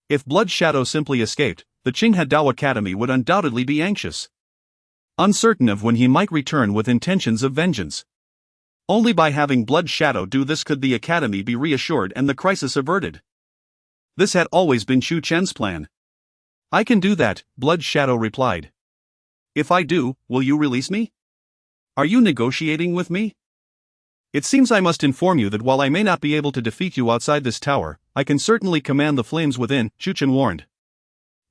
If Blood Shadow simply escaped, the Qinghedao Academy would undoubtedly be anxious, uncertain of when he might return with intentions of vengeance. Only by having Blood Shadow do this could the Academy be reassured and the crisis averted. This had always been Chu Chen's plan. I can do that, Blood Shadow replied. If I do, will you release me? Are you negotiating with me? It seems I must inform you that while I may not be able to defeat you outside this tower, I can certainly command the flames within, Chu Chen warned.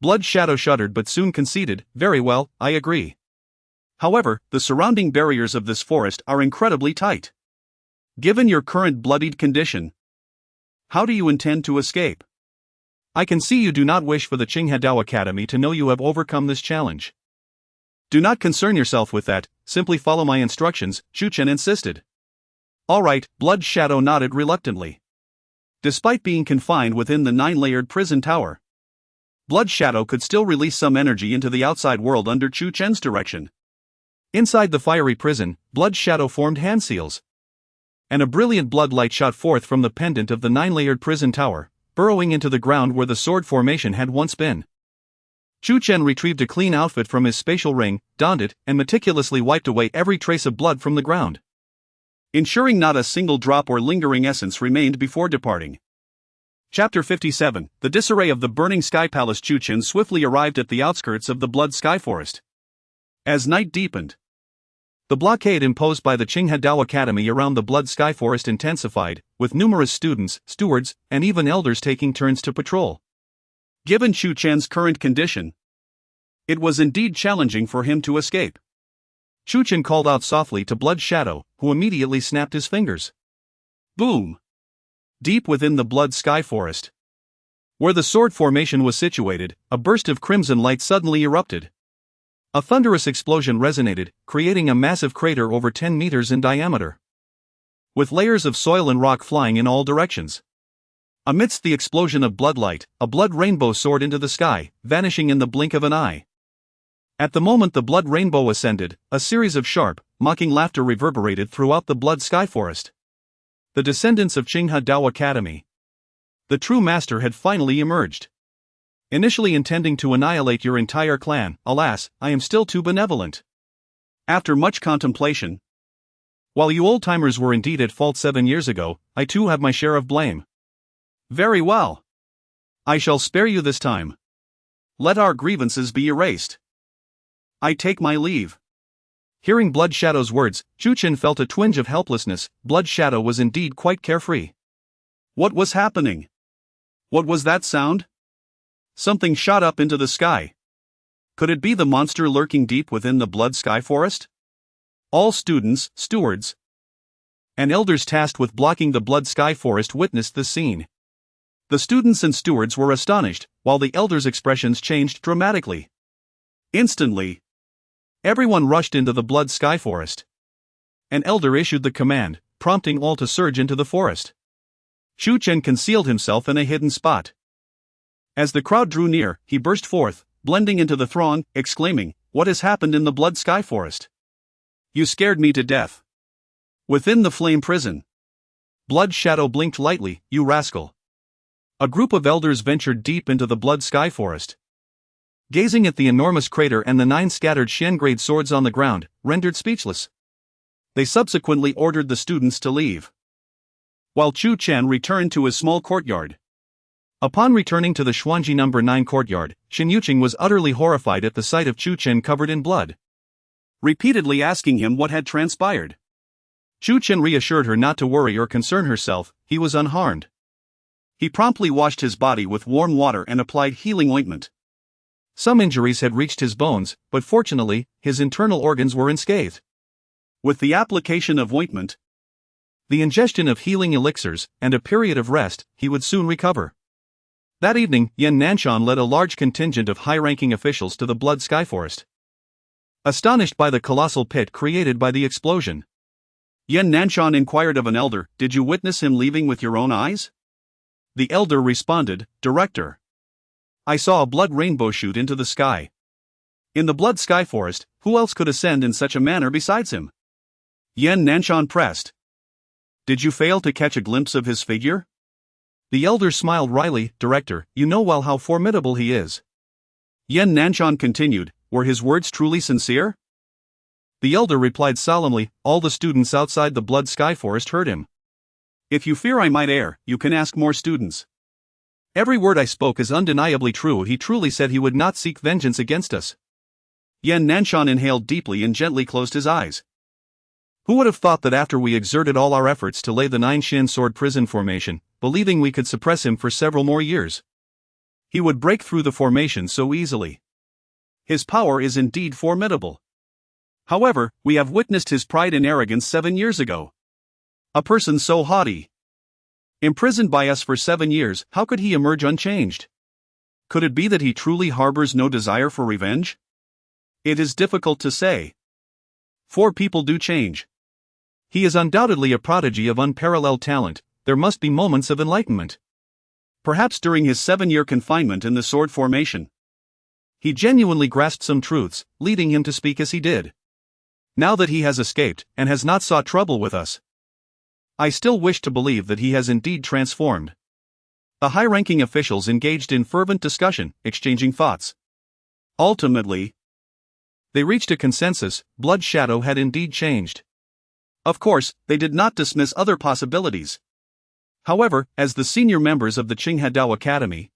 Blood Shadow shuddered but soon conceded, very well, I agree. However, the surrounding barriers of this forest are incredibly tight. Given your current bloodied condition, how do you intend to escape? I can see you do not wish for the Qinghedao Academy to know you have overcome this challenge. Do not concern yourself with that, simply follow my instructions, Chu Chen insisted. All right, Blood Shadow nodded reluctantly. Despite being confined within the 9-layered prison tower, Blood Shadow could still release some energy into the outside world under Chu Chen's direction. Inside the fiery prison, Blood Shadow formed hand seals, and a brilliant blood light shot forth from the pendant of the 9-layered prison tower, burrowing into the ground where the sword formation had once been. Chu Chen retrieved a clean outfit from his spatial ring, donned it, and meticulously wiped away every trace of blood from the ground, ensuring not a single drop or lingering essence remained before departing. Chapter 57, The Disarray of the Burning Sky Palace. Chu Chen swiftly arrived at the outskirts of the Blood Sky Forest. As night deepened, the blockade imposed by the Qinghedao Academy around the Blood Sky Forest intensified, with numerous students, stewards, and even elders taking turns to patrol. Given Chu Chen's current condition, it was indeed challenging for him to escape. Chu Chen called out softly to Blood Shadow, who immediately snapped his fingers. Boom! Deep within the Blood Sky Forest, where the sword formation was situated, a burst of crimson light suddenly erupted. A thunderous explosion resonated, creating a massive crater over 10 meters in diameter, with layers of soil and rock flying in all directions. Amidst the explosion of bloodlight, a blood rainbow soared into the sky, vanishing in the blink of an eye. At the moment the blood rainbow ascended, a series of sharp, mocking laughter reverberated throughout the Blood Sky Forest. The descendants of Qinghedao Academy, the true master, had finally emerged. Initially intending to annihilate your entire clan, alas, I am still too benevolent. After much contemplation, while you old-timers were indeed at fault 7 years ago, I too have my share of blame. Very well. I shall spare you this time. Let our grievances be erased. I take my leave. Hearing Blood Shadow's words, Chu Chen felt a twinge of helplessness. Blood Shadow was indeed quite carefree. What was happening? What was that sound? Something shot up into the sky. Could it be the monster lurking deep within the Blood Sky Forest? All students, stewards, and elders tasked with blocking the Blood Sky Forest witnessed this scene. The students and stewards were astonished, while the elders' expressions changed dramatically. Instantly, everyone rushed into the Blood Sky Forest. An elder issued the command, prompting all to surge into the forest. Chu Chen concealed himself in a hidden spot. As the crowd drew near, he burst forth, blending into the throng, exclaiming, "What has happened in the Blood Sky Forest? You scared me to death." Within the flame prison, Blood Shadow blinked lightly. "You rascal." A group of elders ventured deep into the Blood Sky Forest. Gazing at the enormous crater and the 9 scattered Shen-grade swords on the ground, rendered speechless, they subsequently ordered the students to leave, while Chu Chen returned to his small courtyard. Upon returning to the Xuanji No. 9 courtyard, Shen Yuqing was utterly horrified at the sight of Chu Chen covered in blood, repeatedly asking him what had transpired. Chu Chen reassured her not to worry or concern herself, he was unharmed. He promptly washed his body with warm water and applied healing ointment. Some injuries had reached his bones, but fortunately, his internal organs were unscathed. With the application of ointment, the ingestion of healing elixirs, and a period of rest, he would soon recover. That evening, Yan Nanshan led a large contingent of high-ranking officials to the Blood Sky Forest. Astonished by the colossal pit created by the explosion, Yan Nanshan inquired of an elder, "Did you witness him leaving with your own eyes?" The elder responded, "Director, I saw a blood rainbow shoot into the sky. In the Blood Sky Forest, who else could ascend in such a manner besides him? Yan Nanshan pressed. Did you fail to catch a glimpse of his figure? The elder smiled wryly. Director, you know well how formidable he is. Yan Nanshan continued, were his words truly sincere? The elder replied solemnly, all the students outside the Blood Sky Forest heard him. If you fear I might err, you can ask more students. Every word I spoke is undeniably true. He truly said he would not seek vengeance against us. Yan Nanshan inhaled deeply and gently closed his eyes. Who would have thought that after we exerted all our efforts to lay the 9-shin sword prison formation, believing we could suppress him for several more years, he would break through the formation so easily? His power is indeed formidable. However, we have witnessed his pride and arrogance 7 years ago. A person so haughty, imprisoned by us for 7 years, how could he emerge unchanged? Could it be that he truly harbors no desire for revenge? It is difficult to say. For people do change. He is undoubtedly a prodigy of unparalleled talent. There must be moments of enlightenment. Perhaps during his 7-year confinement in the sword formation, he genuinely grasped some truths, leading him to speak as he did. Now that he has escaped, and has not sought trouble with us, I still wish to believe that he has indeed transformed. The high-ranking officials engaged in fervent discussion, exchanging thoughts. Ultimately, they reached a consensus. Blood Shadow had indeed changed. Of course, they did not dismiss other possibilities. However, as the senior members of the Qinghadao Academy,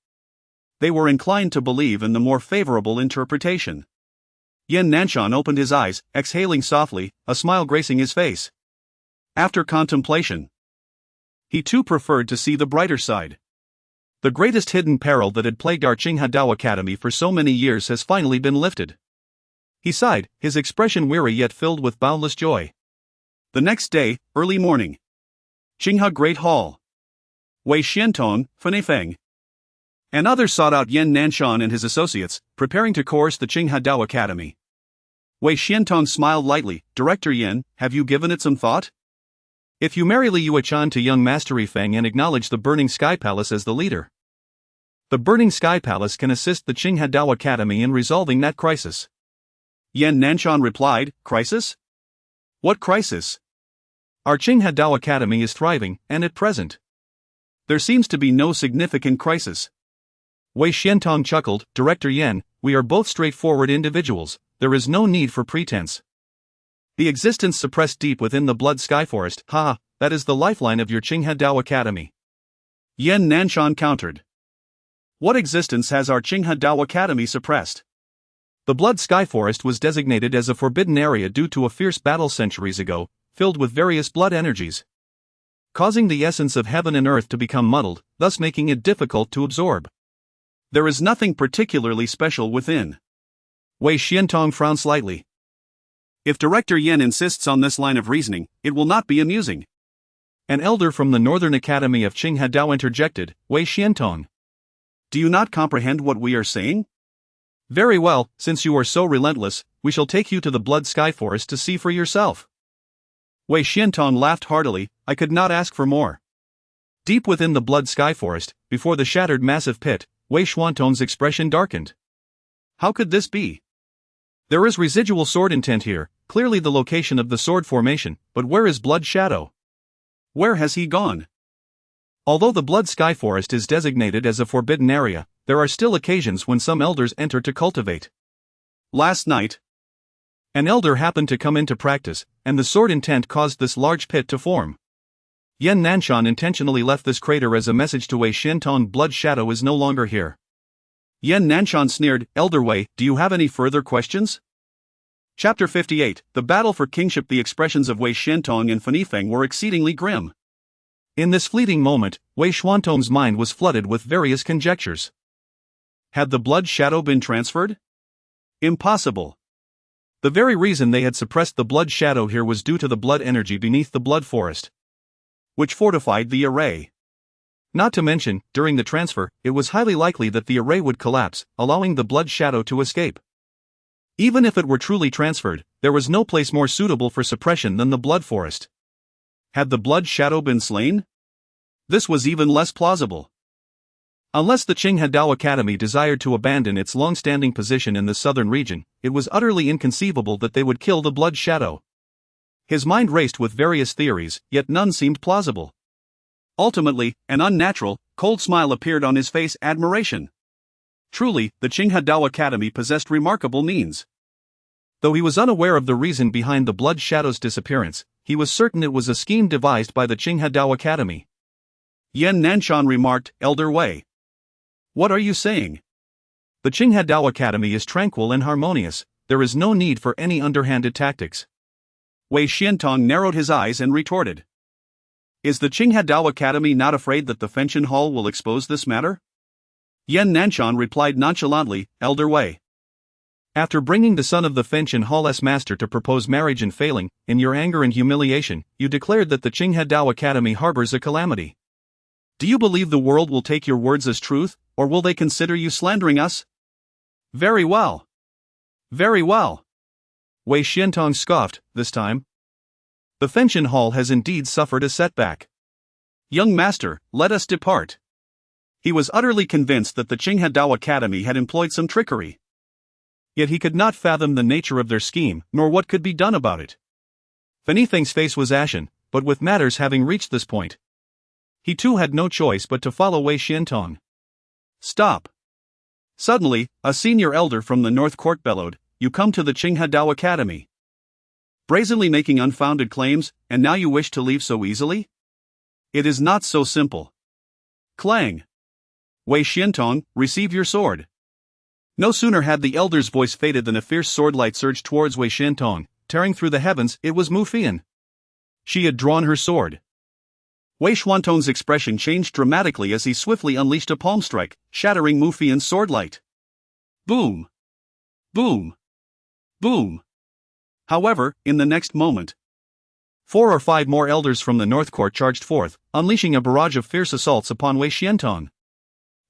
they were inclined to believe in the more favorable interpretation. Yan Nanshan opened his eyes, exhaling softly, a smile gracing his face. After contemplation, he too preferred to see the brighter side. The greatest hidden peril that had plagued our Qinghadao Academy for so many years has finally been lifted. He sighed, his expression weary yet filled with boundless joy. The next day, early morning. Qinghe Great Hall. Wei Xiantong, Fanifeng, and others sought out Yan Nanshan and his associates, preparing to course the Qinghadao Academy. Wei Xiantong smiled lightly. Director Yan, have you given it some thought? If you marry Li Yuechan to young Master Feng and acknowledge the Burning Sky Palace as the leader, the Burning Sky Palace can assist the Qinghadao Academy in resolving that crisis. Yan Nanshan replied, crisis? What crisis? Our Qinghadao Academy is thriving, and at present, there seems to be no significant crisis. Wei Xiantong chuckled, Director Yan, we are both straightforward individuals, there is no need for pretense. The existence suppressed deep within the Blood Sky Forest, that is the lifeline of your Qinghadao Academy. Yan Nanshan countered. What existence has our Qinghadao Academy suppressed? The Blood Sky Forest was designated as a forbidden area due to a fierce battle centuries ago, filled with various blood energies, causing the essence of heaven and earth to become muddled, thus making it difficult to absorb. There is nothing particularly special within. Wei Xiantong frowned slightly. If Director Yan insists on this line of reasoning, it will not be amusing. An elder from the Northern Academy of Qinghadao interjected, Wei Xiantong, do you not comprehend what we are saying? Very well, since you are so relentless, we shall take you to the Blood Sky Forest to see for yourself. Wei Xiantong laughed heartily, I could not ask for more. Deep within the Blood Sky Forest, before the shattered massive pit, Wei Xiantong's expression darkened. How could this be? There is residual sword intent here, clearly the location of the sword formation, but where is Blood Shadow? Where has he gone? Although the Blood Sky Forest is designated as a forbidden area, there are still occasions when some elders enter to cultivate. Last night, an elder happened to come into practice, and the sword intent caused this large pit to form. Yan Nanshan intentionally left this crater as a message to Wei Xiantong. Blood Shadow is no longer here. Yan Nanshan sneered, Elder Wei, do you have any further questions? Chapter 58, The Battle for Kingship. The expressions of Wei Xiantong and Fanifeng were exceedingly grim. In this fleeting moment, Wei Xiantong's mind was flooded with various conjectures. Had the Blood Shadow been transferred? Impossible. The very reason they had suppressed the Blood Shadow here was due to the blood energy beneath the Blood Forest, which fortified the array. Not to mention, during the transfer, it was highly likely that the array would collapse, allowing the Blood Shadow to escape. Even if it were truly transferred, there was no place more suitable for suppression than the Blood Forest. Had the Blood Shadow been slain? This was even less plausible. Unless the Qinghe Dao Academy desired to abandon its long-standing position in the southern region, it was utterly inconceivable that they would kill the Blood Shadow. His mind raced with various theories, yet none seemed plausible. Ultimately, an unnatural, cold smile appeared on his face. Admiration. Truly, the Qinghe Dao Academy possessed remarkable means. Though he was unaware of the reason behind the Blood Shadow's disappearance, he was certain it was a scheme devised by the Qinghe Dao Academy. Yan Nanshan remarked, Elder Wei. What are you saying? The Qinghe Dao Academy is tranquil and harmonious, there is no need for any underhanded tactics. Wei Xiantong narrowed his eyes and retorted. Is the Qinghe Dao Academy not afraid that the Fenshin Hall will expose this matter? Yan Nanshan replied nonchalantly, Elder Wei. After bringing the son of the Fenshin Hall's master to propose marriage and failing, in your anger and humiliation, you declared that the Qinghe Dao Academy harbors a calamity. Do you believe the world will take your words as truth, or will they consider you slandering us? Very well. Very well. Wei Xiantong scoffed, this time. The Fenshin Hall has indeed suffered a setback. Young master, let us depart. He was utterly convinced that the Qinghe Dao Academy had employed some trickery. Yet he could not fathom the nature of their scheme, nor what could be done about it. Fanifeng's face was ashen, but with matters having reached this point, he too had no choice but to follow Wei Xiantong. Stop. Suddenly, a senior elder from the North Court bellowed, You come to the Qinghe Dao Academy, brazenly making unfounded claims, and now you wish to leave so easily? It is not so simple. Clang. Wei Xiantong, receive your sword. No sooner had the elder's voice faded than a fierce swordlight surged towards Wei Xiantong, tearing through the heavens. It was Mu Fian. She had drawn her sword. Wei Xiantong's expression changed dramatically as he swiftly unleashed a palm strike, shattering Mu Fian's swordlight. Boom! Boom! Boom! However, in the next moment, 4 or 5 more elders from the North Court charged forth, unleashing a barrage of fierce assaults upon Wei Xiantong.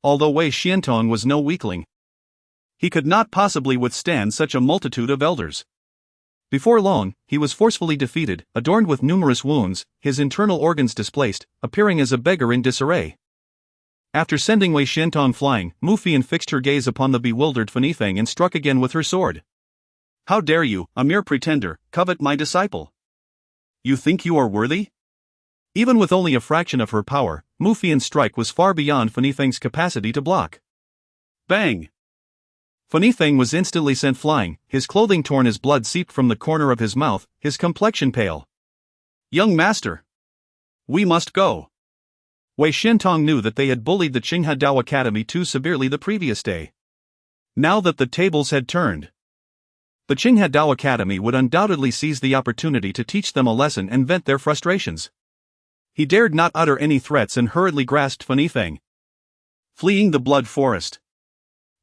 Although Wei Xiantong was no weakling, he could not possibly withstand such a multitude of elders. Before long, he was forcefully defeated, adorned with numerous wounds, his internal organs displaced, appearing as a beggar in disarray. After sending Wei Xiantong flying, Mu Fian fixed her gaze upon the bewildered Fanifeng and struck again with her sword. How dare you, a mere pretender, covet my disciple? You think you are worthy? Even with only a fraction of her power, Mu Fian's strike was far beyond Fanifeng's capacity to block. Bang! Fanifeng was instantly sent flying, his clothing torn as blood seeped from the corner of his mouth, his complexion pale. Young master! We must go. Wei Xiantong knew that they had bullied the Qinghe Dao Academy too severely the previous day. Now that the tables had turned, the Qinghe Dao Academy would undoubtedly seize the opportunity to teach them a lesson and vent their frustrations. He dared not utter any threats and hurriedly grasped Fanifeng, fleeing the blood forest.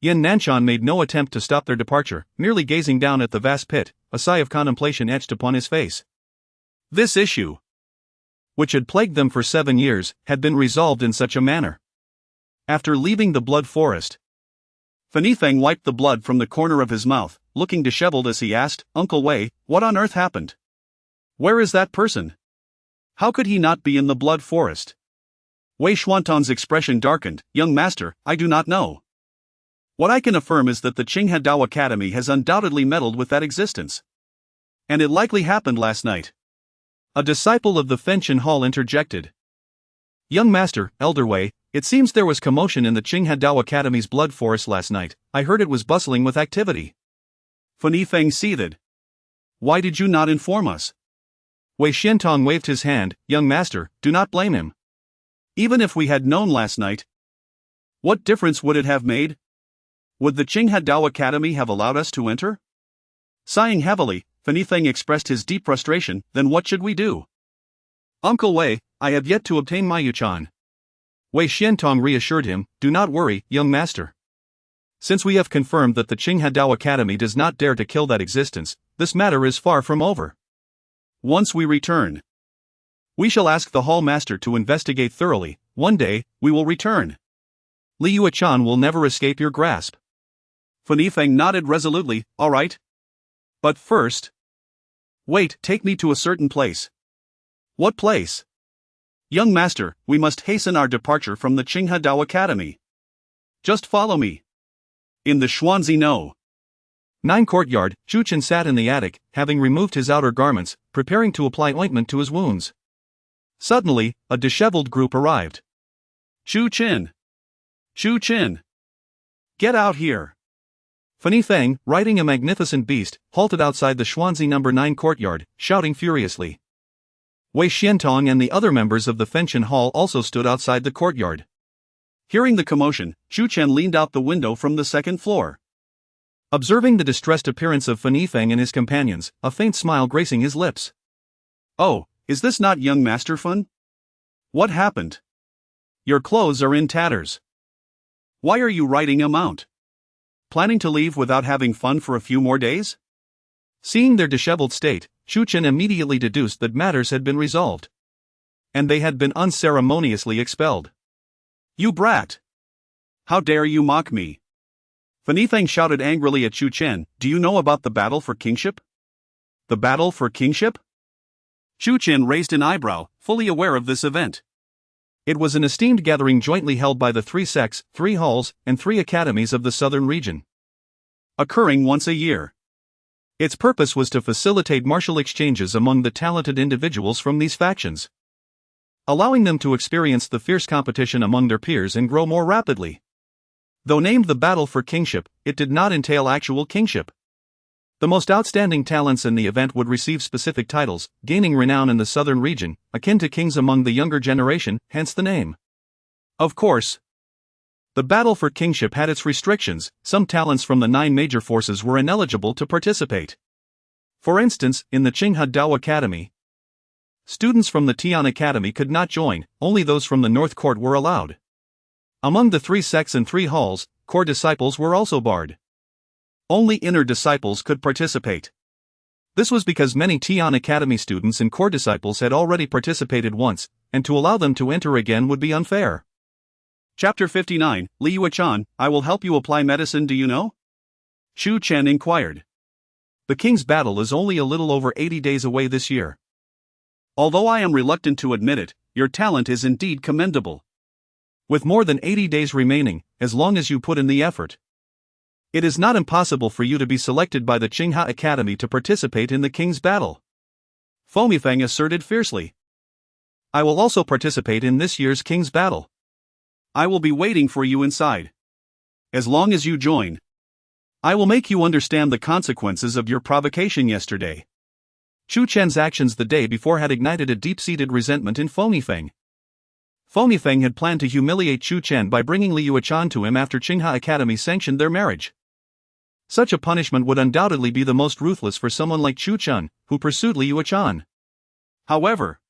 Yan Nanshan made no attempt to stop their departure, merely gazing down at the vast pit, a sigh of contemplation etched upon his face. This issue, which had plagued them for 7 years, had been resolved in such a manner. After leaving the blood forest, Fanifeng wiped the blood from the corner of his mouth, looking disheveled as he asked, Uncle Wei, what on earth happened? Where is that person? How could he not be in the blood forest? Wei Xiantong's expression darkened. Young master, I do not know. What I can affirm is that the Qinghe Dao Academy has undoubtedly meddled with that existence. And it likely happened last night. A disciple of the Fenshin Hall interjected. Young master, Elder Wei, it seems there was commotion in the Qinghe Dao Academy's blood forest last night. I heard it was bustling with activity. Fanifeng seethed. Why did you not inform us? Wei Xiantong waved his hand. Young master, do not blame him. Even if we had known last night, what difference would it have made? Would the Qinghe Dao Academy have allowed us to enter? Sighing heavily, Fanifeng expressed his deep frustration. Then what should we do? Uncle Wei, I have yet to obtain my Yuchan. Wei Xiantong reassured him. Do not worry, young master. Since we have confirmed that the Qinghe Dao Academy does not dare to kill that existence, this matter is far from over. Once we return, we shall ask the Hall Master to investigate thoroughly. One day, we will return. Li Yuchan will never escape your grasp. Fanifeng nodded resolutely. All right. But first... Wait, take me to a certain place. What place? Young master, we must hasten our departure from the Qinghe Dao Academy. Just follow me. In the Xuanzi No. 9 courtyard, Chu Chen sat in the attic, having removed his outer garments, preparing to apply ointment to his wounds. Suddenly, a disheveled group arrived. Chu Chen! Chu Chen! Get out here! Fanny Feng, riding a magnificent beast, halted outside the Xuanzi No. 9 courtyard, shouting furiously. Wei Xiantong and the other members of the Fenchen Hall also stood outside the courtyard. Hearing the commotion, Chu Chen leaned out the window from the second floor. Observing the distressed appearance of Fanny Feng and his companions, a faint smile gracing his lips. Oh, is this not young Master Fan? What happened? Your clothes are in tatters. Why are you riding a mount? Planning to leave without having fun for a few more days? Seeing their disheveled state, Chu Chen immediately deduced that matters had been resolved. And they had been unceremoniously expelled. You brat! How dare you mock me? Fanny Feng shouted angrily at Chu Chen, do you know about the battle for kingship? The battle for kingship? Chu Chen raised an eyebrow, fully aware of this event. It was an esteemed gathering jointly held by the 3 sects, 3 halls, and 3 academies of the southern region. Occurring once a year. Its purpose was to facilitate martial exchanges among the talented individuals from these factions, allowing them to experience the fierce competition among their peers and grow more rapidly. Though named the Battle for Kingship, it did not entail actual kingship. The most outstanding talents in the event would receive specific titles, gaining renown in the southern region, akin to kings among the younger generation, hence the name. Of course, the Battle for Kingship had its restrictions. Some talents from the 9 major forces were ineligible to participate. For instance, in the Qinghe Dao Academy, students from the Tian Academy could not join, only those from the North Court were allowed. Among the 3 sects and 3 halls, core disciples were also barred. Only inner disciples could participate. This was because many Tian Academy students and core disciples had already participated once, and to allow them to enter again would be unfair. Chapter 59, Li Yuechan, I will help you apply medicine, do you know? Chu Chen inquired. The king's battle is only a little over 80 days away this year. Although I am reluctant to admit it, your talent is indeed commendable. With more than 80 days remaining, as long as you put in the effort, it is not impossible for you to be selected by the Qinghe Academy to participate in the king's battle. Fomi Feng asserted fiercely. I will also participate in this year's king's battle. I will be waiting for you inside. As long as you join, I will make you understand the consequences of your provocation yesterday. Chu Chen's actions the day before had ignited a deep-seated resentment in Fomi Feng. Fomi Feng had planned to humiliate Chu Chen by bringing Li Yuechan to him after Qinghe Academy sanctioned their marriage. Such a punishment would undoubtedly be the most ruthless for someone like Chu Chen, who pursued Li Yuechan. However,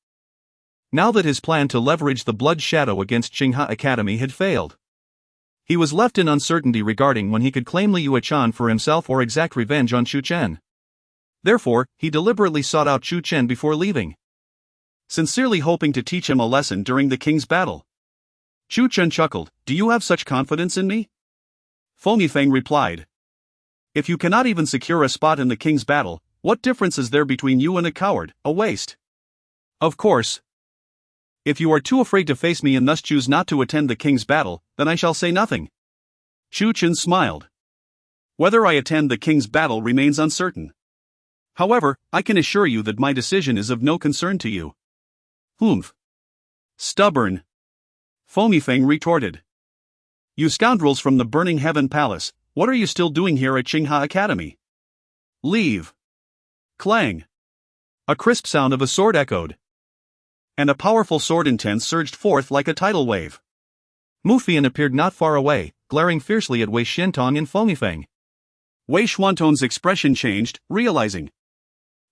now that his plan to leverage the blood shadow against Qinghe Academy had failed, he was left in uncertainty regarding when he could claim Li Yuechan for himself or exact revenge on Chu Chen. Therefore, he deliberately sought out Chu Chen before leaving, sincerely hoping to teach him a lesson during the king's battle. Chu Chen chuckled, do you have such confidence in me? Fomi Feng replied. If you cannot even secure a spot in the king's battle, what difference is there between you and a coward, a waste? Of course, if you are too afraid to face me and thus choose not to attend the king's battle, then I shall say nothing. Chu Chen smiled. Whether I attend the king's battle remains uncertain. However, I can assure you that my decision is of no concern to you. Humph. Stubborn. Fomi Feng retorted. You scoundrels from the Burning Heaven Palace, what are you still doing here at Qinghe Academy? Leave. Clang. A crisp sound of a sword echoed, and a powerful sword intense surged forth like a tidal wave. Mu Fian appeared not far away, glaring fiercely at Wei Xiantong and Fomi Feng. Wei Xuantong's expression changed, realizing,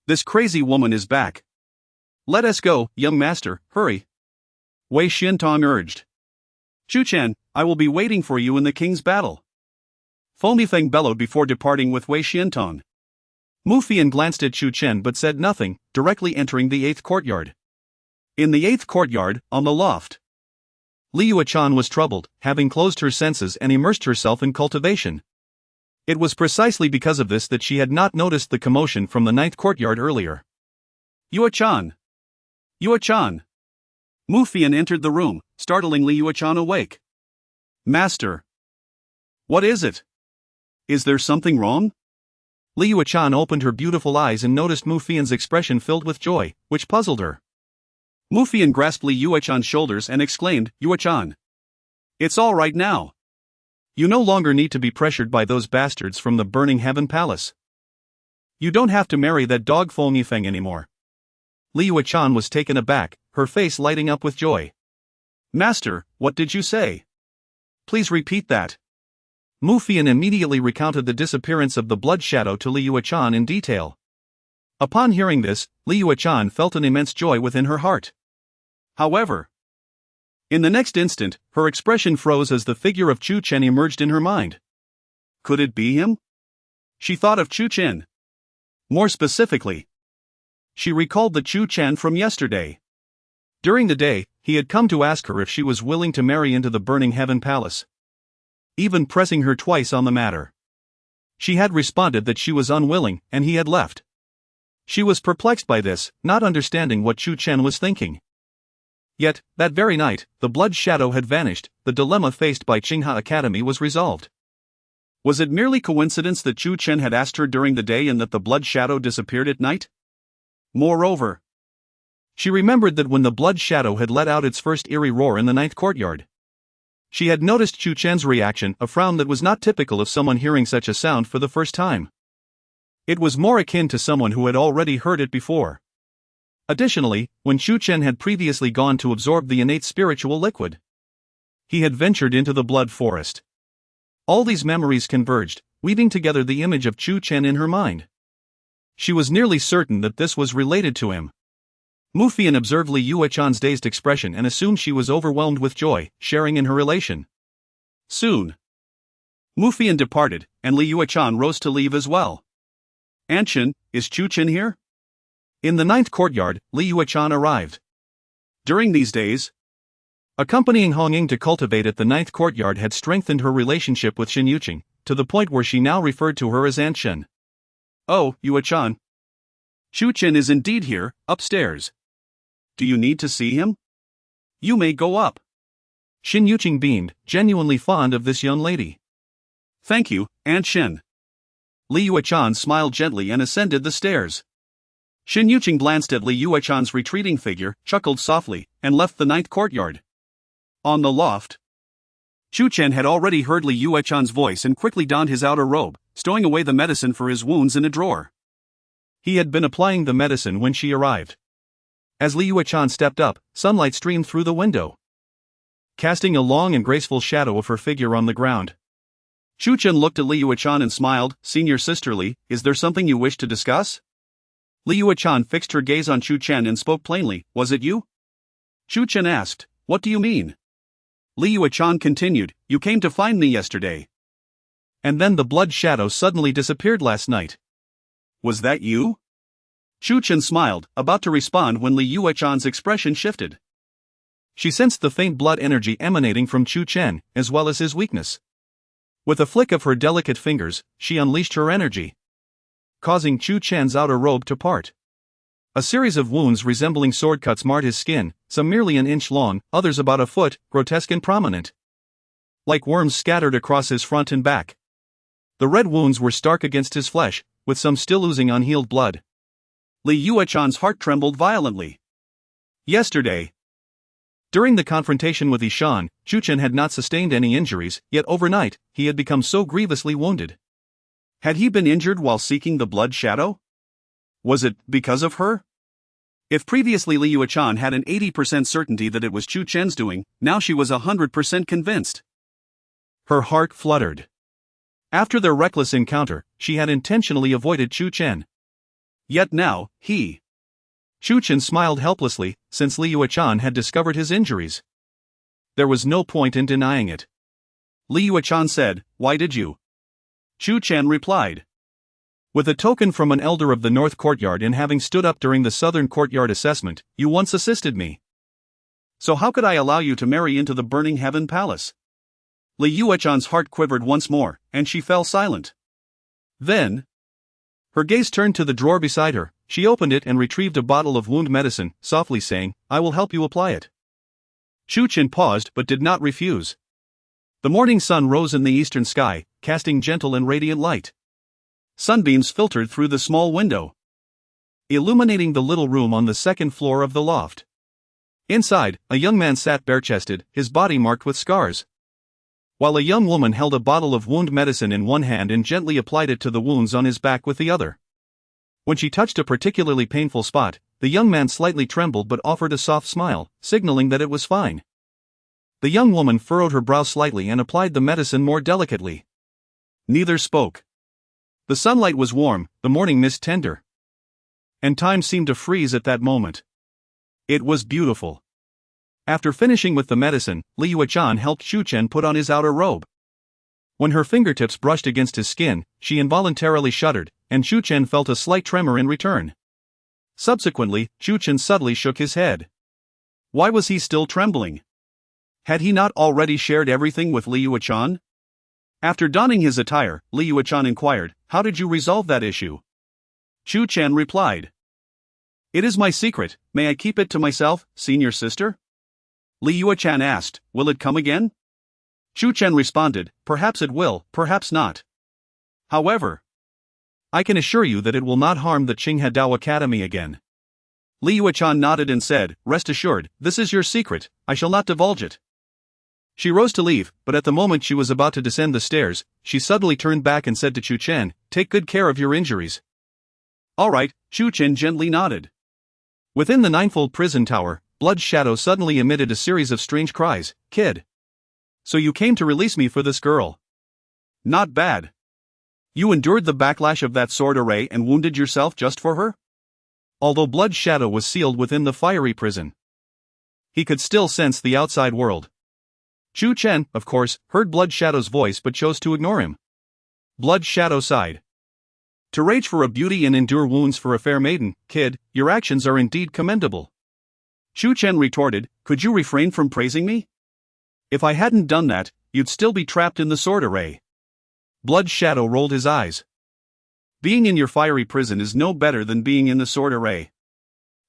this crazy woman is back. Let us go, young master, hurry. Wei Xiantong urged. Chu Chen, I will be waiting for you in the king's battle. Fomi Feng bellowed before departing with Wei Xiantong. Mu Fian glanced at Chu Chen but said nothing, directly entering the 8th courtyard. In the 8th courtyard, on the loft, Li Yuechan was troubled, having closed her senses and immersed herself in cultivation. It was precisely because of this that she had not noticed the commotion from the 9th courtyard earlier. Yuechan! Yuechan! Mu Fian entered the room, startling Li Yuechan awake. Master! What is it? Is there something wrong? Li Yuechan opened her beautiful eyes and noticed Mu Fian's expression filled with joy, which puzzled her. Mu Fian grasped Li Yuechan's shoulders and exclaimed, Yuechan. It's all right now. You no longer need to be pressured by those bastards from the Burning Heaven Palace. You don't have to marry that dog Feng Yifeng anymore. Li Yuechan was taken aback, her face lighting up with joy. Master, what did you say? Please repeat that. Mu Fian immediately recounted the disappearance of the blood shadow to Li Yuechan in detail. Upon hearing this, Li Yuechan felt an immense joy within her heart. However, in the next instant, her expression froze as the figure of Chu Chen emerged in her mind. Could it be him? She thought of Chu Chen. More specifically, she recalled the Chu Chen from yesterday. During the day, he had come to ask her if she was willing to marry into the Burning Heaven Palace, even pressing her twice on the matter. She had responded that she was unwilling, and he had left. She was perplexed by this, not understanding what Chu Chen was thinking. Yet, that very night, the blood shadow had vanished, the dilemma faced by Qinghe Academy was resolved. Was it merely coincidence that Chu Chen had asked her during the day and that the blood shadow disappeared at night? Moreover, she remembered that when the blood shadow had let out its first eerie roar in the ninth courtyard, she had noticed Chu Chen's reaction, a frown that was not typical of someone hearing such a sound for the first time. It was more akin to someone who had already heard it before. Additionally, when Chu Chen had previously gone to absorb the innate spiritual liquid, he had ventured into the blood forest. All these memories converged, weaving together the image of Chu Chen in her mind. She was nearly certain that this was related to him. Mu Fian observed Li Yuechan's dazed expression and assumed she was overwhelmed with joy, sharing in her elation. Soon, Mu Fian departed, and Li Yuechan rose to leave as well. Anshin, is Chu Chen here? In the ninth courtyard, Li Yuechan arrived. During these days, accompanying Hong Ying to cultivate at the ninth courtyard had strengthened her relationship with Shen Yuqing, to the point where she now referred to her as Aunt Shen. Oh, Yuechan. Chu Chen is indeed here, upstairs. Do you need to see him? You may go up. Shen Yuqing beamed, genuinely fond of this young lady. Thank you, Aunt Shen. Li Yuechan smiled gently and ascended the stairs. Shen Yuqing glanced at Li Yuechan's retreating figure, chuckled softly, and left the ninth courtyard. On the loft, Chu Chen had already heard Li Yuechan's voice and quickly donned his outer robe, stowing away the medicine for his wounds in a drawer. He had been applying the medicine when she arrived. As Li Yuechan stepped up, sunlight streamed through the window, casting a long and graceful shadow of her figure on the ground. Chu Chen looked at Li Yuechan and smiled. Senior sisterly, is there something you wish to discuss? Li Yuechan fixed her gaze on Chu Chen and spoke plainly. Was it you? Chu Chen asked, what do you mean? Li Yuechan continued, you came to find me yesterday. And then the blood shadow suddenly disappeared last night. Was that you? Chu Chen smiled, about to respond when Li Yuechan's expression shifted. She sensed the faint blood energy emanating from Chu Chen, as well as his weakness. With a flick of her delicate fingers, she unleashed her energy, causing Chu Chen's outer robe to part. A series of wounds resembling sword cuts marred his skin, some merely an inch long, others about a foot, grotesque and prominent, like worms scattered across his front and back. The red wounds were stark against his flesh, with some still oozing unhealed blood. Li Yuechan's heart trembled violently. Yesterday, during the confrontation with Ishan, Chu Chen had not sustained any injuries, yet overnight, he had become so grievously wounded. Had he been injured while seeking the blood shadow? Was it because of her? If previously Li Yuechan had an 80% certainty that it was Chu Chen's doing, now she was 100% convinced. Her heart fluttered. After their reckless encounter, she had intentionally avoided Chu Chen. Yet now, Chu Chen smiled helplessly, since Li Yuechan had discovered his injuries. There was no point in denying it. Li Yuechan said, why did you? Chu Chen replied, with a token from an elder of the north courtyard and having stood up during the southern courtyard assessment, you once assisted me. So how could I allow you to marry into the Burning Heaven Palace? Li Yuechan's heart quivered once more, and she fell silent. Then, her gaze turned to the drawer beside her. She opened it and retrieved a bottle of wound medicine, softly saying, I will help you apply it. Chu Chen paused but did not refuse. The morning sun rose in the eastern sky, casting gentle and radiant light. Sunbeams filtered through the small window, illuminating the little room on the second floor of the loft. Inside, a young man sat bare-chested, his body marked with scars, while a young woman held a bottle of wound medicine in one hand and gently applied it to the wounds on his back with the other. When she touched a particularly painful spot, the young man slightly trembled but offered a soft smile, signaling that it was fine. The young woman furrowed her brow slightly and applied the medicine more delicately. Neither spoke. The sunlight was warm, the morning mist tender, and time seemed to freeze at that moment. It was beautiful. After finishing with the medicine, Li Yuechan helped Chu Chen put on his outer robe. When her fingertips brushed against his skin, she involuntarily shuddered, and Chu Chen felt a slight tremor in return. Subsequently, Chu Chen subtly shook his head. Why was he still trembling? Had he not already shared everything with Li Yuechan? After donning his attire, Li Yuechan inquired, "How did you resolve that issue?" Chu Chen replied, "It is my secret, may I keep it to myself, senior sister?" Li Yuechan asked, "Will it come again?" Chu Chen responded, "Perhaps it will, perhaps not. However, I can assure you that it will not harm the Qinghe Dao Academy again." Li Yuechan nodded and said, "Rest assured, this is your secret, I shall not divulge it." She rose to leave, but at the moment she was about to descend the stairs, she suddenly turned back and said to Chu Chen, "Take good care of your injuries." "All right," Chu Chen gently nodded. Within the ninefold prison tower, Blood's shadow suddenly emitted a series of strange cries. "Kid! So you came to release me for this girl? Not bad. You endured the backlash of that sword array and wounded yourself just for her?" Although Blood's shadow was sealed within the fiery prison, he could still sense the outside world. Chu Chen, of course, heard Blood Shadow's voice but chose to ignore him. Blood Shadow sighed. "To rage for a beauty and endure wounds for a fair maiden, kid, your actions are indeed commendable." Chu Chen retorted, "Could you refrain from praising me? If I hadn't done that, you'd still be trapped in the sword array." Blood Shadow rolled his eyes. "Being in your fiery prison is no better than being in the sword array.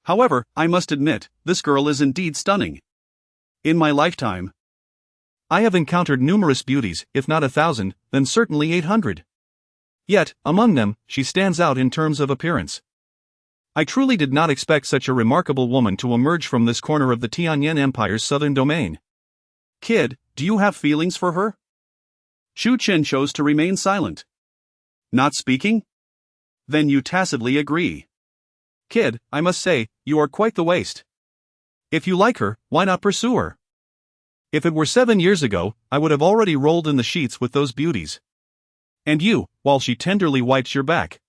However, I must admit, this girl is indeed stunning. In my lifetime, I have encountered numerous beauties, if not 1,000, then certainly 800. Yet, among them, she stands out in terms of appearance. I truly did not expect such a remarkable woman to emerge from this corner of the Tianyan Empire's southern domain. Kid, do you have feelings for her?" Chu Chen chose to remain silent. "Not speaking? Then you tacitly agree. Kid, I must say, you are quite the waste. If you like her, why not pursue her? If it were 7 years ago, I would have already rolled in the sheets with those beauties. And you, while she tenderly wipes your back,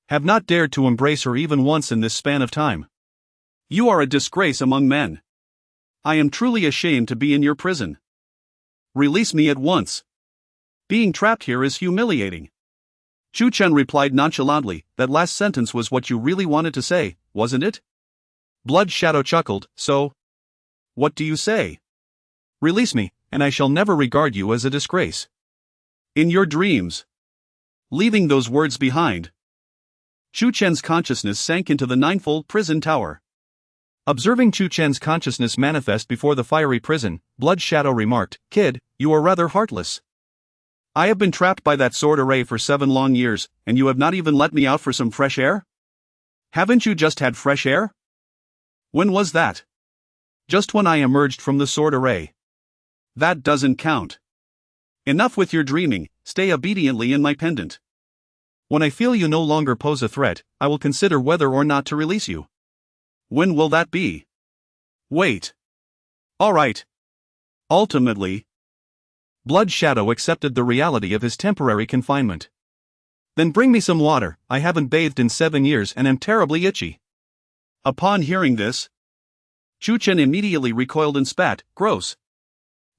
have not dared to embrace her even once in this span of time. You are a disgrace among men. I am truly ashamed to be in your prison. Release me at once. Being trapped here is humiliating." Chu Chen replied nonchalantly, "That last sentence was what you really wanted to say, wasn't it?" Blood Shadow chuckled, "So? What do you say? Release me, and I shall never regard you as a disgrace. In your dreams." Leaving those words behind, Chu Chen's consciousness sank into the ninefold prison tower. Observing Chu Chen's consciousness manifest before the fiery prison, Blood Shadow remarked, "Kid, you are rather heartless. I have been trapped by that sword array for 7 long years, and you have not even let me out for some fresh air? Haven't you just had fresh air?" "When was that?" "Just when I emerged from the sword array." "That doesn't count. Enough with your dreaming, stay obediently in my pendant. When I feel you no longer pose a threat, I will consider whether or not to release you." "When will that be?" "Wait." "All right." Ultimately, Blood Shadow accepted the reality of his temporary confinement. "Then bring me some water, I haven't bathed in 7 years and am terribly itchy." Upon hearing this, Chu Chen immediately recoiled and spat, "Gross."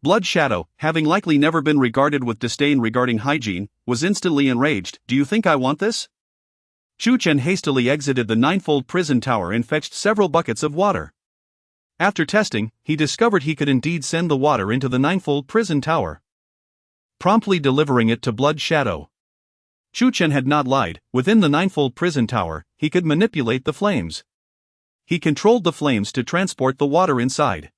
Blood Shadow, having likely never been regarded with disdain regarding hygiene, was instantly enraged. "Do you think I want this?" Chu Chen hastily exited the ninefold prison tower and fetched several buckets of water. After testing, he discovered he could indeed send the water into the ninefold prison tower, promptly delivering it to Blood Shadow. Chu Chen had not lied, within the ninefold prison tower, he could manipulate the flames. He controlled the flames to transport the water inside.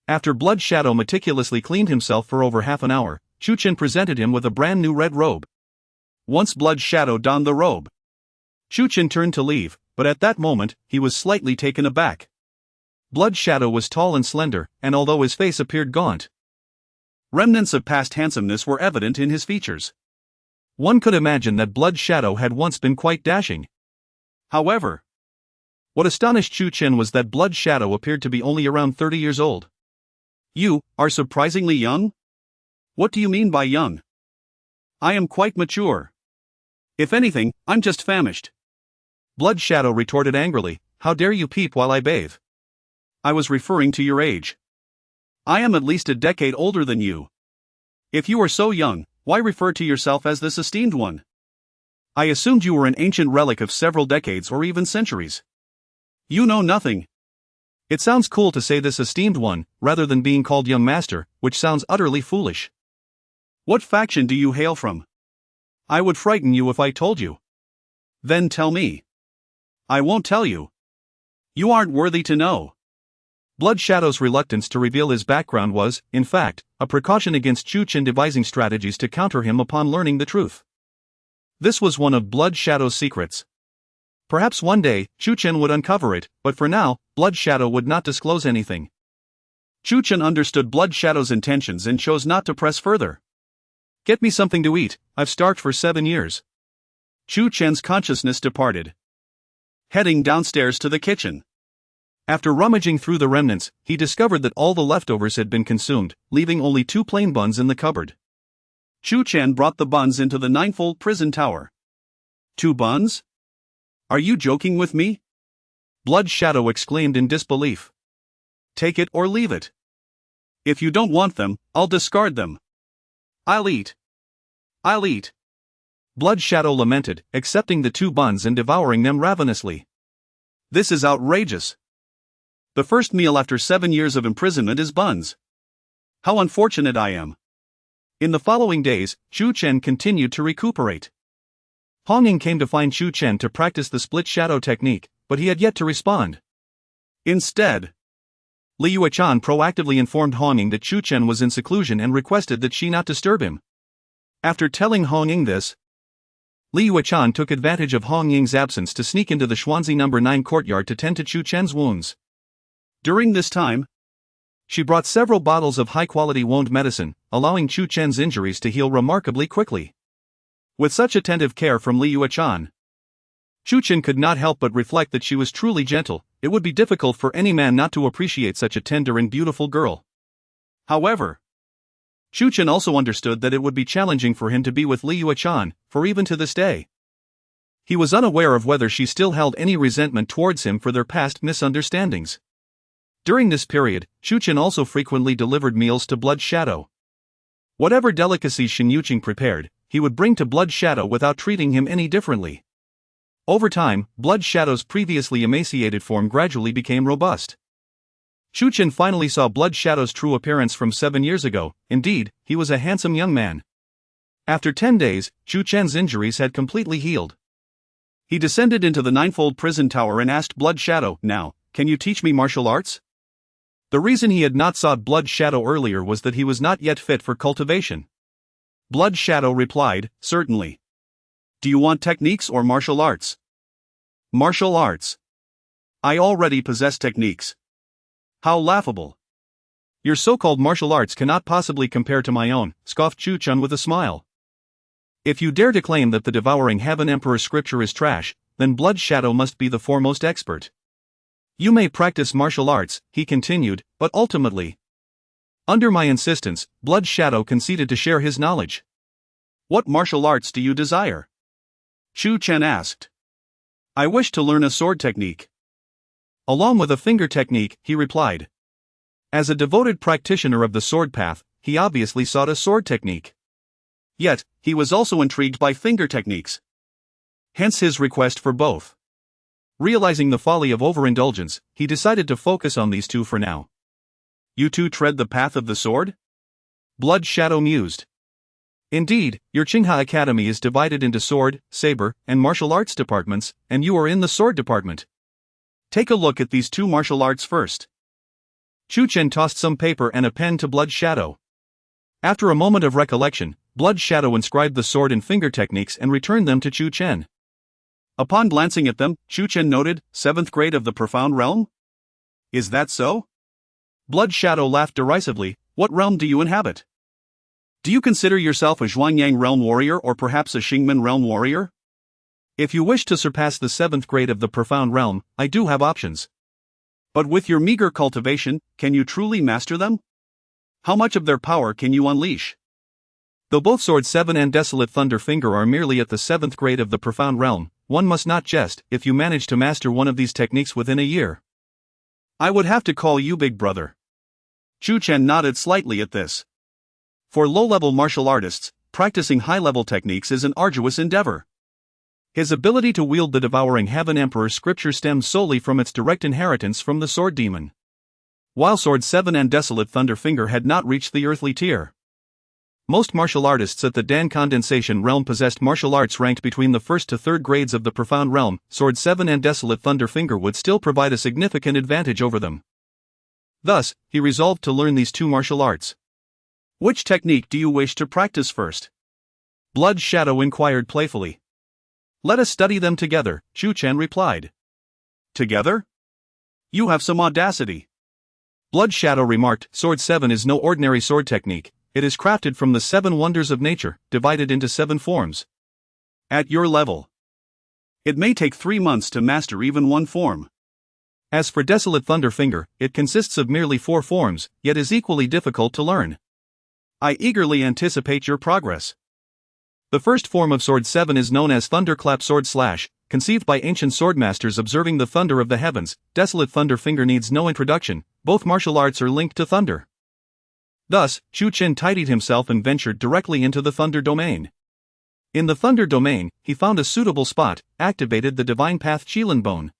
After Blood Shadow meticulously cleaned himself for over half an hour, Chu Chen presented him with a brand new red robe. Once Blood Shadow donned the robe, Chu Chen turned to leave, but at that moment, he was slightly taken aback. Blood Shadow was tall and slender, and although his face appeared gaunt, remnants of past handsomeness were evident in his features. One could imagine that Blood Shadow had once been quite dashing. However, what astonished Chu Chen was that Blood Shadow appeared to be only around 30 years old. You are surprisingly young? What do you mean by young? I am quite mature. If anything, I'm just famished. Blood Shadow retorted angrily, how dare you peep while I bathe? I was referring to your age. I am at least a decade older than you. If you are so young, why refer to yourself as this esteemed one? I assumed you were an ancient relic of several decades or even centuries. You know nothing. It sounds cool to say this esteemed one, rather than being called young master, which sounds utterly foolish. What faction do you hail from? I would frighten you if I told you. Then tell me. I won't tell you. You aren't worthy to know. Blood Shadow's reluctance to reveal his background was, in fact, a precaution against Chu Chen devising strategies to counter him upon learning the truth. This was one of Blood Shadow's secrets. Perhaps one day, Chu Chen would uncover it, but for now, Blood Shadow would not disclose anything. Chu Chen understood Blood Shadow's intentions and chose not to press further. Get me something to eat, I've starved for 7 years. Chu Chen's consciousness departed, heading downstairs to the kitchen. After rummaging through the remnants, he discovered that all the leftovers had been consumed, leaving only 2 plain buns in the cupboard. Chu Chen brought the buns into the ninefold prison tower. 2 buns? Are you joking with me? Blood Shadow exclaimed in disbelief. Take it or leave it. If you don't want them, I'll discard them. I'll eat. I'll eat. Blood Shadow lamented, accepting the 2 buns and devouring them ravenously. This is outrageous. The first meal after 7 years of imprisonment is buns. How unfortunate I am. In the following days, Chu Chen continued to recuperate. Hong Ying came to find Chu Chen to practice the split shadow technique, but he had yet to respond. Instead, Li Yuechan proactively informed Hong Ying that Chu Chen was in seclusion and requested that she not disturb him. After telling Hong Ying this, Li Yuechan took advantage of Hong Ying's absence to sneak into the Xuanzi No. 9 courtyard to tend to Chu Chen's wounds. During this time, she brought several bottles of high-quality wound medicine, allowing Chu Chen's injuries to heal remarkably quickly. With such attentive care from Li Yuechan, Chu Chen could not help but reflect that she was truly gentle. It would be difficult for any man not to appreciate such a tender and beautiful girl. However, Chu Chen also understood that it would be challenging for him to be with Li Yuechan, for even to this day, he was unaware of whether she still held any resentment towards him for their past misunderstandings. During this period, Chu Chen also frequently delivered meals to Blood Shadow. Whatever delicacies Shen Yuqing prepared, he would bring to Blood Shadow without treating him any differently. Over time, Blood Shadow's previously emaciated form gradually became robust. Chu Chen finally saw Blood Shadow's true appearance from 7 years ago. Indeed, he was a handsome young man. After 10 days, Chu Chen's injuries had completely healed. He descended into the ninefold prison tower and asked Blood Shadow, "Now, can you teach me martial arts?" The reason he had not sought Blood Shadow earlier was that he was not yet fit for cultivation. Blood Shadow replied, "Certainly. Do you want techniques or martial arts?" Martial arts. I already possess techniques. How laughable. Your so-called martial arts cannot possibly compare to my own, scoffed Chu Chen with a smile. If you dare to claim that the Devouring Heaven Emperor scripture is trash, then Blood Shadow must be the foremost expert. You may practice martial arts, he continued, but ultimately, under my insistence, Blood Shadow conceded to share his knowledge. What martial arts do you desire? Chu Chen asked. I wish to learn a sword technique. Along with a finger technique, he replied. As a devoted practitioner of the sword path, he obviously sought a sword technique. Yet, he was also intrigued by finger techniques. Hence his request for both. Realizing the folly of overindulgence, he decided to focus on these 2 for now. You 2 tread the path of the sword? Blood Shadow mused. Indeed, your Qingha Academy is divided into sword, saber, and martial arts departments, and you are in the sword department. Take a look at these 2 martial arts first. Chu Chen tossed some paper and a pen to Blood Shadow. After a moment of recollection, Blood Shadow inscribed the sword and finger techniques and returned them to Chu Chen. Upon glancing at them, Chu Chen noted, 7th grade of the Profound Realm? Is that so? Blood Shadow laughed derisively. What realm do you inhabit? Do you consider yourself a Zhuangyang Realm Warrior or perhaps a Xingmen Realm Warrior? If you wish to surpass the 7th grade of the Profound Realm, I do have options. But with your meager cultivation, can you truly master them? How much of their power can you unleash? Though both Sword 7 and Desolate Thunder Finger are merely at the 7th grade of the Profound Realm, one must not jest if you manage to master one of these techniques within a year. I would have to call you big brother. Chu Chen nodded slightly at this. For low-level martial artists, practicing high-level techniques is an arduous endeavor. His ability to wield the Devouring Heaven Emperor's scripture stems solely from its direct inheritance from the Sword Demon. While Sword 7 and Desolate Thunder Finger had not reached the earthly tier. Most martial artists at the Dan Condensation Realm possessed martial arts ranked between the 1st to 3rd grades of the Profound Realm. Sword 7 and Desolate Thunder Finger would still provide a significant advantage over them. Thus, he resolved to learn these two martial arts. Which technique do you wish to practice first? Blood Shadow inquired playfully. Let us study them together, Chu Chen replied. Together? You have some audacity. Blood Shadow remarked, Sword 7 is no ordinary sword technique. It is crafted from the 7 wonders of nature, divided into 7 forms. At your level, it may take 3 months to master even one form. As for Desolate Thunder Finger, it consists of merely 4 forms, yet is equally difficult to learn. I eagerly anticipate your progress. The first form of Sword 7 is known as Thunderclap Sword Slash, conceived by ancient swordmasters observing the thunder of the heavens. Desolate Thunder Finger needs no introduction, both martial arts are linked to thunder. Thus, Chu Chen tidied himself and ventured directly into the Thunder Domain. In the Thunder Domain, he found a suitable spot, activated the Divine Path Qilin Bone,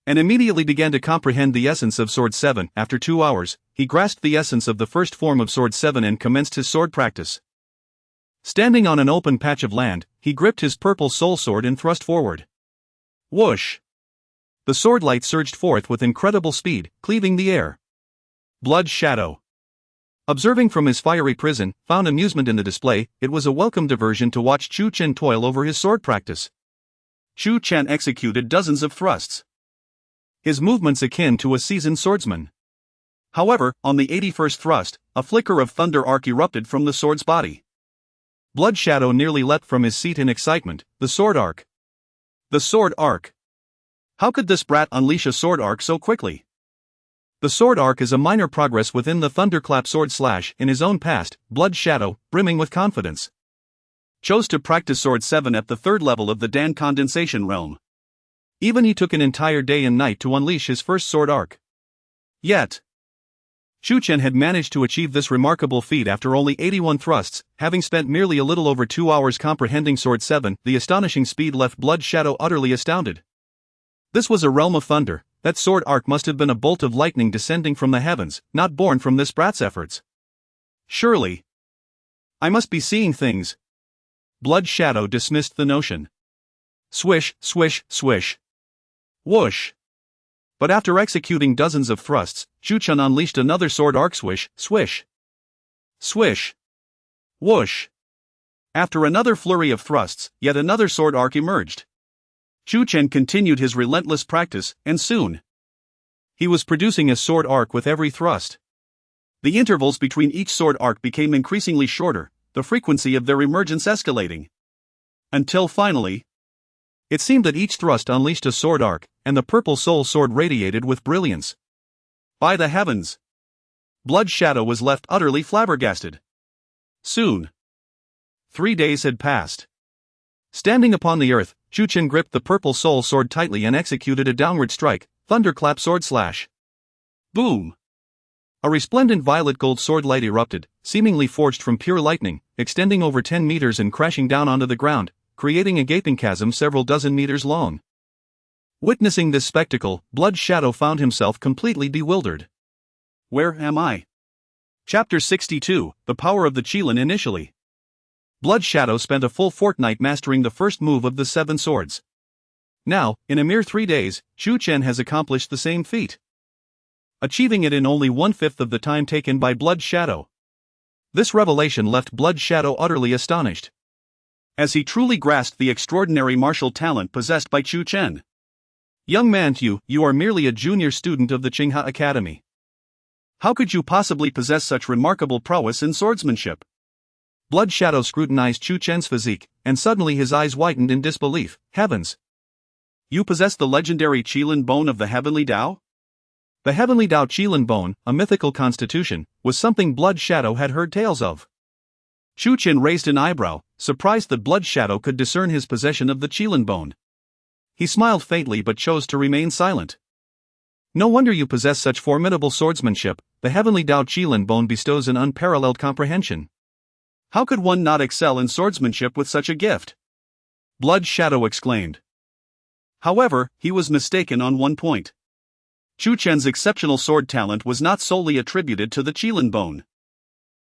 and immediately began to comprehend the essence of Sword 7. After 2 hours, he grasped the essence of the first form of Sword 7 and commenced his sword practice. Standing on an open patch of land, he gripped his purple soul sword and thrust forward. Whoosh! The sword light surged forth with incredible speed, cleaving the air. Blood Shadow, observing from his fiery prison, found amusement in the display. It was a welcome diversion to watch Chu Chen toil over his sword practice. Chu Chen executed dozens of thrusts, his movements akin to a seasoned swordsman. However, on the 81st thrust, a flicker of thunder arc erupted from the sword's body. Blood Shadow nearly leapt from his seat in excitement. The sword arc! The sword arc! How could this brat unleash a sword arc so quickly? The sword arc is a minor progress within the Thunderclap Sword Slash. In his own past, Blood Shadow, brimming with confidence, chose to practice Sword 7 at the 3rd level of the Dan Condensation Realm. Even he took an entire day and night to unleash his first sword arc. Yet, Chu Chen had managed to achieve this remarkable feat after only 81 thrusts, having spent merely a little over 2 hours comprehending Sword 7. The astonishing speed left Blood Shadow utterly astounded. This was a realm of thunder. That sword arc must have been a bolt of lightning descending from the heavens, not born from this brat's efforts. Surely, I must be seeing things. Blood Shadow dismissed the notion. Swish, swish, swish. Whoosh! But after executing dozens of thrusts, Chu Chen unleashed another sword arc. Swish, swish. Swish. Whoosh! After another flurry of thrusts, yet another sword arc emerged. Chu Chen continued his relentless practice, and soon, he was producing a sword arc with every thrust. The intervals between each sword arc became increasingly shorter, the frequency of their emergence escalating. Until finally, it seemed that each thrust unleashed a sword arc, and the purple soul sword radiated with brilliance. By the heavens! Blood Shadow was left utterly flabbergasted. Soon, 3 days had passed. Standing upon the earth, Chu Chen gripped the purple soul sword tightly and executed a downward strike, Thunderclap Sword Slash. Boom! A resplendent violet gold sword light erupted, seemingly forged from pure lightning, extending over 10 meters and crashing down onto the ground, creating a gaping chasm several dozen meters long. Witnessing this spectacle, Blood Shadow found himself completely bewildered. Where am I? Chapter 62, The Power of the Qilin. Initially, Blood Shadow spent a full fortnight mastering the first move of the 7 swords. Now, in a mere 3 days, Chu Chen has accomplished the same feat. achieving it in only 1/5 of the time taken by Blood Shadow. This revelation left Blood Shadow utterly astonished, as he truly grasped the extraordinary martial talent possessed by Chu Chen. Young man, you are merely a junior student of the Qinghe Academy. How could you possibly possess such remarkable prowess in swordsmanship? Blood Shadow scrutinized Chu Chen's physique, and suddenly his eyes widened in disbelief. Heavens! You possess the legendary Qilin Bone of the Heavenly Tao? The Heavenly Tao Qilin Bone, a mythical constitution, was something Blood Shadow had heard tales of. Chu Chen raised an eyebrow, surprised that Blood Shadow could discern his possession of the Qilin Bone. He smiled faintly but chose to remain silent. No wonder you possess such formidable swordsmanship. The Heavenly Tao Qilin Bone bestows an unparalleled comprehension. How could one not excel in swordsmanship with such a gift? Blood Shadow exclaimed. However, he was mistaken on one point. Chu Chen's exceptional sword talent was not solely attributed to the Qilin Bone.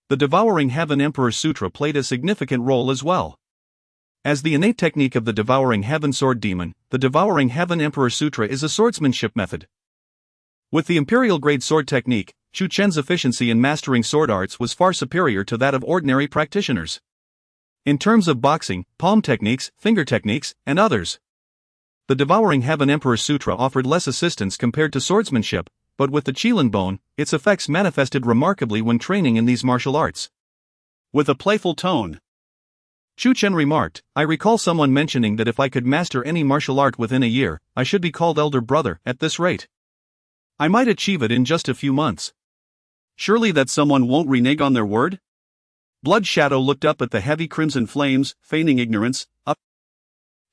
The Devouring Heaven Emperor Sutra played a significant role as well. As the innate technique of the Devouring Heaven Sword Demon, the Devouring Heaven Emperor Sutra is a swordsmanship method. With the imperial grade sword technique, Chu Chen's efficiency in mastering sword arts was far superior to that of ordinary practitioners. In terms of boxing, palm techniques, finger techniques, and others, the Devouring Heaven Emperor Sutra offered less assistance compared to swordsmanship, but with the Qilin Bone, its effects manifested remarkably when training in these martial arts. With a playful tone, Chu Chen remarked, I recall someone mentioning that if I could master any martial art within a year, I should be called elder brother. At this rate, I might achieve it in just a few months. Surely that someone won't renege on their word? Blood Shadow looked up at the heavy crimson flames, feigning ignorance.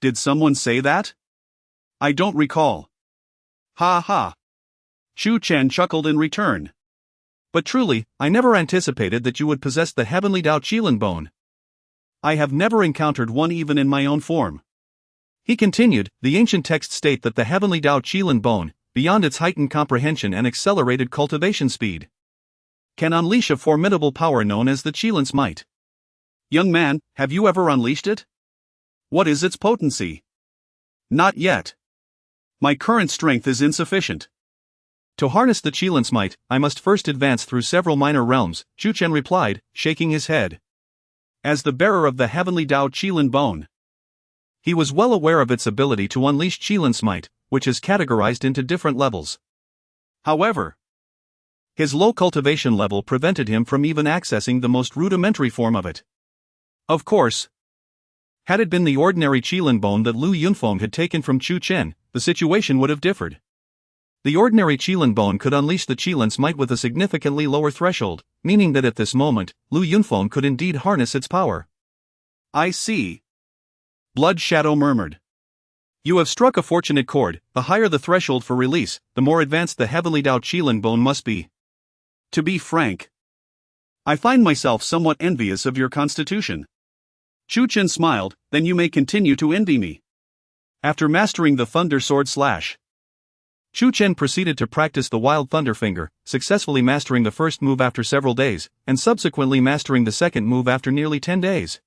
Did someone say that? I don't recall. Ha ha. Chu Chen chuckled in return. But truly, I never anticipated that you would possess the Heavenly Tao Qilin Bone. I have never encountered one even in my own form. He continued, the ancient texts state that the Heavenly Tao Qilin Bone, beyond its heightened comprehension and accelerated cultivation speed, can unleash a formidable power known as the Qilin's might. Young man, have you ever unleashed it? What is its potency? Not yet. My current strength is insufficient. To harness the Qilin's might, I must first advance through several minor realms, Chu Chen replied, shaking his head. As the bearer of the Heavenly Tao Qilin Bone, he was well aware of its ability to unleash Qilin's might, which is categorized into different levels. However, his low cultivation level prevented him from even accessing the most rudimentary form of it. Of course, had it been the ordinary Qilin Bone that Lu Yunfeng had taken from Chu Chen, the situation would have differed. The ordinary Qilin Bone could unleash the Qilin's might with a significantly lower threshold, meaning that at this moment, Lu Yunfeng could indeed harness its power. I see. Blood Shadow murmured. You have struck a fortunate chord. The higher the threshold for release, the more advanced the Heavenly Tao Qilin Bone must be. To be frank, I find myself somewhat envious of your constitution. Chu Chen smiled, then you may continue to envy me. After mastering the Thunder Sword Slash, Chu Chen proceeded to practice the Wild Thunder Finger, successfully mastering the first move after several days, and subsequently mastering the second move after nearly 10 days.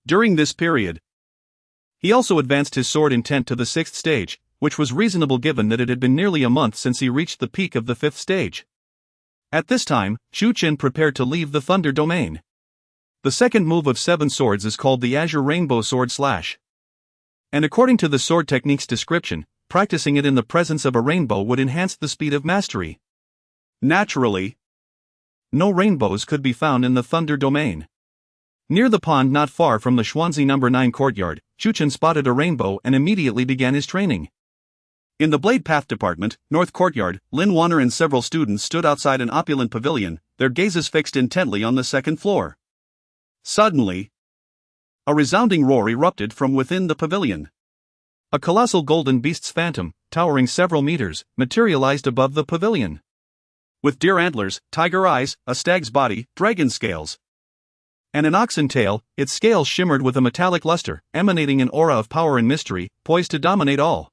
During this period, he also advanced his sword intent to the 6th stage, which was reasonable given that it had been nearly a month since he reached the peak of the 5th stage. At this time, Chu Chen prepared to leave the Thunder Domain. The second move of 7 swords is called the Azure Rainbow Sword Slash. And according to the sword technique's description, practicing it in the presence of a rainbow would enhance the speed of mastery. Naturally, no rainbows could be found in the Thunder Domain. Near the pond not far from the Xuanzi No. 9 courtyard, Chu Chen spotted a rainbow and immediately began his training. In the Blade Path Department, North Courtyard, Lin Wanner and several students stood outside an opulent pavilion, their gazes fixed intently on the second floor. Suddenly, a resounding roar erupted from within the pavilion. A colossal golden beast's phantom, towering several meters, materialized above the pavilion. With deer antlers, tiger eyes, a stag's body, dragon scales, and an oxen tail, its scales shimmered with a metallic luster, emanating an aura of power and mystery, poised to dominate all.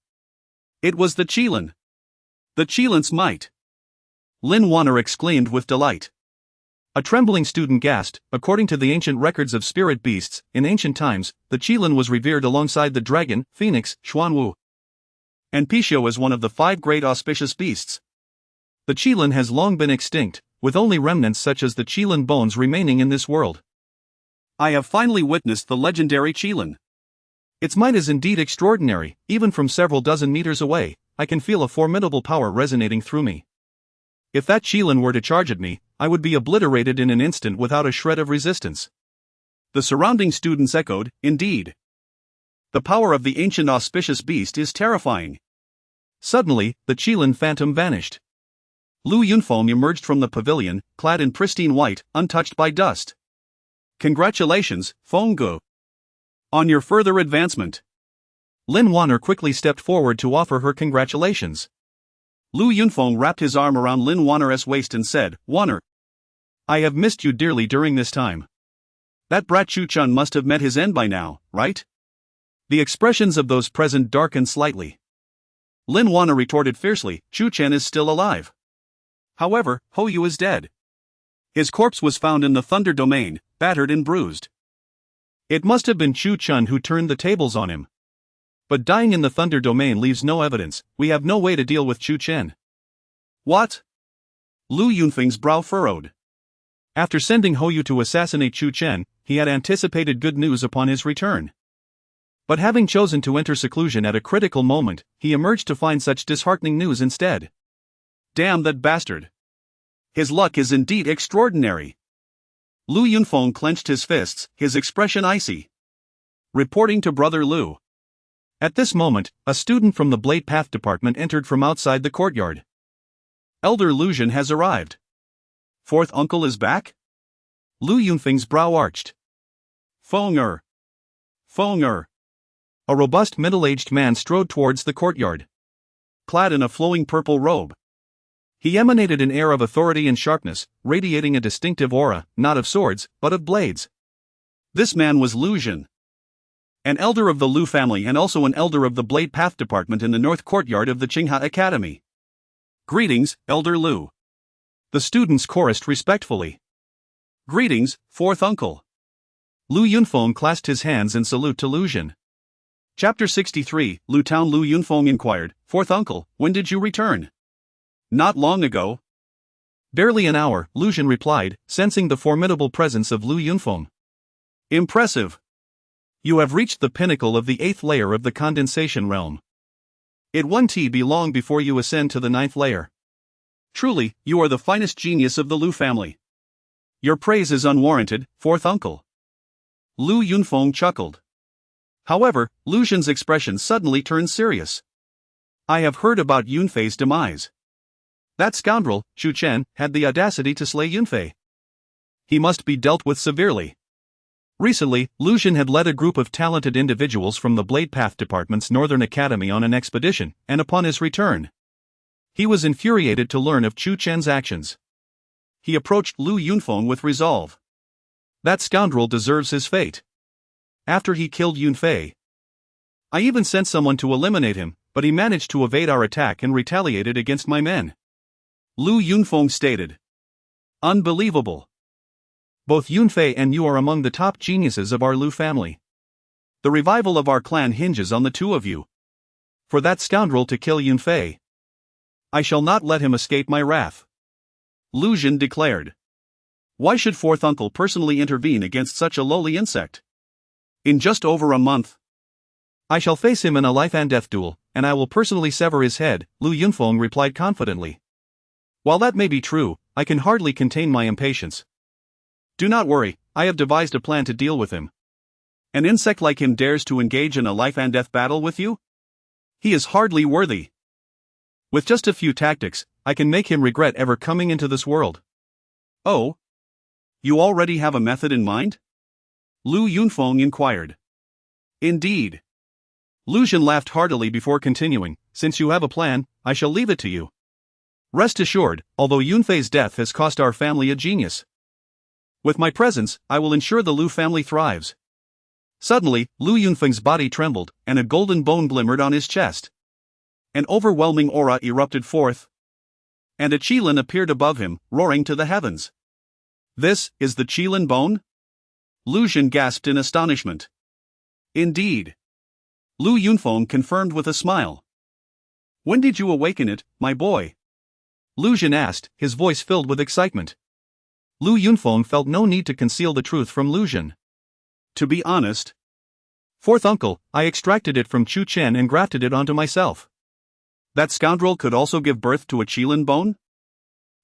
It was the Qilin. The Qilin's might. Lin Wanner exclaimed with delight. A trembling student gasped. According to the ancient records of spirit beasts, in ancient times, the Qilin was revered alongside the dragon, phoenix, Xuanwu, and Pishio as one of the 5 great auspicious beasts. The Qilin has long been extinct, with only remnants such as the Qilin bones remaining in this world. I have finally witnessed the legendary Qilin. Its might is indeed extraordinary. Even from several dozen meters away, I can feel a formidable power resonating through me. If that Qilin were to charge at me, I would be obliterated in an instant without a shred of resistance. The surrounding students echoed, indeed. The power of the ancient auspicious beast is terrifying. Suddenly, the Qilin phantom vanished. Lu Yunfeng emerged from the pavilion, clad in pristine white, untouched by dust. Congratulations, Feng Gu, on your further advancement. Lin Wanner quickly stepped forward to offer her congratulations. Lu Yunfeng wrapped his arm around Lin Wanner's waist and said, Wanner, I have missed you dearly during this time. That brat Chu Chen must have met his end by now, right? The expressions of those present darkened slightly. Lin Wanner retorted fiercely, Chu Chen is still alive. However, Hou Yu is dead. His corpse was found in the Thunder Domain, battered and bruised. It must have been Chu Chen who turned the tables on him. But dying in the Thunder Domain leaves no evidence. We have no way to deal with Chu Chen. What? Lu Yunfeng's brow furrowed. After sending Hou Yu to assassinate Chu Chen, he had anticipated good news upon his return. But having chosen to enter seclusion at a critical moment, he emerged to find such disheartening news instead. Damn that bastard. His luck is indeed extraordinary. Lu Yunfeng clenched his fists, his expression icy. Reporting to Brother Lu. At this moment, a student from the Blade Path Department entered from outside the courtyard. Elder Lucian has arrived. Fourth uncle is back? Lu Yunfeng's brow arched. Feng. A robust middle-aged man strode towards the courtyard. Clad in a flowing purple robe. He emanated an air of authority and sharpness, radiating a distinctive aura, not of swords, but of blades. This man was Lucian, an elder of the Lu family and also an elder of the Blade Path Department in the North Courtyard of the Qinghe Academy. Greetings, Elder Lu. The students chorused respectfully. Greetings, fourth uncle. Lu Yunfeng clasped his hands in salute to Lucian. Chapter 63, Lu Town. Lu Yunfeng inquired, Fourth uncle, when did you return? Not long ago. Barely an hour, Lucian replied, sensing the formidable presence of Lu Yunfeng. Impressive. You have reached the pinnacle of the 8th layer of the condensation realm. It won't be long before you ascend to the 9th layer. Truly, you are the finest genius of the Lu family. Your praise is unwarranted, fourth uncle. Lu Yunfeng chuckled. However, Lucian's expression suddenly turned serious. I have heard about Yunfei's demise. That scoundrel, Chu Chen, had the audacity to slay Yunfei. He must be dealt with severely. Recently, Lucian had led a group of talented individuals from the Blade Path Department's Northern Academy on an expedition, and upon his return, he was infuriated to learn of Chu Chen's actions. He approached Lu Yunfeng with resolve. That scoundrel deserves his fate. After he killed Yunfei, I even sent someone to eliminate him, but he managed to evade our attack and retaliated against my men. Lu Yunfeng stated. Unbelievable. Both Yunfei and you are among the top geniuses of our Lu family. The revival of our clan hinges on the two of you. For that scoundrel to kill Yunfei, I shall not let him escape my wrath. Lucian declared. Why should fourth uncle personally intervene against such a lowly insect? In just over a month, I shall face him in a life and death duel, and I will personally sever his head, Lu Yunfeng replied confidently. While that may be true, I can hardly contain my impatience. Do not worry, I have devised a plan to deal with him. An insect like him dares to engage in a life and death battle with you? He is hardly worthy. With just a few tactics, I can make him regret ever coming into this world. Oh? You already have a method in mind? Lu Yunfeng inquired. Indeed. Lucian laughed heartily before continuing, since you have a plan, I shall leave it to you. Rest assured, although Yunfei's death has cost our family a genius, with my presence, I will ensure the Lu family thrives. Suddenly, Lu Yunfeng's body trembled, and a golden bone glimmered on his chest. An overwhelming aura erupted forth, and a Qilin appeared above him, roaring to the heavens. This is the Qilin bone? Lucian gasped in astonishment. Indeed. Lu Yunfeng confirmed with a smile. When did you awaken it, my boy? Lu Jin asked, his voice filled with excitement. Lu Yunfeng felt no need to conceal the truth from Lu Jin. To be honest, fourth uncle, I extracted it from Chu Chen and grafted it onto myself. That scoundrel could also give birth to a qilin bone?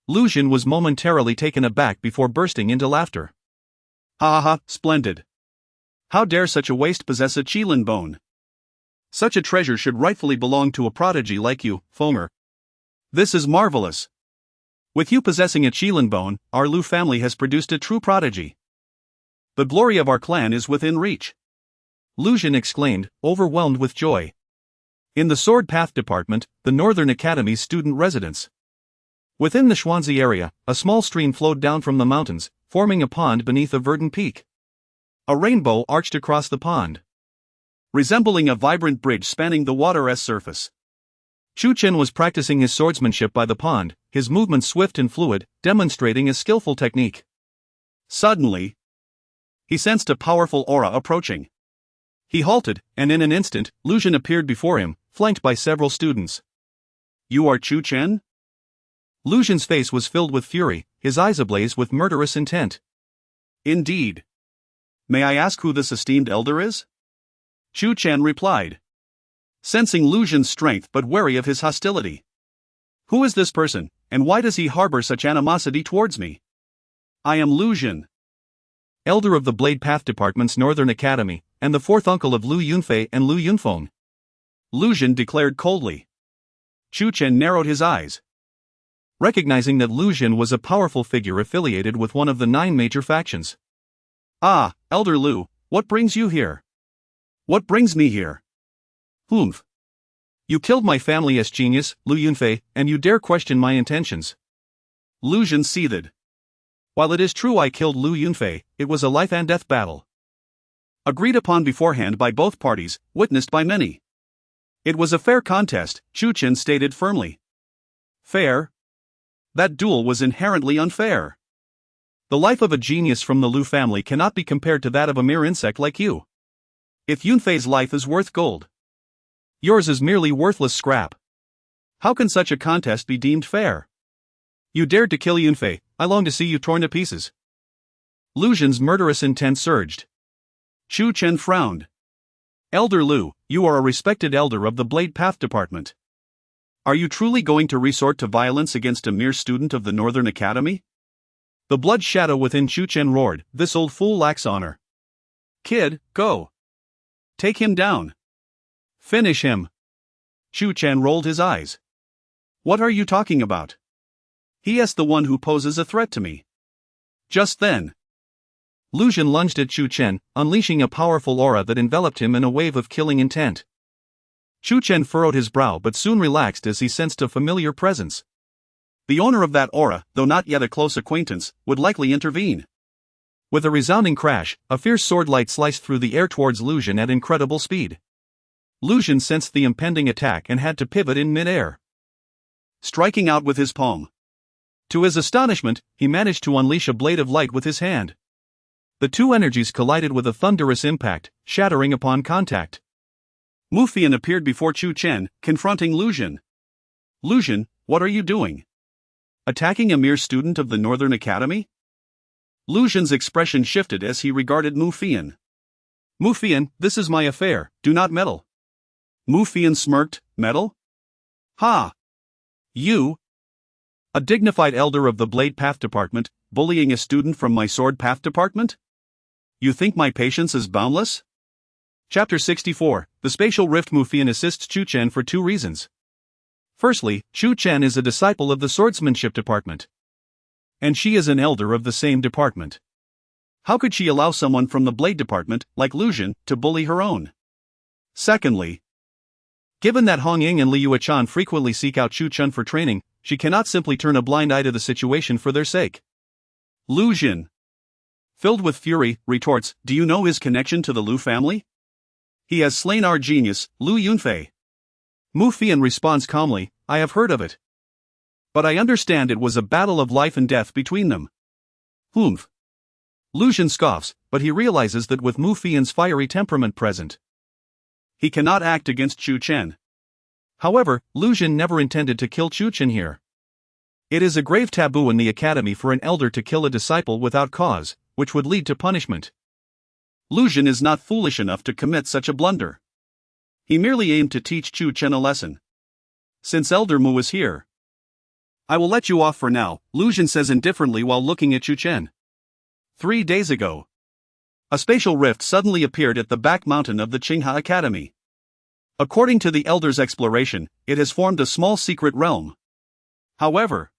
Lu Jin was momentarily taken aback before bursting into laughter. Ha ha ha, splendid. How dare such a waste possess a qilin bone? Such a treasure should rightfully belong to a prodigy like you, Fenger. This is marvelous. With you possessing a qilin bone, our Lu family has produced a true prodigy. The glory of our clan is within reach. Lu Jin exclaimed, overwhelmed with joy. In the Sword Path Department, the Northern Academy's student residence. Within the Xuanzi area, a small stream flowed down from the mountains, forming a pond beneath a verdant peak. A rainbow arched across the pond, resembling a vibrant bridge spanning the water's surface. Chu Chen was practicing his swordsmanship by the pond, his movements swift and fluid, demonstrating a skillful technique. Suddenly, he sensed a powerful aura approaching. He halted, and in an instant, Lu Jin appeared before him, flanked by several students. You are Chu Chen? Lu Jin's face was filled with fury, his eyes ablaze with murderous intent. Indeed. May I ask who this esteemed elder is? Chu Chen replied, sensing Lu Jin's strength but wary of his hostility. Who is this person, and why does he harbor such animosity towards me? I am Lu Jin, elder of the Blade Path Department's Northern Academy, and the fourth uncle of Lu Yunfei and Lu Yunfeng. Lu Jin declared coldly. Chu Chen narrowed his eyes, recognizing that Lu Jin was a powerful figure affiliated with one of the 9 major factions. Ah, Elder Lu, what brings you here? What brings me here? Humph. You killed my family as genius, Lu Yunfei, and you dare question my intentions. Lu Jin seethed. While it is true I killed Lu Yunfei, it was a life and death battle. Agreed upon beforehand by both parties, witnessed by many. It was a fair contest, Chu Chen stated firmly. Fair? That duel was inherently unfair. The life of a genius from the Lu family cannot be compared to that of a mere insect like you. If Yunfei's life is worth gold, yours is merely worthless scrap. How can such a contest be deemed fair? You dared to kill Yunfei, I long to see you torn to pieces. Lu Jin's murderous intent surged. Chu Chen frowned. Elder Lu, you are a respected elder of the Blade Path Department. Are you truly going to resort to violence against a mere student of the Northern Academy? The blood shadow within Chu Chen roared, this old fool lacks honor. Kid, go. Take him down. Finish him. Chu Chen rolled his eyes. What are you talking about? He is the one who poses a threat to me. Just then, Lu Jin lunged at Chu Chen, unleashing a powerful aura that enveloped him in a wave of killing intent. Chu Chen furrowed his brow but soon relaxed as he sensed a familiar presence. The owner of that aura, though not yet a close acquaintance, would likely intervene. With a resounding crash, a fierce sword light sliced through the air towards Lu Jin at incredible speed. Lu Jin sensed the impending attack and had to pivot in mid-air, striking out with his palm. To his astonishment, he managed to unleash a blade of light with his hand. The two energies collided with a thunderous impact, shattering upon contact. Mu Fian appeared before Chu Chen, confronting Lu Jin. Lu Jin, what are you doing? Attacking a mere student of the Northern Academy? Lu Jin's expression shifted as he regarded Mu Fian. Mu Fian, this is my affair, do not meddle. Mu Fian smirked, meddle? Ha! You? A dignified elder of the Blade Path Department, bullying a student from my Sword Path Department? You think my patience is boundless? Chapter 64, The Spatial Rift. Mu Fian assists Chu Chen for 2 reasons. Firstly, Chu Chen is a disciple of the Swordsmanship Department, and she is an elder of the same department. How could she allow someone from the Blade Department, like Lu Jin, to bully her own? Secondly, given that Hong Ying and Li Yuechan frequently seek out Chu Chen for training, she cannot simply turn a blind eye to the situation for their sake. Lu Jin, filled with fury, retorts, do you know his connection to the Lu family? He has slain our genius, Lu Yunfei. Mu Fian responds calmly, I have heard of it. But I understand it was a battle of life and death between them. Humph. Lu Jin scoffs, but he realizes that with Mu Fian's fiery temperament present, he cannot act against Chu Chen. However, Lu Jin never intended to kill Chu Chen here. It is a grave taboo in the academy for an elder to kill a disciple without cause, which would lead to punishment. Lu Xun is not foolish enough to commit such a blunder. He merely aimed to teach Chu Chen a lesson. Since Elder Mu is here, I will let you off for now, Lu Xun says indifferently while looking at Chu Chen. 3 days ago, a spatial rift suddenly appeared at the back mountain of the Qinghe Academy. According to the Elder's exploration, it has formed a small secret realm. However,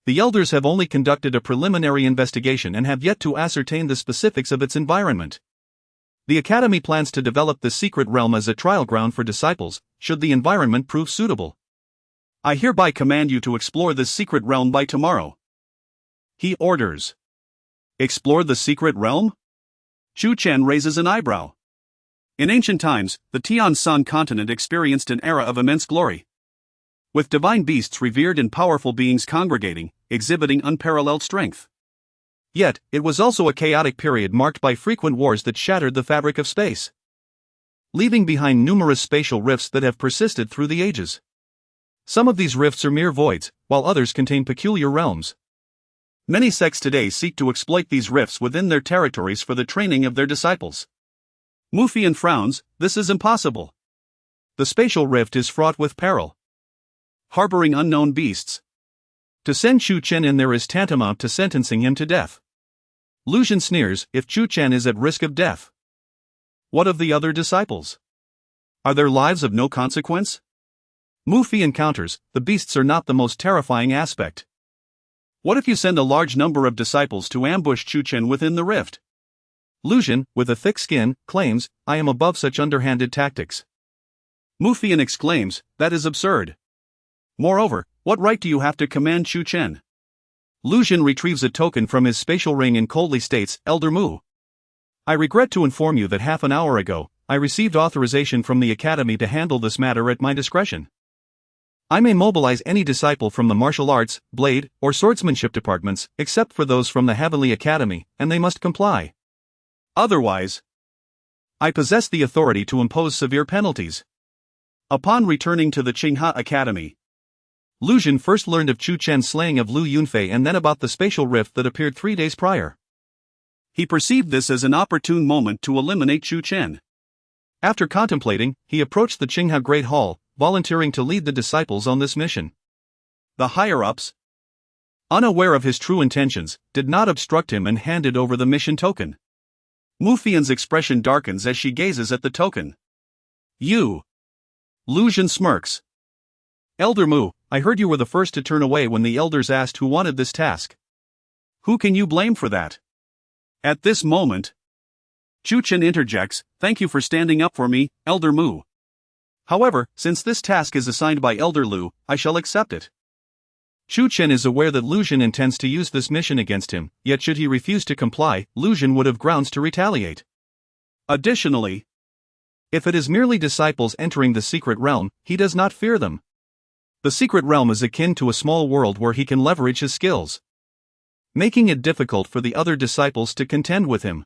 the Elders have only conducted a preliminary investigation and have yet to ascertain the specifics of its environment. The Academy plans to develop the secret realm as a trial ground for disciples, should the environment prove suitable. I hereby command you to explore this secret realm by tomorrow. He orders. Explore the secret realm? Chu Chen raises an eyebrow. In ancient times, the Tian-San continent experienced an era of immense glory, with divine beasts revered and powerful beings congregating, exhibiting unparalleled strength. Yet, it was also a chaotic period marked by frequent wars that shattered the fabric of space, leaving behind numerous spatial rifts that have persisted through the ages. Some of these rifts are mere voids, while others contain peculiar realms. Many sects today seek to exploit these rifts within their territories for the training of their disciples. Mufian frowns, this is impossible. The spatial rift is fraught with peril, harboring unknown beasts. To send Chu Chen in there is tantamount to sentencing him to death. Lu Xun sneers, if Chu Chen is at risk of death, what of the other disciples? Are their lives of no consequence? Mufian counters, the beasts are not the most terrifying aspect. What if you send a large number of disciples to ambush Chu Chen within the rift? Lu Xun, with a thick skin, claims, I am above such underhanded tactics. Mufian exclaims, that is absurd. Moreover, what right do you have to command Chu Chen? Lu Xun retrieves a token from his spatial ring and coldly states, Elder Mu, I regret to inform you that half an hour ago, I received authorization from the Academy to handle this matter at my discretion. I may mobilize any disciple from the martial arts, blade, or swordsmanship departments, except for those from the Heavenly Academy, and they must comply. Otherwise, I possess the authority to impose severe penalties. Upon returning to the Qinghe Academy, Lu Xun first learned of Chu Chen's slaying of Lu Yunfei and then about the spatial rift that appeared 3 days prior. He perceived this as an opportune moment to eliminate Chu Chen. After contemplating, he approached the Qinghe Great Hall, volunteering to lead the disciples on this mission. The higher-ups, unaware of his true intentions, did not obstruct him and handed over the mission token. Mufian's expression darkens as she gazes at the token. You. Lu Xun smirks. Elder Mu, I heard you were the first to turn away when the elders asked who wanted this task. Who can you blame for that? At this moment, Chu Chen interjects, thank you for standing up for me, Elder Mu. However, since this task is assigned by Elder Lu, I shall accept it. Chu Chen is aware that Lu Xun intends to use this mission against him, yet should he refuse to comply, Lu Xun would have grounds to retaliate. Additionally, if it is merely disciples entering the secret realm, he does not fear them. The secret realm is akin to a small world where he can leverage his skills, making it difficult for the other disciples to contend with him.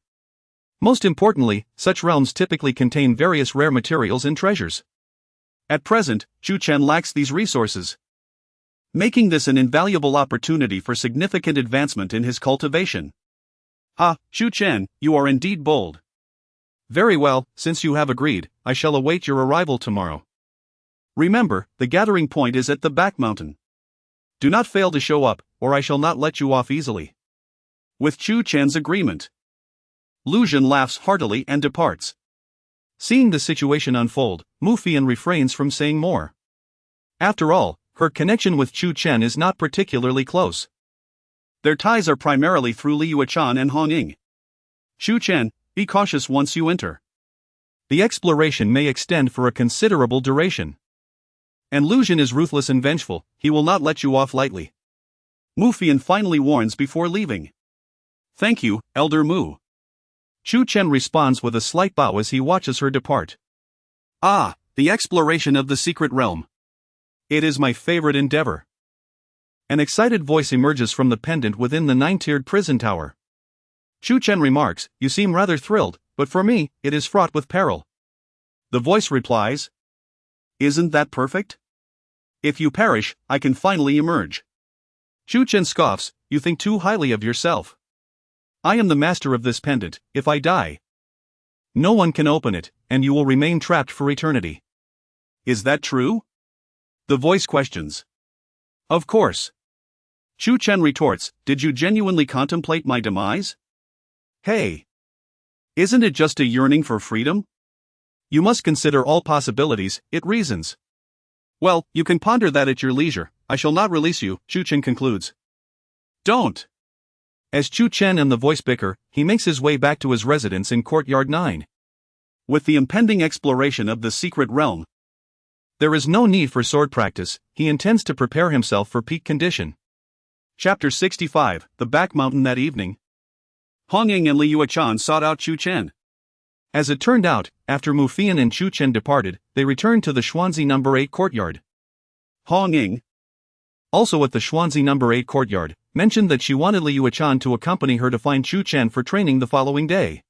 Most importantly, such realms typically contain various rare materials and treasures. At present, Chu Chen lacks these resources, making this an invaluable opportunity for significant advancement in his cultivation. Chu Chen, you are indeed bold. Very well, since you have agreed, I shall await your arrival tomorrow. Remember, the gathering point is at the back mountain. Do not fail to show up, or I shall not let you off easily. With Chu Chen's agreement, Lu Xun laughs heartily and departs. Seeing the situation unfold, Mufian refrains from saying more. After all, her connection with Chu Chen is not particularly close. Their ties are primarily through Li Yuechan and Hong Ying. Chu Chen, be cautious once you enter. The exploration may extend for a considerable duration. And Lu Xun is ruthless and vengeful, he will not let you off lightly. Mufian finally warns before leaving. Thank you, Elder Mu. Chu Chen responds with a slight bow as he watches her depart. The exploration of the secret realm. It is my favorite endeavor. An excited voice emerges from the pendant within the 9-tiered prison tower. Chu Chen remarks, you seem rather thrilled, but for me, it is fraught with peril. The voice replies, isn't that perfect? If you perish, I can finally emerge. Chu Chen scoffs, you think too highly of yourself. I am the master of this pendant. If I die, no one can open it, and you will remain trapped for eternity. Is that true? The voice questions. Of course. Chu Chen retorts, did you genuinely contemplate my demise? Hey! Isn't it just a yearning for freedom? You must consider all possibilities, it reasons. Well, you can ponder that at your leisure. I shall not release you, Chu Chen concludes. Don't! As Chu Chen and the voice bicker, he makes his way back to his residence in Courtyard 9. With the impending exploration of the secret realm, there is no need for sword practice. He intends to prepare himself for peak condition. Chapter 65, The Back Mountain. That evening, Hong Ying and Li Yuechan sought out Chu Chen. As it turned out, after Mu Fian and Chu Chen departed, they returned to the Xuanzi No. 8 courtyard. Hong Ying, also at the Xuanzi No. 8 courtyard, mentioned that she wanted Li Yuechan to accompany her to find Chu Chen for training the following day.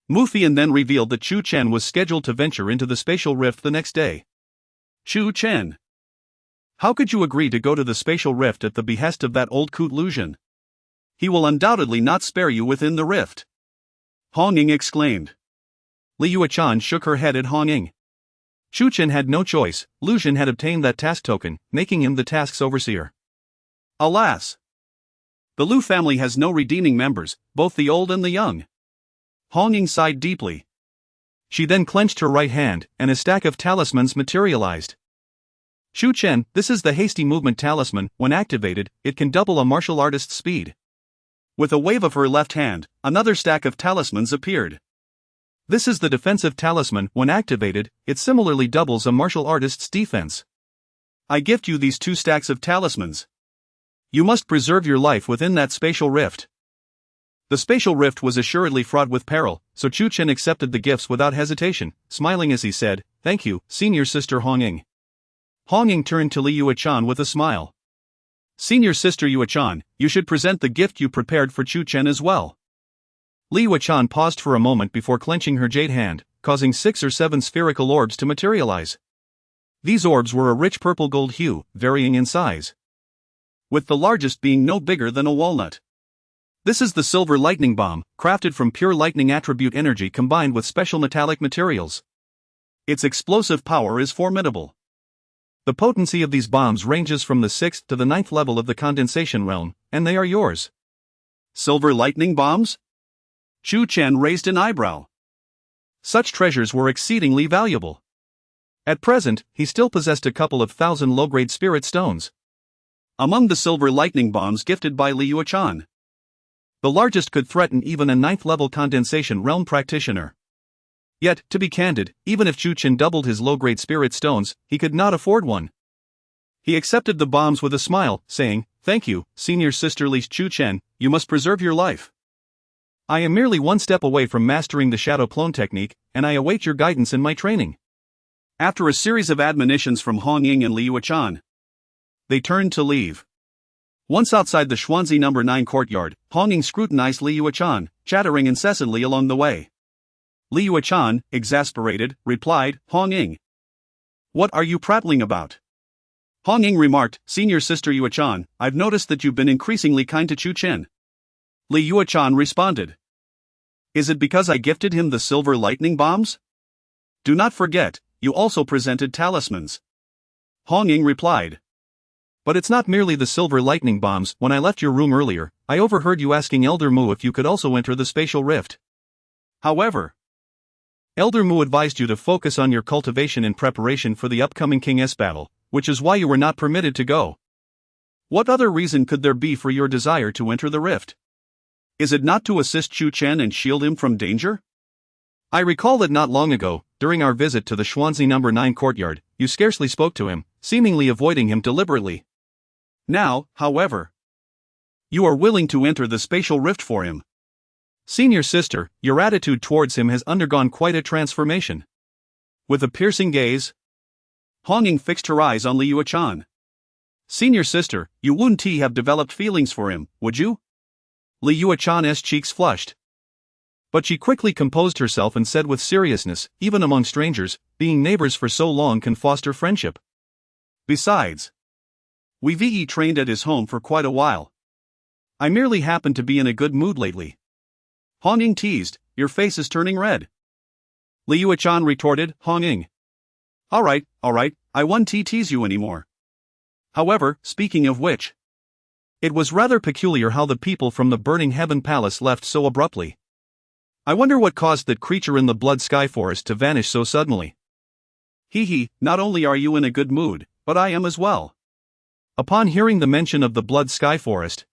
Mu Fian then revealed that Chu Chen was scheduled to venture into the spatial rift the next day. Chu Chen, how could you agree to go to the spatial rift at the behest of that old coot Lucian? He will undoubtedly not spare you within the rift. Hong Ying exclaimed. Li Yuechan shook her head at Hong Ying. Chu Chen had no choice. Lucian had obtained that task token, making him the task's overseer. Alas! The Lu family has no redeeming members, both the old and the young. Hong Ying sighed deeply. She then clenched her right hand, and a stack of talismans materialized. Chu Chen, this is the hasty movement talisman. When activated, it can double a martial artist's speed. With a wave of her left hand, another stack of talismans appeared. This is the defensive talisman. When activated, it similarly doubles a martial artist's defense. I gift you these 2 stacks of talismans. You must preserve your life within that spatial rift. The spatial rift was assuredly fraught with peril, so Chu Chen accepted the gifts without hesitation, smiling as he said, thank you, senior sister Hong Ying. Hong Ying turned to Li Yuechan with a smile. Senior sister Yuechan, you should present the gift you prepared for Chu Chen as well. Li Yuechan paused for a moment before clenching her jade hand, causing 6 or 7 spherical orbs to materialize. These orbs were a rich purple-gold hue, varying in size, with the largest being no bigger than a walnut. This is the Silver Lightning Bomb, crafted from pure lightning attribute energy combined with special metallic materials. Its explosive power is formidable. The potency of these bombs ranges from the 6th to the 9th level of the condensation realm, and they are yours. Silver lightning bombs? Chu Chen raised an eyebrow. Such treasures were exceedingly valuable. At present, he still possessed a couple of thousand low-grade spirit stones among the silver lightning bombs gifted by Li Yuechan. The largest could threaten even a 9th level condensation realm practitioner. Yet, to be candid, even if Chu Chen doubled his low-grade spirit stones, he could not afford one. He accepted the bombs with a smile, saying, thank you, senior sister Li Chu Chen, you must preserve your life. I am merely 1 step away from mastering the shadow clone technique, and I await your guidance in my training. After a series of admonitions from Hong Ying and Li Yuechan, they turned to leave. Once outside the Xuanzi No. 9 courtyard, Hong Ying scrutinized Li Yuechan, chattering incessantly along the way. Li Yuechan, exasperated, replied, Hong Ying, what are you prattling about? Hong Ying remarked, senior sister Yuechan, I've noticed that you've been increasingly kind to Chu Chen. Li Yuechan responded. Is it because I gifted him the silver lightning bombs? Do not forget, you also presented talismans. Hong Ying replied. But it's not merely the silver lightning bombs. When I left your room earlier, I overheard you asking Elder Mu if you could also enter the spatial rift. However, Elder Mu advised you to focus on your cultivation in preparation for the upcoming King S battle, which is why you were not permitted to go. What other reason could there be for your desire to enter the rift? Is it not to assist Chu Chen and shield him from danger? I recall that not long ago, during our visit to the Xuanzi No. 9 courtyard, you scarcely spoke to him, seemingly avoiding him deliberately. Now, however, you are willing to enter the spatial rift for him. Senior sister, your attitude towards him has undergone quite a transformation. With a piercing gaze, Hong Ying fixed her eyes on Li Yuechan. Senior sister, you wouldn't have developed feelings for him, would you? Li Yuechan's cheeks flushed. But she quickly composed herself and said with seriousness, even among strangers, being neighbors for so long can foster friendship. Besides, We've trained at his home for quite a while. I merely happen to be in a good mood lately. Hong Ying teased, your face is turning red. Li Yuechan retorted, Hong Ying. Alright, I won't tease you anymore. However, speaking of which, it was rather peculiar how the people from the Burning Heaven Palace left so abruptly. I wonder what caused that creature in the Blood Sky Forest to vanish so suddenly. Not only are you in a good mood, but I am as well. Upon hearing the mention of the Blood Sky Forest,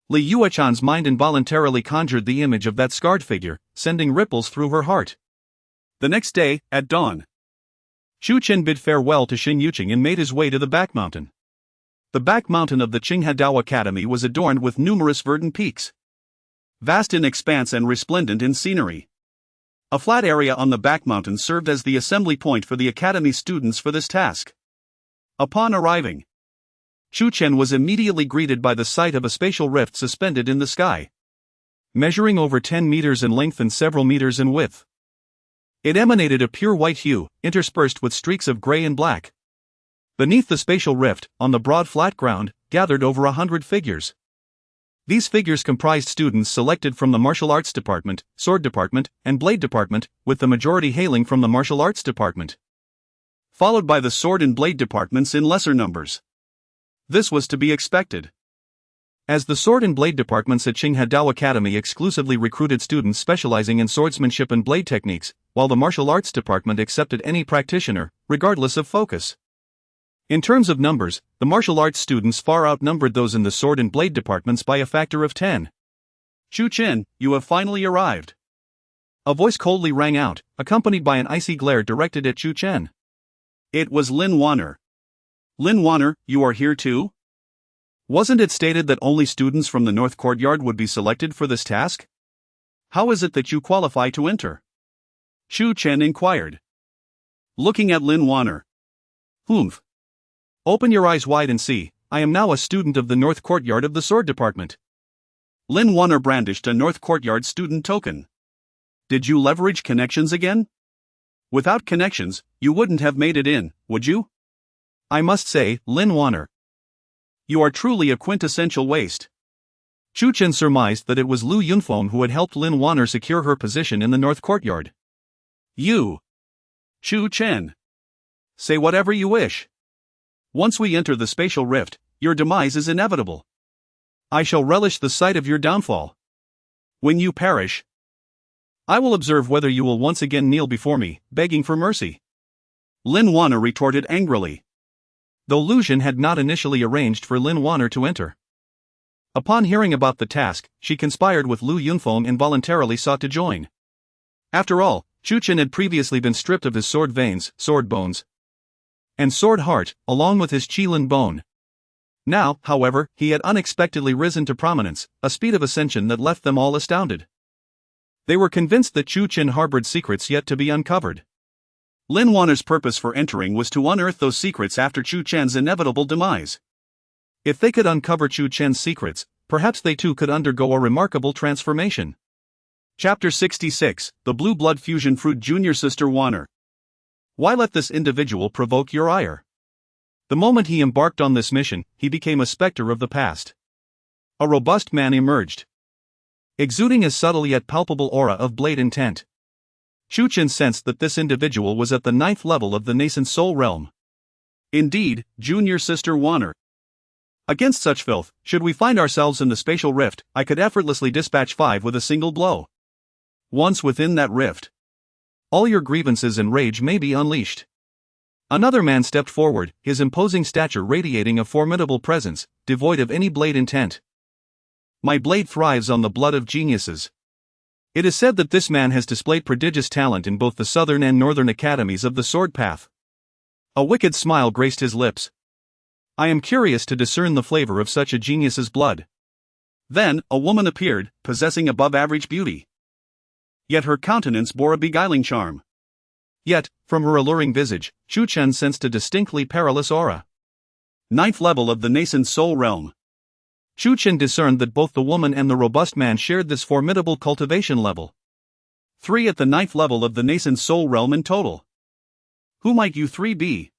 Li Yuechan's mind involuntarily conjured the image of that scarred figure, sending ripples through her heart. The next day, at dawn, Chu Chen bid farewell to Xing Yuqing and made his way to the back mountain. The back mountain of the Qinghadao Academy was adorned with numerous verdant peaks, vast in expanse and resplendent in scenery. A flat area on the back mountain served as the assembly point for the academy students for this task. Upon arriving, Chu Chen was immediately greeted by the sight of a spatial rift suspended in the sky, measuring over 10 meters in length and several meters in width. It emanated a pure white hue, interspersed with streaks of gray and black. Beneath the spatial rift, on the broad flat ground, gathered over 100 figures. These figures comprised students selected from the martial arts department, sword department, and blade department, with the majority hailing from the martial arts department, followed by the sword and blade departments in lesser numbers. This was to be expected, as the sword and blade departments at Qinghadao Academy exclusively recruited students specializing in swordsmanship and blade techniques, while the martial arts department accepted any practitioner, regardless of focus. In terms of numbers, the martial arts students far outnumbered those in the sword and blade departments by a factor of 10. Chu Chen, you have finally arrived. A voice coldly rang out, accompanied by an icy glare directed at Chu Chen. It was Lin Wanner. Lin Wanner, you are here too? Wasn't it stated that only students from the North Courtyard would be selected for this task? How is it that you qualify to enter? Chu Chen inquired, looking at Lin Wanner. Humph. Open your eyes wide and see, I am now a student of the North Courtyard of the Sword Department. Lin Wanner brandished a North Courtyard student token. Did you leverage connections again? Without connections, you wouldn't have made it in, would you? I must say, Lin Wanner, you are truly a quintessential waste. Chu Chen surmised that it was Lu Yunfeng who had helped Lin Wanner secure her position in the North Courtyard. You, Chu Chen, say whatever you wish. Once we enter the spatial rift, your demise is inevitable. I shall relish the sight of your downfall. When you perish, I will observe whether you will once again kneel before me, begging for mercy. Lin Wanner retorted angrily, though Lu Zhen had not initially arranged for Lin Wanner to enter. Upon hearing about the task, she conspired with Lu Yunfeng and voluntarily sought to join. After all, Chu Chen had previously been stripped of his sword veins, sword bones, and sword heart, along with his qilin bone. Now, however, he had unexpectedly risen to prominence, a speed of ascension that left them all astounded. They were convinced that Chu Chen harbored secrets yet to be uncovered. Lin Wanner's purpose for entering was to unearth those secrets after Chu Chen's inevitable demise. If they could uncover Chu Chen's secrets, perhaps they too could undergo a remarkable transformation. Chapter 66, The Blue Blood Fusion Fruit. Junior Sister Wanner. Why let this individual provoke your ire? The moment he embarked on this mission, he became a specter of the past. A robust man emerged, exuding a subtle yet palpable aura of blade intent. Chu Chen sensed that this individual was at the 9th level of the nascent soul realm. Indeed, Junior Sister Wanner. Against such filth, should we find ourselves in the spatial rift, I could effortlessly dispatch 5 with a single blow. Once within that rift, all your grievances and rage may be unleashed. Another man stepped forward, his imposing stature radiating a formidable presence, devoid of any blade intent. My blade thrives on the blood of geniuses. It is said that this man has displayed prodigious talent in both the southern and northern academies of the sword path. A wicked smile graced his lips. I am curious to discern the flavor of such a genius's blood. Then, a woman appeared, possessing above-average beauty. Yet her countenance bore a beguiling charm. Yet, from her alluring visage, Chu Chen sensed a distinctly perilous aura. 9th level of the nascent soul realm. Chu Chen discerned that both the woman and the robust man shared this formidable cultivation level. 3 at the 9th level of the nascent soul realm in total. Who might you 3 be?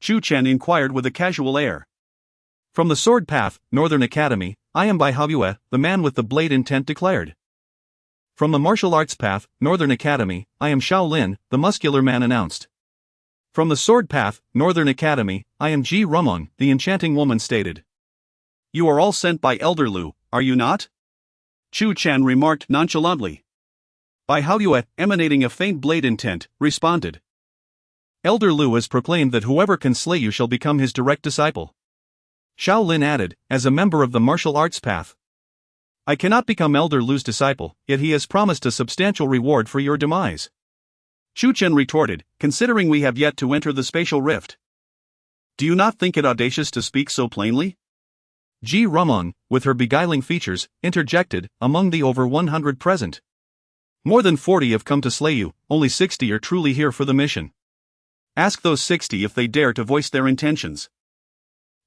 Chu Chen inquired with a casual air. From the Sword Path, Northern Academy, I am Bai Haoyue, the man with the blade intent declared. From the Martial Arts Path, Northern Academy, I am Shaolin, the muscular man announced. From the Sword Path, Northern Academy, I am Ji Rumong, the enchanting woman stated. You are all sent by Elder Lu, are you not? Chu Chen remarked nonchalantly. Bai Haoyue, emanating a faint blade intent, responded. Elder Lu has proclaimed that whoever can slay you shall become his direct disciple. Shaolin added, as a member of the martial arts path. I cannot become Elder Lu's disciple, yet he has promised a substantial reward for your demise. Chu Chen retorted, considering we have yet to enter the spatial rift. Do you not think it audacious to speak so plainly? Ji Rumong, with her beguiling features, interjected, among the over 100 present. More than 40 have come to slay you, only 60 are truly here for the mission. Ask those 60 if they dare to voice their intentions.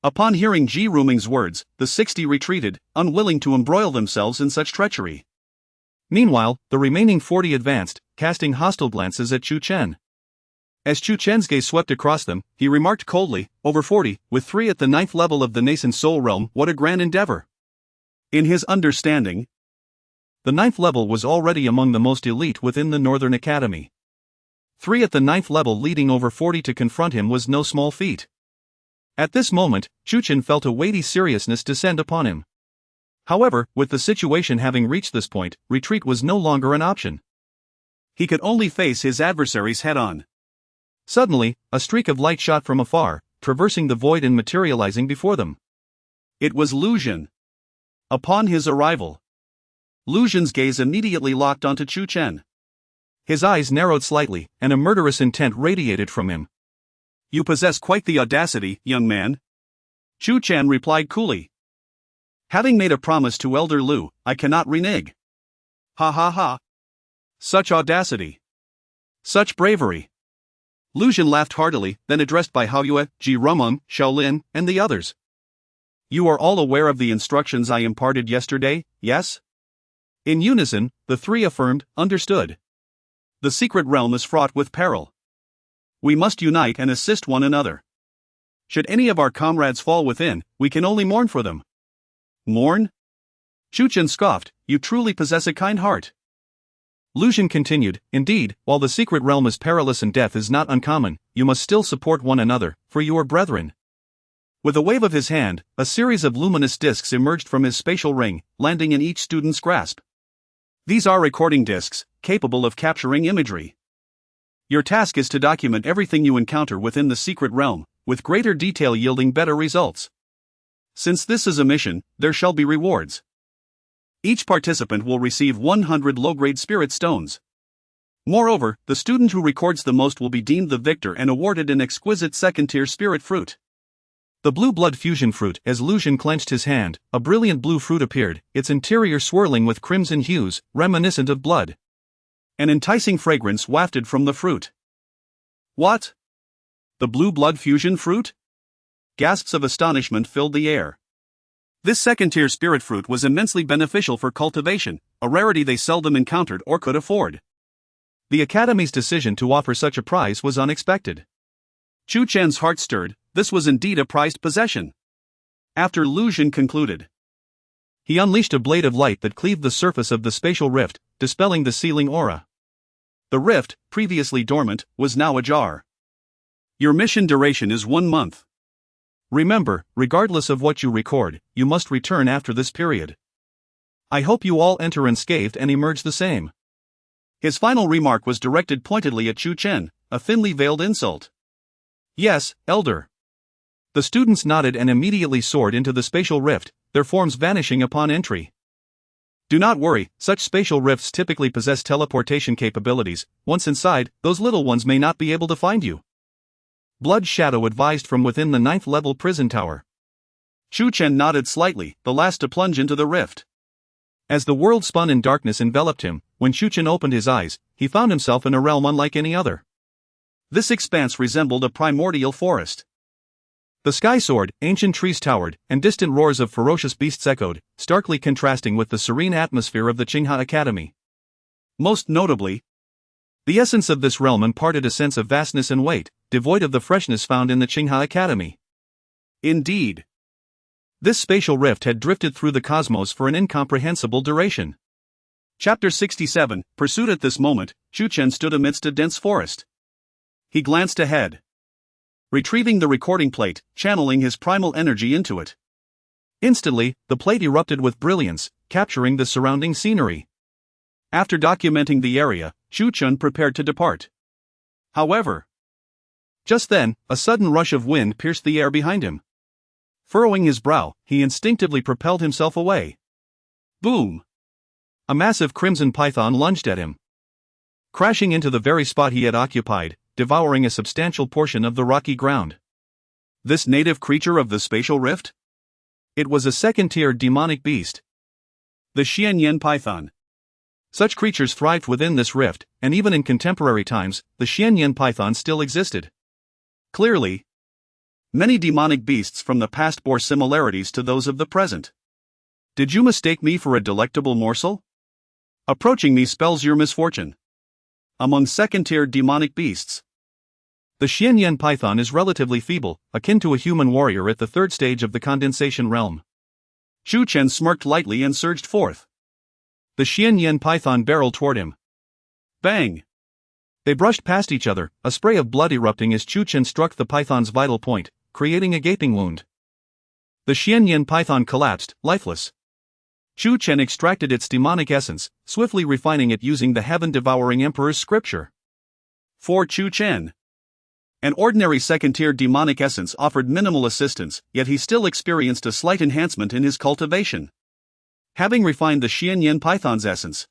Upon hearing Ji Rumong's words, the 60 retreated, unwilling to embroil themselves in such treachery. Meanwhile, the remaining 40 advanced, casting hostile glances at Chu Chen. As Chu Chen's gaze swept across them, he remarked coldly, over 40, with 3 at the 9th level of the nascent soul realm, what a grand endeavor. In his understanding, the 9th level was already among the most elite within the Northern Academy. 3 at the 9th level leading over 40 to confront him was no small feat. At this moment, Chu Chen felt a weighty seriousness descend upon him. However, with the situation having reached this point, retreat was no longer an option. He could only face his adversaries head-on. Suddenly, a streak of light shot from afar, traversing the void and materializing before them. It was Lu Xun. Upon his arrival, Lu Xun's gaze immediately locked onto Chu Chen. His eyes narrowed slightly, and a murderous intent radiated from him. You possess quite the audacity, young man. Chu Chen replied coolly. Having made a promise to Elder Lu, I cannot renege. Ha ha ha. Such audacity. Such bravery. Lu Xun laughed heartily, then addressed Bai Haoyue, Ji Rumong, Shaolin, and the others. You are all aware of the instructions I imparted yesterday, yes? In unison, the 3 affirmed, understood. The secret realm is fraught with peril. We must unite and assist one another. Should any of our comrades fall within, we can only mourn for them. Mourn? Chu Chen scoffed, you truly possess a kind heart. Lu Xun continued, indeed, while the secret realm is perilous and death is not uncommon, you must still support one another, for you are brethren. With a wave of his hand, a series of luminous discs emerged from his spatial ring, landing in each student's grasp. These are recording discs, capable of capturing imagery. Your task is to document everything you encounter within the secret realm, with greater detail yielding better results. Since this is a mission, there shall be rewards. Each participant will receive 100 low-grade spirit stones. Moreover, the student who records the most will be deemed the victor and awarded an exquisite second-tier spirit fruit. The blue blood fusion fruit. As Lu Xun clenched his hand, a brilliant blue fruit appeared, its interior swirling with crimson hues, reminiscent of blood. An enticing fragrance wafted from the fruit. What? The blue blood fusion fruit? Gasps of astonishment filled the air. This second-tier spirit fruit was immensely beneficial for cultivation, a rarity they seldom encountered or could afford. The Academy's decision to offer such a prize was unexpected. Chu Chen's heart stirred, this was indeed a prized possession. After Lu Xun concluded, he unleashed a blade of light that cleaved the surface of the spatial rift, dispelling the sealing aura. The rift, previously dormant, was now ajar. Your mission duration is 1 month. Remember, regardless of what you record, you must return after this period. I hope you all enter unscathed and emerge the same. His final remark was directed pointedly at Chu Chen, a thinly veiled insult. Yes, Elder. The students nodded and immediately soared into the spatial rift, their forms vanishing upon entry. Do not worry, such spatial rifts typically possess teleportation capabilities. Once inside, those little ones may not be able to find you. Blood Shadow advised from within the 9th level prison tower. Chu Chen nodded slightly, the last to plunge into the rift. As the world spun and darkness enveloped him, when Chu Chen opened his eyes, he found himself in a realm unlike any other. This expanse resembled a primordial forest. The sky soared, ancient trees towered, and distant roars of ferocious beasts echoed, starkly contrasting with the serene atmosphere of the Qinghe Academy. Most notably, the essence of this realm imparted a sense of vastness and weight, devoid of the freshness found in the Qinghe Academy. Indeed, This spatial rift had drifted through the cosmos for an incomprehensible duration. Chapter 67, Pursuit. At this moment, Chu Chen stood amidst a dense forest. He glanced ahead, retrieving the recording plate, channeling his primal energy into it. Instantly, the plate erupted with brilliance, capturing the surrounding scenery. After documenting the area, Chu Chen prepared to depart. However, just then, a sudden rush of wind pierced the air behind him. Furrowing his brow, he instinctively propelled himself away. Boom! A massive crimson python lunged at him, crashing into the very spot he had occupied, devouring a substantial portion of the rocky ground. This native creature of the spatial rift? It was a second-tier demonic beast, the Xianyan python. Such creatures thrived within this rift, and even in contemporary times, the Xianyan python still existed. Clearly, many demonic beasts from the past bore similarities to those of the present. Did you mistake me for a delectable morsel? Approaching me spells your misfortune. Among second-tier demonic beasts, the Xianyan python is relatively feeble, akin to a human warrior at the third stage of the condensation realm. Chu Chen smirked lightly and surged forth. The Xianyan python barreled toward him. Bang! They brushed past each other, a spray of blood erupting as Chu Chen struck the python's vital point, creating a gaping wound. The Xianyan python collapsed, lifeless. Chu Chen extracted its demonic essence, swiftly refining it using the heaven-devouring emperor's scripture. For Chu Chen, an ordinary second-tier demonic essence offered minimal assistance, yet he still experienced a slight enhancement in his cultivation. Having refined the Xianyan python's essence,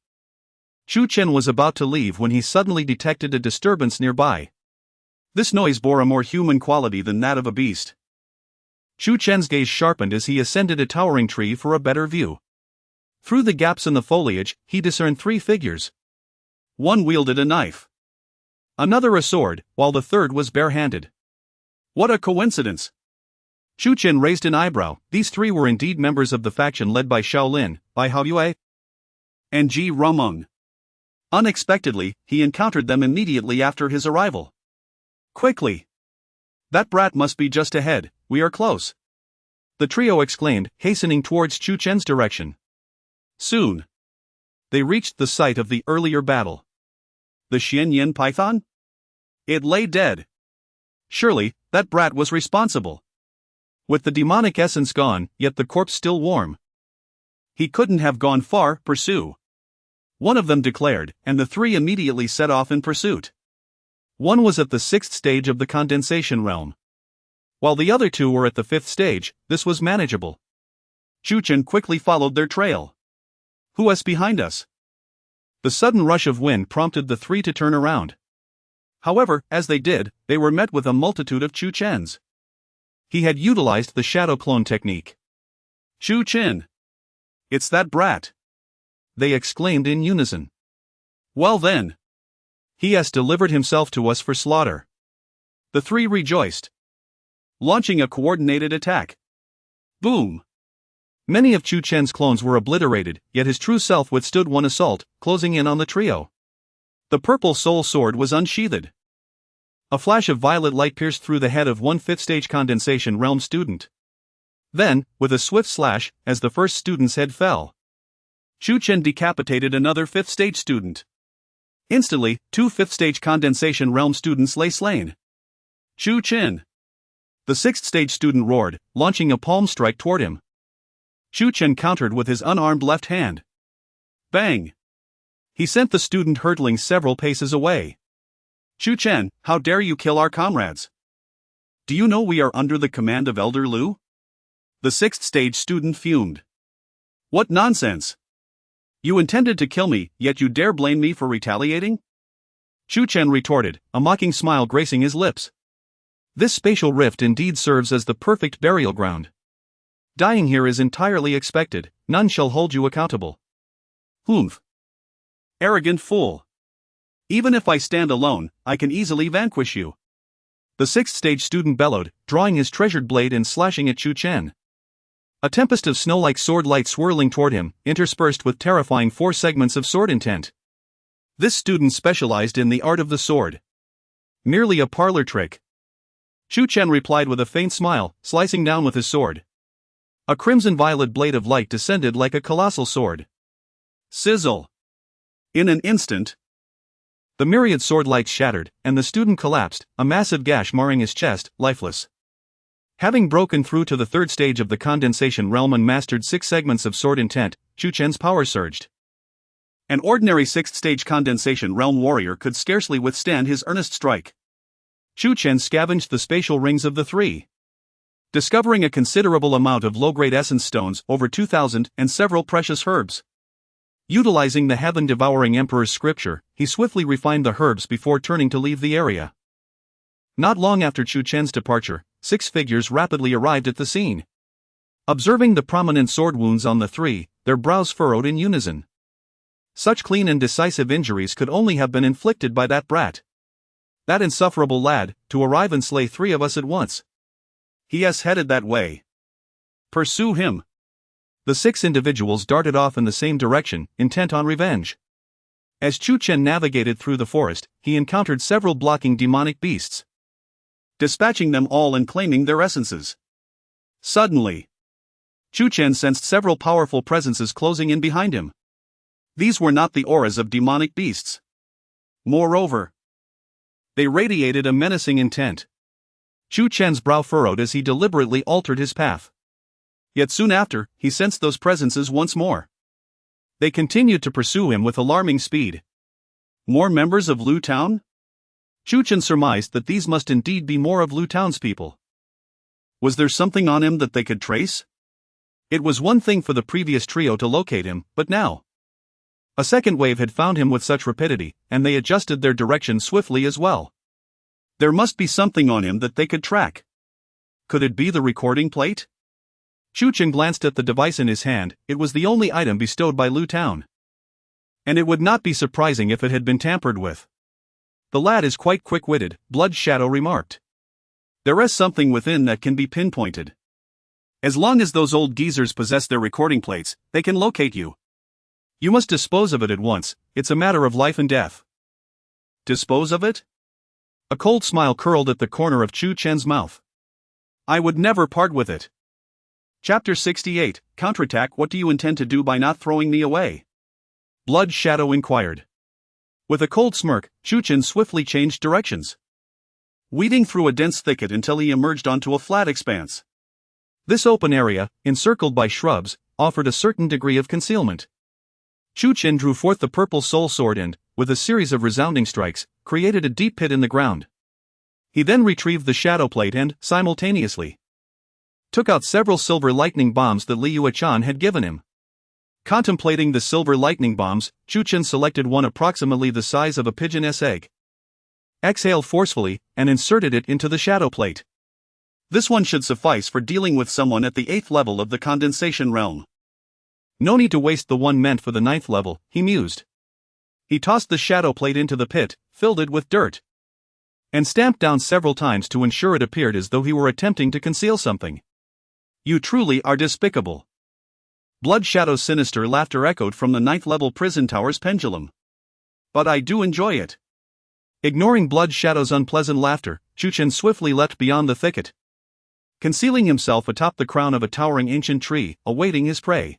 Chu Chen was about to leave when he suddenly detected a disturbance nearby. This noise bore a more human quality than that of a beast. Chu Chen's gaze sharpened as he ascended a towering tree for a better view. Through the gaps in the foliage, he discerned three figures. One wielded a knife, another a sword, while the third was barehanded. What a coincidence! Chu Chen raised an eyebrow. These three were indeed members of the faction led by Shaolin, Bai Haoyue, and Ji Rumeng. Unexpectedly, he encountered them immediately after his arrival. Quickly! That brat must be just ahead, we are close. The trio exclaimed, hastening towards Chu Chen's direction. Soon, they reached the site of the earlier battle. The Xianyan python? It lay dead. Surely, that brat was responsible. With the demonic essence gone, yet the corpse still warm. He couldn't have gone far. Pursue, one of them declared, and the three immediately set off in pursuit. One was at the 6th stage of the condensation realm, while the other two were at the 5th stage. This was manageable. Chu Chen quickly followed their trail. Who's behind us? The sudden rush of wind prompted the three to turn around. However, as they did, they were met with a multitude of Chu Chens. He had utilized the shadow clone technique. Chu Chen! It's that brat! They exclaimed in unison. Well then, he has delivered himself to us for slaughter. The three rejoiced, launching a coordinated attack. Boom! Many of Chu Chen's clones were obliterated, yet his true self withstood one assault, closing in on the trio. The purple soul sword was unsheathed. A flash of violet light pierced through the head of one 5th stage condensation realm student. Then, with a swift slash, as the first student's head fell, Chu Chen decapitated another 5th stage student. Instantly, two 5th stage condensation realm students lay slain. Chu Chen! The 6th stage student roared, launching a palm strike toward him. Chu Chen countered with his unarmed left hand. Bang! He sent the student hurtling several paces away. Chu Chen, how dare you kill our comrades? Do you know we are under the command of Elder Lu? The 6th stage student fumed. What nonsense! You intended to kill me, yet you dare blame me for retaliating? Chu Chen retorted, a mocking smile gracing his lips. This spatial rift indeed serves as the perfect burial ground. Dying here is entirely expected, none shall hold you accountable. Humph! Arrogant fool! Even if I stand alone, I can easily vanquish you. The 6th stage student bellowed, drawing his treasured blade and slashing at Chu Chen. A tempest of snow-like sword light swirling toward him, interspersed with terrifying 4 segments of sword intent. This student specialized in the art of the sword. Merely a parlor trick. Chu Chen replied with a faint smile, slicing down with his sword. A crimson-violet blade of light descended like a colossal sword. Sizzle! In an instant, the myriad sword lights shattered, and the student collapsed, a massive gash marring his chest, lifeless. Having broken through to the third stage of the condensation realm and mastered 6 segments of sword intent, Chu Chen's power surged. An ordinary 6th stage condensation realm warrior could scarcely withstand his earnest strike. Chu Chen scavenged the spatial rings of the 3, discovering a considerable amount of low-grade essence stones, over 2,000, and several precious herbs. Utilizing the heaven-devouring emperor's scripture, he swiftly refined the herbs before turning to leave the area. Not long after Chu Chen's departure, 6 figures rapidly arrived at the scene. Observing the prominent sword wounds on the 3, their brows furrowed in unison. Such clean and decisive injuries could only have been inflicted by that brat. That insufferable lad, to arrive and slay 3 of us at once. He has headed that way. Pursue him. The 6 individuals darted off in the same direction, intent on revenge. As Chu Chen navigated through the forest, he encountered several blocking demonic beasts, dispatching them all and claiming their essences. Suddenly, Chu Chen sensed several powerful presences closing in behind him. These were not the auras of demonic beasts. Moreover, they radiated a menacing intent. Chu Chen's brow furrowed as he deliberately altered his path. Yet soon after, he sensed those presences once more. They continued to pursue him with alarming speed. More members of Lu Town? Chu Chen surmised that these must indeed be more of Lu Town's people. Was there something on him that they could trace? It was one thing for the previous trio to locate him, but now a second wave had found him with such rapidity, and they adjusted their direction swiftly as well. There must be something on him that they could track. Could it be the recording plate? Chu Chen glanced at the device in his hand. It was the only item bestowed by Lu Town. And it would not be surprising if it had been tampered with. The lad is quite quick-witted, Blood Shadow remarked. There is something within that can be pinpointed. As long as those old geezers possess their recording plates, they can locate you. You must dispose of it at once, it's a matter of life and death. Dispose of it? A cold smile curled at the corner of Chu Chen's mouth. I would never part with it. Chapter 68, Counterattack. What do you intend to do by not throwing me away? Blood Shadow inquired. With a cold smirk, Chu Chen swiftly changed directions, weeding through a dense thicket until he emerged onto a flat expanse. This open area, encircled by shrubs, offered a certain degree of concealment. Chu Chen drew forth the purple soul sword and, with a series of resounding strikes, created a deep pit in the ground. He then retrieved the shadow plate and, simultaneously, took out several silver lightning bombs that Li Yuechan had given him. Contemplating the silver lightning bombs, Chu Chen selected one approximately the size of a pigeon's egg, exhaled forcefully, and inserted it into the shadow plate. This one should suffice for dealing with someone at the 8th level of the condensation realm. No need to waste the one meant for the 9th level, he mused. He tossed the shadow plate into the pit, filled it with dirt, and stamped down several times to ensure it appeared as though he were attempting to conceal something. You truly are despicable. Blood Shadow's sinister laughter echoed from the 9th level prison tower's pendulum. But I do enjoy it. Ignoring Blood Shadow's unpleasant laughter, Chu Chen swiftly leapt beyond the thicket, concealing himself atop the crown of a towering ancient tree, awaiting his prey.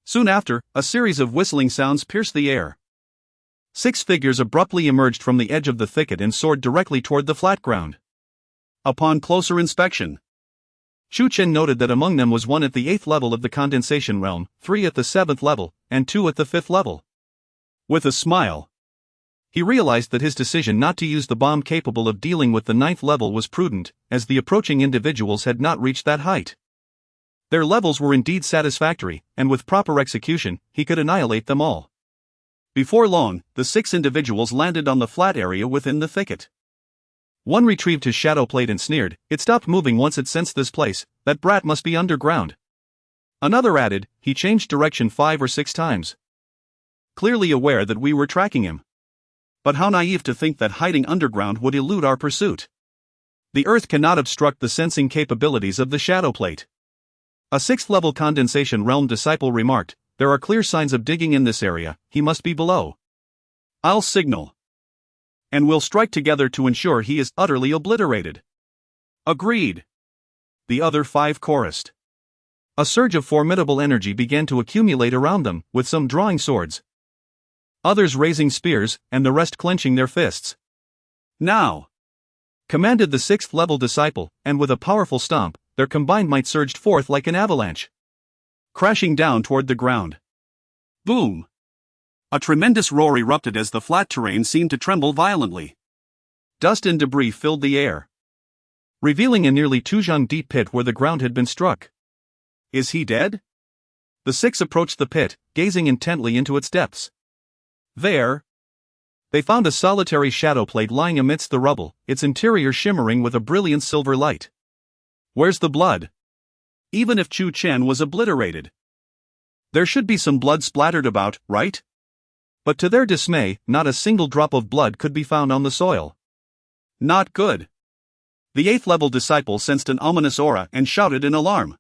Soon after, a series of whistling sounds pierced the air. 6 figures abruptly emerged from the edge of the thicket and soared directly toward the flat ground. Upon closer inspection, Chu Chen noted that among them was one at the 8th level of the condensation realm, 3 at the 7th level, and 2 at the 5th level. With a smile, he realized that his decision not to use the bomb capable of dealing with the 9th level was prudent, as the approaching individuals had not reached that height. Their levels were indeed satisfactory, and with proper execution, he could annihilate them all. Before long, the 6 individuals landed on the flat area within the thicket. One retrieved his shadow plate and sneered, it stopped moving once it sensed this place, that brat must be underground. Another added, he changed direction 5 or 6 times, clearly aware that we were tracking him. But how naive to think that hiding underground would elude our pursuit. The earth cannot obstruct the sensing capabilities of the shadow plate. A 6th level condensation realm disciple remarked, there are clear signs of digging in this area, he must be below. I'll signal. And we'll strike together to ensure he is utterly obliterated. Agreed. The other 5 chorused. A surge of formidable energy began to accumulate around them, with some drawing swords, others raising spears, and the rest clenching their fists. "Now!" commanded the 6th level disciple, and with a powerful stomp, their combined might surged forth like an avalanche, crashing down toward the ground. Boom! A tremendous roar erupted as the flat terrain seemed to tremble violently. Dust and debris filled the air, revealing a nearly 2 deep pit where the ground had been struck. Is he dead? The 6 approached the pit, gazing intently into its depths. There, they found a solitary shadow plate lying amidst the rubble, its interior shimmering with a brilliant silver light. Where's the blood? Even if Chu Chen was obliterated, there should be some blood splattered about, right? But to their dismay, not a single drop of blood could be found on the soil. Not good. The 8th level disciple sensed an ominous aura and shouted in alarm.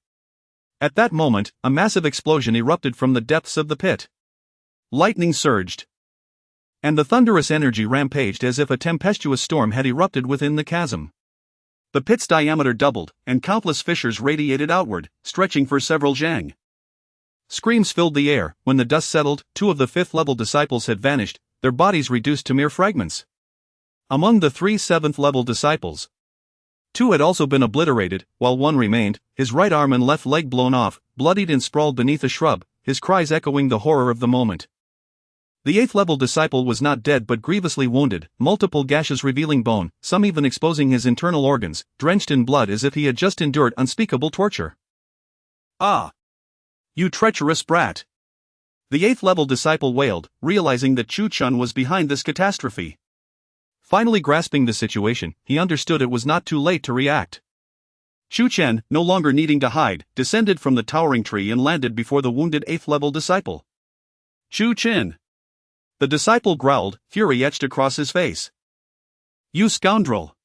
At that moment, a massive explosion erupted from the depths of the pit. Lightning surged, and the thunderous energy rampaged as if a tempestuous storm had erupted within the chasm. The pit's diameter doubled, and countless fissures radiated outward, stretching for several zhang. Screams filled the air. When the dust settled, 2 of the 5th level disciples had vanished, their bodies reduced to mere fragments. Among the 3 7th level disciples, 2 had also been obliterated, while 1 remained, his right arm and left leg blown off, bloodied and sprawled beneath a shrub, his cries echoing the horror of the moment. The 8th level disciple was not dead but grievously wounded, multiple gashes revealing bone, some even exposing his internal organs, drenched in blood as if he had just endured unspeakable torture. "Ah! You treacherous brat!" the 8th level disciple wailed, realizing that Chu Chen was behind this catastrophe. Finally grasping the situation, he understood it was not too late to react. Chu Chen, no longer needing to hide, descended from the towering tree and landed before the wounded 8th level disciple. "Chu Chen!" the disciple growled, fury etched across his face. "You scoundrel!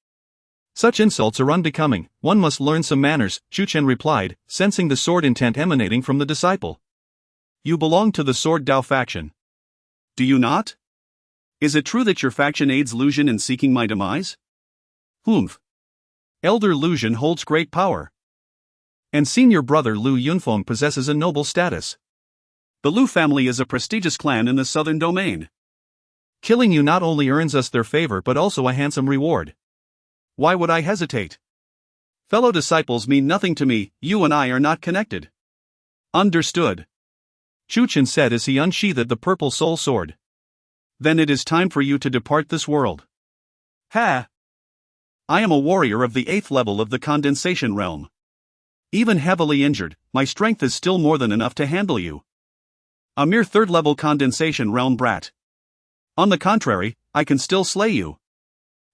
Such insults are unbecoming, one must learn some manners," Chu Chen replied, sensing the sword intent emanating from the disciple. "You belong to the Sword Dao faction. Do you not? Is it true that your faction aids Lu Xun in seeking my demise?" "Humph. Elder Lu Xun holds great power. And senior brother Lu Yunfeng possesses a noble status. The Lu family is a prestigious clan in the southern domain. Killing you not only earns us their favor but also a handsome reward. Why would I hesitate? Fellow disciples mean nothing to me, you and I are not connected." "Understood," Chu Chen said as he unsheathed the purple soul sword. "Then it is time for you to depart this world." "Ha! I am a warrior of the 8th level of the condensation realm. Even heavily injured, my strength is still more than enough to handle you. A mere 3rd level condensation realm brat. On the contrary, I can still slay you."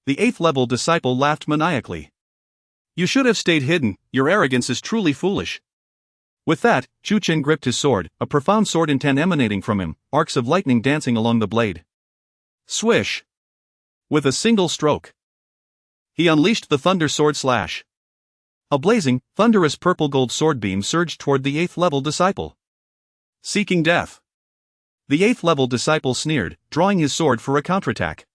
The 8th level disciple laughed maniacally. "You should have stayed hidden, your arrogance is truly foolish." With that, Chu Chen gripped his sword, a profound sword intent emanating from him, arcs of lightning dancing along the blade. Swish! With a single stroke, he unleashed the thunder sword slash. A blazing, thunderous purple gold sword beam surged toward the 8th level disciple. "Seeking death." The 8th level disciple sneered, drawing his sword for a counterattack.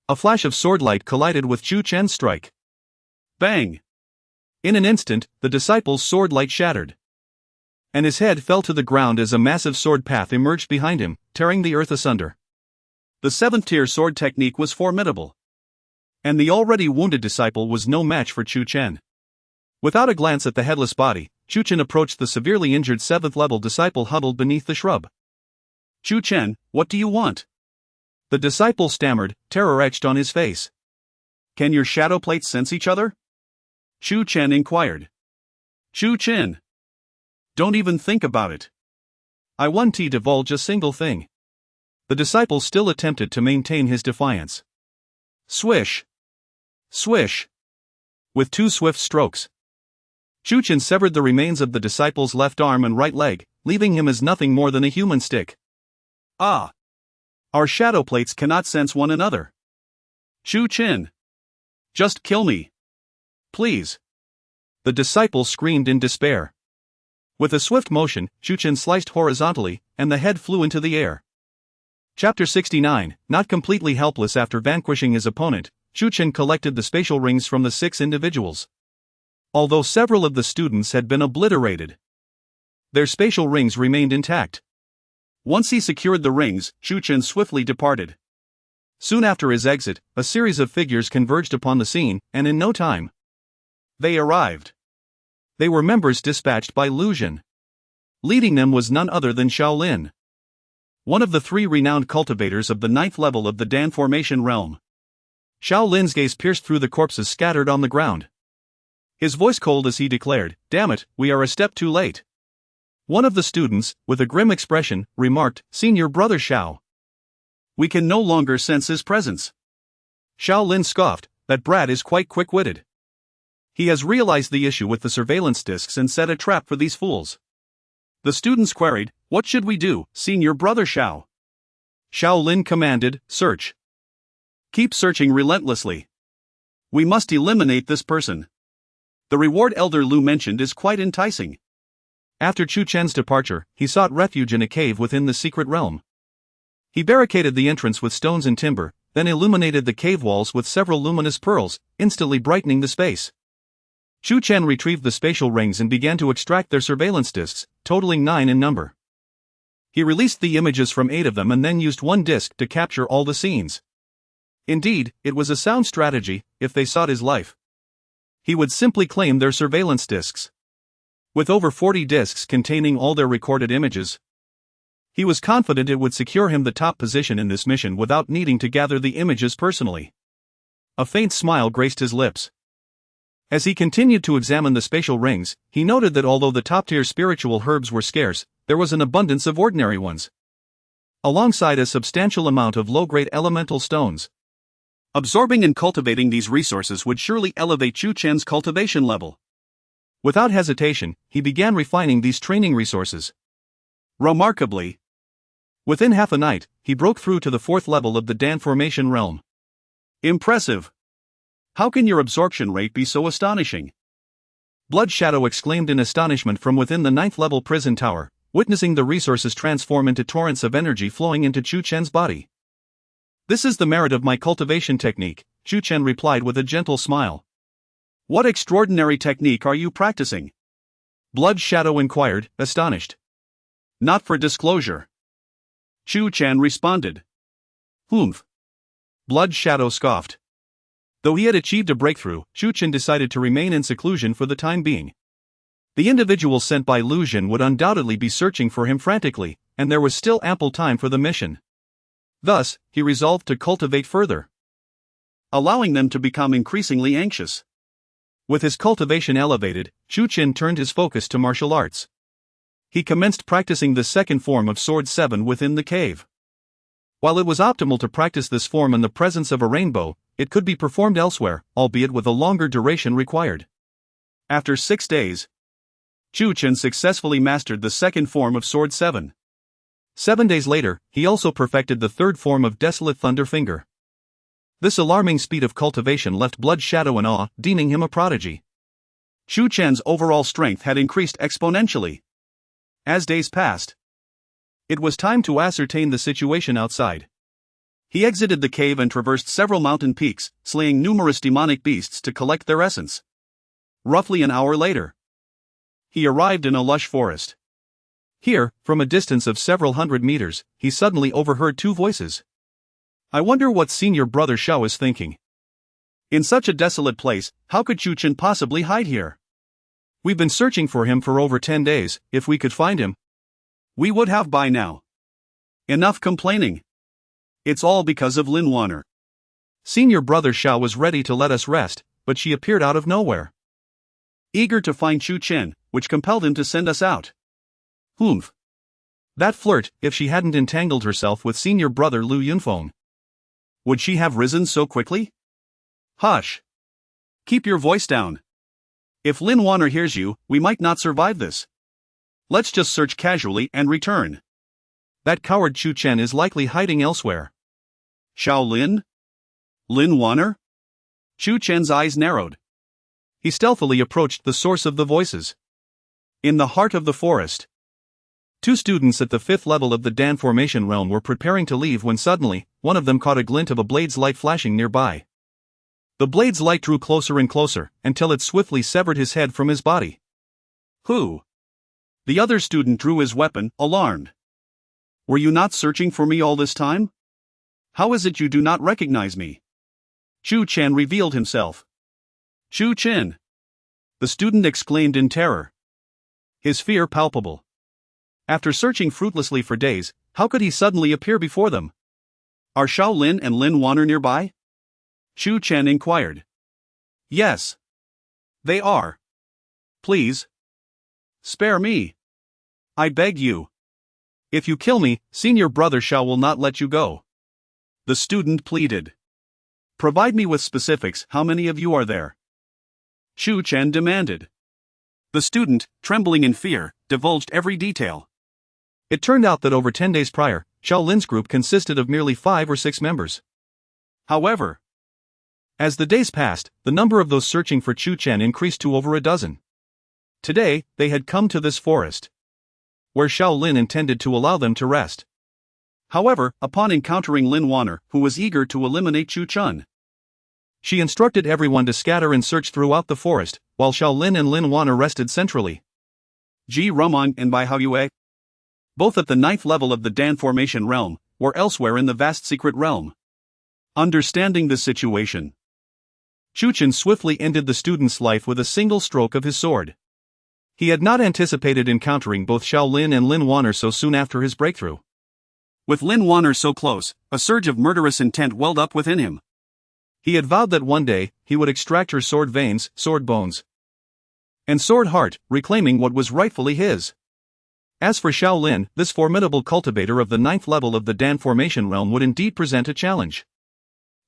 A flash of swordlight collided with Chu Chen's strike. Bang! In an instant, the disciple's swordlight shattered, and his head fell to the ground as a massive sword path emerged behind him, tearing the earth asunder. The 7th-tier sword technique was formidable, and the already wounded disciple was no match for Chu Chen. Without a glance at the headless body, Chu Chen approached the severely injured 7th-level disciple huddled beneath the shrub. "Chu Chen, what do you want?" the disciple stammered, terror etched on his face. "Can your shadow plates sense each other?" Chu Chen inquired. "Chu Chen, don't even think about it. I want to divulge a single thing." The disciple still attempted to maintain his defiance. Swish! Swish! With 2 swift strokes, Chu Chen severed the remains of the disciple's left arm and right leg, leaving him as nothing more than a human stick. "Ah! Our shadow plates cannot sense one another. Chu Chen, just kill me. Please." The disciple screamed in despair. With a swift motion, Chu Chen sliced horizontally, and the head flew into the air. Chapter 69. Not completely helpless after vanquishing his opponent, Chu Chen collected the spatial rings from the 6 individuals. Although several of the students had been obliterated, Their spatial rings remained intact. Once he secured the rings, Chu Chen swiftly departed. Soon after his exit, a series of figures converged upon the scene, and in no time, they arrived. They were members dispatched by Lu Xun. Leading them was none other than Shaolin, one of the 3 renowned cultivators of the 9th level of the Dan Formation realm. Shaolin's gaze pierced through the corpses scattered on the ground. His voice cold as he declared, "Damn it, we are a step too late." One of the students, with a grim expression, remarked, "Senior brother Shao. We can no longer sense his presence." Shaolin scoffed, "That brat is quite quick-witted. He has realized the issue with the surveillance discs and set a trap for these fools." The students queried, "What should we do, Senior brother Shao?" Shaolin commanded, "Search. Keep searching relentlessly. We must eliminate this person. The reward Elder Lu mentioned is quite enticing." After Chu Chen's departure, he sought refuge in a cave within the secret realm. He barricaded the entrance with stones and timber, then illuminated the cave walls with several luminous pearls, instantly brightening the space. Chu Chen retrieved the spatial rings and began to extract their surveillance discs, totaling 9 in number. He released the images from 8 of them and then used one disc to capture all the scenes. Indeed, it was a sound strategy. If they sought his life, he would simply claim their surveillance discs. With over 40 discs containing all their recorded images, he was confident it would secure him the top position in this mission without needing to gather the images personally. A faint smile graced his lips. As he continued to examine the spatial rings, he noted that although the top-tier spiritual herbs were scarce, there was an abundance of ordinary ones, alongside a substantial amount of low-grade elemental stones. Absorbing and cultivating these resources would surely elevate Chu Chen's cultivation level. Without hesitation, he began refining these training resources. Remarkably, within half a night, he broke through to the 4th level of the Dan Formation realm. Impressive! How can your absorption rate be so astonishing? Blood Shadow exclaimed in astonishment from within the 9th level prison tower, witnessing the resources transform into torrents of energy flowing into Chu Chen's body. "This is the merit of my cultivation technique," Chu Chen replied with a gentle smile. "What extraordinary technique are you practicing?" Blood Shadow inquired, astonished. "Not for disclosure," Chu Chen responded. "Humph." Blood Shadow scoffed. Though he had achieved a breakthrough, Chu Chen decided to remain in seclusion for the time being. The individual sent by Lu Xun would undoubtedly be searching for him frantically, and there was still ample time for the mission. Thus, he resolved to cultivate further, allowing them to become increasingly anxious. With his cultivation elevated, Chu Chen turned his focus to martial arts. He commenced practicing the 2nd form of Sword 7 within the cave. While it was optimal to practice this form in the presence of a rainbow, it could be performed elsewhere, albeit with a longer duration required. After 6 days, Chu Chen successfully mastered the 2nd form of Sword 7. 7 days later, he also perfected the 3rd form of Desolate Thunder Finger. This alarming speed of cultivation left Blood Shadow in awe, deeming him a prodigy. Chu Chen's overall strength had increased exponentially. As days passed, it was time to ascertain the situation outside. He exited the cave and traversed several mountain peaks, slaying numerous demonic beasts to collect their essence. Roughly an hour later, he arrived in a lush forest. Here, from a distance of several hundred meters, he suddenly overheard 2 voices. "I wonder what Senior Brother Shao is thinking. In such a desolate place, how could Chu Chen possibly hide here? We've been searching for him for over 10 days, if we could find him, we would have by now. Enough complaining. It's all because of Lin Wanner. Senior Brother Shao was ready to let us rest, but she appeared out of nowhere, eager to find Chu Chen, which compelled him to send us out." Humph. That flirt, if she hadn't entangled herself with Senior Brother Lu Yunfeng, would she have risen so quickly? Hush. Keep your voice down. If Lin Wanner hears you, we might not survive this. Let's just search casually and return. That coward Chu Chen is likely hiding elsewhere. Shaolin? Lin Wanner? Chu Chen's eyes narrowed. He stealthily approached the source of the voices. In the heart of the forest, 2 students at the 5th level of the Dan Formation realm were preparing to leave when suddenly, one of them caught a glint of a blade's light flashing nearby. The blade's light drew closer and closer, until it swiftly severed his head from his body. Who? The other student drew his weapon, alarmed. Were you not searching for me all this time? How is it you do not recognize me? Chu Chen revealed himself. Chu Chen! The student exclaimed in terror. His fear palpable. After searching fruitlessly for days, how could he suddenly appear before them? Are Shaolin and Lin Wanner nearby? Chu Chen inquired. Yes. They are. Please. Spare me. I beg you. If you kill me, senior brother Shao will not let you go. The student pleaded. Provide me with specifics. How many of you are there? Chu Chen demanded. The student, trembling in fear, divulged every detail. It turned out that over 10 days prior, Shaolin's group consisted of merely 5 or 6 members. However, as the days passed, the number of those searching for Chu Chen increased to over a dozen. Today, they had come to this forest, where Shaolin intended to allow them to rest. However, upon encountering Lin Wanner, who was eager to eliminate Chu Chen, she instructed everyone to scatter and search throughout the forest, while Shaolin and Lin Wanner rested centrally. Ji Rumong and Bai Haoyue, both at the 9th level of the Dan Formation realm, were elsewhere in the vast secret realm. Understanding the situation, Chu Chen swiftly ended the student's life with a single stroke of his sword. He had not anticipated encountering both Shaolin and Lin Wanner so soon after his breakthrough. With Lin Wanner so close, a surge of murderous intent welled up within him. He had vowed that one day, he would extract her sword veins, sword bones, and sword heart, reclaiming what was rightfully his. As for Shaolin, this formidable cultivator of the 9th level of the Dan Formation realm would indeed present a challenge.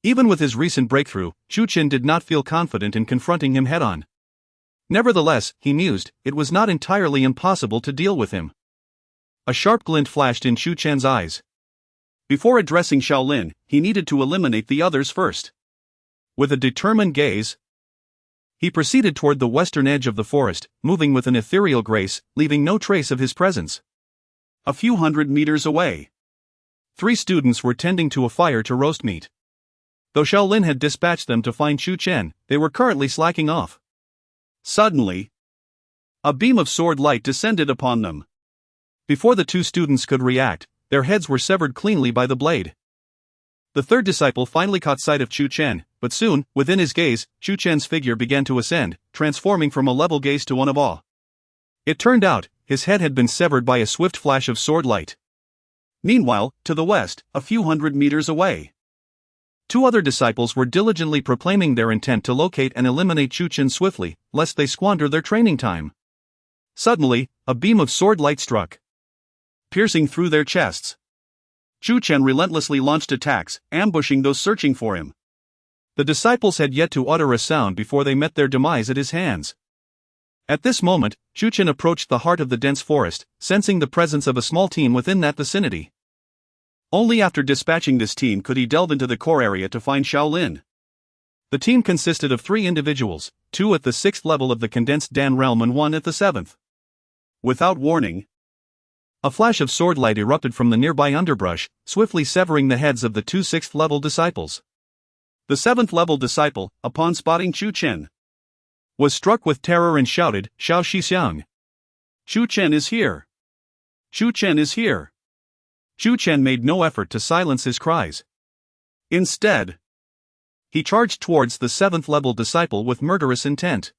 Even with his recent breakthrough, Chu Chen did not feel confident in confronting him head-on. Nevertheless, he mused, it was not entirely impossible to deal with him. A sharp glint flashed in Chu Chen's eyes. Before addressing Shaolin, he needed to eliminate the others first. With a determined gaze, he proceeded toward the western edge of the forest, moving with an ethereal grace, leaving no trace of his presence. A few hundred meters away, 3 students were tending to a fire to roast meat. Though Shaolin had dispatched them to find Chu Chen, they were currently slacking off. Suddenly, a beam of sword light descended upon them. Before the 2 students could react, their heads were severed cleanly by the blade. The 3rd disciple finally caught sight of Chu Chen, but soon, within his gaze, Chu Chen's figure began to ascend, transforming from a level gaze to one of awe. It turned out, his head had been severed by a swift flash of sword light. Meanwhile, to the west, a few hundred meters away, 2 other disciples were diligently proclaiming their intent to locate and eliminate Chu Chen swiftly, lest they squander their training time. Suddenly, a beam of sword light struck, piercing through their chests. Chu Chen relentlessly launched attacks, ambushing those searching for him. The disciples had yet to utter a sound before they met their demise at his hands. At this moment, Chu Chen approached the heart of the dense forest, sensing the presence of a small team within that vicinity. Only after dispatching this team could he delve into the core area to find Shaolin. The team consisted of 3 individuals, 2 at the 6th level of the condensed Dan realm and 1 at the 7th. Without warning, a flash of sword light erupted from the nearby underbrush, swiftly severing the heads of the 2 6th level disciples. The 7th level disciple, upon spotting Chu Chen, was struck with terror and shouted, "Xiao Shixiang! Chu Chen is here! Chu Chen is here!" Chu Chen made no effort to silence his cries. Instead, he charged towards the 7th level disciple with murderous intent.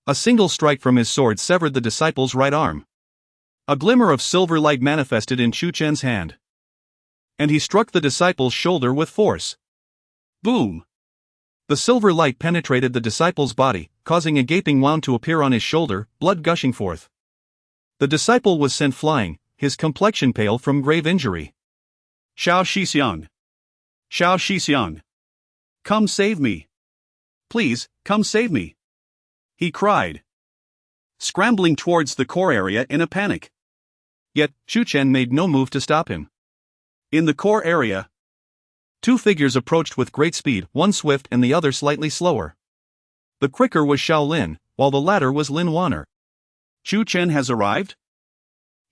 A single strike from his sword severed the disciple's right arm. A glimmer of silver light manifested in Chu Chen's hand, and he struck the disciple's shoulder with force. Boom! The silver light penetrated the disciple's body, causing a gaping wound to appear on his shoulder, blood gushing forth. The disciple was sent flying, his complexion pale from grave injury. "Xiao Shixiang! Xiao Shixiang! Come save me! Please, come save me!" he cried, scrambling towards the core area in a panic. Yet, Chu Chen made no move to stop him. In the core area, 2 figures approached with great speed, one swift and the other slightly slower. The quicker was Shaolin, while the latter was Lin Wanner. "Chu Chen has arrived?"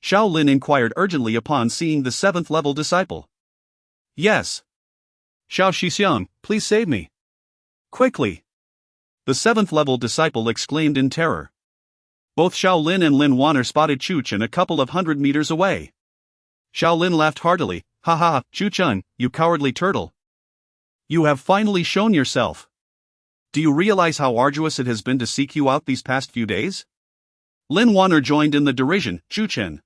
Shaolin inquired urgently upon seeing the 7th level disciple. "Yes. Xiao Shixiang, please save me. Quickly!" The 7th level disciple exclaimed in terror. Both Xiao Lin and Lin Wanner spotted Chu Chen a couple of 100 meters away. Xiao Lin laughed heartily. Ha ha, Chu Chen, you cowardly turtle. You have finally shown yourself. Do you realize how arduous it has been to seek you out these past few days? Lin Wanner joined in the derision. Chu Chen.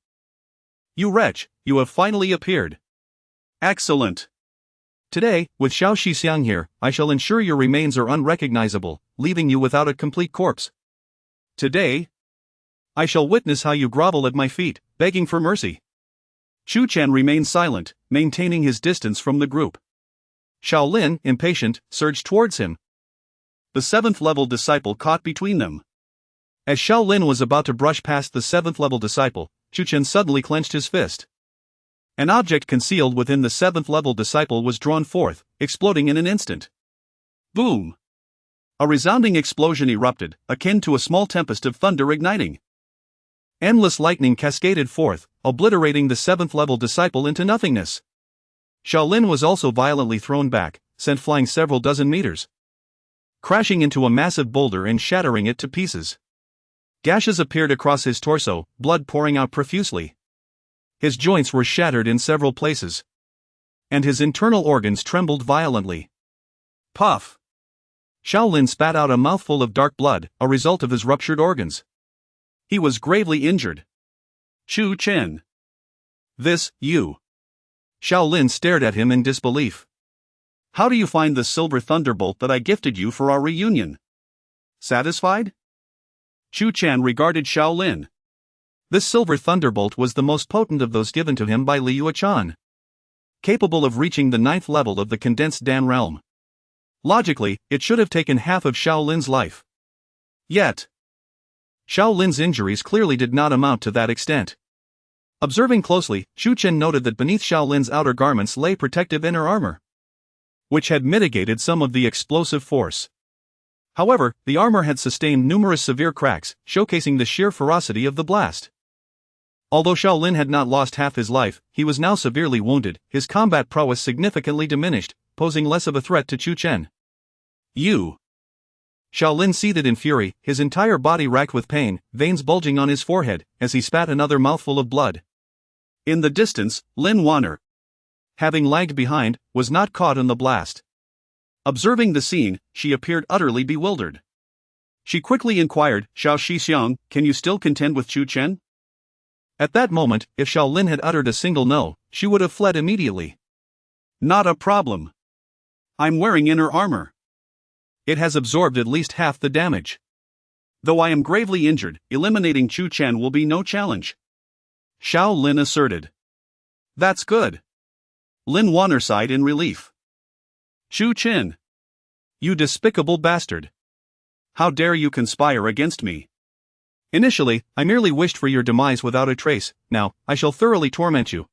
You wretch, you have finally appeared. Excellent. Today, with Xiao Shixiang here, I shall ensure your remains are unrecognizable, leaving you without a complete corpse. Today, I shall witness how you grovel at my feet, begging for mercy. Chu Chen remained silent, maintaining his distance from the group. Xiao Lin, impatient, surged towards him. The 7th-level disciple caught between them. As Xiao Lin was about to brush past the 7th-level disciple, Chu Chen suddenly clenched his fist. An object concealed within the 7th-level disciple was drawn forth, exploding in an instant. Boom! A resounding explosion erupted, akin to a small tempest of thunder igniting. Endless lightning cascaded forth, obliterating the 7th-level disciple into nothingness. Xiao Lin was also violently thrown back, sent flying several dozen meters, crashing into a massive boulder and shattering it to pieces. Gashes appeared across his torso, blood pouring out profusely. His joints were shattered in several places, and his internal organs trembled violently. Puff! Xiao Lin spat out a mouthful of dark blood, a result of his ruptured organs. He was gravely injured. Chu Chen. This, you. Xiao Lin stared at him in disbelief. How do you find the silver thunderbolt that I gifted you for our reunion? Satisfied? Chu Chen regarded Xiao Lin. This silver thunderbolt was the most potent of those given to him by Liu Chan, capable of reaching the 9th level of the condensed Dan realm. Logically, it should have taken half of Xiao Lin's life. Yet, Xiao Lin's injuries clearly did not amount to that extent. Observing closely, Chu Chen noted that beneath Xiao Lin's outer garments lay protective inner armor, which had mitigated some of the explosive force. However, the armor had sustained numerous severe cracks, showcasing the sheer ferocity of the blast. Although Xiao Lin had not lost half his life, he was now severely wounded, his combat prowess significantly diminished, posing less of a threat to Chu Chen. You! Xiao Lin seethed in fury, his entire body racked with pain, veins bulging on his forehead, as he spat another mouthful of blood. In the distance, Lin Wanner, having lagged behind, was not caught in the blast. Observing the scene, she appeared utterly bewildered. She quickly inquired, Xiao Shixiang, can you still contend with Chu Chen? At that moment, if Xiao Lin had uttered a single no, she would have fled immediately. Not a problem. I'm wearing inner armor. It has absorbed at least half the damage. Though I am gravely injured, eliminating Chu Chen will be no challenge. Xiao Lin asserted. That's good. Lin Wanner sighed in relief. Chu Chen. You despicable bastard. How dare you conspire against me? Initially, I merely wished for your demise without a trace, now, I shall thoroughly torment you,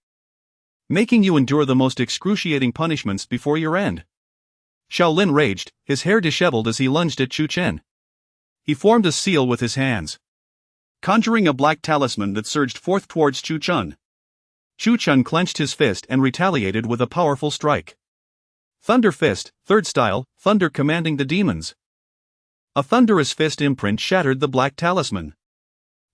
making you endure the most excruciating punishments before your end. Xiao Lin raged, his hair disheveled as he lunged at Chu Chen. He formed a seal with his hands, conjuring a black talisman that surged forth towards Chu Chen. Chu Chen clenched his fist and retaliated with a powerful strike. Thunder Fist, 3rd style, thunder commanding the demons. A thunderous fist imprint shattered the black talisman.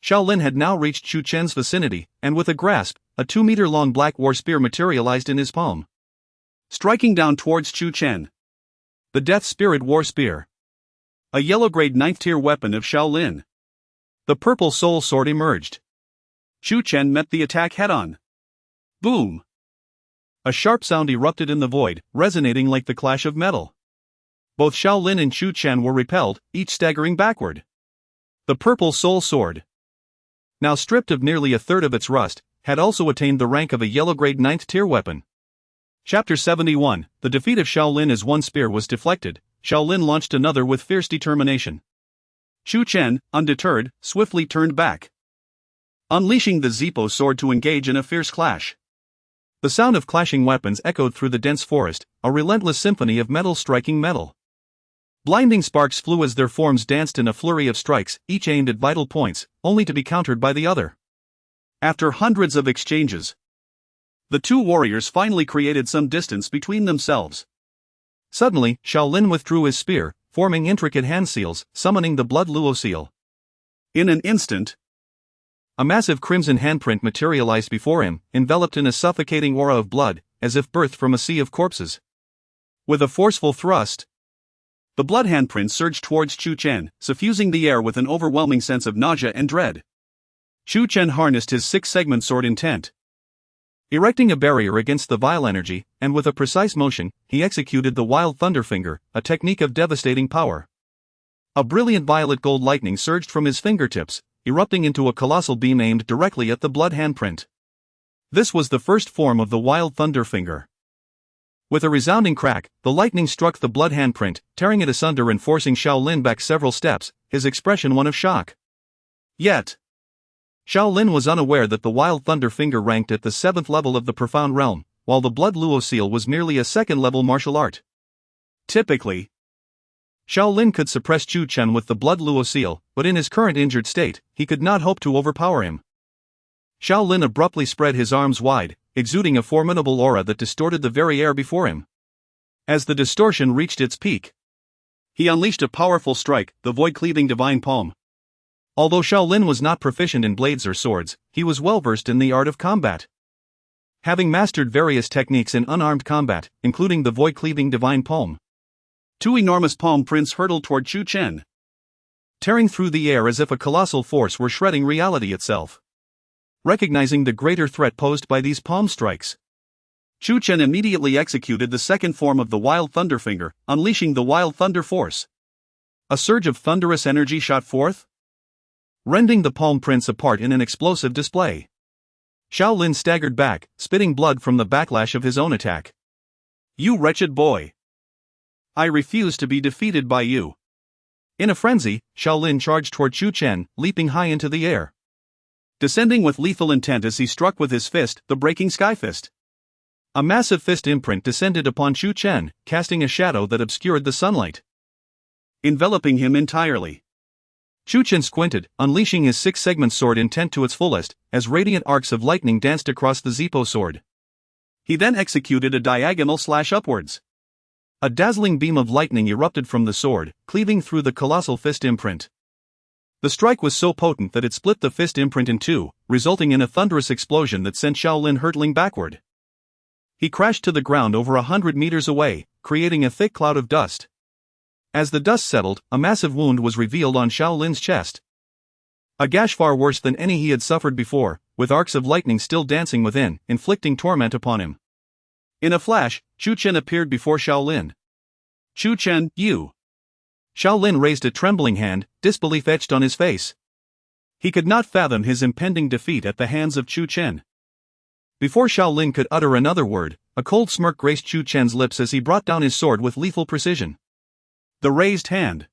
Xiao Lin had now reached Chu Chen's vicinity, and with a grasp, a 2-meter-long black war spear materialized in his palm, striking down towards Chu Chen. The Death Spirit War Spear, a yellow-grade 9th-tier weapon of Xiao Lin. The purple soul sword emerged. Chu Chen met the attack head-on. Boom! A sharp sound erupted in the void, resonating like the clash of metal. Both Xiao Lin and Chu Chen were repelled, each staggering backward. The purple soul sword, now stripped of nearly a third of its rust, had also attained the rank of a yellow-grade 9th-tier weapon. Chapter 71, The defeat of Xiao Lin as one spear was deflected, Xiao Lin launched another with fierce determination. Chu Chen, undeterred, swiftly turned back, unleashing the Zippo sword to engage in a fierce clash. The sound of clashing weapons echoed through the dense forest, a relentless symphony of metal striking metal. Blinding sparks flew as their forms danced in a flurry of strikes, each aimed at vital points, only to be countered by the other. After hundreds of exchanges, the two warriors finally created some distance between themselves. Suddenly, Xiao Lin withdrew his spear, forming intricate hand seals, summoning the blood luo seal. In an instant, a massive crimson handprint materialized before him, enveloped in a suffocating aura of blood, as if birthed from a sea of corpses. With a forceful thrust, the blood handprint surged towards Chu Chen, suffusing the air with an overwhelming sense of nausea and dread. Chu Chen harnessed his six-segment sword intent, erecting a barrier against the vile energy, and with a precise motion, he executed the Wild Thunder Finger, a technique of devastating power. A brilliant violet gold lightning surged from his fingertips, erupting into a colossal beam aimed directly at the blood handprint. This was the first form of the Wild Thunder Finger. With a resounding crack, the lightning struck the blood handprint, tearing it asunder and forcing Shaolin back several steps, his expression one of shock. Yet, Shaolin was unaware that the Wild Thunder Finger ranked at the 7th level of the Profound Realm, while the Blood Luo Seal was merely a 2nd-level martial art. Typically, Shaolin could suppress Chu Chen with the Blood Luo Seal, but in his current injured state, he could not hope to overpower him. Shaolin abruptly spread his arms wide, exuding a formidable aura that distorted the very air before him. As the distortion reached its peak, he unleashed a powerful strike, the void-cleaving Divine Palm. Although Shaolin was not proficient in blades or swords, he was well-versed in the art of combat. Having mastered various techniques in unarmed combat, including the void-cleaving Divine Palm, two enormous palm prints hurtled toward Chu Chen, tearing through the air as if a colossal force were shredding reality itself. Recognizing the greater threat posed by these palm strikes, Chu Chen immediately executed the second form of the Wild Thunder Finger, unleashing the Wild Thunder Force. A surge of thunderous energy shot forth, rending the palm prints apart in an explosive display. Shaolin staggered back, spitting blood from the backlash of his own attack. "You wretched boy! I refuse to be defeated by you." In a frenzy, Shaolin charged toward Chu Chen, leaping high into the air, descending with lethal intent as he struck with his fist, the Breaking Sky Fist. A massive fist imprint descended upon Chu Chen, casting a shadow that obscured the sunlight, enveloping him entirely. Chu Chen squinted, unleashing his six-segment sword intent to its fullest, as radiant arcs of lightning danced across the Zippo sword. He then executed a diagonal slash upwards. A dazzling beam of lightning erupted from the sword, cleaving through the colossal fist imprint. The strike was so potent that it split the fist imprint in two, resulting in a thunderous explosion that sent Shaolin hurtling backward. He crashed to the ground over 100 meters away, creating a thick cloud of dust. As the dust settled, a massive wound was revealed on Shaolin's chest. A gash far worse than any he had suffered before, with arcs of lightning still dancing within, inflicting torment upon him. In a flash, Chu Chen appeared before Shaolin. "Chu Chen, you!" Shaolin raised a trembling hand, disbelief etched on his face. He could not fathom his impending defeat at the hands of Chu Chen. Before Shaolin could utter another word, a cold smirk graced Chu Chen's lips as he brought down his sword with lethal precision. The raised hand,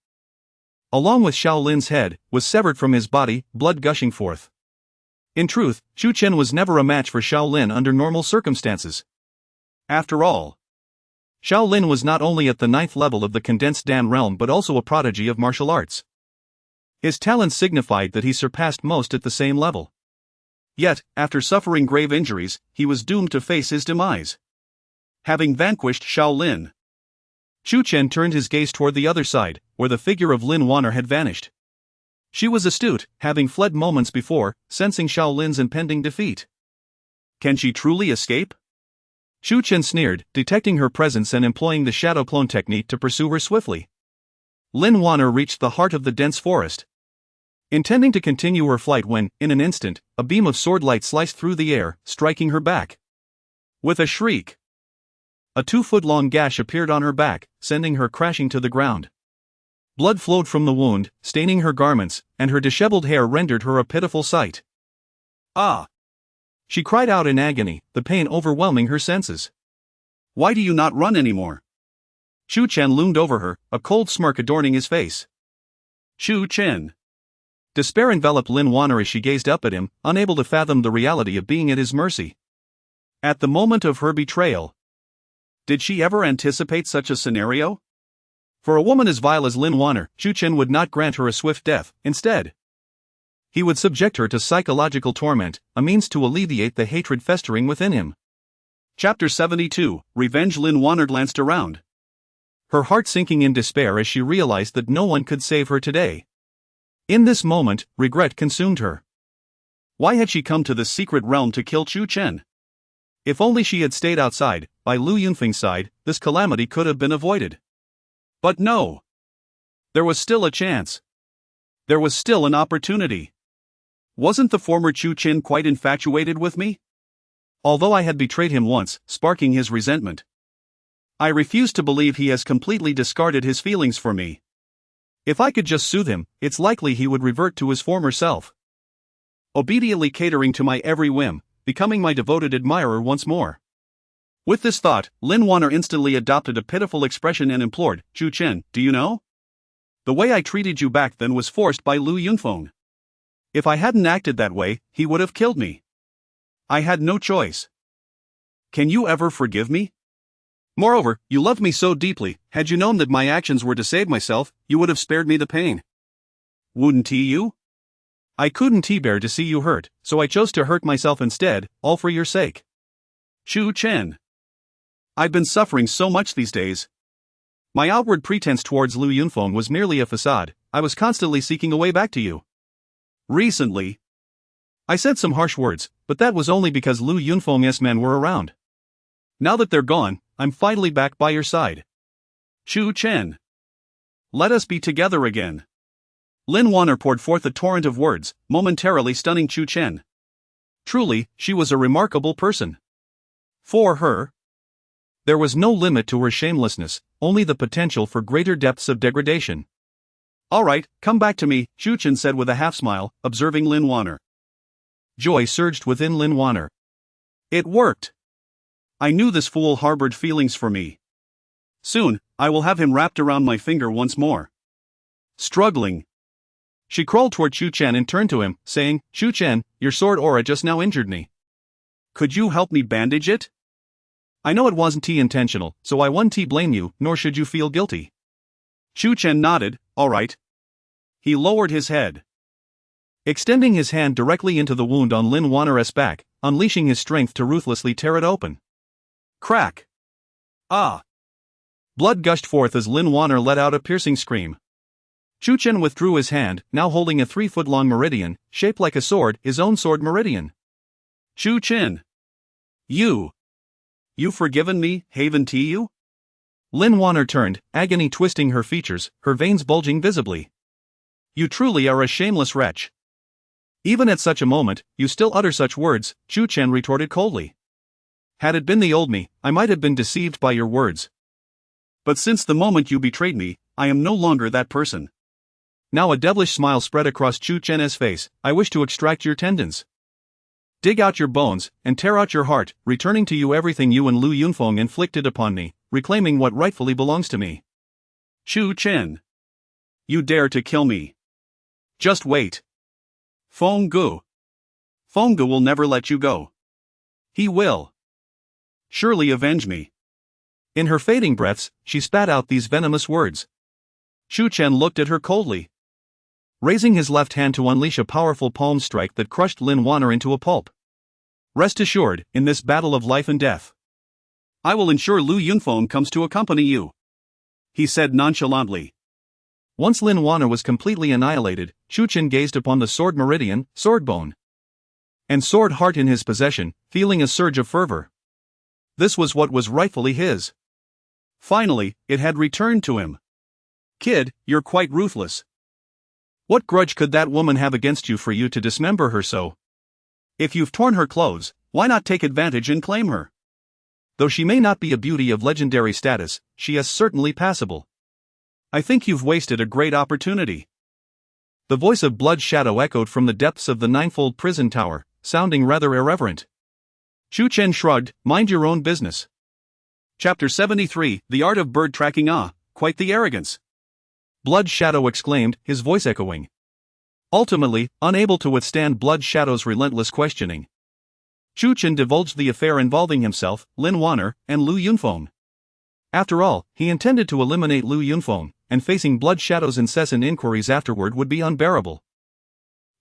along with Shaolin's head, was severed from his body, blood gushing forth. In truth, Chu Chen was never a match for Shaolin under normal circumstances. After all, Shaolin was not only at the 9th level of the condensed Dan realm but also a prodigy of martial arts. His talents signified that he surpassed most at the same level. Yet, after suffering grave injuries, he was doomed to face his demise. Having vanquished Shaolin, Chu Chen turned his gaze toward the other side, where the figure of Lin Wanner had vanished. She was astute, having fled moments before, sensing Shaolin's impending defeat. Can she truly escape? Chu Chen sneered, detecting her presence and employing the shadow clone technique to pursue her swiftly. Lin Wanner reached the heart of the dense forest, intending to continue her flight when, in an instant, a beam of sword light sliced through the air, striking her back. With a shriek, a 2-foot-long gash appeared on her back, sending her crashing to the ground. Blood flowed from the wound, staining her garments, and her disheveled hair rendered her a pitiful sight. "Ah!" she cried out in agony, the pain overwhelming her senses. "Why do you not run anymore?" Chu Chen loomed over her, a cold smirk adorning his face. Chu Chen. Despair enveloped Lin Wanner as she gazed up at him, unable to fathom the reality of being at his mercy. At the moment of her betrayal, did she ever anticipate such a scenario? For a woman as vile as Lin Wanner, Chu Chen would not grant her a swift death. Instead, he would subject her to psychological torment, a means to alleviate the hatred festering within him. Chapter 72, Revenge. Lin Wanner glanced around, her heart sinking in despair as she realized that no one could save her today. In this moment, regret consumed her. Why had she come to this secret realm to kill Chu Chen? If only she had stayed outside, by Lu Yunfeng's side, this calamity could have been avoided. But no. There was still a chance. There was still an opportunity. Wasn't the former Chu Chen quite infatuated with me? Although I had betrayed him once, sparking his resentment, I refuse to believe he has completely discarded his feelings for me. If I could just soothe him, it's likely he would revert to his former self, obediently catering to my every whim, becoming my devoted admirer once more. With this thought, Lin Wanner instantly adopted a pitiful expression and implored, "Chu Chen, do you know? The way I treated you back then was forced by Lu Yunfeng. If I hadn't acted that way, he would have killed me. I had no choice. Can you ever forgive me? Moreover, you loved me so deeply, had you known that my actions were to save myself, you would have spared me the pain. Wouldn't you? I couldn't bear to see you hurt, so I chose to hurt myself instead, all for your sake. Chu Chen. I've been suffering so much these days. My outward pretense towards Lu Yunfeng was merely a facade. I was constantly seeking a way back to you. Recently, I said some harsh words, but that was only because Lu Yunfeng's men were around. Now that they're gone, I'm finally back by your side. Chu Chen. Let us be together again." Lin Wanner poured forth a torrent of words, momentarily stunning Chu Chen. Truly, she was a remarkable person. For her, there was no limit to her shamelessness, only the potential for greater depths of degradation. "All right, come back to me," Chu Chen said with a half-smile, observing Lin Wanner. Joy surged within Lin Wanner. It worked. I knew this fool harbored feelings for me. Soon, I will have him wrapped around my finger once more. Struggling, she crawled toward Chu Chen and turned to him, saying, "Chu Chen, your sword aura just now injured me. Could you help me bandage it? I know it wasn't intentional, so I won't blame you, nor should you feel guilty." Chu Chen nodded, "All right." He lowered his head, extending his hand directly into the wound on Lin Wanner's back, unleashing his strength to ruthlessly tear it open. Crack! Ah! Blood gushed forth as Lin Wanner let out a piercing scream. Chu Chen withdrew his hand, now holding a 3-foot-long meridian, shaped like a sword, his own sword meridian. "Chu Chen! You've forgiven me, haven't you?" Lin Wanner turned, agony twisting her features, her veins bulging visibly. "You truly are a shameless wretch. Even at such a moment, you still utter such words," Chu Chen retorted coldly. "Had it been the old me, I might have been deceived by your words. But since the moment you betrayed me, I am no longer that person." Now a devilish smile spread across Chu Chen's face. "I wish to extract your tendons, dig out your bones, and tear out your heart, returning to you everything you and Lu Yunfeng inflicted upon me, reclaiming what rightfully belongs to me. Chu Chen. You dare to kill me. Just wait. Feng Gu will never let you go. He will surely avenge me." In her fading breaths, she spat out these venomous words. Chu Chen looked at her coldly, raising his left hand to unleash a powerful palm strike that crushed Lin Wanner into a pulp. "Rest assured, in this battle of life and death, I will ensure Lu Yunfeng comes to accompany you," he said nonchalantly. Once Lin Wanner was completely annihilated, Chu Chen gazed upon the sword meridian, sword bone, and sword heart in his possession, feeling a surge of fervor. This was what was rightfully his. Finally, it had returned to him. "Kid, you're quite ruthless. What grudge could that woman have against you for you to dismember her so? If you've torn her clothes, why not take advantage and claim her? Though she may not be a beauty of legendary status, she is certainly passable. I think you've wasted a great opportunity." The voice of Blood Shadow echoed from the depths of the ninefold prison tower, sounding rather irreverent. Chu Chen shrugged, "Mind your own business." Chapter 73, The Art of Bird Tracking. Quite the arrogance. Blood Shadow exclaimed, his voice echoing. Ultimately, unable to withstand Blood Shadow's relentless questioning, Chu Chen divulged the affair involving himself, Lin Wanner, and Lu Yunfeng. After all, he intended to eliminate Lu Yunfeng, and facing Blood Shadow's incessant inquiries afterward would be unbearable.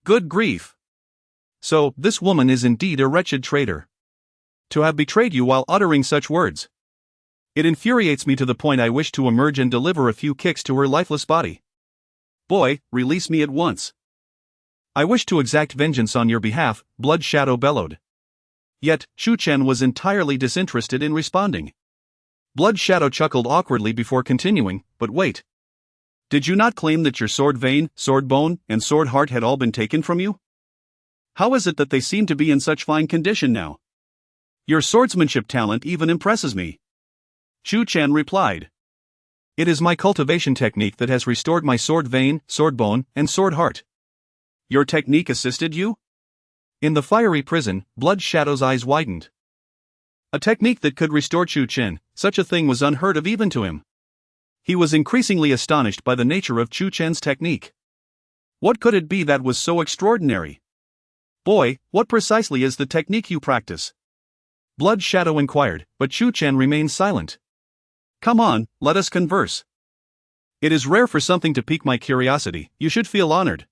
Good grief! So, this woman is indeed a wretched traitor. To have betrayed you while uttering such words. It infuriates me to the point I wish to emerge and deliver a few kicks to her lifeless body. Boy, release me at once. I wish to exact vengeance on your behalf, Blood Shadow bellowed. Yet, Chu Chen was entirely disinterested in responding. Blood Shadow chuckled awkwardly before continuing, but wait. Did you not claim that your sword vein, sword bone, and sword heart had all been taken from you? How is it that they seem to be in such fine condition now? Your swordsmanship talent even impresses me. Chu Chen replied. It is my cultivation technique that has restored my sword vein, sword bone, and sword heart. Your technique assisted you? In the fiery prison, Blood Shadow's eyes widened. A technique that could restore Chu Chen, such a thing was unheard of even to him. He was increasingly astonished by the nature of Chu Chen's technique. What could it be that was so extraordinary? Boy, what precisely is the technique you practice? Blood Shadow inquired, but Chu Chen remained silent. Come on, let us converse. It is rare for something to pique my curiosity, you should feel honored.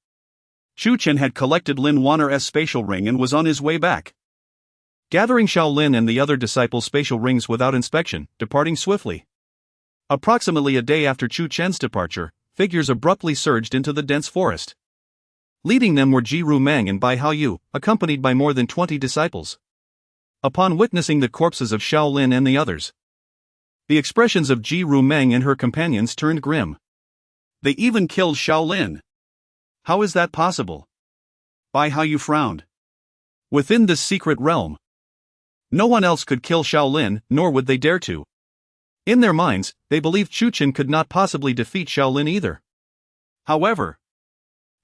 Chu Chen had collected Lin Wanner's spatial ring and was on his way back. Gathering Shaolin and the other disciples' spatial rings without inspection, departing swiftly. Approximately a day after Chu Chen's departure, figures abruptly surged into the dense forest. Leading them were Ji Rumeng and Bai Haoyu, accompanied by more than 20 disciples. Upon witnessing the corpses of Shaolin and the others, the expressions of Ji Rumeng and her companions turned grim. They even killed Shaolin. How is that possible? Bai Haoyu frowned. Within this secret realm, no one else could kill Shaolin, nor would they dare to. In their minds, they believed Chu Chen could not possibly defeat Shaolin either. However,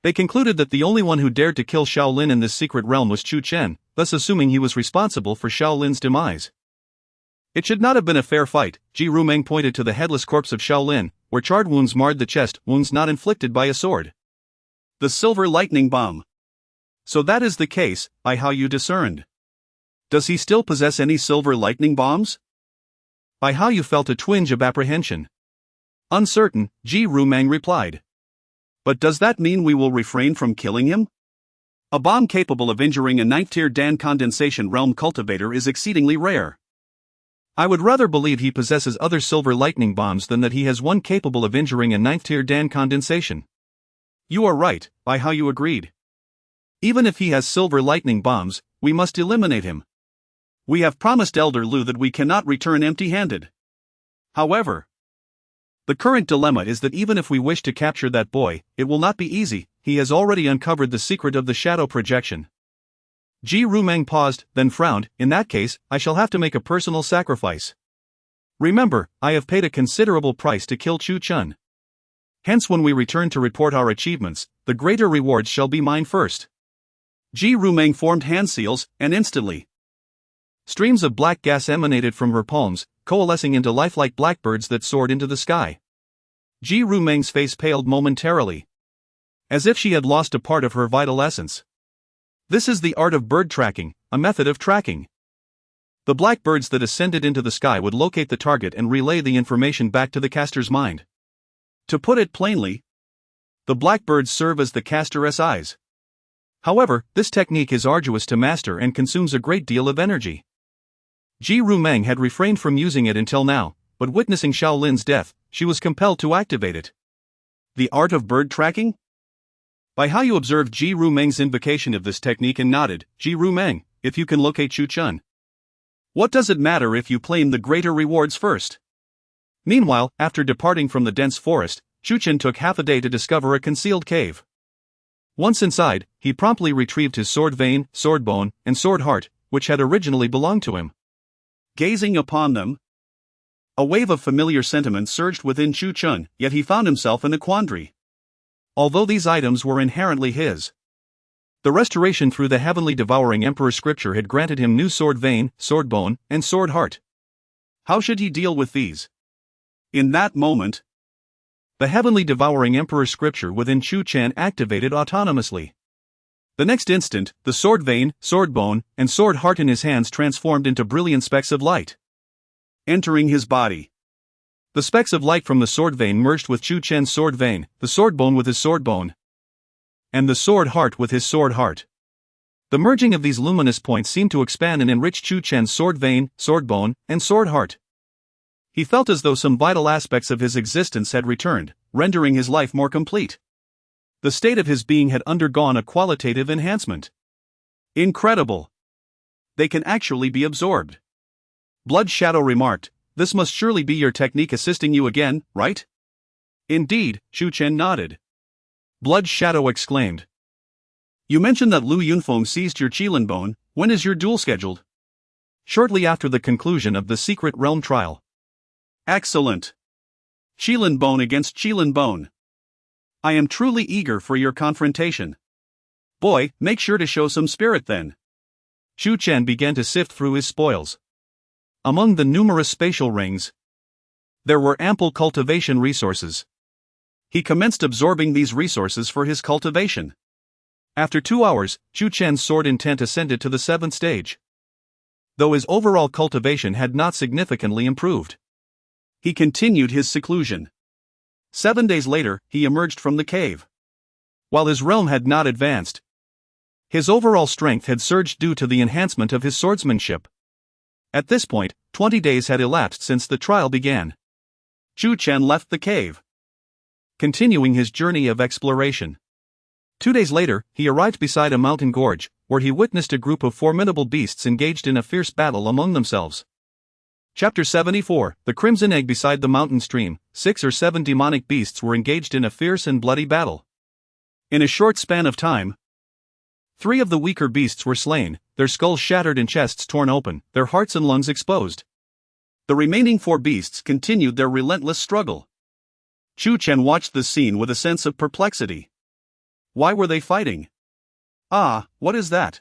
they concluded that the only one who dared to kill Shaolin in this secret realm was Chu Chen, thus assuming he was responsible for Shaolin's demise. It should not have been a fair fight. Ji Rumeng pointed to the headless corpse of Shaolin, where charred wounds marred the chest, wounds not inflicted by a sword. The silver lightning bomb. So that is the case, Bai Haoyu discerned. Does he still possess any silver lightning bombs? Bai Haoyu felt a twinge of apprehension. Uncertain, Ji Rumeng replied. But does that mean we will refrain from killing him? A bomb capable of injuring a 9th-tier Dan condensation realm cultivator is exceedingly rare. I would rather believe he possesses other silver lightning bombs than that he has one capable of injuring a 9th-tier Dan condensation. You are right, Bai Haoyu agreed. Even if he has silver lightning bombs, we must eliminate him. We have promised Elder Lu that we cannot return empty-handed. However, the current dilemma is that even if we wish to capture that boy, it will not be easy. He has already uncovered the secret of the shadow projection. Ji Rumeng paused, then frowned. In that case, I shall have to make a personal sacrifice. Remember, I have paid a considerable price to kill Chu Chen. Hence when we return to report our achievements, the greater rewards shall be mine first. Ji Rumeng formed hand seals, and instantly streams of black gas emanated from her palms, coalescing into lifelike blackbirds that soared into the sky. Ji Rumeng's face paled momentarily, as if she had lost a part of her vital essence. This is the art of bird tracking, a method of tracking. The blackbirds that ascended into the sky would locate the target and relay the information back to the caster's mind. To put it plainly, the blackbirds serve as the caster's eyes. However, this technique is arduous to master and consumes a great deal of energy. Ji Rumeng had refrained from using it until now, but witnessing Shaolin's death, she was compelled to activate it. The art of bird tracking? Bai Haoyu observed Ji Rumeng's invocation of this technique and nodded. Ji Rumeng, if you can locate Chu Chen, what does it matter if you claim the greater rewards first? Meanwhile, after departing from the dense forest, Chu Chen took half a day to discover a concealed cave. Once inside, he promptly retrieved his sword vein, sword bone, and sword heart, which had originally belonged to him. Gazing upon them, a wave of familiar sentiment surged within Chu Chen, yet he found himself in a quandary. Although these items were inherently his, the restoration through the heavenly devouring emperor scripture had granted him new sword vein, sword bone, and sword heart. How should he deal with these? In that moment, the heavenly devouring emperor scripture within Chu Chen activated autonomously. The next instant, the sword vein, sword bone, and sword heart in his hands transformed into brilliant specks of light, entering his body. The specks of light from the sword vein merged with Chu Chen's sword vein, the sword bone with his sword bone, and the sword heart with his sword heart. The merging of these luminous points seemed to expand and enrich Chu Chen's sword vein, sword bone, and sword heart. He felt as though some vital aspects of his existence had returned, rendering his life more complete. The state of his being had undergone a qualitative enhancement. Incredible! They can actually be absorbed. Blood Shadow remarked, "This must surely be your technique assisting you again, right?" "Indeed," Chu Chen nodded. Blood Shadow exclaimed, "You mentioned that Lu Yunfeng seized your Qilin bone. When is your duel scheduled?" "Shortly after the conclusion of the Secret Realm trial." "Excellent. Qilin bone against Qilin bone. I am truly eager for your confrontation. Boy, make sure to show some spirit then." Chu Chen began to sift through his spoils. Among the numerous spatial rings, there were ample cultivation resources. He commenced absorbing these resources for his cultivation. After 2 hours, Chu Chen's sword intent ascended to the 7th stage. Though his overall cultivation had not significantly improved, he continued his seclusion. 7 days later, he emerged from the cave. While his realm had not advanced, his overall strength had surged due to the enhancement of his swordsmanship. At this point, 20 days had elapsed since the trial began. Chu Chen left the cave, continuing his journey of exploration. 2 days later, he arrived beside a mountain gorge, where he witnessed a group of formidable beasts engaged in a fierce battle among themselves. Chapter 74, The Crimson Egg. Beside the mountain stream, 6 or 7 demonic beasts were engaged in a fierce and bloody battle. In a short span of time, 3 of the weaker beasts were slain, their skulls shattered and chests torn open, their hearts and lungs exposed. The remaining 4 beasts continued their relentless struggle. Chu Chen watched the scene with a sense of perplexity. Why were they fighting? Ah, what is that?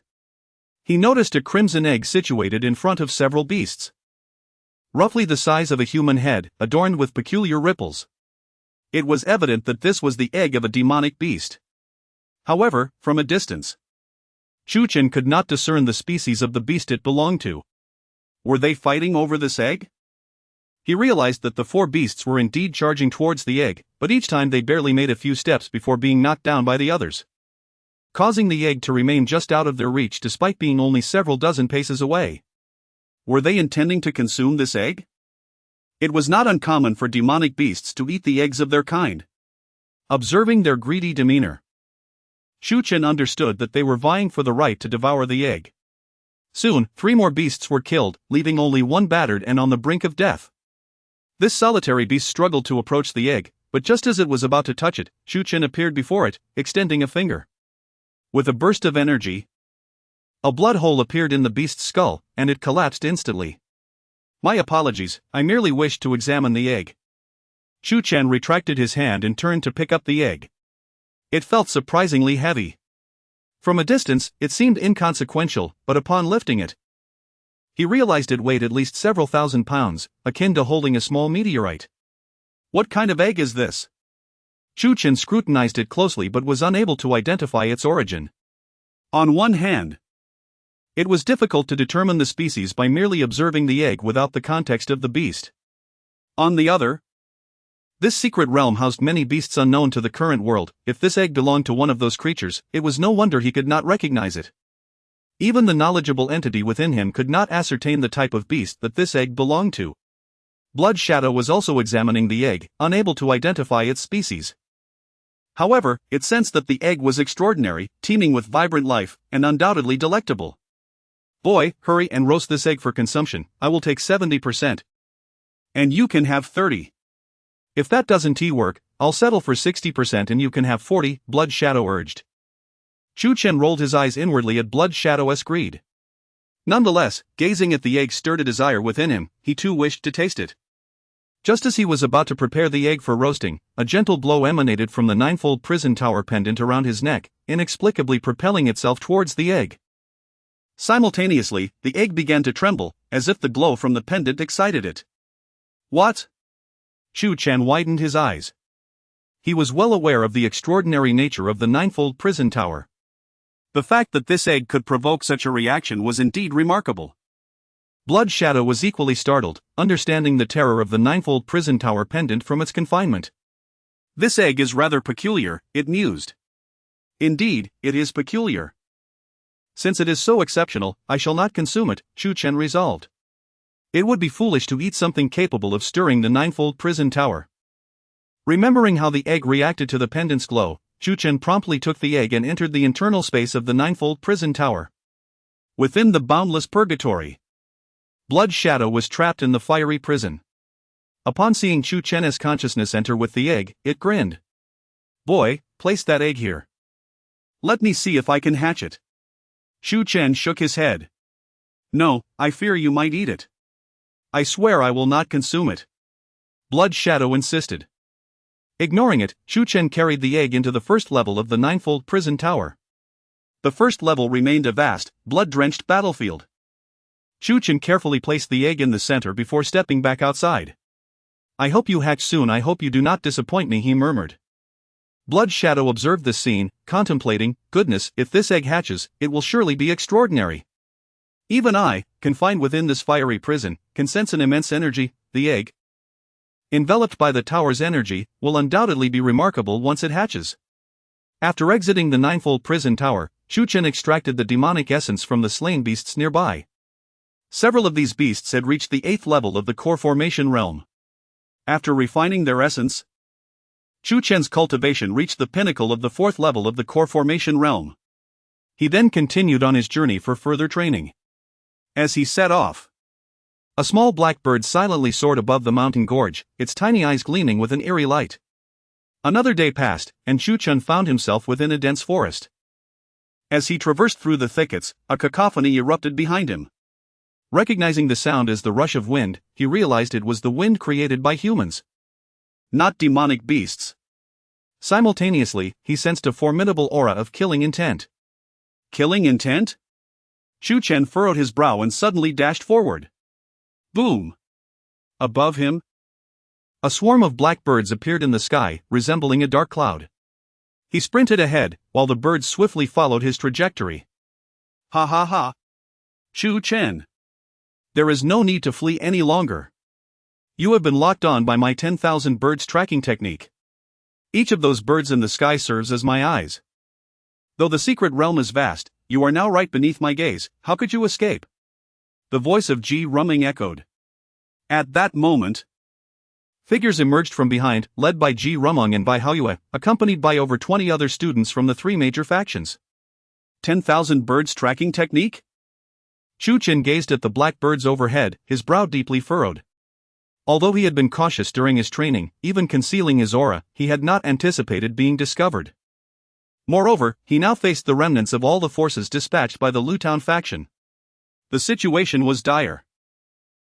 He noticed a crimson egg situated in front of several beasts. Roughly the size of a human head, adorned with peculiar ripples. It was evident that this was the egg of a demonic beast. However, from a distance, Chu Chen could not discern the species of the beast it belonged to. Were they fighting over this egg? He realized that the 4 beasts were indeed charging towards the egg, but each time they barely made a few steps before being knocked down by the others, causing the egg to remain just out of their reach despite being only several dozen paces away. Were they intending to consume this egg? It was not uncommon for demonic beasts to eat the eggs of their kind. Observing their greedy demeanor, Chu Chen understood that they were vying for the right to devour the egg. Soon, 3 more beasts were killed, leaving only 1 battered and on the brink of death. This solitary beast struggled to approach the egg, but just as it was about to touch it, Chu Chen appeared before it, extending a finger. With a burst of energy, a blood hole appeared in the beast's skull, and it collapsed instantly. "My apologies, I merely wished to examine the egg." Chu Chen retracted his hand and turned to pick up the egg. It felt surprisingly heavy. From a distance, it seemed inconsequential, but upon lifting it, he realized it weighed at least several thousand pounds, akin to holding a small meteorite. What kind of egg is this? Chu Chen scrutinized it closely but was unable to identify its origin. On one hand, it was difficult to determine the species by merely observing the egg without the context of the beast. On the other, this secret realm housed many beasts unknown to the current world. If this egg belonged to one of those creatures, it was no wonder he could not recognize it. Even the knowledgeable entity within him could not ascertain the type of beast that this egg belonged to. Blood Shadow was also examining the egg, unable to identify its species. However, it sensed that the egg was extraordinary, teeming with vibrant life, and undoubtedly delectable. "Boy, hurry and roast this egg for consumption. I will take 70%. And you can have 30. If that doesn't work, I'll settle for 60% and you can have 40, Blood Shadow urged. Chu Chen rolled his eyes inwardly at Blood Shadow's greed. Nonetheless, gazing at the egg stirred a desire within him. He too wished to taste it. Just as he was about to prepare the egg for roasting, a gentle glow emanated from the 9-fold prison tower pendant around his neck, inexplicably propelling itself towards the egg. Simultaneously, the egg began to tremble, as if the glow from the pendant excited it. What? Chu Chen widened his eyes. He was well aware of the extraordinary nature of the 9-fold prison tower. The fact that this egg could provoke such a reaction was indeed remarkable. Blood Shadow was equally startled, understanding the terror of the 9-fold prison tower pendant from its confinement. This egg is rather peculiar, it mused. Indeed, it is peculiar. Since it is so exceptional, I shall not consume it, Chu Chen resolved. It would be foolish to eat something capable of stirring the 9-fold prison tower. Remembering how the egg reacted to the pendant's glow, Chu Chen promptly took the egg and entered the internal space of the ninefold prison tower. Within the boundless purgatory, Blood Shadow was trapped in the fiery prison. Upon seeing Chu Chen's consciousness enter with the egg, it grinned. "Boy, place that egg here. Let me see if I can hatch it." Chu Chen shook his head. "No, I fear you might eat it." "I swear I will not consume it," Blood Shadow insisted. Ignoring it, Chu Chen carried the egg into the first level of the ninefold prison tower. The first level remained a vast, blood-drenched battlefield. Chu Chen carefully placed the egg in the center before stepping back outside. "I hope you hatch soon. I hope you do not disappoint me," he murmured. Blood Shadow observed this scene, contemplating, "Goodness, if this egg hatches, it will surely be extraordinary. Even I, confined within this fiery prison, can sense an immense energy. The egg, enveloped by the tower's energy, will undoubtedly be remarkable once it hatches." After exiting the ninefold prison tower, Chu Chen extracted the demonic essence from the slain beasts nearby. Several of these beasts had reached the 8th level of the core formation realm. After refining their essence, Chu Chen's cultivation reached the pinnacle of the 4th level of the core formation realm. He then continued on his journey for further training. As he set off, a small black bird silently soared above the mountain gorge, its tiny eyes gleaming with an eerie light. Another day passed, and Chu Chen found himself within a dense forest. As he traversed through the thickets, a cacophony erupted behind him. Recognizing the sound as the rush of wind, he realized it was the wind created by humans, not demonic beasts. Simultaneously, he sensed a formidable aura of killing intent. Killing intent? Chu Chen furrowed his brow and suddenly dashed forward. Boom! Above him, a swarm of black birds appeared in the sky, resembling a dark cloud. He sprinted ahead, while the birds swiftly followed his trajectory. "Ha ha ha! Chu Chen! There is no need to flee any longer. You have been locked on by my 10,000 birds tracking technique. Each of those birds in the sky serves as my eyes. Though the secret realm is vast, you are now right beneath my gaze. How could you escape?" The voice of Ji Ruming echoed. At that moment, figures emerged from behind, led by Ji Rumong and Bai Haoyue, accompanied by over 20 other students from the 3 major factions. 10,000 birds tracking technique? Chu Chen gazed at the black birds overhead, his brow deeply furrowed. Although he had been cautious during his training, even concealing his aura, he had not anticipated being discovered. Moreover, he now faced the remnants of all the forces dispatched by the Lutown faction. The situation was dire.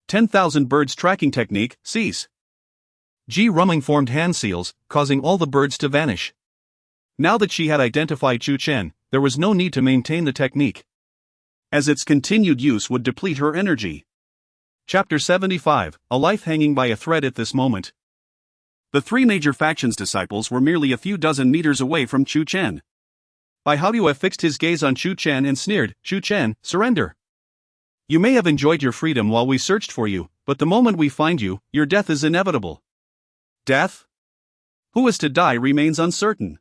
10,000 birds tracking technique, cease. Ji Ruming formed hand seals, causing all the birds to vanish. Now that she had identified Chu Chen, there was no need to maintain the technique, as its continued use would deplete her energy. Chapter 75, A Life Hanging by a Thread. At this moment, the 3 major factions' disciples were merely a few dozen meters away from Chu Chen. Bai Haoyue fixed his gaze on Chu Chen and sneered, "Chu Chen, surrender. You may have enjoyed your freedom while we searched for you, but the moment we find you, your death is inevitable." Death? Who is to die remains uncertain.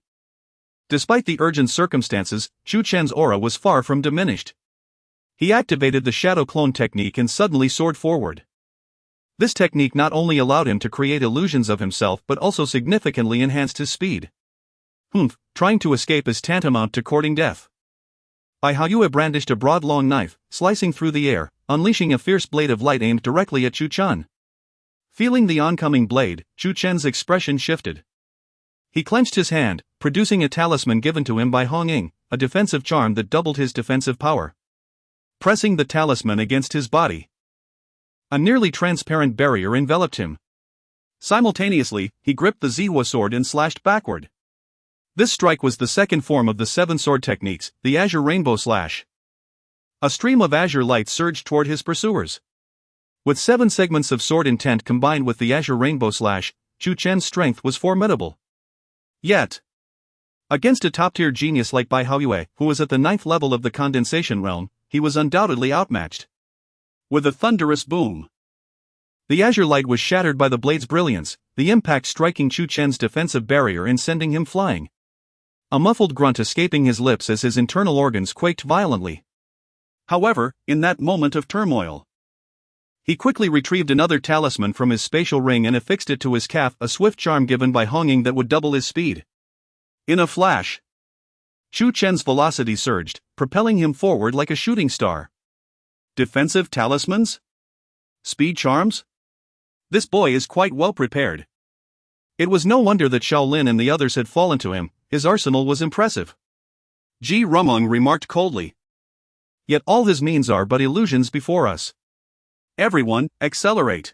Despite the urgent circumstances, Chu Chen's aura was far from diminished. He activated the shadow clone technique and suddenly soared forward. This technique not only allowed him to create illusions of himself but also significantly enhanced his speed. Trying to escape is tantamount to courting death. Bai Haoyue brandished a broad long knife, slicing through the air, unleashing a fierce blade of light aimed directly at Chu Chen. Feeling the oncoming blade, Chu Chen's expression shifted. He clenched his hand, producing a talisman given to him by Hong Ying, a defensive charm that doubled his defensive power. Pressing the talisman against his body, a nearly transparent barrier enveloped him. Simultaneously, he gripped the Zihua sword and slashed backward. This strike was the second form of the 7 sword techniques, the Azure Rainbow Slash. A stream of azure light surged toward his pursuers. With 7 segments of sword intent combined with the Azure Rainbow Slash, Chu Chen's strength was formidable. Yet, against a top-tier genius like Bai Haoyue, who was at the 9th level of the condensation realm, he was undoubtedly outmatched. With a thunderous boom, the azure light was shattered by the blade's brilliance, the impact striking Chu Chen's defensive barrier and sending him flying. A muffled grunt escaping his lips as his internal organs quaked violently. However, in that moment of turmoil, he quickly retrieved another talisman from his spatial ring and affixed it to his calf, a swift charm given by Hong Ying that would double his speed. In a flash, Chu Chen's velocity surged, propelling him forward like a shooting star. Defensive talismans? Speed charms? This boy is quite well prepared. It was no wonder that Shaolin and the others had fallen to him, his arsenal was impressive. Ji Rumong remarked coldly. Yet all his means are but illusions before us. Everyone, accelerate.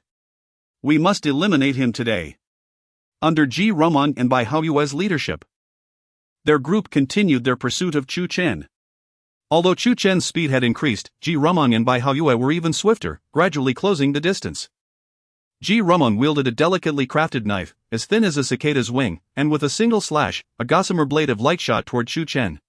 We must eliminate him today. Under Ji Rumong and by Hao Yue's leadership, their group continued their pursuit of Chu Chen. Although Chu Chen's speed had increased, Ji Rumong and Bai Haoyue were even swifter, gradually closing the distance. Ji Rumong wielded a delicately crafted knife, as thin as a cicada's wing, and with a single slash, a gossamer blade of light shot toward Chu Chen.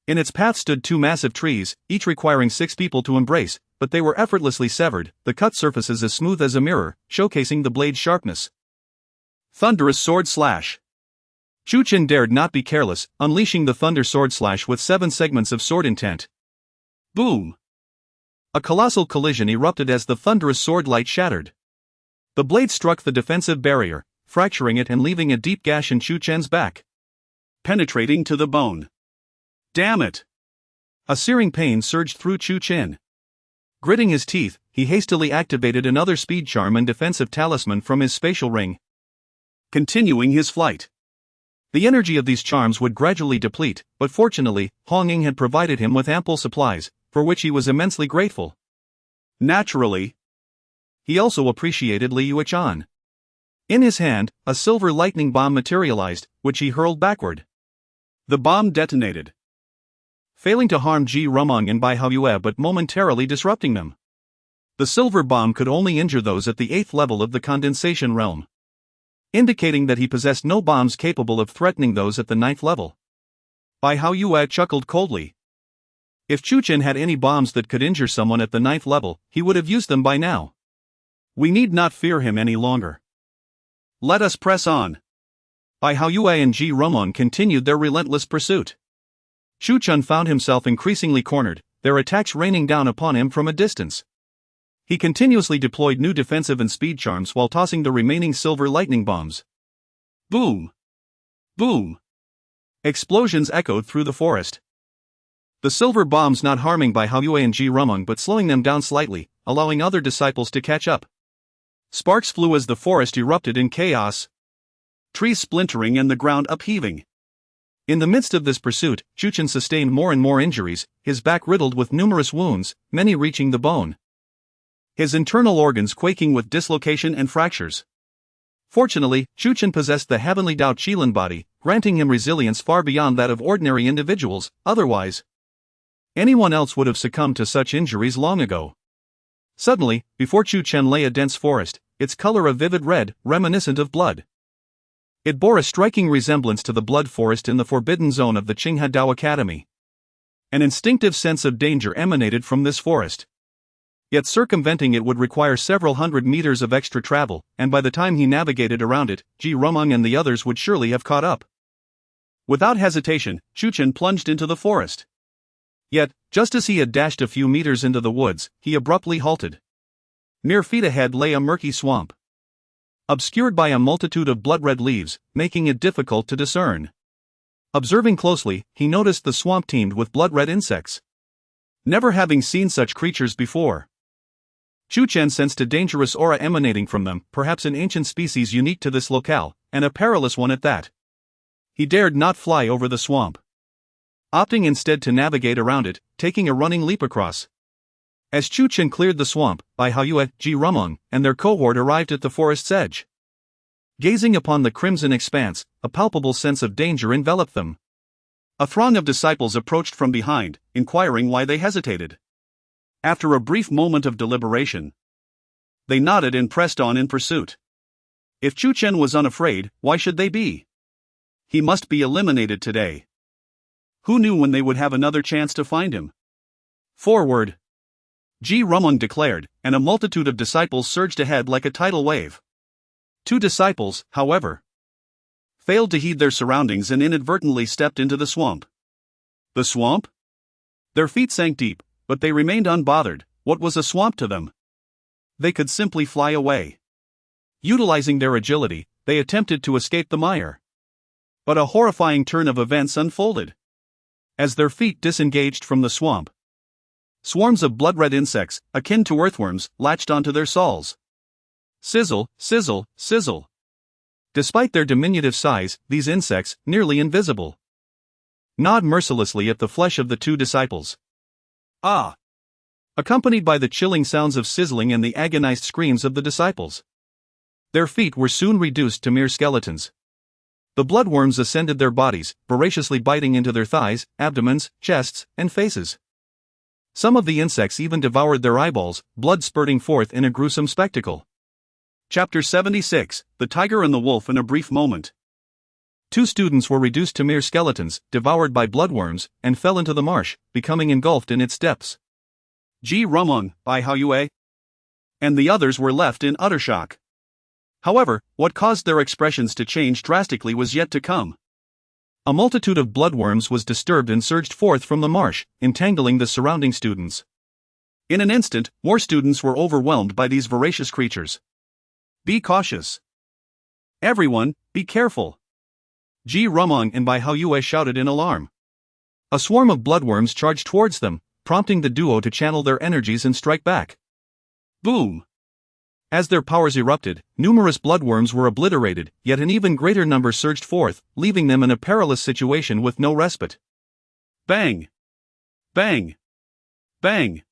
In its path stood two massive trees, each requiring 6 people to embrace, but they were effortlessly severed, the cut surfaces as smooth as a mirror, showcasing the blade's sharpness. Thunderous sword slash. Chu Chen dared not be careless, unleashing the thunder sword slash with 7 segments of sword intent. Boom! A colossal collision erupted as the thunderous sword light shattered. The blade struck the defensive barrier, fracturing it and leaving a deep gash in Chu Chen's back, penetrating to the bone. Damn it! A searing pain surged through Chu Chen. Gritting his teeth, he hastily activated another speed charm and defensive talisman from his spatial ring, continuing his flight. The energy of these charms would gradually deplete, but fortunately, Hong Ying had provided him with ample supplies, for which he was immensely grateful. Naturally, he also appreciated Li Yuechan. In his hand, a silver lightning bomb materialized, which he hurled backward. The bomb detonated, failing to harm Ji Rumong and Bai Haoyue but momentarily disrupting them. The silver bomb could only injure those at the 8th level of the condensation realm, indicating that he possessed no bombs capable of threatening those at the 9th level. Bai Haoyue chuckled coldly. If Chu Chen had any bombs that could injure someone at the 9th level, he would have used them by now. We need not fear him any longer. Let us press on. Bai Haoyue and Ji Rumong continued their relentless pursuit. Chu Chen found himself increasingly cornered, their attacks raining down upon him from a distance. He continuously deployed new defensive and speed charms while tossing the remaining silver lightning bombs. Boom! Boom! Explosions echoed through the forest. The silver bombs not harming Bai Haoyue and Ji Rumong but slowing them down slightly, allowing other disciples to catch up. Sparks flew as the forest erupted in chaos, trees splintering and the ground upheaving. In the midst of this pursuit, Chu Chen sustained more and more injuries, his back riddled with numerous wounds, many reaching the bone, his internal organs quaking with dislocation and fractures. Fortunately, Chu Chen possessed the heavenly Dao Qilin body, granting him resilience far beyond that of ordinary individuals, otherwise, anyone else would have succumbed to such injuries long ago. Suddenly, before Chu Chen lay a dense forest, its color a vivid red, reminiscent of blood. It bore a striking resemblance to the blood forest in the forbidden zone of the Qinghe Dao Academy. An instinctive sense of danger emanated from this forest. Yet circumventing it would require several hundred meters of extra travel, and by the time he navigated around it, Ji Rumong and the others would surely have caught up. Without hesitation, Chu Chen plunged into the forest. Yet, just as he had dashed a few meters into the woods, he abruptly halted. Mere feet ahead lay a murky swamp, obscured by a multitude of blood-red leaves, making it difficult to discern. Observing closely, he noticed the swamp teemed with blood-red insects. Never having seen such creatures before, Chu Chen sensed a dangerous aura emanating from them, perhaps an ancient species unique to this locale, and a perilous one at that. He dared not fly over the swamp, opting instead to navigate around it, taking a running leap across. As Chu Chen cleared the swamp, Bai Haoyue, Ji Rumong, and their cohort arrived at the forest's edge. Gazing upon the crimson expanse, a palpable sense of danger enveloped them. A throng of disciples approached from behind, inquiring why they hesitated. After a brief moment of deliberation, they nodded and pressed on in pursuit. If Chu Chen was unafraid, why should they be? He must be eliminated today. Who knew when they would have another chance to find him? Forward! Ji Rumong declared, and a multitude of disciples surged ahead like a tidal wave. 2 disciples, however, failed to heed their surroundings and inadvertently stepped into the swamp. The swamp? Their feet sank deep, but they remained unbothered. What was a swamp to them? They could simply fly away. Utilizing their agility, they attempted to escape the mire. But a horrifying turn of events unfolded. As their feet disengaged from the swamp, swarms of blood-red insects, akin to earthworms, latched onto their soles. Sizzle, sizzle, sizzle. Despite their diminutive size, these insects, nearly invisible, gnawed mercilessly at the flesh of the two disciples. Ah! Accompanied by the chilling sounds of sizzling and the agonized screams of the disciples. Their feet were soon reduced to mere skeletons. The bloodworms ascended their bodies, voraciously biting into their thighs, abdomens, chests, and faces. Some of the insects even devoured their eyeballs, blood spurting forth in a gruesome spectacle. Chapter 76, The Tiger and the Wolf. In a brief moment, 2 students were reduced to mere skeletons, devoured by bloodworms, and fell into the marsh, becoming engulfed in its depths. Ji Rumong, Bai Haoyue, and the others were left in utter shock. However, what caused their expressions to change drastically was yet to come. A multitude of bloodworms was disturbed and surged forth from the marsh, entangling the surrounding students. In an instant, more students were overwhelmed by these voracious creatures. Be cautious. Everyone, be careful. Ji Rumong and Bai Haoyue shouted in alarm. A swarm of bloodworms charged towards them, prompting the duo to channel their energies and strike back. Boom! As their powers erupted, numerous bloodworms were obliterated, yet an even greater number surged forth, leaving them in a perilous situation with no respite. Bang! Bang! Bang!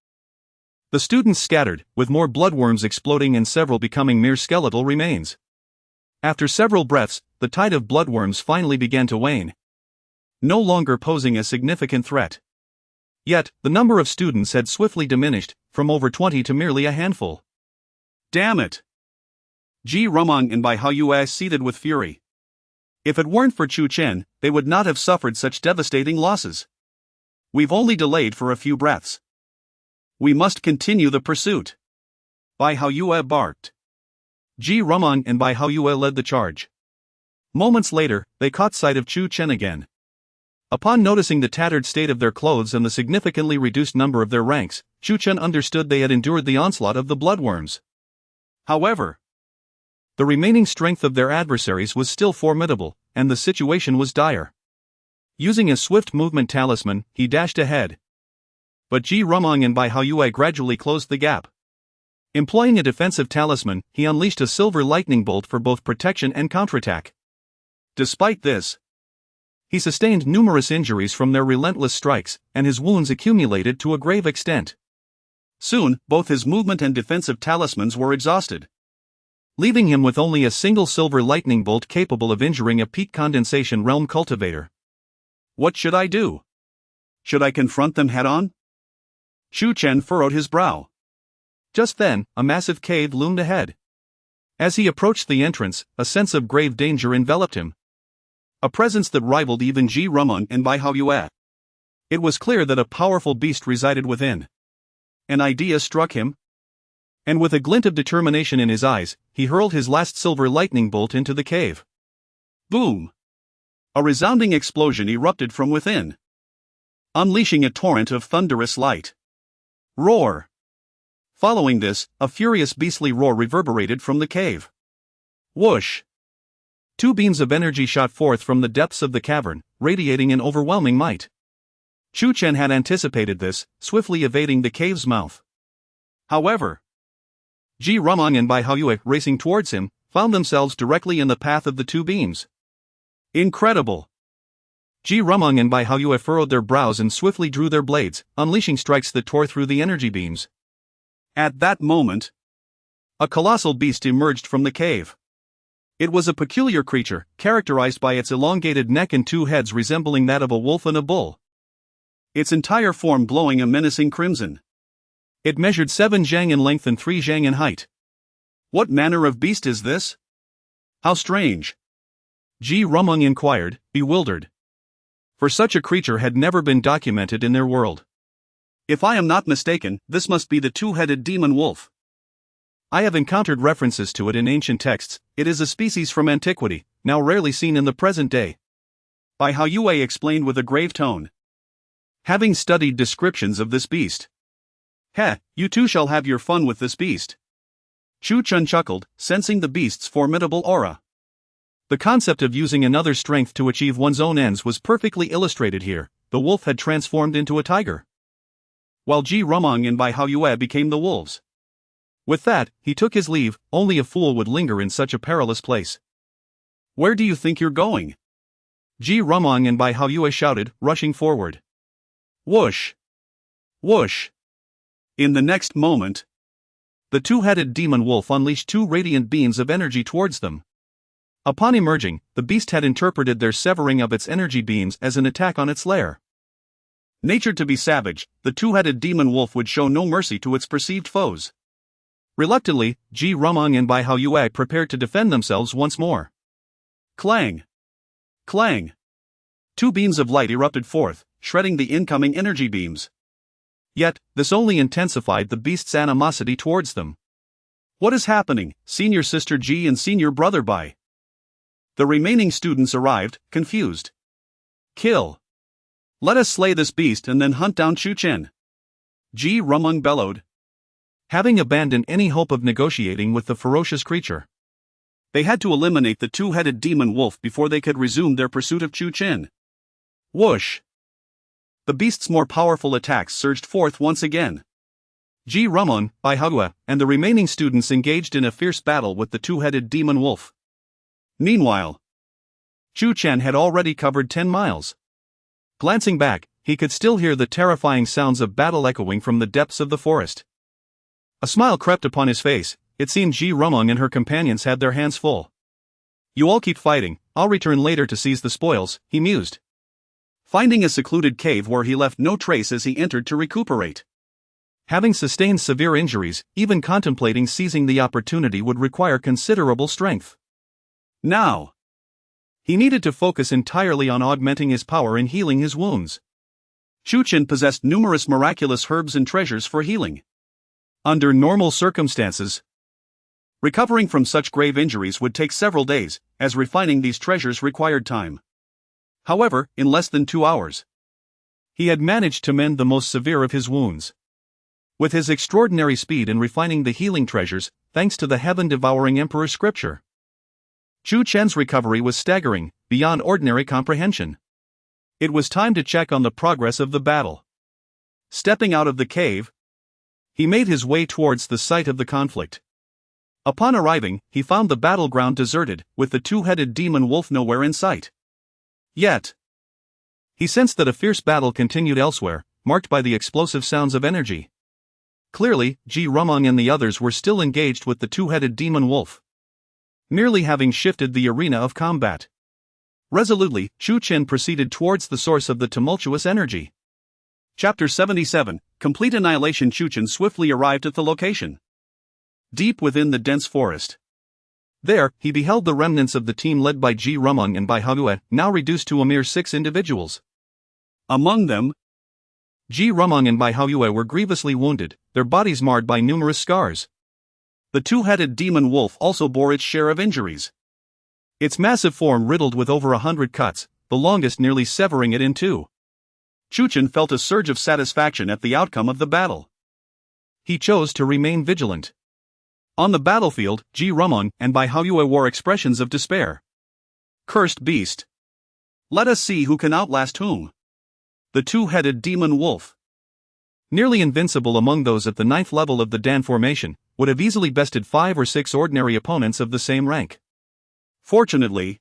The students scattered, with more bloodworms exploding and several becoming mere skeletal remains. After several breaths, the tide of bloodworms finally began to wane, no longer posing a significant threat. Yet, the number of students had swiftly diminished, from over 20 to merely a handful. Damn it! Ji Rumong and Bai Haoyue seethed with fury. If it weren't for Chu Chen, they would not have suffered such devastating losses. We've only delayed for a few breaths. We must continue the pursuit. Bai Haoyue barked. Ji Rumong and Bai Haoyue led the charge. Moments later, they caught sight of Chu Chen again. Upon noticing the tattered state of their clothes and the significantly reduced number of their ranks, Chu Chen understood they had endured the onslaught of the bloodworms. However, the remaining strength of their adversaries was still formidable, and the situation was dire. Using a swift movement talisman, he dashed ahead. But Ji Rumong and Bai Haoyue gradually closed the gap. Employing a defensive talisman, he unleashed a silver lightning bolt for both protection and counterattack. Despite this, he sustained numerous injuries from their relentless strikes, and his wounds accumulated to a grave extent. Soon, both his movement and defensive talismans were exhausted, leaving him with only a single silver lightning bolt capable of injuring a peak condensation realm cultivator. What should I do? Should I confront them head-on? Chu Chen furrowed his brow. Just then, a massive cave loomed ahead. As he approached the entrance, a sense of grave danger enveloped him. A presence that rivaled even Ji Rumong and Bai Haoyue. It was clear that a powerful beast resided within. An idea struck him, and with a glint of determination in his eyes, he hurled his last silver lightning bolt into the cave. Boom! A resounding explosion erupted from within, unleashing a torrent of thunderous light. Roar! Following this, a furious beastly roar reverberated from the cave. Whoosh! 2 beams of energy shot forth from the depths of the cavern, radiating in overwhelming might. Chu Chen had anticipated this, swiftly evading the cave's mouth. However, Ji Rumong and Bai Haoyue, racing towards him, found themselves directly in the path of the 2 beams. Incredible! Ji Rumong and Bai Haoyue furrowed their brows and swiftly drew their blades, unleashing strikes that tore through the energy beams. At that moment, a colossal beast emerged from the cave. It was a peculiar creature, characterized by its elongated neck and 2 heads resembling that of a wolf and a bull, its entire form glowing a menacing crimson. It measured 7 zhang in length and 3 zhang in height. What manner of beast is this? How strange! Ji Rumong inquired, bewildered. For such a creature had never been documented in their world. If I am not mistaken, this must be the 2-headed demon wolf. I have encountered references to it in ancient texts. It is a species from antiquity, now rarely seen in the present day. Bai Haoyue explained with a grave tone. Having studied descriptions of this beast. You too shall have your fun with this beast. Chu Chen chuckled, sensing the beast's formidable aura. The concept of using another's strength to achieve one's own ends was perfectly illustrated here. The wolf had transformed into a tiger, while Ji Rumong and Bai Haoyue became the wolves. With that, he took his leave. Only a fool would linger in such a perilous place. Where do you think you're going? Ji Rumong and Bai Haoyue shouted, rushing forward. Whoosh! Whoosh! In the next moment, the two-headed demon wolf unleashed two radiant beams of energy towards them. Upon emerging, the beast had interpreted their severing of its energy beams as an attack on its lair. Natured to be savage, the two-headed demon wolf would show no mercy to its perceived foes. Reluctantly, Ji Rumong and Bai Haoyue prepared to defend themselves once more. Clang! Clang! Two beams of light erupted forth, shredding the incoming energy beams. Yet, this only intensified the beast's animosity towards them. What is happening, senior sister Ji and senior brother Bai? The remaining students arrived, confused. Kill! Let us slay this beast and then hunt down Chu Chen. Ji Rumong bellowed, having abandoned any hope of negotiating with the ferocious creature. They had to eliminate the two-headed demon wolf before they could resume their pursuit of Chu Chen. Whoosh! The beast's more powerful attacks surged forth once again. Ji Rumong, Bai Haoyue, and the remaining students engaged in a fierce battle with the two-headed demon wolf. Meanwhile, Chu Chen had already covered 10 miles. Glancing back, he could still hear the terrifying sounds of battle echoing from the depths of the forest. A smile crept upon his face. It seemed Ji Rumong and her companions had their hands full. You all keep fighting, I'll return later to seize the spoils, he mused. Finding a secluded cave where he left no trace as he entered to recuperate. Having sustained severe injuries, even contemplating seizing the opportunity would require considerable strength. Now, he needed to focus entirely on augmenting his power in healing his wounds. Chu Chen possessed numerous miraculous herbs and treasures for healing. Under normal circumstances, recovering from such grave injuries would take several days, as refining these treasures required time. However, in less than 2 hours, he had managed to mend the most severe of his wounds. With his extraordinary speed in refining the healing treasures, thanks to the heaven-devouring Emperor's scripture, Chu Chen's recovery was staggering, beyond ordinary comprehension. It was time to check on the progress of the battle. Stepping out of the cave, he made his way towards the site of the conflict. Upon arriving, he found the battleground deserted, with the two-headed demon wolf nowhere in sight. Yet, he sensed that a fierce battle continued elsewhere, marked by the explosive sounds of energy. Clearly, Ji Rumong and the others were still engaged with the two-headed demon wolf, merely having shifted the arena of combat. Resolutely, Chu Chen proceeded towards the source of the tumultuous energy. Chapter 77, Complete Annihilation. Chu Chen swiftly arrived at the location, deep within the dense forest. There, he beheld the remnants of the team led by Ji Rumong and Bai Haoyue, now reduced to a mere 6 individuals. Among them, Ji Rumong and Bai Haoyue were grievously wounded, their bodies marred by numerous scars. The two-headed demon wolf also bore its share of injuries, its massive form riddled with over 100 cuts, the longest nearly severing it in two. Chu Chen felt a surge of satisfaction at the outcome of the battle. He chose to remain vigilant. On the battlefield, Ji Rumong and Bai Haoyue wore expressions of despair. Cursed beast! Let us see who can outlast whom. The two-headed demon wolf, nearly invincible among those at the 9th level of the Dan formation, would have easily bested 5 or 6 ordinary opponents of the same rank. Fortunately,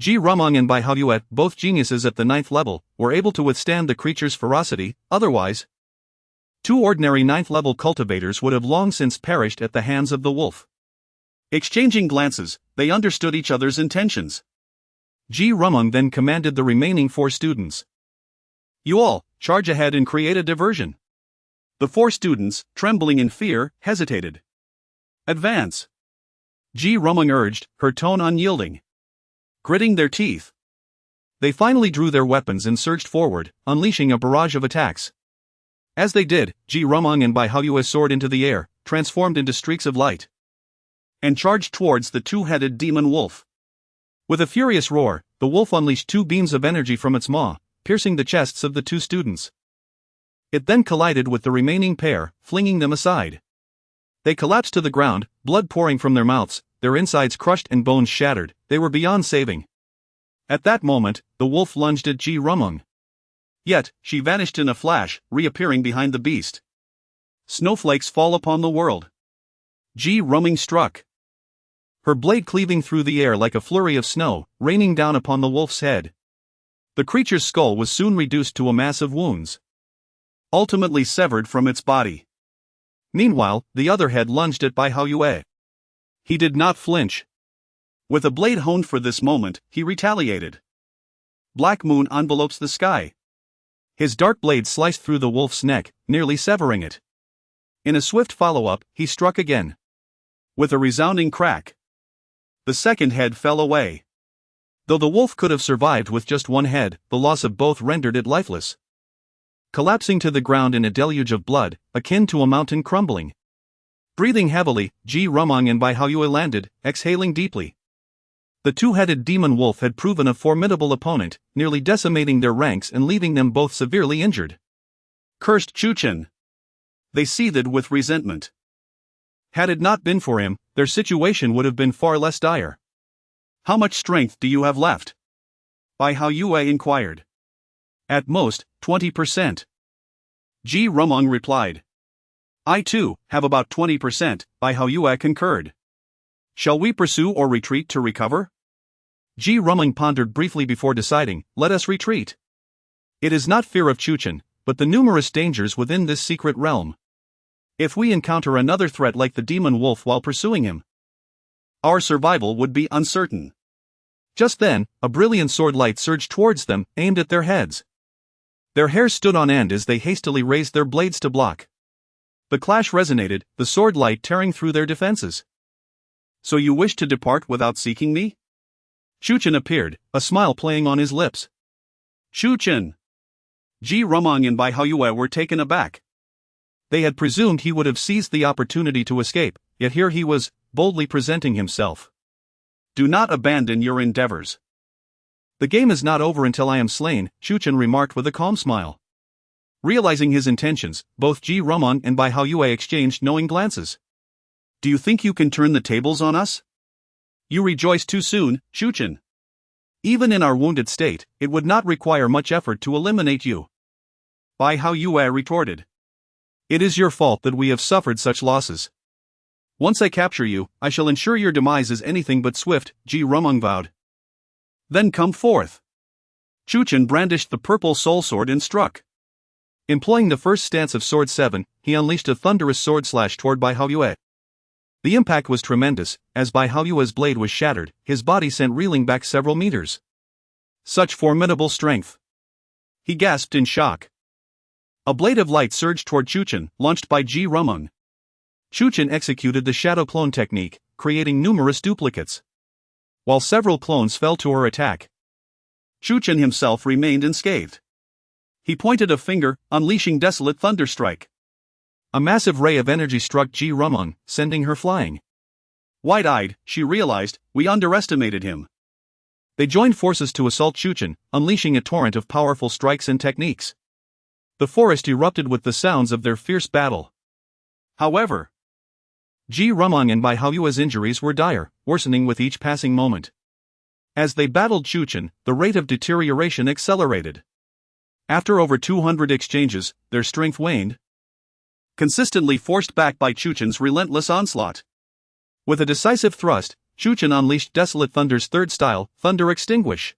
Ji Rumong and Bai Haoyue, both geniuses at the 9th level, were able to withstand the creature's ferocity. Otherwise, 2 ordinary 9th level cultivators would have long since perished at the hands of the wolf. Exchanging glances, they understood each other's intentions. Ji Rumong then commanded the remaining 4 students. You all, charge ahead and create a diversion. The 4 students, trembling in fear, hesitated. Advance! Ji Rumong urged, her tone unyielding. Gritting their teeth, they finally drew their weapons and surged forward, unleashing a barrage of attacks. As they did, Ji Rumong and Bai Haoyue soared into the air, transformed into streaks of light, and charged towards the two-headed demon wolf. With a furious roar, the wolf unleashed 2 beams of energy from its maw, piercing the chests of the 2 students. It then collided with the remaining pair, flinging them aside. They collapsed to the ground, blood pouring from their mouths, their insides crushed and bones shattered, they were beyond saving. At that moment, the wolf lunged at Ji Rumung. Yet, she vanished in a flash, reappearing behind the beast. Snowflakes fall upon the world. Ji Rumung struck, her blade cleaving through the air like a flurry of snow, raining down upon the wolf's head. The creature's skull was soon reduced to a mass of wounds, ultimately severed from its body. Meanwhile, the other head lunged at Bai Haoyue. He did not flinch. With a blade honed for this moment, he retaliated. Black moon envelopes the sky. His dark blade sliced through the wolf's neck, nearly severing it. In a swift follow-up, he struck again. With a resounding crack, the second head fell away. Though the wolf could have survived with just one head, the loss of both rendered it lifeless. Collapsing to the ground in a deluge of blood, akin to a mountain crumbling. Breathing heavily, Ji Rumung and Bai Haoyue landed, exhaling deeply. The two-headed demon wolf had proven a formidable opponent, nearly decimating their ranks and leaving them both severely injured. Cursed Chu Chen! They seethed with resentment. Had it not been for him, their situation would have been far less dire. How much strength do you have left? Bai Haoyue inquired. At most, 20%. Ji Rumung replied. I too have about 20%, Bai Haoyue concurred. Shall we pursue or retreat to recover? Ji Rumung pondered briefly before deciding, let us retreat. It is not fear of Chu Chen, but the numerous dangers within this secret realm. If we encounter another threat like the demon wolf while pursuing him, our survival would be uncertain. Just then, a brilliant sword light surged towards them, aimed at their heads. Their hair stood on end as they hastily raised their blades to block. The clash resonated, the sword light tearing through their defenses. So you wish to depart without seeking me? Chu Chen appeared, a smile playing on his lips. Chu Chen! Ji Rumung and Bai Haoyue were taken aback. They had presumed he would have seized the opportunity to escape, yet here he was, boldly presenting himself. Do not abandon your endeavors. The game is not over until I am slain, Chu Chen remarked with a calm smile. Realizing his intentions, both Ji Rumung and Bai Haoyue exchanged knowing glances. Do you think you can turn the tables on us? You rejoice too soon, Chu Chen. Even in our wounded state, it would not require much effort to eliminate you. Bai Haoyue retorted. It is your fault that we have suffered such losses. Once I capture you, I shall ensure your demise is anything but swift, Ji Rumung vowed. Then come forth. Chu Chen brandished the purple soul sword and struck. Employing the first stance of Sword 7, he unleashed a thunderous sword slash toward Bai Haoyue. The impact was tremendous, as Bai Haoyue's blade was shattered, his body sent reeling back several meters. Such formidable strength! He gasped in shock. A blade of light surged toward Chu Chen, launched by Ji Rumung. Chu Chen executed the shadow clone technique, creating numerous duplicates. While several clones fell to her attack, Chu Chen himself remained unscathed. He pointed a finger, unleashing desolate thunderstrike. A massive ray of energy struck Ji Rumung, sending her flying. Wide-eyed, she realized, we underestimated him. They joined forces to assault Chu Chen, unleashing a torrent of powerful strikes and techniques. The forest erupted with the sounds of their fierce battle. However, Ji Rumung and Bai Haoyue's injuries were dire, worsening with each passing moment. As they battled Chu Chen, the rate of deterioration accelerated. After over 200 exchanges, their strength waned, consistently forced back by Chu Chen's relentless onslaught. With a decisive thrust, Chu Chen unleashed Desolate Thunder's third style, Thunder Extinguish.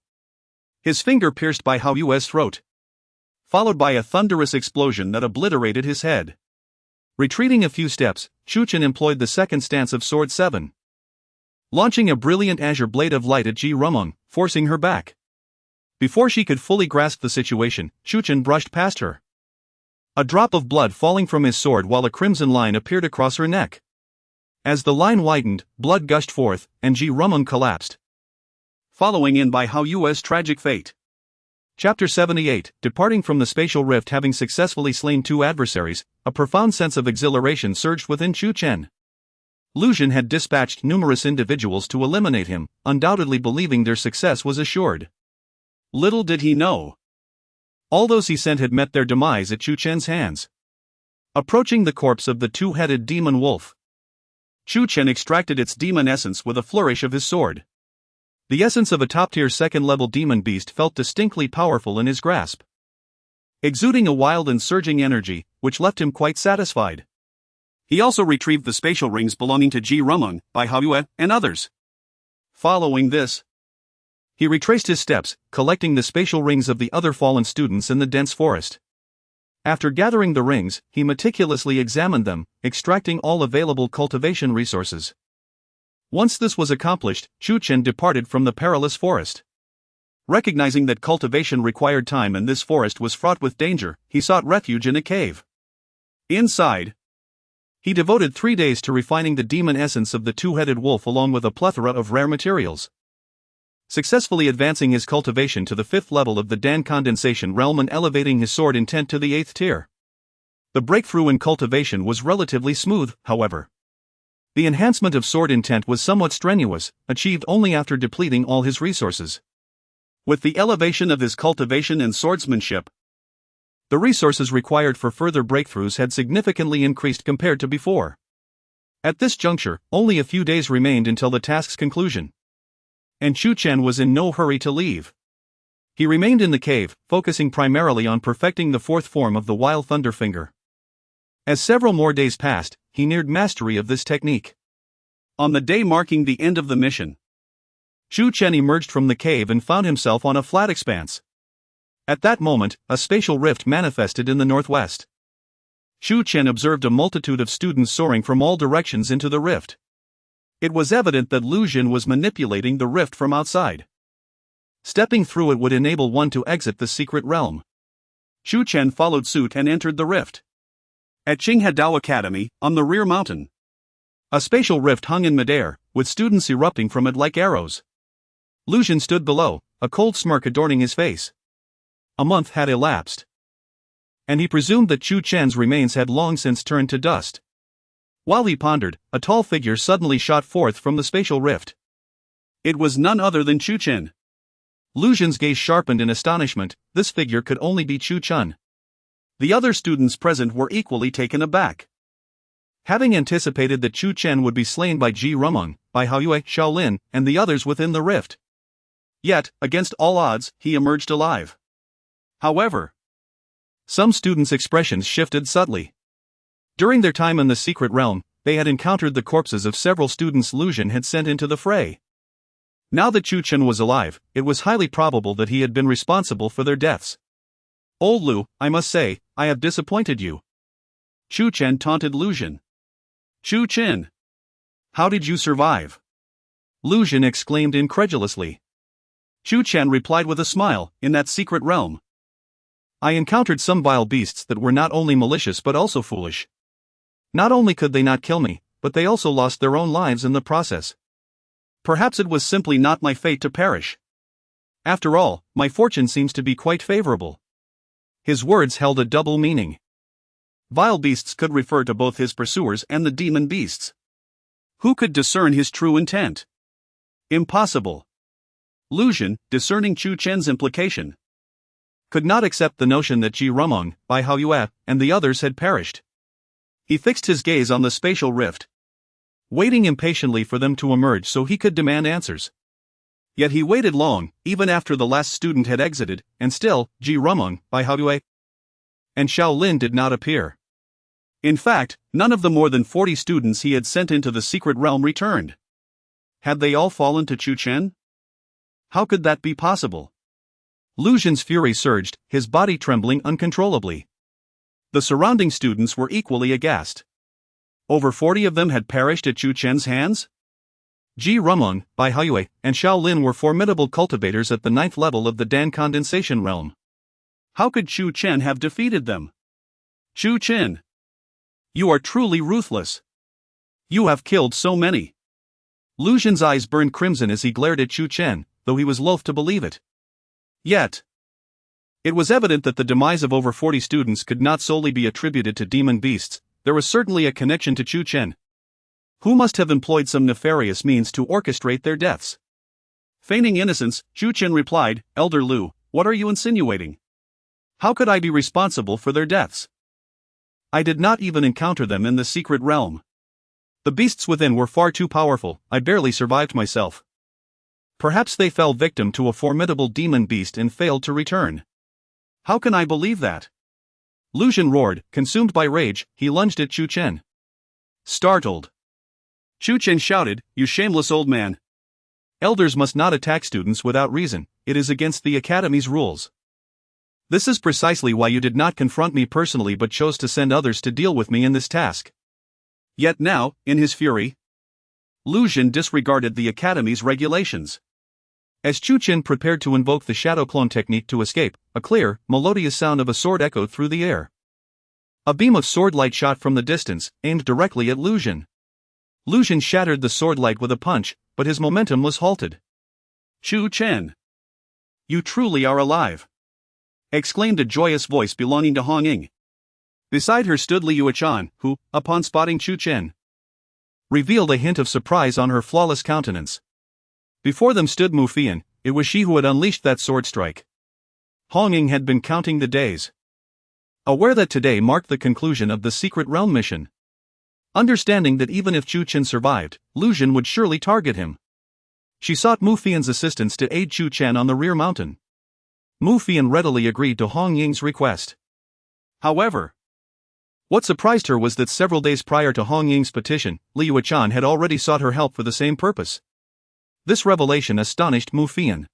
His finger pierced Bai Haoyue's throat, followed by a thunderous explosion that obliterated his head. Retreating a few steps, Chu Chen employed the second stance of Sword 7, launching a brilliant azure blade of light at Ji Rumung, forcing her back. Before she could fully grasp the situation, Chu Chen brushed past her, a drop of blood falling from his sword while a crimson line appeared across her neck. As the line widened, blood gushed forth, and Ji Rumung collapsed, following in Bai Haoyue's tragic fate. Chapter 78, departing from the spatial rift having successfully slain two adversaries, a profound sense of exhilaration surged within Chu Chen. Lu Xun had dispatched numerous individuals to eliminate him, undoubtedly believing their success was assured. Little did he know, all those he sent had met their demise at Chu Chen's hands. Approaching the corpse of the two-headed demon wolf, Chu Chen extracted its demon essence with a flourish of his sword. The essence of a top-tier second-level demon beast felt distinctly powerful in his grasp, exuding a wild and surging energy, which left him quite satisfied. He also retrieved the spatial rings belonging to Ji Rumeng, Bai Haoyue, and others. Following this, he retraced his steps, collecting the spatial rings of the other fallen students in the dense forest. After gathering the rings, he meticulously examined them, extracting all available cultivation resources. Once this was accomplished, Chu Chen departed from the perilous forest. Recognizing that cultivation required time and this forest was fraught with danger, he sought refuge in a cave. Inside, he devoted 3 days to refining the demon essence of the two-headed wolf along with a plethora of rare materials, successfully advancing his cultivation to the 5th level of the Dan condensation realm and elevating his sword intent to the 8th tier. The breakthrough in cultivation was relatively smooth, however. The enhancement of sword intent was somewhat strenuous, achieved only after depleting all his resources. With the elevation of his cultivation and swordsmanship, the resources required for further breakthroughs had significantly increased compared to before. At this juncture, only a few days remained until the task's conclusion, and Chu Chen was in no hurry to leave. He remained in the cave, focusing primarily on perfecting the 4th form of the Wild Thunder Finger. As several more days passed, he neared mastery of this technique. On the day marking the end of the mission, Chu Chen emerged from the cave and found himself on a flat expanse. At that moment, a spatial rift manifested in the northwest. Chu Chen observed a multitude of students soaring from all directions into the rift. It was evident that Lu Jin was manipulating the rift from outside. Stepping through it would enable one to exit the secret realm. Chu Chen followed suit and entered the rift. At Qinghedao Academy, on the rear mountain, a spatial rift hung in midair, with students erupting from it like arrows. Lu Jin stood below, a cold smirk adorning his face. A month had elapsed, and he presumed that Chu Chen's remains had long since turned to dust. While he pondered, a tall figure suddenly shot forth from the spatial rift. It was none other than Chu Chen. Lu Jin's gaze sharpened in astonishment. This figure could only be Chu Chen. The other students present were equally taken aback. Having anticipated that Chu Chen would be slain by Ji Rumeng, Bai Haoyue, Shaolin, and the others within the rift. Yet, against all odds, he emerged alive. However, some students' expressions shifted subtly. During their time in the secret realm, they had encountered the corpses of several students Lu Jin had sent into the fray. Now that Chu Chen was alive, it was highly probable that he had been responsible for their deaths. "Old Lu, I must say, I have disappointed you," Chu Chen taunted Lu Jin. "Chu Chen, how did you survive?" Lu Jin exclaimed incredulously. Chu Chen replied with a smile, "In that secret realm, I encountered some vile beasts that were not only malicious but also foolish. Not only could they not kill me, but they also lost their own lives in the process. Perhaps it was simply not my fate to perish. After all, my fortune seems to be quite favorable." His words held a double meaning. Vile beasts could refer to both his pursuers and the demon beasts. Who could discern his true intent? Impossible. Lu Jin, discerning Chu Chen's implication, could not accept the notion that Ji Rumeng, Bai Haoyue, and the others had perished. He fixed his gaze on the spatial rift, waiting impatiently for them to emerge so he could demand answers. Yet he waited long, even after the last student had exited, and still, Ji Rumeng, Bai Haoyue, and Shaolin did not appear. In fact, none of the more than 40 students he had sent into the secret realm returned. Had they all fallen to Chu Chen? How could that be possible? Lu Jin's fury surged, his body trembling uncontrollably. The surrounding students were equally aghast. Over 40 of them had perished at Chu Chen's hands? Ji Rumeng, Bai Haoyue, and Shaolin were formidable cultivators at the 9th level of the Dan condensation realm. How could Chu Chen have defeated them? Chu Chen, you are truly ruthless. You have killed so many. Lu Jin's eyes burned crimson as he glared at Chu Chen, though he was loath to believe it. Yet, it was evident that the demise of over 40 students could not solely be attributed to demon beasts. There was certainly a connection to Chu Chen, who must have employed some nefarious means to orchestrate their deaths. Feigning innocence, Chu Chen replied, "Elder Lu, what are you insinuating? How could I be responsible for their deaths? I did not even encounter them in the secret realm." The beasts within were far too powerful, I barely survived myself. Perhaps they fell victim to a formidable demon beast and failed to return. How can I believe that? Lu Xun roared, consumed by rage. He lunged at Chu Chen. Startled, Chu Chen shouted, "You shameless old man! Elders must not attack students without reason, it is against the academy's rules. This is precisely why you did not confront me personally but chose to send others to deal with me in this task." Yet now, in his fury, Lu Xun disregarded the academy's regulations. As Chu Chen prepared to invoke the shadow clone technique to escape, a clear, melodious sound of a sword echoed through the air. A beam of sword light shot from the distance, aimed directly at Lu Xun. Lu Xun shattered the sword light with a punch, but his momentum was halted. "Chu Chen! You truly are alive!" exclaimed a joyous voice belonging to Hong Ying. Beside her stood Li Yuechan, who, upon spotting Chu Chen, revealed a hint of surprise on her flawless countenance. Before them stood Mu Fian. It was she who had unleashed that sword strike. Hong Ying had been counting the days, aware that today marked the conclusion of the Secret Realm mission. Understanding that even if Chu Chen survived, Lu Xun would surely target him, she sought Mu Fian's assistance to aid Chu Chen on the rear mountain. Mu Fian readily agreed to Hong Ying's request. However, what surprised her was that several days prior to Hong Ying's petition, Li Yuechan had already sought her help for the same purpose. This revelation astonished Mu Fian.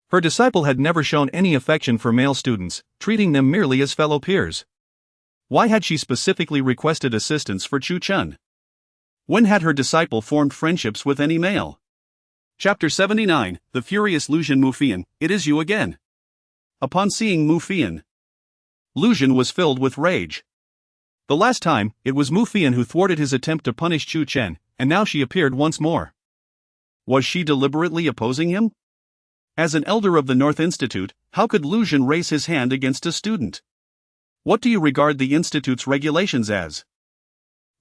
Her disciple had never shown any affection for male students, treating them merely as fellow peers. Why had she specifically requested assistance for Chu Chen? When had her disciple formed friendships with any male? Chapter 79, The Furious Lu Xun. Mu Fian, it is you again. Upon seeing Mu Fian, Lu Xun was filled with rage. The last time, it was Mu Fian who thwarted his attempt to punish Chu Chen, and now she appeared once more. Was she deliberately opposing him? As an elder of the North Institute, how could Lu Xun raise his hand against a student? What do you regard the Institute's regulations as?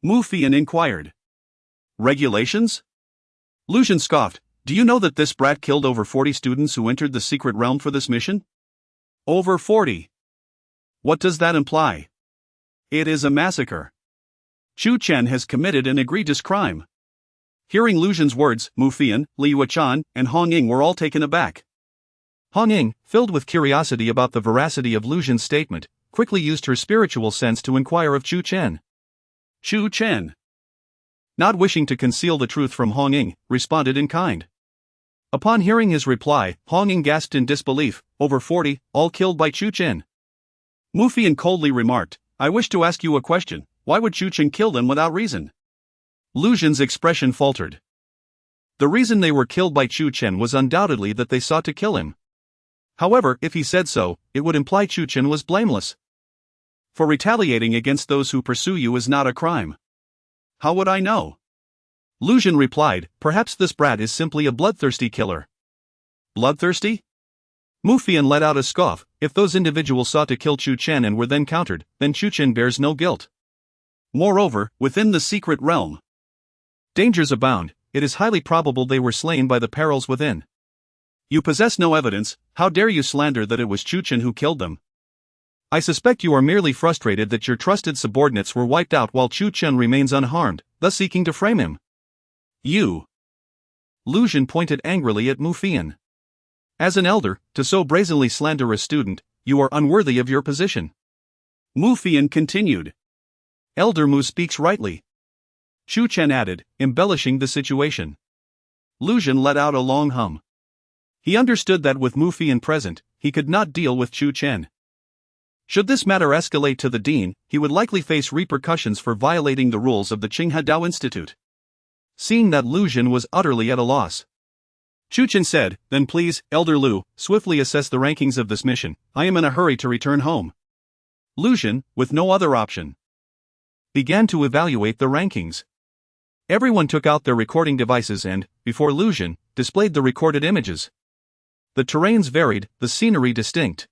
Mu Fian inquired. Regulations? Lu Xun scoffed. Do you know that this brat killed over 40 students who entered the secret realm for this mission? Over 40. What does that imply? It is a massacre. Chu Chen has committed an egregious crime. Hearing Lu Xun's words, Mu Fian, Li Yuechan, and Hong Ying were all taken aback. Hong Ying, filled with curiosity about the veracity of Lu Xun's statement, quickly used her spiritual sense to inquire of Chu Chen. Chu Chen, not wishing to conceal the truth from Hong Ying, responded in kind. Upon hearing his reply, Hong Ying gasped in disbelief. Over 40, all killed by Chu Chen. Mu Fian coldly remarked, I wish to ask you a question. Why would Chu Chen kill them without reason? Lu Xun's expression faltered. The reason they were killed by Chu Chen was undoubtedly that they sought to kill him. However, if he said so, it would imply Chu Chen was blameless. For retaliating against those who pursue you is not a crime. How would I know? Lu Xun replied, perhaps this brat is simply a bloodthirsty killer. Bloodthirsty? Mu Fian let out a scoff. If those individuals sought to kill Chu Chen and were then countered, then Chu Chen bears no guilt. Moreover, within the secret realm, dangers abound. It is highly probable they were slain by the perils within. You possess no evidence. How dare you slander that it was Chu Chen who killed them? I suspect you are merely frustrated that your trusted subordinates were wiped out while Chu Chen remains unharmed, thus seeking to frame him. You. Lu Xun pointed angrily at Mu Fian. As an elder, to so brazenly slander a student, you are unworthy of your position. Mu Fian continued. Elder Mu speaks rightly. Chu Chen added, embellishing the situation. Lu Xun let out a long hum. He understood that with Mu Fian present, he could not deal with Chu Chen. Should this matter escalate to the dean, he would likely face repercussions for violating the rules of the Qinghe Dao Institute. Seeing that Lu Xun was utterly at a loss, Chu Chen said, then please, Elder Lu, swiftly assess the rankings of this mission. I am in a hurry to return home. Lu Xun, with no other option, began to evaluate the rankings. Everyone took out their recording devices and, before Lu Xun, displayed the recorded images. The terrains varied, the scenery distinct.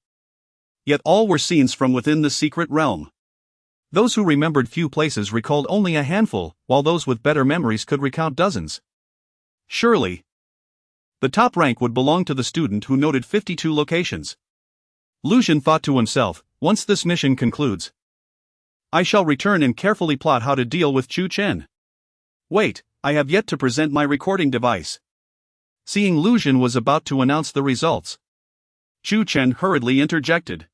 Yet all were scenes from within the secret realm. Those who remembered few places recalled only a handful, while those with better memories could recount dozens. Surely, the top rank would belong to the student who noted 52 locations. Lu Xun thought to himself, once this mission concludes, I shall return and carefully plot how to deal with Chu Chen. Wait, I have yet to present my recording device. Seeing Lu Xun was about to announce the results, Chu Chen hurriedly interjected.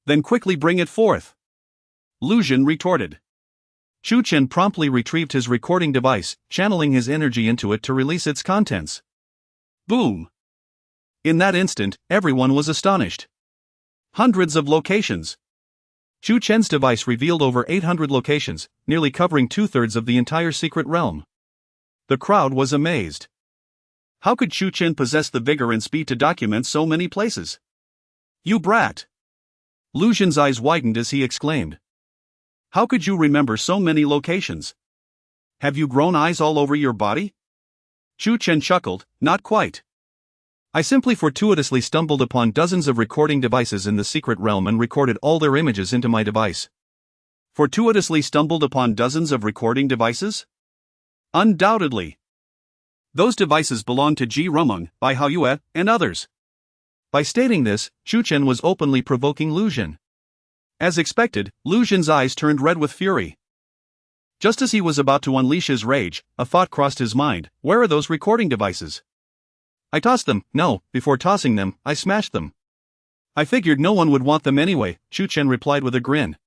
Then quickly bring it forth, Lu Xun retorted. Chu Chen promptly retrieved his recording device, channeling his energy into it to release its contents. Boom! In that instant, everyone was astonished. Hundreds of locations. Chu Chen's device revealed over 800 locations, nearly covering 2/3 of the entire secret realm. The crowd was amazed. How could Chu Chen possess the vigor and speed to document so many places? You brat! Lu Xun's eyes widened as he exclaimed. How could you remember so many locations? Have you grown eyes all over your body? Chu Chen chuckled, not quite. I simply fortuitously stumbled upon dozens of recording devices in the secret realm and recorded all their images into my device. Fortuitously stumbled upon dozens of recording devices? Undoubtedly. Those devices belong to Ji Rumeng, Bai Haoyue, and others. By stating this, Chu Chen was openly provoking Lu Xun. As expected, Lu Xun's eyes turned red with fury. Just as he was about to unleash his rage, a thought crossed his mind: where are those recording devices? I tossed them. No, before tossing them, I smashed them. I figured no one would want them anyway, Chu Chen replied with a grin.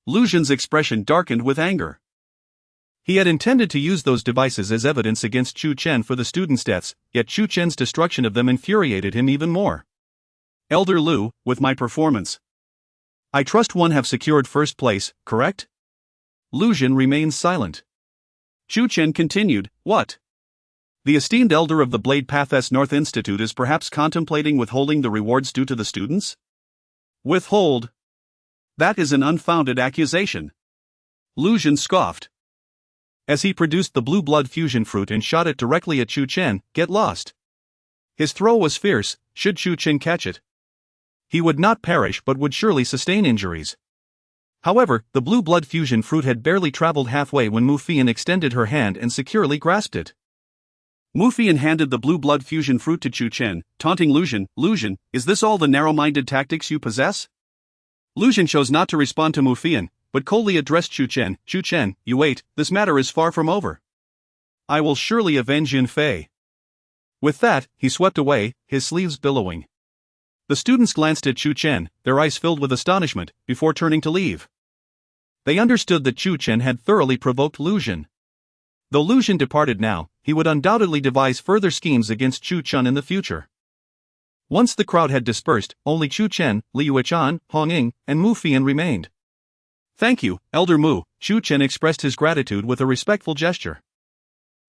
Lu Xun's expression darkened with anger. He had intended to use those devices as evidence against Chu Chen for the students' deaths, yet Chu Chen's destruction of them infuriated him even more. Elder Lu, with my performance, I trust one have secured first place, correct? Lu Xun remained silent. Chu Chen continued, what? The esteemed elder of the Blade Path's North Institute is perhaps contemplating withholding the rewards due to the students? Withhold? That is an unfounded accusation. Lu Xun scoffed. As he produced the blue blood fusion fruit and shot it directly at Chu Chen, get lost. His throw was fierce. Should Chu Chen catch it, he would not perish but would surely sustain injuries. However, the blue blood fusion fruit had barely traveled halfway when Mu Fian extended her hand and securely grasped it. Mu Fian handed the blue blood fusion fruit to Chu Chen, taunting Lu Xun. Lu Xun, is this all the narrow-minded tactics you possess? Lu Xun chose not to respond to Mu Fian, but coldly addressed Chu Chen. Chu Chen, you wait, this matter is far from over. I will surely avenge Yun Fei. With that, he swept away, his sleeves billowing. The students glanced at Chu Chen, their eyes filled with astonishment, before turning to leave. They understood that Chu Chen had thoroughly provoked Lu Xun. Though Lu Xun departed now, he would undoubtedly devise further schemes against Chu Chen in the future. Once the crowd had dispersed, only Chu Chen, Li Yuechan, Hong Ying, and Mu Fian remained. Thank you, Elder Mu, Chu Chen expressed his gratitude with a respectful gesture.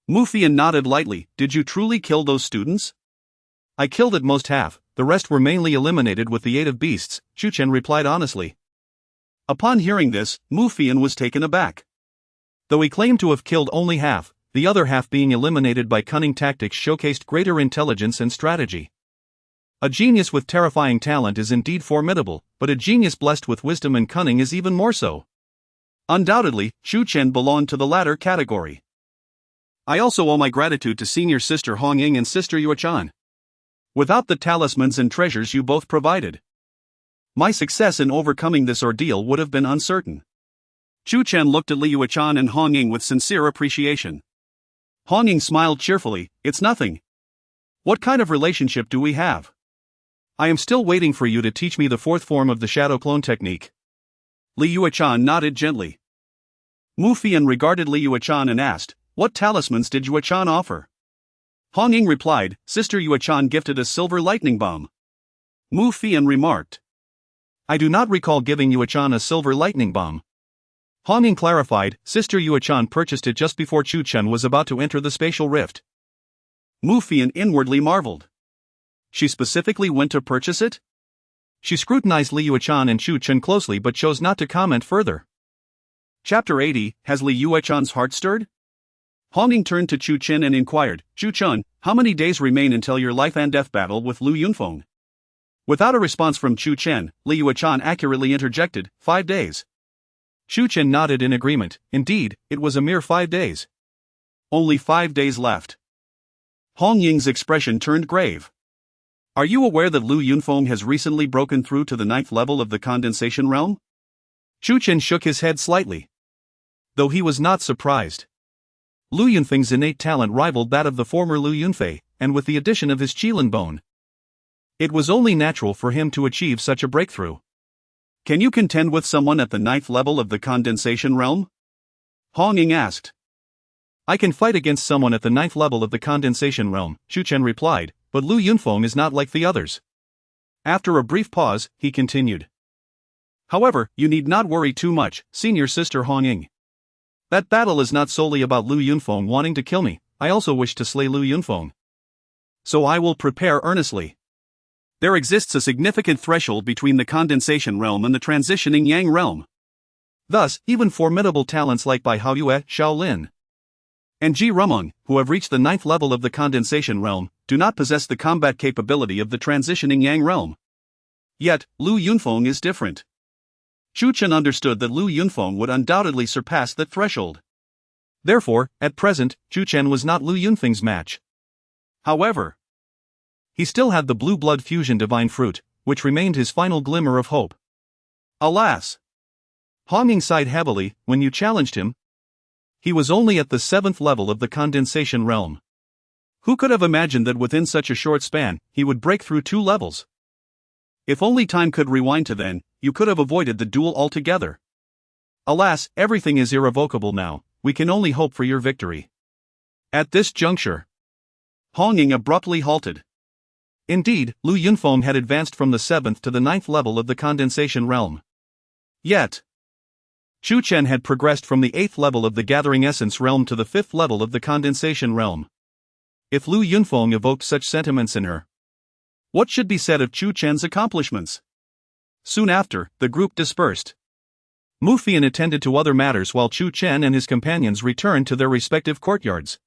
Mu Fian nodded lightly. Did you truly kill those students? I killed at most half, the rest were mainly eliminated with the aid of beasts, Chu Chen replied honestly. Upon hearing this, Mu Fian was taken aback. Though he claimed to have killed only half, the other half being eliminated by cunning tactics showcased greater intelligence and strategy. A genius with terrifying talent is indeed formidable, but a genius blessed with wisdom and cunning is even more so. Undoubtedly, Chu Chen belonged to the latter category. I also owe my gratitude to senior sister Hong Ying and sister Yuechan. Without the talismans and treasures you both provided, my success in overcoming this ordeal would have been uncertain. Chu Chen looked at Li Yuechan and Hong Ying with sincere appreciation. Hong Ying smiled cheerfully. It's nothing. What kind of relationship do we have? I am still waiting for you to teach me the fourth form of the shadow clone technique. Li Yuechan nodded gently. Mu Fian regarded Li Yuechan and asked, what talismans did Yuechan offer? Hong Ying replied, Sister Yuechan gifted a silver lightning bomb. Mu Fian remarked, I do not recall giving Yuechan a silver lightning bomb. Hong Ying clarified, Sister Yuechan purchased it just before Chu Chen was about to enter the spatial rift. Mu Fian inwardly marveled. She specifically went to purchase it? She scrutinized Li Yuechan and Chu Chen closely but chose not to comment further. Chapter 80, Has Li Yuechan's heart stirred? Hong Ying turned to Chu Chen and inquired, Chu Chen, how many days remain until your life and death battle with Lu Yunfeng? Without a response from Chu Chen, Li Yuechan accurately interjected, 5 days. Chu Chen nodded in agreement. Indeed, it was a mere 5 days. Only 5 days left. Hong Ying's expression turned grave. Are you aware that Lu Yunfeng has recently broken through to the 9th level of the condensation realm? Chu Chen shook his head slightly. Though he was not surprised. Lu Yunfeng's innate talent rivaled that of the former Lu Yunfei, and with the addition of his qilin bone, it was only natural for him to achieve such a breakthrough. Can you contend with someone at the 9th level of the condensation realm? Hong Ying asked. I can fight against someone at the 9th level of the condensation realm, Chu Chen replied, but Lu Yunfeng is not like the others. After a brief pause, he continued. However, you need not worry too much, senior sister Hong Ying. That battle is not solely about Lu Yunfeng wanting to kill me, I also wish to slay Lu Yunfeng. So I will prepare earnestly. There exists a significant threshold between the condensation realm and the transitioning Yang realm. Thus, even formidable talents like Bai Haoyue, Shaolin, and Ji Rumeng, who have reached the 9th level of the condensation realm, do not possess the combat capability of the transitioning Yang realm. Yet, Lu Yunfeng is different. Chu Chen understood that Lu Yunfeng would undoubtedly surpass that threshold. Therefore, at present, Chu Chen was not Lu Yunfeng's match. However, he still had the blue blood fusion divine fruit, which remained his final glimmer of hope. Alas! Hong Ying sighed heavily. When you challenged him, he was only at the 7th level of the condensation realm. Who could have imagined that within such a short span, he would break through 2 levels? If only time could rewind to then, you could have avoided the duel altogether. Alas, everything is irrevocable now, we can only hope for your victory. At this juncture, Hong Ying abruptly halted. Indeed, Lu Yunfeng had advanced from the 7th to the 9th level of the condensation realm. Yet, Chu Chen had progressed from the 8th level of the gathering essence realm to the 5th level of the condensation realm. If Lu Yunfeng evoked such sentiments in her, what should be said of Chu Chen's accomplishments? Soon after, the group dispersed. Mu Fian attended to other matters while Chu Chen and his companions returned to their respective courtyards.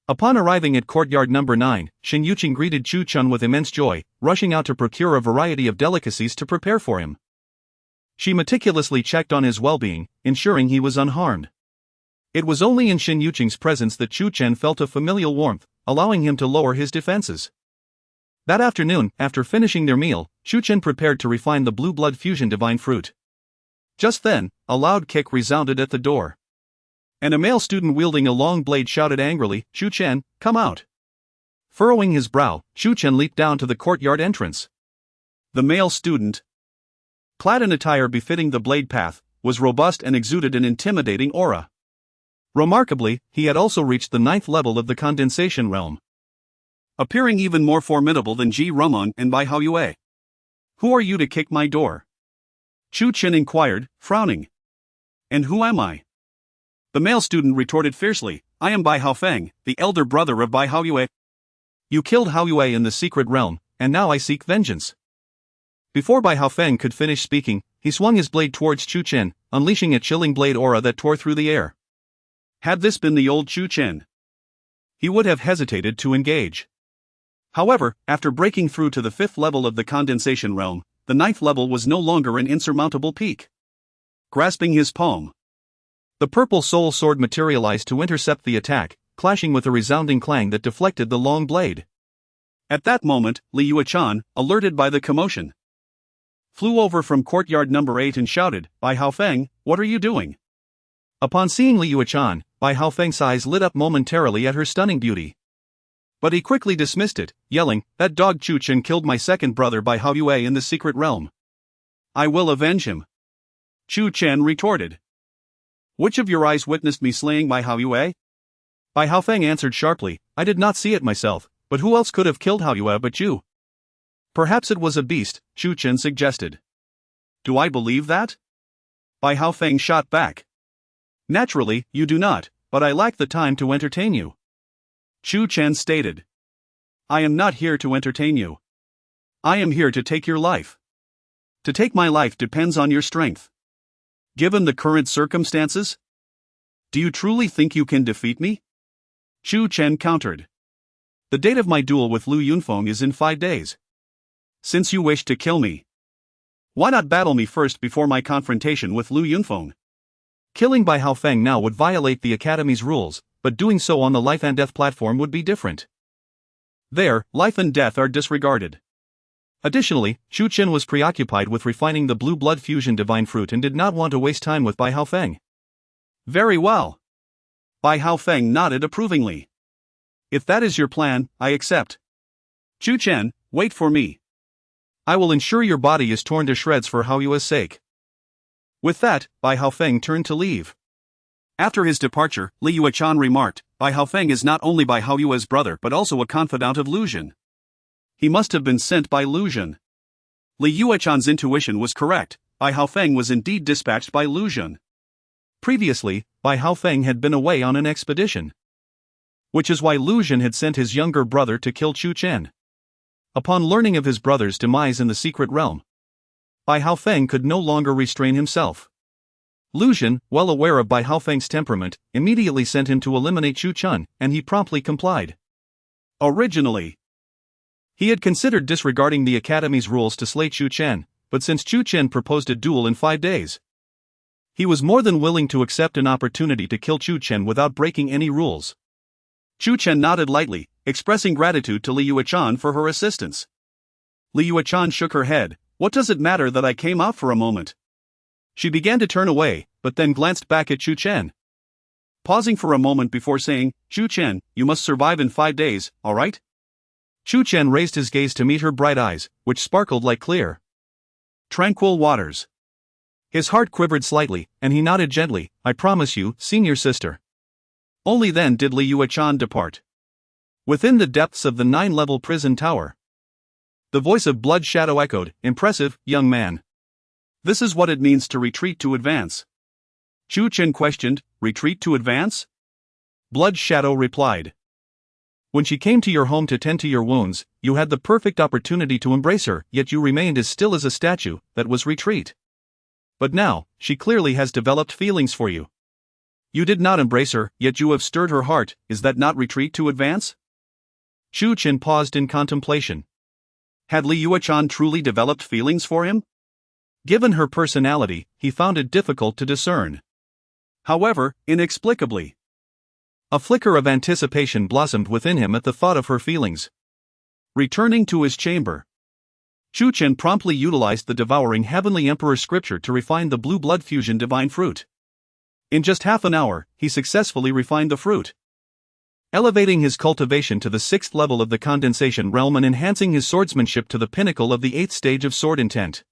Upon arriving at courtyard number 9, Shen Yuqing greeted Chu Chen with immense joy, rushing out to procure a variety of delicacies to prepare for him. She meticulously checked on his well-being, ensuring he was unharmed. It was only in Shen Yuqing's presence that Chu Chen felt a familial warmth, allowing him to lower his defenses. That afternoon, after finishing their meal, Chu Chen prepared to refine the blue blood fusion divine fruit. Just then, a loud kick resounded at the door. And a male student wielding a long blade shouted angrily, Chu Chen, come out. Furrowing his brow, Chu Chen leaped down to the courtyard entrance. The male student, clad in attire befitting the blade path, was robust and exuded an intimidating aura. Remarkably, he had also reached the 9th level of the condensation realm, appearing even more formidable than Ji Rumeng and Bai Haoyue. Who are you to kick my door? Chu Chen inquired, frowning. And who am I? The male student retorted fiercely, I am Bai Haofeng, the elder brother of Bai Haoyue. You killed Haoyue in the secret realm, and now I seek vengeance. Before Bai Haofeng could finish speaking, he swung his blade towards Chu Chen, unleashing a chilling blade aura that tore through the air. Had this been the old Chu Chen, he would have hesitated to engage. However, after breaking through to the 5th level of the condensation realm, the 9th level was no longer an insurmountable peak. Grasping his palm, the purple soul sword materialized to intercept the attack, clashing with a resounding clang that deflected the long blade. At that moment, Li Yuechan, alerted by the commotion, flew over from courtyard number 8 and shouted, Bai Haofeng, what are you doing? Upon seeing Li Yuechan, Bai Haofeng's eyes lit up momentarily at her stunning beauty. But he quickly dismissed it, yelling, that dog Chu Chen killed my second brother Bai Haoyue in the secret realm. I will avenge him. Chu Chen retorted. Which of your eyes witnessed me slaying Bai Haoyue? Bai Haofeng answered sharply, I did not see it myself, but who else could have killed Haoyue but you? Perhaps it was a beast, Chu Chen suggested. Do I believe that? Bai Haofeng shot back. Naturally, you do not, but I lack the time to entertain you. Chu Chen stated. I am not here to entertain you. I am here to take your life. To take my life depends on your strength. Given the current circumstances? Do you truly think you can defeat me? Chu Chen countered. The date of my duel with Lu Yunfeng is in 5 days. Since you wish to kill me, why not battle me first before my confrontation with Lu Yunfeng? Killing Bai Haofeng now would violate the Academy's rules, but doing so on the life and death platform would be different. There, life and death are disregarded. Additionally, Chu Chen was preoccupied with refining the blue blood fusion divine fruit and did not want to waste time with Bai Haofeng. Very well. Bai Haofeng nodded approvingly. If that is your plan, I accept. Chu Chen, wait for me. I will ensure your body is torn to shreds for Hao Yue's sake. With that, Bai Haofeng turned to leave. After his departure, Li Yuechan remarked, Bai Haofeng is not only Bai Hao Yue's brother but also a confidant of Lu Zhen. He must have been sent by Lu Zhen. Li Yuechan's intuition was correct. Bai Haofeng was indeed dispatched by Lu Zhen. Previously, Bai Haofeng had been away on an expedition. Which is why Lu Zhen had sent his younger brother to kill Chu Chen. Upon learning of his brother's demise in the secret realm, Bai Haofeng could no longer restrain himself. Lu Zhen, well aware of Bai Haofeng's temperament, immediately sent him to eliminate Chu Chen, and he promptly complied. Originally, he had considered disregarding the Academy's rules to slay Chu Chen, but since Chu Chen proposed a duel in 5 days, he was more than willing to accept an opportunity to kill Chu Chen without breaking any rules. Chu Chen nodded lightly, expressing gratitude to Li Yuechan for her assistance. Li Yuechan shook her head. What does it matter that I came out for a moment? She began to turn away, but then glanced back at Chu Chen. Pausing for a moment before saying, Chu Chen, you must survive in 5 days, alright? Chu Chen raised his gaze to meet her bright eyes, which sparkled like clear, tranquil waters. His heart quivered slightly, and he nodded gently, I promise you, senior sister. Only then did Li Yuechan depart. Within the depths of the 9-level prison tower, the voice of Blood Shadow echoed, impressive, young man. This is what it means to retreat to advance. Chu Chen questioned, retreat to advance? Blood Shadow replied. When she came to your home to tend to your wounds, you had the perfect opportunity to embrace her, yet you remained as still as a statue. That was retreat. But now, she clearly has developed feelings for you. You did not embrace her, yet you have stirred her heart. Is that not retreat to advance? Chu Chen paused in contemplation. Had Li Yuechan truly developed feelings for him? Given her personality, he found it difficult to discern. However, inexplicably, a flicker of anticipation blossomed within him at the thought of her feelings. Returning to his chamber, Chu Chen promptly utilized the devouring Heavenly Emperor scripture to refine the blue blood fusion divine fruit. In just half an hour, he successfully refined the fruit, elevating his cultivation to the 6th level of the condensation realm and enhancing his swordsmanship to the pinnacle of the 8th stage of sword intent.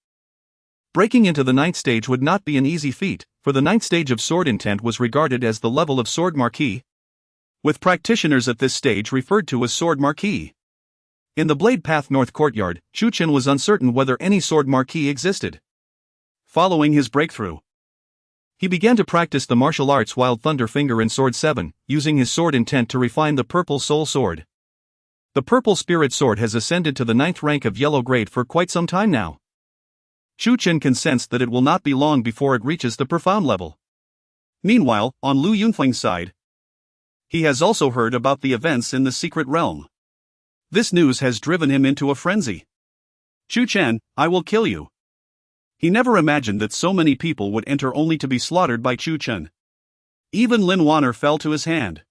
Breaking into the 9th stage would not be an easy feat, for the 9th stage of sword intent was regarded as the level of sword marquis, with practitioners at this stage referred to as sword marquis. In the Blade Path North Courtyard, Chu Chen was uncertain whether any sword marquis existed. Following his breakthrough, he began to practice the martial arts Wild Thunder Finger and Sword 7, using his sword intent to refine the Purple Soul Sword. The Purple Spirit Sword has ascended to the 9th rank of yellow grade for quite some time now. Chu Chen can sense that it will not be long before it reaches the profound level. Meanwhile, on Lu Yunfeng's side, he has also heard about the events in the secret realm. This news has driven him into a frenzy. Chu Chen, I will kill you. He never imagined that so many people would enter only to be slaughtered by Chu Chen. Even Lin Wanner fell to his hand.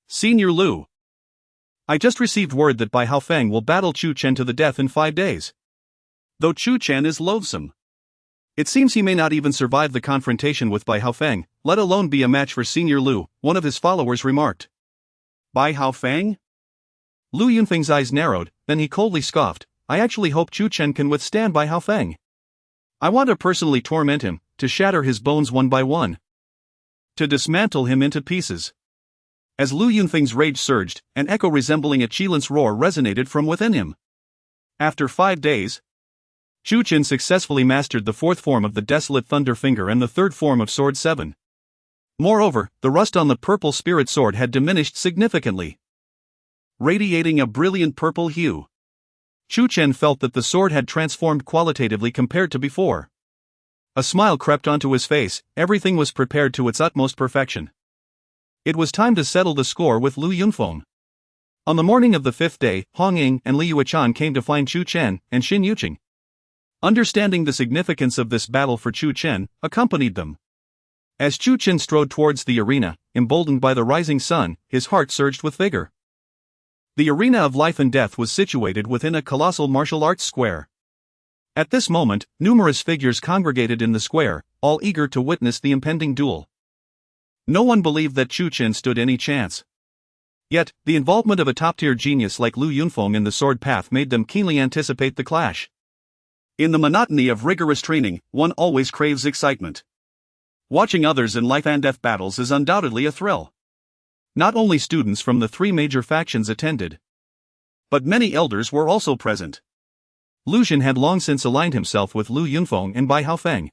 Senior Lu, I just received word that Bai Haofeng will battle Chu Chen to the death in 5 days. Though Chu Chen is loathsome, it seems he may not even survive the confrontation with Bai Haofeng, let alone be a match for Senior Lu, one of his followers remarked. Bai Haofeng? Lu Yunfeng's eyes narrowed, then he coldly scoffed, I actually hope Chu Chen can withstand Bai Haofeng. I want to personally torment him, to shatter his bones one by one, to dismantle him into pieces. As Lu Yunfeng's rage surged, an echo resembling a Qilin's roar resonated from within him. After 5 days, Chu Chen successfully mastered the 4th form of the Desolate Thunder Finger and the 3rd form of Sword 7. Moreover, the rust on the Purple Spirit Sword had diminished significantly, radiating a brilliant purple hue. Chu Chen felt that the sword had transformed qualitatively compared to before. A smile crept onto his face, everything was prepared to its utmost perfection. It was time to settle the score with Lu Yunfeng. On the morning of the 5th day, Hong Ying and Li Yuechan came to find Chu Chen and Xin Yuqing, understanding the significance of this battle for Chu Chen, accompanied them. As Chu Chen strode towards the arena, emboldened by the rising sun, his heart surged with vigor. The arena of life and death was situated within a colossal martial arts square. At this moment, numerous figures congregated in the square, all eager to witness the impending duel. No one believed that Chu Chen stood any chance. Yet, the involvement of a top-tier genius like Lu Yunfeng in the sword path made them keenly anticipate the clash. In the monotony of rigorous training, one always craves excitement. Watching others in life-and-death battles is undoubtedly a thrill. Not only students from the three major factions attended, but many elders were also present. Lu Xun had long since aligned himself with Lu Yunfeng and Bai Haofeng.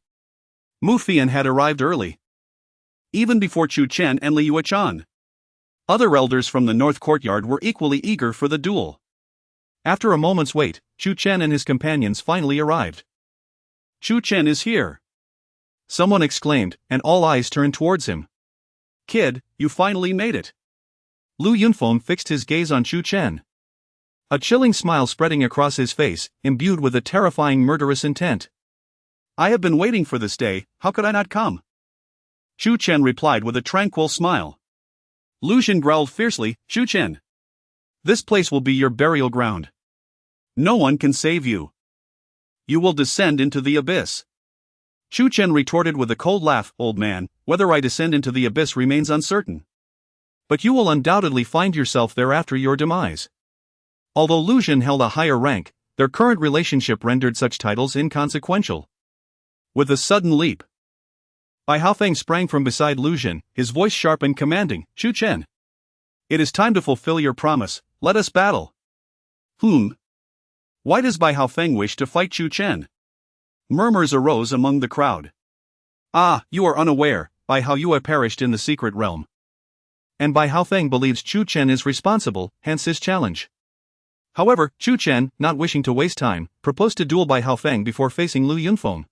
Mu Fian had arrived early, even before Chu Chen and Li Yuechan. Other elders from the North Courtyard were equally eager for the duel. After a moment's wait, Chu Chen and his companions finally arrived. Chu Chen is here! Someone exclaimed, and all eyes turned towards him. Kid, you finally made it! Lu Yunfeng fixed his gaze on Chu Chen. A chilling smile spreading across his face, imbued with a terrifying murderous intent. I have been waiting for this day, how could I not come? Chu Chen replied with a tranquil smile. Lu Xun growled fiercely, Chu Chen, this place will be your burial ground. No one can save you. You will descend into the abyss. Chu Chen retorted with a cold laugh, old man, whether I descend into the abyss remains uncertain. But you will undoubtedly find yourself there after your demise. Although Lu Xun held a higher rank, their current relationship rendered such titles inconsequential. With a sudden leap, Bai Haofeng sprang from beside Lu Xun, his voice sharp and commanding, Chu Chen, it is time to fulfill your promise, let us battle. Why does Bai Haofeng wish to fight Chu Chen? Murmurs arose among the crowd. Ah, you are unaware, Bai Haoyue perished in the secret realm. And Bai Haofeng believes Chu Chen is responsible, hence his challenge. However, Chu Chen, not wishing to waste time, proposed to duel Bai Haofeng before facing Lu Yunfeng.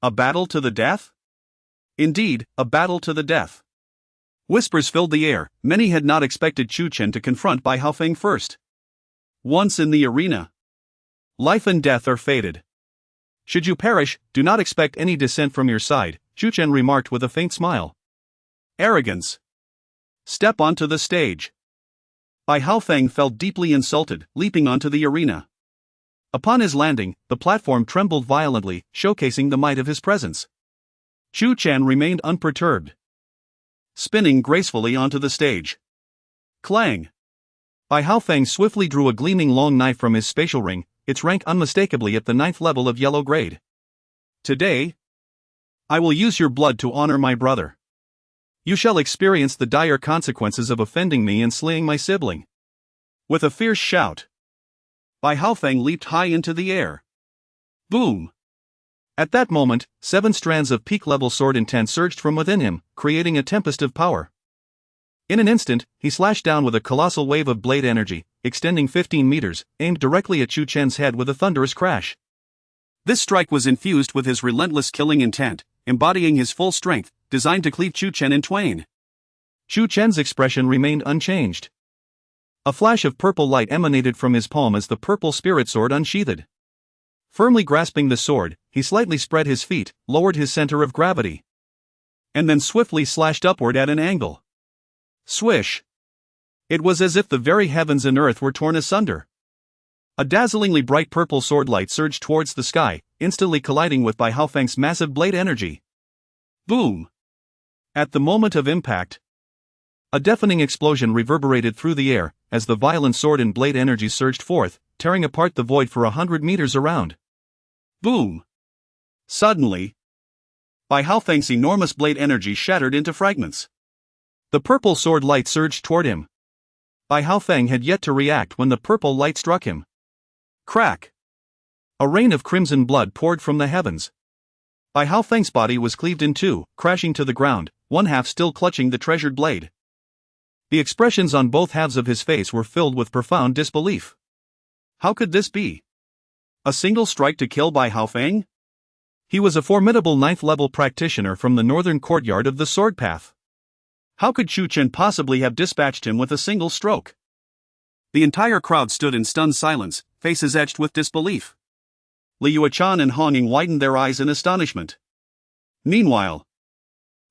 A battle to the death? Indeed, a battle to the death. Whispers filled the air, many had not expected Chu Chen to confront Bai Haofeng first. Once in the arena, life and death are fated. Should you perish, do not expect any dissent from your side, Chu Chen remarked with a faint smile. Arrogance. Step onto the stage. Bai Haofeng felt deeply insulted, leaping onto the arena. Upon his landing, the platform trembled violently, showcasing the might of his presence. Chu Chen remained unperturbed, spinning gracefully onto the stage. Clang! Bai Haofeng swiftly drew a gleaming long knife from his spatial ring, its rank unmistakably at the 9th level of yellow grade. Today, I will use your blood to honor my brother. You shall experience the dire consequences of offending me and slaying my sibling. With a fierce shout, Bai Haofeng leaped high into the air. Boom! At that moment, 7 strands of peak-level sword intent surged from within him, creating a tempest of power. In an instant, he slashed down with a colossal wave of blade energy, extending 15 meters, aimed directly at Chu Chen's head with a thunderous crash. This strike was infused with his relentless killing intent, embodying his full strength, designed to cleave Chu Chen in twain. Chu Chen's expression remained unchanged. A flash of purple light emanated from his palm as the purple spirit sword unsheathed. Firmly grasping the sword, he slightly spread his feet, lowered his center of gravity, and then swiftly slashed upward at an angle. Swish! It was as if the very heavens and earth were torn asunder. A dazzlingly bright purple sword light surged towards the sky, instantly colliding with Bai Haofeng's massive blade energy. Boom! At the moment of impact, a deafening explosion reverberated through the air, as the violent sword and blade energy surged forth, tearing apart the void for 100 meters around. Boom! Suddenly, Bai Haofeng's enormous blade energy shattered into fragments. The purple sword light surged toward him. Bai Haofeng had yet to react when the purple light struck him. Crack! A rain of crimson blood poured from the heavens. Bai Haofeng's body was cleaved in two, crashing to the ground, one half still clutching the treasured blade. The expressions on both halves of his face were filled with profound disbelief. How could this be? A single strike to kill Bai Haofeng? He was a formidable 9th-level practitioner from the northern courtyard of the Sword Path. How could Chu Chen possibly have dispatched him with a single stroke? The entire crowd stood in stunned silence, faces etched with disbelief. Li Yuechan and Hong Ying widened their eyes in astonishment. Meanwhile,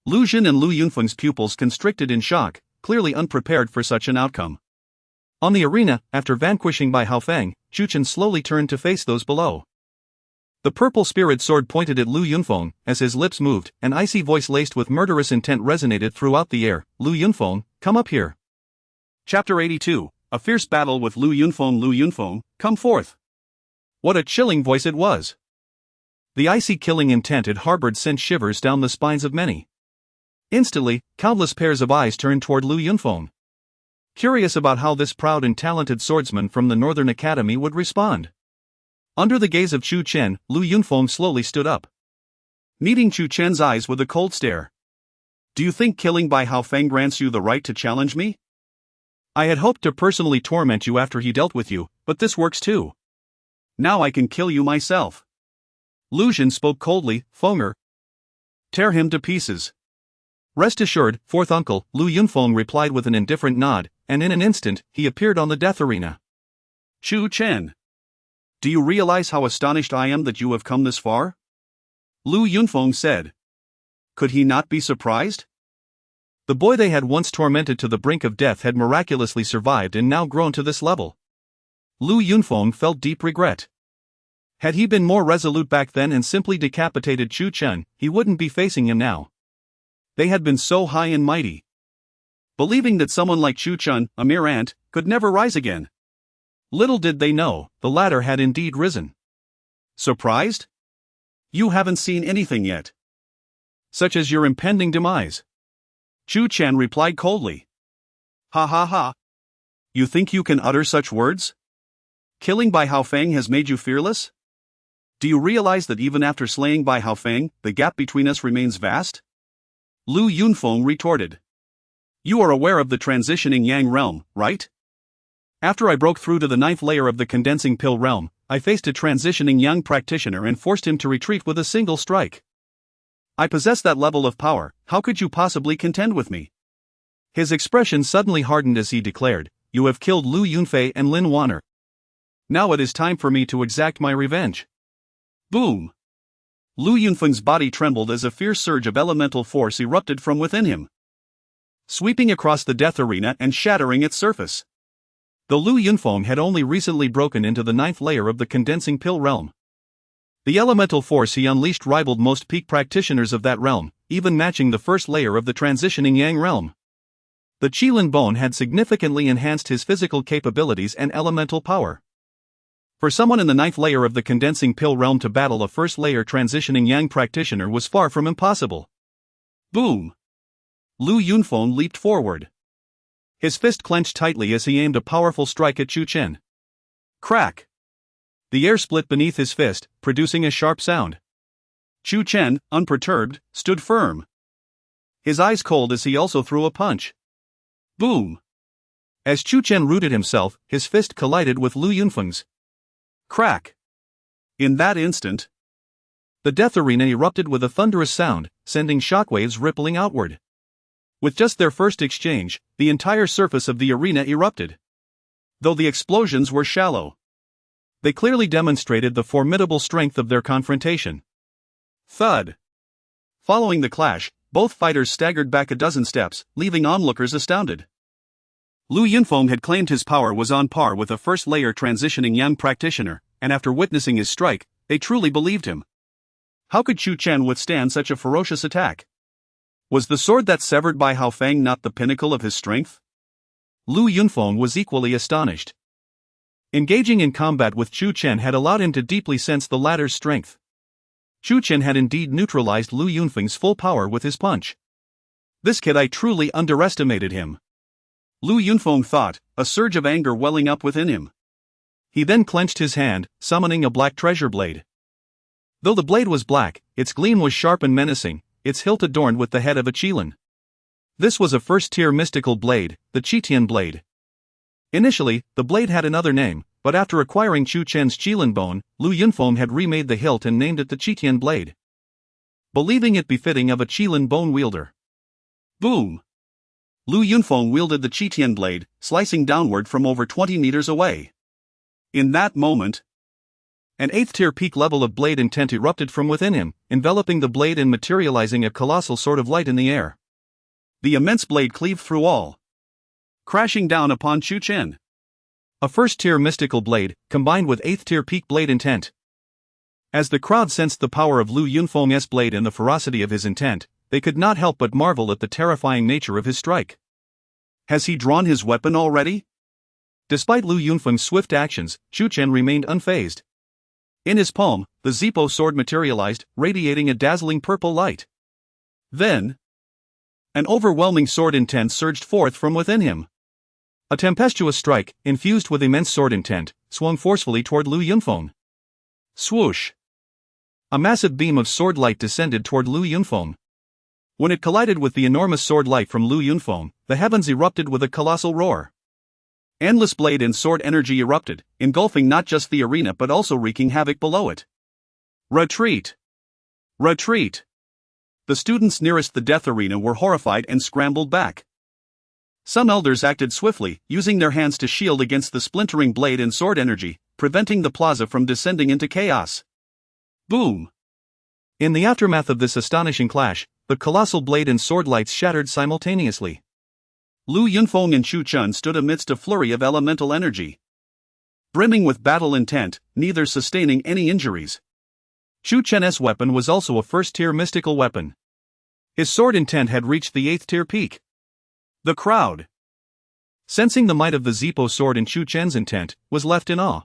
Lu Xun and Lu Yunfeng's pupils constricted in shock, clearly unprepared for such an outcome. On the arena, after vanquishing Bai Haofeng, Chu Chen slowly turned to face those below. The purple spirit sword pointed at Lu Yunfeng. As his lips moved, an icy voice laced with murderous intent resonated throughout the air. Lu Yunfeng, come up here. Chapter 82. A fierce battle with Lu Yunfeng. Lu Yunfeng, come forth. What a chilling voice it was. The icy killing intent it harbored sent shivers down the spines of many. Instantly, countless pairs of eyes turned toward Lu Yunfeng, curious about how this proud and talented swordsman from the Northern Academy would respond. Under the gaze of Chu Chen, Lu Yunfeng slowly stood up, meeting Chu Chen's eyes with a cold stare. Do you think killing Bai Haofeng grants you the right to challenge me? I had hoped to personally torment you after he dealt with you, but this works too. Now I can kill you myself. Lu Xun spoke coldly. Fenger, tear him to pieces. Rest assured, fourth uncle, Lu Yunfeng replied with an indifferent nod, and in an instant, he appeared on the death arena. Chu Chen, do you realize how astonished I am that you have come this far? Lu Yunfeng said. Could he not be surprised? The boy they had once tormented to the brink of death had miraculously survived and now grown to this level. Lu Yunfeng felt deep regret. Had he been more resolute back then and simply decapitated Chu Chen, he wouldn't be facing him now. They had been so high and mighty, believing that someone like Chu Chen, a mere ant, could never rise again. Little did they know, the latter had indeed risen. Surprised? You haven't seen anything yet. Such as your impending demise. Chu Chen replied coldly. Ha ha ha. You think you can utter such words? Killing Bai Haofeng has made you fearless? Do you realize that even after slaying Bai Haofeng, the gap between us remains vast? Lu Yunfeng retorted. You are aware of the transitioning Yang realm, right? After I broke through to the 9th layer of the condensing pill realm, I faced a transitioning Yang practitioner and forced him to retreat with a single strike. I possess that level of power. How could you possibly contend with me? His expression suddenly hardened as he declared, You have killed Lu Yunfei and Lin Wanner. Now it is time for me to exact my revenge. Boom! Lu Yunfeng's body trembled as a fierce surge of elemental force erupted from within him, sweeping across the death arena and shattering its surface. Though Lu Yunfeng had only recently broken into the 9th layer of the condensing pill realm, the elemental force he unleashed rivaled most peak practitioners of that realm, even matching the 1st layer of the transitioning Yang realm. The Qilin bone had significantly enhanced his physical capabilities and elemental power. For someone in the 9th layer of the condensing pill realm to battle a 1st layer transitioning Yang practitioner was far from impossible. Boom! Lu Yunfeng leaped forward. His fist clenched tightly as he aimed a powerful strike at Chu Chen. Crack! The air split beneath his fist, producing a sharp sound. Chu Chen, unperturbed, stood firm, his eyes cold as he also threw a punch. Boom! As Chu Chen rooted himself, his fist collided with Lu Yunfeng's. Crack! In that instant, the death arena erupted with a thunderous sound, sending shockwaves rippling outward. With just their first exchange, the entire surface of the arena erupted. Though the explosions were shallow, they clearly demonstrated the formidable strength of their confrontation. Thud! Following the clash, both fighters staggered back a dozen steps, leaving onlookers astounded. Lu Yunfeng had claimed his power was on par with a 1st layer transitioning Yang practitioner, and after witnessing his strike, they truly believed him. How could Chu Chen withstand such a ferocious attack? Was the sword that severed Bai Haofeng not the pinnacle of his strength? Lu Yunfeng was equally astonished. Engaging in combat with Chu Chen had allowed him to deeply sense the latter's strength. Chu Chen had indeed neutralized Lu Yunfeng's full power with his punch. This kid, I truly underestimated him. Lu Yunfeng thought, a surge of anger welling up within him. He then clenched his hand, summoning a black treasure blade. Though the blade was black, its gleam was sharp and menacing, its hilt adorned with the head of a Qilin. This was a 1st-tier mystical blade, the Qitian blade. Initially, the blade had another name, but after acquiring Chu Chen's Qilin bone, Lu Yunfeng had remade the hilt and named it the Qitian blade, believing it befitting of a Qilin bone wielder. Boom! Lu Yunfeng wielded the Qitian blade, slicing downward from over 20 meters away. In that moment, an 8th-tier peak level of blade intent erupted from within him, enveloping the blade and materializing a colossal sword of light in the air. The immense blade cleaved through all, crashing down upon Chu Chen. A 1st-tier mystical blade, combined with 8th-tier peak blade intent. As the crowd sensed the power of Lu Yunfeng's blade and the ferocity of his intent, they could not help but marvel at the terrifying nature of his strike. Has he drawn his weapon already? Despite Lu Yunfeng's swift actions, Chu Chen remained unfazed. In his palm, the Zippo sword materialized, radiating a dazzling purple light. Then, an overwhelming sword intent surged forth from within him. A tempestuous strike, infused with immense sword intent, swung forcefully toward Lu Yunfeng. Swoosh! A massive beam of sword light descended toward Lu Yunfeng. When it collided with the enormous sword light from Lu Yunfeng, the heavens erupted with a colossal roar. Endless blade and sword energy erupted, engulfing not just the arena but also wreaking havoc below it. Retreat! Retreat! The students nearest the death arena were horrified and scrambled back. Some elders acted swiftly, using their hands to shield against the splintering blade and sword energy, preventing the plaza from descending into chaos. Boom! In the aftermath of this astonishing clash, the colossal blade and sword lights shattered simultaneously. Lu Yunfeng and Chu Chen stood amidst a flurry of elemental energy. Brimming with battle intent, neither sustaining any injuries. Chu Chen's weapon was also a first-tier mystical weapon. His sword intent had reached the 8th-tier peak. The crowd, sensing the might of the Zippo sword in Chu Chen's intent, was left in awe.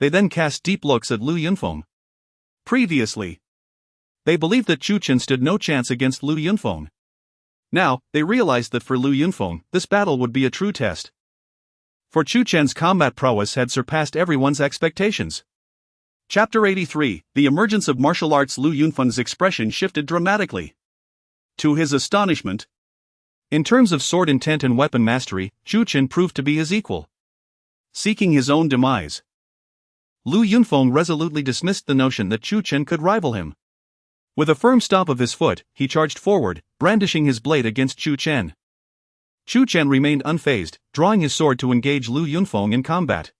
They then cast deep looks at Lu Yunfeng. Previously, they believed that Chu Chen stood no chance against Lu Yunfeng. Now, they realized that for Lu Yunfeng, this battle would be a true test. For Chu Chen's combat prowess had surpassed everyone's expectations. Chapter 83, The Emergence of Martial Arts. Lu Yunfeng's expression shifted dramatically. To his astonishment, in terms of sword intent and weapon mastery, Chu Chen proved to be his equal. Seeking his own demise, Lu Yunfeng resolutely dismissed the notion that Chu Chen could rival him. With a firm stomp of his foot, he charged forward, brandishing his blade against Chu Chen. Chu Chen remained unfazed, drawing his sword to engage Lu Yunfeng in combat.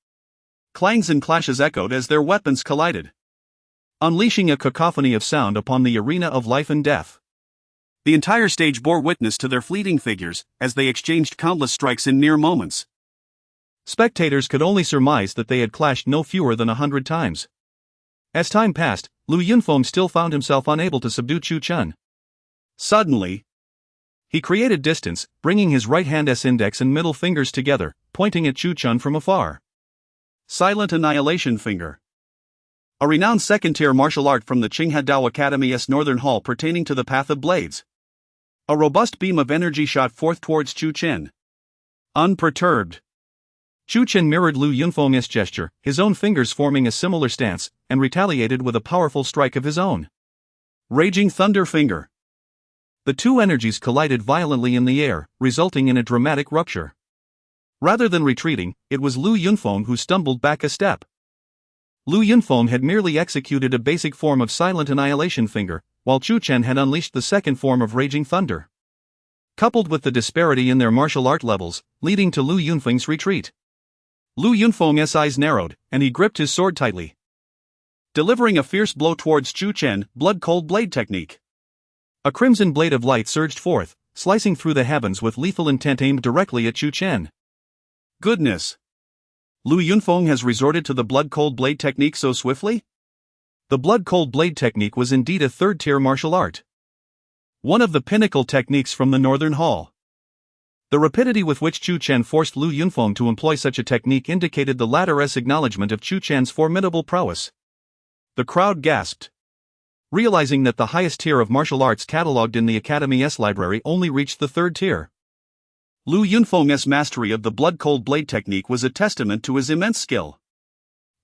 Clangs and clashes echoed as their weapons collided, unleashing a cacophony of sound upon the arena of life and death. The entire stage bore witness to their fleeting figures, as they exchanged countless strikes in mere moments. Spectators could only surmise that they had clashed no fewer than 100 times. As time passed, Lu Yunfeng still found himself unable to subdue Chu Chen. Suddenly, he created distance, bringing his right hand's index and middle fingers together, pointing at Chu Chen from afar. Silent Annihilation Finger. A renowned second-tier martial art from the Qinghadao Academy's Northern Hall pertaining to the Path of Blades. A robust beam of energy shot forth towards Chu Chen. Unperturbed, Chu Chen mirrored Lu Yunfeng's gesture, his own fingers forming a similar stance, and retaliated with a powerful strike of his own. Raging Thunder Finger. The two energies collided violently in the air, resulting in a dramatic rupture. Rather than retreating, it was Lu Yunfeng who stumbled back a step. Lu Yunfeng had merely executed a basic form of Silent Annihilation Finger, while Chu Chen had unleashed the second form of Raging Thunder. Coupled with the disparity in their martial art levels, leading to Lu Yunfeng's retreat. Lu Yunfeng's eyes narrowed, and he gripped his sword tightly, delivering a fierce blow towards Chu Chen. Blood-cold blade technique. A crimson blade of light surged forth, slicing through the heavens with lethal intent aimed directly at Chu Chen. Goodness! Lu Yunfeng has resorted to the blood-cold blade technique so swiftly? The blood-cold blade technique was indeed a third-tier martial art. One of the pinnacle techniques from the Northern Hall. The rapidity with which Chu Chen forced Lu Yunfeng to employ such a technique indicated the latter's acknowledgement of Chu Chen's formidable prowess. The crowd gasped, realizing that the highest tier of martial arts catalogued in the Academy's library only reached the third tier. Lu Yunfeng's mastery of the blood-cold blade technique was a testament to his immense skill.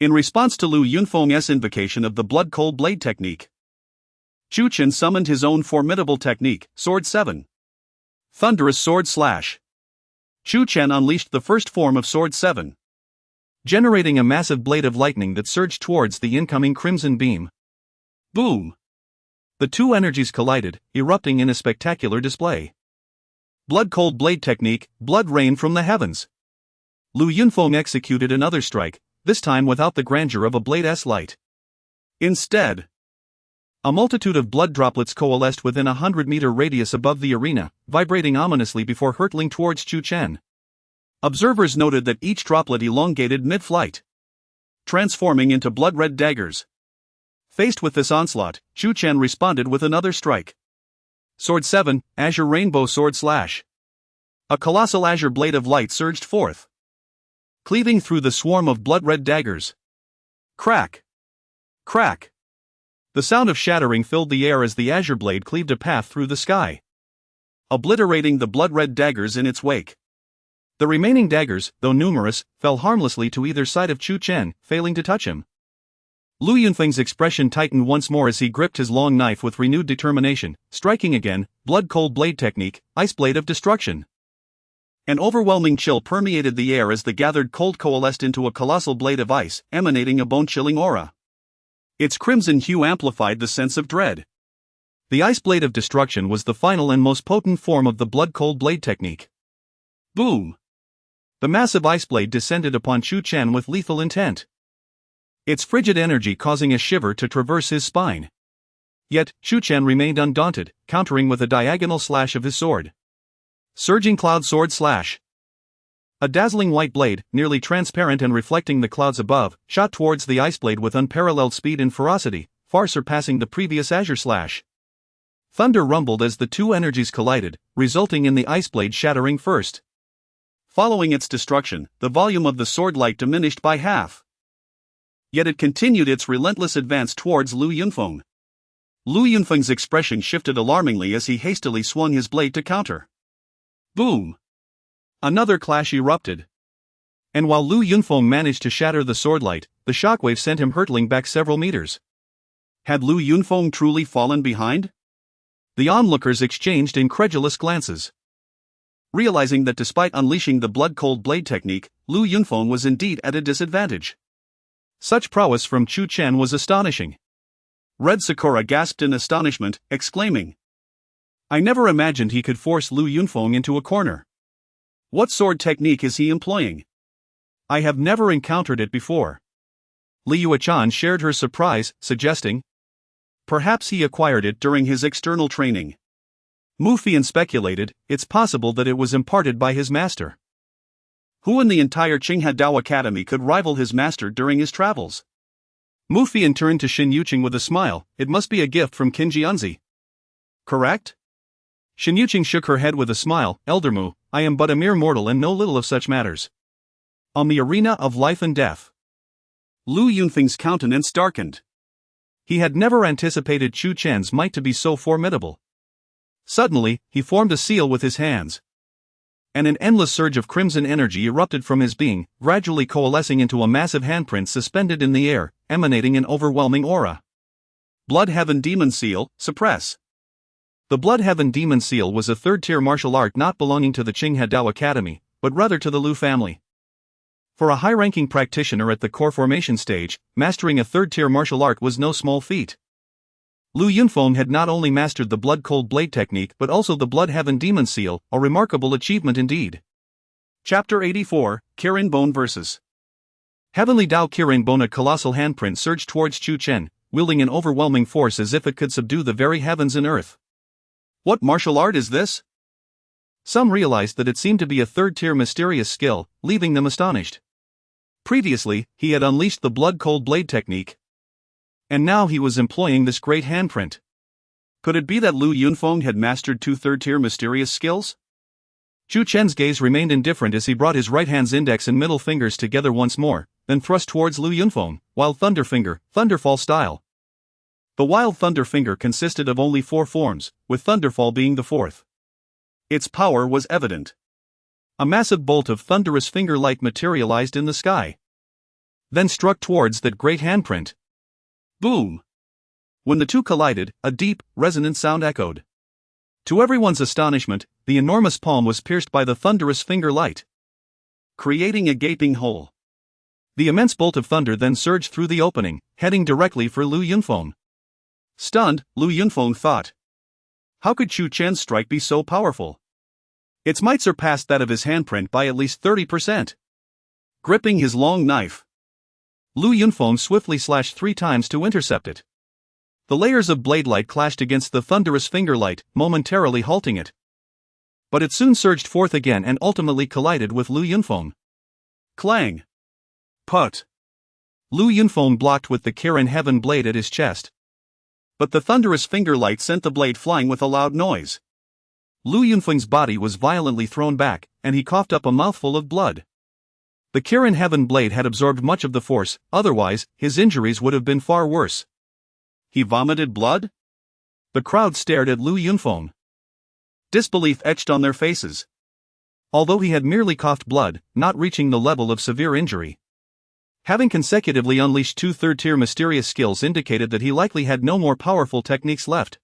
In response to Lu Yunfeng's invocation of the blood-cold blade technique, Chu Chen summoned his own formidable technique, Sword 7. Thunderous Sword Slash. Chu Chen unleashed the first form of Sword 7, generating a massive blade of lightning that surged towards the incoming crimson beam. Boom! The two energies collided, erupting in a spectacular display. Blood-cold blade technique, blood rain from the heavens. Lu Yunfeng executed another strike, this time without the grandeur of a blade's light. Instead, a multitude of blood droplets coalesced within a 100-meter radius above the arena, vibrating ominously before hurtling towards Chu Chen. Observers noted that each droplet elongated mid-flight, transforming into blood-red daggers. Faced with this onslaught, Chu Chen responded with another strike. Sword 7, Azure Rainbow Sword Slash. A colossal azure blade of light surged forth, cleaving through the swarm of blood-red daggers. Crack! Crack! The sound of shattering filled the air as the azure blade cleaved a path through the sky, obliterating the blood-red daggers in its wake. The remaining daggers, though numerous, fell harmlessly to either side of Chu Chen, failing to touch him. Lu Yunfeng's expression tightened once more as he gripped his long knife with renewed determination, striking again, blood-cold blade technique, ice blade of destruction. An overwhelming chill permeated the air as the gathered cold coalesced into a colossal blade of ice, emanating a bone-chilling aura. Its crimson hue amplified the sense of dread. The ice blade of destruction was the final and most potent form of the blood-cold blade technique. Boom! The massive ice blade descended upon Chu Chen with lethal intent, its frigid energy causing a shiver to traverse his spine. Yet, Chu Chen remained undaunted, countering with a diagonal slash of his sword. Surging Cloud Sword Slash. A dazzling white blade, nearly transparent and reflecting the clouds above, shot towards the ice blade with unparalleled speed and ferocity, far surpassing the previous azure slash. Thunder rumbled as the two energies collided, resulting in the ice blade shattering first. Following its destruction, the volume of the sword light diminished by half. Yet it continued its relentless advance towards Lu Yunfeng. Lu Yunfeng's expression shifted alarmingly as he hastily swung his blade to counter. Boom! Another clash erupted. And while Lu Yunfeng managed to shatter the sword light, the shockwave sent him hurtling back several meters. Had Lu Yunfeng truly fallen behind? The onlookers exchanged incredulous glances, realizing that despite unleashing the blood-cold blade technique, Lu Yunfeng was indeed at a disadvantage. Such prowess from Chu Chen was astonishing. Red Sakura gasped in astonishment, exclaiming, "I never imagined he could force Lu Yunfeng into a corner. What sword technique is he employing? I have never encountered it before." Li Yuechan shared her surprise, suggesting, "Perhaps he acquired it during his external training." Mu Fian speculated, "It's possible that it was imparted by his master." Who in the entire Qinghe Dao Academy could rival his master during his travels? Mu Fian turned to Xin Yuqing with a smile, "It must be a gift from Qin Jianzi. Correct?" Xin Yuqing shook her head with a smile, "Elder Mu, I am but a mere mortal and know little of such matters." On the arena of life and death, Lu Yunfeng's countenance darkened. He had never anticipated Chu Chen's might to be so formidable. Suddenly, he formed a seal with his hands, and an endless surge of crimson energy erupted from his being, gradually coalescing into a massive handprint suspended in the air, emanating an overwhelming aura. Blood Heaven Demon Seal, suppress. The Blood Heaven Demon Seal was a third-tier martial art not belonging to the Qinghe Dao Academy, but rather to the Lu family. For a high-ranking practitioner at the core formation stage, mastering a third-tier martial art was no small feat. Lu Yunfeng had not only mastered the blood-cold blade technique but also the Blood Heaven Demon Seal, a remarkable achievement indeed. Chapter 84, Kirin Bone vs. Heavenly Dao Kirin Bone. A colossal handprint surged towards Chu Chen, wielding an overwhelming force as if it could subdue the very heavens and earth. What martial art is this? Some realized that it seemed to be a third-tier mysterious skill, leaving them astonished. Previously, he had unleashed the blood-cold blade technique, and now he was employing this great handprint. Could it be that Lu Yunfeng had mastered two third-tier mysterious skills? Chu Chen's gaze remained indifferent as he brought his right hand's index and middle fingers together once more, then thrust towards Lu Yunfeng, Wild Thunder Finger, Thunderfall style. The Wild Thunder Finger consisted of only 4 forms, with Thunderfall being the 4th. Its power was evident. A massive bolt of thunderous finger light materialized in the sky, then struck towards that great handprint. Boom! When the two collided, a deep, resonant sound echoed. To everyone's astonishment, the enormous palm was pierced by the thunderous finger light, creating a gaping hole. The immense bolt of thunder then surged through the opening, heading directly for Lu Yunfeng. Stunned, Lu Yunfeng thought, how could Chu Chen's strike be so powerful? Its might surpassed that of his handprint by at least 30%. Gripping his long knife, Lu Yunfeng swiftly slashed 3 times to intercept it. The layers of blade light clashed against the thunderous finger light, momentarily halting it. But it soon surged forth again and ultimately collided with Lu Yunfeng. Clang! Put! Lu Yunfeng blocked with the Kirin Heaven blade at his chest. But the thunderous finger light sent the blade flying with a loud noise. Lu Yunfeng's body was violently thrown back, and he coughed up a mouthful of blood. The Kirin Heaven blade had absorbed much of the force, otherwise, his injuries would have been far worse. He vomited blood? The crowd stared at Lu Yunfeng. Disbelief etched on their faces. Although he had merely coughed blood, not reaching the level of severe injury. Having consecutively unleashed 2 third-tier mysterious skills indicated that he likely had no more powerful techniques left.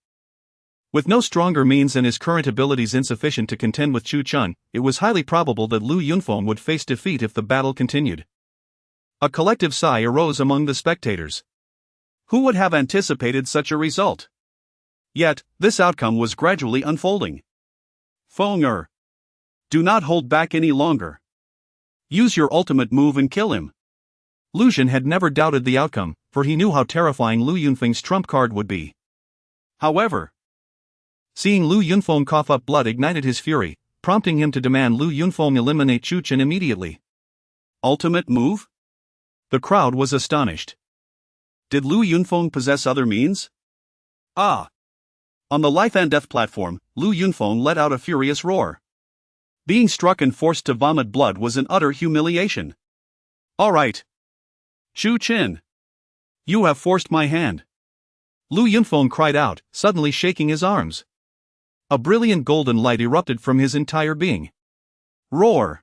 With no stronger means and his current abilities insufficient to contend with Chu Chen, it was highly probable that Lu Yunfeng would face defeat if the battle continued. A collective sigh arose among the spectators. Who would have anticipated such a result? Yet, this outcome was gradually unfolding. Feng do not hold back any longer. Use your ultimate move and kill him. Lu Xun had never doubted the outcome, for he knew how terrifying Lu Yunfeng's trump card would be. However, seeing Lu Yunfeng cough up blood ignited his fury, prompting him to demand Lu Yunfeng eliminate Chu Chen immediately. Ultimate move? The crowd was astonished. Did Lu Yunfeng possess other means? Ah! On the life and death platform, Lu Yunfeng let out a furious roar. Being struck and forced to vomit blood was an utter humiliation. All right. Chu Chen. You have forced my hand. Lu Yunfeng cried out, suddenly shaking his arms. A brilliant golden light erupted from his entire being. Roar!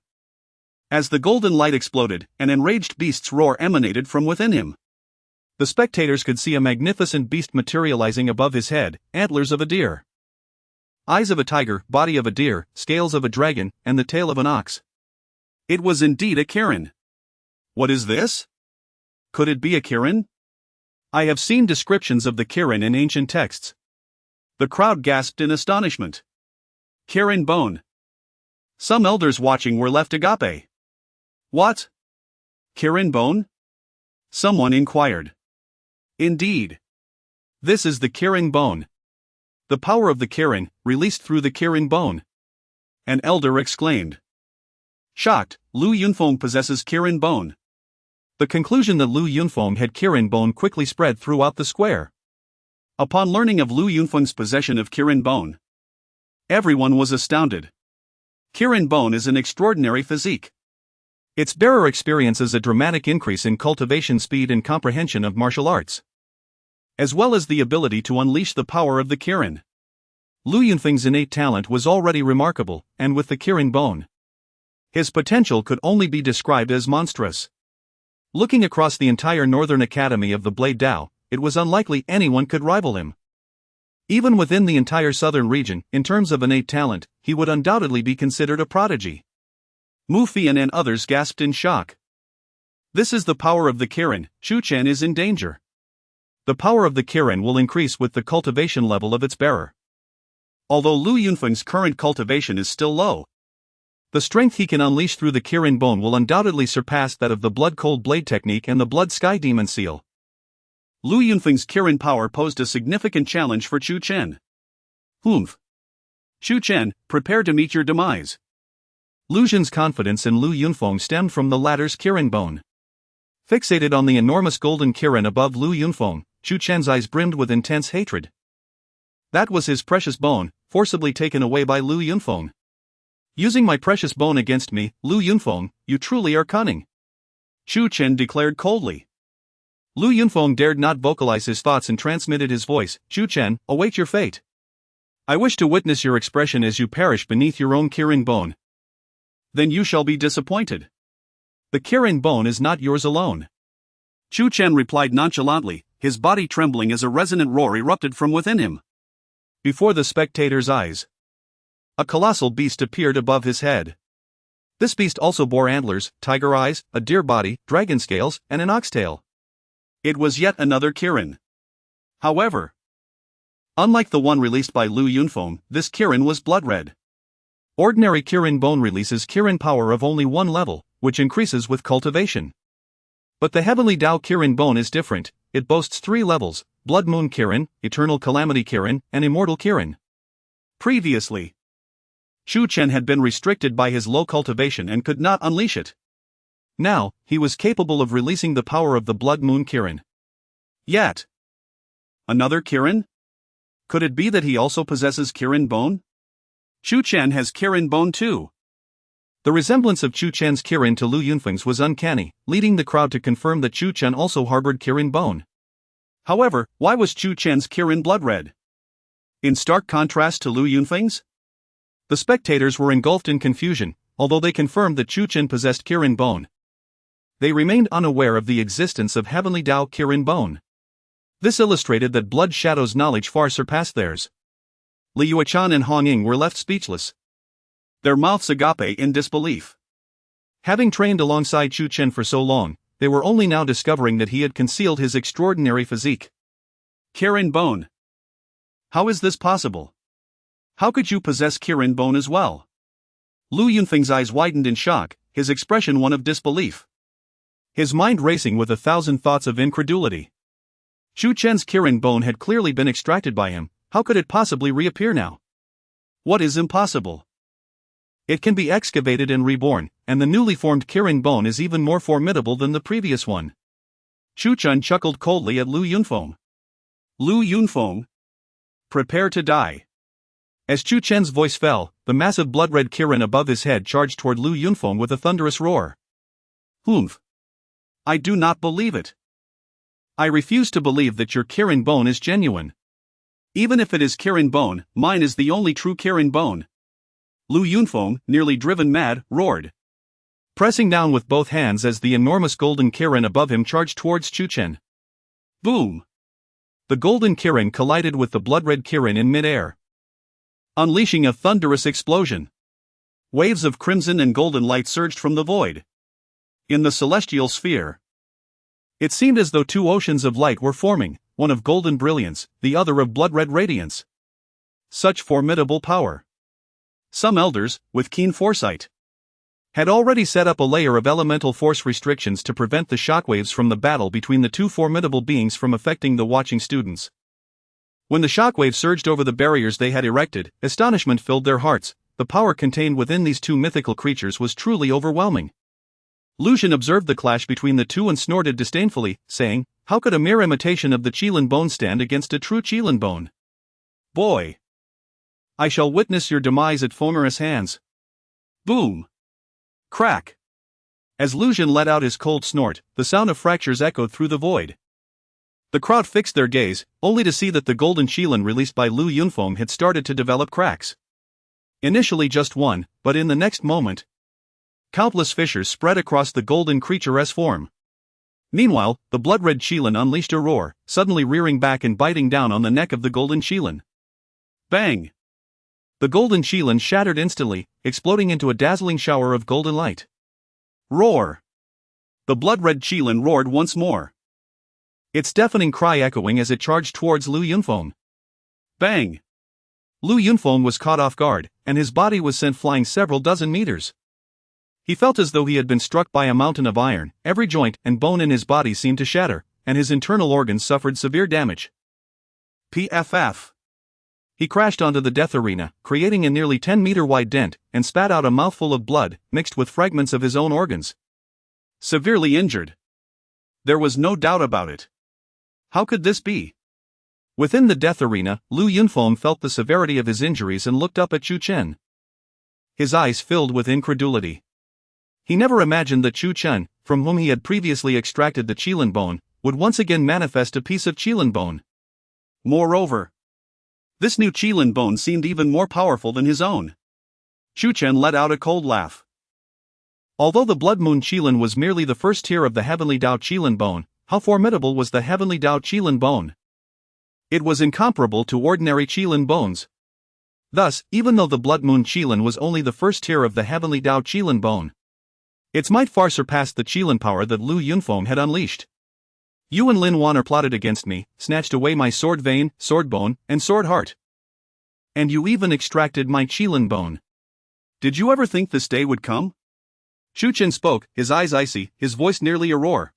As the golden light exploded, an enraged beast's roar emanated from within him. The spectators could see a magnificent beast materializing above his head, antlers of a deer. Eyes of a tiger, body of a deer, scales of a dragon, and the tail of an ox. It was indeed a Kirin. What is this? Could it be a Kirin? I have seen descriptions of the Kirin in ancient texts. The crowd gasped in astonishment. Kirin bone. Some elders watching were left agape. What? Kirin bone? Someone inquired. Indeed. This is the Kirin bone. The power of the Kirin, released through the Kirin bone. An elder exclaimed. Shocked, Lu Yunfeng possesses Kirin bone. The conclusion that Lu Yunfeng had Kirin bone quickly spread throughout the square. Upon learning of Lu Yunfeng's possession of Kirin bone, everyone was astounded. Kirin bone is an extraordinary physique. Its bearer experiences a dramatic increase in cultivation speed and comprehension of martial arts, as well as the ability to unleash the power of the Kirin. Lu Yunfeng's innate talent was already remarkable, and with the Kirin bone, his potential could only be described as monstrous. Looking across the entire Northern Academy of the Blade Dao, it was unlikely anyone could rival him. Even within the entire southern region, in terms of innate talent, he would undoubtedly be considered a prodigy. Mu Fian and others gasped in shock. This is the power of the Kirin. Chu Chen is in danger. The power of the Kirin will increase with the cultivation level of its bearer. Although Lu Yunfeng's current cultivation is still low, the strength he can unleash through the Kirin bone will undoubtedly surpass that of the blood-cold blade technique and the blood sky demon seal. Lu Yunfeng's Kirin power posed a significant challenge for Chu Chen. Humph. Chu Chen, prepare to meet your demise. Lu Xun's confidence in Lu Yunfeng stemmed from the latter's Kirin bone. Fixated on the enormous golden Kirin above Lu Yunfeng, Chu Chen's eyes brimmed with intense hatred. That was his precious bone, forcibly taken away by Lu Yunfeng. Using my precious bone against me, Lu Yunfeng, you truly are cunning. Chu Chen declared coldly. Lu Yunfeng dared not vocalize his thoughts and transmitted his voice. Chu Chen, await your fate. I wish to witness your expression as you perish beneath your own Kirin bone. Then you shall be disappointed. The Kirin bone is not yours alone. Chu Chen replied nonchalantly, his body trembling as a resonant roar erupted from within him. Before the spectators' eyes, a colossal beast appeared above his head. This beast also bore antlers, tiger eyes, a deer body, dragon scales, and an oxtail. It was yet another Kirin. However, unlike the one released by Lu Yunfeng, this Kirin was blood red. Ordinary Kirin bone releases Kirin power of only one level, which increases with cultivation. But the Heavenly Dao Kirin bone is different. It boasts 3 levels: Blood Moon Kirin, Eternal Calamity Kirin, and Immortal Kirin. Previously, Chu Chen had been restricted by his low cultivation and could not unleash it. Now, he was capable of releasing the power of the Blood Moon Kirin. Yet, another Kirin? Could it be that he also possesses Kirin bone? Chu Chen has Kirin bone too. The resemblance of Chu Chen's Kirin to Lu Yunfeng's was uncanny, leading the crowd to confirm that Chu Chen also harbored Kirin bone. However, why was Chu Chen's Kirin blood red? In stark contrast to Lu Yunfeng's? The spectators were engulfed in confusion, although they confirmed that Chu Chen possessed Kirin bone. They remained unaware of the existence of Heavenly Dao Kirin bone. This illustrated that Blood Shadow's knowledge far surpassed theirs. Li Yuechan and Hong Ying were left speechless, their mouths agape in disbelief. Having trained alongside Chu Chen for so long, they were only now discovering that he had concealed his extraordinary physique. Kirin bone. How is this possible? How could you possess Kirin bone as well? Lu Yunfeng's eyes widened in shock, his expression one of disbelief. His mind racing with 1,000 thoughts of incredulity. Chu Chen's Kirin bone had clearly been extracted by him, how could it possibly reappear now? What is impossible? It can be excavated and reborn, and the newly formed Kirin bone is even more formidable than the previous one. Chu Chen chuckled coldly at Lu Yunfeng. Lu Yunfeng, prepare to die. As Chu Chen's voice fell, the massive blood-red Kirin above his head charged toward Lu Yunfeng with a thunderous roar. Humph! I do not believe it. I refuse to believe that your Kirin bone is genuine. Even if it is Kirin bone, mine is the only true Kirin bone. Lu Yunfeng, nearly driven mad, roared, pressing down with both hands as the enormous golden Kirin above him charged towards Chu Chen. Boom! The golden Kirin collided with the blood-red Kirin in mid-air, unleashing a thunderous explosion. Waves of crimson and golden light surged from the void. In the celestial sphere, it seemed as though two oceans of light were forming, one of golden brilliance, the other of blood-red radiance. Such formidable power. Some elders, with keen foresight, had already set up a layer of elemental force restrictions to prevent the shockwaves from the battle between the two formidable beings from affecting the watching students. When the shockwaves surged over the barriers they had erected, astonishment filled their hearts. The power contained within these two mythical creatures was truly overwhelming. Lu Xun observed the clash between the two and snorted disdainfully, saying, "How could a mere imitation of the Qilin bone stand against a true Qilin bone? Boy! I shall witness your demise at Fomera's hands." Boom! Crack! As Lu Xun let out his cold snort, the sound of fractures echoed through the void. The crowd fixed their gaze, only to see that the golden Qilin released by Lu Yunfeng had started to develop cracks. Initially just one, but in the next moment, countless fissures spread across the golden creature's form. Meanwhile, the blood-red Qilin unleashed a roar, suddenly rearing back and biting down on the neck of the golden Qilin. Bang! The golden Qilin shattered instantly, exploding into a dazzling shower of golden light. Roar! The blood-red Qilin roared once more, its deafening cry echoing as it charged towards Lu Yunfeng. Bang! Lu Yunfeng was caught off guard, and his body was sent flying several dozen meters. He felt as though he had been struck by a mountain of iron, every joint and bone in his body seemed to shatter, and his internal organs suffered severe damage. PFF. He crashed onto the death arena, creating a nearly 10-meter wide dent, and spat out a mouthful of blood, mixed with fragments of his own organs. Severely injured. There was no doubt about it. How could this be? Within the death arena, Lu Yunfeng felt the severity of his injuries and looked up at Chu Chen. His eyes filled with incredulity. He never imagined that Chu Chen, from whom he had previously extracted the Qilin bone, would once again manifest a piece of Qilin bone. Moreover, this new Qilin bone seemed even more powerful than his own. Chu Chen let out a cold laugh. Although the Blood Moon Qilin was merely the first tier of the Heavenly Dao Qilin bone, how formidable was the Heavenly Dao Qilin bone? It was incomparable to ordinary Qilin bones. Thus, even though the Blood Moon Qilin was only the first tier of the Heavenly Dao Qilin bone, its might far surpassed the Qilin power that Lu Yunfeng had unleashed. You and Lin Waner plotted against me, snatched away my sword vein, sword bone, and sword heart. And you even extracted my Qilin bone. Did you ever think this day would come? Chu Chen spoke, his eyes icy, his voice nearly a roar,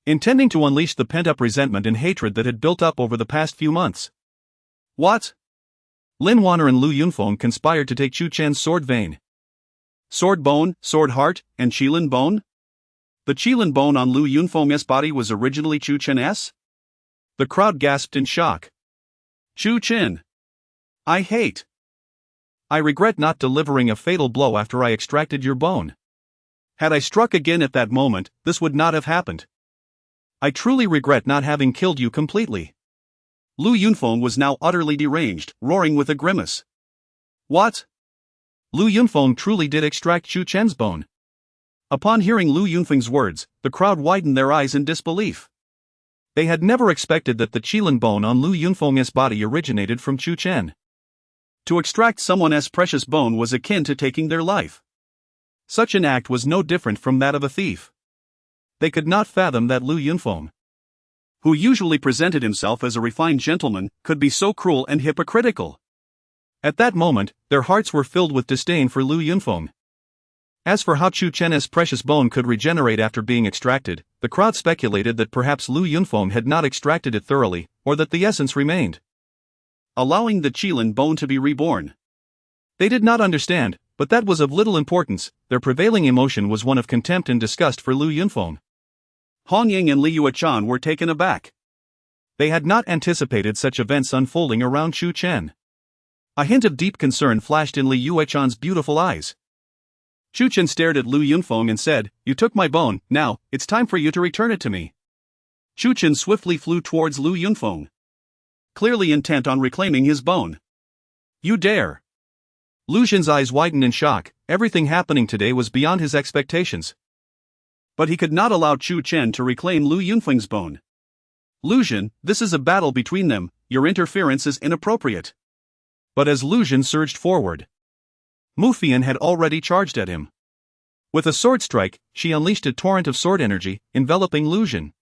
intending to unleash the pent-up resentment and hatred that had built up over the past few months. What? Lin Waner and Lu Yunfeng conspired to take Chu Chen's sword vein, sword bone, sword heart, and Qilin bone? The Qilin bone on Lu Yunfeng's body was originally Chu Chen's? The crowd gasped in shock. Chu Chen! I regret not delivering a fatal blow after I extracted your bone. Had I struck again at that moment, this would not have happened. I truly regret not having killed you completely. Lu Yunfeng was now utterly deranged, roaring with a grimace. What? Lu Yunfeng truly did extract Chu Chen's bone. Upon hearing Lu Yunfeng's words, the crowd widened their eyes in disbelief. They had never expected that the Qilin bone on Lu Yunfeng's body originated from Chu Chen. To extract someone's precious bone was akin to taking their life. Such an act was no different from that of a thief. They could not fathom that Lu Yunfeng, who usually presented himself as a refined gentleman, could be so cruel and hypocritical. At that moment, their hearts were filled with disdain for Lu Yunfeng. As for how Chu Chen's precious bone could regenerate after being extracted, the crowd speculated that perhaps Lu Yunfeng had not extracted it thoroughly, or that the essence remained, allowing the Qilin bone to be reborn. They did not understand, but that was of little importance. Their prevailing emotion was one of contempt and disgust for Lu Yunfeng. Hong Ying and Li Yuechan were taken aback. They had not anticipated such events unfolding around Chu Chen. A hint of deep concern flashed in Li Yuechan's beautiful eyes. Chu Chen stared at Lu Yunfeng and said, "You took my bone, now, it's time for you to return it to me." Chu Chen swiftly flew towards Lu Yunfeng, clearly intent on reclaiming his bone. "You dare!" Lu Xun's eyes widened in shock. Everything happening today was beyond his expectations. But he could not allow Chu Chen to reclaim Lu Yunfeng's bone. "Lu Xun, this is a battle between them, your interference is inappropriate." But as Lu Xun surged forward, Mu Fian had already charged at him. With a sword strike, she unleashed a torrent of sword energy, enveloping Lu Xun.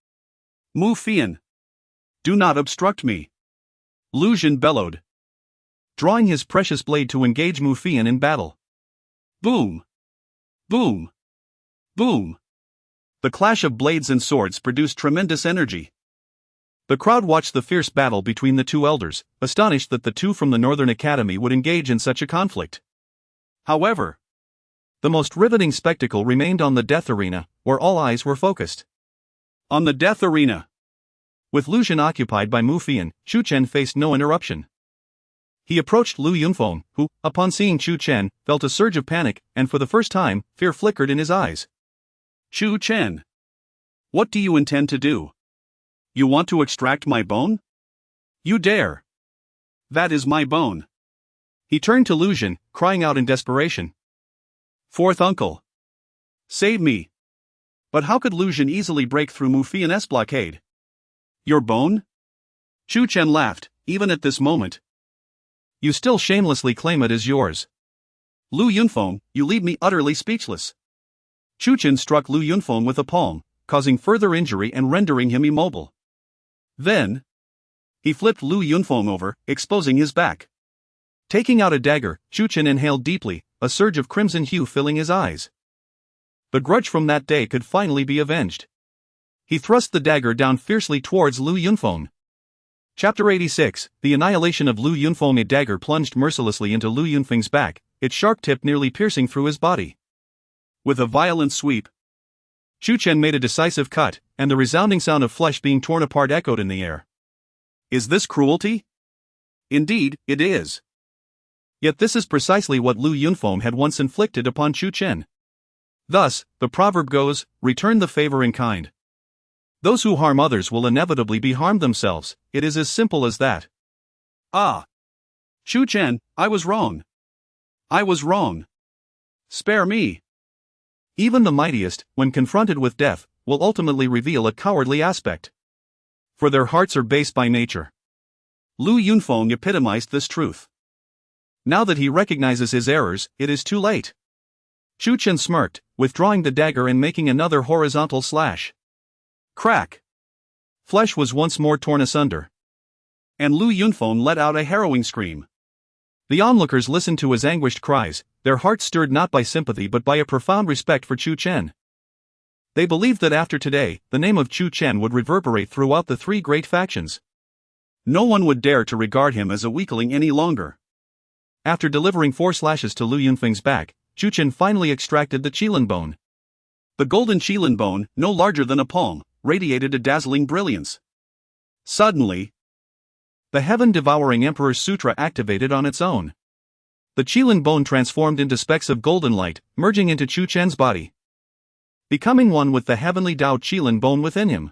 "Mu Fian! Do not obstruct me!" Lu Xun bellowed, drawing his precious blade to engage Mu Fian in battle. Boom! Boom! Boom! The clash of blades and swords produced tremendous energy. The crowd watched the fierce battle between the two elders, astonished that the two from the Northern Academy would engage in such a conflict. However, the most riveting spectacle remained on the death arena, where all eyes were focused. On the death arena, with Lu Xun occupied by Mu Fian, Chu Chen faced no interruption. He approached Lu Yunfeng, who, upon seeing Chu Chen, felt a surge of panic, and for the first time, fear flickered in his eyes. "Chu Chen, what do you intend to do? You want to extract my bone? You dare! That is my bone." He turned to Lu Xun, crying out in desperation, "Fourth uncle! Save me!" But how could Lu Xun easily break through Mu Fian's blockade? "Your bone?" Chu Chen laughed. "Even at this moment, you still shamelessly claim it as yours. Lu Yunfeng, you leave me utterly speechless." Chu Chen struck Lu Yunfeng with a palm, causing further injury and rendering him immobile. Then, he flipped Lu Yunfeng over, exposing his back. Taking out a dagger, Chu Chen inhaled deeply, a surge of crimson hue filling his eyes. The grudge from that day could finally be avenged. He thrust the dagger down fiercely towards Lu Yunfeng. Chapter 86, The Annihilation of Lu Yunfeng. A dagger plunged mercilessly into Lu Yunfeng's back, its sharp tip nearly piercing through his body. With a violent sweep, Chu Chen made a decisive cut, and the resounding sound of flesh being torn apart echoed in the air. Is this cruelty? Indeed, it is. Yet this is precisely what Lu Yunfeng had once inflicted upon Chu Chen. Thus, the proverb goes, return the favor in kind. Those who harm others will inevitably be harmed themselves. It is as simple as that. Ah! Chu Chen, I was wrong. I was wrong. Spare me. Even the mightiest, when confronted with death, will ultimately reveal a cowardly aspect. For their hearts are base by nature. Lu Yunfeng epitomized this truth. Now that he recognizes his errors, it is too late. Chu Chen smirked, withdrawing the dagger and making another horizontal slash. Crack! Flesh was once more torn asunder. And Lu Yunfeng let out a harrowing scream. The onlookers listened to his anguished cries, their hearts stirred not by sympathy but by a profound respect for Chu Chen. They believed that after today, the name of Chu Chen would reverberate throughout the three great factions. No one would dare to regard him as a weakling any longer. After delivering 4 slashes to Lu Yunfeng's back, Chu Chen finally extracted the Qilin bone. The golden Qilin bone, no larger than a palm, radiated a dazzling brilliance. Suddenly, the heaven-devouring Emperor's Sutra activated on its own. The Qilin bone transformed into specks of golden light, merging into Chu Chen's body, becoming one with the heavenly Tao Qilin bone within him.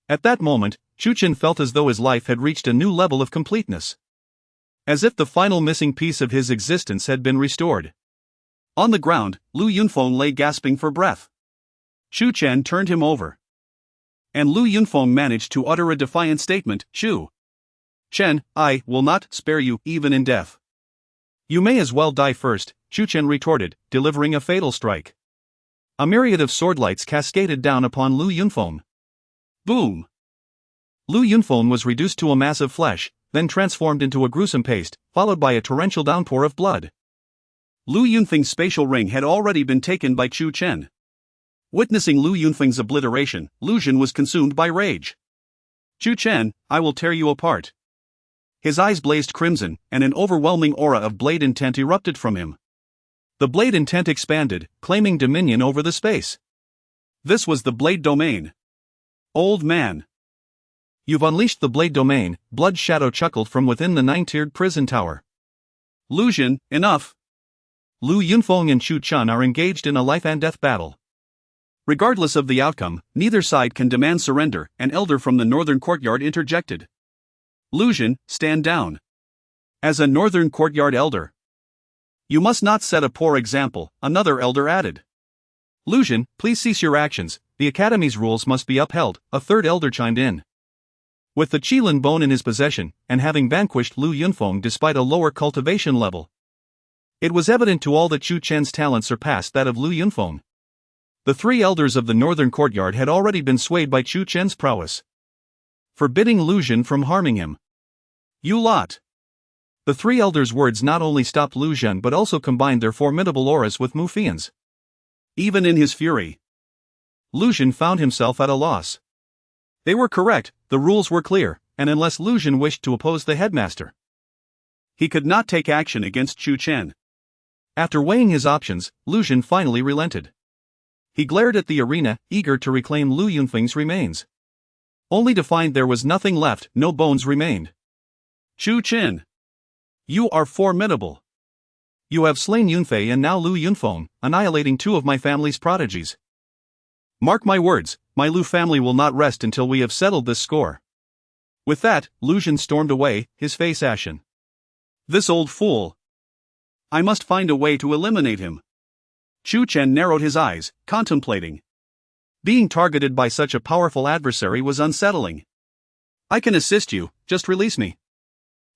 At that moment, Chu Chen felt as though his life had reached a new level of completeness. As if the final missing piece of his existence had been restored. On the ground, Lu Yunfeng lay gasping for breath. Chu Chen turned him over. And Lu Yunfeng managed to utter a defiant statement, "Chu Chen, I will not spare you, even in death." "You may as well die first," Chu Chen retorted, delivering a fatal strike. A myriad of swordlights cascaded down upon Lu Yunfeng. Boom! Lu Yunfeng was reduced to a mass of flesh, then transformed into a gruesome paste, followed by a torrential downpour of blood. Lu Yunfeng's spatial ring had already been taken by Chu Chen. Witnessing Lu Yunfeng's obliteration, Lu Zhen was consumed by rage. "Chu Chen, I will tear you apart." His eyes blazed crimson, and an overwhelming aura of blade intent erupted from him. The blade intent expanded, claiming dominion over the space. This was the blade domain. "Old man. You've unleashed the blade domain," Blood Shadow chuckled from within the 9-tiered prison tower. "Lu Zhen, enough." Lu Yunfeng and Chu Chen are engaged in a life-and-death battle. Regardless of the outcome, neither side can demand surrender, an elder from the northern courtyard interjected. "Lu Zhen, stand down. As a northern courtyard elder, you must not set a poor example," another elder added. "Lu Zhen, please cease your actions, the academy's rules must be upheld," a third elder chimed in. With the Qilin bone in his possession, and having vanquished Lu Yunfeng despite a lower cultivation level, it was evident to all that Chu Chen's talent surpassed that of Lu Yunfeng. The three elders of the northern courtyard had already been swayed by Chu Chen's prowess, forbidding Lu Zhen from harming him. "You lot!" The three elders' words not only stopped Lu Zhen but also combined their formidable auras with Mu Fian's. Even in his fury, Lu Zhen found himself at a loss. They were correct, the rules were clear, and unless Lu Zhen wished to oppose the headmaster, he could not take action against Chu Chen. After weighing his options, Lu Zhen finally relented. He glared at the arena, eager to reclaim Lu Yunfeng's remains. Only to find there was nothing left, no bones remained. "Chu Chen, you are formidable. You have slain Yunfei and now Lu Yunfeng, annihilating two of my family's prodigies. Mark my words, my Lu family will not rest until we have settled this score." With that, Lu Zhen stormed away, his face ashen. "This old fool. I must find a way to eliminate him." Chu Chen narrowed his eyes, contemplating. Being targeted by such a powerful adversary was unsettling. "I can assist you, just release me.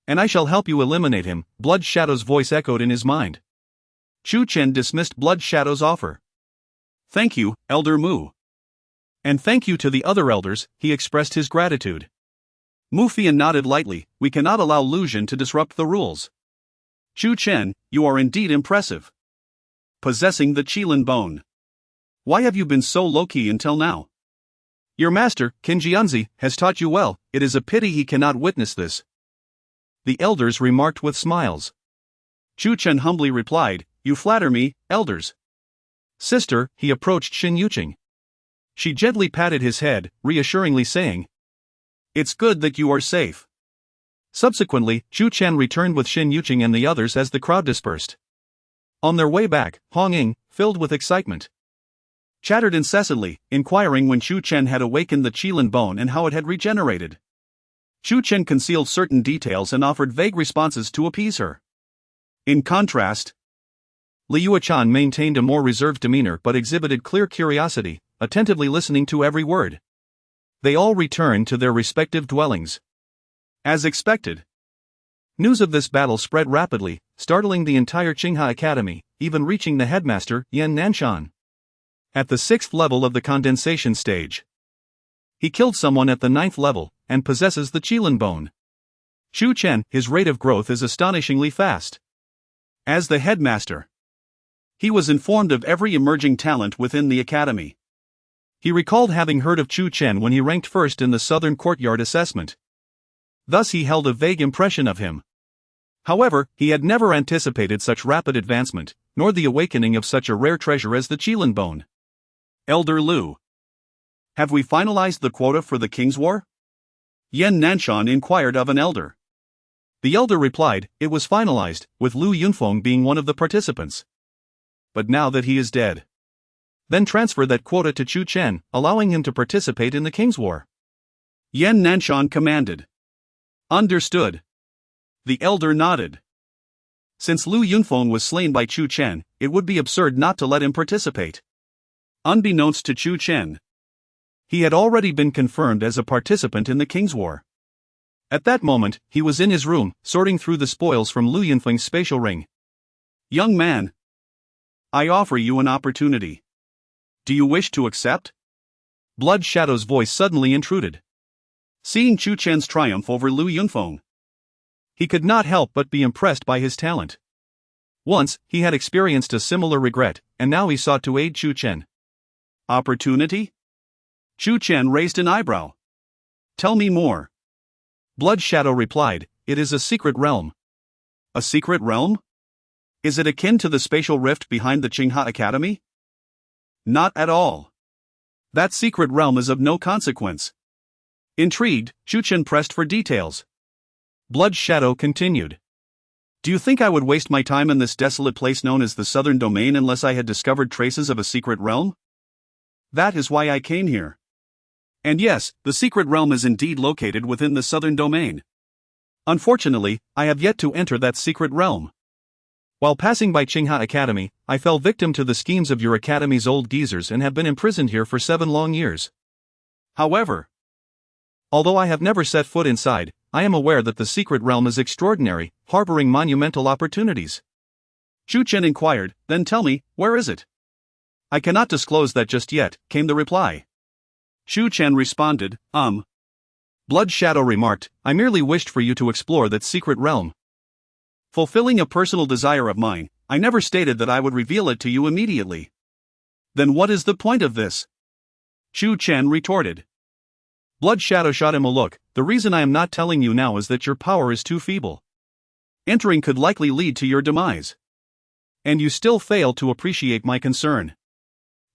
And I shall help you eliminate him," Blood Shadow's voice echoed in his mind. Chu Chen dismissed Blood Shadow's offer. "Thank you, Elder Mu. And thank you to the other elders," he expressed his gratitude. Mu Fian nodded lightly. "We cannot allow Lu Zhen to disrupt the rules. Chu Chen, you are indeed impressive. Possessing the Qilin bone. Why have you been so low-key until now? Your master, Qin Jianzi, has taught you well, it is a pity he cannot witness this." The elders remarked with smiles. Chu Chen humbly replied, "You flatter me, elders." "Sister," he approached Xin Yuqing. She gently patted his head, reassuringly saying, "It's good that you are safe." Subsequently, Chu Chen returned with Xin Yuqing and the others as the crowd dispersed. On their way back, Hong Ying, filled with excitement, chattered incessantly, inquiring when Chu Chen had awakened the Qilin bone and how it had regenerated. Chu Chen concealed certain details and offered vague responses to appease her. In contrast, Li Yuechan maintained a more reserved demeanor but exhibited clear curiosity, attentively listening to every word. They all returned to their respective dwellings. As expected, news of this battle spread rapidly, startling the entire Qinghe Academy, even reaching the headmaster, Yan Nanshan. At the 6th level of the condensation stage, he killed someone at the 9th level, and possesses the Qilin bone. Chu Chen, his rate of growth is astonishingly fast. As the headmaster, he was informed of every emerging talent within the academy. He recalled having heard of Chu Chen when he ranked first in the Southern Courtyard assessment. Thus he held a vague impression of him. However, he had never anticipated such rapid advancement, nor the awakening of such a rare treasure as the Qilin bone. Elder Lu. Have we finalized the quota for the King's War? Yan Nanshan inquired of an elder. The elder replied, it was finalized, with Lu Yunfeng being one of the participants. But now that he is dead. Then transfer that quota to Chu Chen, allowing him to participate in the King's War. Yan Nanshan commanded. Understood. The elder nodded. Since Lu Yunfeng was slain by Chu Chen, it would be absurd not to let him participate. Unbeknownst to Chu Chen, he had already been confirmed as a participant in the King's War. At that moment, he was in his room, sorting through the spoils from Lu Yunfeng's spatial ring. Young man, I offer you an opportunity. Do you wish to accept? Blood Shadow's voice suddenly intruded. Seeing Chu Chen's triumph over Lu Yunfeng, he could not help but be impressed by his talent. Once, he had experienced a similar regret, and now he sought to aid Chu Chen. Opportunity? Chu Chen raised an eyebrow. Tell me more. Blood Shadow replied, it is a secret realm. A secret realm? Is it akin to the spatial rift behind the Qinghe Academy? Not at all. That secret realm is of no consequence. Intrigued, Chu Chen pressed for details. Blood Shadow continued. Do you think I would waste my time in this desolate place known as the Southern Domain unless I had discovered traces of a secret realm? That is why I came here. And yes, the secret realm is indeed located within the Southern Domain. Unfortunately, I have yet to enter that secret realm. While passing by Qinghe Academy, I fell victim to the schemes of your academy's old geezers and have been imprisoned here for 7 long years. However, although I have never set foot inside, I am aware that the secret realm is extraordinary, harboring monumental opportunities. Chu Chen inquired, then tell me, where is it? I cannot disclose that just yet, came the reply. Chu Chen responded, Blood Shadow remarked, I merely wished for you to explore that secret realm. Fulfilling a personal desire of mine, I never stated that I would reveal it to you immediately. Then what is the point of this? Chu Chen retorted. Blood Shadow shot him a look, the reason I am not telling you now is that your power is too feeble. Entering could likely lead to your demise. And you still fail to appreciate my concern.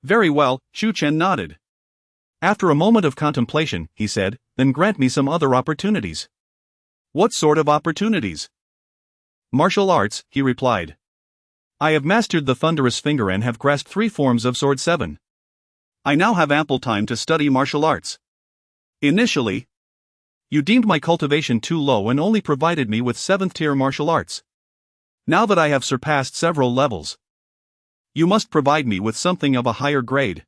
Very well, Chu Chen nodded. After a moment of contemplation, he said, then grant me some other opportunities. What sort of opportunities? Martial arts, he replied. I have mastered the Thunderous Finger and have grasped 3 forms of Sword 7. I now have ample time to study martial arts. Initially, you deemed my cultivation too low and only provided me with 7th-tier martial arts. Now that I have surpassed several levels, you must provide me with something of a higher grade.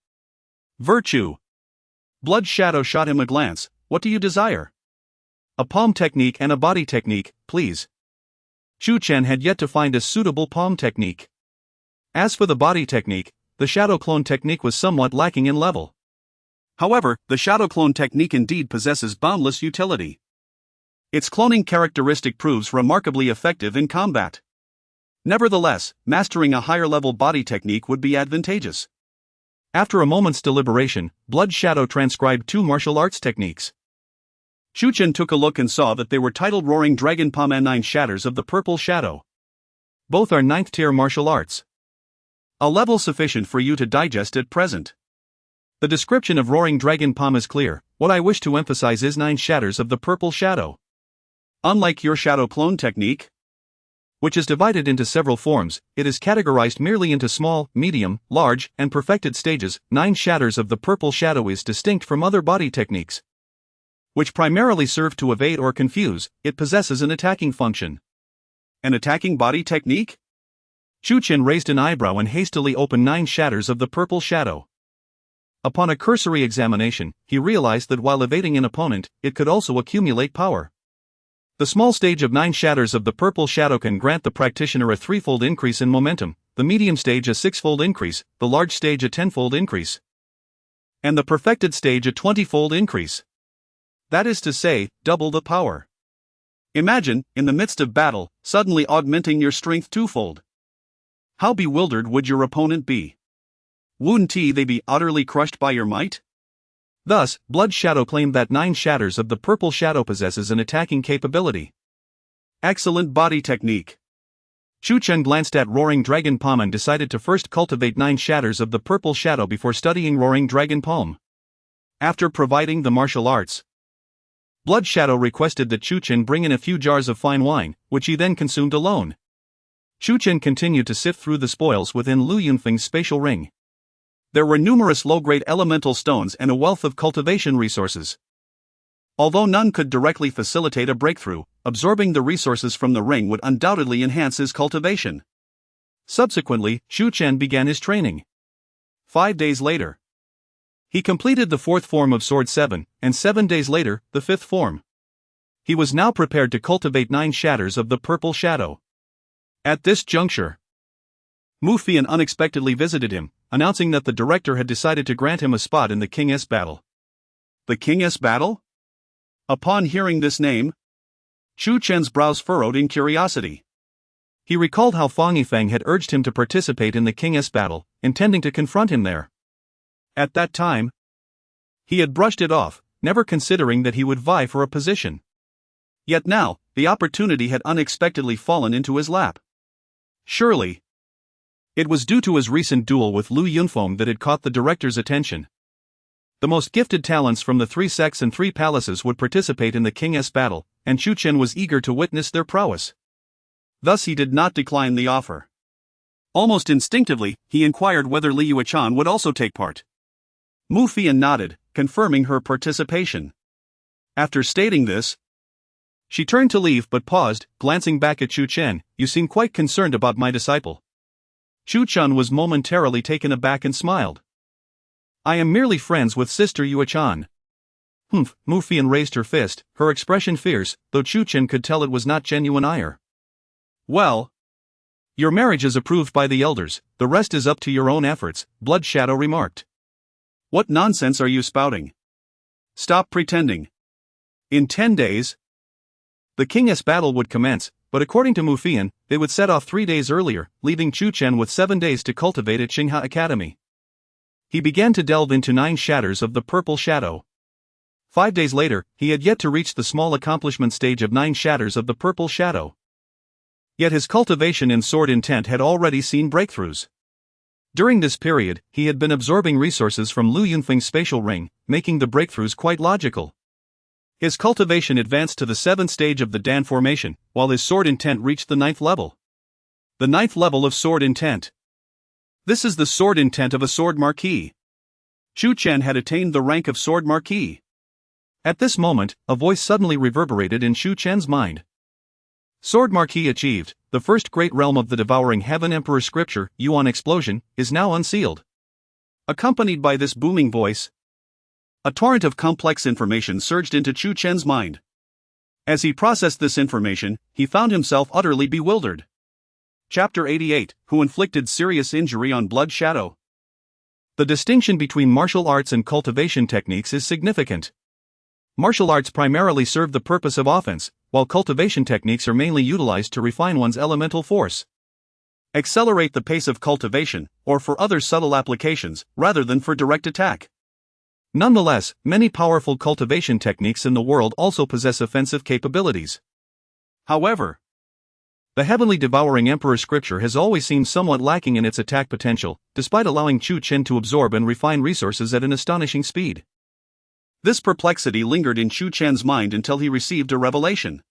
Virtue. Blood Shadow shot him a glance, what do you desire? A palm technique and a body technique, please. Chu Chen had yet to find a suitable palm technique. As for the body technique, the Shadow Clone technique was somewhat lacking in level. However, the Shadow Clone technique indeed possesses boundless utility. Its cloning characteristic proves remarkably effective in combat. Nevertheless, mastering a higher-level body technique would be advantageous. After a moment's deliberation, Blood Shadow transcribed 2 martial arts techniques. Chu Chen took a look and saw that they were titled Roaring Dragon Palm and 9 Shatters of the Purple Shadow. Both are 9th-tier martial arts. A level sufficient for you to digest at present. The description of Roaring Dragon Palm is clear, what I wish to emphasize is 9 Shatters of the Purple Shadow. Unlike your Shadow Clone technique, which is divided into several forms, it is categorized merely into small, medium, large, and perfected stages. 9 Shatters of the Purple Shadow is distinct from other body techniques, which primarily serve to evade or confuse. It possesses an attacking function. An attacking body technique? Chu Chen raised an eyebrow and hastily opened 9 Shatters of the Purple Shadow. Upon a cursory examination, he realized that while evading an opponent, it could also accumulate power. The small stage of 9 Shatters of the Purple Shadow can grant the practitioner a 3-fold increase in momentum, the medium stage a 6-fold increase, the large stage a 10-fold increase, and the perfected stage a 20-fold increase. That is to say, double the power. Imagine, in the midst of battle, suddenly augmenting your strength 2-fold. How bewildered would your opponent be? Wouldn't they be utterly crushed by your might? Thus, Blood Shadow claimed that 9 Shatters of the Purple Shadow possesses an attacking capability. Excellent body technique. Chu Chen glanced at Roaring Dragon Palm and decided to first cultivate 9 shatters of the purple shadow before studying Roaring Dragon Palm. After providing the martial arts, Blood Shadow requested that Chu Chen bring in a few jars of fine wine, which he then consumed alone. Chu Chen continued to sift through the spoils within Lu Yunfeng's spatial ring. There were numerous low-grade elemental stones and a wealth of cultivation resources. Although none could directly facilitate a breakthrough, absorbing the resources from the ring would undoubtedly enhance his cultivation. Subsequently, Chu Chen began his training. 5 days later, he completed the 4th form of Sword 7, and 7 days later, the 5th form. He was now prepared to cultivate 9 shatters of the purple shadow. At this juncture, Mu Fian unexpectedly visited him, announcing that the director had decided to grant him a spot in the King S battle. The King S battle? Upon hearing this name, Chu Chen's brows furrowed in curiosity. He recalled how Fang Yifeng had urged him to participate in the King S battle, intending to confront him there. At that time, he had brushed it off, never considering that he would vie for a position. Yet now, the opportunity had unexpectedly fallen into his lap. Surely, it was due to his recent duel with Lu Yunfeng that had caught the director's attention. The most gifted talents from the 3 sects and 3 palaces would participate in the King S battle, and Chu Chen was eager to witness their prowess. Thus he did not decline the offer. Almost instinctively, he inquired whether Li Yuechan would also take part. Mu Fian nodded, confirming her participation. After stating this, she turned to leave but paused, glancing back at Chu Chen. "You seem quite concerned about my disciple." Chu Chen was momentarily taken aback and smiled. "I am merely friends with Sister Yuechan." Humph, Mu Fian raised her fist, her expression fierce, though Chu Chen could tell it was not genuine ire. "Well, your marriage is approved by the elders, the rest is up to your own efforts," Blood Shadow remarked. "What nonsense are you spouting? Stop pretending. In 10 days, the King S battle would commence, but according to Mu Fian, they would set off 3 days earlier, leaving Chu Chen with 7 days to cultivate at Xingha Academy." He began to delve into 9 shatters of the purple shadow. 5 days later, he had yet to reach the small accomplishment stage of 9 shatters of the purple shadow. Yet his cultivation in sword intent had already seen breakthroughs. During this period, he had been absorbing resources from Lu Yunfeng's spatial ring, making the breakthroughs quite logical. His cultivation advanced to the 7th stage of the Dan formation, while his sword intent reached the 9th level. The 9th level of sword intent. This is the sword intent of a sword marquis. Chu Chen had attained the rank of sword marquis. At this moment, a voice suddenly reverberated in Chu Chen's mind. Sword marquis achieved, the first great realm of the devouring heaven emperor scripture, Yuan explosion, is now unsealed. Accompanied by this booming voice, a torrent of complex information surged into Chu Chen's mind. As he processed this information, he found himself utterly bewildered. Chapter 88, Who inflicted serious injury on Blood Shadow? The distinction between martial arts and cultivation techniques is significant. Martial arts primarily serve the purpose of offense, while cultivation techniques are mainly utilized to refine one's elemental force, accelerate the pace of cultivation, or for other subtle applications, rather than for direct attack. Nonetheless, many powerful cultivation techniques in the world also possess offensive capabilities. However, the Heavenly Devouring Emperor scripture has always seemed somewhat lacking in its attack potential, despite allowing Chu Chen to absorb and refine resources at an astonishing speed. This perplexity lingered in Chu Chen's mind until he received a revelation.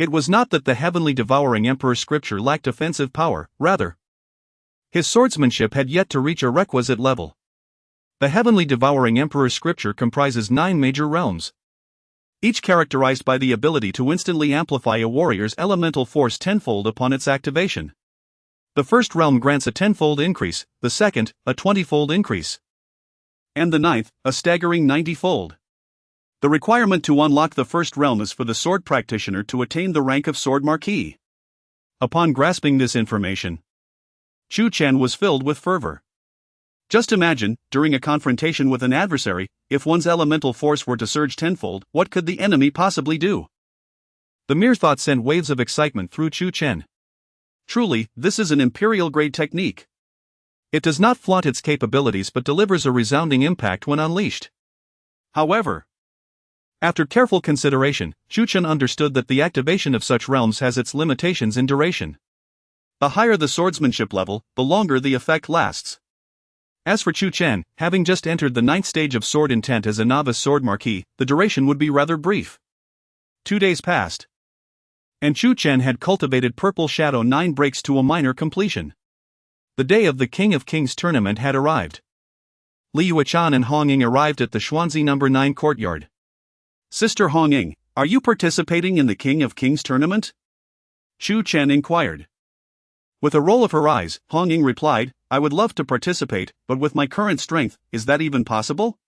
It was not that the Heavenly Devouring Emperor scripture lacked offensive power, rather, his swordsmanship had yet to reach a requisite level. The Heavenly Devouring Emperor scripture comprises 9 major realms, each characterized by the ability to instantly amplify a warrior's elemental force tenfold upon its activation. The first realm grants a 10-fold increase, the second, a 20-fold increase, and the 9th, a staggering 90-fold. The requirement to unlock the first realm is for the sword practitioner to attain the rank of Sword Marquis. Upon grasping this information, Chu Chen was filled with fervor. Just imagine, during a confrontation with an adversary, if one's elemental force were to surge tenfold, what could the enemy possibly do? The mere thought sent waves of excitement through Chu Chen. Truly, this is an imperial-grade technique. It does not flaunt its capabilities but delivers a resounding impact when unleashed. However, after careful consideration, Chu Chen understood that the activation of such realms has its limitations in duration. The higher the swordsmanship level, the longer the effect lasts. As for Chu Chen, having just entered the 9th stage of sword intent as a novice sword marquis, the duration would be rather brief. 2 days passed, and Chu Chen had cultivated Purple Shadow 9 breaks to a minor completion. The day of the King of Kings tournament had arrived. Li Yuechan and Hong Ying arrived at the Xuanzi No. 9 courtyard. "Sister Hong Ying, are you participating in the King of Kings tournament?" Chu Chen inquired. With a roll of her eyes, Hong Ying replied, "I would love to participate, but with my current strength, is that even possible?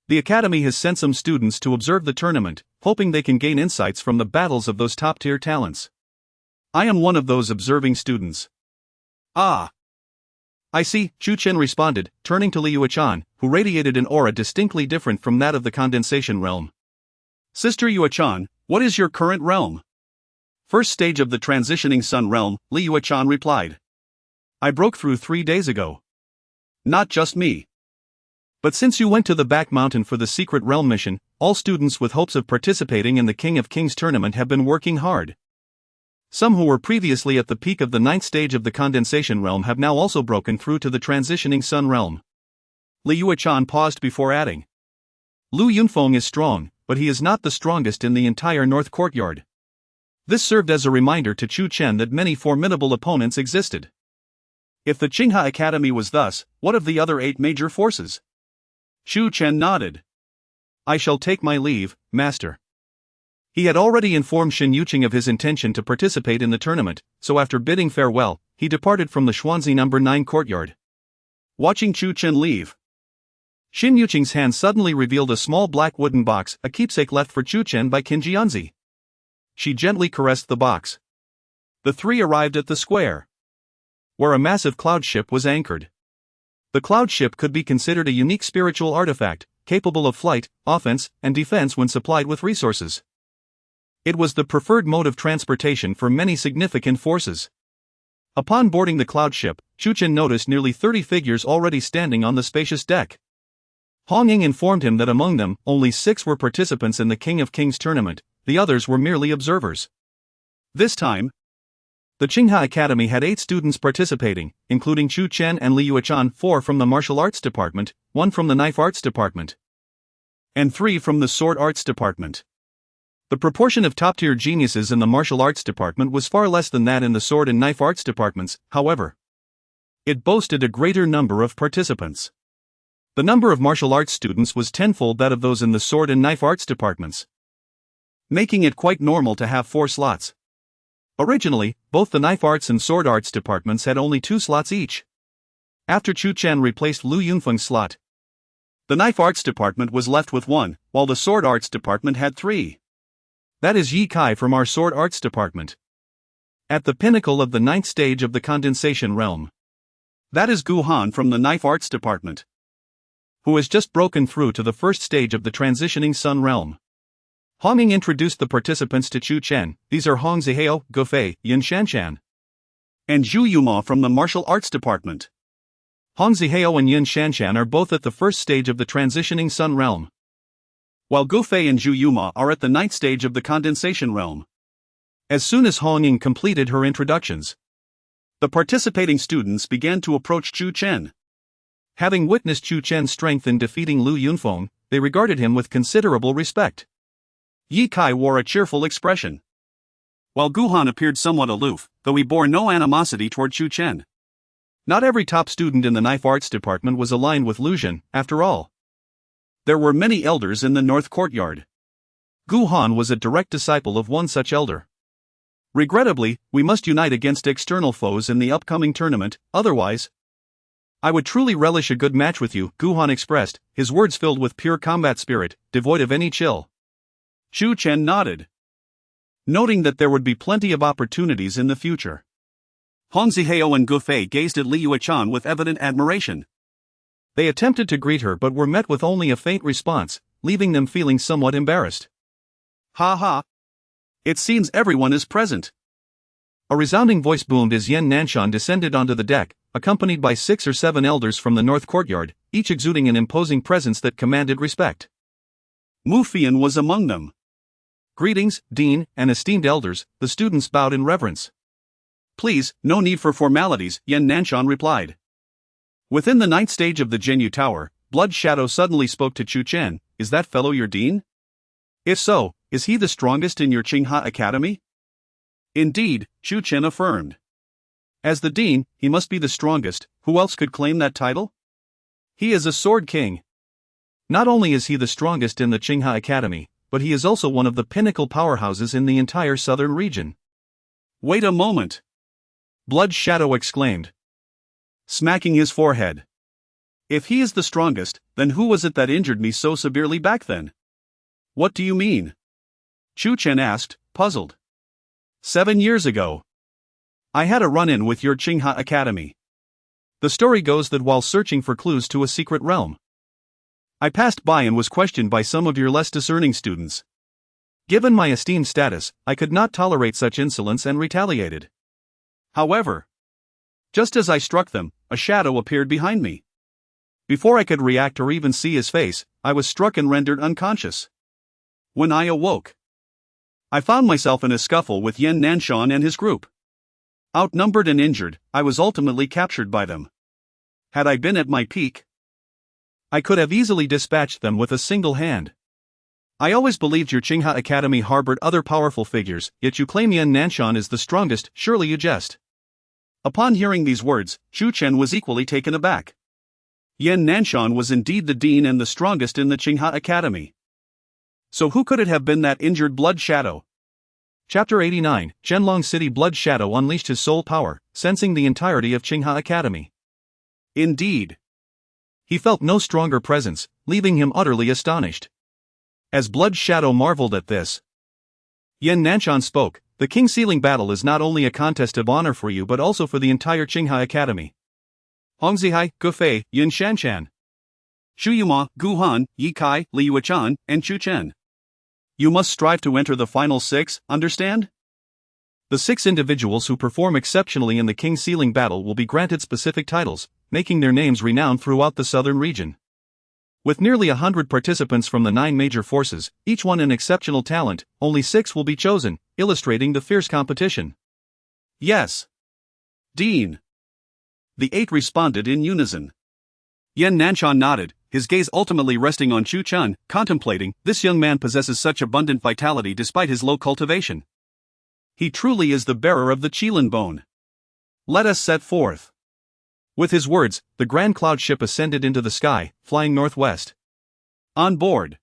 The Academy has sent some students to observe the tournament, hoping they can gain insights from the battles of those top-tier talents. I am one of those observing students." "Ah. I see," Chu Chen responded, turning to Li Yuechan, who radiated an aura distinctly different from that of the condensation realm. "Sister Yuechan, what is your current realm?" "First stage of the transitioning sun realm," Li Yuechan replied. "I broke through 3 days ago." "Not just me. But since you went to the back mountain for the secret realm mission, all students with hopes of participating in the King of Kings tournament have been working hard. Some who were previously at the peak of the 9th stage of the condensation realm have now also broken through to the transitioning sun realm." Li Yuechan paused before adding, "Lu Yunfeng is strong, but he is not the strongest in the entire North Courtyard." This served as a reminder to Chu Chen that many formidable opponents existed. If the Qinghe Academy was thus, what of the other 8 major forces? Chu Chen nodded. "I shall take my leave, Master." He had already informed Shin Yuqing of his intention to participate in the tournament, so after bidding farewell, he departed from the Xuanzi No. 9 courtyard. Watching Chu Chen leave, Shin Yuqing's hand suddenly revealed a small black wooden box, a keepsake left for Chu Chen by Qin Jianzi. She gently caressed the box. The three arrived at the square, where a massive cloud ship was anchored. The cloud ship could be considered a unique spiritual artifact, capable of flight, offense, and defense when supplied with resources. It was the preferred mode of transportation for many significant forces. Upon boarding the cloud ship, Chu Chen noticed nearly 30 figures already standing on the spacious deck. Hong Ying informed him that among them, only 6 were participants in the King of Kings tournament, the others were merely observers. This time, the Qinghe Academy had 8 students participating, including Chu Chen and Li Yuechan, 4 from the martial arts department, 1 from the knife arts department, and 3 from the sword arts department. The proportion of top-tier geniuses in the martial arts department was far less than that in the sword and knife arts departments, however. It boasted a greater number of participants. The number of martial arts students was tenfold that of those in the sword and knife arts departments, making it quite normal to have 4 slots. Originally, both the knife arts and sword arts departments had only 2 slots each. After Chu Chen replaced Lu Yunfeng's slot, the knife arts department was left with 1, while the sword arts department had 3. That is Yi Kai from our sword arts department, at the pinnacle of the 9th stage of the condensation realm. That is Gu Han from the knife arts department, who has just broken through to the 1st stage of the transitioning sun realm. Hong Ying introduced the participants to Chu Chen. These are Hong Zihao, Gu Fei, Yin Shanshan, and Zhu Yuma from the martial arts department. Hong Zihao and Yin Shanshan are both at the 1st stage of the transitioning sun realm, while Gu Fei and Zhu Yuma are at the 9th stage of the condensation realm. As soon as Hong Ying completed her introductions, the participating students began to approach Chu Chen. Having witnessed Chu Chen's strength in defeating Lu Yunfeng, they regarded him with considerable respect. Yi Kai wore a cheerful expression, while Gu Han appeared somewhat aloof, though he bore no animosity toward Chu Chen. Not every top student in the knife arts department was aligned with Lu Zhen, after all. There were many elders in the North Courtyard. Gu Han was a direct disciple of one such elder. Regrettably, we must unite against external foes in the upcoming tournament, otherwise, I would truly relish a good match with you, Gu Han expressed, his words filled with pure combat spirit, devoid of any chill. Chu Chen nodded, noting that there would be plenty of opportunities in the future. Hong Zihao and Gu Fei gazed at Li Yuechan with evident admiration. They attempted to greet her but were met with only a faint response, leaving them feeling somewhat embarrassed. Ha ha! It seems everyone is present. A resounding voice boomed as Yen Nanshan descended onto the deck, accompanied by 6 or 7 elders from the North Courtyard, each exuding an imposing presence that commanded respect. Mu Fian was among them. Greetings, Dean, and esteemed elders, the students bowed in reverence. Please, no need for formalities, Yan Nanshan replied. Within the 9th stage of the Jinyu Tower, Blood Shadow suddenly spoke to Chu Chen. Is that fellow your dean? If so, is he the strongest in your Qinghe Academy? Indeed, Chu Chen affirmed. As the dean, he must be the strongest. Who else could claim that title? He is a sword king. Not only is he the strongest in the Qinghe Academy, but he is also one of the pinnacle powerhouses in the entire southern region. Wait a moment! Blood Shadow exclaimed, smacking his forehead. If he is the strongest, then who was it that injured me so severely back then? What do you mean? Chu Chen asked, puzzled. 7 years ago. I had a run-in with your Qinghe Academy. The story goes that while searching for clues to a secret realm, I passed by and was questioned by some of your less discerning students. Given my esteemed status, I could not tolerate such insolence and retaliated. However, just as I struck them, a shadow appeared behind me. Before I could react or even see his face, I was struck and rendered unconscious. When I awoke, I found myself in a scuffle with Yan Nanshan and his group. Outnumbered and injured, I was ultimately captured by them. Had I been at my peak, I could have easily dispatched them with a single hand. I always believed your Qinghe Academy harbored other powerful figures, yet you claim Yan Nanshan is the strongest. Surely you jest. Upon hearing these words, Chu Chen was equally taken aback. Yan Nanshan was indeed the dean and the strongest in the Qinghe Academy. So who could it have been that injured Blood Shadow? Chapter 89, Qianlong City. Blood Shadow unleashed his soul power, sensing the entirety of Qinghe Academy. Indeed. He felt no stronger presence, leaving him utterly astonished. As Blood Shadow marveled at this, Yan Nanshan spoke. The King Sealing battle is not only a contest of honor for you but also for the entire Qinghe Academy. Hongzihai, Gufei, Yun Shanshan, Shuyuma, Guhan, Yi Kai, Li Yuechan, and Chu Chen. You must strive to enter the final 6, understand? The 6 individuals who perform exceptionally in the King Sealing battle will be granted specific titles, making their names renowned throughout the southern region. With nearly 100 participants from the 9 major forces, each one an exceptional talent, only 6 will be chosen, illustrating the fierce competition. Yes. Dean. The 8 responded in unison. Yan Nanshan nodded, his gaze ultimately resting on Chu Chen, contemplating. This young man possesses such abundant vitality despite his low cultivation. He truly is the bearer of the Qilin bone. Let us set forth. With his words, the grand cloud ship ascended into the sky, flying northwest. On board,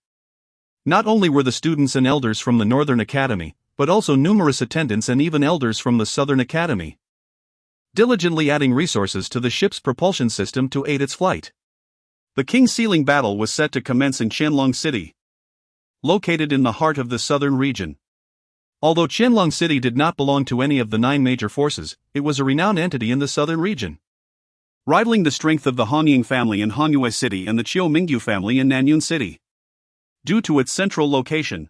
not only were the students and elders from the Northern Academy, but also numerous attendants and even elders from the Southern Academy, diligently adding resources to the ship's propulsion system to aid its flight. The King Sealing battle was set to commence in Qianlong City, located in the heart of the southern region. Although Qianlong City did not belong to any of the 9 major forces, it was a renowned entity in the southern region, rivaling the strength of the Hongying family in Hanyue City and the Qiu Mingyu family in Nanyun City. Due to its central location,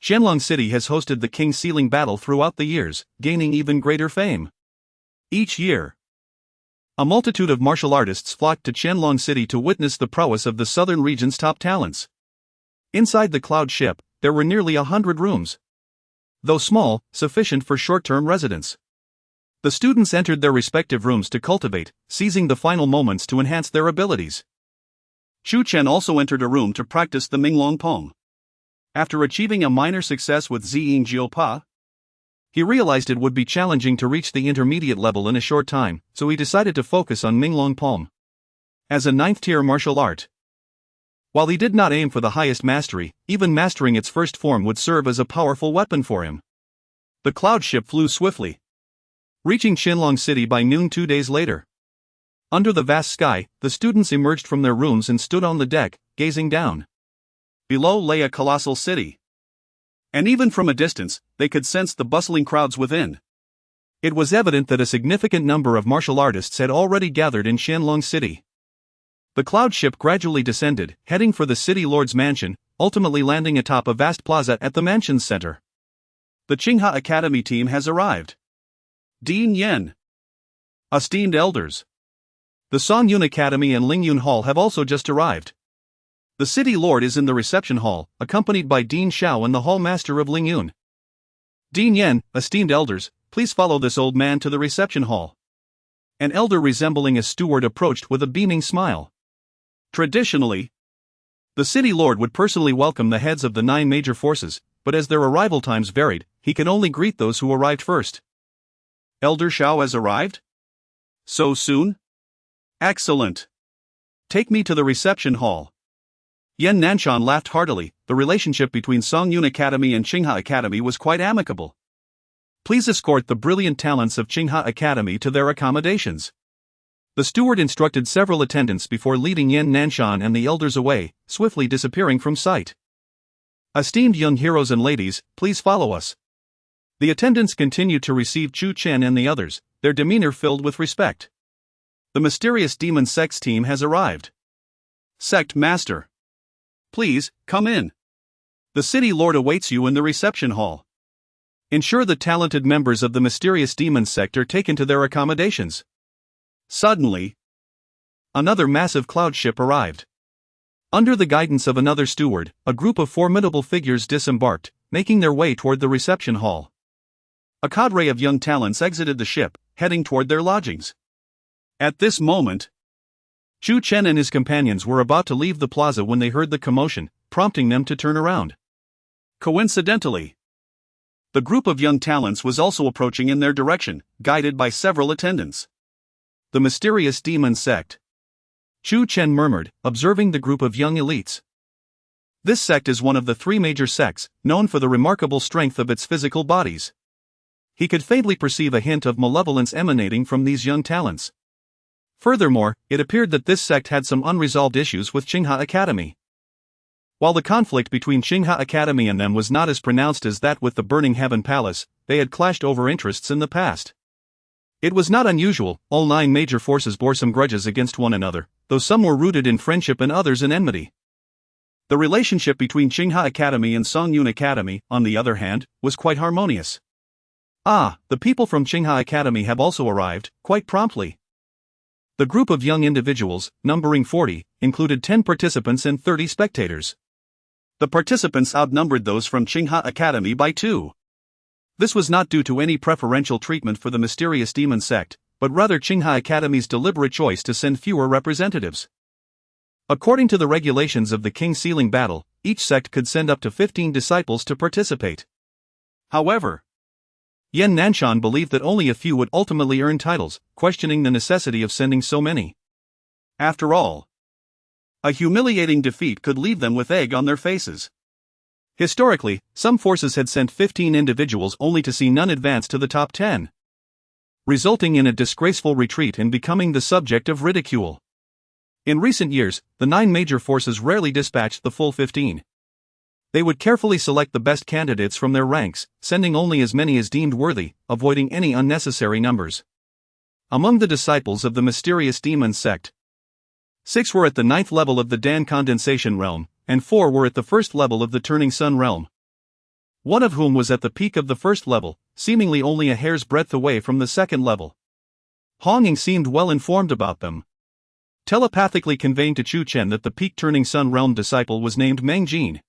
Qianlong City has hosted the King Sealing battle throughout the years, gaining even greater fame. Each year, a multitude of martial artists flocked to Qianlong City to witness the prowess of the southern region's top talents. Inside the cloud ship, there were nearly 100 rooms. Though small, sufficient for short-term residence. The students entered their respective rooms to cultivate, seizing the final moments to enhance their abilities. Chu Chen also entered a room to practice the Minglong Pong. After achieving a minor success with Ziying Jiupa, he realized it would be challenging to reach the intermediate level in a short time, so he decided to focus on Minglong Pong as a 9th-tier martial art. While he did not aim for the highest mastery, even mastering its first form would serve as a powerful weapon for him. The cloud ship flew swiftly, reaching Qianlong City by noon 2 days later. Under the vast sky, the students emerged from their rooms and stood on the deck, gazing down. Below lay a colossal city. And even from a distance, they could sense the bustling crowds within. It was evident that a significant number of martial artists had already gathered in Qianlong City. The cloud ship gradually descended, heading for the city lord's mansion, ultimately landing atop a vast plaza at the mansion's center. The Qinghe Academy team has arrived. Dean Yen. Esteemed elders. The Songyun Academy and Lingyun Hall have also just arrived. The city lord is in the reception hall, accompanied by Dean Xiao and the hall master of Lingyun. Dean Yen, esteemed elders, please follow this old man to the reception hall. An elder resembling a steward approached with a beaming smile. Traditionally, the city lord would personally welcome the heads of the 9 major forces, but as their arrival times varied, he could only greet those who arrived first. Elder Shao has arrived? So soon? Excellent. Take me to the reception hall. Yan Nanshan laughed heartily. The relationship between Songyun Academy and Qinghe Academy was quite amicable. Please escort the brilliant talents of Qinghe Academy to their accommodations. The steward instructed several attendants before leading Yan Nanshan and the elders away, swiftly disappearing from sight. Esteemed young heroes and ladies, please follow us. The attendants continued to receive Chu Chen and the others, their demeanor filled with respect. The mysterious demon sect's team has arrived. Sect Master. Please, come in. The city lord awaits you in the reception hall. Ensure the talented members of the mysterious demon sect are taken to their accommodations. Suddenly, another massive cloud ship arrived. Under the guidance of another steward, a group of formidable figures disembarked, making their way toward the reception hall. A cadre of young talents exited the ship, heading toward their lodgings. At this moment, Chu Chen and his companions were about to leave the plaza when they heard the commotion, prompting them to turn around. Coincidentally, the group of young talents was also approaching in their direction, guided by several attendants. The mysterious demon sect. Chu Chen murmured, observing the group of young elites. This sect is one of the 3 major sects, known for the remarkable strength of its physical bodies. He could faintly perceive a hint of malevolence emanating from these young talents. Furthermore, it appeared that this sect had some unresolved issues with Qinghe Academy. While the conflict between Qinghe Academy and them was not as pronounced as that with the Burning Heaven Palace, they had clashed over interests in the past. It was not unusual, all 9 major forces bore some grudges against one another, though some were rooted in friendship and others in enmity. The relationship between Qinghe Academy and Songyun Academy, on the other hand, was quite harmonious. Ah, the people from Qinghe Academy have also arrived, quite promptly. The group of young individuals, numbering 40, included 10 participants and 30 spectators. The participants outnumbered those from Qinghe Academy by 2. This was not due to any preferential treatment for the mysterious demon sect, but rather Qinghe Academy's deliberate choice to send fewer representatives. According to the regulations of the King Sealing Battle, each sect could send up to 15 disciples to participate. However, Yan Nanshan believed that only a few would ultimately earn titles, questioning the necessity of sending so many. After all, a humiliating defeat could leave them with egg on their faces. Historically, some forces had sent 15 individuals only to see none advance to the top 10, resulting in a disgraceful retreat and becoming the subject of ridicule. In recent years, the 9 major forces rarely dispatched the full 15. They would carefully select the best candidates from their ranks, sending only as many as deemed worthy, avoiding any unnecessary numbers. Among the disciples of the mysterious demon sect, 6 were at the 9th level of the Dan Condensation Realm, and 4 were at the 1st level of the Turning Sun Realm. One of whom was at the peak of the 1st level, seemingly only a hair's breadth away from the 2nd level. Hong Ying seemed well informed about them, telepathically conveying to Chu Chen that the peak Turning Sun Realm disciple was named Meng Jin.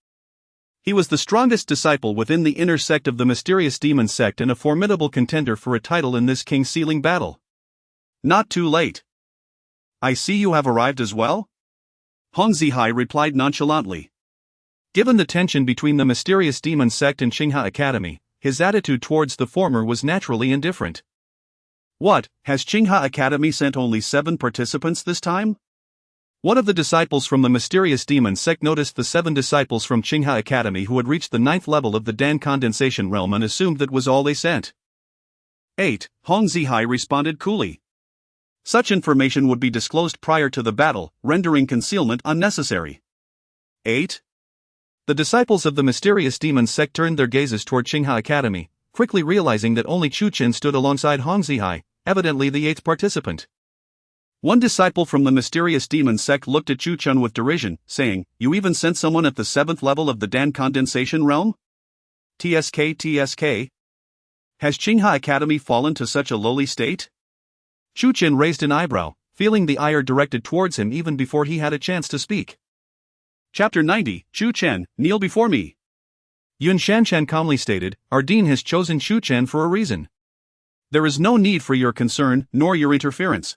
He was the strongest disciple within the inner sect of the mysterious demon sect and a formidable contender for a title in this King Sealing battle. Not too late. I see you have arrived as well? Hong Zihai replied nonchalantly. Given the tension between the mysterious demon sect and Qinghe Academy, his attitude towards the former was naturally indifferent. What, has Qinghe Academy sent only 7 participants this time? One of the disciples from the mysterious demon sect noticed the 7 disciples from Qinghe Academy who had reached the 9th level of the Dan Condensation Realm and assumed that was all they sent. 8. Hong Zihai responded coolly. Such information would be disclosed prior to the battle, rendering concealment unnecessary. 8. The disciples of the mysterious demon sect turned their gazes toward Qinghe Academy, quickly realizing that only Chu Chen stood alongside Hong Zihai, evidently the 8th participant. One disciple from the mysterious demon sect looked at Chu Chen with derision, saying, "You even sent someone at the 7th level of the Dan Condensation Realm? TSK. Has Qinghe Academy fallen to such a lowly state?" Chu Chen raised an eyebrow, feeling the ire directed towards him even before he had a chance to speak. Chapter 90, Chu Chen, kneel before me. Yun Shanshan calmly stated, "Our dean has chosen Chu Chen for a reason. There is no need for your concern nor your interference.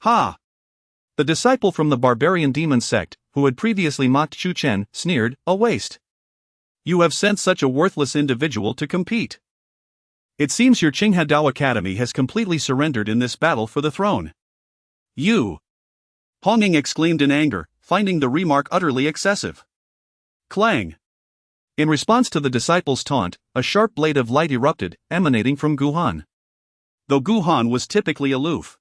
Ha! The disciple from the barbarian demon sect, who had previously mocked Chu Chen, sneered, "A waste. You have sent such a worthless individual to compete. It seems your Qinghadao Academy has completely surrendered in this battle for the throne." "You!" Hong Ying exclaimed in anger, finding the remark utterly excessive. Clang! In response to the disciple's taunt, a sharp blade of light erupted, emanating from Gu Han. Though Gu Han was typically aloof,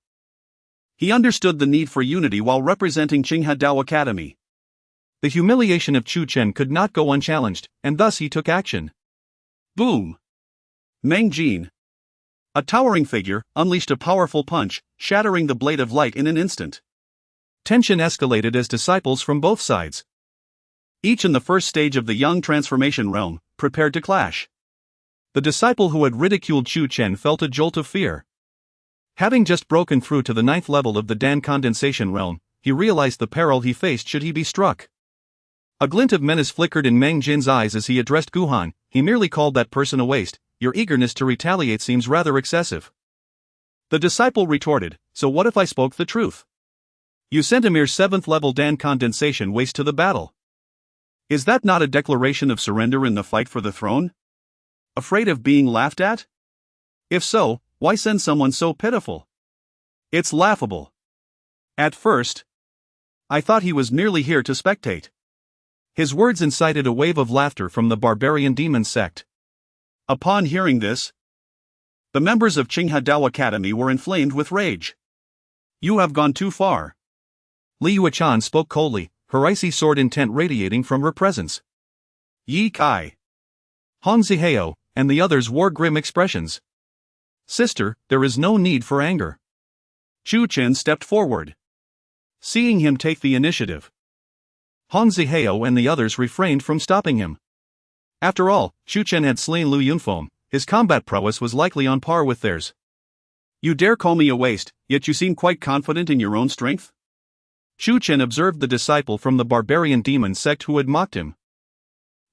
he understood the need for unity while representing Qinghadao Academy. The humiliation of Chu Chen could not go unchallenged, and thus he took action. Boom! Meng Jin, a towering figure, unleashed a powerful punch, shattering the blade of light in an instant. Tension escalated as disciples from both sides, each in the first stage of the young transformation realm, prepared to clash. The disciple who had ridiculed Chu Chen felt a jolt of fear. Having just broken through to the 9th level of the Dan condensation realm, he realized the peril he faced should he be struck. A glint of menace flickered in Meng Jin's eyes as he addressed Gu Han. He merely called that person a waste. Your eagerness to retaliate seems rather excessive. The disciple retorted, so what if I spoke the truth? You sent a mere 7th level Dan condensation waste to the battle. Is that not a declaration of surrender in the fight for the throne? Afraid of being laughed at? If so, why send someone so pitiful? It's laughable. At first, I thought he was merely here to spectate. His words incited a wave of laughter from the barbarian demon sect. Upon hearing this, the members of Qinghadao Academy were inflamed with rage. You have gone too far. Li Yuechan spoke coldly, her icy sword intent radiating from her presence. Yi Kai, Hong Zihao, and the others wore grim expressions. Sister, there is no need for anger. Chu Chen stepped forward, seeing him take the initiative. Hong Zihao and the others refrained from stopping him. After all, Chu Chen had slain Lu Yunfeng, his combat prowess was likely on par with theirs. You dare call me a waste, yet you seem quite confident in your own strength? Chu Chen observed the disciple from the barbarian demon sect who had mocked him.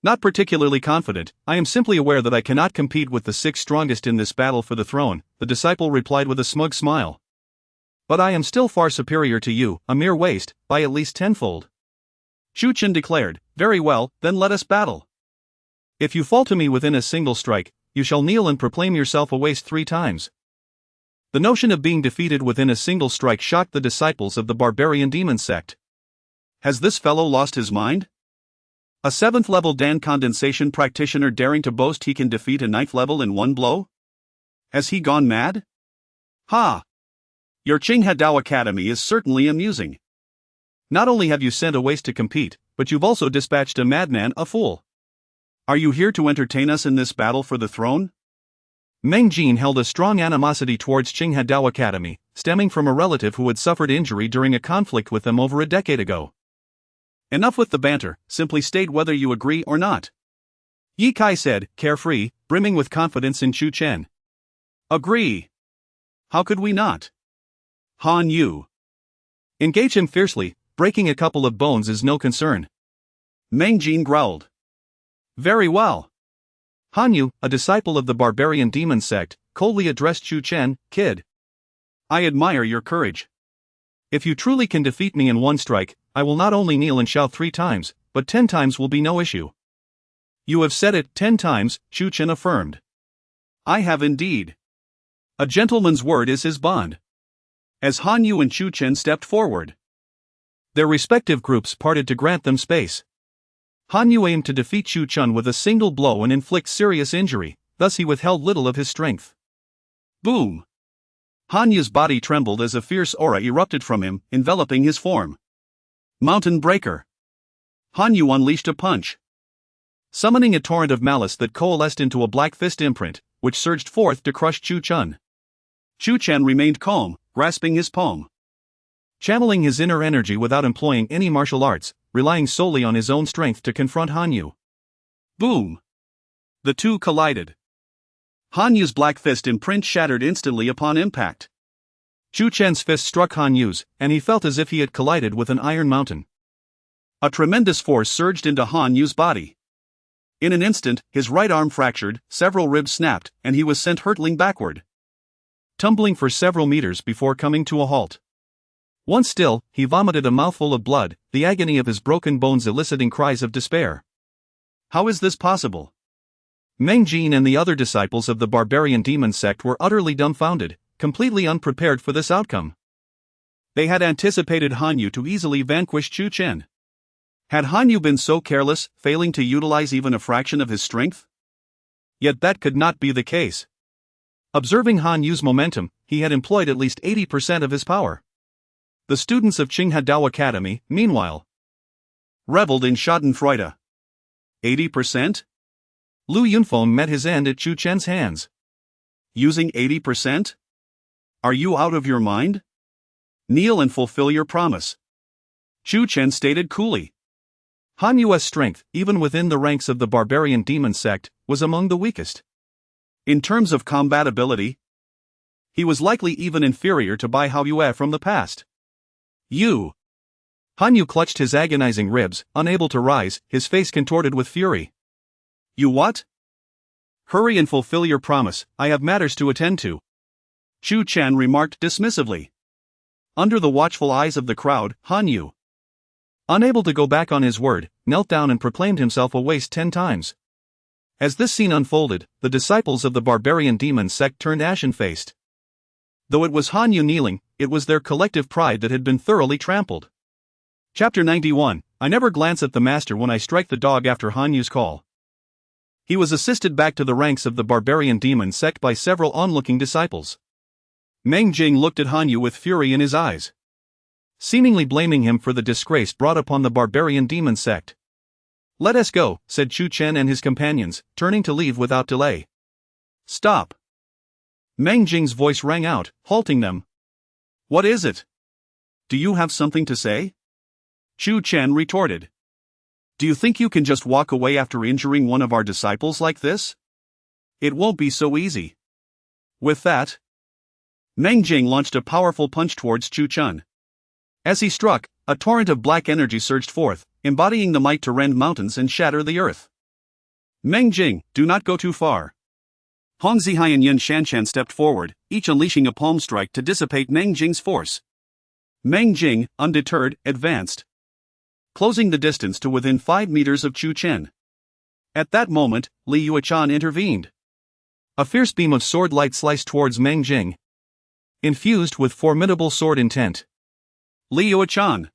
Not particularly confident, I am simply aware that I cannot compete with the 6 strongest in this battle for the throne, the disciple replied with a smug smile. But I am still far superior to you, a mere waste, by at least 10-fold. Chu Chen declared, very well, then let us battle. If you fall to me within a single strike, you shall kneel and proclaim yourself a waste 3 times. The notion of being defeated within a single strike shocked the disciples of the barbarian demon sect. Has this fellow lost his mind? A 7th level Dan condensation practitioner daring to boast he can defeat a 9th level in one blow? Has he gone mad? Ha! Your Qinghadao Academy is certainly amusing. Not only have you sent a waste to compete, but you've also dispatched a madman, a fool. Are you here to entertain us in this battle for the throne? Meng Jin held a strong animosity towards Qinghadao Academy, stemming from a relative who had suffered injury during a conflict with them over a decade ago. Enough with the banter, simply state whether you agree or not. Yi Kai said, carefree, brimming with confidence in Chu Chen. Agree. How could we not? Han Yu. Engage him fiercely, breaking a couple of bones is no concern. Meng Jin growled. Very well. Han Yu, a disciple of the barbarian demon sect, coldly addressed Chu Chen, kid. I admire your courage. If you truly can defeat me in one strike, I will not only kneel and shout 3 times, but 10 times will be no issue. You have said it 10 times, Chu Chen affirmed. I have indeed. A gentleman's word is his bond. As Han Yu and Chu Chen stepped forward, their respective groups parted to grant them space. Han Yu aimed to defeat Chu Chen with a single blow and inflict serious injury, thus he withheld little of his strength. Boom! Han Yu's body trembled as a fierce aura erupted from him, enveloping his form. Mountain Breaker. Han Yu unleashed a punch, summoning a torrent of malice that coalesced into a black fist imprint, which surged forth to crush Chu Chen. Chu Chen remained calm, grasping his palm, channeling his inner energy without employing any martial arts, relying solely on his own strength to confront Han Yu. Boom! The two collided. Han Yu's black fist imprint shattered instantly upon impact. Chu Chen's fist struck Han Yu's, and he felt as if he had collided with an iron mountain. A tremendous force surged into Han Yu's body. In an instant, his right arm fractured, several ribs snapped, and he was sent hurtling backward. tumbling for several meters before coming to a halt. Once still, he vomited a mouthful of blood, the agony of his broken bones eliciting cries of despair. How is this possible? Meng Jing and the other disciples of the barbarian demon sect were utterly dumbfounded, completely unprepared for this outcome. They had anticipated Han Yu to easily vanquish Chu Chen. Had Han Yu been so careless, failing to utilize even a fraction of his strength? Yet that could not be the case. Observing Han Yu's momentum, he had employed at least 80% of his power. The students of Qinghadao Academy, meanwhile, reveled in schadenfreude. 80%? Lu Yunfeng met his end at Chu Chen's hands. Using 80%? Are you out of your mind? Kneel and fulfill your promise. Chu Chen stated coolly. Han Yu's strength, even within the ranks of the barbarian demon sect, was among the weakest. In terms of combatability, he was likely even inferior to Bai Haoyue from the past. You! Han Yu clutched his agonizing ribs, unable to rise, his face contorted with fury. You what? Hurry and fulfill your promise, I have matters to attend to. Chu Chen remarked dismissively. Under the watchful eyes of the crowd, Han Yu, unable to go back on his word, knelt down and proclaimed himself a waste 10 times. As this scene unfolded, the disciples of the barbarian demon sect turned ashen-faced. Though it was Han Yu kneeling, it was their collective pride that had been thoroughly trampled. Chapter 91. I never glance at the master when I strike the dog after Han Yu's call. He was assisted back to the ranks of the barbarian demon sect by several onlooking disciples. Meng Jing looked at Han Yu with fury in his eyes, seemingly blaming him for the disgrace brought upon the barbarian demon sect. Let us go, said Chu Chen and his companions, turning to leave without delay. Stop! Meng Jing's voice rang out, halting them. What is it? Do you have something to say? Chu Chen retorted. Do you think you can just walk away after injuring one of our disciples like this? It won't be so easy. With that, Meng Jing launched a powerful punch towards Chu Chen. As he struck, a torrent of black energy surged forth, embodying the might to rend mountains and shatter the earth. Meng Jing, do not go too far. Hong Zihai and Yun Shanshan stepped forward, each unleashing a palm strike to dissipate Meng Jing's force. Meng Jing, undeterred, advanced, closing the distance to within 5 meters of Chu Chen. At that moment, Li Yuechan intervened. A fierce beam of sword light sliced towards Meng Jing, infused with formidable sword intent. Li Yuechan.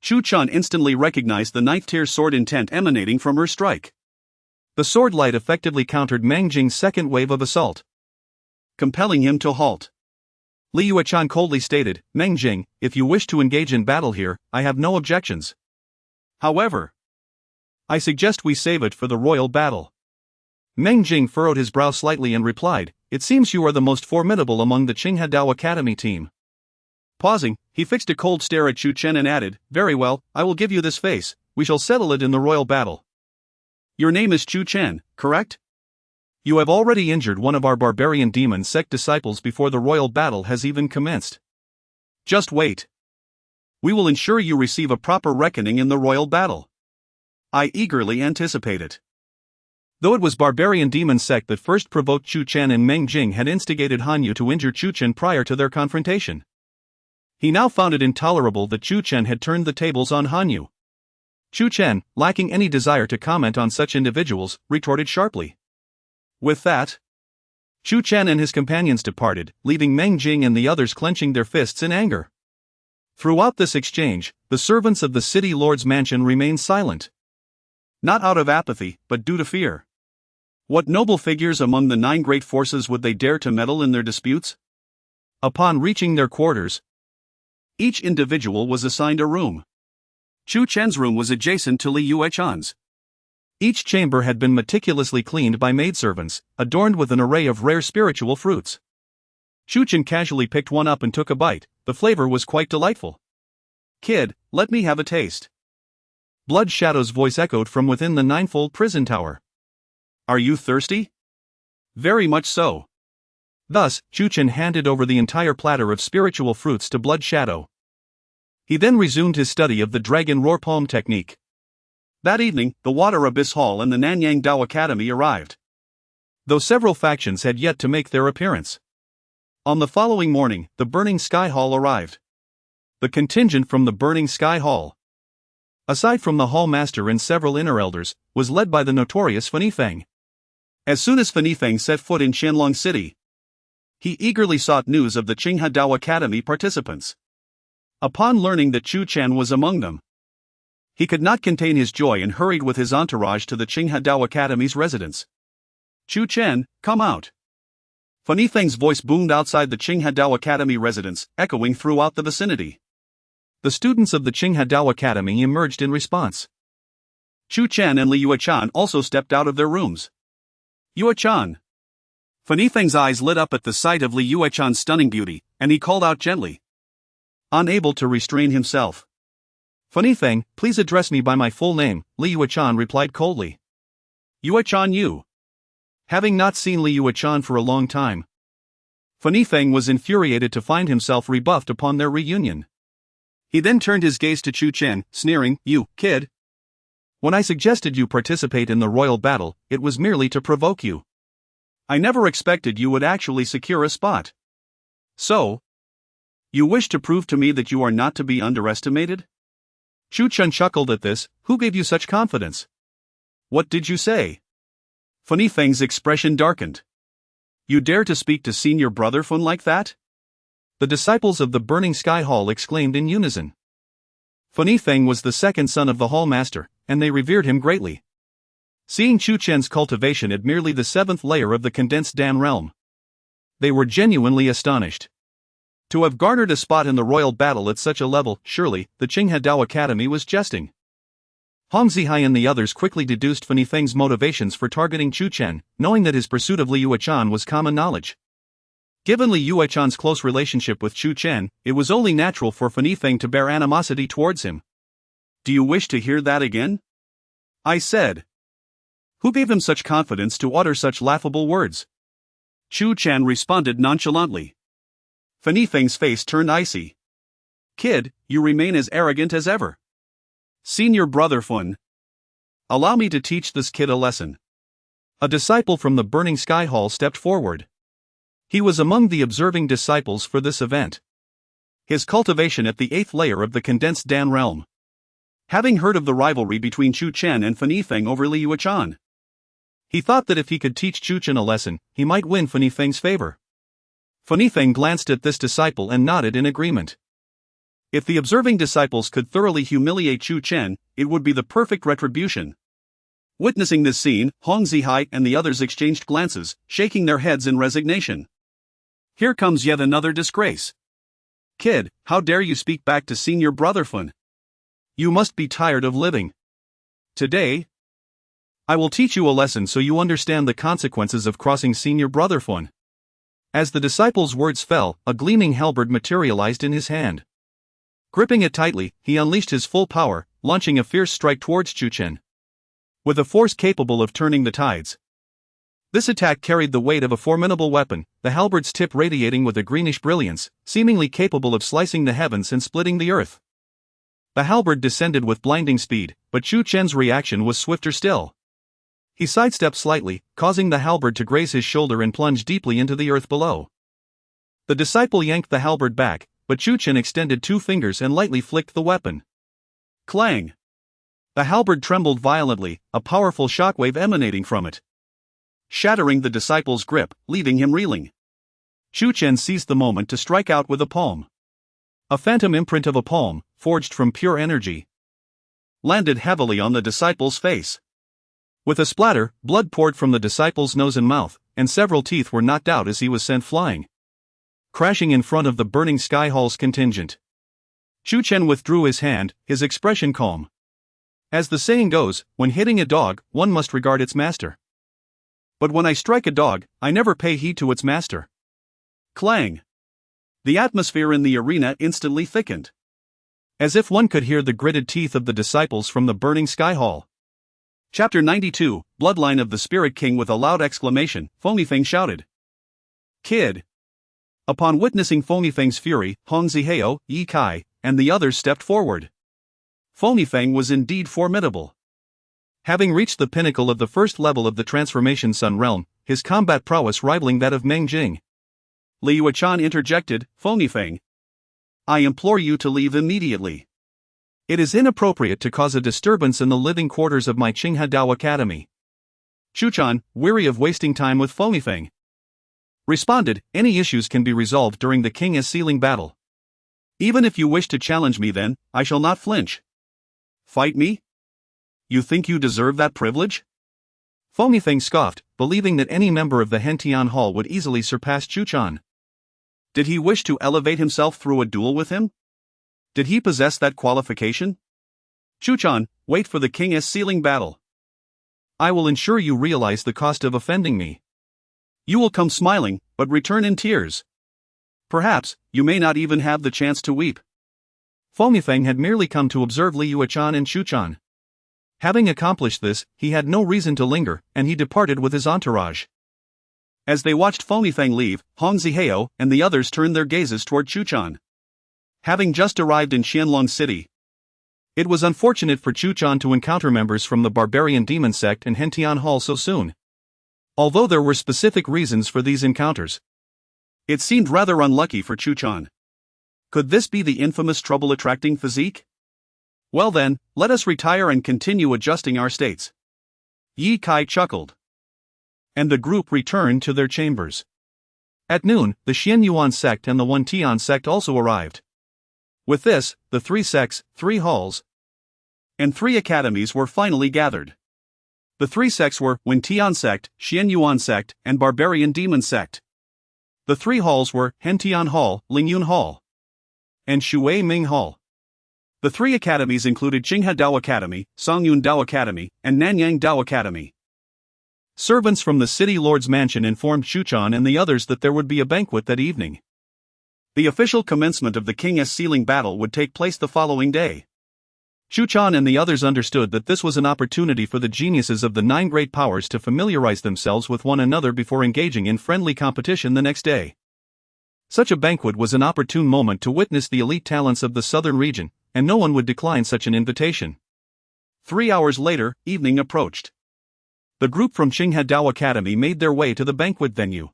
Chu Chen instantly recognized the 9th-tier sword intent emanating from her strike. The sword light effectively countered Meng Jing's second wave of assault, compelling him to halt. Li Yuechan coldly stated, Meng Jing, if you wish to engage in battle here, I have no objections. However, I suggest we save it for the royal battle. Meng Jing furrowed his brow slightly and replied, it seems you are the most formidable among the Qinghadao Academy team. Pausing, he fixed a cold stare at Chu Chen and added, very well, I will give you this face, we shall settle it in the royal battle. Your name is Chu Chen, correct? You have already injured one of our barbarian demon sect disciples before the royal battle has even commenced. Just wait. We will ensure you receive a proper reckoning in the royal battle. I eagerly anticipate it. Though it was barbarian demon sect that first provoked Chu Chen and Meng Jing had instigated Han Yu to injure Chu Chen prior to their confrontation. He now found it intolerable that Chu Chen had turned the tables on Han Yu. Chu Chen, lacking any desire to comment on such individuals, retorted sharply. With that, Chu Chen and his companions departed, leaving Meng Jing and the others clenching their fists in anger. Throughout this exchange, the servants of the city lord's mansion remained silent. Not out of apathy, but due to fear. What noble figures among the 9 great forces would they dare to meddle in their disputes? Upon reaching their quarters, each individual was assigned a room. Chu Chen's room was adjacent to Li Yuechan's. Each chamber had been meticulously cleaned by maidservants, adorned with an array of rare spiritual fruits. Chu Chen casually picked one up and took a bite. The flavor was quite delightful. Kid, let me have a taste. Blood Shadow's voice echoed from within the 9-fold prison tower. Are you thirsty? Very much so. Thus, Chu Chen handed over the entire platter of spiritual fruits to Blood Shadow. He then resumed his study of the Dragon Roar Palm technique. That evening, the Water Abyss Hall and the Nanyang Dao Academy arrived. Though several factions had yet to make their appearance. On the following morning, the Burning Sky Hall arrived. The contingent from the Burning Sky Hall, aside from the Hall Master and several inner elders, was led by the notorious Fanifeng. As soon as Fanifeng set foot in Qianlong City, he eagerly sought news of the Qinghe Dao Academy participants. Upon learning that Chu Chen was among them, he could not contain his joy and hurried with his entourage to the Qinghe Dao Academy's residence. "Chu Chen, come out." Fanifeng's voice boomed outside the Qinghe Dao Academy residence, echoing throughout the vicinity. The students of the Qinghe Dao Academy emerged in response. Chu Chen and Li Yuechan also stepped out of their rooms. "Yuechan." Fanifeng's eyes lit up at the sight of Li Yuechan's stunning beauty, and he called out gently, unable to restrain himself. "Fanifeng, please address me by my full name," Li Yuechan replied coldly. "Yuechan Yu." Having not seen Li Yuechan for a long time, Fanifeng was infuriated to find himself rebuffed upon their reunion. He then turned his gaze to Chu Chen, sneering, "You, kid. When I suggested you participate in the royal battle, it was merely to provoke you. I never expected you would actually secure a spot. So, you wish to prove to me that you are not to be underestimated?" Chu Chen chuckled at this. "Who gave you such confidence? What did you say?" Fanifeng's expression darkened. "You dare to speak to senior brother Fun like that?" The disciples of the Burning Sky Hall exclaimed in unison. Fanifeng was the second son of the Hall Master, and they revered him greatly. Seeing Chu Chen's cultivation at merely the 7th layer of the condensed Dan realm, they were genuinely astonished. To have garnered a spot in the royal battle at such a level, surely, the Qinghe Dao Academy was jesting. Hong Zihai and the others quickly deduced Fanifeng's motivations for targeting Chu Chen, knowing that his pursuit of Li Yuechan was common knowledge. Given Li Yuechan's close relationship with Chu Chen, it was only natural for Fanifeng to bear animosity towards him. "Do you wish to hear that again?" I said. "Who gave him such confidence to utter such laughable words?" Chu Chen responded nonchalantly. Fanifeng's face turned icy. "Kid, you remain as arrogant as ever. Senior brother Fun, allow me to teach this kid a lesson." A disciple from the Burning Sky Hall stepped forward. He was among the observing disciples for this event. His cultivation at the 8th layer of the condensed Dan realm. Having heard of the rivalry between Chu Chen and Fanifeng over Li Yuechan, he thought that if he could teach Chu Chen a lesson, he might win Fanifeng's favor. Fanifeng glanced at this disciple and nodded in agreement. If the observing disciples could thoroughly humiliate Chu Chen, it would be the perfect retribution. Witnessing this scene, Hong Zihai and the others exchanged glances, shaking their heads in resignation. Here comes yet another disgrace. "Kid, how dare you speak back to senior brother Fun? You must be tired of living. Today, I will teach you a lesson so you understand the consequences of crossing senior brother Fun." As the disciple's words fell, a gleaming halberd materialized in his hand. Gripping it tightly, he unleashed his full power, launching a fierce strike towards Chu Chen. With a force capable of turning the tides, this attack carried the weight of a formidable weapon, the halberd's tip radiating with a greenish brilliance, seemingly capable of slicing the heavens and splitting the earth. The halberd descended with blinding speed, but Chu Chen's reaction was swifter still. He sidestepped slightly, causing the halberd to graze his shoulder and plunge deeply into the earth below. The disciple yanked the halberd back, but Chu Chen extended 2 fingers and lightly flicked the weapon. Clang! The halberd trembled violently, a powerful shockwave emanating from it, shattering the disciple's grip, leaving him reeling. Chu Chen seized the moment to strike out with a palm. A phantom imprint of a palm, forged from pure energy, landed heavily on the disciple's face. With a splatter, blood poured from the disciple's nose and mouth, and several teeth were knocked out as he was sent flying, crashing in front of the Burning Sky Hall's contingent. Chu Chen withdrew his hand, his expression calm. As the saying goes, when hitting a dog, one must regard its master. But when I strike a dog, I never pay heed to its master. Clang! The atmosphere in the arena instantly thickened, as if one could hear the gritted teeth of the disciples from the Burning Sky Hall. Chapter 92, Bloodline of the Spirit King. With a loud exclamation, Fanifeng shouted, "Kid!" Upon witnessing Fanifeng's fury, Hong Zihao, Yi Kai, and the others stepped forward. Fanifeng was indeed formidable. Having reached the pinnacle of the 1st level of the Transformation Sun realm, his combat prowess rivaling that of Meng Jing. Li Yuechan interjected, Feng. I implore you to leave immediately. It is inappropriate to cause a disturbance in the living quarters of my Qinghadao Academy. Chu Chen, weary of wasting time with Feng, responded, any issues can be resolved during the king as sealing battle. Even if you wish to challenge me then, I shall not flinch. Fight me? You think you deserve that privilege? Feng scoffed, believing that any member of the Hentian Hall would easily surpass Chu Chen. Did he wish to elevate himself through a duel with him? Did he possess that qualification? Chu Chen, wait for the king as sealing battle. I will ensure you realize the cost of offending me. You will come smiling, but return in tears. Perhaps, you may not even have the chance to weep. Feng had merely come to observe Li Yuechan and Chu Chen. Having accomplished this, he had no reason to linger, and he departed with his entourage. As they watched Feng leave, Hong Zihao and the others turned their gazes toward Chu Chen. Having just arrived in Qianlong City, it was unfortunate for Chu Chen to encounter members from the barbarian demon sect in Hentian Hall so soon. Although there were specific reasons for these encounters, it seemed rather unlucky for Chu Chen. Could this be the infamous trouble-attracting physique? Well then, let us retire and continue adjusting our states. Yi Kai chuckled. And the group returned to their chambers. At noon, the Xian Yuan sect and the Wen Tian sect also arrived. With this, the 3 sects, 3 halls, and 3 academies were finally gathered. The 3 sects were Wen Tian sect, Xian Yuan sect, and Barbarian Demon sect. The 3 halls were Hentian Hall, Lingyun Hall, and Shui Ming Hall. The 3 academies included Qinghe Dao Academy, Songyun Dao Academy, and Nanyang Dao Academy. Servants from the city lord's mansion informed Chu Chen and the others that there would be a banquet that evening. The official commencement of the King's sealing battle would take place the following day. Chu Chen and the others understood that this was an opportunity for the geniuses of the 9 great powers to familiarize themselves with one another before engaging in friendly competition the next day. Such a banquet was an opportune moment to witness the elite talents of the southern region, and no one would decline such an invitation. 3 hours later, evening approached. The group from Qinghe Dao Academy made their way to the banquet venue.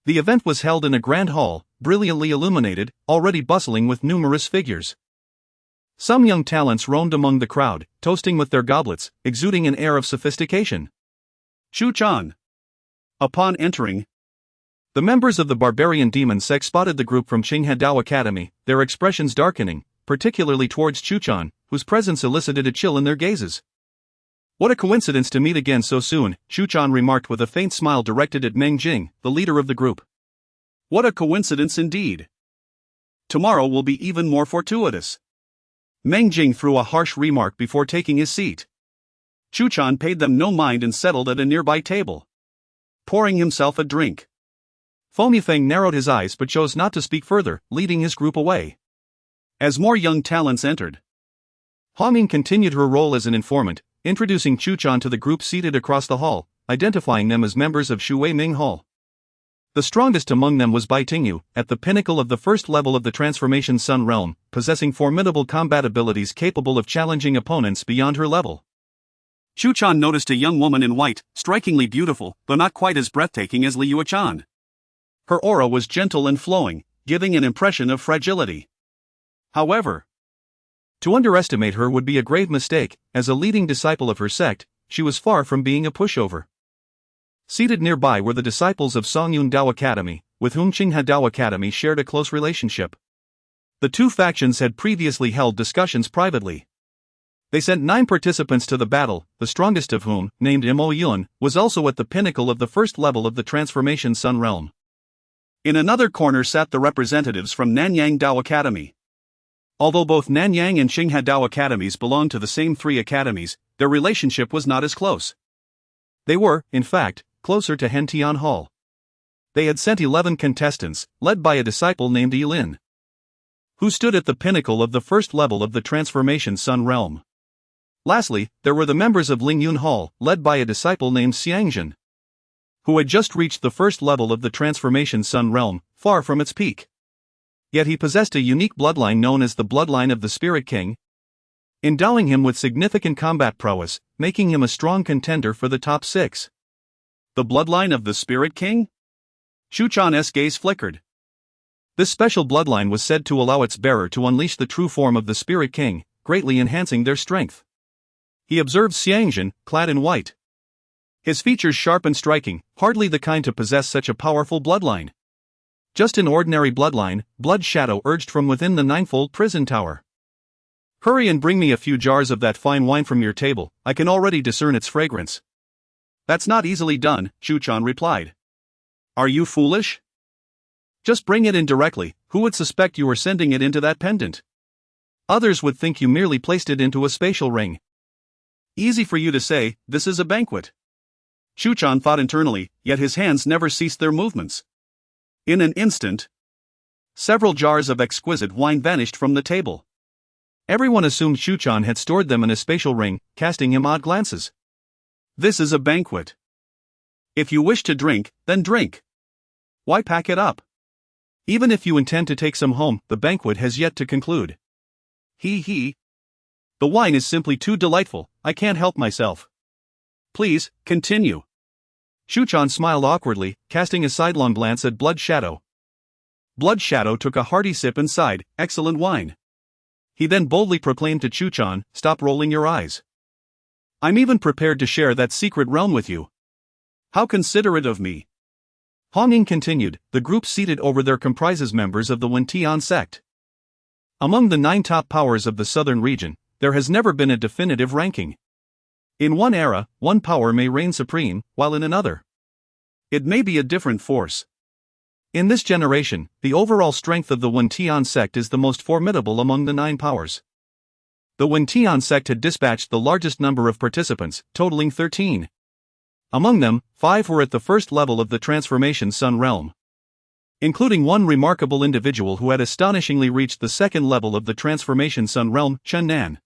The event was held in a grand hall, brilliantly illuminated, already bustling with numerous figures. Some young talents roamed among the crowd, toasting with their goblets, exuding an air of sophistication. Chu Chen. Upon entering, the members of the barbarian demon sect spotted the group from Qinghe Dao Academy, their expressions darkening, particularly towards Chu Chen, whose presence elicited a chill in their gazes. What a coincidence to meet again so soon, Chu Chen remarked with a faint smile directed at Meng Jing, the leader of the group. What a coincidence indeed. Tomorrow will be even more fortuitous. Meng Jing threw a harsh remark before taking his seat. Chu Chen paid them no mind and settled at a nearby table, pouring himself a drink. Feng narrowed his eyes but chose not to speak further, leading his group away. As more young talents entered, Hong continued her role as an informant, introducing Chu Chen to the group seated across the hall, identifying them as members of Shui Ming Hall. The strongest among them was Bai Tingyu, at the pinnacle of the first level of the Transformation Sun Realm, possessing formidable combat abilities capable of challenging opponents beyond her level. Chu Chen noticed a young woman in white, strikingly beautiful, though not quite as breathtaking as Li Yuechan. Her aura was gentle and flowing, giving an impression of fragility. However, to underestimate her would be a grave mistake. As a leading disciple of her sect, she was far from being a pushover. Seated nearby were the disciples of Songyun Dao Academy, with whom Qinghe Dao Academy shared a close relationship. The 2 factions had previously held discussions privately. They sent 9 participants to the battle, the strongest of whom, named Mo Yun, was also at the pinnacle of the first level of the Transformation Sun Realm. In another corner sat the representatives from Nanyang Dao Academy. Although both Nanyang and Qinghe Dao Academies belonged to the same 3 academies, their relationship was not as close. They were, in fact, closer to Hentian Hall. They had sent 11 contestants, led by a disciple named Yilin, who stood at the pinnacle of the first level of the Transformation Sun Realm. Lastly, there were the members of Lingyun Hall, led by a disciple named Xiangjin, who had just reached the first level of the Transformation Sun Realm, far from its peak. Yet he possessed a unique bloodline known as the Bloodline of the Spirit King, endowing him with significant combat prowess, making him a strong contender for the top 6. The Bloodline of the Spirit King? Chu Chen's gaze flickered. This special bloodline was said to allow its bearer to unleash the true form of the Spirit King, greatly enhancing their strength. He observed Xiangjin, clad in white. His features sharp and striking, hardly the kind to possess such a powerful bloodline. Just an ordinary bloodline, blood shadow urged from within the ninefold prison tower. Hurry and bring me a few jars of that fine wine from your table, I can already discern its fragrance. That's not easily done, Chu Chen replied. Are you foolish? Just bring it in directly, who would suspect you were sending it into that pendant? Others would think you merely placed it into a spatial ring. Easy for you to say, this is a banquet. Chu Chen thought internally, yet his hands never ceased their movements. In an instant, several jars of exquisite wine vanished from the table. Everyone assumed Chu Chen had stored them in a spatial ring, casting him odd glances. This is a banquet. If you wish to drink, then drink. Why pack it up? Even if you intend to take some home, the banquet has yet to conclude. The wine is simply too delightful, I can't help myself. Please, continue. Chu Chen smiled awkwardly, casting a sidelong glance at Blood Shadow. Blood Shadow took a hearty sip and sighed, excellent wine. He then boldly proclaimed to Chu Chen, stop rolling your eyes. I'm even prepared to share that secret realm with you. How considerate of me. Honging continued, the group seated over there comprises members of the Wen sect. Among the 9 top powers of the southern region, there has never been a definitive ranking. In one era, one power may reign supreme, while in another, it may be a different force. In this generation, the overall strength of the Wen sect is the most formidable among the 9 powers. The Wen sect had dispatched the largest number of participants, totaling 13. Among them, 5 were at the first level of the Transformation Sun realm, including one remarkable individual who had astonishingly reached the second level of the Transformation Sun realm, Chen Nan.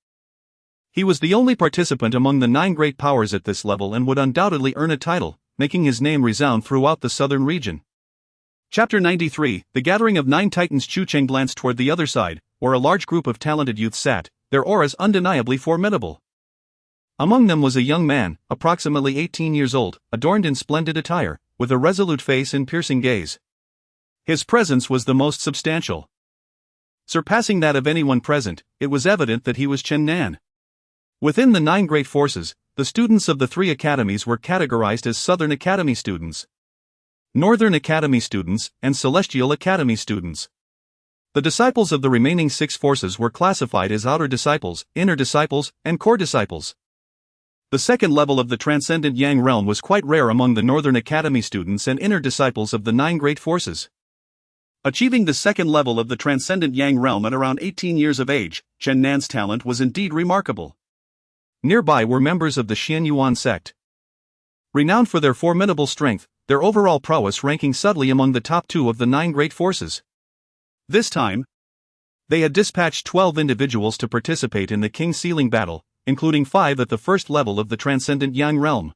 He was the only participant among the 9 great powers at this level and would undoubtedly earn a title, making his name resound throughout the southern region. Chapter 93, The Gathering of 9 Titans. Chu Chen glanced toward the other side, where a large group of talented youths sat, their auras undeniably formidable. Among them was a young man, approximately 18 years old, adorned in splendid attire, with a resolute face and piercing gaze. His presence was the most substantial, surpassing that of anyone present. It was evident that he was Chen Nan. Within the 9 great forces, the students of the 3 academies were categorized as Southern Academy students, Northern Academy students, and Celestial Academy students. The disciples of the remaining 6 forces were classified as outer disciples, inner disciples, and core disciples. The second level of the Transcendent Yang realm was quite rare among the Northern Academy students and inner disciples of the 9 great forces. Achieving the second level of the Transcendent Yang realm at around 18 years of age, Chen Nan's talent was indeed remarkable. Nearby were members of the Cang Yuan sect. Renowned for their formidable strength, their overall prowess ranking subtly among the top 2 of the 9 great forces. This time, they had dispatched 12 individuals to participate in the King Sealing battle, including 5 at the first level of the Transcendent Yang realm.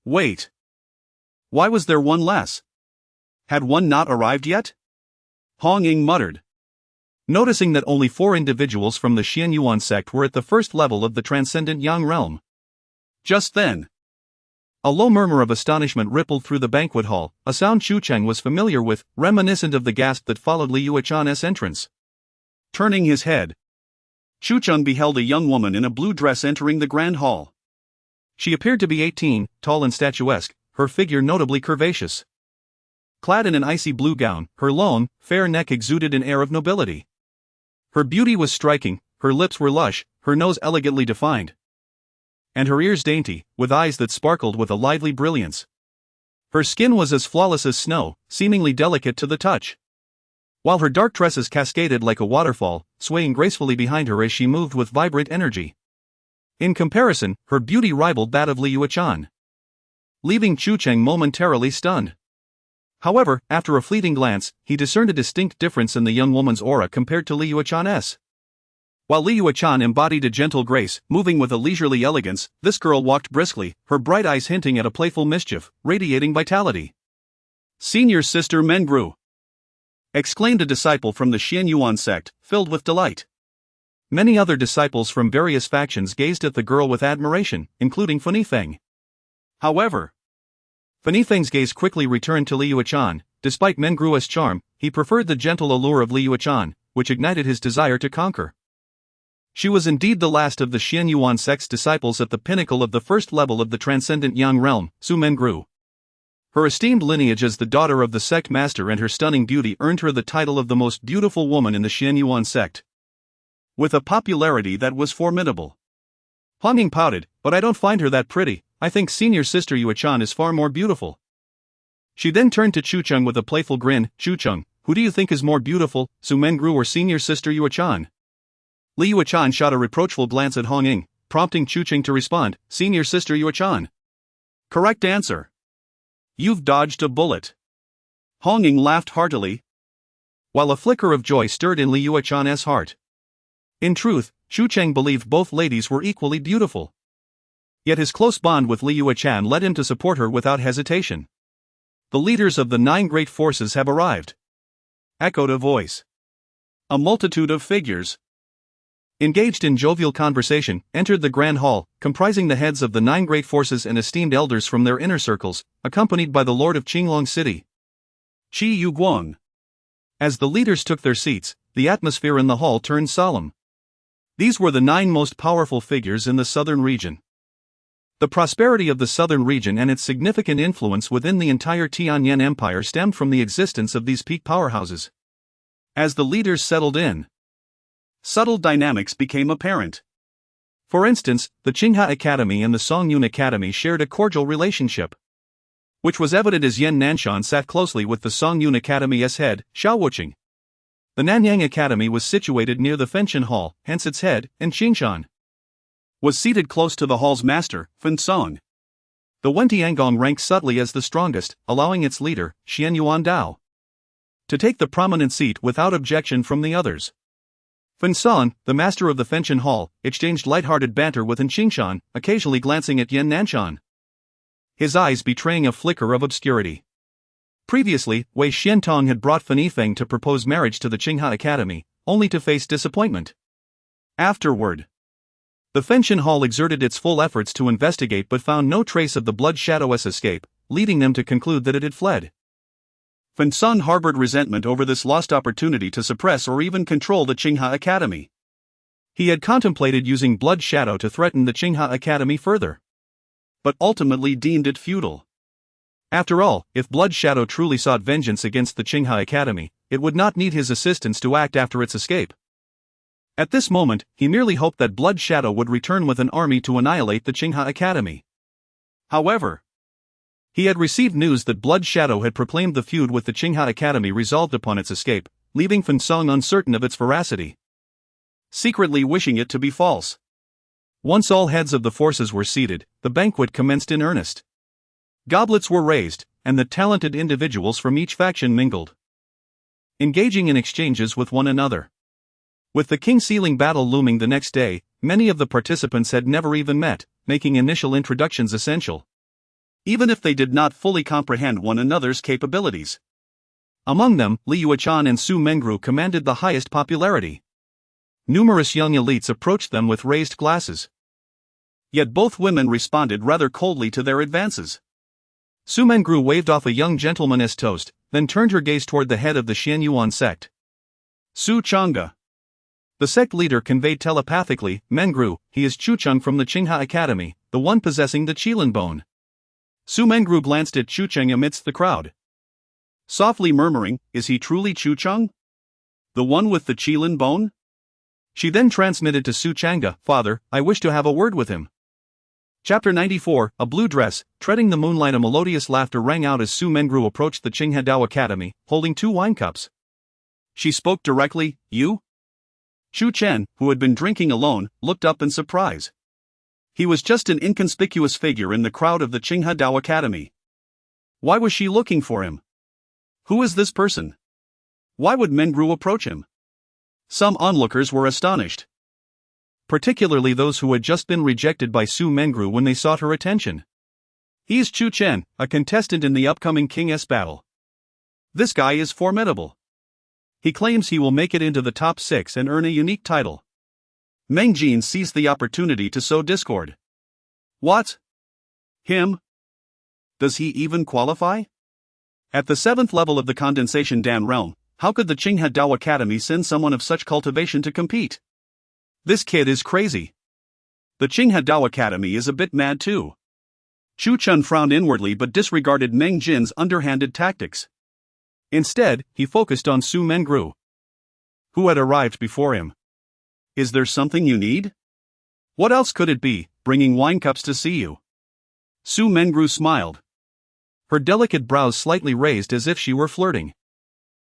Wait. Why was there one less? Had one not arrived yet? Hong Ying muttered, noticing that only 4 individuals from the Cang Yuan sect were at the first level of the Transcendent Yang realm. Just then, a low murmur of astonishment rippled through the banquet hall, a sound Chu Chen was familiar with, reminiscent of the gasp that followed Li Yuechan's entrance. Turning his head, Chu Chen beheld a young woman in a blue dress entering the grand hall. She appeared to be 18, tall and statuesque, her figure notably curvaceous. Clad in an icy blue gown, her long, fair neck exuded an air of nobility. Her beauty was striking, her lips were lush, her nose elegantly defined, and her ears dainty, with eyes that sparkled with a lively brilliance. Her skin was as flawless as snow, seemingly delicate to the touch, while her dark tresses cascaded like a waterfall, swaying gracefully behind her as she moved with vibrant energy. In comparison, her beauty rivaled that of Li Yuechan, leaving Chu Chen momentarily stunned. However, after a fleeting glance, he discerned a distinct difference in the young woman's aura compared to Li Yuechan's. While Li Yuechan embodied a gentle grace, moving with a leisurely elegance, this girl walked briskly, her bright eyes hinting at a playful mischief, radiating vitality. Senior Sister Mengru! Exclaimed a disciple from the Cang Yuan sect, filled with delight. Many other disciples from various factions gazed at the girl with admiration, including Funifeng. However, Fan Yifeng's gaze quickly returned to Li Yuechan. Despite Meng Gru's charm, he preferred the gentle allure of Li Yuechan, which ignited his desire to conquer. She was indeed the last of the Xian Yuan sect's disciples at the pinnacle of the first level of the transcendent Yang realm, Su Meng Gru. Her esteemed lineage as the daughter of the sect master and her stunning beauty earned her the title of the most beautiful woman in the Xian Yuan sect, with a popularity that was formidable. Han Ying pouted, but I don't find her that pretty. I think senior sister Yuechan is far more beautiful. She then turned to Chu Chen with a playful grin. Chu Chen, who do you think is more beautiful, Su Meng Gru or senior sister Yuechan? Li Yuechan shot a reproachful glance at Han Ying, prompting Chu Chen to respond, senior sister Yuechan. Correct answer. You've dodged a bullet. Han Ying laughed heartily, while a flicker of joy stirred in Li Yuechan's heart. In truth, Chu Chen believed both ladies were equally beautiful. Yet his close bond with Li Yuechan led him to support her without hesitation. The leaders of the 9 great forces have arrived, echoed a voice. A multitude of figures, engaged in jovial conversation, entered the grand hall, comprising the heads of the 9 great forces and esteemed elders from their inner circles, accompanied by the lord of Qinglong City, Qi Yuguang. As the leaders took their seats, the atmosphere in the hall turned solemn. These were the 9 most powerful figures in the southern region. The prosperity of the southern region and its significant influence within the entire Tianyan Empire stemmed from the existence of these peak powerhouses. As the leaders settled in, subtle dynamics became apparent. For instance, the Qinghe Academy and the Songyun Academy shared a cordial relationship, which was evident as Yan Nanshan sat closely with the Songyun Academy's head, Xiao Wuqing. The Nanyang Academy was situated near the Fenshan Hall, hence its head, and Qingshan was seated close to the hall's master, Fan Song. The Wentiangong ranked subtly as the strongest, allowing its leader, Xian Yuan Dao, to take the prominent seat without objection from the others. Fan Song, the master of the Fenshan Hall, exchanged light-hearted banter with Qingshan, occasionally glancing at Yan Nanshan, his eyes betraying a flicker of obscurity. Previously, Wei Xiantong had brought Fan Yifeng to propose marriage to the Qinghe Academy, only to face disappointment. Afterward, the Fenshan Hall exerted its full efforts to investigate but found no trace of the Blood Shadow's escape, leading them to conclude that it had fled. Fan Song harbored resentment over this lost opportunity to suppress or even control the Qinghe Academy. He had contemplated using Blood Shadow to threaten the Qinghe Academy further, but ultimately deemed it futile. After all, if Blood Shadow truly sought vengeance against the Qinghe Academy, it would not need his assistance to act after its escape. At this moment, he merely hoped that Blood Shadow would return with an army to annihilate the Qinghe Academy. However, he had received news that Blood Shadow had proclaimed the feud with the Qinghe Academy resolved upon its escape, leaving Fan Song uncertain of its veracity, secretly wishing it to be false. Once all heads of the forces were seated, the banquet commenced in earnest. Goblets were raised, and the talented individuals from each faction mingled, engaging in exchanges with one another. With the King Sealing battle looming the next day, many of the participants had never even met, making initial introductions essential, even if they did not fully comprehend one another's capabilities. Among them, Li Yuechan and Su Meng Gru commanded the highest popularity. Numerous young elites approached them with raised glasses. Yet both women responded rather coldly to their advances. Su Meng Gru waved off a young gentleman's toast, then turned her gaze toward the head of the Xian Yuan sect, Su Changge. The sect leader conveyed telepathically, Meng Gru, he is Chu Chen from the Qinghe Academy, the one possessing the Qilin bone. Su Meng Gru glanced at Chu Chen amidst the crowd, softly murmuring, is he truly Chu Chen? The one with the Qilin bone? She then transmitted to Su Changge, Father, I wish to have a word with him. Chapter 94, A Blue Dress, treading the moonlight. A melodious laughter rang out as Su Meng Gru approached the Qinghe Dao Academy, holding 2 wine cups. She spoke directly, you? Chu Chen, who had been drinking alone, looked up in surprise. He was just an inconspicuous figure in the crowd of the Qinghe Dao Academy. Why was she looking for him? Who is this person? Why would Meng Gru approach him? Some onlookers were astonished, particularly those who had just been rejected by Su Meng Gru when they sought her attention. He's Chu Chen, a contestant in the upcoming King's battle. This guy is formidable. He claims he will make it into the top 6 and earn a unique title. Meng Jin seized the opportunity to sow discord. What? Him? Does he even qualify? At the 7th level of the Condensation Dan realm, how could the Qinghe Dao Academy send someone of such cultivation to compete? This kid is crazy. The Qinghe Dao Academy is a bit mad too. Chu Chen frowned inwardly but disregarded Meng Jin's underhanded tactics. Instead, he focused on Su Mengru, who had arrived before him. Is there something you need? What else could it be, bringing wine cups to see you? Su Mengru smiled. Her delicate brows slightly raised as if she were flirting.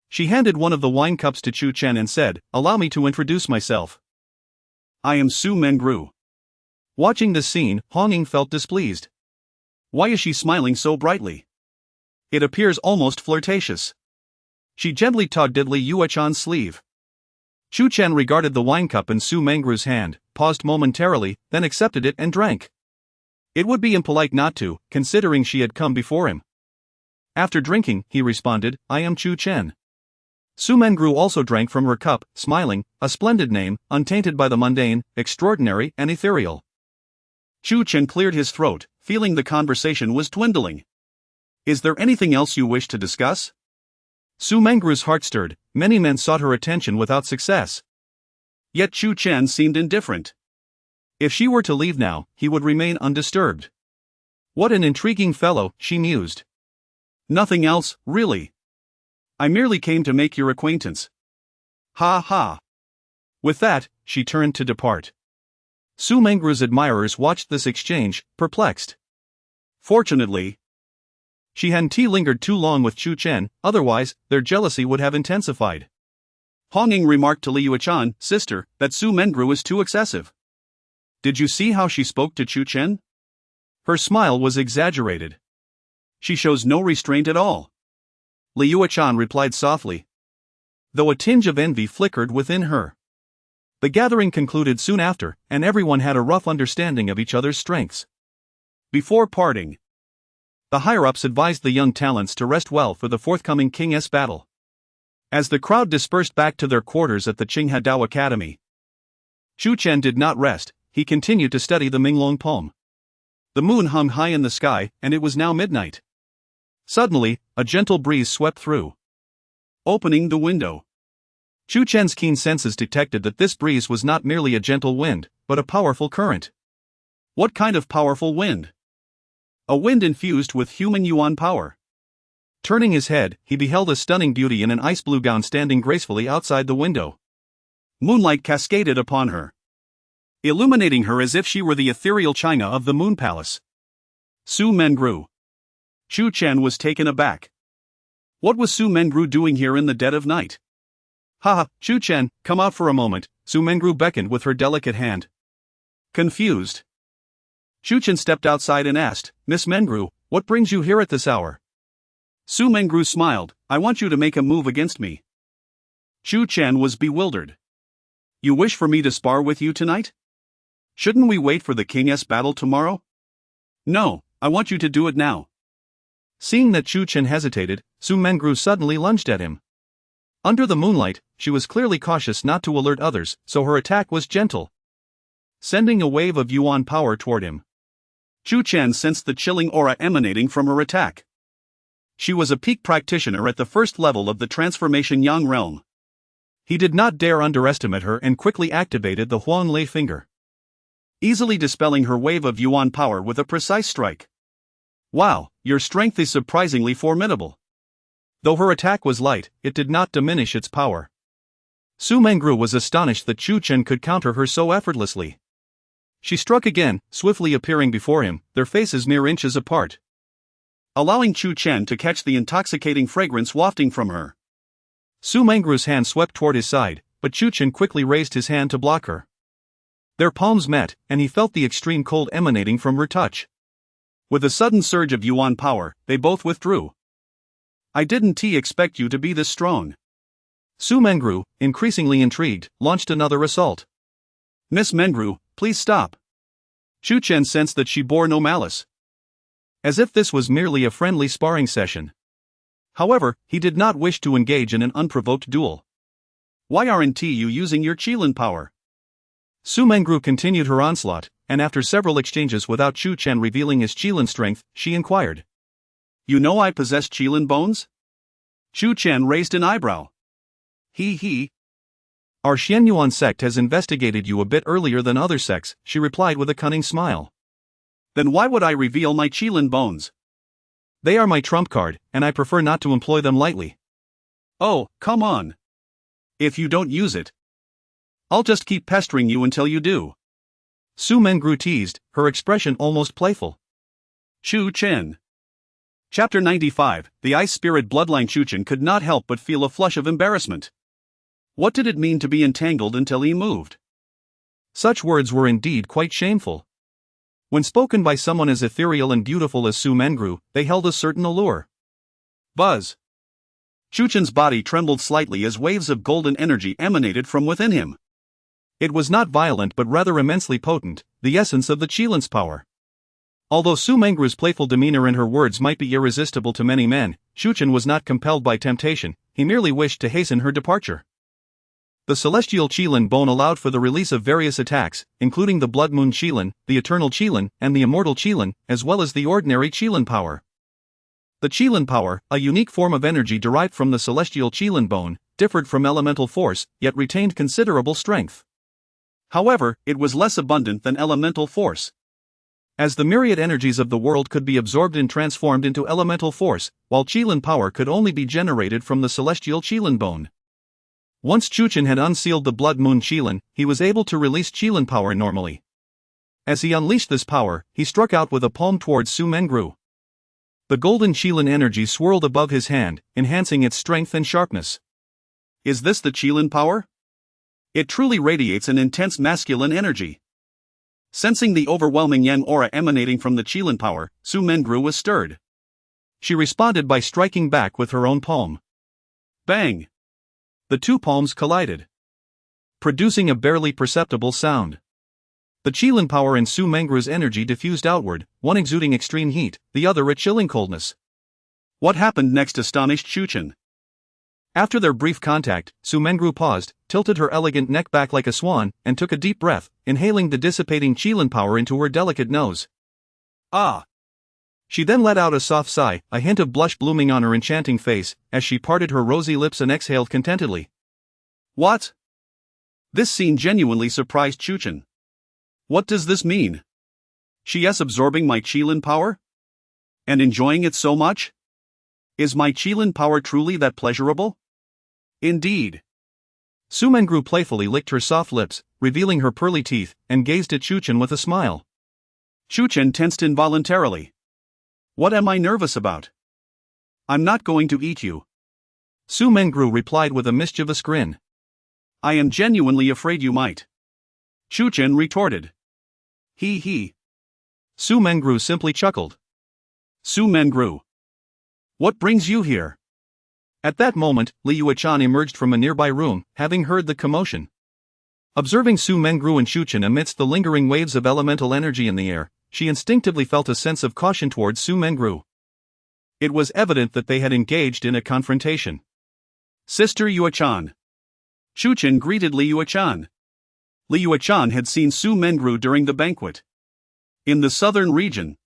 She handed one of the wine cups to Chu Chen and said, "Allow me to introduce myself. I am Su Mengru." Watching this scene, Hong Ying felt displeased. Why is she smiling so brightly? It appears almost flirtatious. She gently tugged at Li Yuechan's sleeve. Chu Chen regarded the wine cup in Su Mengru's hand, paused momentarily, then accepted it and drank. It would be impolite not to, considering she had come before him. After drinking, he responded, "I am Chu Chen." Su Mengru also drank from her cup, smiling, a splendid name, untainted by the mundane, extraordinary and ethereal. Chu Chen cleared his throat, feeling the conversation was dwindling. Is there anything else you wish to discuss? Su Mengru's heart stirred. Many men sought her attention without success. Yet Chu Chen seemed indifferent. If she were to leave now, he would remain undisturbed. What an intriguing fellow, she mused. Nothing else, really. I merely came to make your acquaintance. Ha ha. With that, she turned to depart. Su Mengru's admirers watched this exchange, perplexed. Fortunately, she hadn't lingered too long with Chu Chen, otherwise, their jealousy would have intensified. Hong Ying remarked to Li Yuechan, "Sister, that Su Mengru is too excessive. Did you see how she spoke to Chu Chen? Her smile was exaggerated. She shows no restraint at all." Li Yuechan replied softly, though a tinge of envy flickered within her. The gathering concluded soon after, and everyone had a rough understanding of each other's strengths. Before parting, the higher-ups advised the young talents to rest well for the forthcoming King S battle. As the crowd dispersed back to their quarters at the Qinghe Dao Academy, Chu Chen did not rest. He continued to study the Minglong poem. The moon hung high in the sky, and it was now midnight. Suddenly, a gentle breeze swept through. Opening the window, Chu Chen's keen senses detected that this breeze was not merely a gentle wind, but a powerful current. What kind of powerful wind? A wind infused with human yuan power. Turning his head, he beheld a stunning beauty in an ice blue gown standing gracefully outside the window. Moonlight cascaded upon her, illuminating her as if she were the ethereal China of the Moon Palace. Su Mengru. Chu Chen was taken aback. What was Su Mengru doing here in the dead of night? "Ha, Chu Chen, come out for a moment," Su Mengru beckoned with her delicate hand. Confused, Chu Chen stepped outside and asked, "Miss Mengru, what brings you here at this hour?" Su Mengru smiled, "I want you to make a move against me." Chu Chen was bewildered. "You wish for me to spar with you tonight? Shouldn't we wait for the King S battle tomorrow?" "No, I want you to do it now." Seeing that Chu Chen hesitated, Su Mengru suddenly lunged at him. Under the moonlight, she was clearly cautious not to alert others, so her attack was gentle, sending a wave of yuan power toward him. Chu Chen sensed the chilling aura emanating from her attack. She was a peak practitioner at the first level of the transformation yang realm. He did not dare underestimate her and quickly activated the Huang Lei finger, easily dispelling her wave of yuan power with a precise strike. "Wow, your strength is surprisingly formidable." Though her attack was light, it did not diminish its power. Su Mengru was astonished that Chu Chen could counter her so effortlessly. She struck again, swiftly appearing before him, their faces mere inches apart, allowing Chu Chen to catch the intoxicating fragrance wafting from her. Su Mengru's hand swept toward his side, but Chu Chen quickly raised his hand to block her. Their palms met, and he felt the extreme cold emanating from her touch. With a sudden surge of yuan power, they both withdrew. "I didn't expect you to be this strong." Su Mengru, increasingly intrigued, launched another assault. "Miss Mengru, please stop." Chu Chen sensed that she bore no malice, as if this was merely a friendly sparring session. However, he did not wish to engage in an unprovoked duel. "Why aren't you using your Qilin power?" Su Mengru continued her onslaught, and after several exchanges without Chu Chen revealing his Qilin strength, she inquired, You know I possess Qilin bones? Chu Chen raised an eyebrow. He. Our Xianyuan sect has investigated you a bit earlier than other sects, she replied with a cunning smile. Then why would I reveal my Qilin bones? They are my trump card, and I prefer not to employ them lightly. Oh, come on. If you don't use it, I'll just keep pestering you until you do. Su Mengru teased, her expression almost playful. Chu Chen. Chapter 95. The Ice Spirit Bloodline. Chu Chen could not help but feel a flush of embarrassment. What did it mean to be entangled until he moved? Such words were indeed quite shameful. When spoken by someone as ethereal and beautiful as Su Mengru, they held a certain allure. Buzz. Chu Chen's body trembled slightly as waves of golden energy emanated from within him. It was not violent but rather immensely potent, the essence of the Qilin's power. Although Su Mengru's playful demeanor and her words might be irresistible to many men, Chu Chen was not compelled by temptation, he merely wished to hasten her departure. The celestial Qilin bone allowed for the release of various attacks, including the Blood Moon Qilin, the Eternal Qilin, and the Immortal Qilin, as well as the ordinary Qilin power. The Qilin power, a unique form of energy derived from the celestial Qilin bone, differed from elemental force, yet retained considerable strength. However, it was less abundant than elemental force. As the myriad energies of the world could be absorbed and transformed into elemental force, while Qilin power could only be generated from the celestial Qilin bone. Once Chu Chen had unsealed the Blood Moon Qilin, he was able to release Qilin power normally. As he unleashed this power, he struck out with a palm towards Su Mengru. The golden Qilin energy swirled above his hand, enhancing its strength and sharpness. Is this the Qilin power? It truly radiates an intense masculine energy. Sensing the overwhelming yang aura emanating from the Qilin power, Su Mengru was stirred. She responded by striking back with her own palm. Bang! The two palms collided, producing a barely perceptible sound. The Qilin power in Su Mengru's energy diffused outward, one exuding extreme heat, the other a chilling coldness. What happened next astonished Chu Chen. After their brief contact, Su Mengru paused, tilted her elegant neck back like a swan, and took a deep breath, inhaling the dissipating Qilin power into her delicate nose. Ah! She then let out a soft sigh, a hint of blush blooming on her enchanting face, as she parted her rosy lips and exhaled contentedly. What? This scene genuinely surprised Chu Chen. What does this mean? She is absorbing my Qilin power? And enjoying it so much? Is my Qilin power truly that pleasurable? Indeed. Su Mengru playfully licked her soft lips, revealing her pearly teeth, and gazed at Chu Chen with a smile. Chu Chen tensed involuntarily. What am I nervous about? I'm not going to eat you. Su Mengru replied with a mischievous grin. I am genuinely afraid you might. Chu Chen retorted. He. Su Mengru simply chuckled. Su Mengru. What brings you here? At that moment, Li Yuechan emerged from a nearby room, having heard the commotion. Observing Su Mengru and Chu Chen amidst the lingering waves of elemental energy in the air, she instinctively felt a sense of caution towards Su Mengru. It was evident that they had engaged in a confrontation. Sister Yuechan. Chu Chen greeted Li Yuechan. Li Yuechan had seen Su Mengru during the banquet in the southern region.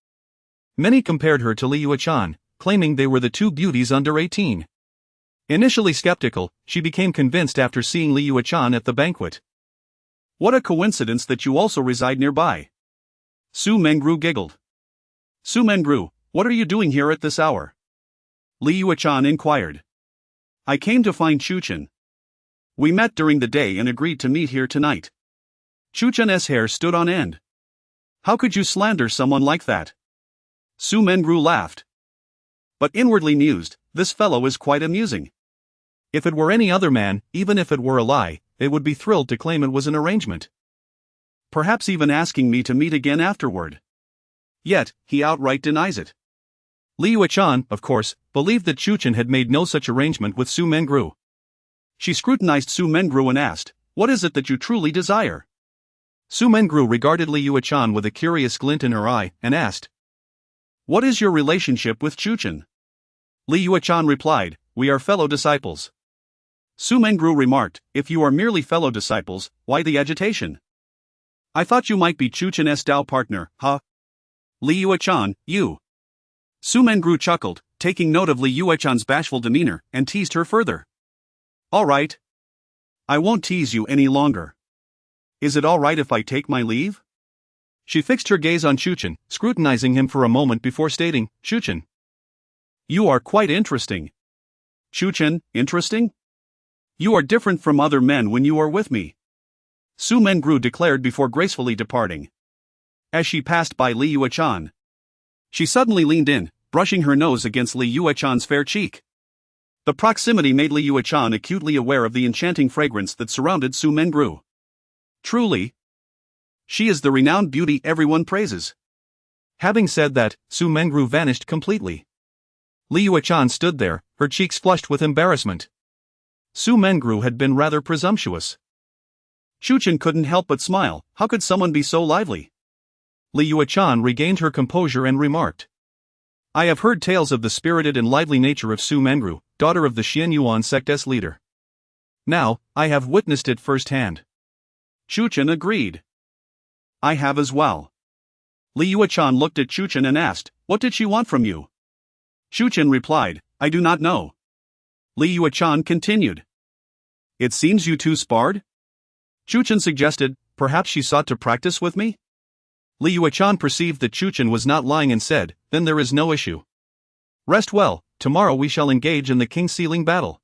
Many compared her to Li Yuechan, claiming they were the two beauties under 18. Initially skeptical, she became convinced after seeing Li Yuechan at the banquet. What a coincidence that you also reside nearby. Su Mengru giggled. Su Mengru, what are you doing here at this hour? Li Yuechan inquired. I came to find Chu Chen. We met during the day and agreed to meet here tonight. Chu Chen's hair stood on end. How could you slander someone like that? Su Mengru laughed. But inwardly mused, this fellow is quite amusing. If it were any other man, even if it were a lie, they would be thrilled to claim it was an arrangement. Perhaps even asking me to meet again afterward. Yet, he outright denies it. Li Yuechan, of course, believed that Chu Chen had made no such arrangement with Su Mengru. She scrutinized Su Mengru and asked, what is it that you truly desire? Su Mengru regarded Li Yuechan with a curious glint in her eye, and asked, what is your relationship with Chu Chen? Li Yuechan replied, we are fellow disciples. Su Mengru remarked, if you are merely fellow disciples, why the agitation? I thought you might be Chu Chen's Tao partner, huh? Li Yuechan, you. Su Mengru chuckled, taking note of Li Yuechan's bashful demeanor, and teased her further. All right. I won't tease you any longer. Is it all right if I take my leave? She fixed her gaze on Chu Chen, scrutinizing him for a moment before stating, Chu Chen, you are quite interesting. Chu Chen, interesting? You are different from other men when you are with me, Su Mengru declared before gracefully departing. As she passed by Li Yuechan, she suddenly leaned in, brushing her nose against Li Yuechan's fair cheek. The proximity made Li Yuechan acutely aware of the enchanting fragrance that surrounded Su Mengru. Truly, she is the renowned beauty everyone praises. Having said that, Su Mengru vanished completely. Li Yuechan stood there, her cheeks flushed with embarrassment. Su Mengru had been rather presumptuous. Chu Chen couldn't help but smile. How could someone be so lively? Li Yuechan regained her composure and remarked, I have heard tales of the spirited and lively nature of Su Mengru, daughter of the Xian Yuan sect's leader. Now, I have witnessed it firsthand. Chu Chen agreed. I have as well. Li Yuechan looked at Chu Chen and asked, what did she want from you? Chu Chen replied, I do not know. Li Yuechan continued. It seems you two sparred? Chu Chen suggested, perhaps she sought to practice with me? Li Yuechan perceived that Chu Chen was not lying and said, then there is no issue. Rest well, tomorrow we shall engage in the king sealing battle.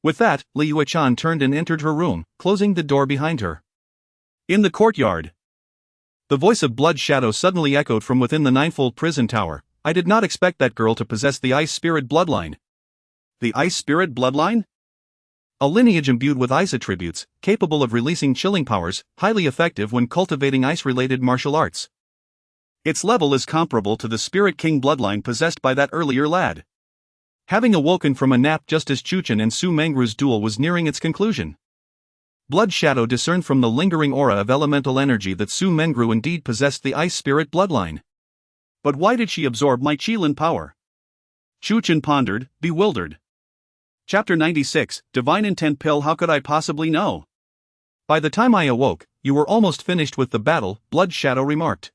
With that, Li Yuechan turned and entered her room, closing the door behind her. In the courtyard, the voice of Blood Shadow suddenly echoed from within the ninefold prison tower. I did not expect that girl to possess the Ice Spirit bloodline. The Ice Spirit bloodline? A lineage imbued with ice attributes, capable of releasing chilling powers, highly effective when cultivating ice-related martial arts. Its level is comparable to the Spirit King bloodline possessed by that earlier lad. Having awoken from a nap just as Chu Chen and Su Mengru's duel was nearing its conclusion, Blood Shadow discerned from the lingering aura of elemental energy that Su Mengru indeed possessed the Ice Spirit bloodline. But why did she absorb my Qilin power? Chu Chen pondered, bewildered. Chapter 96, Divine Intent Pill. How could I possibly know? By the time I awoke, you were almost finished with the battle, Blood Shadow remarked.